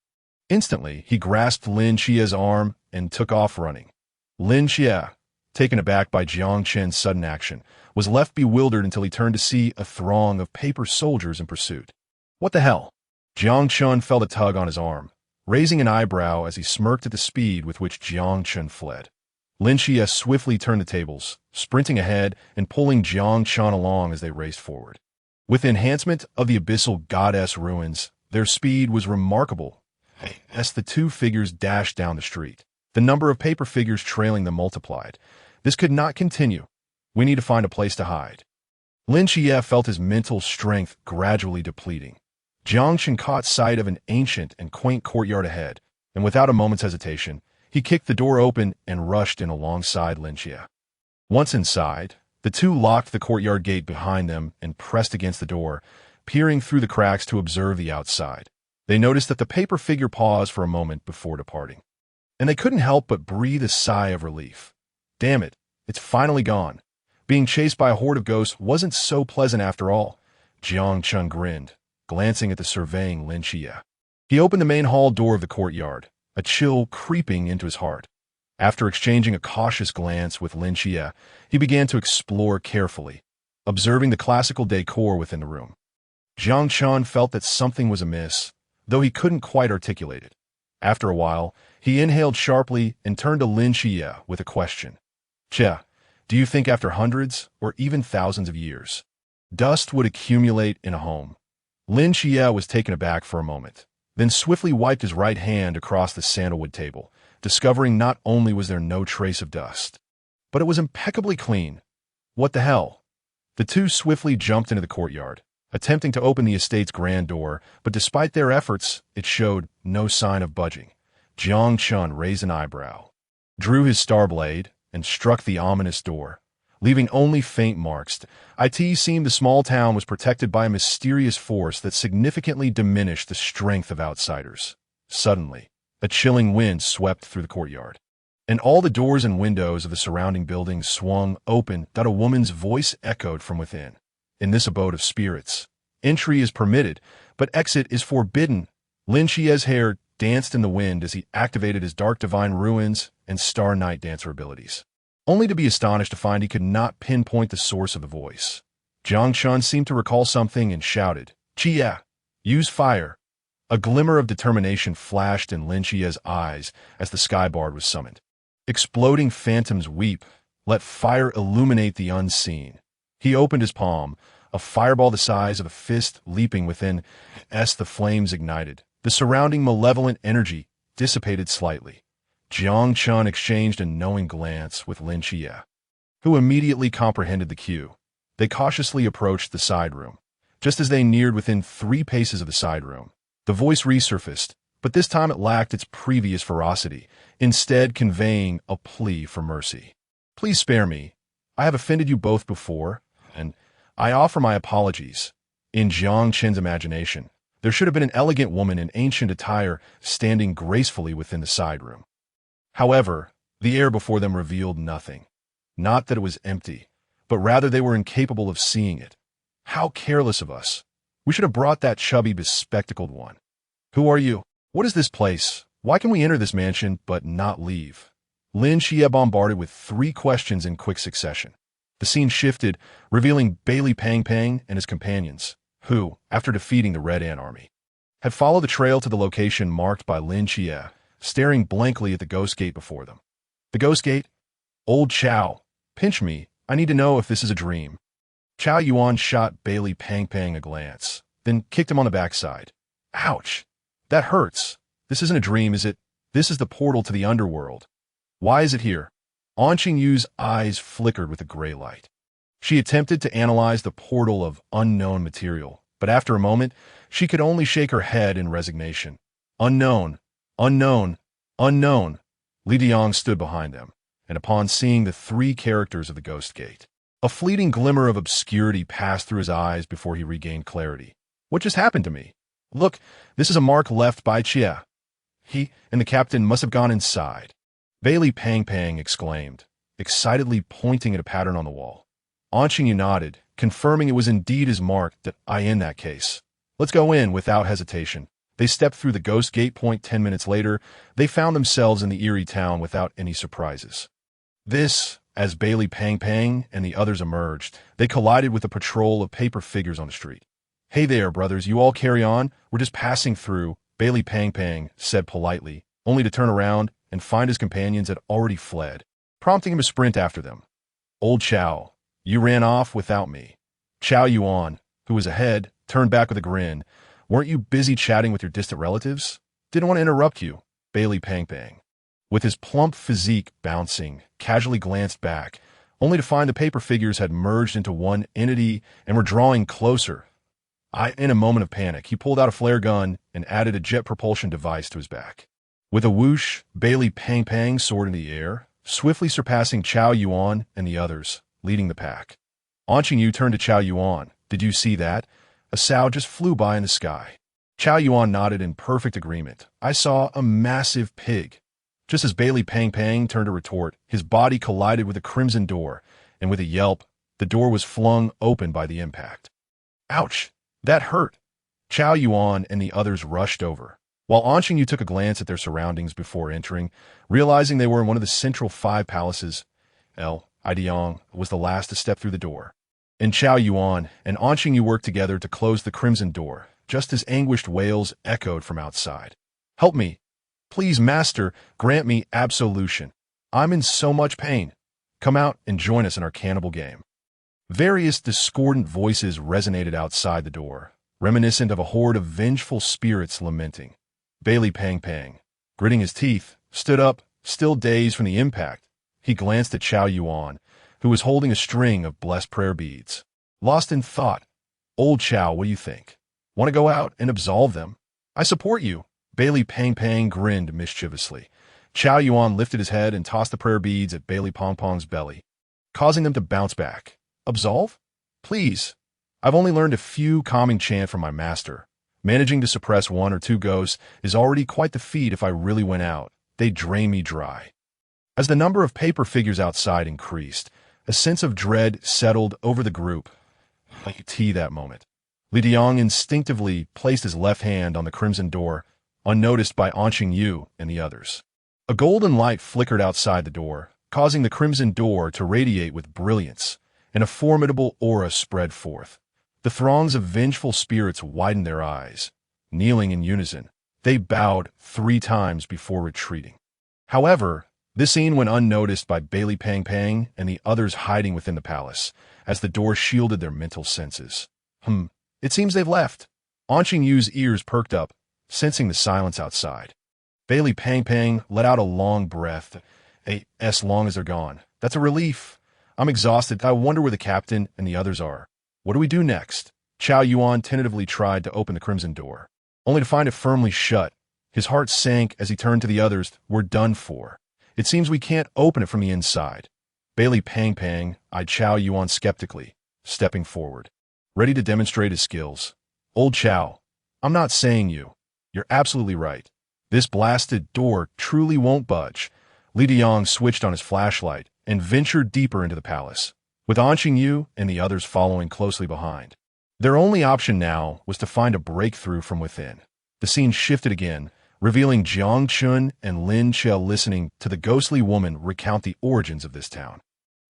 Instantly, he grasped Lin Xie's arm and took off running. Lin Xie, taken aback by Jiang Chen's sudden action, was left bewildered until he turned to see a throng of paper soldiers in pursuit. What the hell? Jiang Chen felt a tug on his arm, raising an eyebrow as he smirked at the speed with which Jiang Chen fled. Lin Xie swiftly turned the tables, sprinting ahead and pulling Jiang Chen along as they raced forward. With the enhancement of the abyssal goddess ruins, their speed was remarkable as the two figures dashed down the street. The number of paper figures trailing them multiplied. This could not continue. We need to find a place to hide. Lin Xie felt his mental strength gradually depleting. Jiang Chen caught sight of an ancient and quaint courtyard ahead, and without a moment's hesitation, he kicked the door open and rushed in alongside Lin Xie. Once inside, the two locked the courtyard gate behind them and pressed against the door, peering through the cracks to observe the outside. They noticed that the paper figure paused for a moment before departing, and they couldn't help but breathe a sigh of relief. Damn it, it's finally gone. Being chased by a horde of ghosts wasn't so pleasant after all. Jiang Chen grinned, glancing at the surveying Lin Xie. He opened the main hall door of the courtyard, a chill creeping into his heart. After exchanging a cautious glance with Lin Xie, he began to explore carefully, observing the classical decor within the room. Jiang Chen felt that something was amiss, though he couldn't quite articulate it. After a while, he inhaled sharply and turned to Lin Xie with a question. Xie, do you think after hundreds or even thousands of years, dust would accumulate in a home? Lin Xie was taken aback for a moment, then swiftly wiped his right hand across the sandalwood table, discovering not only was there no trace of dust, but it was impeccably clean. What the hell? The two swiftly jumped into the courtyard, attempting to open the estate's grand door, but despite their efforts, it showed no sign of budging. Jiang Chen raised an eyebrow, drew his star blade, and struck the ominous door, leaving only faint marks. It seemed the small town was protected by a mysterious force that significantly diminished the strength of outsiders. Suddenly, a chilling wind swept through the courtyard, and all the doors and windows of the surrounding buildings swung open. A woman's voice echoed from within. In this abode of spirits, entry is permitted, but exit is forbidden. Lin Xie's hair danced in the wind as he activated his Dark Divine Ruins and Star Night Dancer abilities, only to be astonished to find he could not pinpoint the source of the voice. Jiang Chen seemed to recall something and shouted, Qiyou, use fire. A glimmer of determination flashed in Lin Xie's eyes as the Skybard was summoned. Exploding phantoms weep, let fire illuminate the unseen. He opened his palm, a fireball the size of a fist leaping within. As the flames ignited, the surrounding malevolent energy dissipated slightly. Jiang Chen exchanged a knowing glance with Lin Xie, who immediately comprehended the cue. They cautiously approached the side room. Just as they neared within 3 paces of the side room, the voice resurfaced, but this time it lacked its previous ferocity, instead conveying a plea for mercy. Please spare me. I have offended you both before, and I offer my apologies. In Jiang Chen's imagination, there should have been an elegant woman in ancient attire standing gracefully within the side room. However, the air before them revealed nothing. Not that it was empty, but rather they were incapable of seeing it. How careless of us. We should have brought that chubby, bespectacled one. Who are you? What is this place? Why can we enter this mansion but not leave? Lin Xie bombarded with 3 questions in quick succession. The scene shifted, revealing Bailey Pang Pang and his companions, who, after defeating the Red Ant Army, had followed the trail to the location marked by Lin Xie, staring blankly at the ghost gate before them. The ghost gate? Old Chow, pinch me. I need to know if this is a dream. Chow Yuan shot Bailey Pang Pang a glance, then kicked him on the backside. Ouch! That hurts. This isn't a dream, is it? This is the portal to the underworld. Why is it here? Qingyu's eyes flickered with a gray light. She attempted to analyze the portal of unknown material, but after a moment, she could only shake her head in resignation. Unknown, unknown, Unknown, Li Diang stood behind them, and upon seeing the three characters of the Ghost Gate, a fleeting glimmer of obscurity passed through his eyes before he regained clarity. What just happened to me? Look, this is a mark left by Qiyou. He and the captain must have gone inside. Bailey Pang Pang exclaimed, excitedly pointing at a pattern on the wall. Qingyu nodded, confirming it was indeed his mark. That in that case. Let's go in without hesitation. They stepped through the Ghost Gate. 10 minutes later, they found themselves in the eerie town without any surprises. As Bailey Pang Pang and the others emerged, they collided with a patrol of paper figures on the street. Hey there, brothers, you all carry on. We're just passing through, Bailey Pang Pang said politely, only to turn around and find his companions had already fled, prompting him to sprint after them. Old Chow, you ran off without me. Chow Yuan, who was ahead, turned back with a grin. Weren't you busy chatting with your distant relatives? Didn't want to interrupt you, Bailey Pang Pang. With his plump physique bouncing, casually glanced back, only to find the paper figures had merged into one entity and were drawing closer. In a moment of panic, he pulled out a flare gun and added a jet propulsion device to his back. With a whoosh, Bailey Pang Pang soared in the air, swiftly surpassing Chow Yuan and the others, leading the pack. Qingyu turned to Chow Yuan. Did you see that? A sow just flew by in the sky. Chow Yuan nodded in perfect agreement. I saw a massive pig. Just as Bailey Pang Pang turned to retort, his body collided with a crimson door, and with a yelp, the door was flung open by the impact. Ouch! That hurt! Chow Yuan and the others rushed over, while Qingyu took a glance at their surroundings before entering, realizing they were in one of the central 5 palaces. Diang was the last to step through the door. And Chow Yuan and Qingyu worked together to close the crimson door, just as anguished wails echoed from outside. Help me! Please, master, grant me absolution. I'm in so much pain. Come out and join us in our cannibal game. Various discordant voices resonated outside the door, reminiscent of a horde of vengeful spirits lamenting. Bailey Pang Pang, gritting his teeth, stood up, still dazed from the impact. He glanced at Chow Yuan, who was holding a string of blessed prayer beads. Lost in thought. Old Chow, what do you think? Want to go out and absolve them? I support you. Bailey Pang Pang grinned mischievously. Chow Yuan lifted his head and tossed the prayer beads at Bailey Pong Pong's belly, causing them to bounce back. Absolve? Please. I've only learned a few calming chant from my master. Managing to suppress 1 or 2 ghosts is already quite the feat if I really went out. They'd drain me dry. As the number of paper figures outside increased, a sense of dread settled over the group. That moment. Li Diang instinctively placed his left hand on the crimson door, unnoticed by Qingyu and the others. A golden light flickered outside the door, causing the crimson door to radiate with brilliance, and a formidable aura spread forth. The throngs of vengeful spirits widened their eyes. Kneeling in unison, they bowed 3 times before retreating. However, this scene went unnoticed by Bailey Pang Pang and the others hiding within the palace, as the door shielded their mental senses. It seems they've left. Qingyu's ears perked up, sensing the silence outside. Bailey Pang Pang let out a long breath. As long as they're gone. That's a relief. I'm exhausted. I wonder where the captain and the others are. What do we do next? Chow Yuan tentatively tried to open the crimson door, only to find it firmly shut. His heart sank as he turned to the others. We're done for. It seems we can't open it from the inside. Bailey Pang Pang eyed Chow Yuan skeptically, stepping forward, ready to demonstrate his skills. Old Chow, I'm not saying you. You're absolutely right. This blasted door truly won't budge. Li Diang switched on his flashlight and ventured deeper into the palace, with Qingyu and the others following closely behind. Their only option now was to find a breakthrough from within. The scene shifted again, revealing Jiang Chen and Lin Che listening to the ghostly woman recount the origins of this town,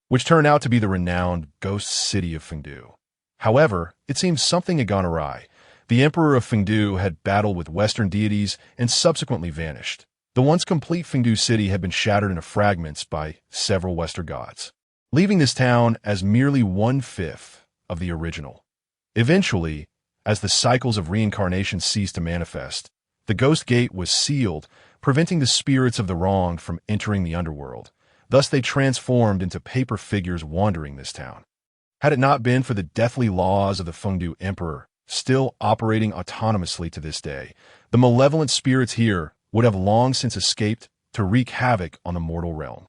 which turned out to be the renowned ghost city of Fengdu. However, it seems something had gone awry. The emperor of Fengdu had battled with Western deities and subsequently vanished. The once complete Fengdu city had been shattered into fragments by several Western gods, leaving this town as merely 1/5 of the original. Eventually, as the cycles of reincarnation ceased to manifest, the Ghost Gate was sealed, preventing the spirits of the wronged from entering the underworld. Thus they transformed into paper figures wandering this town. Had it not been for the deathly laws of the Fengdu emperor, still operating autonomously to this day, the malevolent spirits here would have long since escaped to wreak havoc on the mortal realm.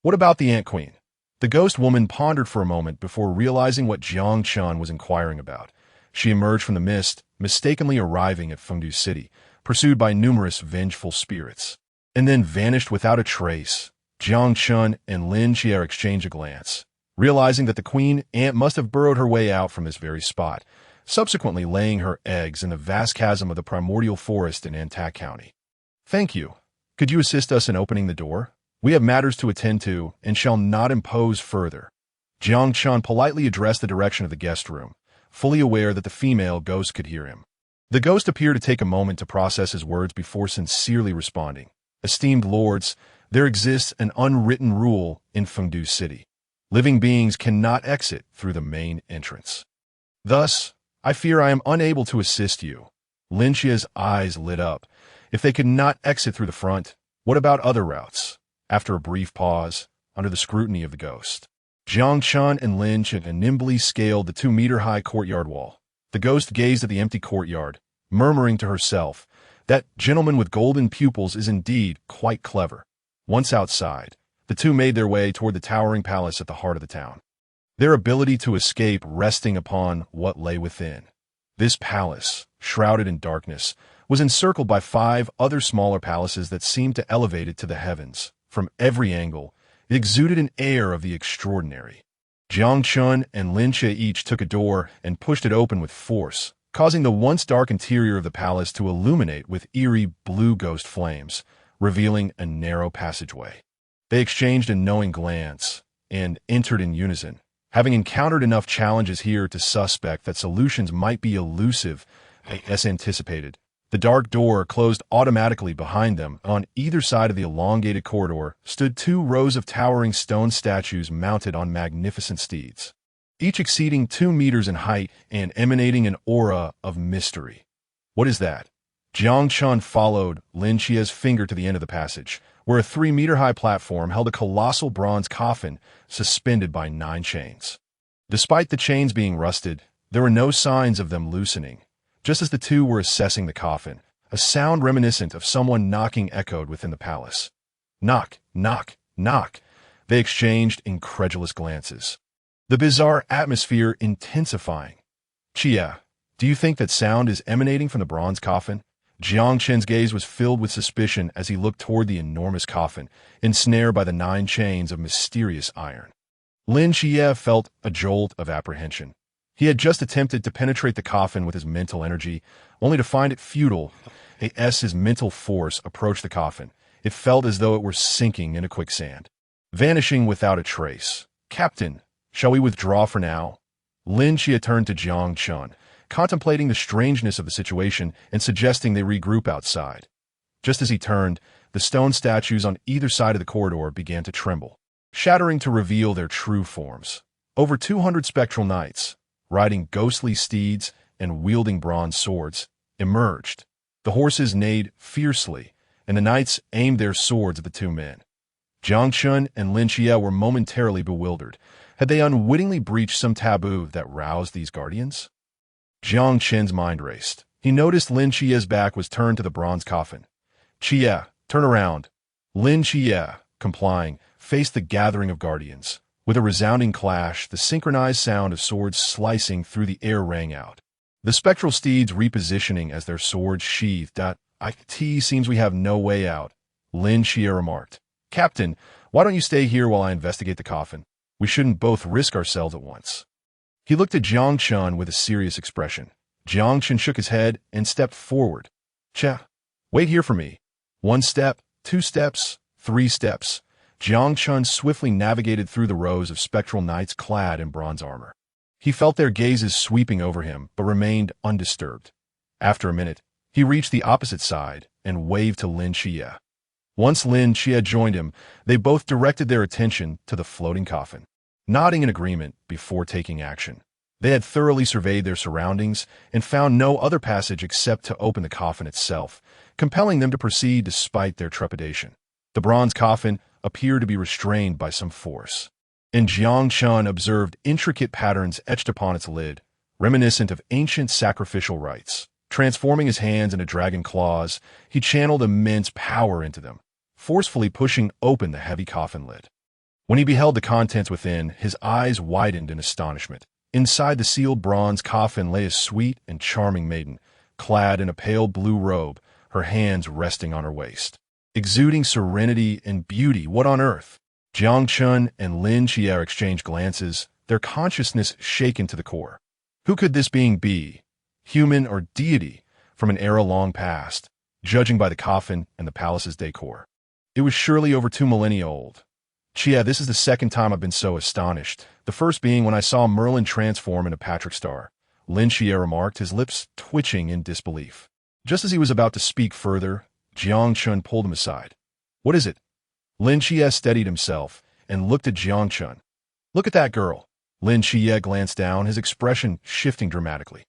What about the Ant Queen? The ghost woman pondered for a moment before realizing what Jiang Chen was inquiring about. She emerged from the mist, mistakenly arriving at Fengdu City, pursued by numerous vengeful spirits, and then vanished without a trace. Jiang Chen and Lin Qier exchanged a glance, realizing that the queen ant must have burrowed her way out from this very spot, subsequently laying her eggs in the vast chasm of the primordial forest in Antak County. "Thank you. Could you assist us in opening the door? We have matters to attend to and shall not impose further." Jiang Chen politely addressed the direction of the guest room, fully aware that the female ghost could hear him. The ghost appeared to take a moment to process his words before sincerely responding. "Esteemed lords, there exists an unwritten rule in Fengdu City. Living beings cannot exit through the main entrance. Thus, I fear I am unable to assist you." Lin Qia's eyes lit up. If they could not exit through the front, what about other routes? After a brief pause, under the scrutiny of the ghost, Jiang Chen and Lin Qia nimbly scaled the 2-meter-high courtyard wall. The ghost gazed at the empty courtyard, murmuring to herself, "That gentleman with golden pupils is indeed quite clever." Once outside, the two made their way toward the towering palace at the heart of the town, their ability to escape resting upon what lay within. This palace, shrouded in darkness, was encircled by 5 other smaller palaces that seemed to elevate it to the heavens. From every angle, it exuded an air of the extraordinary. Jiang Chen and Lin Qia each took a door and pushed it open with force, causing the once dark interior of the palace to illuminate with eerie blue ghost flames, revealing a narrow passageway. They exchanged a knowing glance and entered in unison, having encountered enough challenges here to suspect that solutions might be elusive as anticipated. The dark door closed automatically behind them. On either side of the elongated corridor stood 2 rows of towering stone statues mounted on magnificent steeds, each exceeding 2 meters in height and emanating an aura of mystery. "What is that?" Jiang Chen followed Lin Qia's finger to the end of the passage, where a 3-meter-high platform held a colossal bronze coffin suspended by 9 chains. Despite the chains being rusted, there were no signs of them loosening. Just as the two were assessing the coffin, a sound reminiscent of someone knocking echoed within the palace. Knock, knock, knock. They exchanged incredulous glances, the bizarre atmosphere intensifying. "Qia, do you think that sound is emanating from the bronze coffin?" Jiang Chen's gaze was filled with suspicion as he looked toward the enormous coffin, ensnared by the 9 chains of mysterious iron. Lin Qia felt a jolt of apprehension. He had just attempted to penetrate the coffin with his mental energy, only to find it futile. As his mental force approached the coffin, it felt as though it were sinking into quicksand, vanishing without a trace. "Captain, shall we withdraw for now?" Lin Qia turned to Jiang Chen, contemplating the strangeness of the situation and suggesting they regroup outside. Just as he turned, the stone statues on either side of the corridor began to tremble, shattering to reveal their true forms. Over 200 spectral knights, riding ghostly steeds and wielding bronze swords, emerged. The horses neighed fiercely, and the knights aimed their swords at the 2 men. Jiang Chen and Lin Qia were momentarily bewildered. Had they unwittingly breached some taboo that roused these guardians? Jiang Chen's mind raced. He noticed Lin Qia's back was turned to the bronze coffin. "Qia, turn around." Lin Qia, complying, faced the gathering of guardians. With a resounding clash, the synchronized sound of swords slicing through the air rang out. The spectral steeds repositioning as their swords sheathed. "It seems we have no way out," Lin Qia remarked. "Captain, why don't you stay here while I investigate the coffin? We shouldn't both risk ourselves at once." He looked at Jiang Chen with a serious expression. Jiang Chen shook his head and stepped forward. "Qia, wait here for me." 1 step, 2 steps, 3 steps. Jiang Chen swiftly navigated through the rows of spectral knights clad in bronze armor. He felt their gazes sweeping over him, but remained undisturbed. After a minute, he reached the opposite side and waved to Lin Qia. Once Lin Qia joined him, they both directed their attention to the floating coffin, nodding in agreement before taking action. They had thoroughly surveyed their surroundings and found no other passage except to open the coffin itself, compelling them to proceed despite their trepidation. The bronze coffin appeared to be restrained by some force, and Jiang Chen observed intricate patterns etched upon its lid, reminiscent of ancient sacrificial rites. Transforming his hands into dragon claws, he channeled immense power into them, forcefully pushing open the heavy coffin lid. When he beheld the contents within, his eyes widened in astonishment. Inside the sealed bronze coffin lay a sweet and charming maiden, clad in a pale blue robe, her hands resting on her waist. Exuding serenity and beauty, what on earth? Jiang Chen and Lin Qie exchanged glances, their consciousness shaken to the core. Who could this being be? Human or deity from an era long past, judging by the coffin and the palace's decor? It was surely over 2 millennia old. Qie, this is the second time I've been so astonished, the first being when I saw Merlin transform into Patrick Star. Lin Qie remarked, his lips twitching in disbelief. Just as he was about to speak further, Jiang Chen pulled him aside. What is it? Lin Qie steadied himself and looked at Jiang Chen. Look at that girl. Lin Qie glanced down, his expression shifting dramatically.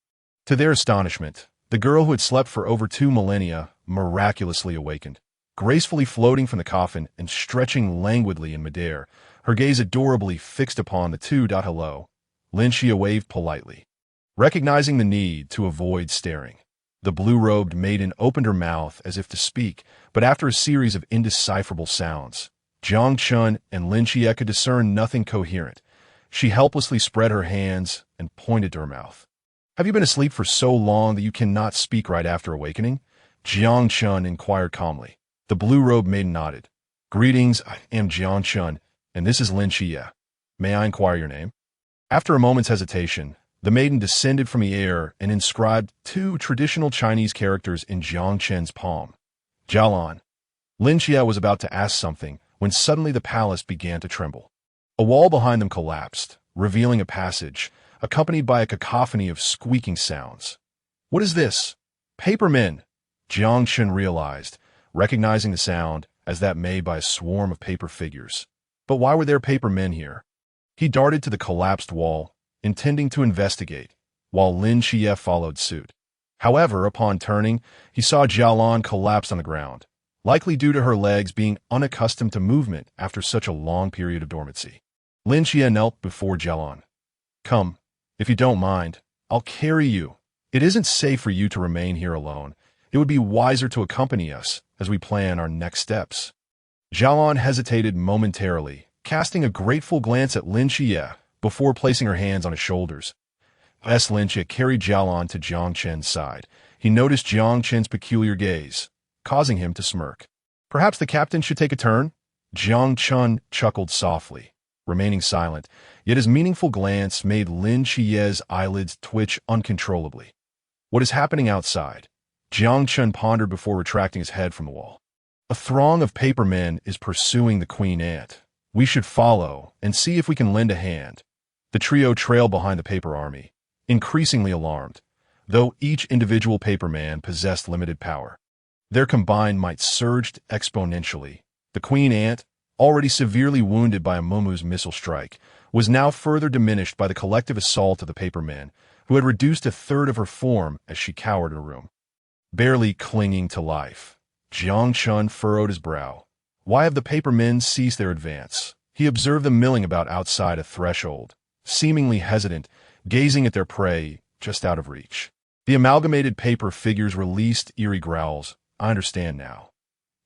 To their astonishment, the girl who had slept for over 2 millennia miraculously awakened, gracefully floating from the coffin and stretching languidly in midair, her gaze adorably fixed upon the two. Hello. Lin Qie waved politely. Recognizing the need to avoid staring, the blue-robed maiden opened her mouth as if to speak, but after a series of indecipherable sounds, Jiang Chen and Lin Qie could discern nothing coherent. She helplessly spread her hands and pointed to her mouth. Have you been asleep for so long that you cannot speak right after awakening? Jiang Chen inquired calmly. The blue-robed maiden nodded. Greetings, I am Jiang Chen, and this is Lin Qie. May I inquire your name? After a moment's hesitation, the maiden descended from the air and inscribed 2 traditional Chinese characters in Jiang Chen's palm. Jialan. Lin Qie was about to ask something when suddenly the palace began to tremble. A wall behind them collapsed, revealing a passage, accompanied by a cacophony of squeaking sounds. What is this? Papermen! Jiang Chen realized, recognizing the sound as that made by a swarm of paper figures. But why were there paper men here? He darted to the collapsed wall, intending to investigate, while Lin Qie followed suit. However, upon turning, he saw Jialan collapse on the ground, likely due to her legs being unaccustomed to movement after such a long period of dormancy. Lin Qie knelt before Jialan. Come, if you don't mind, I'll carry you. It isn't safe for you to remain here alone. It would be wiser to accompany us as we plan our next steps. Jialan hesitated momentarily, casting a grateful glance at Lin Qie before placing her hands on his shoulders. As Lin Qie carried Jialan to Jiang Chen's side, he noticed Jiang Chen's peculiar gaze, causing him to smirk. Perhaps the captain should take a turn? Jiang Chen chuckled softly, remaining silent, yet his meaningful glance made Lin Qie's eyelids twitch uncontrollably. What is happening outside? Jiang Chen pondered before retracting his head from the wall. A throng of paper men is pursuing the queen ant. We should follow and see if we can lend a hand. The trio trailed behind the paper army, increasingly alarmed, though each individual paper man possessed limited power. Their combined might surged exponentially. The queen ant, already severely wounded by a Momu's missile strike, was now further diminished by the collective assault of the paper men, who had reduced a third of her form as she cowered in a room. Barely clinging to life, Jiang Chen furrowed his brow. Why have the paper men ceased their advance? He observed them milling about outside a threshold, seemingly hesitant, gazing at their prey just out of reach. The amalgamated paper figures released eerie growls. I understand now.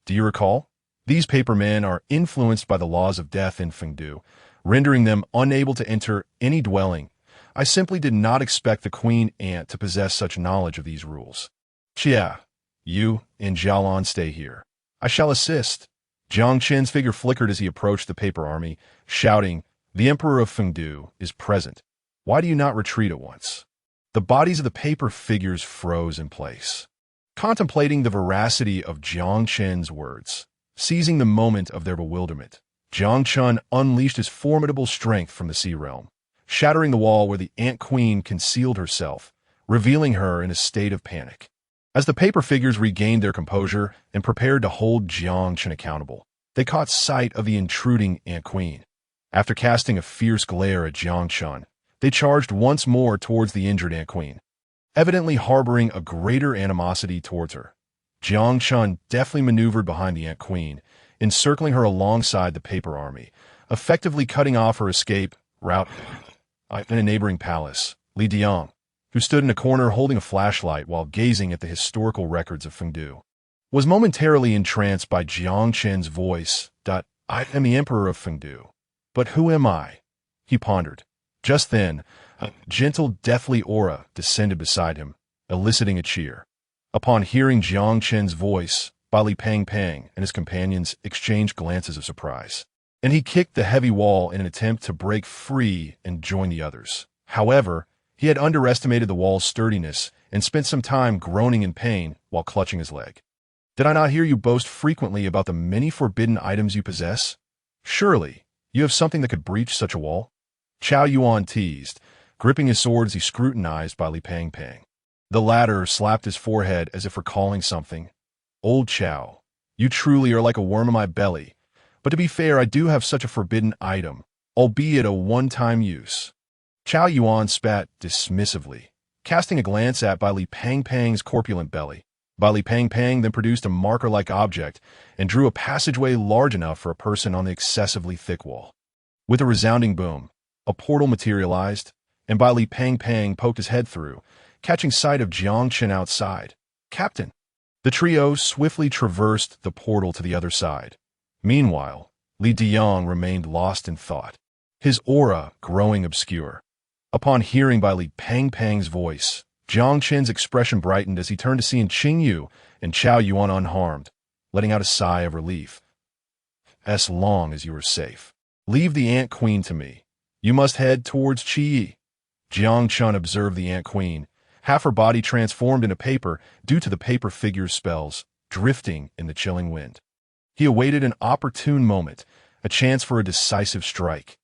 Do you recall? These paper men are influenced by the laws of death in Fengdu, rendering them unable to enter any dwelling. I simply did not expect the queen ant to possess such knowledge of these rules. Qie, you and Jialan stay here. I shall assist. Jiang Chen's figure flickered as he approached the paper army, shouting, The Emperor of Fengdu is present. Why do you not retreat at once? The bodies of the paper figures froze in place, contemplating the veracity of Jiang Chen's words. Seizing the moment of their bewilderment, Jiang Chen unleashed his formidable strength from the sea realm, shattering the wall where the Ant Queen concealed herself, revealing her in a state of panic. As the paper figures regained their composure and prepared to hold Jiang Chen accountable, they caught sight of the intruding Ant Queen. After casting a fierce glare at Jiang Chen, they charged once more towards the injured Ant Queen, evidently harboring a greater animosity towards her. Jiang Chen deftly maneuvered behind the Ant Queen, encircling her alongside the paper army, effectively cutting off her escape route. In a neighboring palace, Li Diang, who stood in a corner holding a flashlight while gazing at the historical records of Fengdu. was momentarily entranced by Jiang Chen's voice. I am the Emperor of Fengdu. But who am I? He pondered. Just then, a gentle, deathly aura descended beside him, eliciting a cheer. Upon hearing Jiang Chen's voice, Bali Pang and his companions exchanged glances of surprise, and he kicked the heavy wall in an attempt to break free and join the others. However, he had underestimated the wall's sturdiness and spent some time groaning in pain while clutching his leg. Did I not hear you boast frequently about the many forbidden items you possess? Surely, you have something that could breach such a wall? Chao Yuan teased, gripping his sword as he scrutinized Bali Pang. The latter slapped his forehead as if recalling something. Old Chao, you truly are like a worm in my belly, but to be fair, I do have such a forbidden item, albeit a one-time use. Chao Yuan spat dismissively, casting a glance at Bali Pang's corpulent belly. Bali Pang then produced a marker-like object and drew a passageway large enough for a person on the excessively thick wall. With a resounding boom, a portal materialized, and Bali Pang poked his head through, catching sight of Jiang Chen outside. Captain! The trio swiftly traversed the portal to the other side. Meanwhile, Li Diyang remained lost in thought, his aura growing obscure. Upon hearing Bali Pang's voice, Jiang Chen's expression brightened as he turned to see Qingyu and Chao Yuan unharmed, letting out a sigh of relief. As long as you are safe. Leave the Ant Queen to me. You must head towards Qiyou. Jiang Chen observed the Ant Queen, half her body transformed into paper due to the paper figure's spells, drifting in the chilling wind. He awaited an opportune moment, a chance for a decisive strike.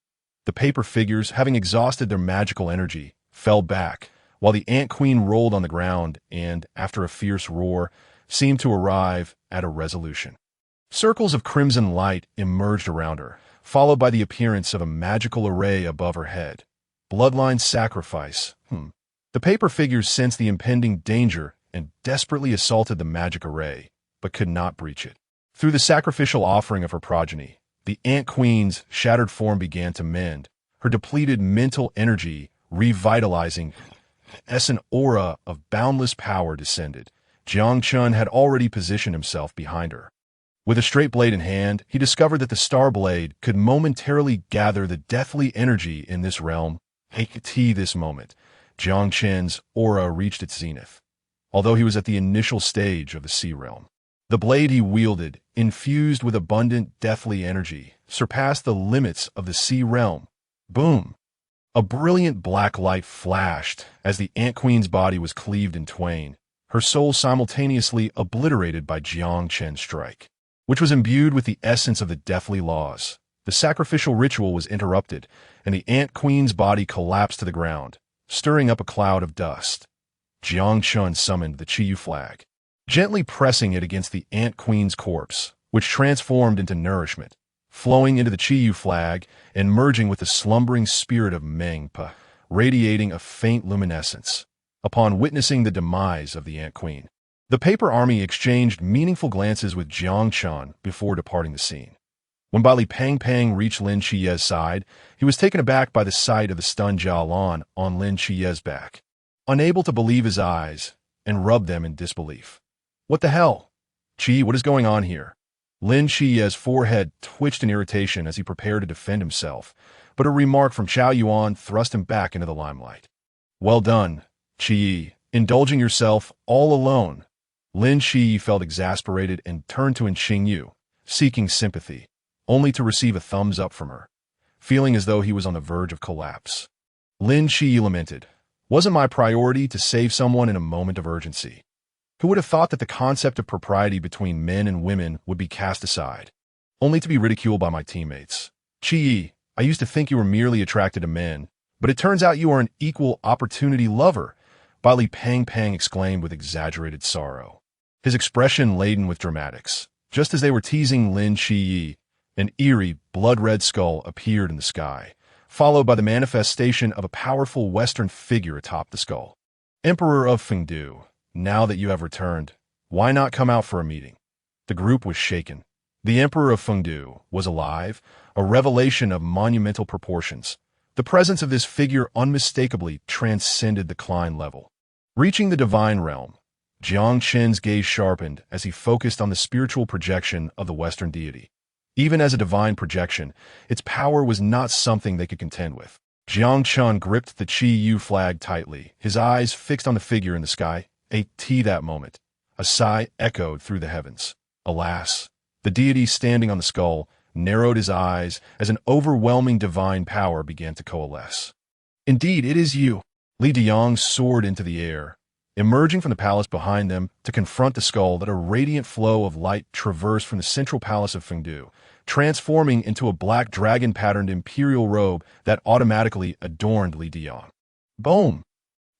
The paper figures, having exhausted their magical energy, fell back, while the Ant Queen rolled on the ground and, after a fierce roar, seemed to arrive at a resolution. Circles of crimson light emerged around her, followed by the appearance of a magical array above her head. Bloodline sacrifice. The paper figures sensed the impending danger and desperately assaulted the magic array, but could not breach it. Through the sacrificial offering of her progeny, the Ant Queen's shattered form began to mend, her depleted mental energy revitalizing. As an aura of boundless power descended, Jiang Chen had already positioned himself behind her. With a straight blade in hand, he discovered that the star blade could momentarily gather the deathly energy in this realm. At this moment, Jiang Chen's aura reached its zenith, although he was at the initial stage of the sea realm. The blade he wielded, infused with abundant deathly energy, surpassed the limits of the sea realm. Boom! A brilliant black light flashed as the Ant Queen's body was cleaved in twain, her soul simultaneously obliterated by Jiang Chen's strike, which was imbued with the essence of the deathly laws. The sacrificial ritual was interrupted, and the Ant Queen's body collapsed to the ground, stirring up a cloud of dust. Jiang Chen summoned the Qiyou flag, gently pressing it against the Ant Queen's corpse, which transformed into nourishment, flowing into the Qiyou flag and merging with the slumbering spirit of Mengpa, radiating a faint luminescence. Upon witnessing the demise of the Ant Queen, the paper army exchanged meaningful glances with Jiang Chen before departing the scene. When Bali Pang reached Lin Qiye's side, he was taken aback by the sight of the stunned Zhao Lan on Lin Qiye's back, unable to believe his eyes, and rubbed them in disbelief. What the hell? Qi, what is going on here? Lin Qiye's forehead twitched in irritation as he prepared to defend himself, but a remark from Chao Yuan thrust him back into the limelight. Well done, Qi, indulging yourself all alone. Lin Qi felt exasperated and turned to Qingyu, seeking sympathy, only to receive a thumbs up from her, feeling as though he was on the verge of collapse. Lin Qi lamented, "Wasn't my priority to save someone in a moment of urgency? Who would have thought that the concept of propriety between men and women would be cast aside, only to be ridiculed by my teammates? Qi, I used to think you were merely attracted to men, but it turns out you are an equal opportunity lover," Bali Pang exclaimed with exaggerated sorrow, his expression laden with dramatics. Just as they were teasing Lin Qi, an eerie, blood-red skull appeared in the sky, followed by the manifestation of a powerful Western figure atop the skull. "Emperor of Fengdu, now that you have returned, why not come out for a meeting?" The group was shaken. The Emperor of Fengdu was alive, a revelation of monumental proportions. The presence of this figure unmistakably transcended the Klein level. Reaching the divine realm, Jiang Chen's gaze sharpened as he focused on the spiritual projection of the Western deity. Even as a divine projection, its power was not something they could contend with. Jiang Chen gripped the Qiyou flag tightly, his eyes fixed on the figure in the sky. That moment, a sigh echoed through the heavens. Alas, the deity standing on the skull narrowed his eyes as an overwhelming divine power began to coalesce. Indeed, it is you. Li Diyang soared into the air, emerging from the palace behind them to confront the skull that a radiant flow of light traversed from the central palace of Fengdu, transforming into a black dragon-patterned imperial robe that automatically adorned Li Diyang. Boom!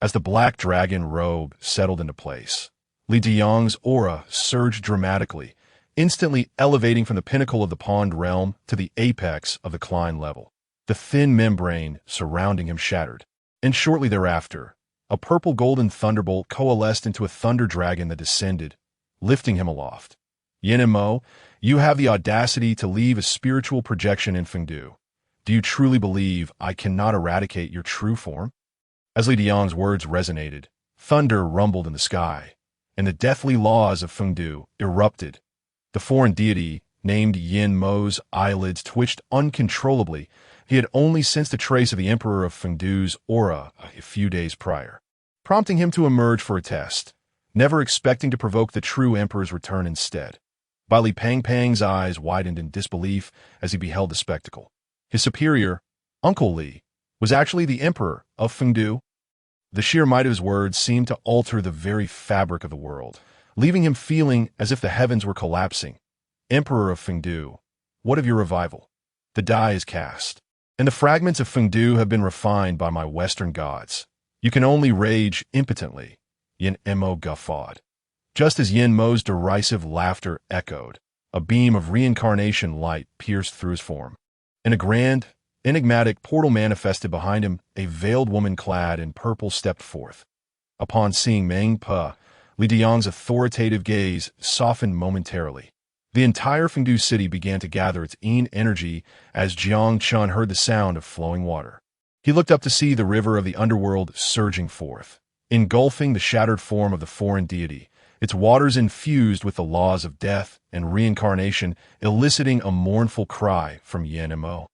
As the black dragon robe settled into place, Li Diyang's aura surged dramatically, instantly elevating from the pinnacle of the pawned realm to the apex of the Klein level. The thin membrane surrounding him shattered, and shortly thereafter, a purple golden thunderbolt coalesced into a thunder dragon that descended, lifting him aloft. Yin Mo, you have the audacity to leave a spiritual projection in Fengdu. Do you truly believe I cannot eradicate your true form? As Li Diyang's words resonated, thunder rumbled in the sky, and the deathly laws of Fengdu erupted. The foreign deity, named Yin Mo's eyelids twitched uncontrollably. He had only sensed a trace of the Emperor of Fengdu's aura a few days prior, prompting him to emerge for a test, never expecting to provoke the true Emperor's return instead. Li Pang's eyes widened in disbelief as he beheld the spectacle. His superior, Uncle Li, was actually the Emperor of Fengdu. The sheer might of his words seemed to alter the very fabric of the world, leaving him feeling as if the heavens were collapsing. Emperor of Fengdu, what of your revival? The die is cast, and the fragments of Fengdu have been refined by my Western gods. You can only rage impotently. Yin Mo guffawed. Just as Yin Mo's derisive laughter echoed, a beam of reincarnation light pierced through his form. In a grand, enigmatic portal manifested behind him, a veiled woman clad in purple stepped forth. Upon seeing Meng Pe, Li Diyang's authoritative gaze softened momentarily. The entire Fengdu city began to gather its yin energy as Jiang Chen heard the sound of flowing water. He looked up to see the river of the underworld surging forth, engulfing the shattered form of the foreign deity, its waters infused with the laws of death and reincarnation, eliciting a mournful cry from Yin Mo.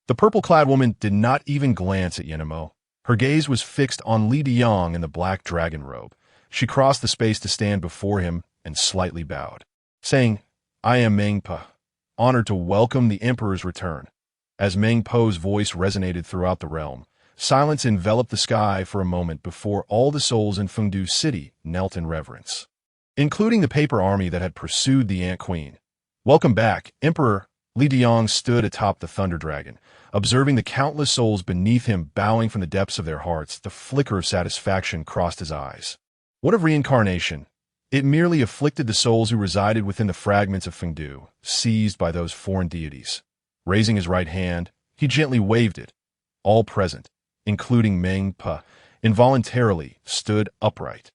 The purple-clad woman did not even glance at Yin Mo. Her gaze was fixed on Li Diyang in the black dragon robe. She crossed the space to stand before him and slightly bowed, saying, I am Meng Pe, honored to welcome the Emperor's return. As Meng Po's voice resonated throughout the realm, silence enveloped the sky for a moment before all the souls in Fengdu City knelt in reverence, including the paper army that had pursued the Ant Queen. Welcome back, Emperor. Li Diyang stood atop the Thunder Dragon, observing the countless souls beneath him bowing from the depths of their hearts. The flicker of satisfaction crossed his eyes. What of reincarnation? It merely afflicted the souls who resided within the fragments of Fengdu, seized by those foreign deities. Raising his right hand, he gently waved it. All present, including Meng Pe, involuntarily stood upright.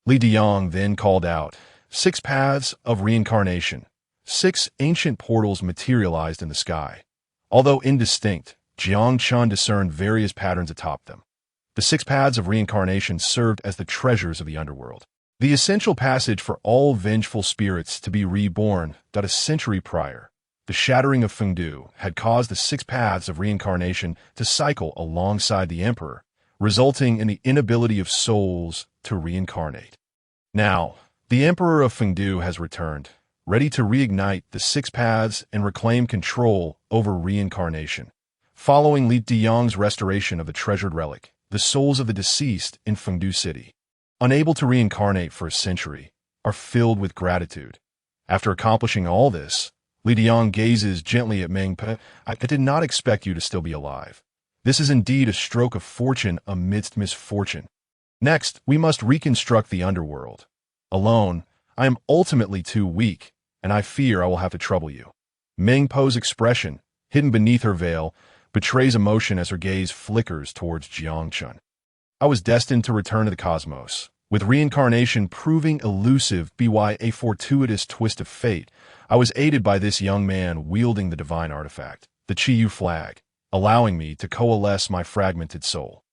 Li Diyang then called out, 6 paths of reincarnation. 6 ancient portals materialized in the sky. Although indistinct, Jiang Chen discerned various patterns atop them. The 6 paths of reincarnation served as the treasures of the underworld, the essential passage for all vengeful spirits to be reborn. A century prior, the shattering of Fengdu had caused the 6 paths of reincarnation to cycle alongside the Emperor, resulting in the inability of souls to reincarnate. Now, the Emperor of Fengdu has returned, ready to reignite the 6 paths and reclaim control over reincarnation. Following Li Diyang's restoration of the treasured relic, the souls of the deceased in Fengdu City, unable to reincarnate for a century, are filled with gratitude. After accomplishing all this, Li Diyang gazes gently at Meng Pe. I did not expect you to still be alive. This is indeed a stroke of fortune amidst misfortune. Next, we must reconstruct the underworld. Alone, I am ultimately too weak, and I fear I will have to trouble you. Meng Po's expression, hidden beneath her veil, betrays emotion as her gaze flickers towards Jiang Chen. I was destined to return to the cosmos, with reincarnation proving elusive by a fortuitous twist of fate. I was aided by this young man wielding the divine artifact, the Chiyou flag, allowing me to coalesce my fragmented soul.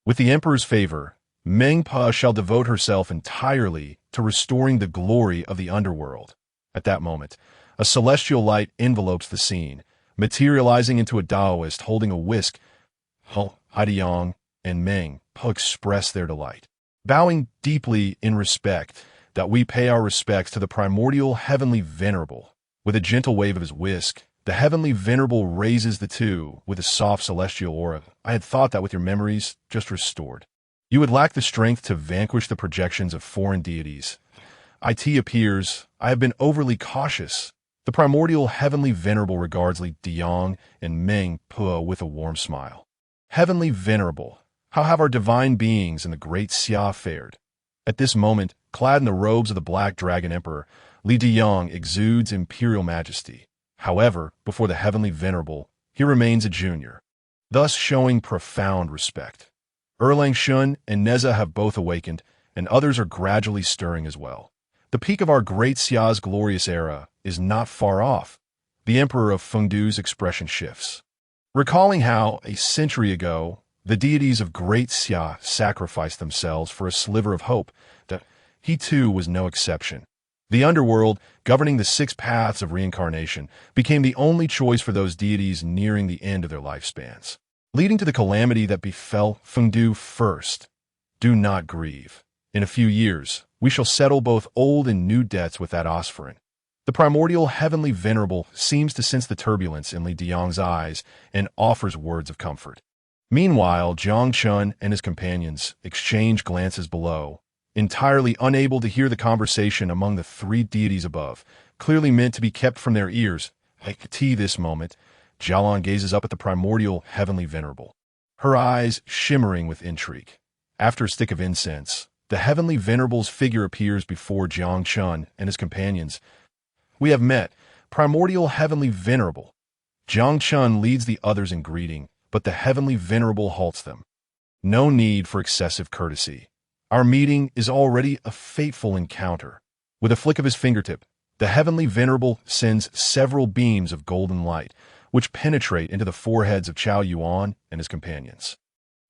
With the Emperor's favor, Meng Pa shall devote herself entirely to restoring the glory of the underworld. At that moment, a celestial light envelopes the scene, materializing into a Taoist holding a whisk. Haidiyang and Meng Pa express their delight. Bowing deeply in respect, that we pay our respects to the primordial heavenly venerable. With a gentle wave of his whisk, the heavenly venerable raises the two with a soft celestial aura. I had thought that with your memories just restored, you would lack the strength to vanquish the projections of foreign deities. It appears I have been overly cautious. The primordial heavenly venerable regards Li Diang and Meng Pa with a warm smile. Heavenly venerable, how have our divine beings and the great Xia fared? At this moment, clad in the robes of the Black Dragon Emperor, Li Diang exudes imperial majesty. However, before the heavenly venerable, he remains a junior, thus showing profound respect. Erlang Shun and Neza have both awakened, and others are gradually stirring as well. The peak of our great Xia's glorious era is not far off. The Emperor of Fengdu's expression shifts. Recalling how, a century ago, the deities of great Xia sacrificed themselves for a sliver of hope, that he too was no exception. The underworld, governing the 6 paths of reincarnation, became the only choice for those deities nearing the end of their lifespans, leading to the calamity that befell Fengdu first. Do not grieve. In a few years, we shall settle both old and new debts with that Osphrin. The primordial heavenly venerable seems to sense the turbulence in Li Diang's eyes and offers words of comfort. Meanwhile, Jiang Chen and his companions exchange glances below, entirely unable to hear the conversation among the 3 deities above, clearly meant to be kept from their ears. At this moment, Jialan gazes up at the primordial heavenly venerable, her eyes shimmering with intrigue. After a stick of incense, the heavenly venerable's figure appears before Jiang Chen and his companions. We have met, primordial heavenly venerable. Jiang Chen leads the others in greeting, but the heavenly venerable halts them. No need for excessive courtesy. Our meeting is already a fateful encounter. With a flick of his fingertip, the heavenly venerable sends several beams of golden light, which penetrate into the foreheads of Chao Yuan and his companions.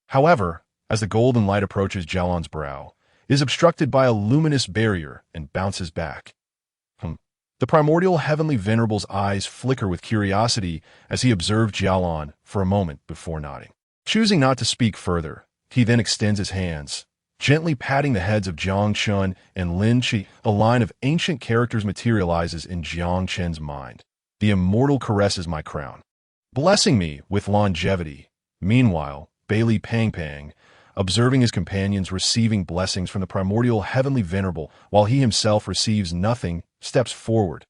However, as the golden light approaches Jialan's brow, it is obstructed by a luminous barrier and bounces back. The primordial heavenly venerable's eyes flicker with curiosity as he observes Jialan for a moment before nodding. Choosing not to speak further, he then extends his hands, gently patting the heads of Jiang Chen and Lin Qi. A line of ancient characters materializes in Jiang Chen's mind. The immortal caresses my crown, blessing me with longevity. Meanwhile, Bailey Pang, observing his companions receiving blessings from the primordial heavenly venerable while he himself receives nothing, steps forward.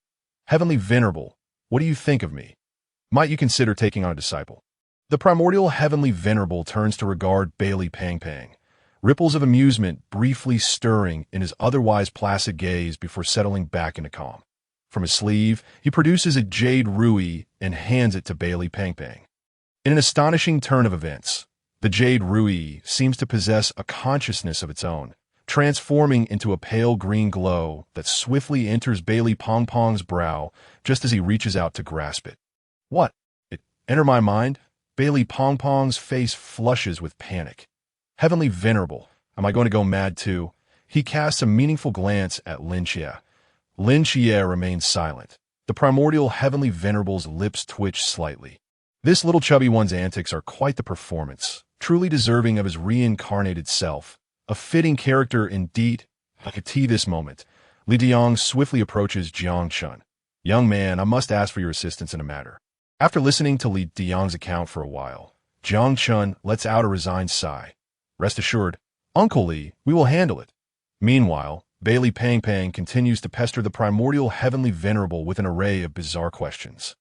Heavenly venerable, what do you think of me? Might you consider taking on a disciple? The primordial heavenly venerable turns to regard Bailey Pang, ripples of amusement briefly stirring in his otherwise placid gaze before settling back into calm. From his sleeve, he produces a jade ruby and hands it to Bailey Pang. In an astonishing turn of events, the jade ruby seems to possess a consciousness of its own, transforming into a pale green glow that swiftly enters Bailey Pong's brow just as he reaches out to grasp it. What? It enter my mind? Bailey Pong's face flushes with panic. Heavenly venerable, am I going to go mad too? He casts a meaningful glance at Lin Qi. Lin Qi remains silent. The primordial heavenly venerable's lips twitch slightly. This little chubby one's antics are quite the performance, truly deserving of his reincarnated self. A fitting character indeed. At this moment, Li Diang swiftly approaches Jiang Chen. Young man, I must ask for your assistance in a matter. After listening to Li Diang's account for a while, Jiang Chen lets out a resigned sigh. Rest assured, Uncle Li, we will handle it. Meanwhile, Bailey Pang continues to pester the primordial heavenly venerable with an array of bizarre questions.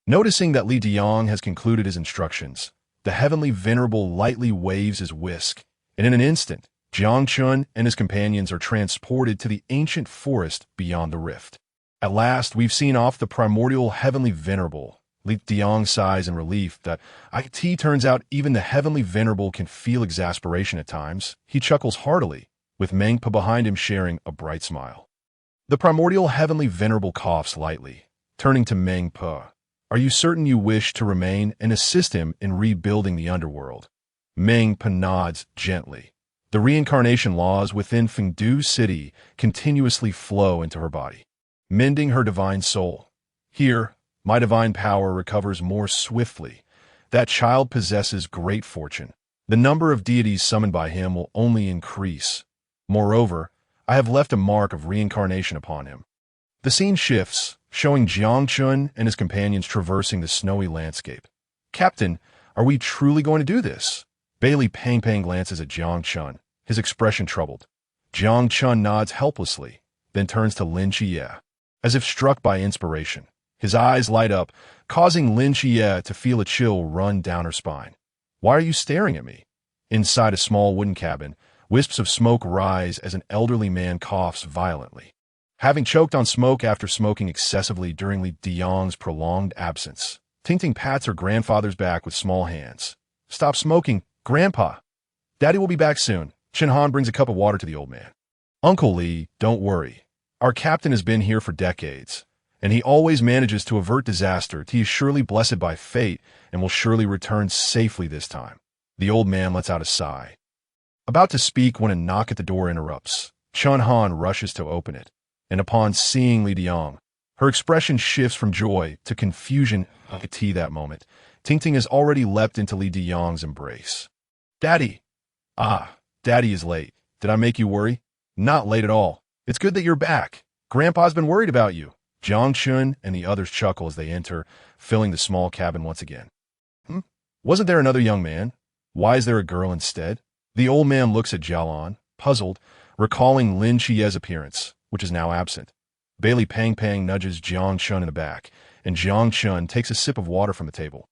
Noticing that Li Diang has concluded his instructions, the heavenly venerable lightly waves his whisk, and in an instant, Jiang Chen and his companions are transported to the ancient forest beyond the rift. At last, we've seen off the primordial heavenly venerable. Li Diang sighs in relief that it turns out even the heavenly venerable can feel exasperation at times. He chuckles heartily, with Meng Pa behind him sharing a bright smile. The primordial heavenly venerable coughs lightly, turning to Meng Pa. Are you certain you wish to remain and assist him in rebuilding the underworld? Meng Pa nods gently. The reincarnation laws within Fengdu City continuously flow into her body, mending her divine soul. Here, my divine power recovers more swiftly. That child possesses great fortune. The number of deities summoned by him will only increase. Moreover, I have left a mark of reincarnation upon him. The scene shifts, showing Jiang Chen and his companions traversing the snowy landscape. Captain, are we truly going to do this? Bailey Pang glances at Jiang Chen, his expression troubled. Jiang Chen nods helplessly, then turns to Lin Qiyue. As if struck by inspiration, his eyes light up, causing Lin Qiyue to feel a chill run down her spine. Why are you staring at me? Inside a small wooden cabin, wisps of smoke rise as an elderly man coughs violently. Having choked on smoke after smoking excessively during Li Diyang's prolonged absence, Tingting pats her grandfather's back with small hands. Stop smoking, Grandpa. Daddy will be back soon. Chen Han brings a cup of water to the old man. Uncle Li, don't worry. Our captain has been here for decades, and he always manages to avert disaster. He is surely blessed by fate and will surely return safely this time. The old man lets out a sigh. About to speak when a knock at the door interrupts. Chen Han rushes to open it, and upon seeing Li Diyang, her expression shifts from joy to confusion. That moment, Tingting has already leapt into Li Diyang's embrace. Daddy! Ah, Daddy is late. Did I make you worry? Not late at all. It's good that you're back. Grandpa's been worried about you. Jiang Chen and the others chuckle as they enter, filling the small cabin once again. Wasn't there another young man? Why is there a girl instead? The old man looks at Jialan, puzzled, recalling Lin Qiyue's appearance, which is now absent. Bailey Pang nudges Jiang Chen in the back, and Jiang Chen takes a sip of water from the table.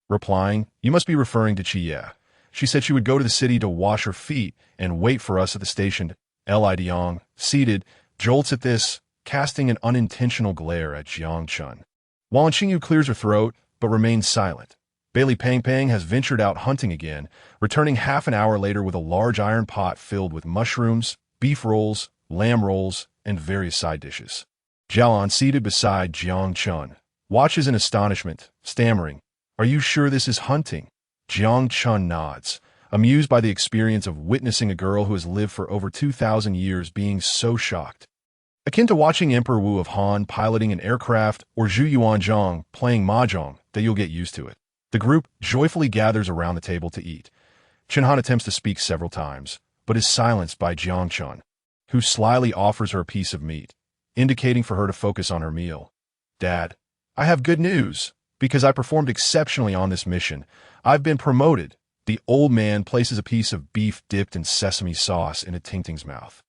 Replying, you must be referring to Qiyou. She said she would go to the city to wash her feet and wait for us at the station. Li Diyang, seated, jolts at this, casting an unintentional glare at Jiang Chen. While Qingyu clears her throat, but remains silent. Bailey Pang has ventured out hunting again, returning half an hour later with a large iron pot filled with mushrooms, beef rolls, lamb rolls, and various side dishes. Jialan, seated beside Jiang Chen, watches in astonishment, stammering, "Are you sure this is hunting?" Jiang Chen nods, amused by the experience of witnessing a girl who has lived for over 2,000 years being so shocked. Akin to watching Emperor Wu of Han piloting an aircraft or Zhu Yuanzhang playing mahjong, that you'll get used to it. The group joyfully gathers around the table to eat. Chen Han attempts to speak several times, but is silenced by Jiang Chen, who slyly offers her a piece of meat, indicating for her to focus on her meal. Dad, I have good news. Because I performed exceptionally on this mission, I've been promoted. The old man places a piece of beef dipped in sesame sauce into Tingting's mouth.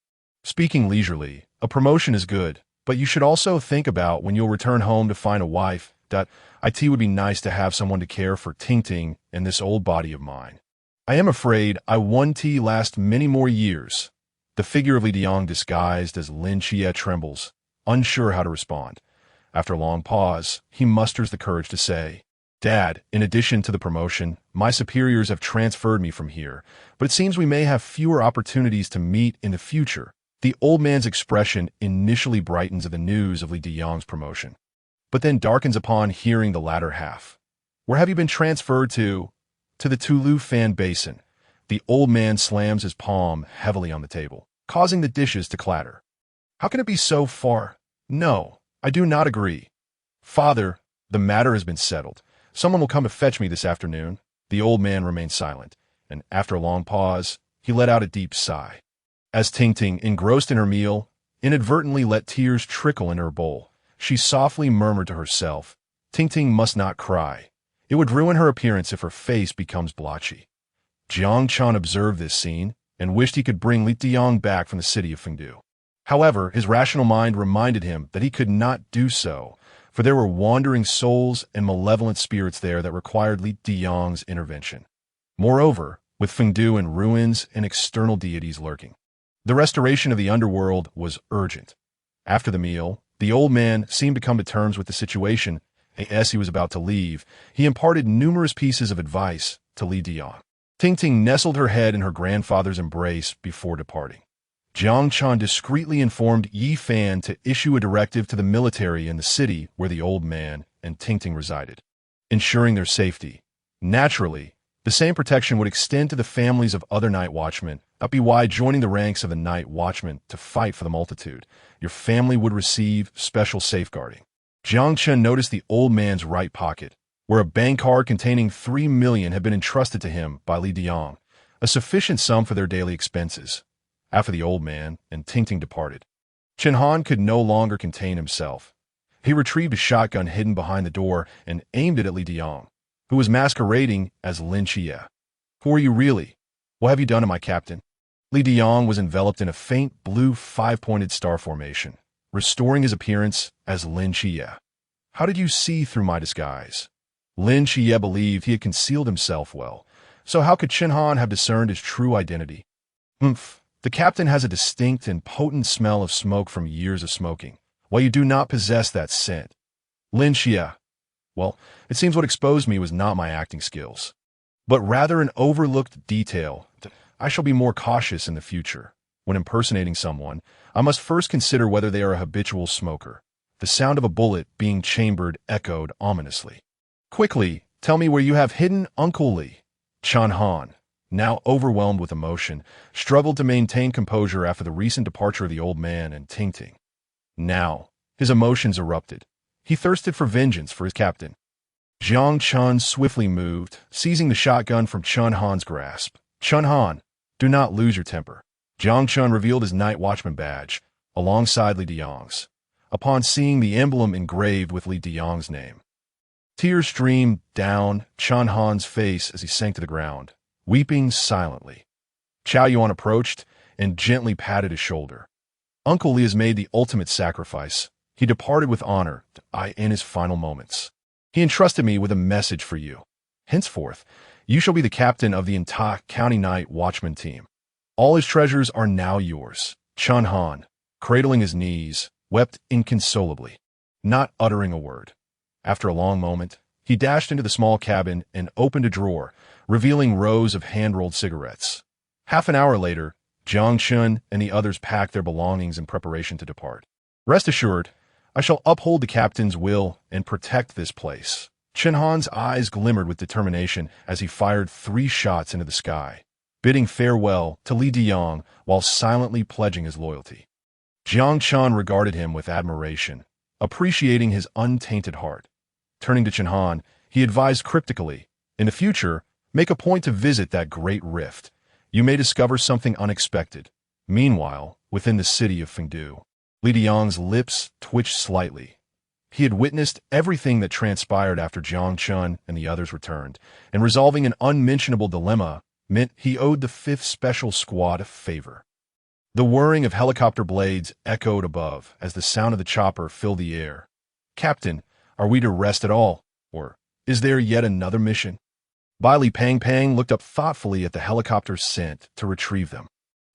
Speaking leisurely, a promotion is good, but you should also think about when you'll return home to find a wife. It would be nice to have someone to care for Tingting and this old body of mine. I am afraid I won't last many more years. The figure of Li Diyang disguised as Lin Qiyue trembles, unsure how to respond. After a long pause, he musters the courage to say, Dad, in addition to the promotion, my superiors have transferred me from here, but it seems we may have fewer opportunities to meet in the future. The old man's expression initially brightens at the news of Li Diyang's promotion, but then darkens upon hearing the latter half. Where have you been transferred to? To the Tulu Fan Basin. The old man slams his palm heavily on the table, causing the dishes to clatter. How can it be so far? No, I do not agree. Father, the matter has been settled. Someone will come to fetch me this afternoon. The old man remained silent, and after a long pause, he let out a deep sigh. As Tingting, engrossed in her meal, inadvertently let tears trickle into her bowl, she softly murmured to herself, Tingting must not cry. It would ruin her appearance if her face becomes blotchy. Jiang Chen observed this scene and wished he could bring Li Diyang back from the city of Fengdu. However, his rational mind reminded him that he could not do so, for there were wandering souls and malevolent spirits there that required Li Diyang's intervention. Moreover, with Fengdu in ruins and external deities lurking, the restoration of the underworld was urgent. After the meal, the old man seemed to come to terms with the situation, and as he was about to leave, he imparted numerous pieces of advice to Li Diyang. Tingting nestled her head in her grandfather's embrace before departing. Jiang Chen discreetly informed Yi Fan to issue a directive to the military in the city where the old man and Tingting resided, ensuring their safety. Naturally, The same protection would extend to the families of other night watchmen. That'd be why joining the ranks of the night watchmen to fight for the multitude, your family would receive special safeguarding. Jiang Chen noticed the old man's right pocket, where a bank card containing 3 million had been entrusted to him by Li Diang, a sufficient sum for their daily expenses. After the old man and Ting departed, Chen Han could no longer contain himself. He retrieved a shotgun hidden behind the door and aimed it at Li Diang, who was masquerading as Lin Qie. Who are you really? What have you done to my captain? Li Diang was enveloped in a faint blue 5-pointed star formation, restoring his appearance as Lin Qie. How did you see through my disguise? Lin Qie believed he had concealed himself well, so how could Chen Han have discerned his true identity? The captain has a distinct and potent smell of smoke from years of smoking, while you do not possess that scent. Lin Qie. Well, it seems what exposed me was not my acting skills, but rather an overlooked detail. I shall be more cautious in the future. When impersonating someone, I must first consider whether they are a habitual smoker. The sound of a bullet being chambered echoed ominously. Quickly, tell me where you have hidden Uncle Li. Chen Han, now overwhelmed with emotion, struggled to maintain composure after the recent departure of the old man and Ting. Now, his emotions erupted. He thirsted for vengeance for his captain. Jiang Chen swiftly moved, seizing the shotgun from Chen Han's grasp. Chen Han, do not lose your temper. Jiang Chen revealed his night watchman badge, alongside Li Diang's, upon seeing the emblem engraved with Li Diang's name. Tears streamed down Chen Han's face as he sank to the ground, weeping silently. Qiyou approached and gently patted his shoulder. Uncle Li has made the ultimate sacrifice. He departed with honor, in his final moments. He entrusted me with a message for you. Henceforth, you shall be the captain of the entire county night watchman team. All his treasures are now yours. Chen Han, cradling his knees, wept inconsolably, not uttering a word. After a long moment, he dashed into the small cabin and opened a drawer, revealing rows of hand-rolled cigarettes. Half an hour later, Jiang Chen and the others packed their belongings in preparation to depart. Rest assured, I shall uphold the captain's will and protect this place. Chen Han's eyes glimmered with determination as he fired 3 shots into the sky, bidding farewell to Li Diang while silently pledging his loyalty. Jiang Chen regarded him with admiration, appreciating his untainted heart. Turning to Chen Han, he advised cryptically, in the future, make a point to visit that great rift. You may discover something unexpected. Meanwhile, within the city of Fengdu, Li Diang's lips twitched slightly. He had witnessed everything that transpired after Jiang Chen and the others returned, and resolving an unmentionable dilemma meant he owed the 5th Special Squad a favor. The whirring of helicopter blades echoed above as the sound of the chopper filled the air. Captain, are we to rest at all, or is there yet another mission? Li Pang looked up thoughtfully at the helicopters sent to retrieve them.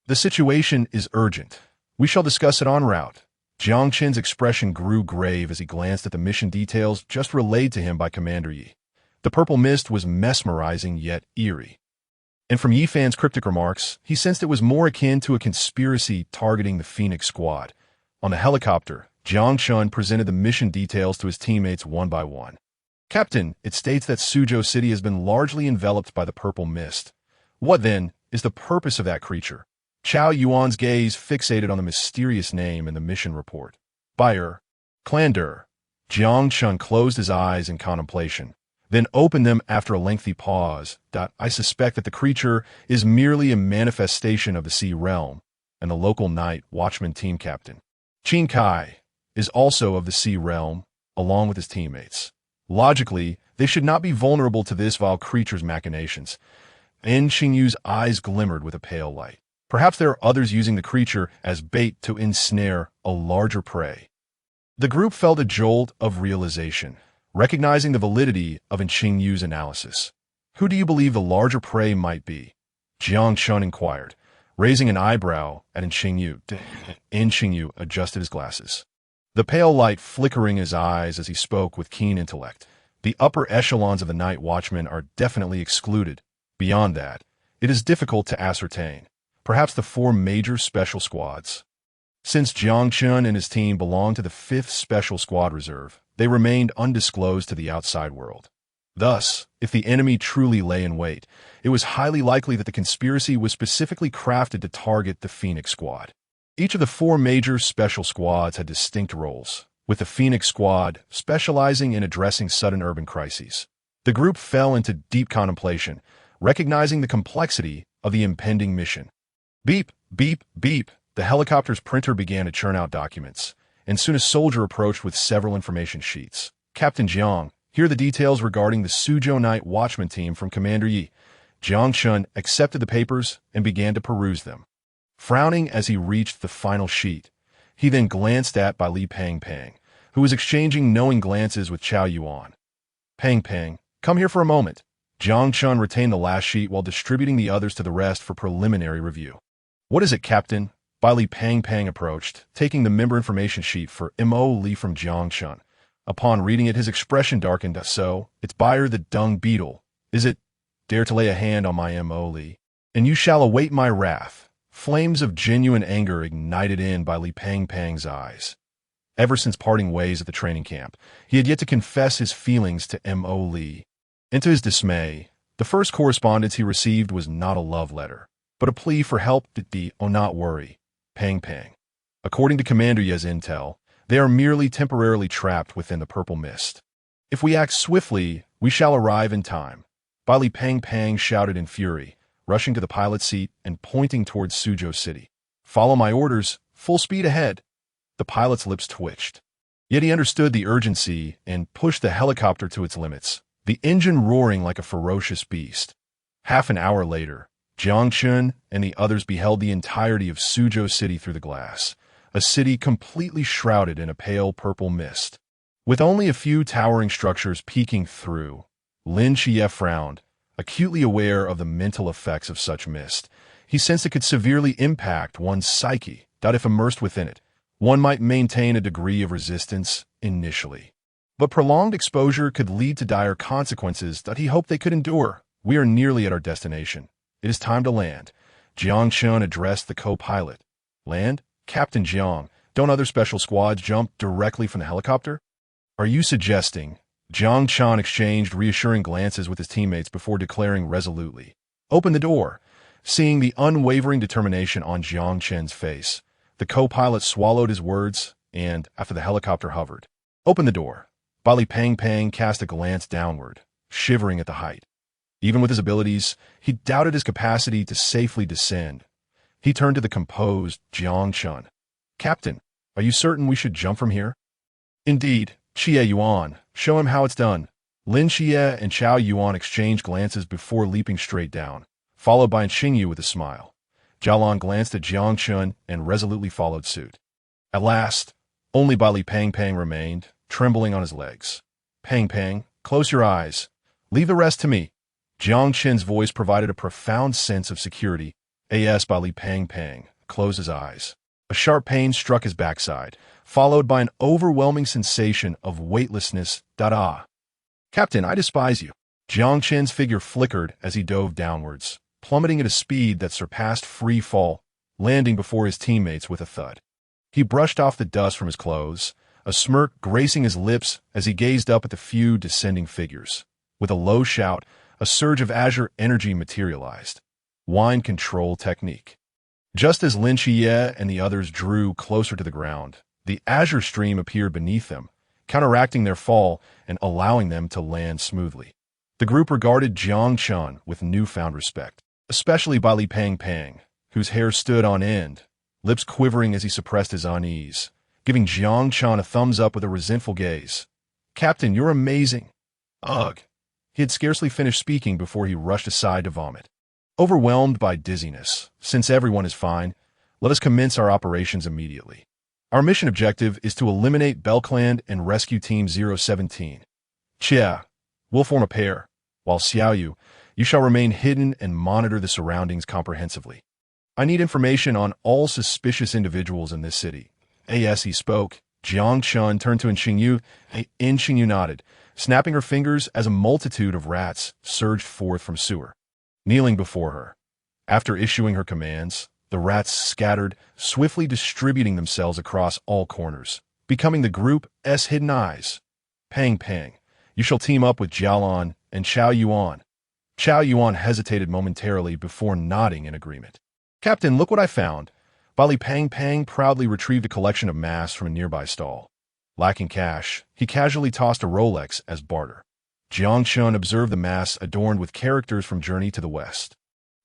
The situation is urgent. We shall discuss it en route. Jiang Chen's expression grew grave as he glanced at the mission details just relayed to him by Commander Yi. The purple mist was mesmerizing yet eerie. And from Yi Fan's cryptic remarks, he sensed it was more akin to a conspiracy targeting the Phoenix Squad. On the helicopter, Jiang Chen presented the mission details to his teammates one by one. Captain, it states that Suzhou City has been largely enveloped by the purple mist. What, then, is the purpose of that creature? Chao Yuan's gaze fixated on the mysterious name in the mission report. Buyer, Clander. Jiang Chen closed his eyes in contemplation, then opened them after a lengthy pause. I suspect that the creature is merely a manifestation of the sea realm, and the local night watchman team captain, Qin Kai, is also of the sea realm, along with his teammates. Logically, they should not be vulnerable to this vile creature's machinations. And Qingyu's eyes glimmered with a pale light. Perhaps there are others using the creature as bait to ensnare a larger prey. The group felt a jolt of realization, recognizing the validity of Qingyu's analysis. Who do you believe the larger prey might be? Jiang Chen inquired, raising an eyebrow at Qingyu. Qingyu adjusted his glasses, the pale light flickering his eyes as he spoke with keen intellect. The upper echelons of the night watchmen are definitely excluded. Beyond that, it is difficult to ascertain. Perhaps the 4 major special squads. Since Jiang Chen and his team belonged to the 5th Special Squad Reserve, they remained undisclosed to the outside world. Thus, if the enemy truly lay in wait, it was highly likely that the conspiracy was specifically crafted to target the Phoenix Squad. Each of the four major special squads had distinct roles, with the Phoenix Squad specializing in addressing sudden urban crises. The group fell into deep contemplation, recognizing the complexity of the impending mission. Beep, beep, beep. The helicopter's printer began to churn out documents, and soon a soldier approached with several information sheets. Captain Jiang, here are the details regarding the Suzhou Night Watchman team from Commander Yi. Jiang Chen accepted the papers and began to peruse them. Frowning as he reached the final sheet, he then glanced at by Li Pang, who was exchanging knowing glances with Chiyou. Pang, come here for a moment. Jiang Chen retained the last sheet while distributing the others to the rest for preliminary review. What is it, Captain? Li Pang approached, taking the member information sheet for Mo Li from Jiang Chen. Upon reading it, his expression darkened. So, it's Buyer the Dung Beetle, is it? Dare to lay a hand on my Mo Li, and you shall await my wrath. Flames of genuine anger ignited in Li Pang's eyes. Ever since parting ways at the training camp, he had yet to confess his feelings to Mo Li. And to his dismay, the first correspondence he received was not a love letter, but a plea for help. Not worry, Pang. According to Commander Ye's intel, they are merely temporarily trapped within the purple mist. If we act swiftly, we shall arrive in time. Li Pang shouted in fury, rushing to the pilot's seat and pointing towards Suzhou City. Follow my orders, full speed ahead. The pilot's lips twitched. Yet he understood the urgency and pushed the helicopter to its limits, the engine roaring like a ferocious beast. Half an hour later, Jiang Chen and the others beheld the entirety of Suzhou City through the glass, a city completely shrouded in a pale purple mist. With only a few towering structures peeking through, Lin Xie frowned, acutely aware of the mental effects of such mist. He sensed it could severely impact one's psyche, that if immersed within it, one might maintain a degree of resistance initially. But prolonged exposure could lead to dire consequences that he hoped they could endure. We are nearly at our destination. It is time to land. Jiang Chen addressed the co-pilot. Land? Captain Jiang, don't other special squads jump directly from the helicopter? Are you suggesting? Jiang Chen exchanged reassuring glances with his teammates before declaring resolutely. Open the door. Seeing the unwavering determination on Jiang Chen's face, the co-pilot swallowed his words and, after the helicopter hovered, open the door. Li Pang cast a glance downward, shivering at the height. Even with his abilities, he doubted his capacity to safely descend. He turned to the composed Jiang Chen. Captain, are you certain we should jump from here? Indeed, Chiyou, show him how it's done. Lin Xie and Chiyou exchanged glances before leaping straight down, followed by Qingyu with a smile. Jialan glanced at Jiang Chen and resolutely followed suit. At last, only Li Pang remained, trembling on his legs. Pang, close your eyes. Leave the rest to me. Jiang Chen's voice provided a profound sense of security. As Li Pang closed his eyes. A sharp pain struck his backside, followed by an overwhelming sensation of weightlessness. Captain, I despise you. Jiang Chen's figure flickered as he dove downwards, plummeting at a speed that surpassed free fall, landing before his teammates with a thud. He brushed off the dust from his clothes, a smirk gracing his lips as he gazed up at the few descending figures. With a low shout, a surge of Azure energy materialized. Wine control technique. Just as Lin Xie and the others drew closer to the ground, the Azure stream appeared beneath them, counteracting their fall and allowing them to land smoothly. The group regarded Jiang Chen with newfound respect, especially Li Pang, whose hair stood on end, lips quivering as he suppressed his unease, giving Jiang Chen a thumbs up with a resentful gaze. Captain, you're amazing. Ugh. He had scarcely finished speaking before he rushed aside to vomit. Overwhelmed by dizziness, since everyone is fine, let us commence our operations immediately. Our mission objective is to eliminate Belcland and rescue Team 017. Chia, we'll form a pair, while Xiaoyu, you shall remain hidden and monitor the surroundings comprehensively. I need information on all suspicious individuals in this city. As he spoke, Jiang Chen turned to Qingyu. Qingyu nodded, snapping her fingers as a multitude of rats surged forth from sewer. Kneeling before her, after issuing her commands, the rats scattered, swiftly distributing themselves across all corners, becoming the group's hidden eyes. Pang, You shall team up with Jialan and Chao Yuan. Chao Yuan hesitated momentarily before nodding in agreement. Captain, look what I found. Bali Pang Pang proudly retrieved a collection of masks from a nearby stall. Lacking cash, he casually tossed a Rolex as barter. Jiang Chen observed the masks adorned with characters from Journey to the West.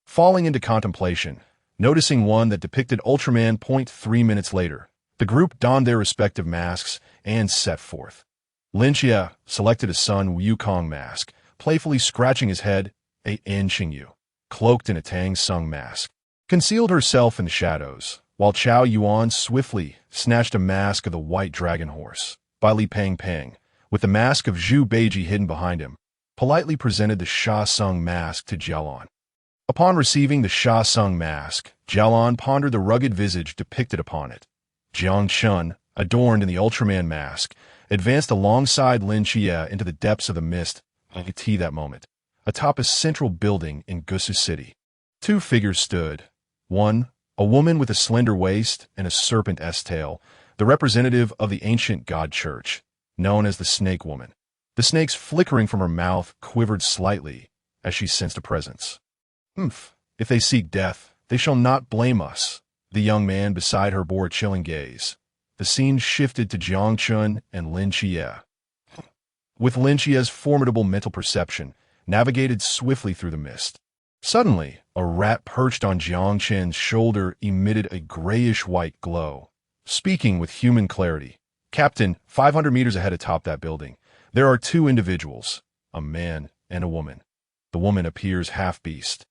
Falling into contemplation, noticing one that depicted Ultraman 3 minutes later, the group donned their respective masks and set forth. Lin Xie selected a Sun Wukong mask, playfully scratching his head. Qingyu, cloaked in a Tang Sung mask, concealed herself in the shadows, while Chao Yuan swiftly snatched a mask of the White Dragon Horse. Bali Pang Pang, with the mask of Zhu Beiji hidden behind him, politely presented the Sha Sung mask to Jialan. Upon receiving the Sha Sung mask, Jialan pondered the rugged visage depicted upon it. Jiang Chen, adorned in the Ultraman mask, advanced alongside Lin Xie into the depths of the mist at that moment, atop a central building in Gusu City. Two figures stood. One, a woman with a slender waist and a serpent-esque tail, the representative of the ancient god church, known as the Snake Woman. The snakes flickering from her mouth quivered slightly as she sensed a presence. If they seek death, they shall not blame us. The young man beside her bore a chilling gaze. The scene shifted to Jiang Chen and Lin Xie. With Lin Xie's formidable mental perception, navigated swiftly through the mist. Suddenly, a rat perched on Jiang Chen's shoulder emitted a grayish-white glow. Speaking with human clarity, Captain, 500 meters ahead atop that building, there are two individuals, a man and a woman. The woman appears half-beast,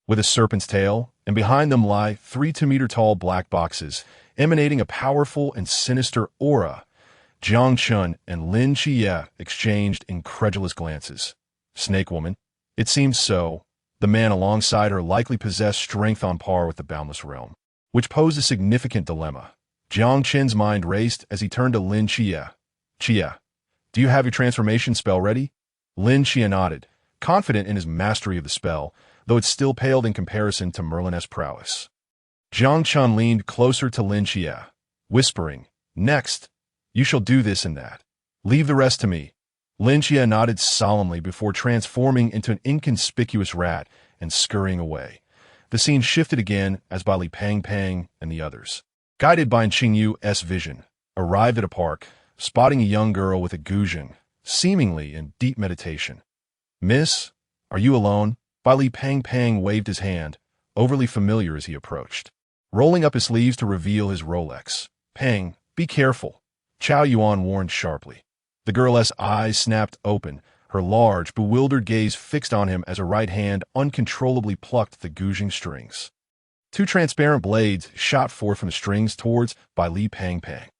with a serpent's tail, and behind them lie 3 2-meter-tall black boxes, emanating a powerful and sinister aura. Jiang Chen and Lin Xie exchanged incredulous glances. Snake Woman? It seems so. The man alongside her likely possessed strength on par with the boundless realm, which posed a significant dilemma. Jiang Chen's mind raced as he turned to Lin Xie. Xie, do you have your transformation spell ready? Lin Xie nodded, confident in his mastery of the spell, though it still paled in comparison to Merlin's prowess. Jiang Chen leaned closer to Lin Xie, whispering, "Next, you shall do this and that. Leave the rest to me." Lin Xie nodded solemnly before transforming into an inconspicuous rat and scurrying away. The scene shifted again as Bali Pang Pang and the others, guided by Qingyu's vision, arrived at a park, spotting a young girl with a guzheng, seemingly in deep meditation. "Miss, are you alone?" Bali Pang Pang waved his hand, overly familiar as he approached, rolling up his sleeves to reveal his Rolex. "Pang, be careful," Chao Yuan warned sharply. The girl's eyes snapped open, her large, bewildered gaze fixed on him as her right hand uncontrollably plucked the guzheng strings. Two transparent blades shot forth from the strings towards Bali Pang Pang.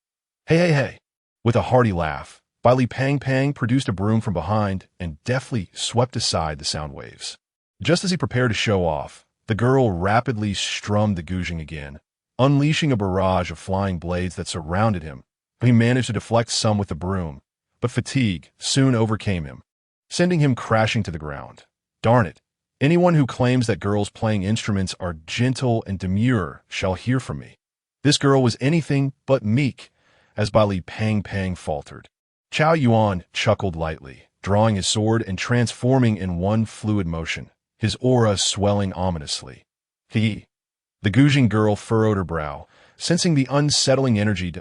Hey. With a hearty laugh, Bali Pang Pang produced a broom from behind and deftly swept aside the sound waves. Just as he prepared to show off, the girl rapidly strummed the guzheng again, unleashing a barrage of flying blades that surrounded him. He managed to deflect some with the broom, but fatigue soon overcame him, sending him crashing to the ground. Darn it, anyone who claims that girls playing instruments are gentle and demure shall hear from me. This girl was anything but meek, as Bali Pang Pang faltered. Chao Yuan chuckled lightly, drawing his sword and transforming in one fluid motion, his aura swelling ominously. The guzheng girl furrowed her brow, sensing the unsettling energy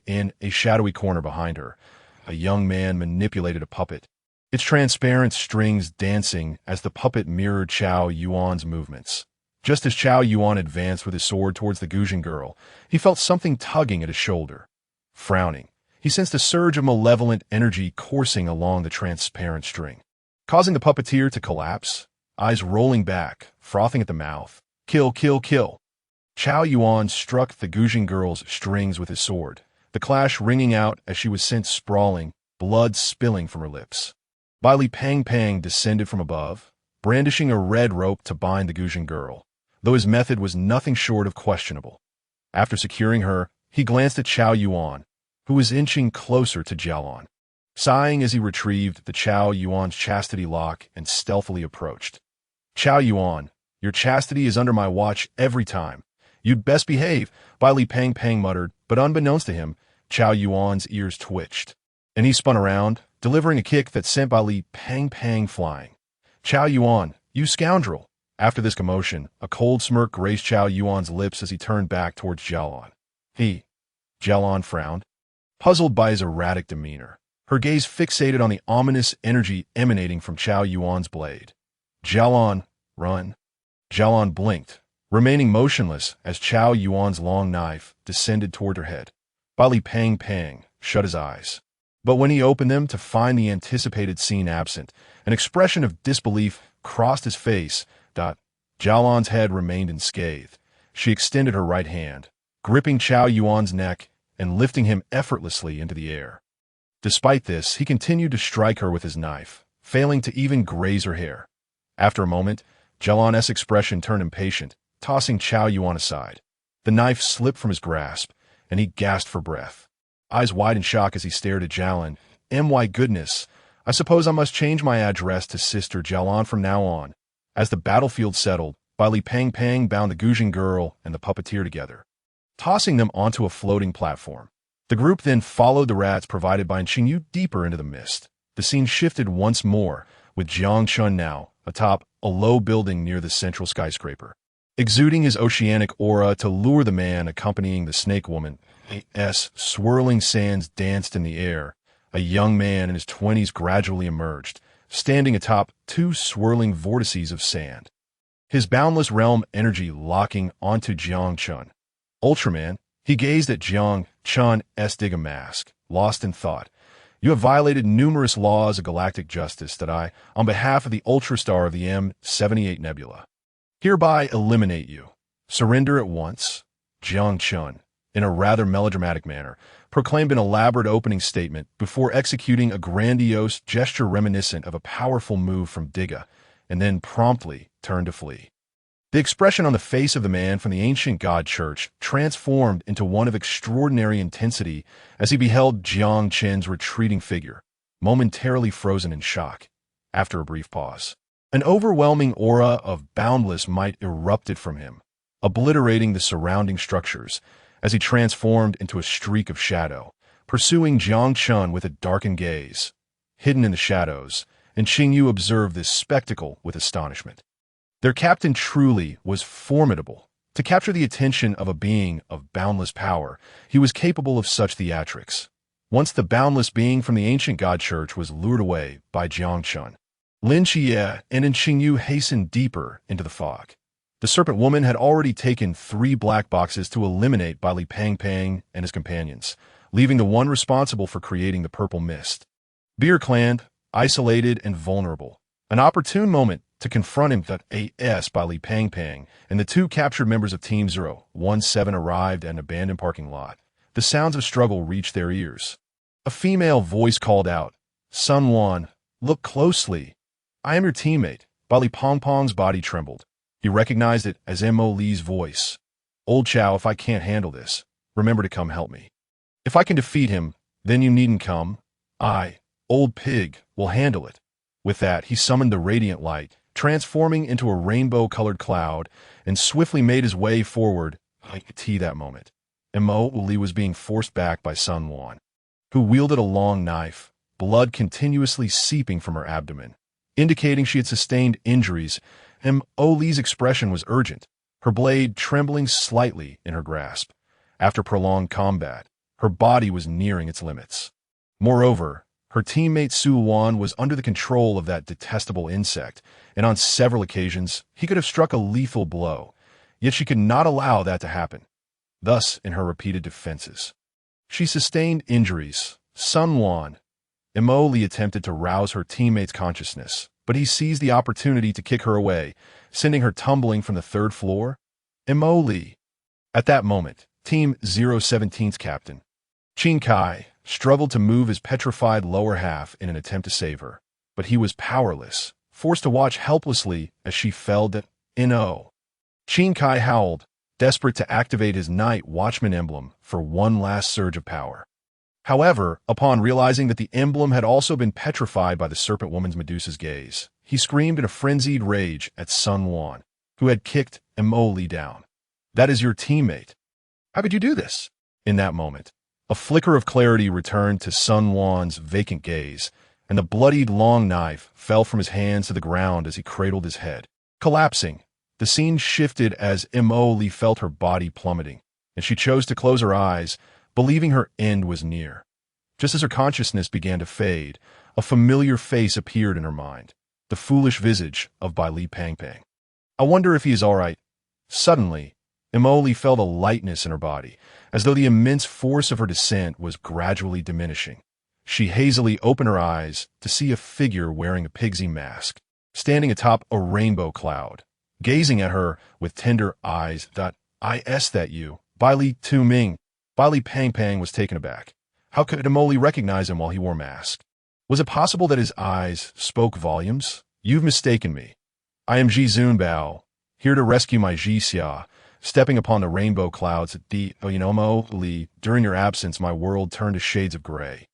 in a shadowy corner behind her. A young man manipulated a puppet, its transparent strings dancing as the puppet mirrored Chao Yuan's movements. Just as Chao Yuan advanced with his sword towards the guzheng girl, he felt something tugging at his shoulder. Frowning, he sensed a surge of malevolent energy coursing along the transparent string, causing the puppeteer to collapse, eyes rolling back, frothing at the mouth. Kill. Chao Yuan struck the guzheng girl's strings with his sword, the clash ringing out as she was sent sprawling, blood spilling from her lips. Bali Pang Pang descended from above, brandishing a red rope to bind the guzheng girl, though his method was nothing short of questionable. After securing her, he glanced at Chao Yuan, who was inching closer to Jialan. Sighing as he retrieved the Chao Yuan's chastity lock and stealthily approached. "Chao Yuan, your chastity is under my watch every time. You'd best behave," Bali Pang Pang muttered, but unbeknownst to him, Chao Yuan's ears twitched. and he spun around, delivering a kick that sent Bali Pang flying. Chao Yuan, you scoundrel! After this commotion, a cold smirk graced Chao Yuan's lips as he turned back towards Jialan. Jialan frowned, puzzled by his erratic demeanor, her gaze fixated on the ominous energy emanating from Chao Yuan's blade. Jialan, run. Jialan blinked, remaining motionless as Chao Yuan's long knife descended toward her head. Bali Pang shut his eyes. But when he opened them to find the anticipated scene absent, an expression of disbelief crossed his face. Jialan's head remained unscathed. She extended her right hand, gripping Chao Yuan's neck and lifting him effortlessly into the air. Despite this, he continued to strike her with his knife, failing to even graze her hair. After a moment, Jialan's expression turned impatient, tossing Chao Yuan aside. The knife slipped from his grasp, and he gasped for breath, eyes wide in shock as he stared at Jialan. My goodness, I suppose I must change my address to Sister Jialan from now on. As the battlefield settled, Bali Pang bound the Guzheng girl and the puppeteer together, tossing them onto a floating platform. The group then followed the rats provided by Qingyu deeper into the mist. The scene shifted once more, with Jiang Chen now atop a low building near the central skyscraper, exuding his oceanic aura to lure the man accompanying the snake woman. As swirling sands danced in the air, a young man in his 20s gradually emerged, standing atop two swirling vortices of sand, his boundless realm energy locking onto Jiang Chen. Ultraman, he gazed at Jiang Chen's Digga mask, lost in thought. You have violated numerous laws of galactic justice that I, on behalf of the Ultrastar of the M78 Nebula, hereby eliminate you. Surrender at once. Jiang Chen, in a rather melodramatic manner, proclaimed an elaborate opening statement before executing a grandiose gesture reminiscent of a powerful move from Digga, and then promptly turned to flee. The expression on the face of the man from the ancient god church transformed into one of extraordinary intensity as he beheld Jiang Chen's retreating figure, momentarily frozen in shock. After a brief pause, an overwhelming aura of boundless might erupted from him, obliterating the surrounding structures, as he transformed into a streak of shadow, pursuing Jiang Chen with a darkened gaze. Hidden in the shadows, and Qingyu observed this spectacle with astonishment. Their captain truly was formidable. To capture the attention of a being of boundless power, he was capable of such theatrics. Once the boundless being from the ancient god church was lured away by Jiang Chen, Lin Qie and Qingyu hastened deeper into the fog. The serpent woman had already taken 3 black boxes to eliminate Bali Pang and his companions, leaving the one responsible for creating the purple mist. Beer claned, isolated and vulnerable. An opportune moment to confront him that A.S. Bali Pang and the 2 captured members of Team 017 arrived at an abandoned parking lot. The sounds of struggle reached their ears. A female voice called out, Sun Wan, look closely. I am your teammate. Bali Pong's body trembled. He recognized it as Mo Li's voice. Old Chow, if I can't handle this, remember to come help me. If I can defeat him, then you needn't come. I, old pig, will handle it. With that, he summoned the radiant light, transforming into a rainbow-colored cloud, and swiftly made his way forward. I could see that moment. Mo Li was being forced back by Sun Wan, who wielded a long knife, blood continuously seeping from her abdomen, indicating she had sustained injuries. Li's expression was urgent, her blade trembling slightly in her grasp. After prolonged combat, her body was nearing its limits. Moreover, her teammate Su Wan was under the control of that detestable insect, and on several occasions he could have struck a lethal blow, yet she could not allow that to happen. Thus, in her repeated defenses, she sustained injuries. Sun Wan, Mo Li attempted to rouse her teammate's consciousness, but he seized the opportunity to kick her away, sending her tumbling from the 3rd floor. Mo Li. At that moment, Team 017's captain, Qin Kai, struggled to move his petrified lower half in an attempt to save her, but he was powerless, forced to watch helplessly as she fell to N.O. Qin Kai howled, desperate to activate his Night Watchman emblem for one last surge of power. However, upon realizing that the emblem had also been petrified by the serpent woman's Medusa's gaze, he screamed in a frenzied rage at Sun Wan, who had kicked Mo Li down. That is your teammate. How could you do this? In that moment, a A flicker of clarity returned to Sun Wan's vacant gaze, and the bloodied long knife fell from his hands to the ground as he cradled his head. Collapsing, the scene shifted as Mo Li felt her body plummeting, and she chose to close her eyes, believing her end was near. Just as her consciousness began to fade, a familiar face appeared in her mind, the foolish visage of Bai Li Pangpang. I wonder if he is all right. Suddenly, Mo Li felt a lightness in her body, as though the immense force of her descent was gradually diminishing. She hazily opened her eyes to see a figure wearing a pigsy mask, standing atop a rainbow cloud, gazing at her with tender eyes. Is that you? Bai Li Tu Ming. Bai Li Pangpang was taken aback. How could Mo Li recognize him while he wore a mask? Was it possible that his eyes spoke volumes? You've mistaken me. I am Ji Zunbao, here to rescue my Ji Xia. Stepping upon the rainbow clouds at Mo Li, during your absence my world turned to shades of gray,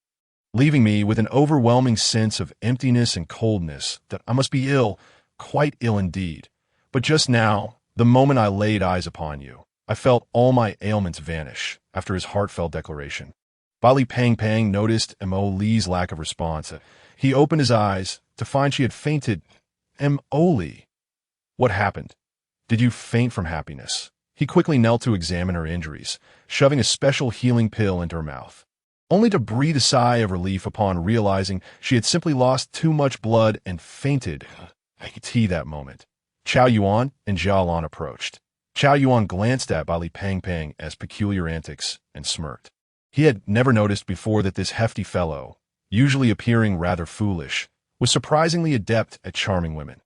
leaving me with an overwhelming sense of emptiness and coldness. That I must be ill, quite ill indeed. But just now, the moment I laid eyes upon you, I felt all my ailments vanish after his heartfelt declaration. Bai Li Pangpang noticed Mo Li's lack of response. He opened his eyes to find she had fainted. Mo Li, what happened? Did you faint from happiness? He quickly knelt to examine her injuries, shoving a special healing pill into her mouth, only to breathe a sigh of relief upon realizing she had simply lost too much blood and fainted. I could see that moment. Zhao Yuan and Zhao Lan approached. Zhao Yuan glanced at Bai Li Pangpang as peculiar antics and smirked. He had never noticed before that this hefty fellow, usually appearing rather foolish, was surprisingly adept at charming women.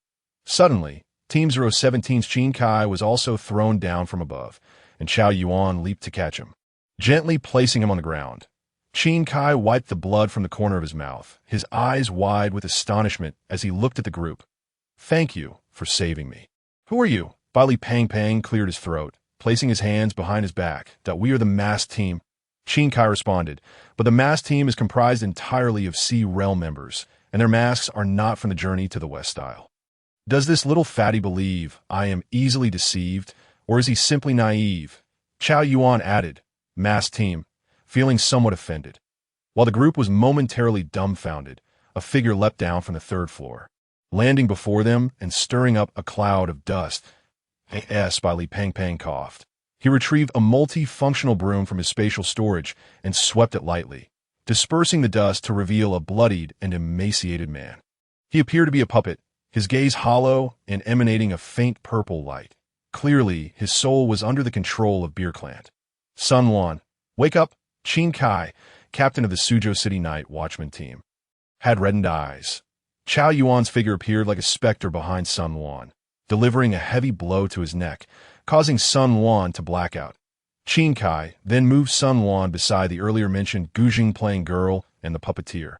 Suddenly, Team 017's Qin Kai was also thrown down from above, and Zhao Yuan leaped to catch him, gently placing him on the ground. Qin Kai wiped the blood from the corner of his mouth, his eyes wide with astonishment as he looked at the group. Thank you for saving me. Who are you? Bai Li Pangpang cleared his throat, placing his hands behind his back. We are the masked team. Qin Kai responded, but the masked team is comprised entirely of Sea Realm members, and their masks are not from the journey to the West Style. Does this little fatty believe I am easily deceived, or is he simply naive? Zhao Yuan added, masked team, feeling somewhat offended. While the group was momentarily dumbfounded, a figure leapt down from the third floor, landing before them and stirring up a cloud of dust. Bai Li Pangpang coughed. He retrieved a multi-functional broom from his spatial storage and swept it lightly, dispersing the dust to reveal a bloodied and emaciated man. He appeared to be a puppet, his gaze hollow and emanating a faint purple light. Clearly, his soul was under the control of Beer Clan. Sun Wan, wake up! Qin Kai, captain of the Suzhou City Night Watchman team, had reddened eyes. Zhao Yuan's figure appeared like a specter behind Sun Wan, delivering a heavy blow to his neck, causing Sun Wan to black out. Qin Kai then moved Sun Wan beside the earlier mentioned Gujing playing girl and the puppeteer.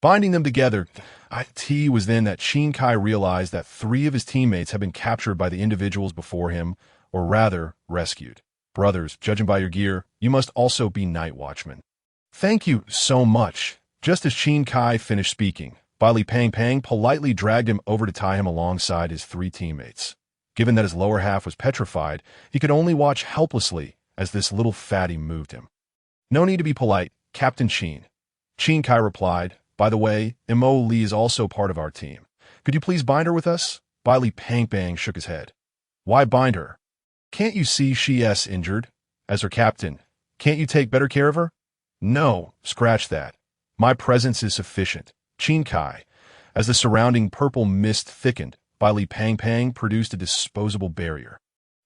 Binding them together, it was then that Qin Kai realized that 3 of his teammates had been captured by the individuals before him, or rather, rescued. Brothers, judging by your gear, you must also be night watchmen. Thank you so much. Just as Qin Kai finished speaking, Bai Li Pangpang politely dragged him over to tie him alongside his 3 teammates. Given that his lower half was petrified, he could only watch helplessly as this little fatty moved him. No need to be polite, Captain Qin. Qin Kai replied, by the way, Mo Li is also part of our team. Could you please bind her with us? Bai Li Pangpang shook his head. Why bind her? Can't you see she's injured? As her captain, can't you take better care of her? No, scratch that. My presence is sufficient. Qin Kai. As the surrounding purple mist thickened, Bai Li Pangpang produced a disposable barrier,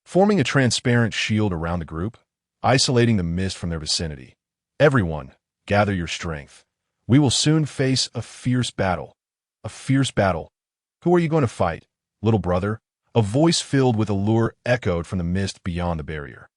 forming a transparent shield around the group, isolating the mist from their vicinity. Everyone, gather your strength. We will soon face a fierce battle. A fierce battle. Who are you going to fight, little brother? A voice filled with allure echoed from the mist beyond the barrier.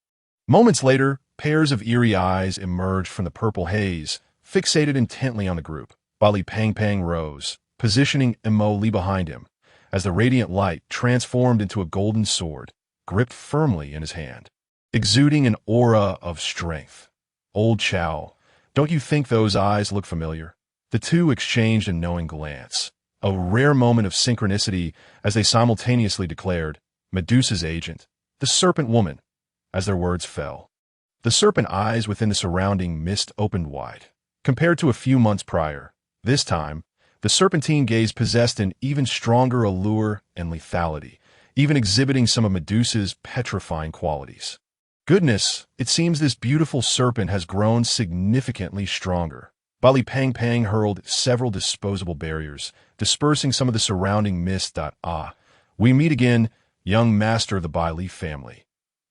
Moments later, pairs of eerie eyes emerged from the purple haze, fixated intently on the group. Bai Li Pangpang rose, positioning Mo Li behind him, as the radiant light transformed into a golden sword, gripped firmly in his hand, exuding an aura of strength. Old Chao, don't you think those eyes look familiar? The two exchanged a knowing glance, a rare moment of synchronicity as they simultaneously declared, Medusa's agent, the serpent woman, as their words fell. The serpent eyes within the surrounding mist opened wide. Compared to a few months prior, this time, the serpentine gaze possessed an even stronger allure and lethality, even exhibiting some of Medusa's petrifying qualities. Goodness, it seems this beautiful serpent has grown significantly stronger. Bali Pang Pang hurled several disposable barriers, dispersing some of the surrounding mist. We meet again, young master of the Bali family.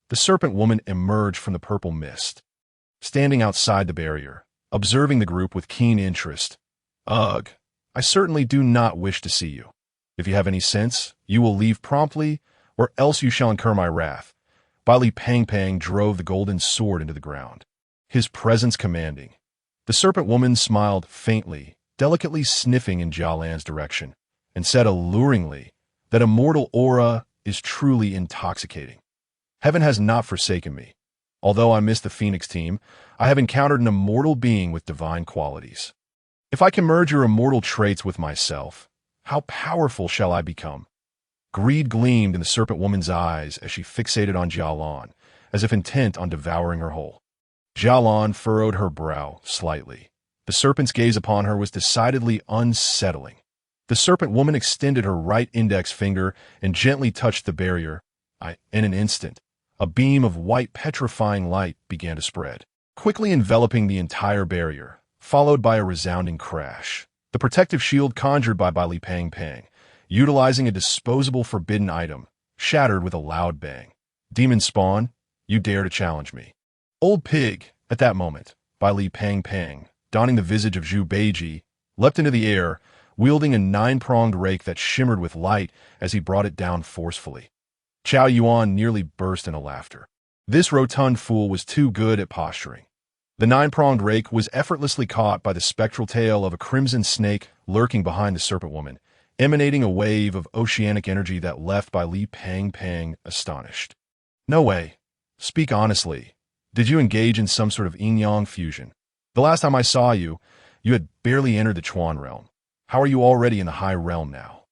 The serpent woman emerged from the purple mist, standing outside the barrier, observing the group with keen interest. Ugh, I certainly do not wish to see you. If you have any sense, you will leave promptly, or else you shall incur my wrath. Bali Pang Pang drove the golden sword into the ground, his presence commanding. The serpent woman smiled faintly, delicately sniffing in Jialan's direction, and said alluringly, that immortal aura is truly intoxicating. Heaven has not forsaken me. Although I miss the Phoenix team, I have encountered an immortal being with divine qualities. If I can merge your immortal traits with myself, how powerful shall I become? Greed gleamed in the serpent woman's eyes as she fixated on Jialan, as if intent on devouring her whole. Jialan furrowed her brow slightly. The serpent's gaze upon her was decidedly unsettling. The serpent woman extended her right index finger and gently touched the barrier. In an instant, a beam of white petrifying light began to spread, quickly enveloping the entire barrier, followed by a resounding crash. The protective shield conjured by Bali Pang Pang, utilizing a disposable forbidden item, shattered with a loud bang. Demon spawn, you dare to challenge me. Old pig, at that moment, Bali Pang Pang, donning the visage of Zhu Beiji, leapt into the air, wielding a 9-pronged rake that shimmered with light as he brought it down forcefully. Chao Yuan nearly burst into laughter. This rotund fool was too good at posturing. The 9-pronged rake was effortlessly caught by the spectral tail of a crimson snake lurking behind the serpent woman, emanating a wave of oceanic energy that left Bali Pang Pang astonished. No way. Speak honestly. Did you engage in some sort of yin-yang fusion? The last time I saw you, you had barely entered the Chuan realm. How are you already in the high realm now?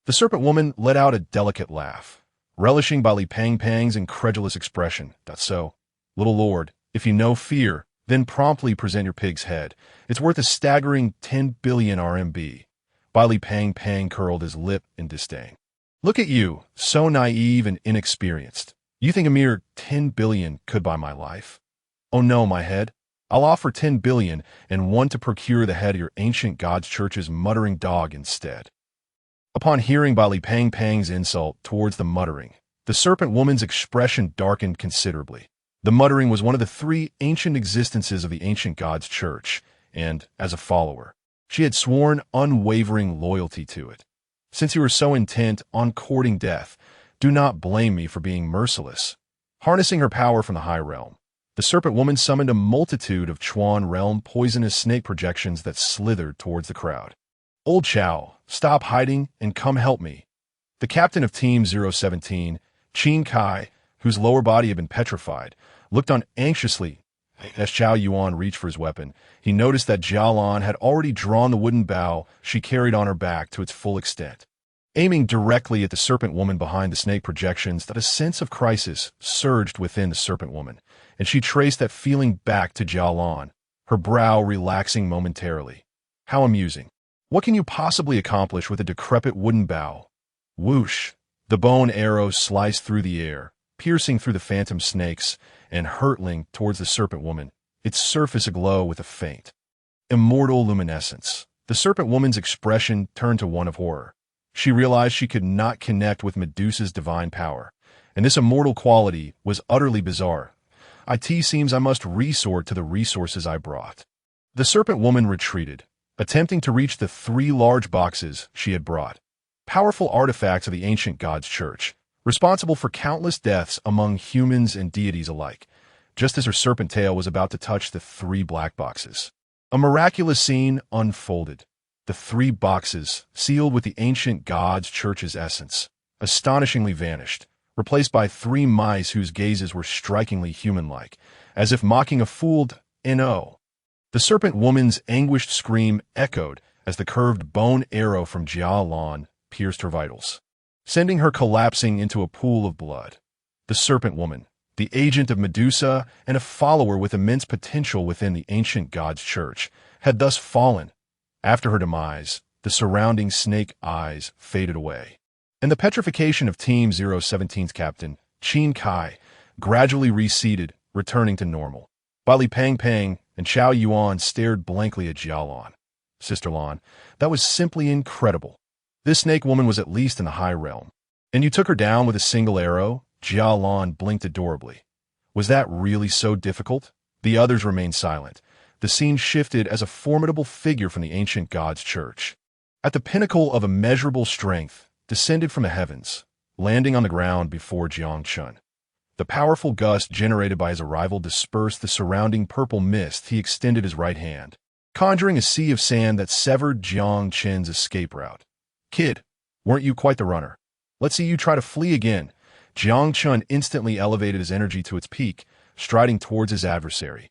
The serpent woman let out a delicate laugh, relishing Bali Pang Pang's incredulous expression. That's so. Little lord, if you know fear, then promptly present your pig's head. It's worth a staggering 10 billion RMB. Bali Pang Pang curled his lip in disdain. Look at you, so naive and inexperienced. You think a mere 10 billion could buy my life? Oh no, my head. I'll offer 10 billion and want to procure the head of your ancient god's church's muttering dog instead. Upon hearing Bali Pang Pang's insult towards the muttering, the serpent woman's expression darkened considerably. The muttering was one of the 3 ancient existences of the ancient god's church, and, as a follower, she had sworn unwavering loyalty to it. Since you were so intent on courting death, do not blame me for being merciless. Harnessing her power from the high realm, the serpent woman summoned a multitude of Chuan realm poisonous snake projections that slithered towards the crowd. Old Chao, stop hiding and come help me. The captain of Team 017, Qin Kai, whose lower body had been petrified, looked on anxiously. As Chao Yuan reached for his weapon, he noticed that Jialan had already drawn the wooden bow she carried on her back to its full extent. Aiming directly at the serpent woman behind the snake projections, that a sense of crisis surged within the serpent woman, and she traced that feeling back to Jialan, her brow relaxing momentarily. How amusing. What can you possibly accomplish with a decrepit wooden bow? Whoosh! The bone arrow sliced through the air, piercing through the phantom snakes, and hurtling towards the serpent woman, its surface aglow with a faint, immortal luminescence. The serpent woman's expression turned to one of horror. She realized she could not connect with Medusa's divine power, and this immortal quality was utterly bizarre. It seems I must resort to the resources I brought. The serpent woman retreated, attempting to reach the 3 large boxes she had brought. Powerful artifacts of the ancient god's church, responsible for countless deaths among humans and deities alike, just as her serpent tail was about to touch the 3 black boxes. A miraculous scene unfolded. The 3 boxes, sealed with the ancient god's church's essence, astonishingly vanished, replaced by 3 mice whose gazes were strikingly human-like, as if mocking a fooled N.O. The serpent woman's anguished scream echoed as the curved bone arrow from Jialan pierced her vitals, sending her collapsing into a pool of blood. The serpent woman, the agent of Medusa and a follower with immense potential within the ancient god's church, had thus fallen. After her demise, the surrounding snake eyes faded away, and the petrification of Team 017's captain, Qin Kai, gradually receded, returning to normal. Li Pang Pang and Chao Yuan stared blankly at Jia Lan. Sister Lan, that was simply incredible. This snake woman was at least in the high realm. And you took her down with a single arrow? Jia Lan blinked adorably. Was that really so difficult? The others remained silent. The scene shifted as a formidable figure from the ancient god's church, at the pinnacle of immeasurable strength, descended from the heavens, landing on the ground before Jiang Chen. The powerful gust generated by his arrival dispersed the surrounding purple mist. He extended his right hand, conjuring a sea of sand that severed Jiang Chen's escape route. Kid, weren't you quite the runner? Let's see you try to flee again. Jiang Chen instantly elevated his energy to its peak, striding towards his adversary,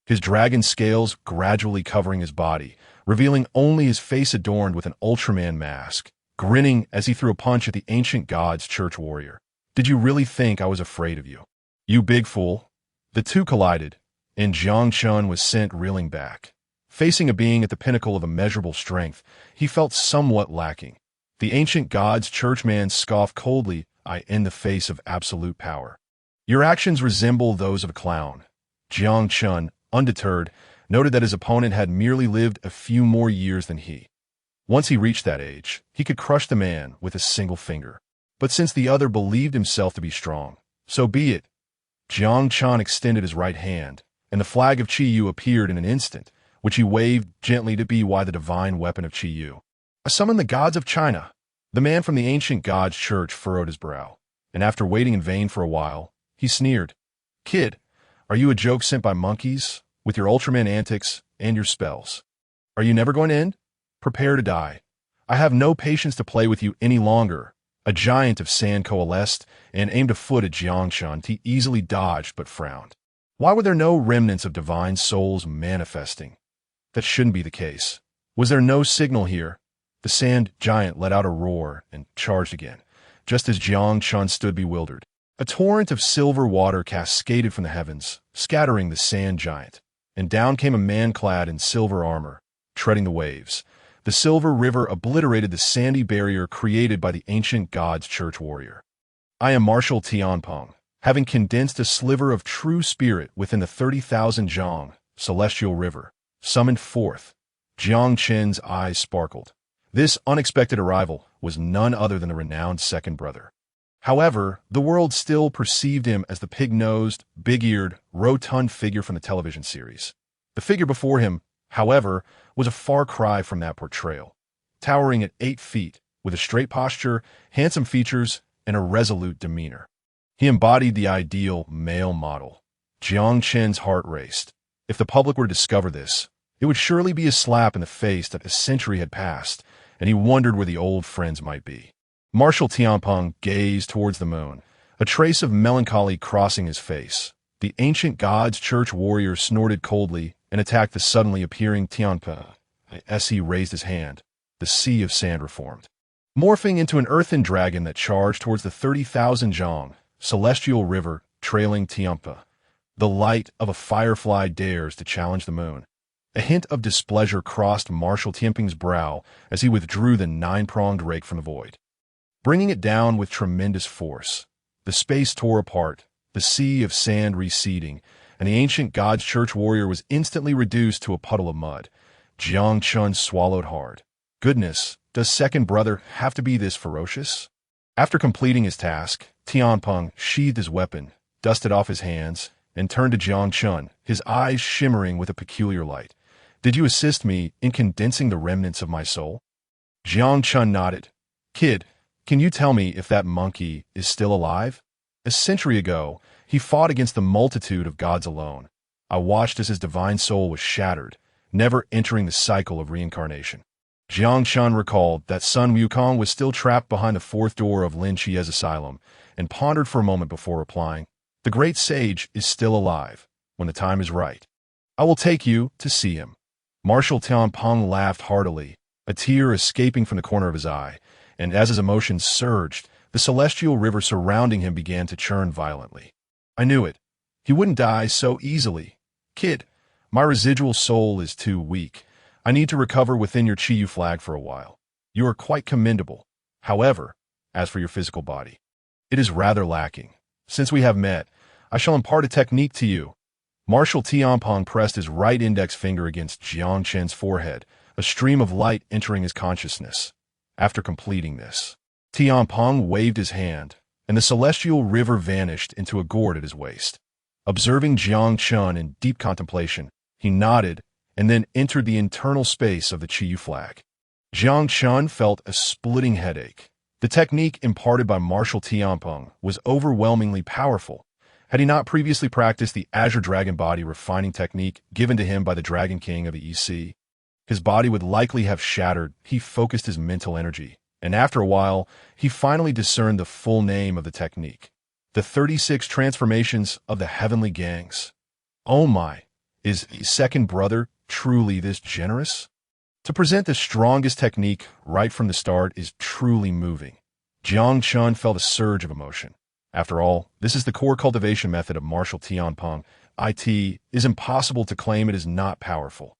his dragon scales gradually covering his body, revealing only his face adorned with an Ultraman mask, grinning as he threw a punch at the ancient god's church warrior. Did you really think I was afraid of you? You big fool. The two collided, and Jiang Chen was sent reeling back. Facing a being at the pinnacle of immeasurable strength, he felt somewhat lacking. The ancient god's churchman scoffed coldly, in the face of absolute power. Your actions resemble those of a clown. Jiang Chen, undeterred, noted that his opponent had merely lived a few more years than he. Once he reached that age, he could crush the man with a single finger. But since the other believed himself to be strong, so be it. Jiang Chen extended his right hand, and the flag of Qiyou appeared in an instant, which he waved gently to be the divine weapon of Qiyou. I summon the gods of China. The man from the ancient god's church furrowed his brow, and after waiting in vain for a while, he sneered. Kid, are you a joke sent by monkeys, with your Ultraman antics and your spells? Are you never going to end? Prepare to die. I have no patience to play with you any longer. A giant of sand coalesced and aimed a foot at Jiang Chen. He easily dodged but frowned. Why were there no remnants of divine souls manifesting? That shouldn't be the case. Was there no signal here? The sand giant let out a roar and charged again, just as Jiang Chen stood bewildered. A torrent of silver water cascaded from the heavens, scattering the sand giant, and down came a man clad in silver armor, treading the waves. The silver river obliterated the sandy barrier created by the ancient god's church warrior. I am Marshal Tianpeng, having condensed a sliver of true spirit within the 30,000 Zhang, celestial river, summoned forth. Jiang Chen's eyes sparkled. This unexpected arrival was none other than the renowned second brother. However, the world still perceived him as the pig-nosed, big-eared, rotund figure from the television series. The figure before him, however, was a far cry from that portrayal, towering at 8 feet, with a straight posture, handsome features, and a resolute demeanor. He embodied the ideal male model. Jiang Chen's heart raced. If the public were to discover this, it would surely be a slap in the face that a century had passed, and he wondered where the old friends might be. Marshal Tianpeng gazed towards the moon, a trace of melancholy crossing his face. The ancient god's church warrior snorted coldly and attacked the suddenly appearing Tianpeng. As he raised his hand, the sea of sand reformed, morphing into an earthen dragon that charged towards the 30,000 Zhang, celestial river, trailing Tianpeng. The light of a firefly dares to challenge the moon. A hint of displeasure crossed Marshal Tianpeng's brow as he withdrew the 9-pronged rake from the void, bringing it down with tremendous force. The space tore apart, the sea of sand receding, and the ancient god's church warrior was instantly reduced to a puddle of mud. Jiang Chen swallowed hard. Goodness, does second brother have to be this ferocious? After completing his task, Tianpeng sheathed his weapon, dusted off his hands, and turned to Jiang Chen, his eyes shimmering with a peculiar light. Did you assist me in condensing the remnants of my soul? Jiang Chen nodded. Kid, can you tell me if that monkey is still alive? A century ago, he fought against the multitude of gods alone. I watched as his divine soul was shattered, never entering the cycle of reincarnation. Jiang Chen recalled that Sun Wukong was still trapped behind the 4th door of Lin Chie's asylum, and pondered for a moment before replying, The great sage is still alive. When the time is right, I will take you to see him. Marshal Tianpeng laughed heartily, a tear escaping from the corner of his eye, and as his emotions surged, the celestial river surrounding him began to churn violently. I knew it. He wouldn't die so easily. Kid, my residual soul is too weak. I need to recover within your Qiyou flag for a while. You are quite commendable. However, as for your physical body, it is rather lacking. Since we have met, I shall impart a technique to you. Marshal Tianpeng pressed his right index finger against Jiang Chen's forehead, a stream of light entering his consciousness. After completing this, Tianpeng waved his hand, and the celestial river vanished into a gourd at his waist. Observing Jiang Chen in deep contemplation, he nodded and then entered the internal space of the Qiyou flag. Jiang Chen felt a splitting headache. The technique imparted by Marshal Tianpeng was overwhelmingly powerful. Had he not previously practiced the Azure Dragon body refining technique given to him by the Dragon King of the EC, his body would likely have shattered. He focused his mental energy, and after a while, he finally discerned the full name of the technique. The 36 transformations of the heavenly gangs. Oh my, is the second brother truly this generous? To present the strongest technique right from the start is truly moving. Jiang Chen felt a surge of emotion. After all, this is the core cultivation method of Marshal Tianpeng. It is impossible to claim it is not powerful.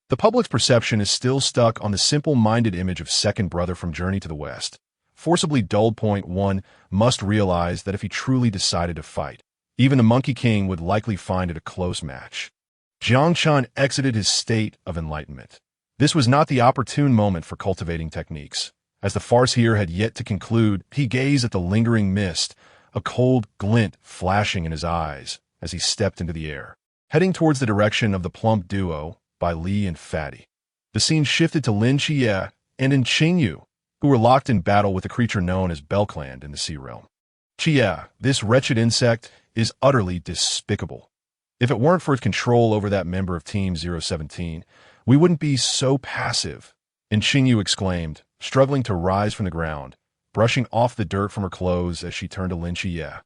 The public's perception is still stuck on the simple-minded image of second brother from Journey to the West. Forcibly dulled. One must realize that if he truly decided to fight, even the Monkey King would likely find it a close match. Jiang Chen exited his state of enlightenment. This was not the opportune moment for cultivating techniques. As the farce here had yet to conclude, he gazed at the lingering mist, a cold glint flashing in his eyes as he stepped into the air, heading towards the direction of the plump duo by Li and Fatty. The scene shifted to Lin Qie and Qingyu, who were locked in battle with a creature known as Belcland in the Sea Realm. Qie, this wretched insect, is utterly despicable. If it weren't for its control over that member of Team 017, we wouldn't be so passive, and Qingyu exclaimed, struggling to rise from the ground, brushing off the dirt from her clothes as she turned to Lin Qie,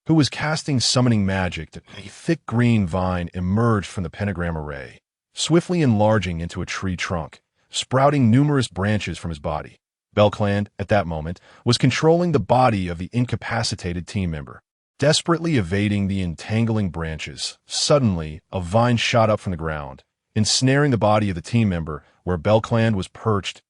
who was casting summoning magic. A thick green vine emerged from the pentagram array, swiftly enlarging into a tree trunk, sprouting numerous branches from his body. Belcland, at that moment, was controlling the body of the incapacitated team member, desperately evading the entangling branches. Suddenly, a vine shot up from the ground, ensnaring the body of the team member where Belcland was perched.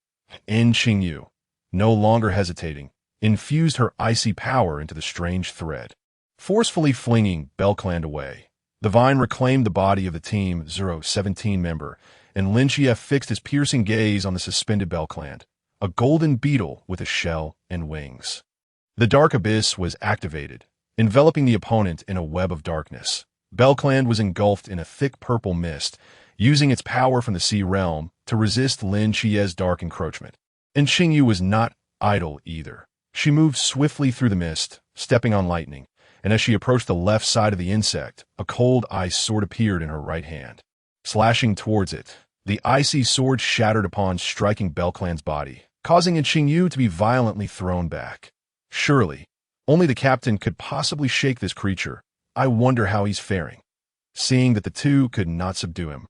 Qingyu, no longer hesitating, infused her icy power into the strange thread, forcefully flinging Belcland away. The vine reclaimed the body of the Team 017 member, and Lin Qie fixed his piercing gaze on the suspended Belcland, a golden beetle with a shell and wings. The dark abyss was activated, enveloping the opponent in a web of darkness. Belcland was engulfed in a thick purple mist, using its power from the sea realm to resist Lin Qie's dark encroachment. And Qingyu was not idle either. She moved swiftly through the mist, stepping on lightning, and as she approached the left side of the insect, a cold ice sword appeared in her right hand. Slashing towards it, the icy sword shattered upon striking Belcland's body, causing Qingyu to be violently thrown back. Surely, only the captain could possibly shake this creature. I wonder how he's faring. Seeing that the two could not subdue him,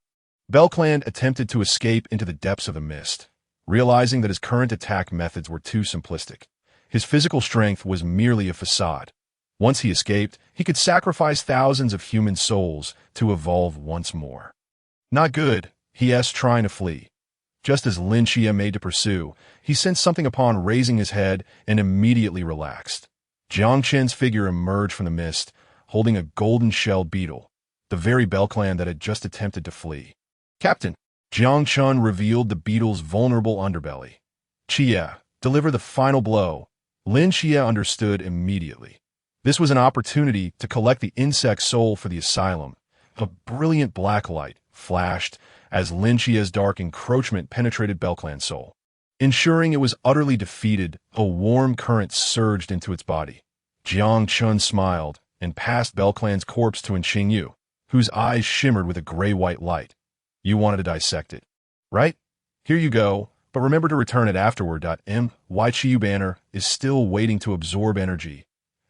Belcland attempted to escape into the depths of the mist, realizing that his current attack methods were too simplistic. His physical strength was merely a facade. Once he escaped, he could sacrifice thousands of human souls to evolve once more. Not good, he asked, trying to flee. Just as Lin Qie made to pursue, he sensed something upon raising his head and immediately relaxed. Jiang Chen's figure emerged from the mist, holding a golden-shelled beetle, the very Belcland that had just attempted to flee. Captain, Jiang Chen revealed the beetle's vulnerable underbelly. Qie, deliver the final blow. Lin Qie understood immediately. This was an opportunity to collect the insect soul for the asylum. A brilliant black light flashed as Lin Qie's dark encroachment penetrated Belcland's soul. Ensuring it was utterly defeated, a warm current surged into its body. Jiang Chen smiled and passed Belcland's corpse to Qingyu, whose eyes shimmered with a gray-white light. You wanted to dissect it, right? Here you go, but remember to return it afterward. My Qiyou banner is still waiting to absorb energy.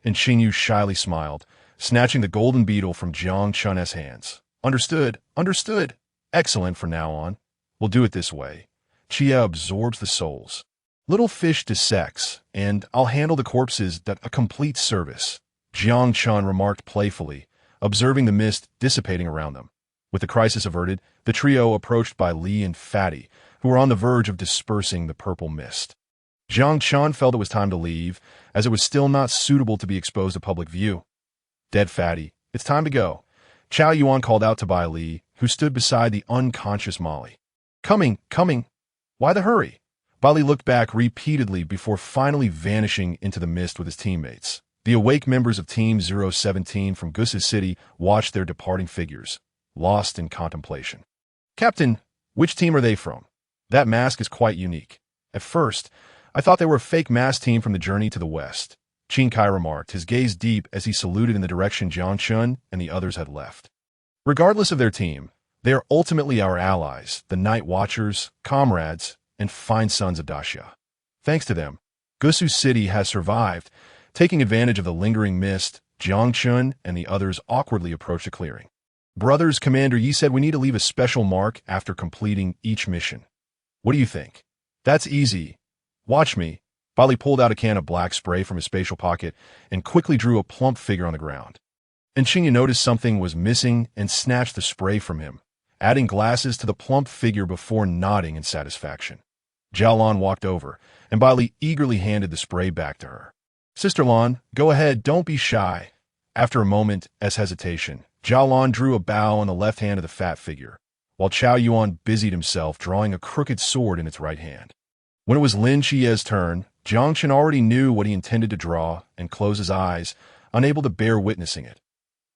And Qingyu shyly smiled, snatching the golden beetle from Jiang Chen's hands. Understood, understood. Excellent from now on. We'll do it this way. Qie absorbs the souls. Little fish dissects, and I'll handle the corpses. That a complete service. Jiang Chen remarked playfully, observing the mist dissipating around them. With the crisis averted, the trio approached by Li and Fatty, who were on the verge of dispersing the purple mist. Jiang Chen felt it was time to leave, as it was still not suitable to be exposed to public view. Dead Fatty, it's time to go. Chao Yuan called out to Bai Li, who stood beside the unconscious Molly. Coming. Why the hurry? Bai Li looked back repeatedly before finally vanishing into the mist with his teammates. The awake members of Team 017 from Gus's city watched their departing figures, lost in contemplation. Captain, which team are they from? That mask is quite unique. At first, I thought they were a fake mask team from the journey to the west. Qing Kai remarked, his gaze deep as he saluted in the direction Jiang Chen and the others had left. Regardless of their team, they are ultimately our allies, the Night Watchers, comrades, and fine sons of Daxia. Thanks to them, Gusu City has survived. Taking advantage of the lingering mist, Jiang Chen and the others awkwardly approached the clearing. Brothers, Commander Yi said we need to leave a special mark after completing each mission. What do you think? That's easy. Watch me. Bali pulled out a can of black spray from his spatial pocket and quickly drew a plump figure on the ground. And Qingyu noticed something was missing and snatched the spray from him, adding glasses to the plump figure before nodding in satisfaction. Zhao Lan walked over, and Bali eagerly handed the spray back to her. Sister Lan, go ahead, don't be shy. After a moment as hesitation, Zhao Lan drew a bow on the left hand of the fat figure, while Chao Yuan busied himself drawing a crooked sword in its right hand. When it was Lin Xie's turn, Jiang Chen already knew what he intended to draw and closed his eyes, unable to bear witnessing it.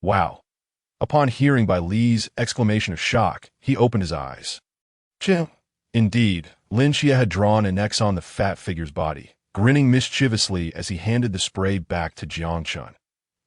Wow. Upon hearing Bai Li's exclamation of shock, he opened his eyes. Chen. Indeed, Lin Xie had drawn an X on the fat figure's body, grinning mischievously as he handed the spray back to Jiang Chen.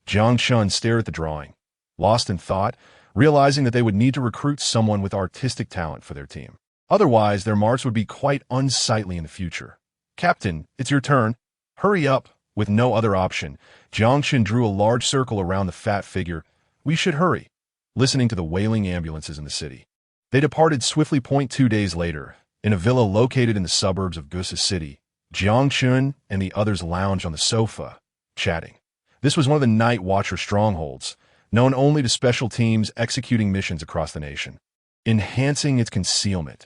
Jiang Chen stared at the drawing, lost in thought, realizing that they would need to recruit someone with artistic talent for their team. Otherwise, their marks would be quite unsightly in the future. Captain, it's your turn. Hurry up. With no other option, Jiang Chen drew a large circle around the fat figure. We should hurry. Listening to the wailing ambulances in the city, they departed swiftly. 2 days later, in a villa located in the suburbs of Gusa City, Jiang Chen and the others lounged on the sofa, chatting. This was one of the Night Watcher strongholds, known only to special teams executing missions across the nation. Enhancing its concealment.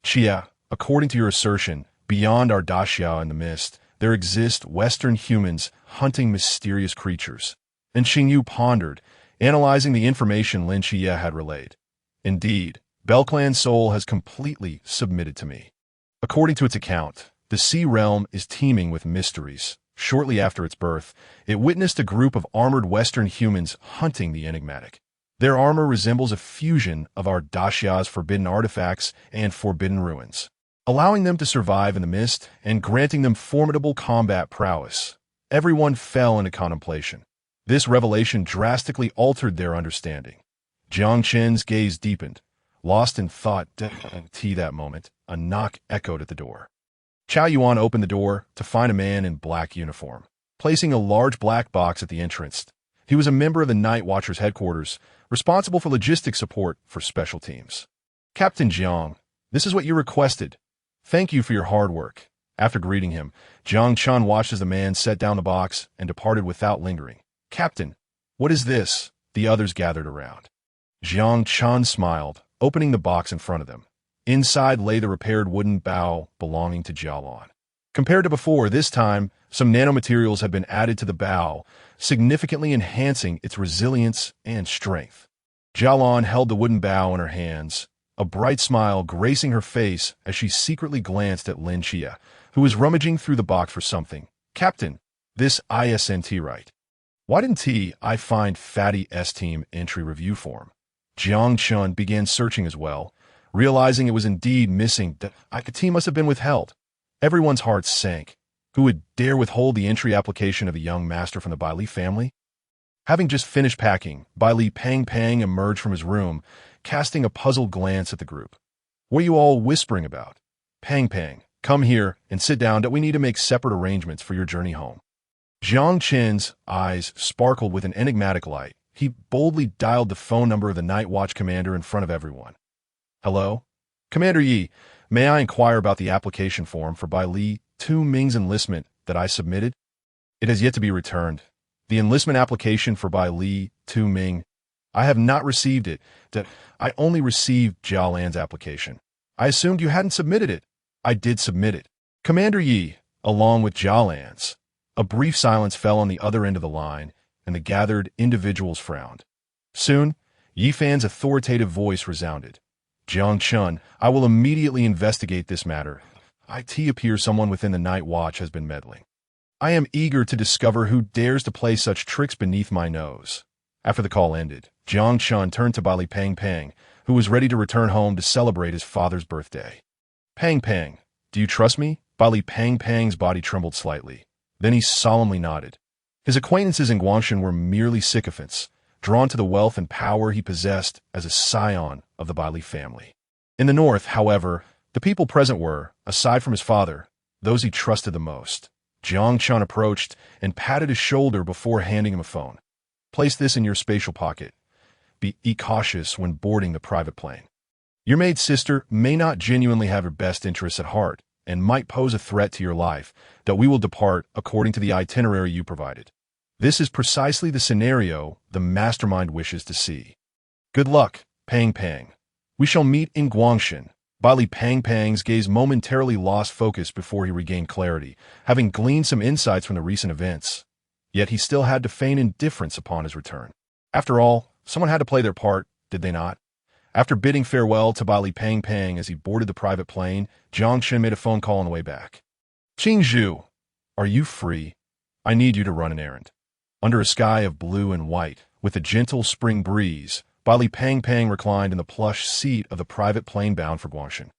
Chia, according to your assertion, beyond our Daxia in the mist, there exist Western humans hunting mysterious creatures. And Qingyu pondered, analyzing the information Lin Xie had relayed. Indeed, Belclan's soul has completely submitted to me. According to its account, the Sea Realm is teeming with mysteries. Shortly after its birth, it witnessed a group of armored Western humans hunting the enigmatic. Their armor resembles a fusion of our Daxia's forbidden artifacts and forbidden ruins, allowing them to survive in the mist and granting them formidable combat prowess. Everyone fell into contemplation. This revelation drastically altered their understanding. Jiang Chen's gaze deepened. Lost in thought, that moment, a knock echoed at the door. Chao Yuan opened the door to find a man in black uniform, placing a large black box at the entrance. He was a member of the Night Watchers headquarters, responsible for logistic support for special teams. Captain Jiang, this is what you requested. Thank you for your hard work. After greeting him, Jiang Chen watched as the man set down the box and departed without lingering. Captain, what is this? The others gathered around. Jiang Chen smiled, opening the box in front of them. Inside lay the repaired wooden bow belonging to Zhao Lan. Compared to before, this time, some nanomaterials had been added to the bow, significantly enhancing its resilience and strength. Zhao Lan held the wooden bow in her hands, a bright smile gracing her face as she secretly glanced at Lin Xie, who was rummaging through the box for something. Captain, this ISNT right. Why didn't I find Fatty S-Team entry review form? Jiang Chen began searching as well, realizing it was indeed missing. The team must have been withheld. Everyone's hearts sank. Who would dare withhold the entry application of a young master from the Bai Li family? Having just finished packing, Bai Li Pang emerged from his room, casting a puzzled glance at the group. What are you all whispering about? Pang, come here and sit down. We need to make separate arrangements for your journey home. Jiang Chen's eyes sparkled with an enigmatic light. He boldly dialed the phone number of the Night Watch commander in front of everyone. Hello? Commander Yi, may I inquire about the application form for Bai Li Tu Ming's enlistment that I submitted? It has yet to be returned. The enlistment application for Bai Li Tu Ming. I have not received it. I only received Zhao Lan's application. I assumed you hadn't submitted it. I did submit it. Commander Yi, along with Zhao Lan's. A brief silence fell on the other end of the line, and the gathered individuals frowned. Soon, Yi Fan's authoritative voice resounded. Jiang Chen, I will immediately investigate this matter. It appears someone within the Night Watch has been meddling. I am eager to discover who dares to play such tricks beneath my nose. After the call ended, Jiang Chen turned to Bali Pang Pang, who was ready to return home to celebrate his father's birthday. Pang Pang, do you trust me? Bali Pang Pang's body trembled slightly. Then he solemnly nodded. His acquaintances in Guangshan were merely sycophants, drawn to the wealth and power he possessed as a scion of the Bali family. In the north, however, the people present were, aside from his father, those he trusted the most. Jiang Chen approached and patted his shoulder before handing him a phone. Place this in your spatial pocket. Be cautious when boarding the private plane. Your maid sister may not genuinely have your best interests at heart and might pose a threat to your life, that we will depart according to the itinerary you provided. This is precisely the scenario the mastermind wishes to see. Good luck, Pang Pang. We shall meet in Guangshan. Bali Pang Pang's gaze momentarily lost focus before he regained clarity, having gleaned some insights from the recent events. Yet he still had to feign indifference upon his return. After all, someone had to play their part, did they not? After bidding farewell to Bali Pang Pang as he boarded the private plane, Jiang Chen made a phone call on the way back. Qingyu, are you free? I need you to run an errand. Under a sky of blue and white, with a gentle spring breeze, Bali Pang Pang reclined in the plush seat of the private plane bound for Guangshan.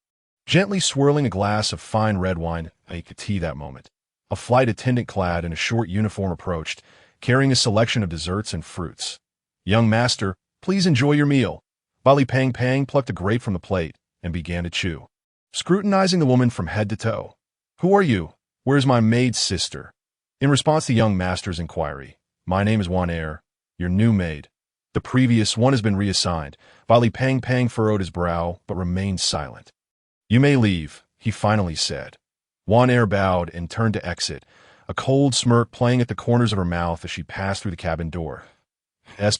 Gently swirling a glass of fine red wine, he could tea that moment. A flight attendant clad in a short uniform approached, carrying a selection of desserts and fruits. Young master, please enjoy your meal. Bali Pang Pang plucked a grape from the plate and began to chew, scrutinizing the woman from head to toe. Who are you? Where's my maid sister? In response to young master's inquiry, my name is Jiang Er, your new maid. The previous one has been reassigned. Bali Pang Pang furrowed his brow, but remained silent. You may leave, he finally said. Jiang Er bowed and turned to exit, a cold smirk playing at the corners of her mouth as she passed through the cabin door.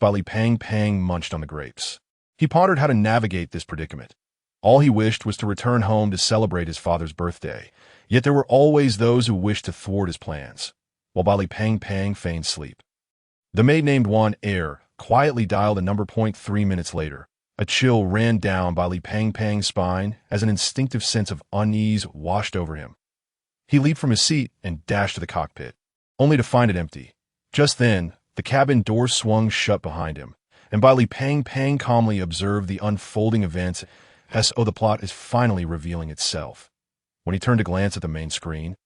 Bali Pang Pang munched on the grapes. He pondered how to navigate this predicament. All he wished was to return home to celebrate his father's birthday, yet there were always those who wished to thwart his plans, while Bali Pang Pang feigned sleep. The maid named Jiang Er quietly dialed a number. 3 minutes later, a chill ran down Bali Pang Pang's spine as an instinctive sense of unease washed over him. He leaped from his seat and dashed to the cockpit, only to find it empty. Just then, the cabin door swung shut behind him, and Bali Pang Pang calmly observed the unfolding events as the plot is finally revealing itself. When he turned to glance at the main screen,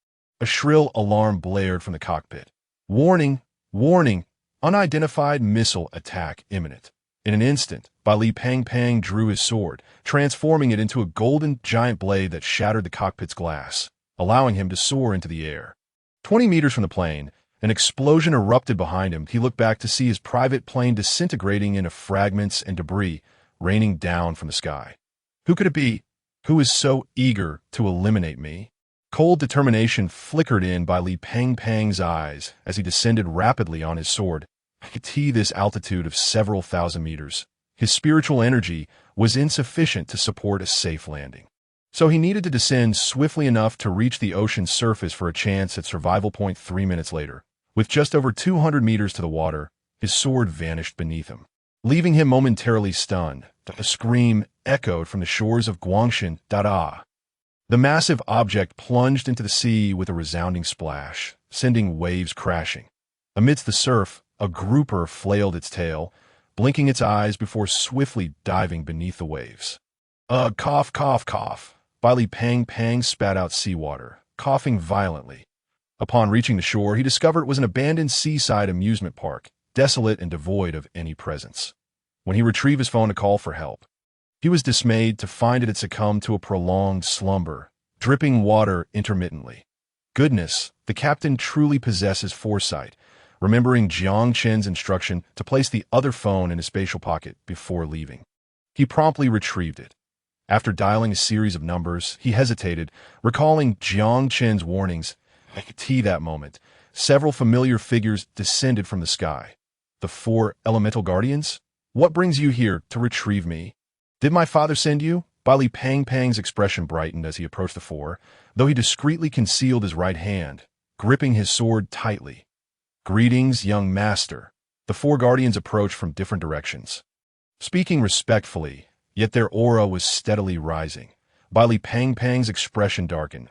a shrill alarm blared from the cockpit. Warning! Warning! Unidentified missile attack imminent. In an instant, Bali Pang Pang drew his sword, transforming it into a golden giant blade that shattered the cockpit's glass, allowing him to soar into the air. 20 meters from the plane, an explosion erupted behind him. He looked back to see his private plane disintegrating into fragments and debris raining down from the sky. Who could it be? Who is so eager to eliminate me? Cold determination flickered in Bali Pang Pang's eyes as he descended rapidly on his sword. He could see this altitude of several thousand meters. His spiritual energy was insufficient to support a safe landing. So he needed to descend swiftly enough to reach the ocean's surface for a chance at survival. 3 minutes later, with just over 200 meters to the water, his sword vanished beneath him, leaving him momentarily stunned. A scream echoed from the shores of Guangshan. The massive object plunged into the sea with a resounding splash, sending waves crashing. Amidst the surf, a grouper flailed its tail, blinking its eyes before swiftly diving beneath the waves. Cough, cough, cough. Bali Pang Pang spat out seawater, coughing violently. Upon reaching the shore, he discovered it was an abandoned seaside amusement park, desolate and devoid of any presence. When he retrieved his phone to call for help, he was dismayed to find it had succumbed to a prolonged slumber, dripping water intermittently. Goodness, the captain truly possesses foresight, remembering Jiang Chen's instruction to place the other phone in his spatial pocket before leaving. He promptly retrieved it. After dialing a series of numbers, he hesitated, recalling Jiang Chen's warnings. At that moment, several familiar figures descended from the sky. The 4 elemental guardians? What brings you here to retrieve me? Did my father send you? Bali Pang's expression brightened as he approached the four, though he discreetly concealed his right hand, gripping his sword tightly. Greetings, young master. The four guardians approached from different directions, speaking respectfully, yet their aura was steadily rising. Bali Pang's expression darkened.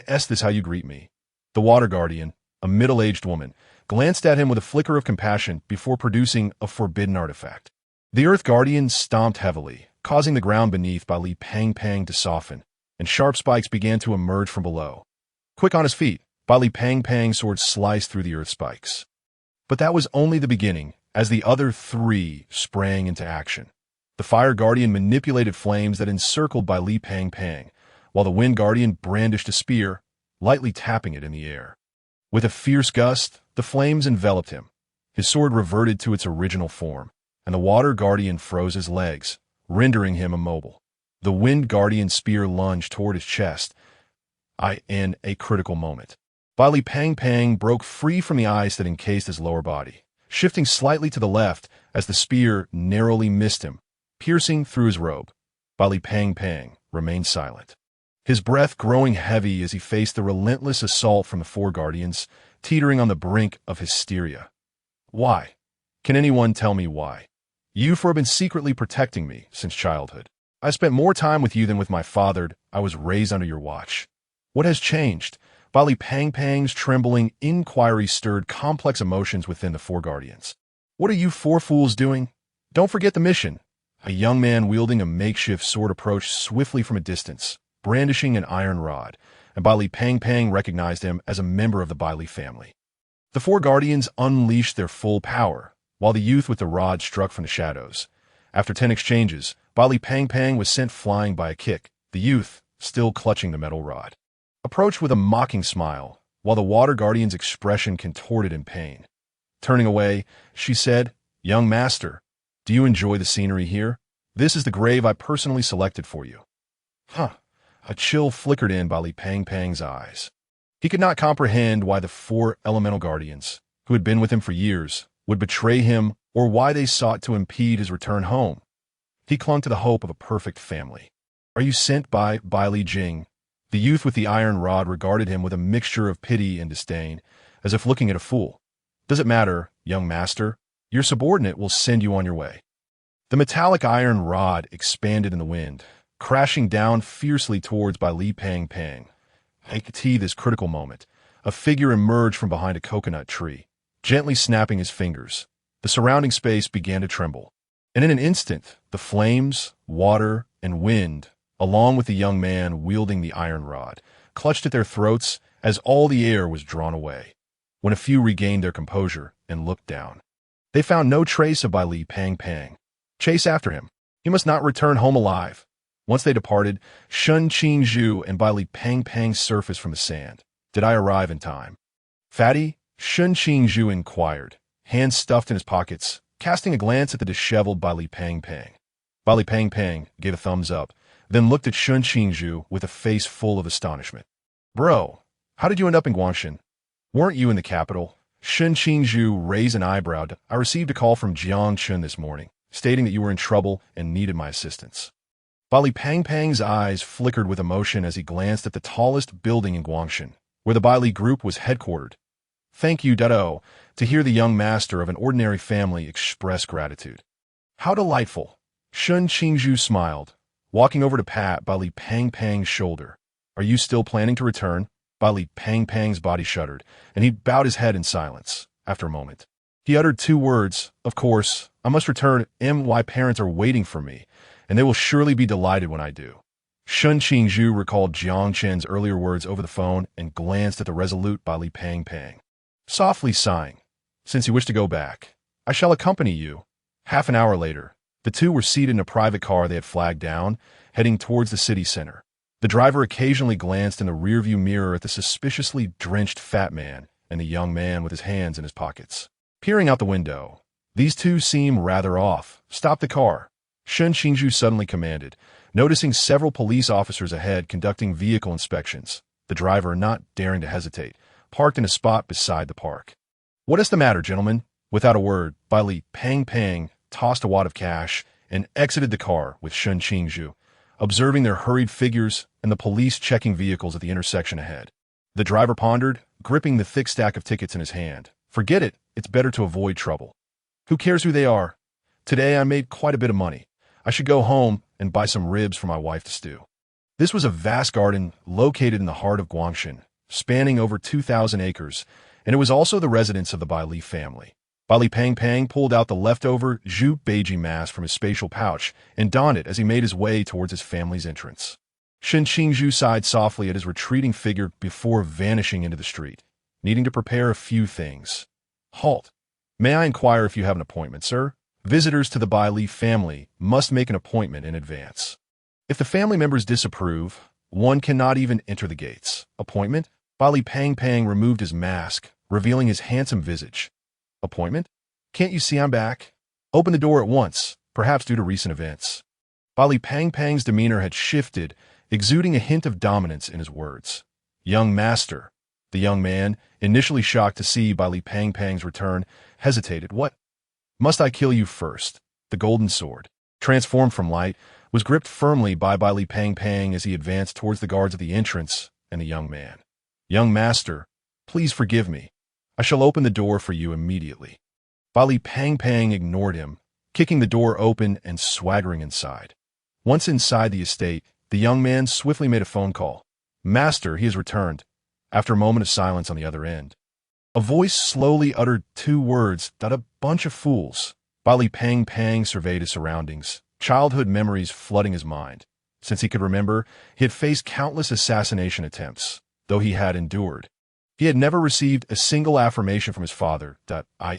Is this how you greet me? The water guardian, a middle-aged woman, glanced at him with a flicker of compassion before producing a forbidden artifact. The earth guardian stomped heavily, causing the ground beneath Bali Pang to soften, and sharp spikes began to emerge from below. Quick on his feet, Bali Pang's sword sliced through the earth spikes. But that was only the beginning, as the other three sprang into action. The fire guardian manipulated flames that encircled Bali Pang, while the wind guardian brandished a spear, lightly tapping it in the air. With a fierce gust, the flames enveloped him. His sword reverted to its original form, and the water guardian froze his legs, rendering him immobile. The wind guardian's spear lunged toward his chest. In a critical moment, Bali Pang broke free from the ice that encased his lower body, shifting slightly to the left as the spear narrowly missed him, piercing through his robe. Bali Pang remained silent, his breath growing heavy as he faced the relentless assault from the four guardians, teetering on the brink of hysteria. Why? Can anyone tell me why? You four have been secretly protecting me since childhood. I spent more time with you than with my father. I was raised under your watch. What has changed? Bali Pang's trembling inquiry stirred complex emotions within the four guardians. What are you four fools doing? Don't forget the mission. A young man wielding a makeshift sword approached swiftly from a distance, brandishing an iron rod, and Bali Pang recognized him as a member of the Bali family. The four guardians unleashed their full power, while the youth with the rod struck from the shadows. After 10 exchanges, Bali Pang was sent flying by a kick, the youth, still clutching the metal rod, approached with a mocking smile, while the water guardian's expression contorted in pain. Turning away, she said, "Young master, do you enjoy the scenery here? This is the grave I personally selected for you." A chill flickered in Bali Pang's eyes. He could not comprehend why the four elemental guardians, who had been with him for years, would betray him or why they sought to impede his return home. He clung to the hope of a perfect family. "Are you sent by Li Jing?" The youth with the iron rod regarded him with a mixture of pity and disdain, as if looking at a fool. "Does it matter, young master? Your subordinate will send you on your way." The metallic iron rod expanded in the wind, crashing down fiercely towards Bali Pang. At this critical moment, a figure emerged from behind a coconut tree, gently snapping his fingers. The surrounding space began to tremble, and in an instant, the flames, water, and wind, along with the young man wielding the iron rod, clutched at their throats as all the air was drawn away. When a few regained their composure and looked down, they found no trace of Bali Pang. Chase after him. He must not return home alive. Once they departed, Qingyu and Bali Pang surfaced from the sand. "Did I arrive in time?" "Fatty?" Qingyu inquired, hands stuffed in his pockets, casting a glance at the disheveled Bali Pang. Bali Pang gave a thumbs up, then looked at Qingyu with a face full of astonishment. "Bro, how did you end up in Guangshan? Weren't you in the capital?" Qingyu raised an eyebrow. "I received a call from Jiang Chen this morning, stating that you were in trouble and needed my assistance." Bali Pang's eyes flickered with emotion as he glanced at the tallest building in Guangshan, where the Bali group was headquartered. "Thank you, Dado," to hear the young master of an ordinary family express gratitude. "How delightful." Qingyu smiled, walking over to pat Bali Pang's shoulder. "Are you still planning to return?" Bali Pang's body shuddered, and he bowed his head in silence. After a moment, he uttered 2 words, "Of course, I must return. My parents are waiting for me, and they will surely be delighted when I do." Qingyu recalled Jiang Chen's earlier words over the phone and glanced at the resolute Bali Pang. Softly sighing, "Since you wish to go back, I shall accompany you." Half an hour later, the two were seated in a private car they had flagged down, heading towards the city center. The driver occasionally glanced in the rearview mirror at the suspiciously drenched fat man and the young man with his hands in his pockets. Peering out the window, "These two seem rather off. Stop the car," Qingyu suddenly commanded, noticing several police officers ahead conducting vehicle inspections. The driver, not daring to hesitate, parked in a spot beside the park. "What is the matter, gentlemen?" Without a word, Bali Pang tossed a wad of cash, and exited the car with Shen Qingyu, observing their hurried figures and the police checking vehicles at the intersection ahead. The driver pondered, gripping the thick stack of tickets in his hand. Forget it, it's better to avoid trouble. Who cares who they are? Today I made quite a bit of money. I should go home and buy some ribs for my wife to stew. This was a vast garden located in the heart of Guangshan, spanning over 2,000 acres, and it was also the residence of the Bai Li family. Bai Li Pang pulled out the leftover Zhu Beiji mask from his spatial pouch and donned it as he made his way towards his family's entrance. Shen Qingyu sighed softly at his retreating figure before vanishing into the street, needing to prepare a few things. Halt. May I inquire if you have an appointment, sir? Visitors to the Bai Li family must make an appointment in advance. If the family members disapprove, one cannot even enter the gates. Appointment? Bai Li Pang removed his mask, revealing his handsome visage. Appointment? Can't you see I'm back? Open the door at once, perhaps due to recent events. Bai Li Pang's demeanor had shifted, exuding a hint of dominance in his words. Young master. The young man, initially shocked to see Bai Li Pang's return, hesitated. What? Must I kill you first? The golden sword, transformed from light, was gripped firmly by Bai Li Pang as he advanced towards the guards at the entrance and the young man. Young master, please forgive me. I shall open the door for you immediately. Bai Li Pang ignored him, kicking the door open and swaggering inside. Once inside the estate, the young man swiftly made a phone call. Master, he has returned. After a moment of silence on the other end, a voice slowly uttered two words, "That a bunch of fools." Bai Li Pang surveyed his surroundings, childhood memories flooding his mind. Since he could remember, he had faced countless assassination attempts, though he had endured. He had never received a single affirmation from his father.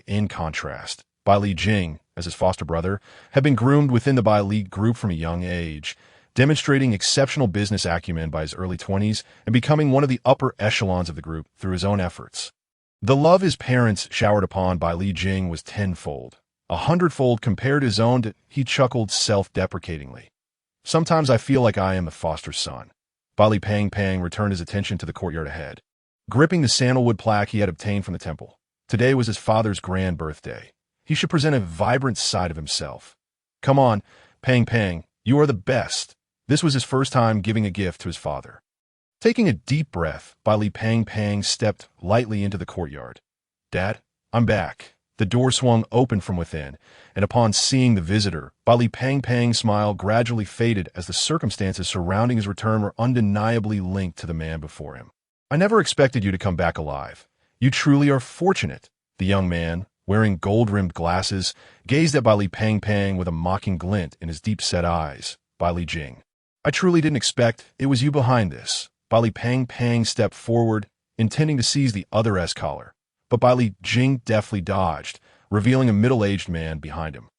In contrast, Bai Li Jing, as his foster brother, had been groomed within the Bai Li group from a young age, demonstrating exceptional business acumen by his early 20s and becoming one of the upper echelons of the group through his own efforts. The love his parents showered upon Bai Li Jing was tenfold, 100-fold compared to his own. He chuckled self-deprecatingly. Sometimes I feel like I am the foster son. Bai Li Pang returned his attention to the courtyard ahead, gripping the sandalwood plaque he had obtained from the temple. Today was his father's grand birthday. He should present a vibrant side of himself. Come on, Pang, you are the best. This was his first time giving a gift to his father. Taking a deep breath, Bai Li Pang stepped lightly into the courtyard. Dad, I'm back. The door swung open from within, and upon seeing the visitor, Bai Li Pang's smile gradually faded as the circumstances surrounding his return were undeniably linked to the man before him. I never expected you to come back alive. You truly are fortunate. The young man, wearing gold-rimmed glasses, gazed at Bai Li Pang with a mocking glint in his deep-set eyes. Bai Li Jing. I truly didn't expect it was you behind this. Bai Li Pang stepped forward, intending to seize the other's collar, but Bai Li Jing deftly dodged, revealing a middle-aged man behind him.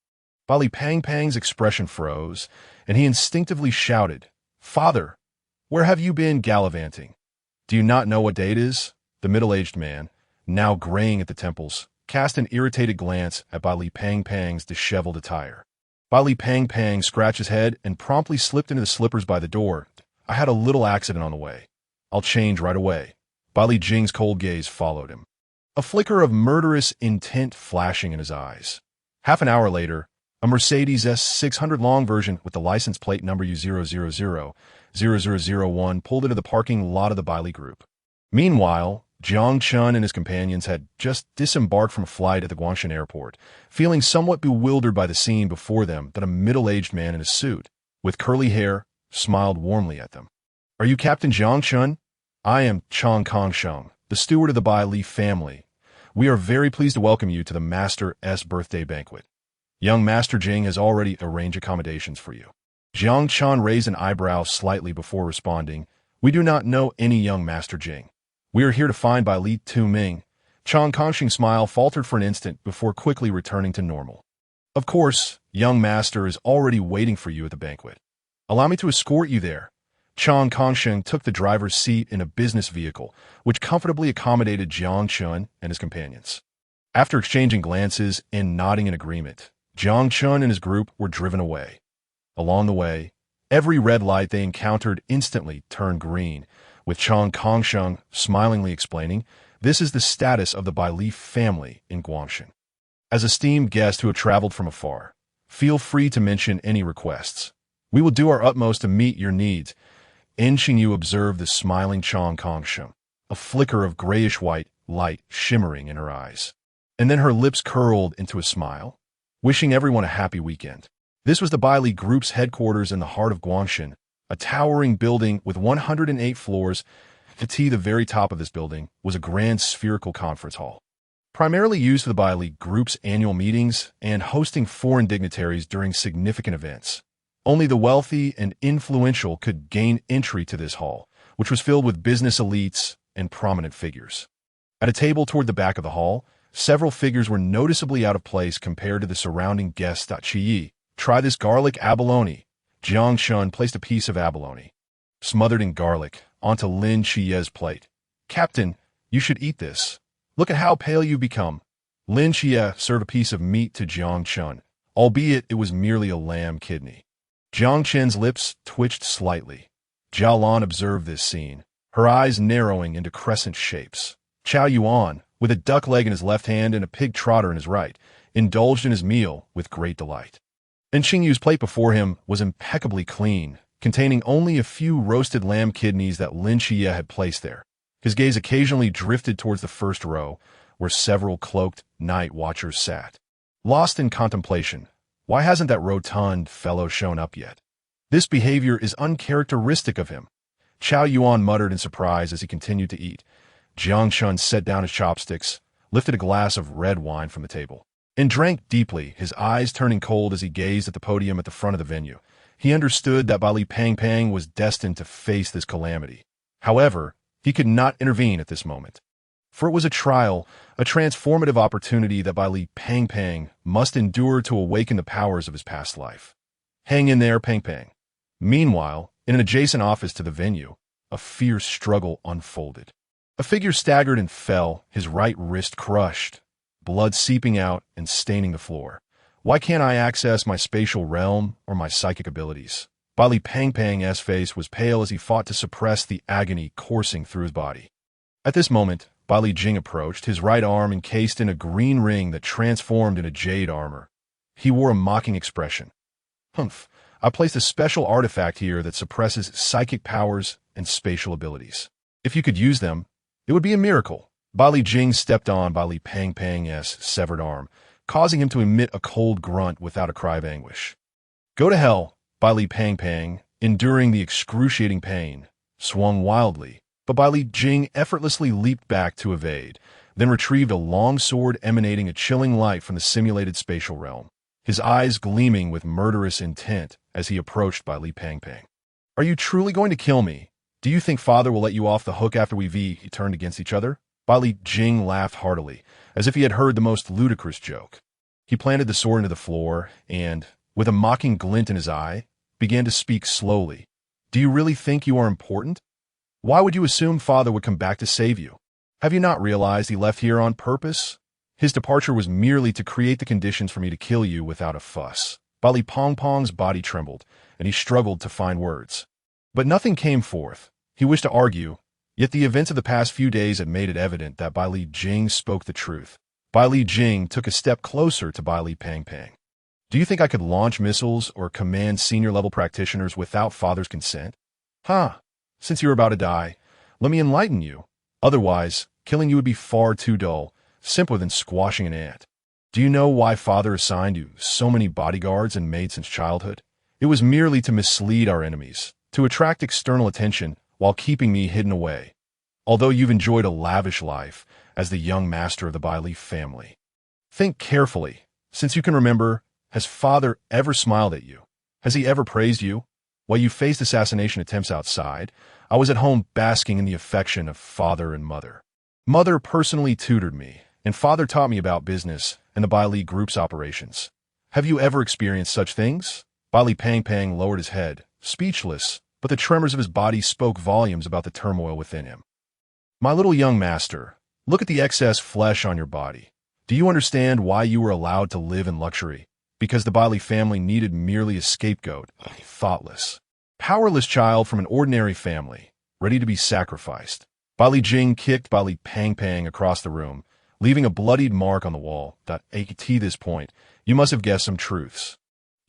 Bai Li Pang's expression froze, and he instinctively shouted, Father, where have you been gallivanting? Do you not know what day it is? The middle-aged man, now graying at the temples, cast an irritated glance at Bai Li Pang's disheveled attire. Bai Li Pang scratched his head and promptly slipped into the slippers by the door. I had a little accident on the way. I'll change right away. Bai Li Jing's cold gaze followed him, a flicker of murderous intent flashing in his eyes. Half an hour later, a Mercedes S600 long version with the license plate number U0000001 pulled into the parking lot of the Bai Li group. Meanwhile, Jiang Chen and his companions had just disembarked from a flight at the Guangshan airport, feeling somewhat bewildered by the scene before them that a middle-aged man in a suit, with curly hair, smiled warmly at them. Are you Captain Jiang Chen? I am Zhao Kongcheng, the steward of the Bai Li family. We are very pleased to welcome you to the Master's birthday banquet. Young Master Jing has already arranged accommodations for you. Jiang Chen raised an eyebrow slightly before responding, We do not know any young Master Jing. We are here to find Bai Li Ming. Zhao Kongcheng's smile faltered for an instant before quickly returning to normal. Of course, young master is already waiting for you at the banquet. Allow me to escort you there. Zhao Kongcheng took the driver's seat in a business vehicle, which comfortably accommodated Jiang Chen and his companions. After exchanging glances and nodding in agreement, Jiang Chen and his group were driven away. Along the way, every red light they encountered instantly turned green, with Zhao Kongcheng smilingly explaining, This is the status of the Bai Li family in Guangshan. As esteemed guests who have traveled from afar, Feel free to mention any requests. We will do our utmost to meet your needs. Qingyu observed the smiling Zhao Kongcheng, a flicker of grayish-white light shimmering in her eyes. And then her lips curled into a smile, wishing everyone a happy weekend. This was the Baili Group's headquarters in the heart of Guangshan, a towering building with 108 floors. At the very top of this building was a grand spherical conference hall, primarily used for the Baili Group's annual meetings and hosting foreign dignitaries during significant events. Only the wealthy and influential could gain entry to this hall, which was filled with business elites and prominent figures. At a table toward the back of the hall, several figures were noticeably out of place compared to the surrounding guests. Qiyou, try this garlic abalone. Jiang Chen placed a piece of abalone, smothered in garlic, onto Lin Qiyu's plate. Captain, you should eat this. Look at how pale you've become. Lin Qiyu served a piece of meat to Jiang Chen, albeit it was merely a lamb kidney. Jiang Chen's lips twitched slightly. Zhao Lan observed this scene, her eyes narrowing into crescent shapes. Qiao Yuan, with a duck leg in his left hand and a pig trotter in his right, indulged in his meal with great delight. And Qingyu's plate before him was impeccably clean, containing only a few roasted lamb kidneys that Lin Qiyu had placed there. His gaze occasionally drifted towards the first row, where several cloaked night watchers sat. Lost in contemplation, why hasn't that rotund fellow shown up yet? This behavior is uncharacteristic of him. Qiao Yuan muttered in surprise as he continued to eat. Jiang Chen set down his chopsticks, lifted a glass of red wine from the table, and drank deeply, his eyes turning cold as he gazed at the podium at the front of the venue. He understood that Baili Pang was destined to face this calamity. However, he could not intervene at this moment. For it was a trial, a transformative opportunity that Baili Pang must endure to awaken the powers of his past life. Hang in there, Pang. Meanwhile, in an adjacent office to the venue, a fierce struggle unfolded. A figure staggered and fell, his right wrist crushed, blood seeping out and staining the floor. Why can't I access my spatial realm or my psychic abilities? Baili Pang's face was pale as he fought to suppress the agony coursing through his body. At this moment, Baili Jing approached, his right arm encased in a green ring that transformed into jade armor. He wore a mocking expression. Humph, I placed a special artifact here that suppresses psychic powers and spatial abilities. If you could use them, it would be a miracle. Baili Jing stepped on Baili Pang's severed arm, causing him to emit a cold grunt without a cry of anguish. Go to hell, Baili Pang, enduring the excruciating pain, swung wildly, but Baili Jing effortlessly leaped back to evade, then retrieved a long sword emanating a chilling light from the simulated spatial realm, his eyes gleaming with murderous intent as he approached Baili Pang. Are you truly going to kill me? Do you think Father will let you off the hook after we've turned against each other? Baili Jing laughed heartily, as if he had heard the most ludicrous joke. He planted the sword into the floor and, with a mocking glint in his eye, began to speak slowly. Do you really think you are important? Why would you assume Father would come back to save you? Have you not realized he left here on purpose? His departure was merely to create the conditions for me to kill you without a fuss. Baili Pang's body trembled, and he struggled to find words. But nothing came forth. He wished to argue, yet the events of the past few days had made it evident that Baili Jing spoke the truth. Baili Jing took a step closer to Baili Pang. Do you think I could launch missiles or command senior-level practitioners without Father's consent? Since you're about to die, let me enlighten you. Otherwise, killing you would be far too dull, simpler than squashing an ant. Do you know why Father assigned you so many bodyguards and maids since childhood? It was merely to mislead our enemies, to attract external attention while keeping me hidden away. Although you've enjoyed a lavish life as the young master of the Baili family. Think carefully. Since you can remember, has Father ever smiled at you? Has he ever praised you? While you faced assassination attempts outside, I was at home basking in the affection of Father and Mother. Mother personally tutored me, and Father taught me about business and the Baili Group's operations. Have you ever experienced such things? Baili Pang lowered his head, speechless, but the tremors of his body spoke volumes about the turmoil within him. My little young master, look at the excess flesh on your body. Do you understand why you were allowed to live in luxury? Because the Baili family needed merely a scapegoat, a thoughtless, powerless child from an ordinary family, ready to be sacrificed. Baili Jing kicked Baili Pang across the room, leaving a bloodied mark on the wall. At this point, you must have guessed some truths.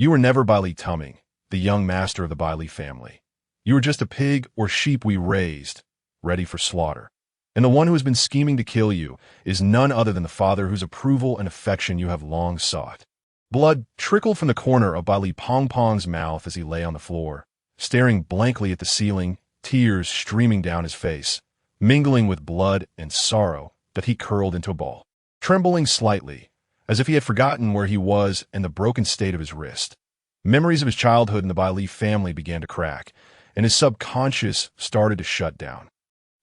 You were never Bai Li Tuming, the young master of the Bai Li family. You were just a pig or sheep we raised, ready for slaughter. And the one who has been scheming to kill you is none other than the father whose approval and affection you have long sought. Blood trickled from the corner of Bai Li Pongpong's mouth as he lay on the floor, staring blankly at the ceiling, tears streaming down his face, mingling with blood and sorrow that he curled into a ball, trembling slightly, as if he had forgotten where he was and the broken state of his wrist. Memories of his childhood in the Bai Li family began to crack, and his subconscious started to shut down.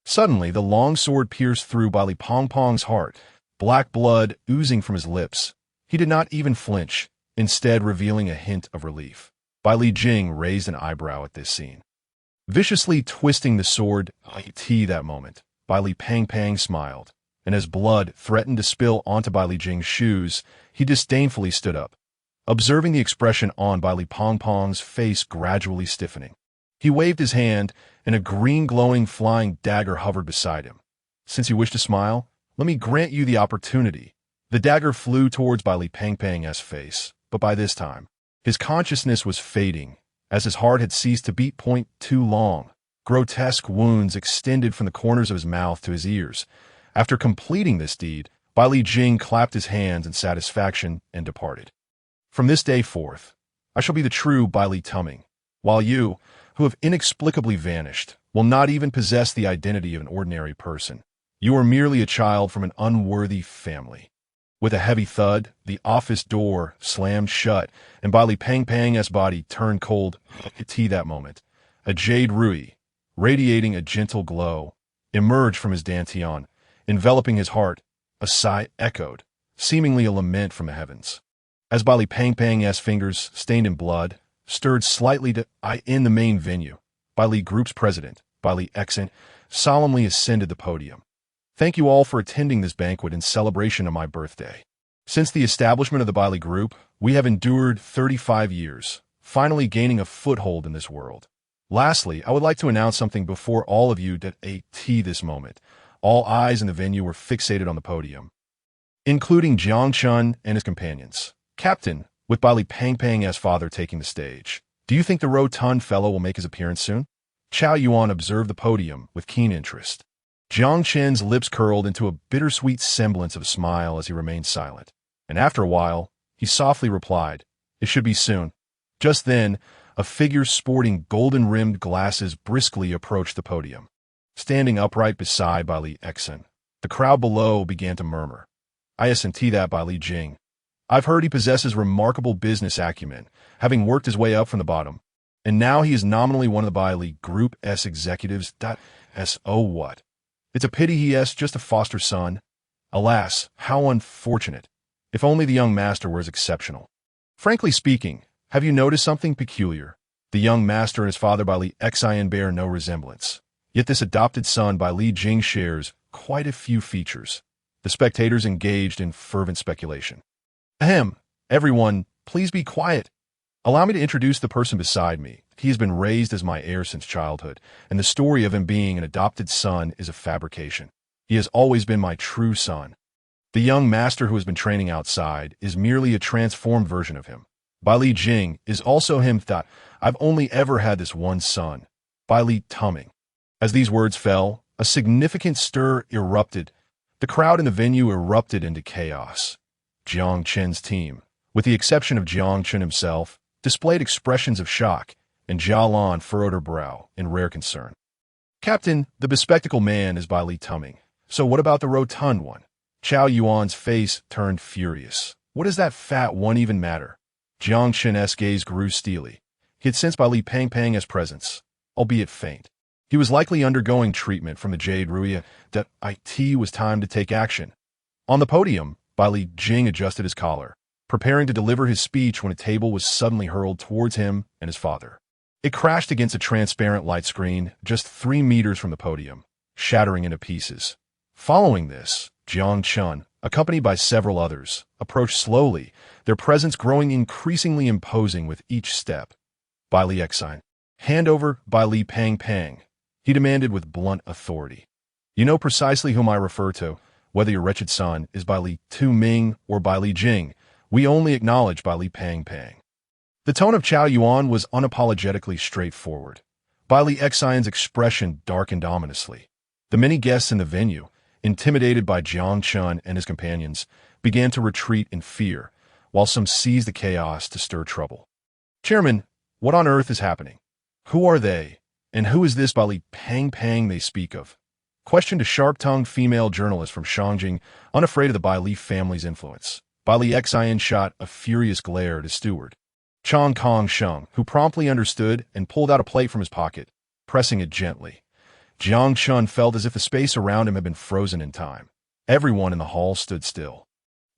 Suddenly, the long sword pierced through Bai Li Pongpong's heart, black blood oozing from his lips. He did not even flinch, instead revealing a hint of relief. Bai Li Jing raised an eyebrow at this scene. Viciously twisting the sword that moment, Bai Li Pang smiled, and as blood threatened to spill onto Bai Li Jing's shoes, he disdainfully stood up, observing the expression on Bai Li Pongpong's face gradually stiffening. He waved his hand, and a green glowing flying dagger hovered beside him. Since you wish to smile, let me grant you the opportunity. The dagger flew towards Bai Li Pang's face, but by this time, his consciousness was fading, as his heart had ceased to beat. Too long. Grotesque wounds extended from the corners of his mouth to his ears. After completing this deed, Bai Li Jing clapped his hands in satisfaction and departed. From this day forth, I shall be the true Bai Li Tuming, while you, who have inexplicably vanished, will not even possess the identity of an ordinary person. You are merely a child from an unworthy family. With a heavy thud, the office door slammed shut, and Bai Li Pang's body turned cold. That moment, a jade rui, radiating a gentle glow, emerged from his dantian, enveloping his heart. A sigh echoed, seemingly a lament from the heavens. As Bai Li Pang's fingers, stained in blood, stirred slightly to in the main venue, Bai Li Group's president, Bai Li Chen, solemnly ascended the podium. Thank you all for attending this banquet in celebration of my birthday. Since the establishment of the Bai Li Group, we have endured 35 years, finally gaining a foothold in this world. Lastly, I would like to announce something before all of you at this moment. All eyes in the venue were fixated on the podium, including Jiang Chen and his companions. Captain, with Bai Li Pang's father taking the stage. Do you think the rotund fellow will make his appearance soon? Chao Yuan observed the podium with keen interest. Jiang Chen's lips curled into a bittersweet semblance of a smile as he remained silent, and after a while, he softly replied, "It should be soon." Just then, a figure sporting golden-rimmed glasses briskly approached the podium. Standing upright beside Bai Li Chen, the crowd below began to murmur. I assent that Bai Li Jing. I've heard he possesses remarkable business acumen, having worked his way up from the bottom, and now he is nominally one of the Bai Li Group's executives. So what? It's a pity he is just a foster son. Alas, how unfortunate. If only the young master were as exceptional. Frankly speaking, have you noticed something peculiar? The young master and his father Bai Li Xian bear no resemblance, yet this adopted son Bai Li Jing shares quite a few features. The spectators engaged in fervent speculation. Ahem, everyone, please be quiet. Allow me to introduce the person beside me. He has been raised as my heir since childhood, and the story of him being an adopted son is a fabrication. He has always been my true son. The young master who has been training outside is merely a transformed version of him. Bai Li Jing is also him. I've only ever had this one son, Bai Li Tuming. As these words fell, a significant stir erupted. The crowd in the venue erupted into chaos. Jiang Chen's team, with the exception of Jiang Chen himself, displayed expressions of shock, and Zhao Lan furrowed her brow in rare concern. Captain, the bespectacled man is Bai Li Tuming. So what about the rotund one? Chao Yuan's face turned furious. What does that fat one even matter? Jiang Chen's gaze grew steely. He had sensed Bai Li Pang's presence, albeit faint. He was likely undergoing treatment from the Jade Ruya. It was time to take action. On the podium, Bai Li Jing adjusted his collar, preparing to deliver his speech when a table was suddenly hurled towards him and his father. It crashed against a transparent light screen just 3 meters from the podium, shattering into pieces. Following this, Jiang Chen, accompanied by several others, approached slowly, their presence growing increasingly imposing with each step. Bai Li Xian, hand over Bai Li Pang, he demanded with blunt authority. You know precisely whom I refer to. Whether your wretched son is Bai Li Tuming or Bai Li Jing, we only acknowledge Bai Li Pang. The tone of Chao Yuan was unapologetically straightforward. Bai Li Xian's expression darkened ominously. The many guests in the venue, intimidated by Jiang Chen and his companions, began to retreat in fear, while some seized the chaos to stir trouble. Chairman, what on earth is happening? Who are they? And who is this Bai Li Pang they speak of? Questioned a sharp-tongued female journalist from Shangjing, unafraid of the Bai Li family's influence. Bai Li Xian shot a furious glare at his steward, Zhao Kongcheng, who promptly understood and pulled out a plate from his pocket, pressing it gently. Jiang Chen felt as if the space around him had been frozen in time. Everyone in the hall stood still.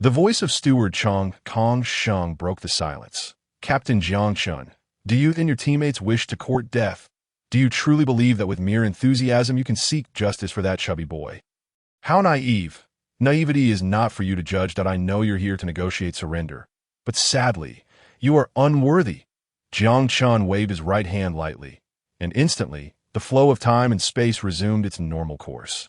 The voice of steward Zhao Kongcheng broke the silence. Captain Jiang Chen, do you and your teammates wish to court death? Do you truly believe that with mere enthusiasm you can seek justice for that chubby boy? How naive. Naivety is not for you to judge that I know you're here to negotiate surrender. But sadly, you are unworthy. Jiang Chen waved his right hand lightly, and instantly, the flow of time and space resumed its normal course.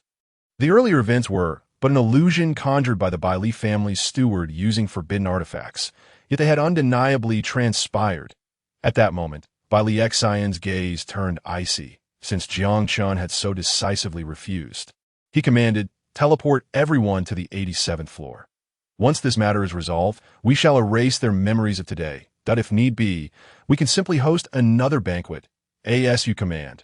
The earlier events were but an illusion conjured by the Bai Li family's steward using forbidden artifacts, yet they had undeniably transpired. At that moment, Bai Li Xian's gaze turned icy, since Jiang Chen had so decisively refused. He commanded, teleport everyone to the 87th floor. Once this matter is resolved, we shall erase their memories of today, that if need be, we can simply host another banquet. As you command,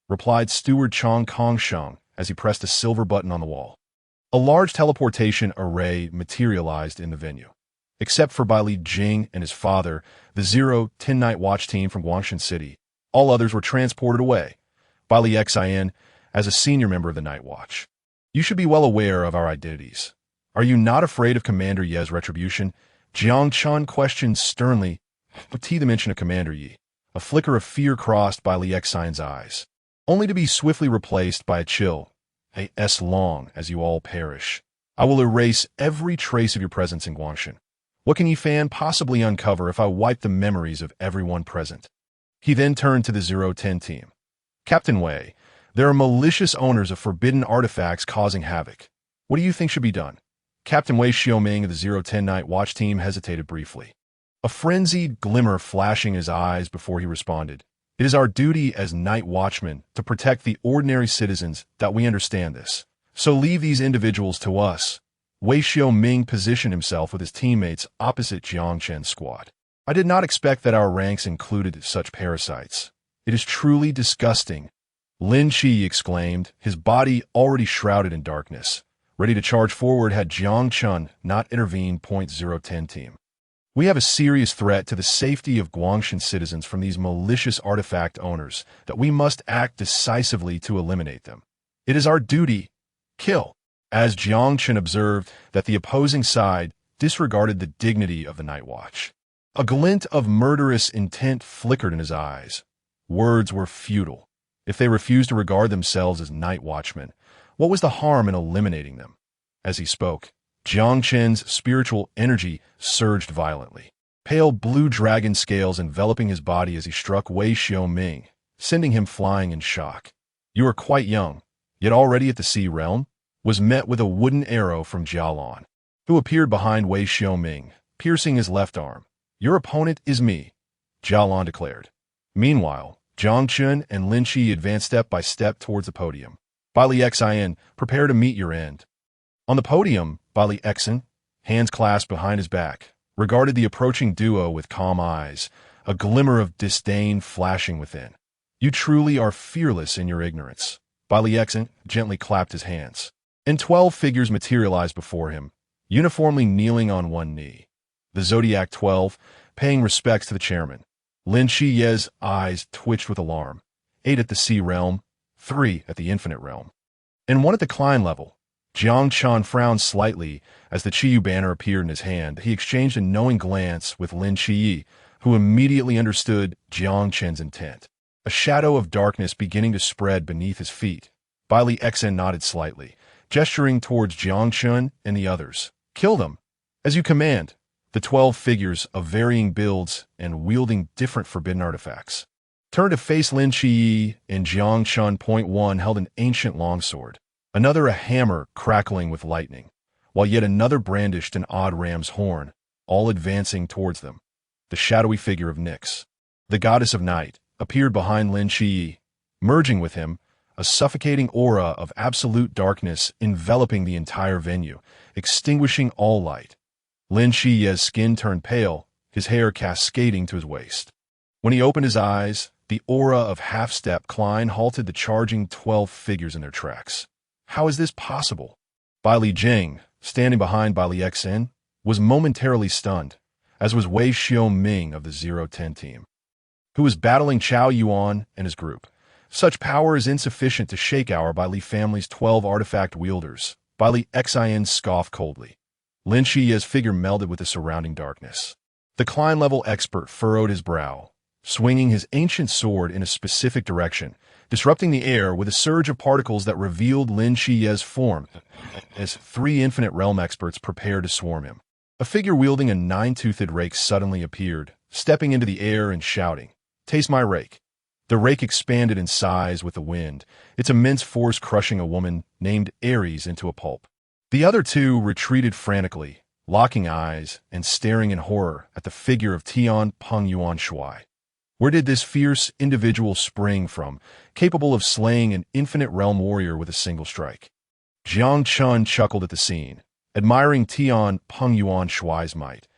replied Steward Zhao Kongcheng as he pressed a silver button on the wall. A large teleportation array materialized in the venue. Except for Bai Li Jing and his father, the 0-10 Night Watch team from Guangxin City, all others were transported away. Bai Li Xian, as a senior member of the Night Watch, you should be well aware of our identities. Are you not afraid of Commander Ye's retribution? Jiang Chen questioned sternly, with the mention of Commander Yi. A flicker of fear crossed Bai Li Xian's eyes, only to be swiftly replaced by a chill. As long as you all perish, I will erase every trace of your presence in Guangxin. What can Yi Fan possibly uncover if I wipe the memories of everyone present? He then turned to the 0-10 team. Captain Wei, there are malicious owners of forbidden artifacts causing havoc. What do you think should be done? Captain Wei Xiaoming of the 0-10 Night Watch team hesitated briefly, a frenzied glimmer flashing his eyes before he responded. It is our duty as night watchmen to protect the ordinary citizens that we understand this. So leave these individuals to us. Wei Xiaoming positioned himself with his teammates opposite Jiang Chen's squad. I did not expect that our ranks included such parasites. It is truly disgusting. Lin Qi exclaimed, his body already shrouded in darkness. Ready to charge forward had Jiang Chen not intervened. 0-10 team. We have a serious threat to the safety of Guangxin citizens from these malicious artifact owners that we must act decisively to eliminate them. It is our duty. Kill. As Jiang Chen observed that the opposing side disregarded the dignity of the Night Watch. A glint of murderous intent flickered in his eyes. Words were futile. If they refused to regard themselves as night watchmen, what was the harm in eliminating them? As he spoke, Jiang Chen's spiritual energy surged violently. Pale blue dragon scales enveloping his body as he struck Wei Xiaoming, sending him flying in shock. You are quite young, yet already at the Sea Realm, was met with a wooden arrow from Jialan, who appeared behind Wei Xiaoming, piercing his left arm. Your opponent is me, Jialan declared. Meanwhile, Jiang Chen and Lin Qi advanced step by step towards the podium. Bai Li Xian, prepare to meet your end. On the podium, Bai Li Xian, hands clasped behind his back, regarded the approaching duo with calm eyes, a glimmer of disdain flashing within. You truly are fearless in your ignorance. Bai Li Xian gently clapped his hands, and 12 figures materialized before him, uniformly kneeling on one knee. The Zodiac 12, paying respects to the chairman. Lin Qi's eyes twitched with alarm. 8 at the Sea Realm, 3 at the Infinite Realm, and 1 at the Klein level. Jiang Chen frowned slightly as the Chiyou banner appeared in his hand. He exchanged a knowing glance with Lin Qi, who immediately understood Jiang Chen's intent. A shadow of darkness beginning to spread beneath his feet. Bai Li Xian nodded slightly, gesturing towards Jiang Chen and the others. Kill them, as you command. The 12 figures of varying builds and wielding different forbidden artifacts turned to face Lin Qi, and Jiang Chen. 1 held an ancient longsword, another a hammer crackling with lightning, while yet another brandished an odd ram's horn, all advancing towards them. the shadowy figure of Nyx, the goddess of night, appeared behind Lin Qi, merging with him, a suffocating aura of absolute darkness enveloping the entire venue, extinguishing all light. Lin Qi's skin turned pale, his hair cascading to his waist. When he opened his eyes, the aura of half-step Klein halted the charging 12 figures in their tracks. How is this possible? Bai Li Jing, standing behind Bai Li Xen, was momentarily stunned, as was Wei Xiaoming of the 010 team, who was battling Chao Yuan and his group. Such power is insufficient to shake our Bai Li family's 12 artifact wielders. Bai Li Xin scoffed coldly. Lin Qi's figure melded with the surrounding darkness. The Klein-level expert furrowed his brow, swinging his ancient sword in a specific direction, disrupting the air with a surge of particles that revealed Lin Qi's form as 3 infinite realm experts prepared to swarm him. A figure wielding a 9-toothed rake suddenly appeared, stepping into the air and shouting, "Taste my rake." The rake expanded in size with the wind, its immense force crushing a woman named Ares into a pulp. The other 2 retreated frantically, locking eyes and staring in horror at the figure of Tian Peng Yuan Shui. Where did this fierce individual spring from, capable of slaying an infinite realm warrior with a single strike? Jiang Chen chuckled at the scene, admiring Tian Peng Yuan Shui's might.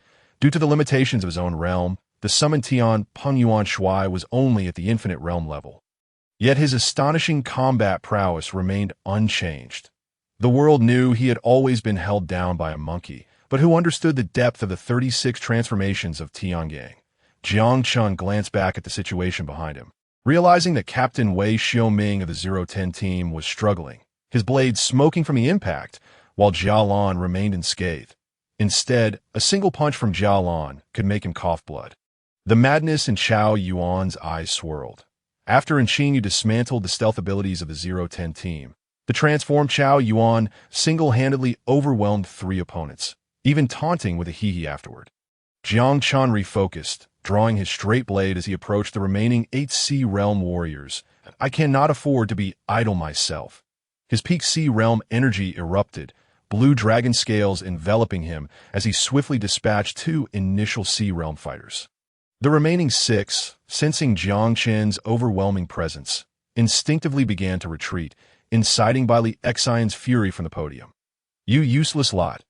Due to the limitations of his own realm, the summoned Tian Peng Yuan Shui was only at the infinite realm level. Yet his astonishing combat prowess remained unchanged. The world knew he had always been held down by a monkey, but who understood the depth of the 36 transformations of Tiangang? Jiang Chen glanced back at the situation behind him, realizing that Captain Wei Xiaoming of the 010 team was struggling, his blade smoking from the impact, while Jiao Lan remained unscathed. Instead, a single punch from Jiao Lan could make him cough blood. The madness in Chao Yuan's eyes swirled. After Qingyu dismantled the stealth abilities of the 010 team, the transformed Chao Yuan single-handedly overwhelmed 3 opponents, even taunting with a hee-hee afterward. Jiang Chen refocused, drawing his straight blade as he approached the remaining 8 Sea Realm warriors. "I cannot afford to be idle myself." His peak Sea Realm energy erupted, blue dragon scales enveloping him as he swiftly dispatched 2 initial Sea Realm fighters. The remaining 6, sensing Jiang Chen's overwhelming presence, instinctively began to retreat, inciting Bai Li Xion's fury from the podium. "You useless lot.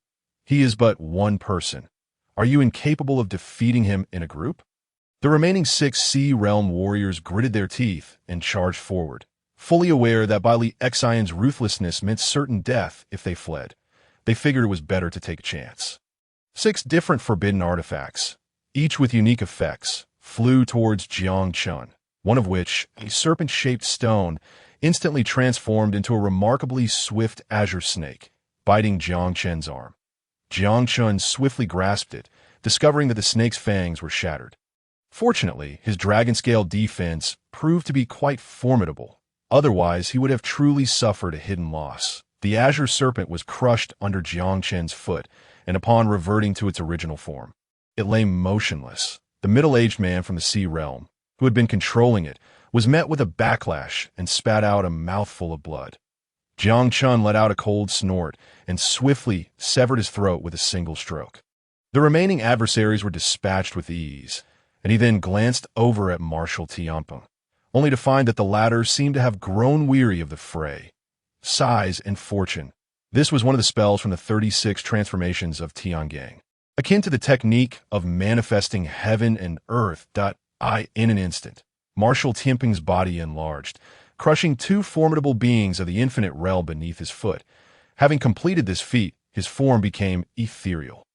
He is but one person. Are you incapable of defeating him in a group?" The remaining 6 Sea Realm warriors gritted their teeth and charged forward, fully aware that Bai Li Xion's ruthlessness meant certain death if they fled. They figured it was better to take a chance. 6 different forbidden artifacts, each with unique effects, flew towards Jiang Chen, one of which, a serpent-shaped stone, instantly transformed into a remarkably swift azure snake, biting Jiang Chen's arm. Jiang Chen swiftly grasped it, discovering that the snake's fangs were shattered. Fortunately, his dragon-scale defense proved to be quite formidable. Otherwise, he would have truly suffered a hidden loss. The azure serpent was crushed under Jiang Chen's foot, and upon reverting to its original form, it lay motionless. The middle-aged man from the Sea Realm, who had been controlling it, was met with a backlash and spat out a mouthful of blood. Jiang Chen let out a cold snort and swiftly severed his throat with a single stroke. The remaining adversaries were dispatched with ease, and he then glanced over at Marshal Tianpeng, only to find that the latter seemed to have grown weary of the fray. Size and fortune. This was one of the spells from the 36 transformations of Tiangang, akin to the technique of manifesting heaven and earth. In an instant, Marshal Tianpeng's body enlarged, crushing 2 formidable beings of the infinite realm beneath his foot. Having completed this feat, his form became ethereal.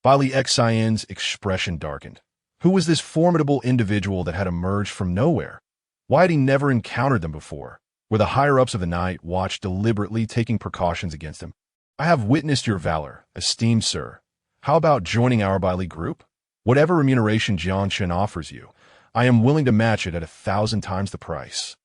Bai Li Xion's expression darkened. Who was this formidable individual that had emerged from nowhere? Why had he never encountered them before? Were the higher-ups of the Night Watch deliberately taking precautions against him? "I have witnessed your valor, esteemed sir. How about joining our Bai Li group? Whatever remuneration Jiang Chen offers you, I am willing to match it at 1,000 times the price."